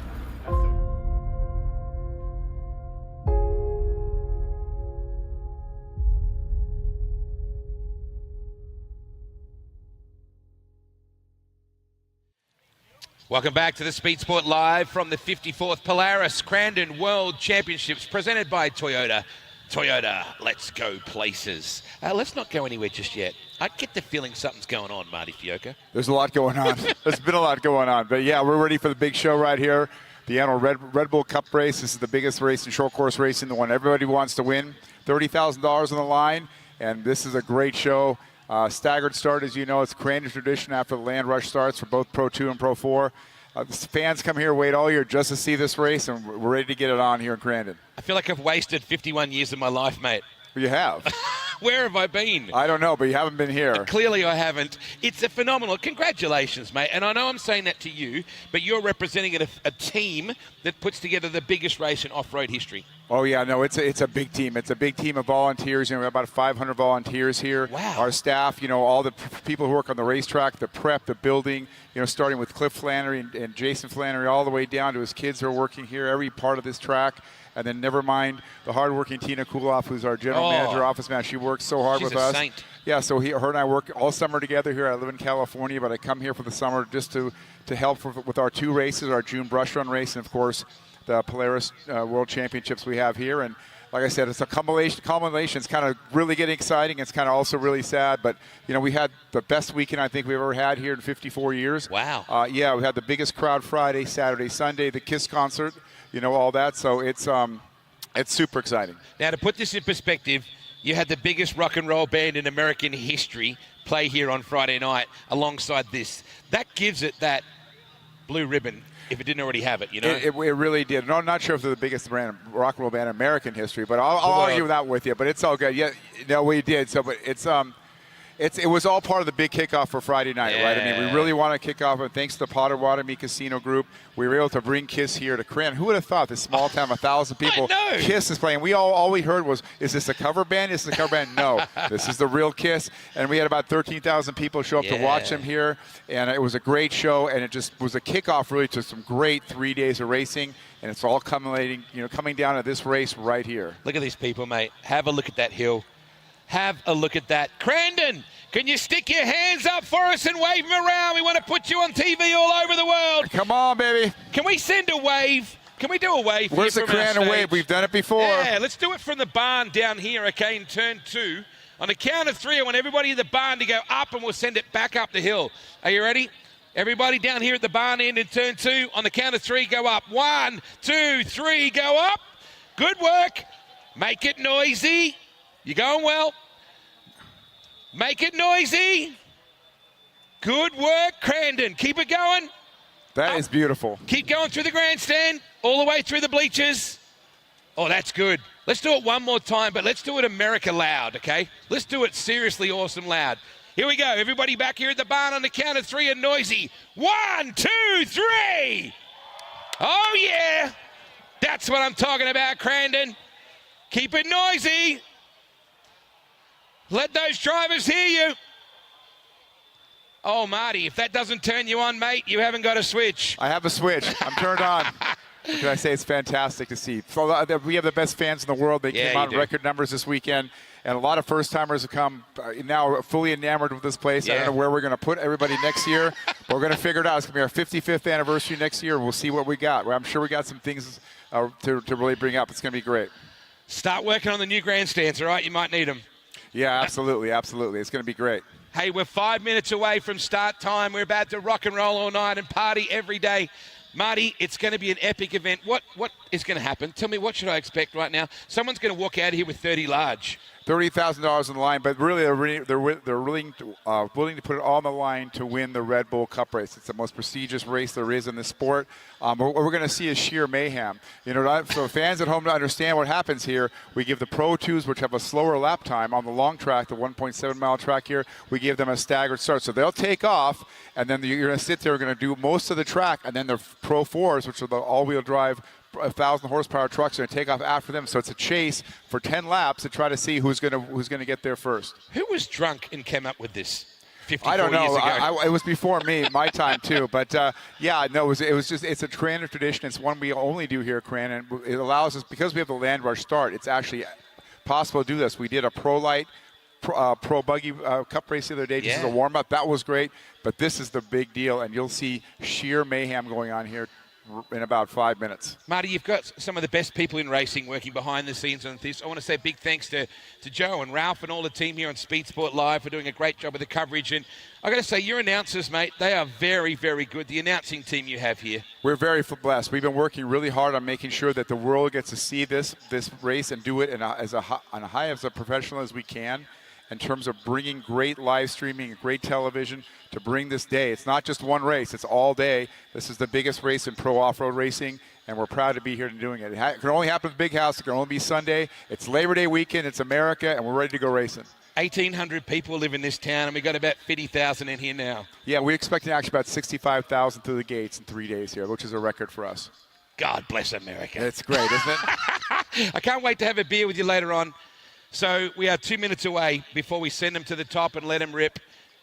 Welcome back to the Speed Sport Live from the 54th Polaris Crandon World Championships presented by Toyota. Toyota, let's go places. Let's not go anywhere just yet. I get the feeling something's going on, Marty Fioca. There's a lot going on. There's been a lot going on. But, yeah, we're ready for the big show right here. The annual Red Bull Cup race. This is the biggest race in short course racing, the one everybody wants to win. $30,000 on the line, and this is a great show. Staggered start, as you know, it's Crandon tradition after the land rush starts for both Pro 2 and Pro 4. Fans come here, wait all year just to see this race, and we're ready to get it on here in Crandon. I feel like I've wasted 51 years of my life, mate. You have. Where have I been? I don't know, but you haven't been here. Clearly I haven't. It's a phenomenal. Congratulations, mate. And I know I'm saying that to you, but you're representing a team that puts together the biggest race in off-road history. Oh, yeah, no, it's a big team. It's a big team of volunteers. We have about 500 volunteers here. Wow. Our staff, all the people who work on the racetrack, the prep, the building, starting with Cliff Flannery and Jason Flannery all the way down to his kids who are working here, every part of this track. And then never mind the hardworking Tina Kuloff, who's our general manager, office manager. She works so hard with us. Saint. Yeah, so her and I work all summer together here. I live in California, but I come here for the summer just to help with our 2 races, our June brush run race, and, of course, the Polaris World Championships we have here. And like I said, it's a culmination. It's kind of really getting exciting. It's kind of also really sad. But, we had the best weekend I think we've ever had here in 54 years. Wow. Yeah, we had the biggest crowd Friday, Saturday, Sunday, the KISS concert, all that. So it's super exciting. Now, to put this in perspective, you had the biggest rock and roll band in American history play here on Friday night alongside this. That gives it that blue ribbon, if it didn't already have it, It really did. No, I'm not sure if they're the biggest rock and roll band in American history, but I'll argue that with you. But it's all good. Yeah, no, we did. So, but it was all part of the big kickoff for Friday night, right? I mean, we really want to kick off, and thanks to the Potawatomi Casino Group, we were able to bring KISS here to Crandon. Who would have thought this small town, 1,000 people, KISS is playing. All we heard was, is this a cover band? Is this a cover band? No, this is the real KISS. And we had about 13,000 people show up to watch them here, and it was a great show, and it just was a kickoff really to some great 3 days of racing, and it's all coming down to this race right here. Look at these people, mate. Have a look at that hill. Have a look at that. Crandon, can you stick your hands up for us and wave them around? We want to put you on TV all over the world. Come on, baby. Can we send a wave? Can we do a wave? Where's the Crandon wave? We've done it before. Yeah, let's do it from the barn down here, okay, in turn 2. On the count of 3, I want everybody in the barn to go up, and we'll send it back up the hill. Are you ready? Everybody down here at the barn end in turn 2. On the count of 3, go up. 1, 2, 3, go up. Good work. Make it noisy. You're going well. Make it noisy. Good work, Crandon. Keep it going. That is beautiful. Keep going through the grandstand, all the way through the bleachers. Oh, that's good. Let's do it one more time, but let's do it America loud, okay? Let's do it seriously awesome loud. Here we go. Everybody back here at the barn on the count of 3 and noisy. 1, 2, 3. Oh, yeah. That's what I'm talking about, Crandon. Keep it noisy. Let those drivers hear you. Oh, Marty, if that doesn't turn you on, mate, you haven't got a switch. I have a switch. I'm turned on. What can I say? It's fantastic to see. So we have the best fans in the world. They came out in record numbers this weekend, and a lot of first-timers have come now fully enamored with this place. I don't know where we're going to put everybody next year, but we're going to figure it out. It's going to be our 55th anniversary next year. We'll see what we got. I'm sure we got some things to really bring up. It's going to be great. Start working on the new grandstands, all right? You might need them. Yeah, absolutely, absolutely. It's going to be great. Hey, we're 5 minutes away from start time. We're about to rock and roll all night and party every day. Marty, it's going to be an epic event. What is going to happen? Tell me, what should I expect right now? Someone's going to walk out of here with 30 large. $30,000 on the line, but really they're willing to put it all on the line to win the Red Bull Cup race. It's the most prestigious race there is in the sport. What we're going to see is sheer mayhem. So fans at home to understand what happens here, we give the Pro 2s, which have a slower lap time on the long track, the 1.7-mile track here, we give them a staggered start. So they'll take off, and then you're going to sit there, going to do most of the track, and then the Pro 4s, which are the all-wheel drive 1,000 horsepower trucks, are going to take off after them. So it's a chase for 10 laps to try to see who's going to get there first. Who was drunk and came up with this 54 I don't know. years ago? It was before me, my time too. But it's a Crandon tradition. It's one we only do here at Crandon. It allows us, because we have the land rush start, it's actually possible to do this. We did a Pro Light Pro Buggy Cup race the other day just as a warm-up. That was great. But this is the big deal, and you'll see sheer mayhem going on here in about 5 minutes. Marty, you've got some of the best people in racing working behind the scenes on this. I want to say big thanks to Joe and Ralph and all the team here on Speed Sport Live for doing a great job with the coverage. And I've got to say, your announcers, mate, they are very, very good. The announcing team you have here. We're very blessed. We've been working really hard on making sure that the world gets to see this race and do it on as high as a professional as we can, in terms of bringing great live streaming and great television to bring this day. It's not just one race, it's all day. This is the biggest race in pro off-road racing, and we're proud to be here and doing it. It can only happen at the Big House. It can only be Sunday. It's Labor Day weekend. It's America, and we're ready to go racing. 1,800 people live in this town, and we've got about 50,000 in here now. Yeah, we're expecting actually about 65,000 through the gates in 3 days here, which is a record for us. God bless America. It's great, isn't it? I can't wait to have a beer with you later on. So we are 2 minutes away before we send them to the top and let them rip.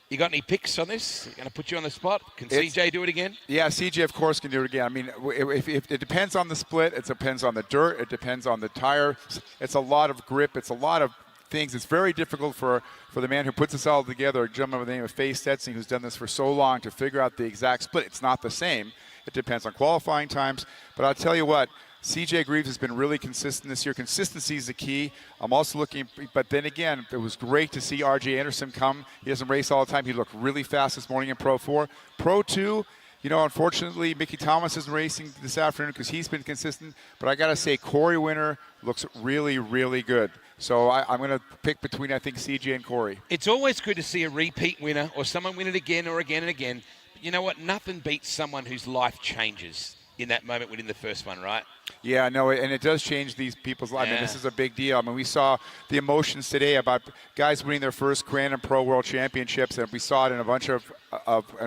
You got any picks on this? Going to put you on the spot? Can CJ do it again? Yeah, CJ, of course, can do it again. I mean, if it depends on the split. It depends on the dirt. It depends on the tire. It's a lot of grip. It's a lot of things. It's very difficult for the man who puts this all together, a gentleman by the name of Faye Stetson, who's done this for so long, to figure out the exact split. It's not the same. It depends on qualifying times. But I'll tell you what, CJ Greaves has been really consistent this year. Consistency is the key. I'm also looking, but then again, it was great to see RJ Anderson come. He doesn't race all the time. He looked really fast this morning in Pro 4. Pro 2, you know, unfortunately, Mickey Thomas isn't racing this afternoon because he's been consistent. But I got to say, Corey Winter looks really, really good. So I'm going to pick between, I think, CJ and Corey. It's always good to see a repeat winner or someone win it again or again and again. But you know what? Nothing beats someone whose life changes in that moment winning the first one, right? Yeah, no, and it does change these people's lives. I mean, this is a big deal. I mean, we saw the emotions today about guys winning their first Crandon Pro World Championships, and we saw it in a bunch of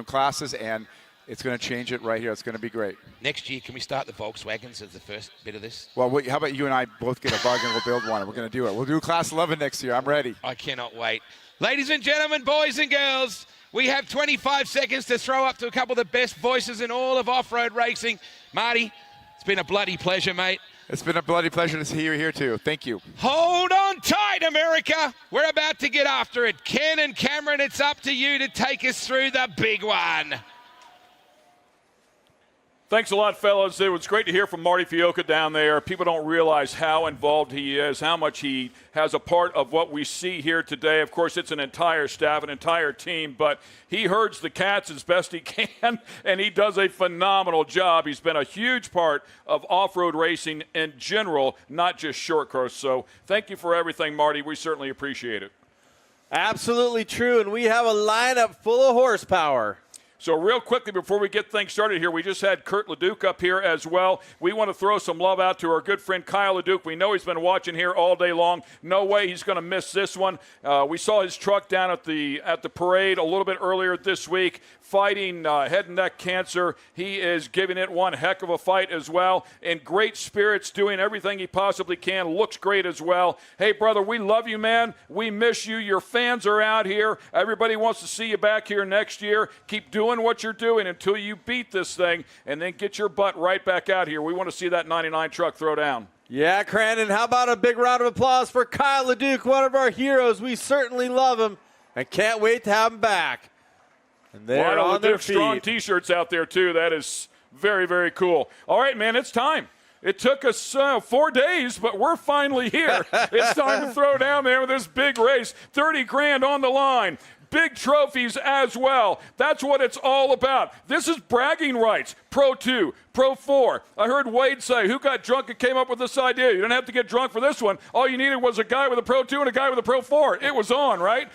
classes, and it's going to change it right here. It's going to be great. Next year, can we start the Volkswagens as the first bit of this? Well, how about you and I both get a bug and we'll build one, and we're going to do it. We'll do Class 11 next year. I'm ready. I cannot wait. Ladies and gentlemen, boys and girls, we have 25 seconds to throw up to a couple of the best voices in all of off-road racing. Marty, it's been a bloody pleasure, mate. It's been a bloody pleasure to see you here, too. Thank you. Hold on tight, America. We're about to get after it. Ken and Cameron, it's up to you to take us through the big one. Thanks a lot, fellas. It was great to hear from Marty Fiocca down there. People don't realize how involved he is, how much he has a part of what we see here today. Of course, it's an entire staff, an entire team, but he herds the cats as best he can, and he does a phenomenal job. He's been a huge part of off-road racing in general, not just short course. So thank you for everything, Marty. We certainly appreciate it. Absolutely true, and we have a lineup full of horsepower. So real quickly before we get things started here, we just had Kurt Leduc up here as well. We want to throw some love out to our good friend Kyle Leduc. We know he's been watching here all day long. No way he's going to miss this one. We saw his truck down at the parade a little bit earlier this week, fighting head and neck cancer. He is giving it one heck of a fight as well. In great spirits, doing everything he possibly can. Looks great as well. Hey, brother, we love you, man. We miss you. Your fans are out here. Everybody wants to see you back here next year. Keep doing what you're doing until you beat this thing, and then get your butt right back out here. We want to see that 99 truck throw down. Yeah, Crandon, how about a big round of applause for Kyle Leduc, one of our heroes. We certainly love him and can't wait to have him back. And they're on their feet. Strong T-shirts out there, too. That is very, very cool. All right, man, it's time. It took us 4 days, but we're finally here. It's time to throw down there with this big race. 30 grand on the line. Big trophies as well. That's what it's all about. This is bragging rights. Pro 2, Pro 4. I heard Wade say, who got drunk and came up with this idea? You didn't have to get drunk for this one. All you needed was a guy with a Pro 2 and a guy with a Pro 4. It was on, right?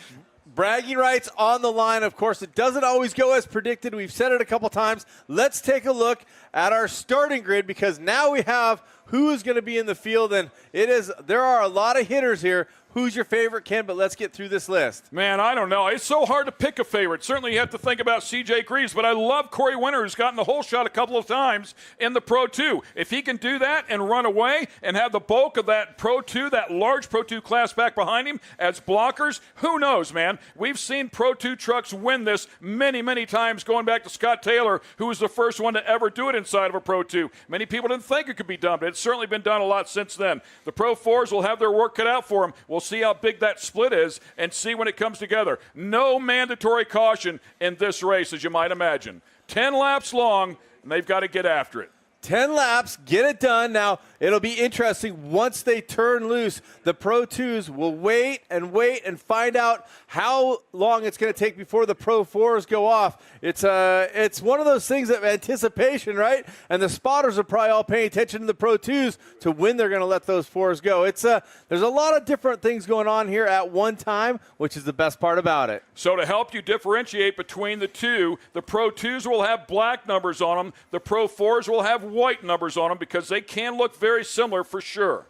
Bragging rights on the line. Of course, it doesn't always go as predicted. We've said it a couple times. Let's take a look at our starting grid because now we have who is going to be in the field, and there are a lot of hitters here. Who's your favorite, Ken? But let's get through this list. Man, I don't know. It's so hard to pick a favorite. Certainly you have to think about CJ Greaves, but I love Corey Winter, who's gotten the whole shot a couple of times in the Pro 2. If he can do that and run away and have the bulk of that Pro 2, that large Pro 2 class back behind him as blockers, who knows, man? We've seen Pro 2 trucks win this many, many times, going back to Scott Taylor, who was the first one to ever do it inside of a Pro 2. Many people didn't think it could be done, but it's certainly been done a lot since then. The Pro 4s will have their work cut out for them. We'll see how big that split is and see when it comes together. No mandatory caution in this race, as you might imagine. 10 laps long, and they've got to get after it. 10 laps, get it done. Now, it'll be interesting once they turn loose. The Pro 2s will wait and find out how long it's going to take before the Pro 4s go off. It's one of those things of anticipation, right? And the spotters are probably all paying attention to the Pro 2s to when they're going to let those 4s go. There's a lot of different things going on here at one time, which is the best part about it. So to help you differentiate between the two, the Pro 2s will have black numbers on them. The Pro 4s will have white numbers on them because they can look very similar for sure.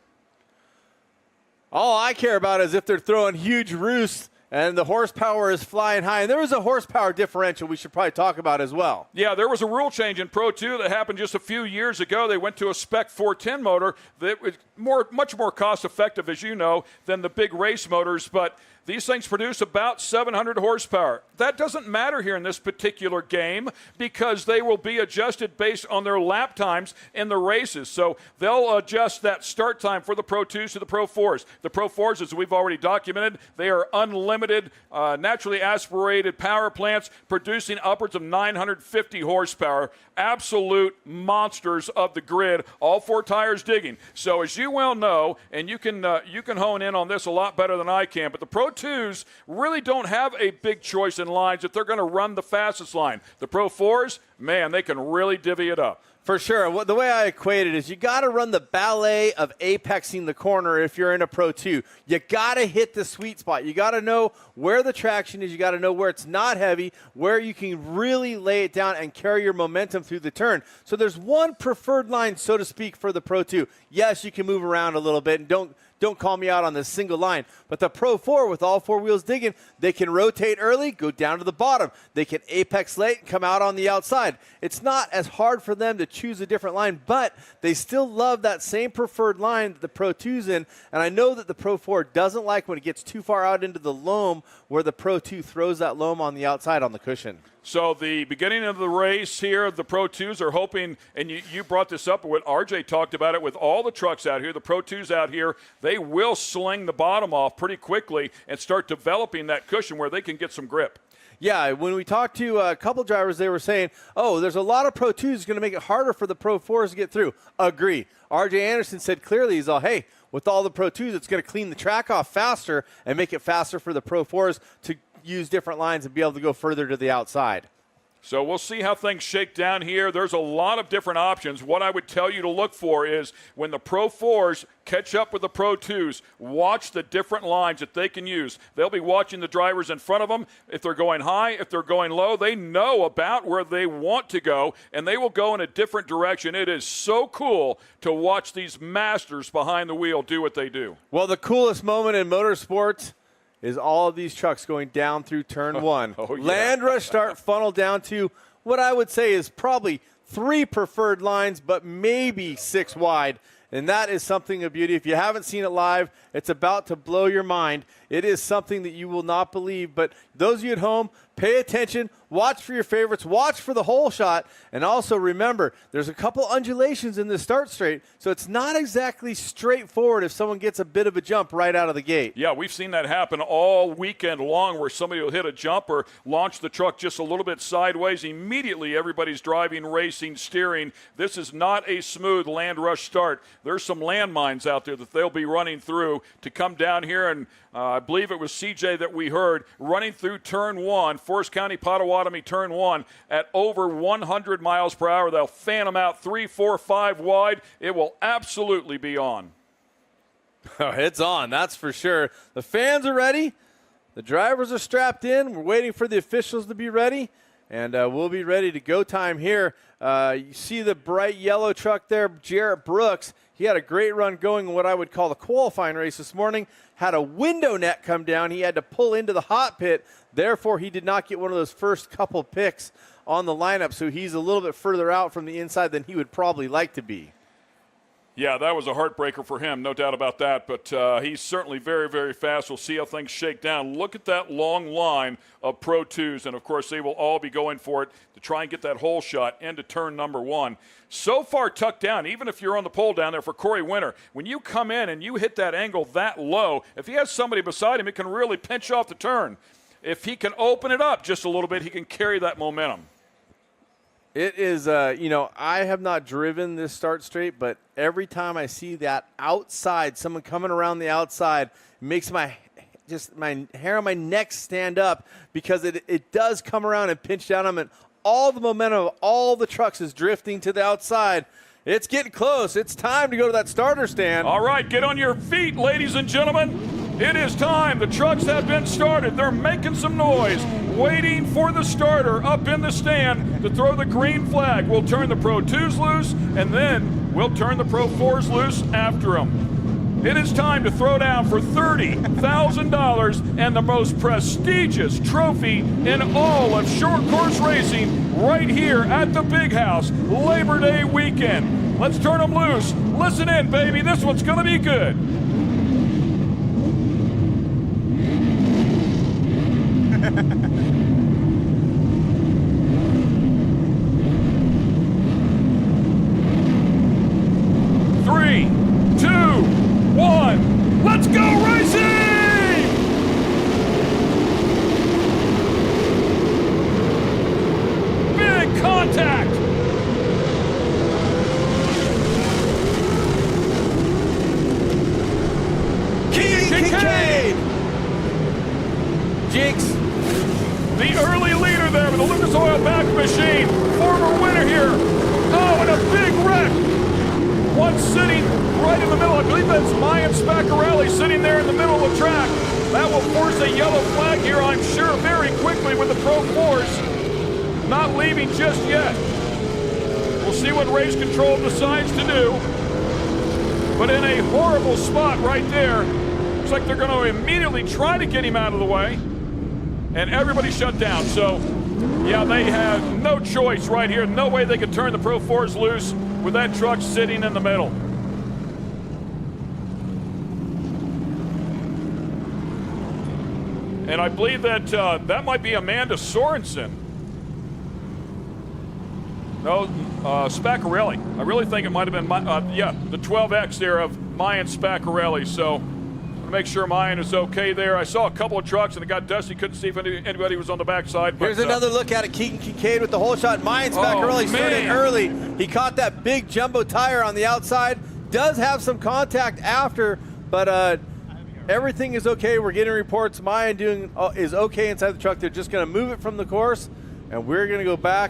All I care about is if they're throwing huge roosts and the horsepower is flying high. And there was a horsepower differential we should probably talk about as well. Yeah, there was a rule change in Pro 2 that happened just a few years ago. They went to a Spec 410 motor that was much more cost-effective, as you know, than the big race motors, but these things produce about 700 horsepower. That doesn't matter here in this particular game because they will be adjusted based on their lap times in the races. So they'll adjust that start time for the Pro 2s to the Pro 4s. The Pro 4s, as we've already documented, they are unlimited, naturally aspirated power plants producing upwards of 950 horsepower. Absolute monsters of the grid, all 4 tires digging. So as you well know, and you can hone in on this a lot better than I can, but the Pro 2s really don't have a big choice in lines if they're going to run the fastest line. The Pro 4s, man, they can really divvy it up. For sure. The way I equate it is you got to run the ballet of apexing the corner if you're in a Pro 2. You got to hit the sweet spot. You got to know where the traction is. You got to know where it's not heavy, where you can really lay it down and carry your momentum through the turn. So there's one preferred line, so to speak, for the Pro 2. Yes, you can move around a little bit, and don't call me out on this single line. But the Pro 4, with all 4 wheels digging, they can rotate early, go down to the bottom. They can apex late and come out on the outside. It's not as hard for them to choose a different line, but they still love that same preferred line that the Pro 2's in. And I know that the Pro 4 doesn't like when it gets too far out into the loam where the Pro 2 throws that loam on the outside on the cushion. So the beginning of the race here, the Pro 2s are hoping, and you brought this up, what RJ talked about it with all the trucks out here, the Pro 2s out here, they will sling the bottom off pretty quickly and start developing that cushion where they can get some grip. Yeah, when we talked to a couple drivers, they were saying, oh, there's a lot of Pro 2s going to make it harder for the Pro 4s to get through. Agree. RJ Anderson said clearly, he's all, hey, with all the Pro 2s, it's going to clean the track off faster and make it faster for the Pro 4s to use different lines and be able to go further to the outside. So we'll see how things shake down here. There's a lot of different options. What I would tell you to look for is when the Pro 4s catch up with the Pro 2s, watch the different lines that they can use. They'll be watching the drivers in front of them. If they're going high, if they're going low, they know about where they want to go, and they will go in a different direction. It is so cool to watch these masters behind the wheel do what they do. Well, the coolest moment in motorsports is all of these trucks going down through turn 1. Oh, yeah. Land rush start funnel down to what I would say is probably 3 preferred lines, but maybe 6 wide. And that is something of beauty. If you haven't seen it live, it's about to blow your mind. It is something that you will not believe. But those of you at home, pay attention, watch for your favorites, watch for the whole shot, and also remember, there's a couple undulations in the start straight, so it's not exactly straightforward if someone gets a bit of a jump right out of the gate. Yeah, we've seen that happen all weekend long where somebody will hit a jump or launch the truck just a little bit sideways. Immediately, everybody's driving, racing, steering. This is not a smooth land rush start. There's some landmines out there that they'll be running through to come down here, and I believe it was CJ that we heard running through turn 1, Forest County, Potawatomi, turn 1 at over 100 miles per hour. They'll fan them out 3, 4, 5 wide. It will absolutely be on. Oh, it's on, that's for sure. The fans are ready. The drivers are strapped in. We're waiting for the officials to be ready, and we'll be ready to go time here. You see the bright yellow truck there, Jarrett Brooks. He had a great run going in what I would call the qualifying race this morning. Had a window net come down. He had to pull into the hot pit. Therefore, he did not get one of those first couple picks on the lineup, so he's a little bit further out from the inside than he would probably like to be. Yeah, that was a heartbreaker for him, no doubt about that. But he's certainly very, very fast. We'll see how things shake down. Look at that long line of Pro 2s, and, of course, they will all be going for it to try and get that hole shot into turn number 1. So far tucked down, even if you're on the pole down there for Corey Winter, when you come in and you hit that angle that low, if he has somebody beside him, it can really pinch off the turn. If he can open it up just a little bit, he can carry that momentum. It is, I have not driven this start straight, but every time I see that outside, someone coming around the outside, it makes my hair on my neck stand up because it does come around and pinch down on it. All the momentum of all the trucks is drifting to the outside. It's getting close. It's time to go to that starter stand. All right, get on your feet, ladies and gentlemen. It is time. The trucks have been started. They're making some noise, waiting for the starter up in the stand to throw the green flag. We'll turn the Pro 2s loose, and then we'll turn the Pro 4s loose after them. It is time to throw down for $30,000 and the most prestigious trophy in all of short course racing right here at the Big House, Labor Day weekend. Let's turn them loose. Listen in, baby. This one's going to be good. Three, 2, 1, let's go racing! Big contact! Keegan Kincaid! Jinx. The early leader there with the Lucas Oil back machine. Former winner here. Oh, and a big wreck. One sitting right in the middle. I believe that's Mayan Spaccarelli sitting there in the middle of the track. That will force a yellow flag here, I'm sure, very quickly with the Pro 4s not leaving just yet. We'll see what race control decides to do. But in a horrible spot right there. Looks like they're going to immediately try to get him out of the way. And everybody shut down. So, yeah, they have no choice right here. No way they could turn the Pro 4s loose with that truck sitting in the middle. And I believe that that might be Amanda Sorensen. No, Spaccarelli. I really think it might have been, the 12X there of Mayan Spaccarelli. So, make sure Mayan is okay there. I saw a couple of trucks and it got dusty. Couldn't see if anybody was on the backside. But, here's another look at it. Keegan Kincaid with the whole shot. Mayan Spaccarelli started early. He caught that big jumbo tire on the outside. Does have some contact after, but everything is okay. We're getting reports. Mayan is okay inside the truck. They're just going to move it from the course, and we're going to go back.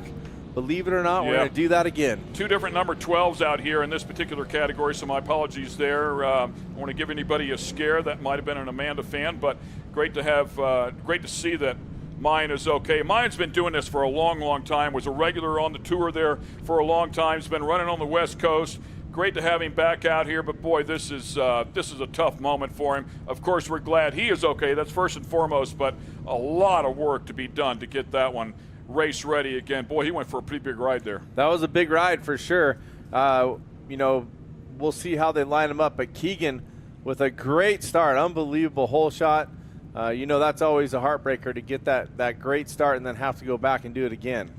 Believe it or not, we're going to do that again. Two different number 12s out here in this particular category, so my apologies there. I don't want to give anybody a scare. That might have been an Amanda fan, but great to see that Mayan is okay. Mayan's been doing this for a long, long time. Was a regular on the tour there for a long time. He's been running on the West Coast. Great to have him back out here, but boy, this is a tough moment for him. Of course, we're glad he is okay. That's first and foremost, but a lot of work to be done to get that one race ready again. Boy, he went for a pretty big ride there. That was a big ride for sure. We'll see how they line him up, but Keegan with a great start, unbelievable hole shot. That's always a heartbreaker to get that great start and then have to go back and do it again.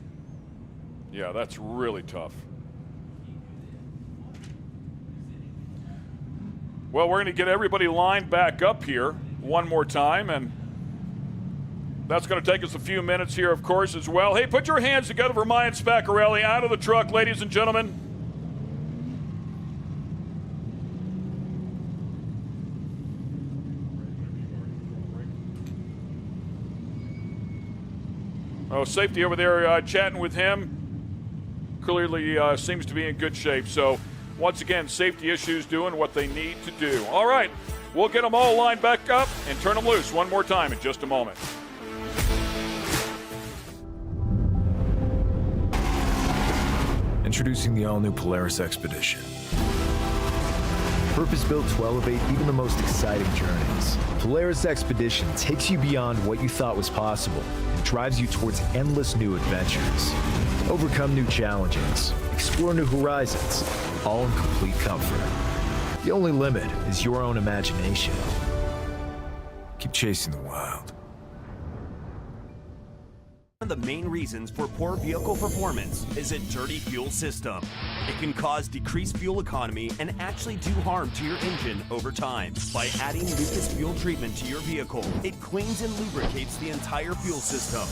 Yeah, that's really tough. Well, we're going to get everybody lined back up here one more time, and that's going to take us a few minutes here, of course, as well. Hey, put your hands together for Mayan Spaccarelli out of the truck, ladies and gentlemen. Oh, safety over there chatting with him. Clearly seems to be in good shape. So, once again, safety issues doing what they need to do. All right, we'll get them all lined back up and turn them loose one more time in just a moment. Introducing the all-new Polaris Expedition. Purpose-built to elevate even the most exciting journeys. Polaris Expedition takes you beyond what you thought was possible and drives you towards endless new adventures. Overcome new challenges, explore new horizons, all in complete comfort. The only limit is your own imagination. Keep chasing the wild. One of the main reasons for poor vehicle performance is a dirty fuel system. It can cause decreased fuel economy and actually do harm to your engine over time. By adding Lucas fuel treatment to your vehicle, it cleans and lubricates the entire fuel system.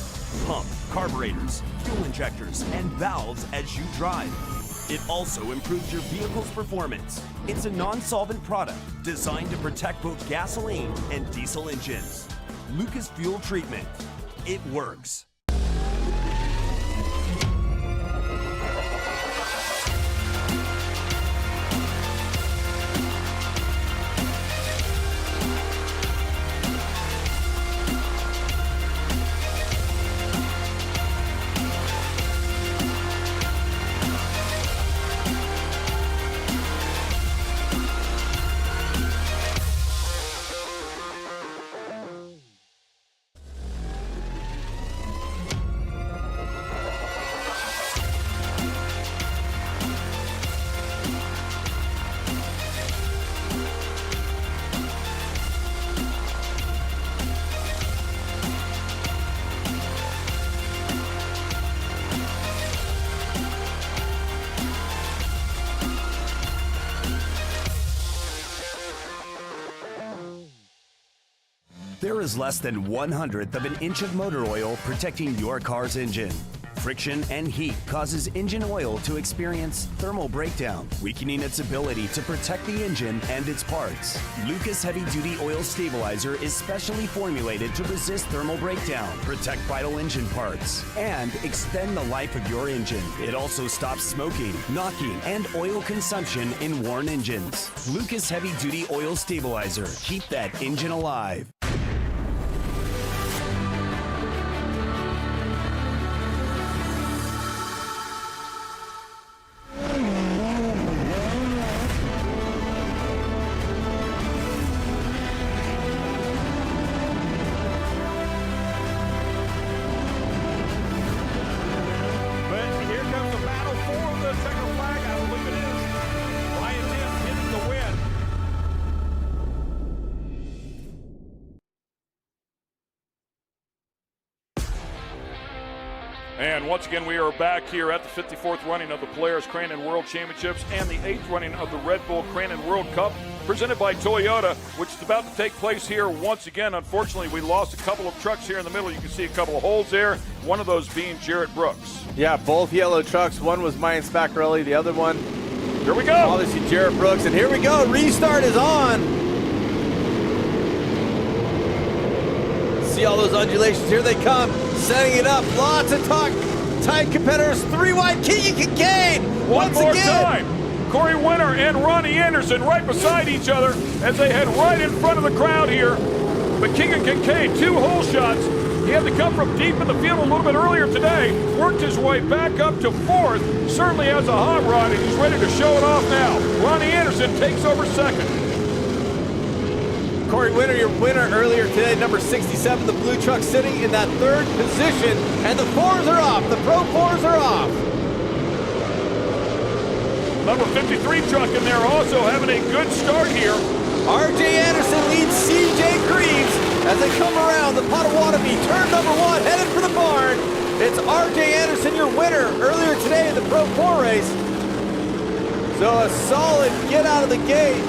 Pump, carburetors, fuel injectors, and valves as you drive. It also improves your vehicle's performance. It's a non-solvent product designed to protect both gasoline and diesel engines. Lucas fuel treatment. It works. There is less than 1/100th of an inch of motor oil protecting your car's engine. Friction and heat causes engine oil to experience thermal breakdown, weakening its ability to protect the engine and its parts. Lucas Heavy Duty Oil Stabilizer is specially formulated to resist thermal breakdown, protect vital engine parts, and extend the life of your engine. It also stops smoking, knocking, and oil consumption in worn engines. Lucas Heavy Duty Oil Stabilizer. Keep that engine alive. And once again, we are back here at the 54th running of the Polaris Crandon World Championships and the 8th running of the Red Bull Crandon World Cup, presented by Toyota, which is about to take place here once again. Unfortunately, we lost a couple of trucks here in the middle. You can see a couple of holes there, one of those being Jarrett Brooks. Yeah, both yellow trucks. One was Mine Spaccarelli, the other one, here we go. Obviously Jarrett Brooks, and here we go. Restart is on. See all those undulations. Here they come, setting it up. Lots of talk. Tight competitors. 3 wide. Keegan Kincaid. One Once more again. time. Corey Winter and Ronnie Anderson right beside each other as they head right in front of the crowd here. But Keegan Kincaid, 2 hole shots. He had to come from deep in the field a little bit earlier today. Worked his way back up to 4th. Certainly has a hot rod, and he's ready to show it off now. Ronnie Anderson takes over 2nd. Corey Winter, your winner earlier today, number 67, the blue truck sitting in that 3rd position, and the 4s are off. The Pro 4s are off. Number 53 truck in there also having a good start here. R.J. Anderson leads C.J. Greaves as they come around the Potawatomi, turn number 1, headed for the barn. It's R.J. Anderson, your winner earlier today in the Pro 4 race. So a solid get out of the gate.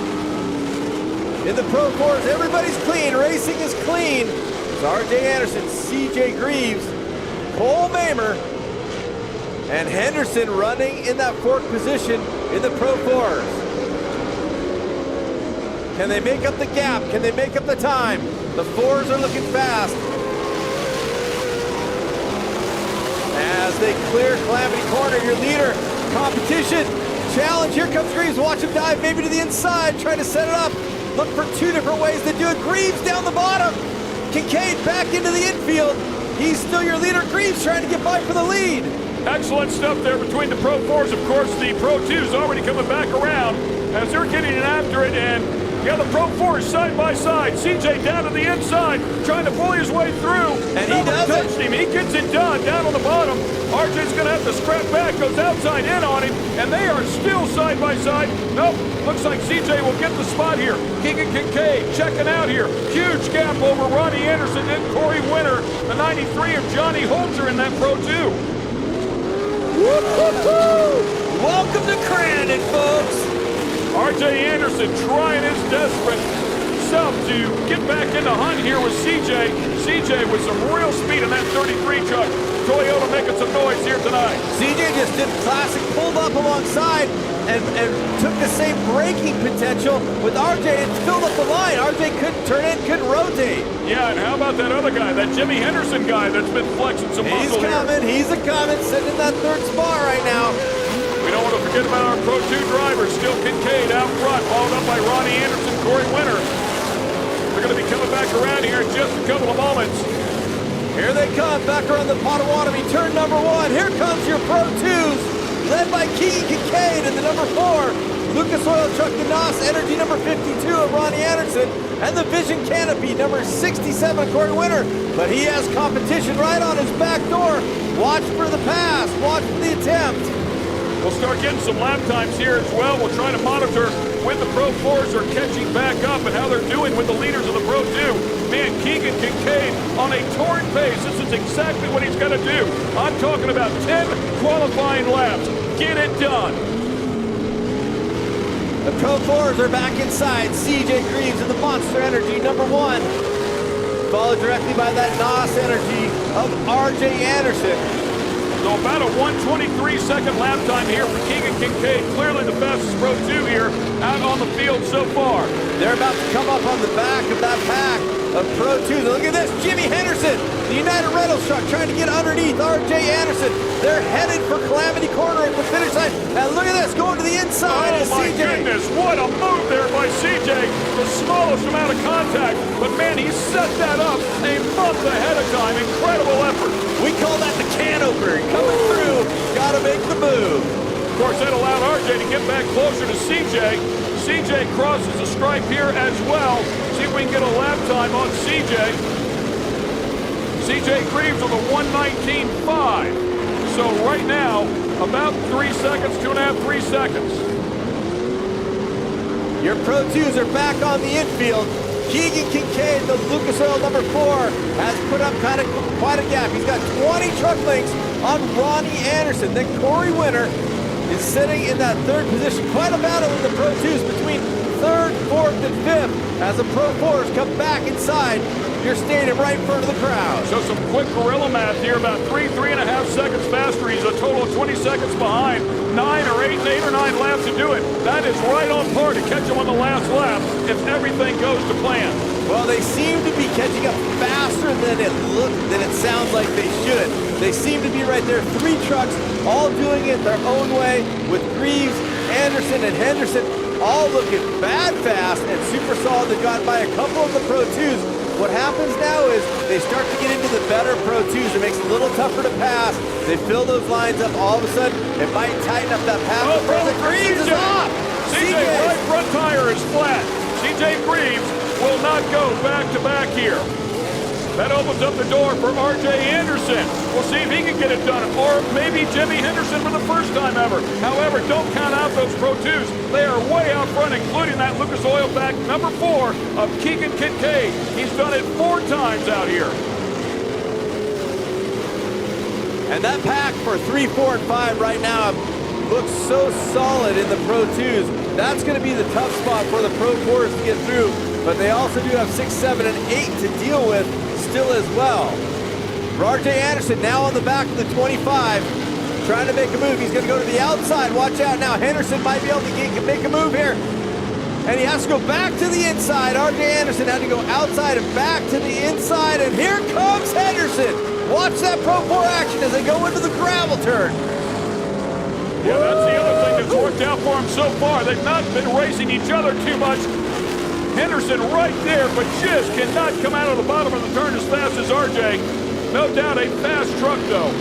In the Pro 4s, everybody's clean. Racing is clean. It's R.J. Anderson, C.J. Greaves, Cole Mamer, and Henderson running in that 4th position in the Pro 4s. Can they make up the gap? Can they make up the time? The 4s are looking fast. As they clear Calamity Corner, your leader, competition, challenge. Here comes Greaves. Watch him dive maybe to the inside, trying to set it up. Look for 2 different ways to do it. Greaves down the bottom. Kincaid back into the infield. He's still your leader. Greaves trying to get by for the lead. Excellent stuff there between the Pro 4s. Of course, the Pro 2s already coming back around as they're getting after it. And yeah, the Pro 4s side by side. CJ down to the inside, trying to bully his way through. And he does touched him. He gets it done down on the bottom. RJ's going to have to scrap back, goes outside in on him, and they are still side by side. Nope, looks like CJ will get the spot here. Keegan Kincaid checking out here. Huge gap over Ronnie Anderson and Corey Winter. The 93 of Johnny Holzer in that Pro 2. Woo-hoo-hoo! Welcome to Crandon, folks. R.J. Anderson trying his desperate self to get back in the hunt here with CJ. CJ with some real speed in that 33 truck. Toyota making some noise here tonight. CJ just did classic, pulled up alongside and took the same braking potential with RJ and filled up the line. RJ couldn't turn in, couldn't rotate. Yeah, and how about that other guy, that Jimmy Henderson guy that's been flexing some muscle here? He's coming, sitting in that 3rd spot right now. We don't want to forget about our Pro 2 drivers. Still Kincaid out front, followed up by Ronnie Anderson, Corey Winter. They're going to be coming back around here in just a couple of moments. Here they come, back around the Potawatomi, turn number 1. Here comes your Pro 2s, led by Keegan Kincaid in the number 4. Lucas Oil Truck, the NOS Energy number 52 of Ronnie Anderson, and the Vision Canopy number 67 of Corey Winter. But he has competition right on his back door. Watch for the pass, watch for the attempt. We'll start getting some lap times here as well. We'll try to monitor when the Pro 4s are catching back up and how they're doing with the leaders of the Pro 2. Man, Keegan Kincaid on a torrid pace. This is exactly what he's got to do. I'm talking about 10 qualifying laps. Get it done. The Pro 4s are back inside. CJ Greaves in the Monster Energy number 1. followed directly by that NOS energy of R.J. Anderson. So about a 1:23-second lap time here for Keegan Kincaid. Clearly the fastest Pro 2 here out on the field so far. They're about to come up on the back of that pack of Pro 2. Look at this, Jimmy Henderson, the United Rentals truck trying to get underneath R.J. Anderson. They're headed for Calamity Corner at the finish line. And look at this, going to the inside Oh is my CJ. goodness, what a move there by CJ. The smallest amount of contact, but man, he set that up a month ahead of time. Incredible effort. We call that the can opener. Coming through, gotta make the move. Of course, that allowed RJ to get back closer to CJ. CJ crosses the stripe here as well. See if we can get a lap time on CJ. CJ Greaves with a 1:19.5. So right now, about 3 seconds, 2.5, 3 seconds. Your Pro 2s are back on the infield. Keegan Kincaid, the Lucas Oil number 4, has put up quite a gap. He's got 20 truck lengths on Ronnie Anderson. Then Corey Winter is sitting in that third position. Quite a battle in the Pro 2s between third, fourth, and fifth as the Pro 4s come back inside your stadium right in front of the crowd. So some quick gorilla math here, about 3.5 seconds faster. He's a total of 20 seconds behind. 8 or 9 laps to do it. That is right on par to catch him on the last lap if everything goes to plan. Well, they seem to be catching up faster than it sounds like they should. They seem to be right there. 3 trucks all doing it their own way with Greaves, Anderson, and Henderson all looking bad fast and super solid. They've gotten by a couple of the Pro 2s. What happens now is they start to get into the better Pro 2s. It makes it a little tougher to pass. They fill those lines up. All of a sudden, it might tighten up that pass. Oh, Greaves is off. CJ right front tire is flat. CJ Greaves will not go back-to-back here. That opens up the door for R.J. Anderson. We'll see if he can get it done, or maybe Jimmy Henderson for the first time ever. However, don't count out those Pro 2s. They are way out front, including that Lucas Oil pack number 4 of Keegan Kincaid. He's done it 4 times out here. And that pack for 3, 4, and 5 right now looks so solid in the Pro 2s. That's going to be the tough spot for the Pro 4s to get through. But they also do have 6, 7, and 8 to deal with still as well. R.J. Anderson now on the back of the 25, trying to make a move. He's going to go to the outside. Watch out now. Henderson might be able to make a move here. And he has to go back to the inside. R.J. Anderson had to go outside and back to the inside. And here comes Henderson. Watch that Pro 4 action as they go into the gravel turn. Yeah, that's the other thing that's worked out for him so far. They've not been racing each other too much. Henderson right there, but just cannot come out of the bottom of the turn as fast as RJ. No doubt a fast truck, though.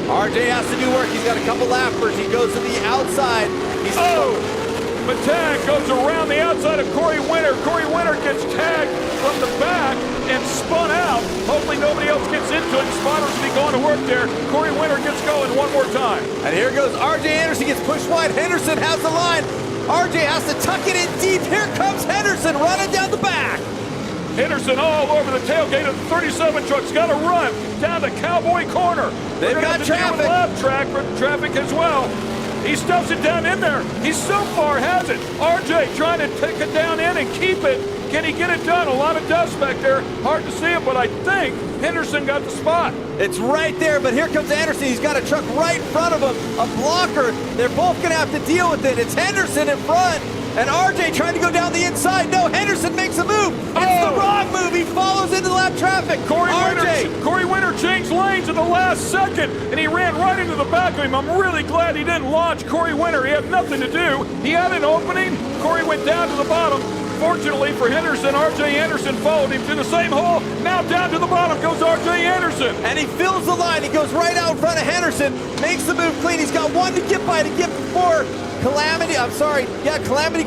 RJ has to do work. He's got a couple lappers. He goes to the outside. Matag goes around the outside of Corey Winter. Corey Winter gets tagged from the back and spun out. Hopefully nobody else gets into it. Spotters will be going to work there. Corey Winter gets going one more time. And here goes R.J. Anderson, gets pushed wide. Henderson has the line. RJ has to tuck it in deep. Here comes Henderson running down the back. Henderson all over the tailgate of the 37 truck's got to run down to Cowboy Corner. They've got traffic. Traffic as well. He stuffs it down in there. He so far has it. RJ trying to take it down in and keep it. Can he get it done? A lot of dust back there. Hard to see it, but I think Henderson got the spot. It's right there, but here comes Anderson. He's got a truck right in front of him, a blocker. They're both going to have to deal with it. It's Henderson in front, and RJ trying to go down the inside. No, Henderson makes a move. It's the wrong move. He follows into the lap traffic. Corey Winter changed lanes in the last second, and he ran right into the back of him. I'm really glad he didn't launch Corey Winter. He had nothing to do. He had an opening. Corey went down to the bottom. Fortunately for Henderson, R.J. Anderson followed him to the same hole. Now down to the bottom goes R.J. Anderson. And he fills the line. He goes right out in front of Henderson, makes the move clean. He's got one to get by to get before Calamity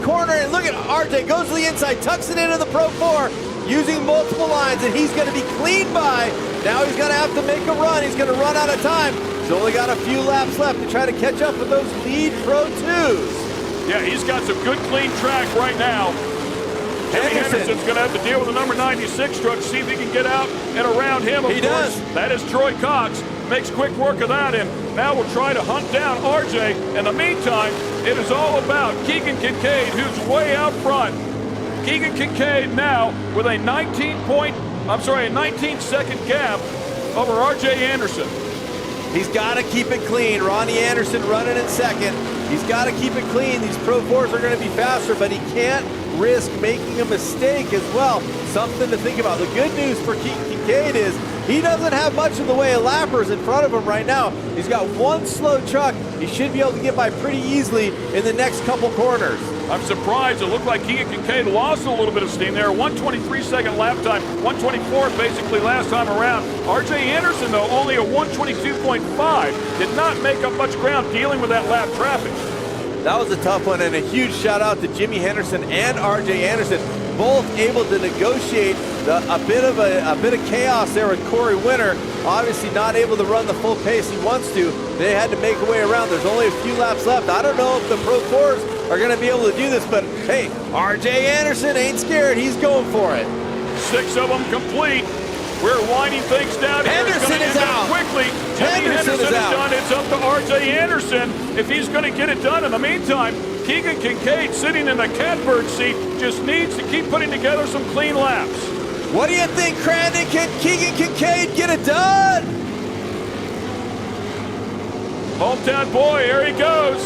Corner. And look at R.J. goes to the inside, tucks it into the Pro 4 using multiple lines, and he's going to be clean by. Now he's going to have to make a run. He's going to run out of time. He's only got a few laps left to try to catch up with those lead Pro 2s. Yeah, he's got some good clean track right now. Henderson's going to have to deal with the number 96 truck, see if he can get out and around him. Of course, that is Troy Cox. Makes quick work of that, and now we'll try to hunt down RJ. In the meantime, it is all about Keegan Kincaid, who's way out front. Keegan Kincaid now with a 19.8 I'm sorry, a 19-second gap over R.J. Anderson. He's got to keep it clean. Ronnie Anderson running in second. He's got to keep it clean. These Pro 4s are going to be faster, but he can't risk making a mistake as well. Something to think about. The good news for Keegan Kincaid is he doesn't have much in the way of lappers in front of him right now. He's got one slow truck. He should be able to get by pretty easily in the next couple corners. I'm surprised. It looked like Keegan Kincaid lost a little bit of steam there. 1:23-second lap time, 1:24 basically last time around. R.J. Anderson, though, only a 1:22.5. Did not make up much ground dealing with that lap traffic. That was a tough one, and a huge shout out to Jimmy Henderson and R.J. Anderson, both able to negotiate a bit of chaos there with Corey Winter. Obviously not able to run the full pace he wants to. They had to make a way around. There's only a few laps left. I don't know if the Pro 4s are going to be able to do this, but hey, R.J. Anderson ain't scared. He's going for it. 6 of them complete. We're winding things down here. Henderson is out quickly. Jimmy Henderson is done. It's up to R.J. Anderson if he's going to get it done. In the meantime, Keegan Kincaid, sitting in the catbird seat, just needs to keep putting together some clean laps. What do you think, Crandon? Can Keegan Kincaid get it done? Hometown boy, here he goes.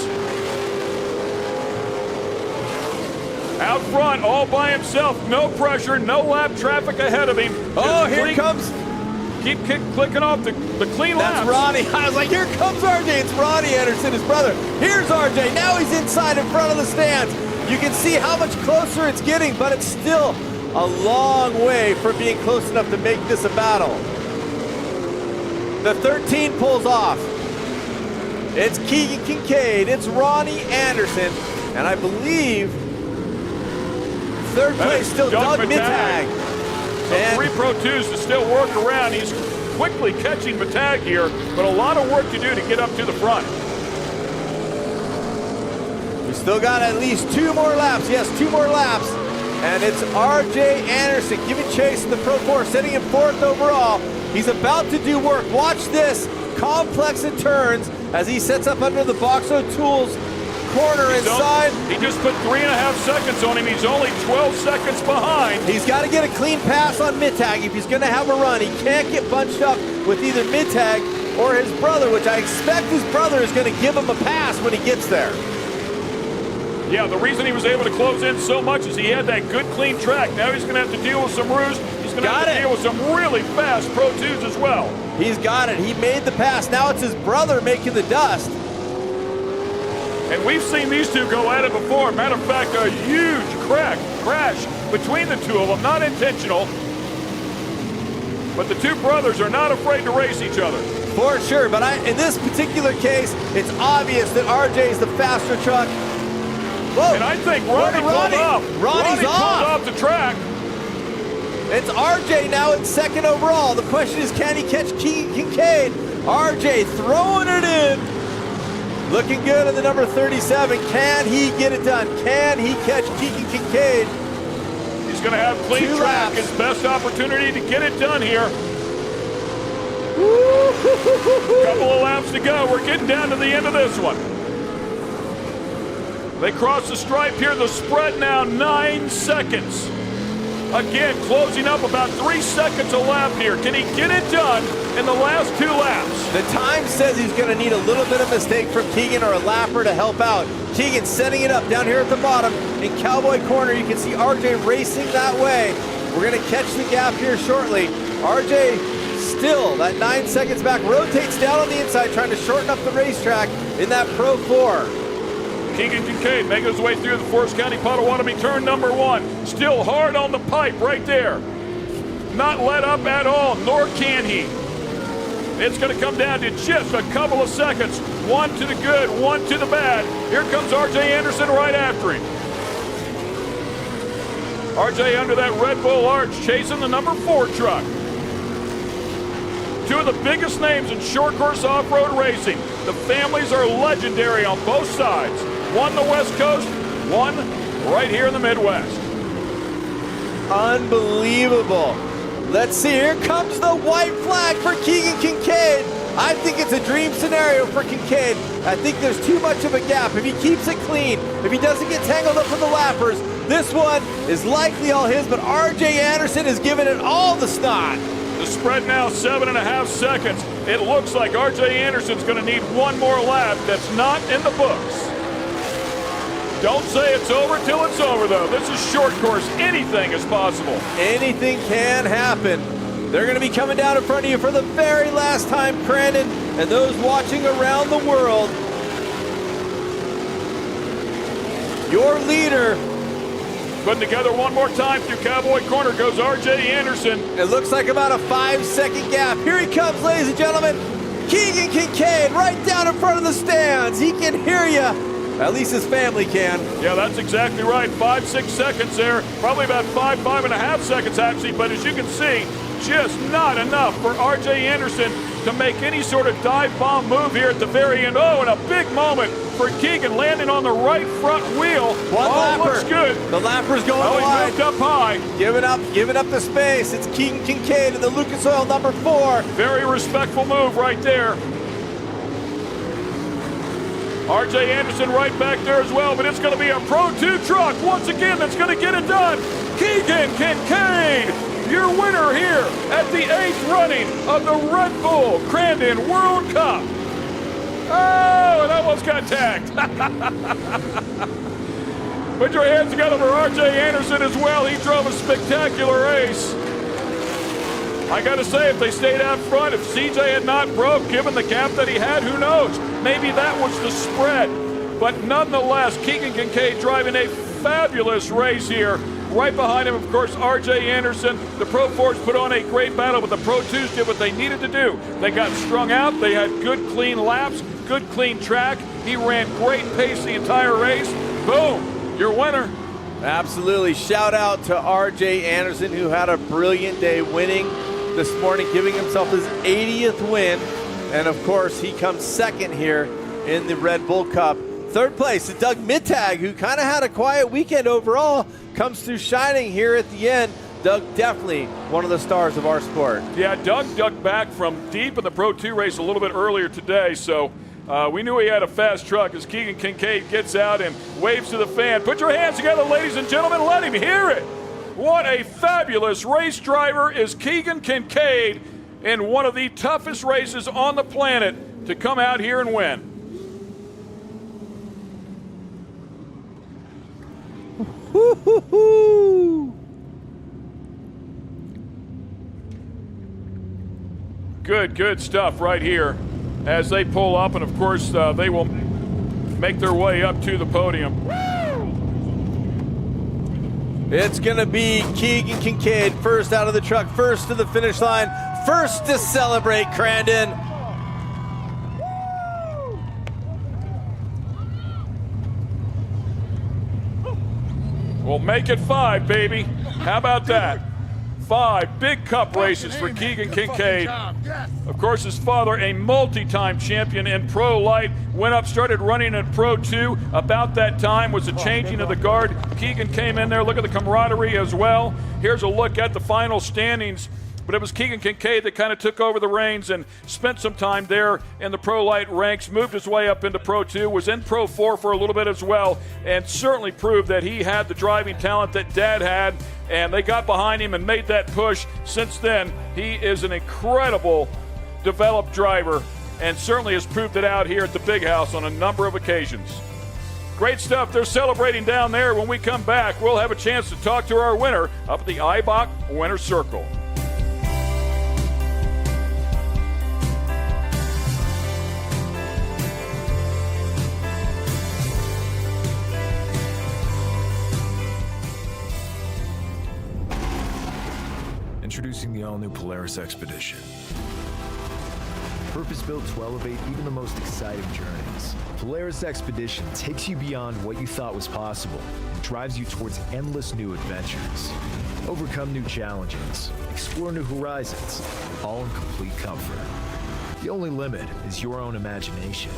Out front, all by himself, no pressure, no lap traffic ahead of him. Oh, here comes. Keep clicking off the clean laps. That's Ronnie. I was like, here comes RJ. It's Ronnie Anderson, his brother. Here's RJ. Now he's inside in front of the stands. You can see how much closer it's getting, but it's still a long way from being close enough to make this a battle. The 13 pulls off. It's Keegan Kincaid. It's Ronnie Anderson. And I believe third place still Doug Mittag. So 3 Pro 2s to still work around. He's quickly catching Mittag here, but a lot of work to do to get up to the front. We still got at least 2 more laps. Yes, 2 more laps. And it's R.J. Anderson giving chase in the Pro 4, sitting in 4th overall. He's about to do work. Watch this. Complex in turns as he sets up under the Box O'Toole's corner inside. He just put 3.5 seconds on him. He's only 12 seconds behind. He's got to get a clean pass on Mittag if he's going to have a run. He can't get bunched up with either Mittag or his brother, which I expect his brother is going to give him a pass when he gets there. Yeah, the reason he was able to close in so much is he had that good, clean track. Now he's going to have to deal with some roos. He's going to have to deal with some really fast Pro 2s as well. He's got it. He made the pass. Now it's his brother making the dust. And we've seen these two go at it before. Matter of fact, a huge crash between the two of them. Not intentional. But the two brothers are not afraid to race each other. For sure. But in this particular case, it's obvious that RJ is the faster truck. Whoa. And I think Ronnie pulled off. Ronnie's pulled off the track. It's RJ now in 2nd overall. The question is, can he catch Keegan Kincaid? RJ throwing it in. Looking good in the number 37. Can he get it done? Can he catch Keegan Kincaid? He's going to have clean track. His best opportunity to get it done here. Couple of laps to go. We're getting down to the end of this one. They cross the stripe here. The spread now 9 seconds. Again, closing up about 3 seconds a lap here. Can he get it done in the last 2 laps? The time says he's going to need a little bit of mistake from Keegan or a lapper to help out. Keegan setting it up down here at the bottom in Cowboy Corner. You can see RJ racing that way. We're going to catch the gap here shortly. RJ still, that 9 seconds back, rotates down on the inside, trying to shorten up the racetrack in that Pro 4. Keegan Kincaid making his way through the Forest County Potawatomi turn number 1. Still hard on the pipe right there. Not let up at all, nor can he. It's going to come down to just a couple of seconds. 1 to the good, 1 to the bad. Here comes R.J. Anderson right after him. R.J. under that Red Bull arch, chasing the number 4 truck. 2 of the biggest names in short course off-road racing. The families are legendary on both sides. One the West Coast, one right here in the Midwest. Unbelievable. Let's see, here comes the white flag for Keegan Kincaid. I think it's a dream scenario for Kincaid. I think there's too much of a gap. If he keeps it clean, if he doesn't get tangled up with the lappers, This one is likely all his, but R.J. Anderson is giving it all the snot. The spread now 7.5 seconds. It looks like R.J. Anderson's going to need one more lap. That's not in the books. Don't say it's over till it's over, though. This is short course. Anything is possible. Anything can happen. They're going to be coming down in front of you for the very last time, Crandon, and those watching around the world. Your leader. Putting together one more time through Cowboy Corner goes R.J. Anderson. It looks like about a 5-second gap. Here he comes, ladies and gentlemen. Keegan Kincaid right down in front of the stands. He can hear you. At least his family can. Yeah, that's exactly right. 5-6 seconds there. Probably about 5.5 seconds actually. But as you can see, just not enough for R.J. Anderson to make any sort of dive bomb move here at the very end. Oh, and a big moment for Keegan, landing on the right front wheel. One lapper. Looks good. The lapper's going wide. He moved up high. Giving up the space. It's Keegan Kincaid in the Lucas Oil number 4. Very respectful move right there. R.J. Anderson right back there as well, but it's going to be a Pro 2 truck once again that's going to get it done. Keegan Kincaid, your winner here at the 8th running of the Red Bull Crandon World Cup. Oh, it almost got tagged. Put your hands together for R.J. Anderson as well. He drove a spectacular race. I got to say, if they stayed out front, if CJ had not broke, given the gap that he had, who knows? Maybe that was the spread. But nonetheless, Keegan Kincaid driving a fabulous race here. Right behind him, of course, R.J. Anderson. The Pro 4s put on a great battle, but the Pro 2s did what they needed to do. They got strung out. They had good, clean laps, good, clean track. He ran great pace the entire race. Boom, your winner. Absolutely. Shout out to R.J. Anderson, who had a brilliant day winning this morning, giving himself his 80th win. And of course, he comes second here in the Red Bull Cup. Third place to Doug Mittag, who kind of had a quiet weekend overall, comes through shining here at the end. Doug, definitely one of the stars of our sport. Yeah, Doug dug back from deep in the Pro 2 race a little bit earlier today, so we knew he had a fast truck as Keegan Kincaid gets out and waves to the fan. Put your hands together, ladies and gentlemen, let him hear it. What a fabulous race driver is Keegan Kincaid in one of the toughest races on the planet to come out here and win. Woo-hoo-hoo. Good stuff right here as they pull up, and of course they will make their way up to the podium. It's going to be Keegan Kincaid first out of the truck, first to the finish line, first to celebrate, Crandon. We'll make it 5, baby. How about that? 5 big cup races for Keegan Kincaid. Of course, his father, a multi-time champion in Pro Light, went up, started running in Pro 2. About that time was the changing of the guard. Keegan came in there. Look at the camaraderie as well. Here's a look at the final standings. But it was Keegan Kincaid that kind of took over the reins and spent some time there in the Pro Light ranks, moved his way up into Pro 2, was in Pro 4 for a little bit as well, and certainly proved that he had the driving talent that Dad had, and they got behind him and made that push. Since then, he is an incredible developed driver and certainly has proved it out here at the Big House on a number of occasions. Great stuff. They're celebrating down there. When we come back, we'll have a chance to talk to our winner up at the Eibach Winner's Circle. Introducing the all-new Polaris Expedition. Purpose-built to elevate even the most exciting journeys. Polaris Expedition takes you beyond what you thought was possible and drives you towards endless new adventures. Overcome new challenges, explore new horizons, all in complete comfort. The only limit is your own imagination.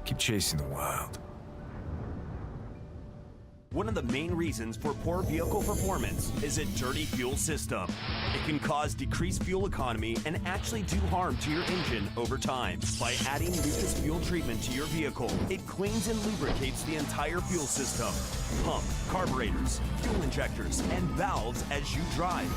Keep chasing the wild. One of the main reasons for poor vehicle performance is a dirty fuel system. It can cause decreased fuel economy and actually do harm to your engine over time. By adding Lucas Fuel Treatment to your vehicle, it cleans and lubricates the entire fuel system, pump, carburetors, fuel injectors, and valves as you drive.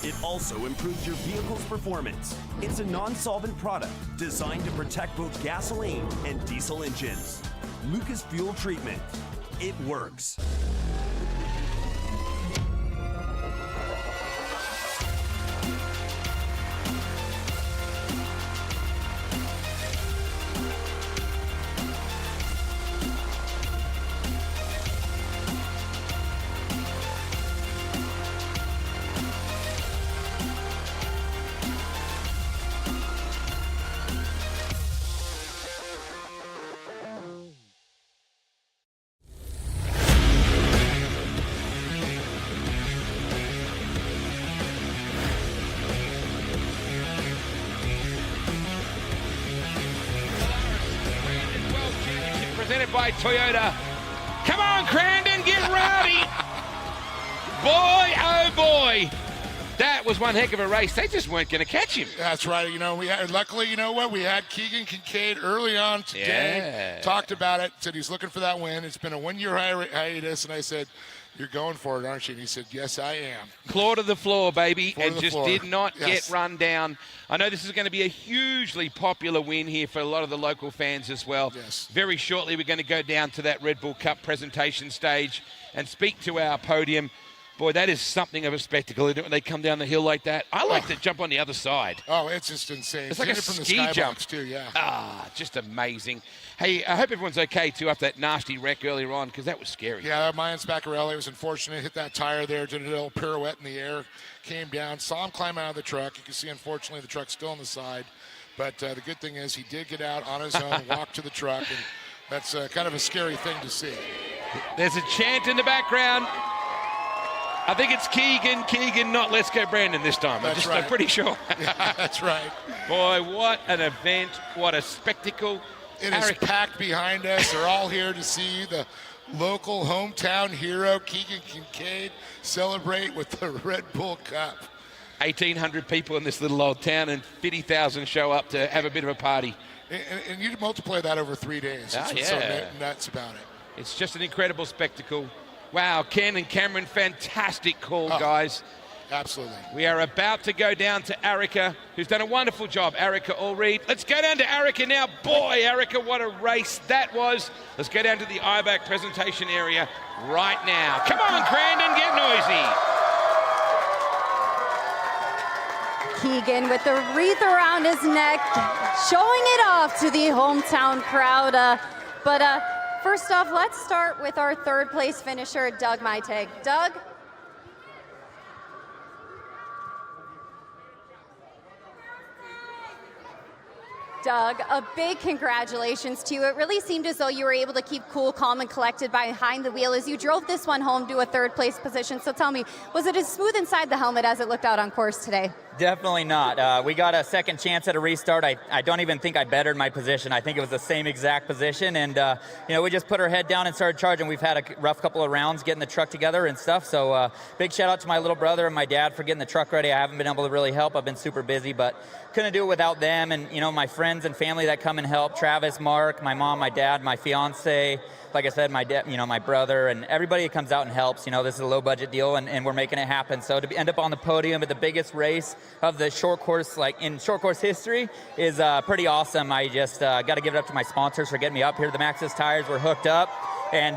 It also improves your vehicle's performance. It's a non-solvent product designed to protect both gasoline and diesel engines. Lucas Fuel Treatment. It works. Presented by Toyota. Come on, Crandon, get rowdy. Boy, oh boy. That was one heck of a race. They just weren't going to catch him. That's right. You know, luckily, you know what? We had Keegan Kincaid early on today. Yeah. Talked about it. Said he's looking for that win. It's been a one-year hiatus, and I said, "You're going for it, aren't you?" And he said, "Yes, I am." Claw to the floor, baby, Floor to and the just floor. did not Yes. get run down. I know this is going to be a hugely popular win here for a lot of the local fans as well. Yes. Very shortly, we're going to go down to that Red Bull Cup presentation stage and speak to our podium. Boy, that is something of a spectacle, isn't it, when they come down the hill like that? I like to jump on the other side. Oh, it's just insane. It's like a Hit it from the ski jump. skybox too, yeah. Ah, just amazing. Hey, I hope everyone's okay, too, after that nasty wreck earlier on, because that was scary. Yeah, Mayan Spaccarelli was unfortunate. Hit that tire there, did a little pirouette in the air, came down, saw him climb out of the truck. You can see, unfortunately, the truck's still on the side. But the good thing is he did get out on his own, walk to the truck, and that's kind of a scary thing to see. There's a chant in the background. I think it's Keegan, not Let's Go Brandon this time. That's right. I'm pretty sure. Yeah, that's right. Boy, what an event. What a spectacle. It is packed behind us. They're all here to see the local hometown hero, Keegan Kincaid, celebrate with the Red Bull Cup. 1,800 people in this little old town and 50,000 show up to have a bit of a party. And you multiply that over 3 days. That's what's so nuts about it. It's just an incredible spectacle. Wow, Ken and Cameron, fantastic call, guys. Absolutely. We are about to go down to Erica, who's done a wonderful job. Erica Allreed. Let's go down to Erica now. Boy, Erica, what a race that was. Let's go down to the Eibach presentation area right now. Come on, Crandon, get noisy. Keegan with the wreath around his neck, showing it off to the hometown crowd. First off, let's start with our third place finisher, Doug Mytag. Doug? Doug, a big congratulations to you. It really seemed as though you were able to keep cool, calm, and collected behind the wheel as you drove this one home to a third place position. So tell me, was it as smooth inside the helmet as it looked out on course today? Definitely not. We got a second chance at a restart. I don't even think I bettered my position. I think it was the same exact position. And, we just put our head down and started charging. We've had a rough couple of rounds getting the truck together and stuff. So big shout out to my little brother and my dad for getting the truck ready. I haven't been able to really help. I've been super busy, but couldn't do it without them. And, my friends and family that come and help. Travis, Mark, my mom, my dad, my fiance. Like I said, my dad, my brother, and everybody that comes out and helps. This is a low-budget deal, and we're making it happen. So to end up on the podium at the biggest race of the short course, in short course history, is pretty awesome. I just got to give it up to my sponsors for getting me up here. The Maxxis tires were hooked up, and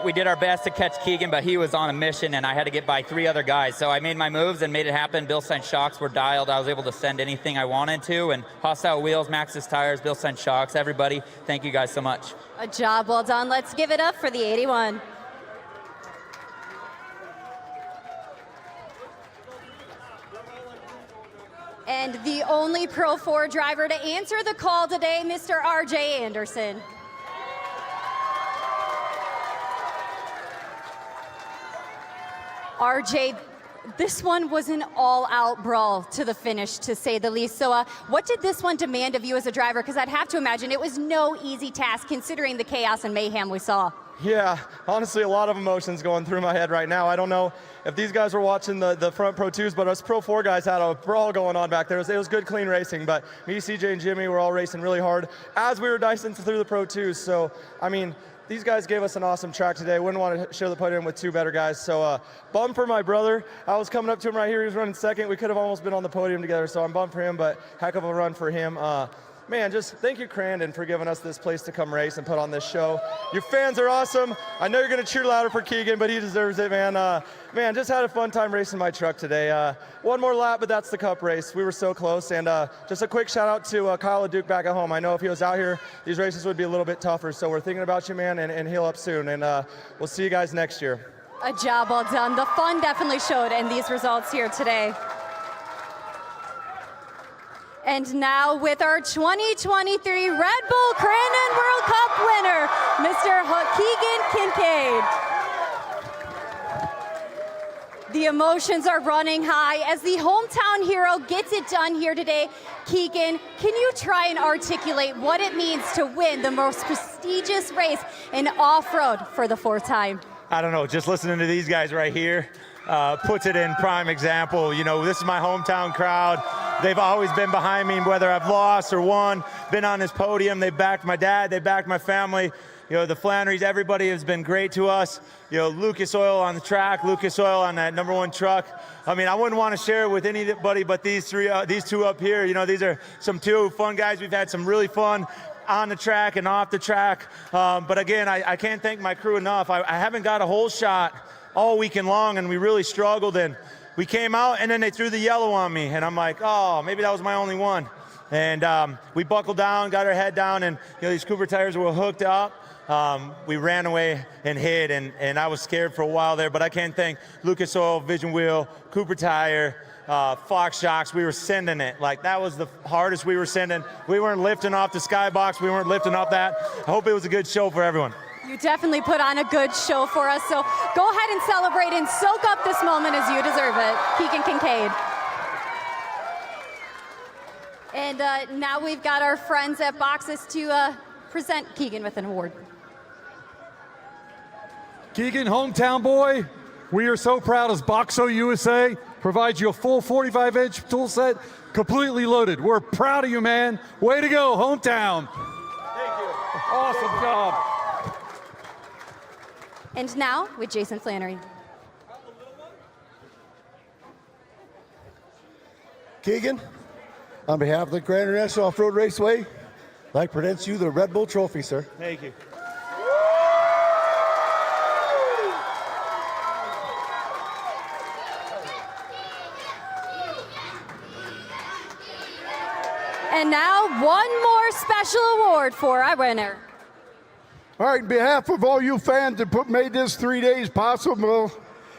we did our best to catch Keegan, but he was on a mission, and I had to get by 3 other guys. So I made my moves and made it happen. Bilstein shocks were dialed. I was able to send anything I wanted to, and Hostile Wheels, Maxxis tires, Bilstein shocks, everybody, thank you guys so much. A job well done. Let's give it up for the 81. And the only Pro 4 driver to answer the call today, Mr. RJ Anderson. RJ, this one was an all-out brawl to the finish, to say the least. So what did this one demand of you as a driver? Because I'd have to imagine it was no easy task considering the chaos and mayhem we saw. Yeah, honestly, a lot of emotions going through my head right now. I don't know if these guys were watching the front Pro 2s, but us Pro 4 guys had a brawl going on back there. It was good, clean racing, but me, CJ, and Jimmy were all racing really hard as we were dicing through the Pro 2s. So, I mean, these guys gave us an awesome track today. Wouldn't want to share the podium with two better guys. So bummed for my brother. I was coming up to him right here. He was running second. We could have almost been on the podium together, so I'm bummed for him, but heck of a run for him. Man, just thank you, Crandon, for giving us this place to come race and put on this show. Your fans are awesome. I know you're going to cheer louder for Keegan, but he deserves it, man. Man, just had a fun time racing my truck today. One more lap, but that's the Cup race. We were so close. And just a quick shout out to Kyle and Duke back at home. I know if he was out here, these races would be a little bit tougher. So we're thinking about you, man, and heal up soon. And we'll see you guys next year. A job well done. The fun definitely showed in these results here today. And now with our 2023 Red Bull Crandon World Cup winner, Mr. Keegan Kincaid. The emotions are running high as the hometown hero gets it done here today. Keegan, can you try and articulate what it means to win the most prestigious race in off-road for the fourth time? I don't know, just listening to these guys right here puts it in prime example. You know, this is my hometown crowd. They've always been behind me, whether I've lost or won, been on this podium. They backed my dad, they backed my family. You know, the Flannerys, everybody has been great to us. You know, Lucas Oil on the track, Lucas Oil on that #1 truck. I mean, I wouldn't want to share it with anybody but these two up here. You know, these are some two fun guys. We've had some really fun on the track and off the track. But again, I can't thank my crew enough. I haven't got a whole shot all weekend long, and we really struggled. And we came out, and then they threw the yellow on me. And I'm like, oh, maybe that was my only one. And we buckled down, got our head down, and you know, these Cooper tires were hooked up. We ran away and hid, and I was scared for a while there, but I can't thank Lucas Oil, Vision Wheel, Cooper Tire, Fox Shocks. We were sending it. Like, that was the hardest we were sending. We weren't lifting off the skybox. We weren't lifting off that. I hope it was a good show for everyone. You definitely put on a good show for us, so go ahead and celebrate and soak up this moment as you deserve it. Keegan Kincaid. And now we've got our friends at Boxes to present Keegan with an award. Keegan, hometown boy, we are so proud as Boxo USA provides you a full 45-inch tool set, completely loaded. We're proud of you, man. Way to go, hometown. Thank you. Awesome job. And now with Jason Flannery. Keegan, on behalf of the Grand National Off-Road Raceway, I'd like to present you the Red Bull Trophy, sir. Thank you. And now one more special award for our winner. All right, on behalf of all you fans that made this 3 days possible,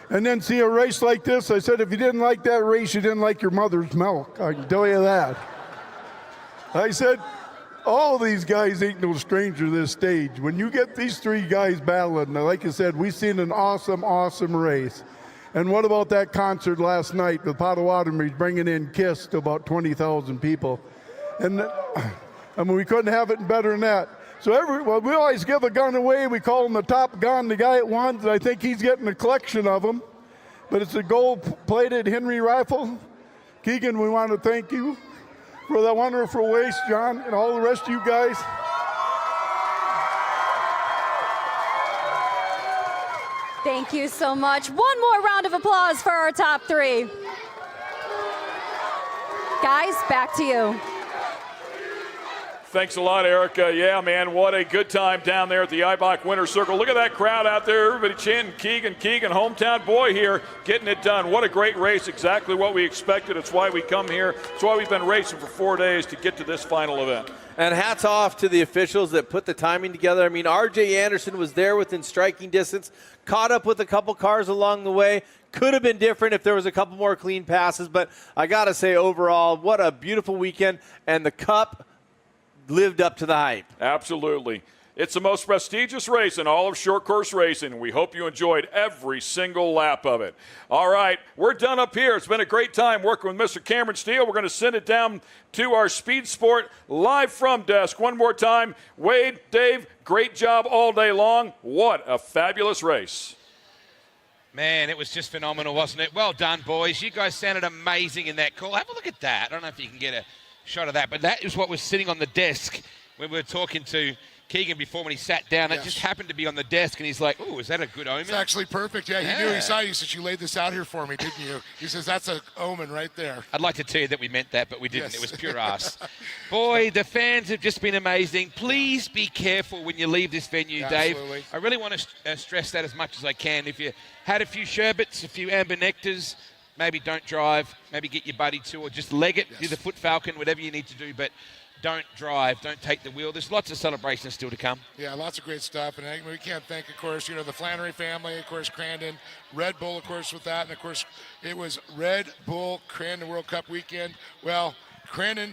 and then see a race like this, I said if you didn't like that race, you didn't like your mother's milk. I can tell you that. I said, all these guys ain't no stranger to this stage. When you get these three guys battling, like I said, we seen an awesome, awesome race. And what about that concert last night with Potawatomi bringing in Kiss to about 20,000 people? And I mean, we couldn't have it better than that. So we always give a gun away. We call him the top gun, the guy that won. I think he's getting a collection of them. But it's a gold-plated Henry rifle. Keegan, we want to thank you for that wonderful race, John, and all the rest of you guys. Thank you so much. One more round of applause for our top three. Guys, back to you. Thanks a lot, Erica. Yeah, man, what a good time down there at the Eibach Winner's Circle. Look at that crowd out there. Everybody chanting Keegan, hometown boy here, getting it done. What a great race. Exactly what we expected. It's why we come here. It's why we've been racing for 4 days to get to this final event. And hats off to the officials that put the timing together. I mean, R.J. Anderson was there within striking distance, caught up with a couple cars along the way. Could have been different if there was a couple more clean passes, but I got to say, overall, what a beautiful weekend. And the Cup lived up to the hype. Absolutely. It's the most prestigious race in all of short course racing. We hope you enjoyed every single lap of it. All right, we're done up here. It's been a great time working with Mr. Cameron Steele. We're going to send it down to our Speed Sport live from desk. One more time, Wade, Dave, great job all day long. What a fabulous race. Man, it was just phenomenal, wasn't it? Well done, boys. You guys sounded amazing in that call. Have a look at that. I don't know if you can get a shot of that, but that is what was sitting on the desk when we were talking to Keegan before when he sat down. It just happened to be on the desk, and he's like, oh, is that a good omen? It's actually perfect. Yeah, he knew. He saw you. He said, you laid this out here for me, didn't you? He says, that's an omen right there. I'd like to tell you that we meant that, but we didn't. Yes. It was pure ass. Boy, the fans have just been amazing. Please be careful when you leave this venue, Dave. Absolutely. I really want to stress that as much as I can. If you had a few sherbets, a few amber nectars, maybe don't drive, maybe get your buddy to, or just leg it, do the foot falcon, whatever you need to do, but don't drive, don't take the wheel. There's lots of celebrations still to come. Yeah, lots of great stuff. And we can't thank, of course, the Flannery family, of course, Crandon, Red Bull, of course, with that. And, of course, it was Red Bull Crandon World Cup weekend. Well, Crandon,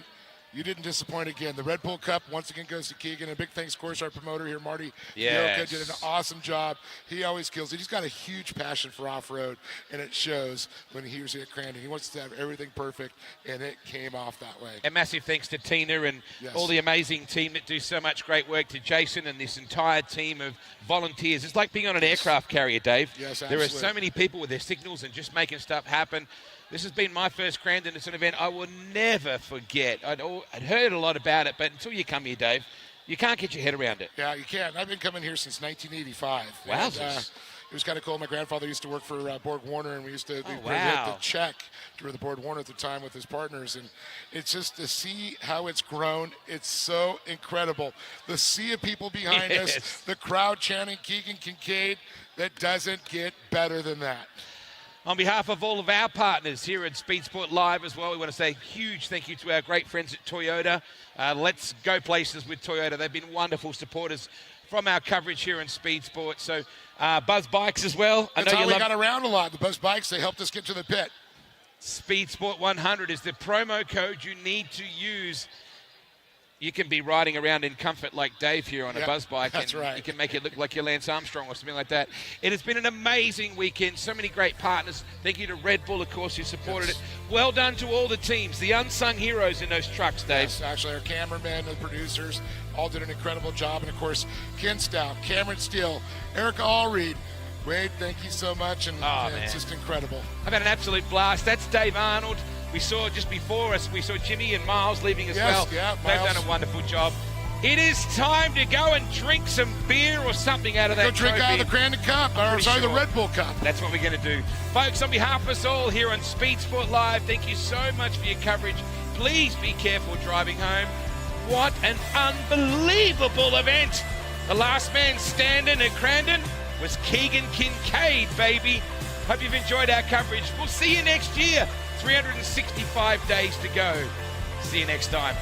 you didn't disappoint again. The Red Bull Cup once again goes to Keegan. And big thanks, of course, our promoter here, Marty. Yes. Did an awesome job. He always kills it. He's got a huge passion for off-road, and it shows when he was at Crandon. He wants to have everything perfect, and it came off that way. And massive thanks to Tina and all the amazing team that do so much great work, to Jason and this entire team of volunteers. It's like being on an aircraft carrier, Dave. Yes, there are absolutely. so many people with their signals and just making stuff happen. This has been my first Crandon. It's an event I will never forget. I'd heard a lot about it, but until you come here, Dave, you can't get your head around it. Yeah, you can't. I've been coming here since 1985. Wowzers. And, it was kind of cool. My grandfather used to work for Borg Warner, and we used to hit wow. the check to the Borg Warner at the time with his partners. And it's just to see how it's grown. It's so incredible. The sea of people behind us, the crowd chanting Keegan Kincaid, that doesn't get better than that. On behalf of all of our partners here at Speed Sport Live as well, we want to say a huge thank you to our great friends at Toyota. Let's go places with Toyota. They've been wonderful supporters from our coverage here in Speed Sport. So Buzz Bikes as well. That's how we got around a lot. The Buzz Bikes, they helped us get to the pit. Speed Sport 100 is the promo code you need to use. You can be riding around in comfort like Dave here on a Buzz Bike. That's and right. You can make it look like you're Lance Armstrong or something like that. It has been an amazing weekend. So many great partners. Thank you to Red Bull, of course, who supported it. Well done to all the teams, the unsung heroes in those trucks, Dave. Yes, actually, our cameramen, the producers, all did an incredible job. And, of course, Ken Stout, Cameron Steele, Erica Allreed. Wade, thank you so much. And it's just incredible. I've had an absolute blast. That's Dave Arnold. We saw just before us, we saw Jimmy and Miles leaving as well. Yeah, They've done a wonderful job. It is time to go and drink some beer or something out of that Go drink out of the Crandon Cup, the Red Bull Cup. That's what we're going to do. Folks, on behalf of us all here on Speed Sport Live, thank you so much for your coverage. Please be careful driving home. What an unbelievable event. The last man standing at Crandon was Keegan Kincaid, baby. Hope you've enjoyed our coverage. We'll see you next year. 365 days to go. See you next time.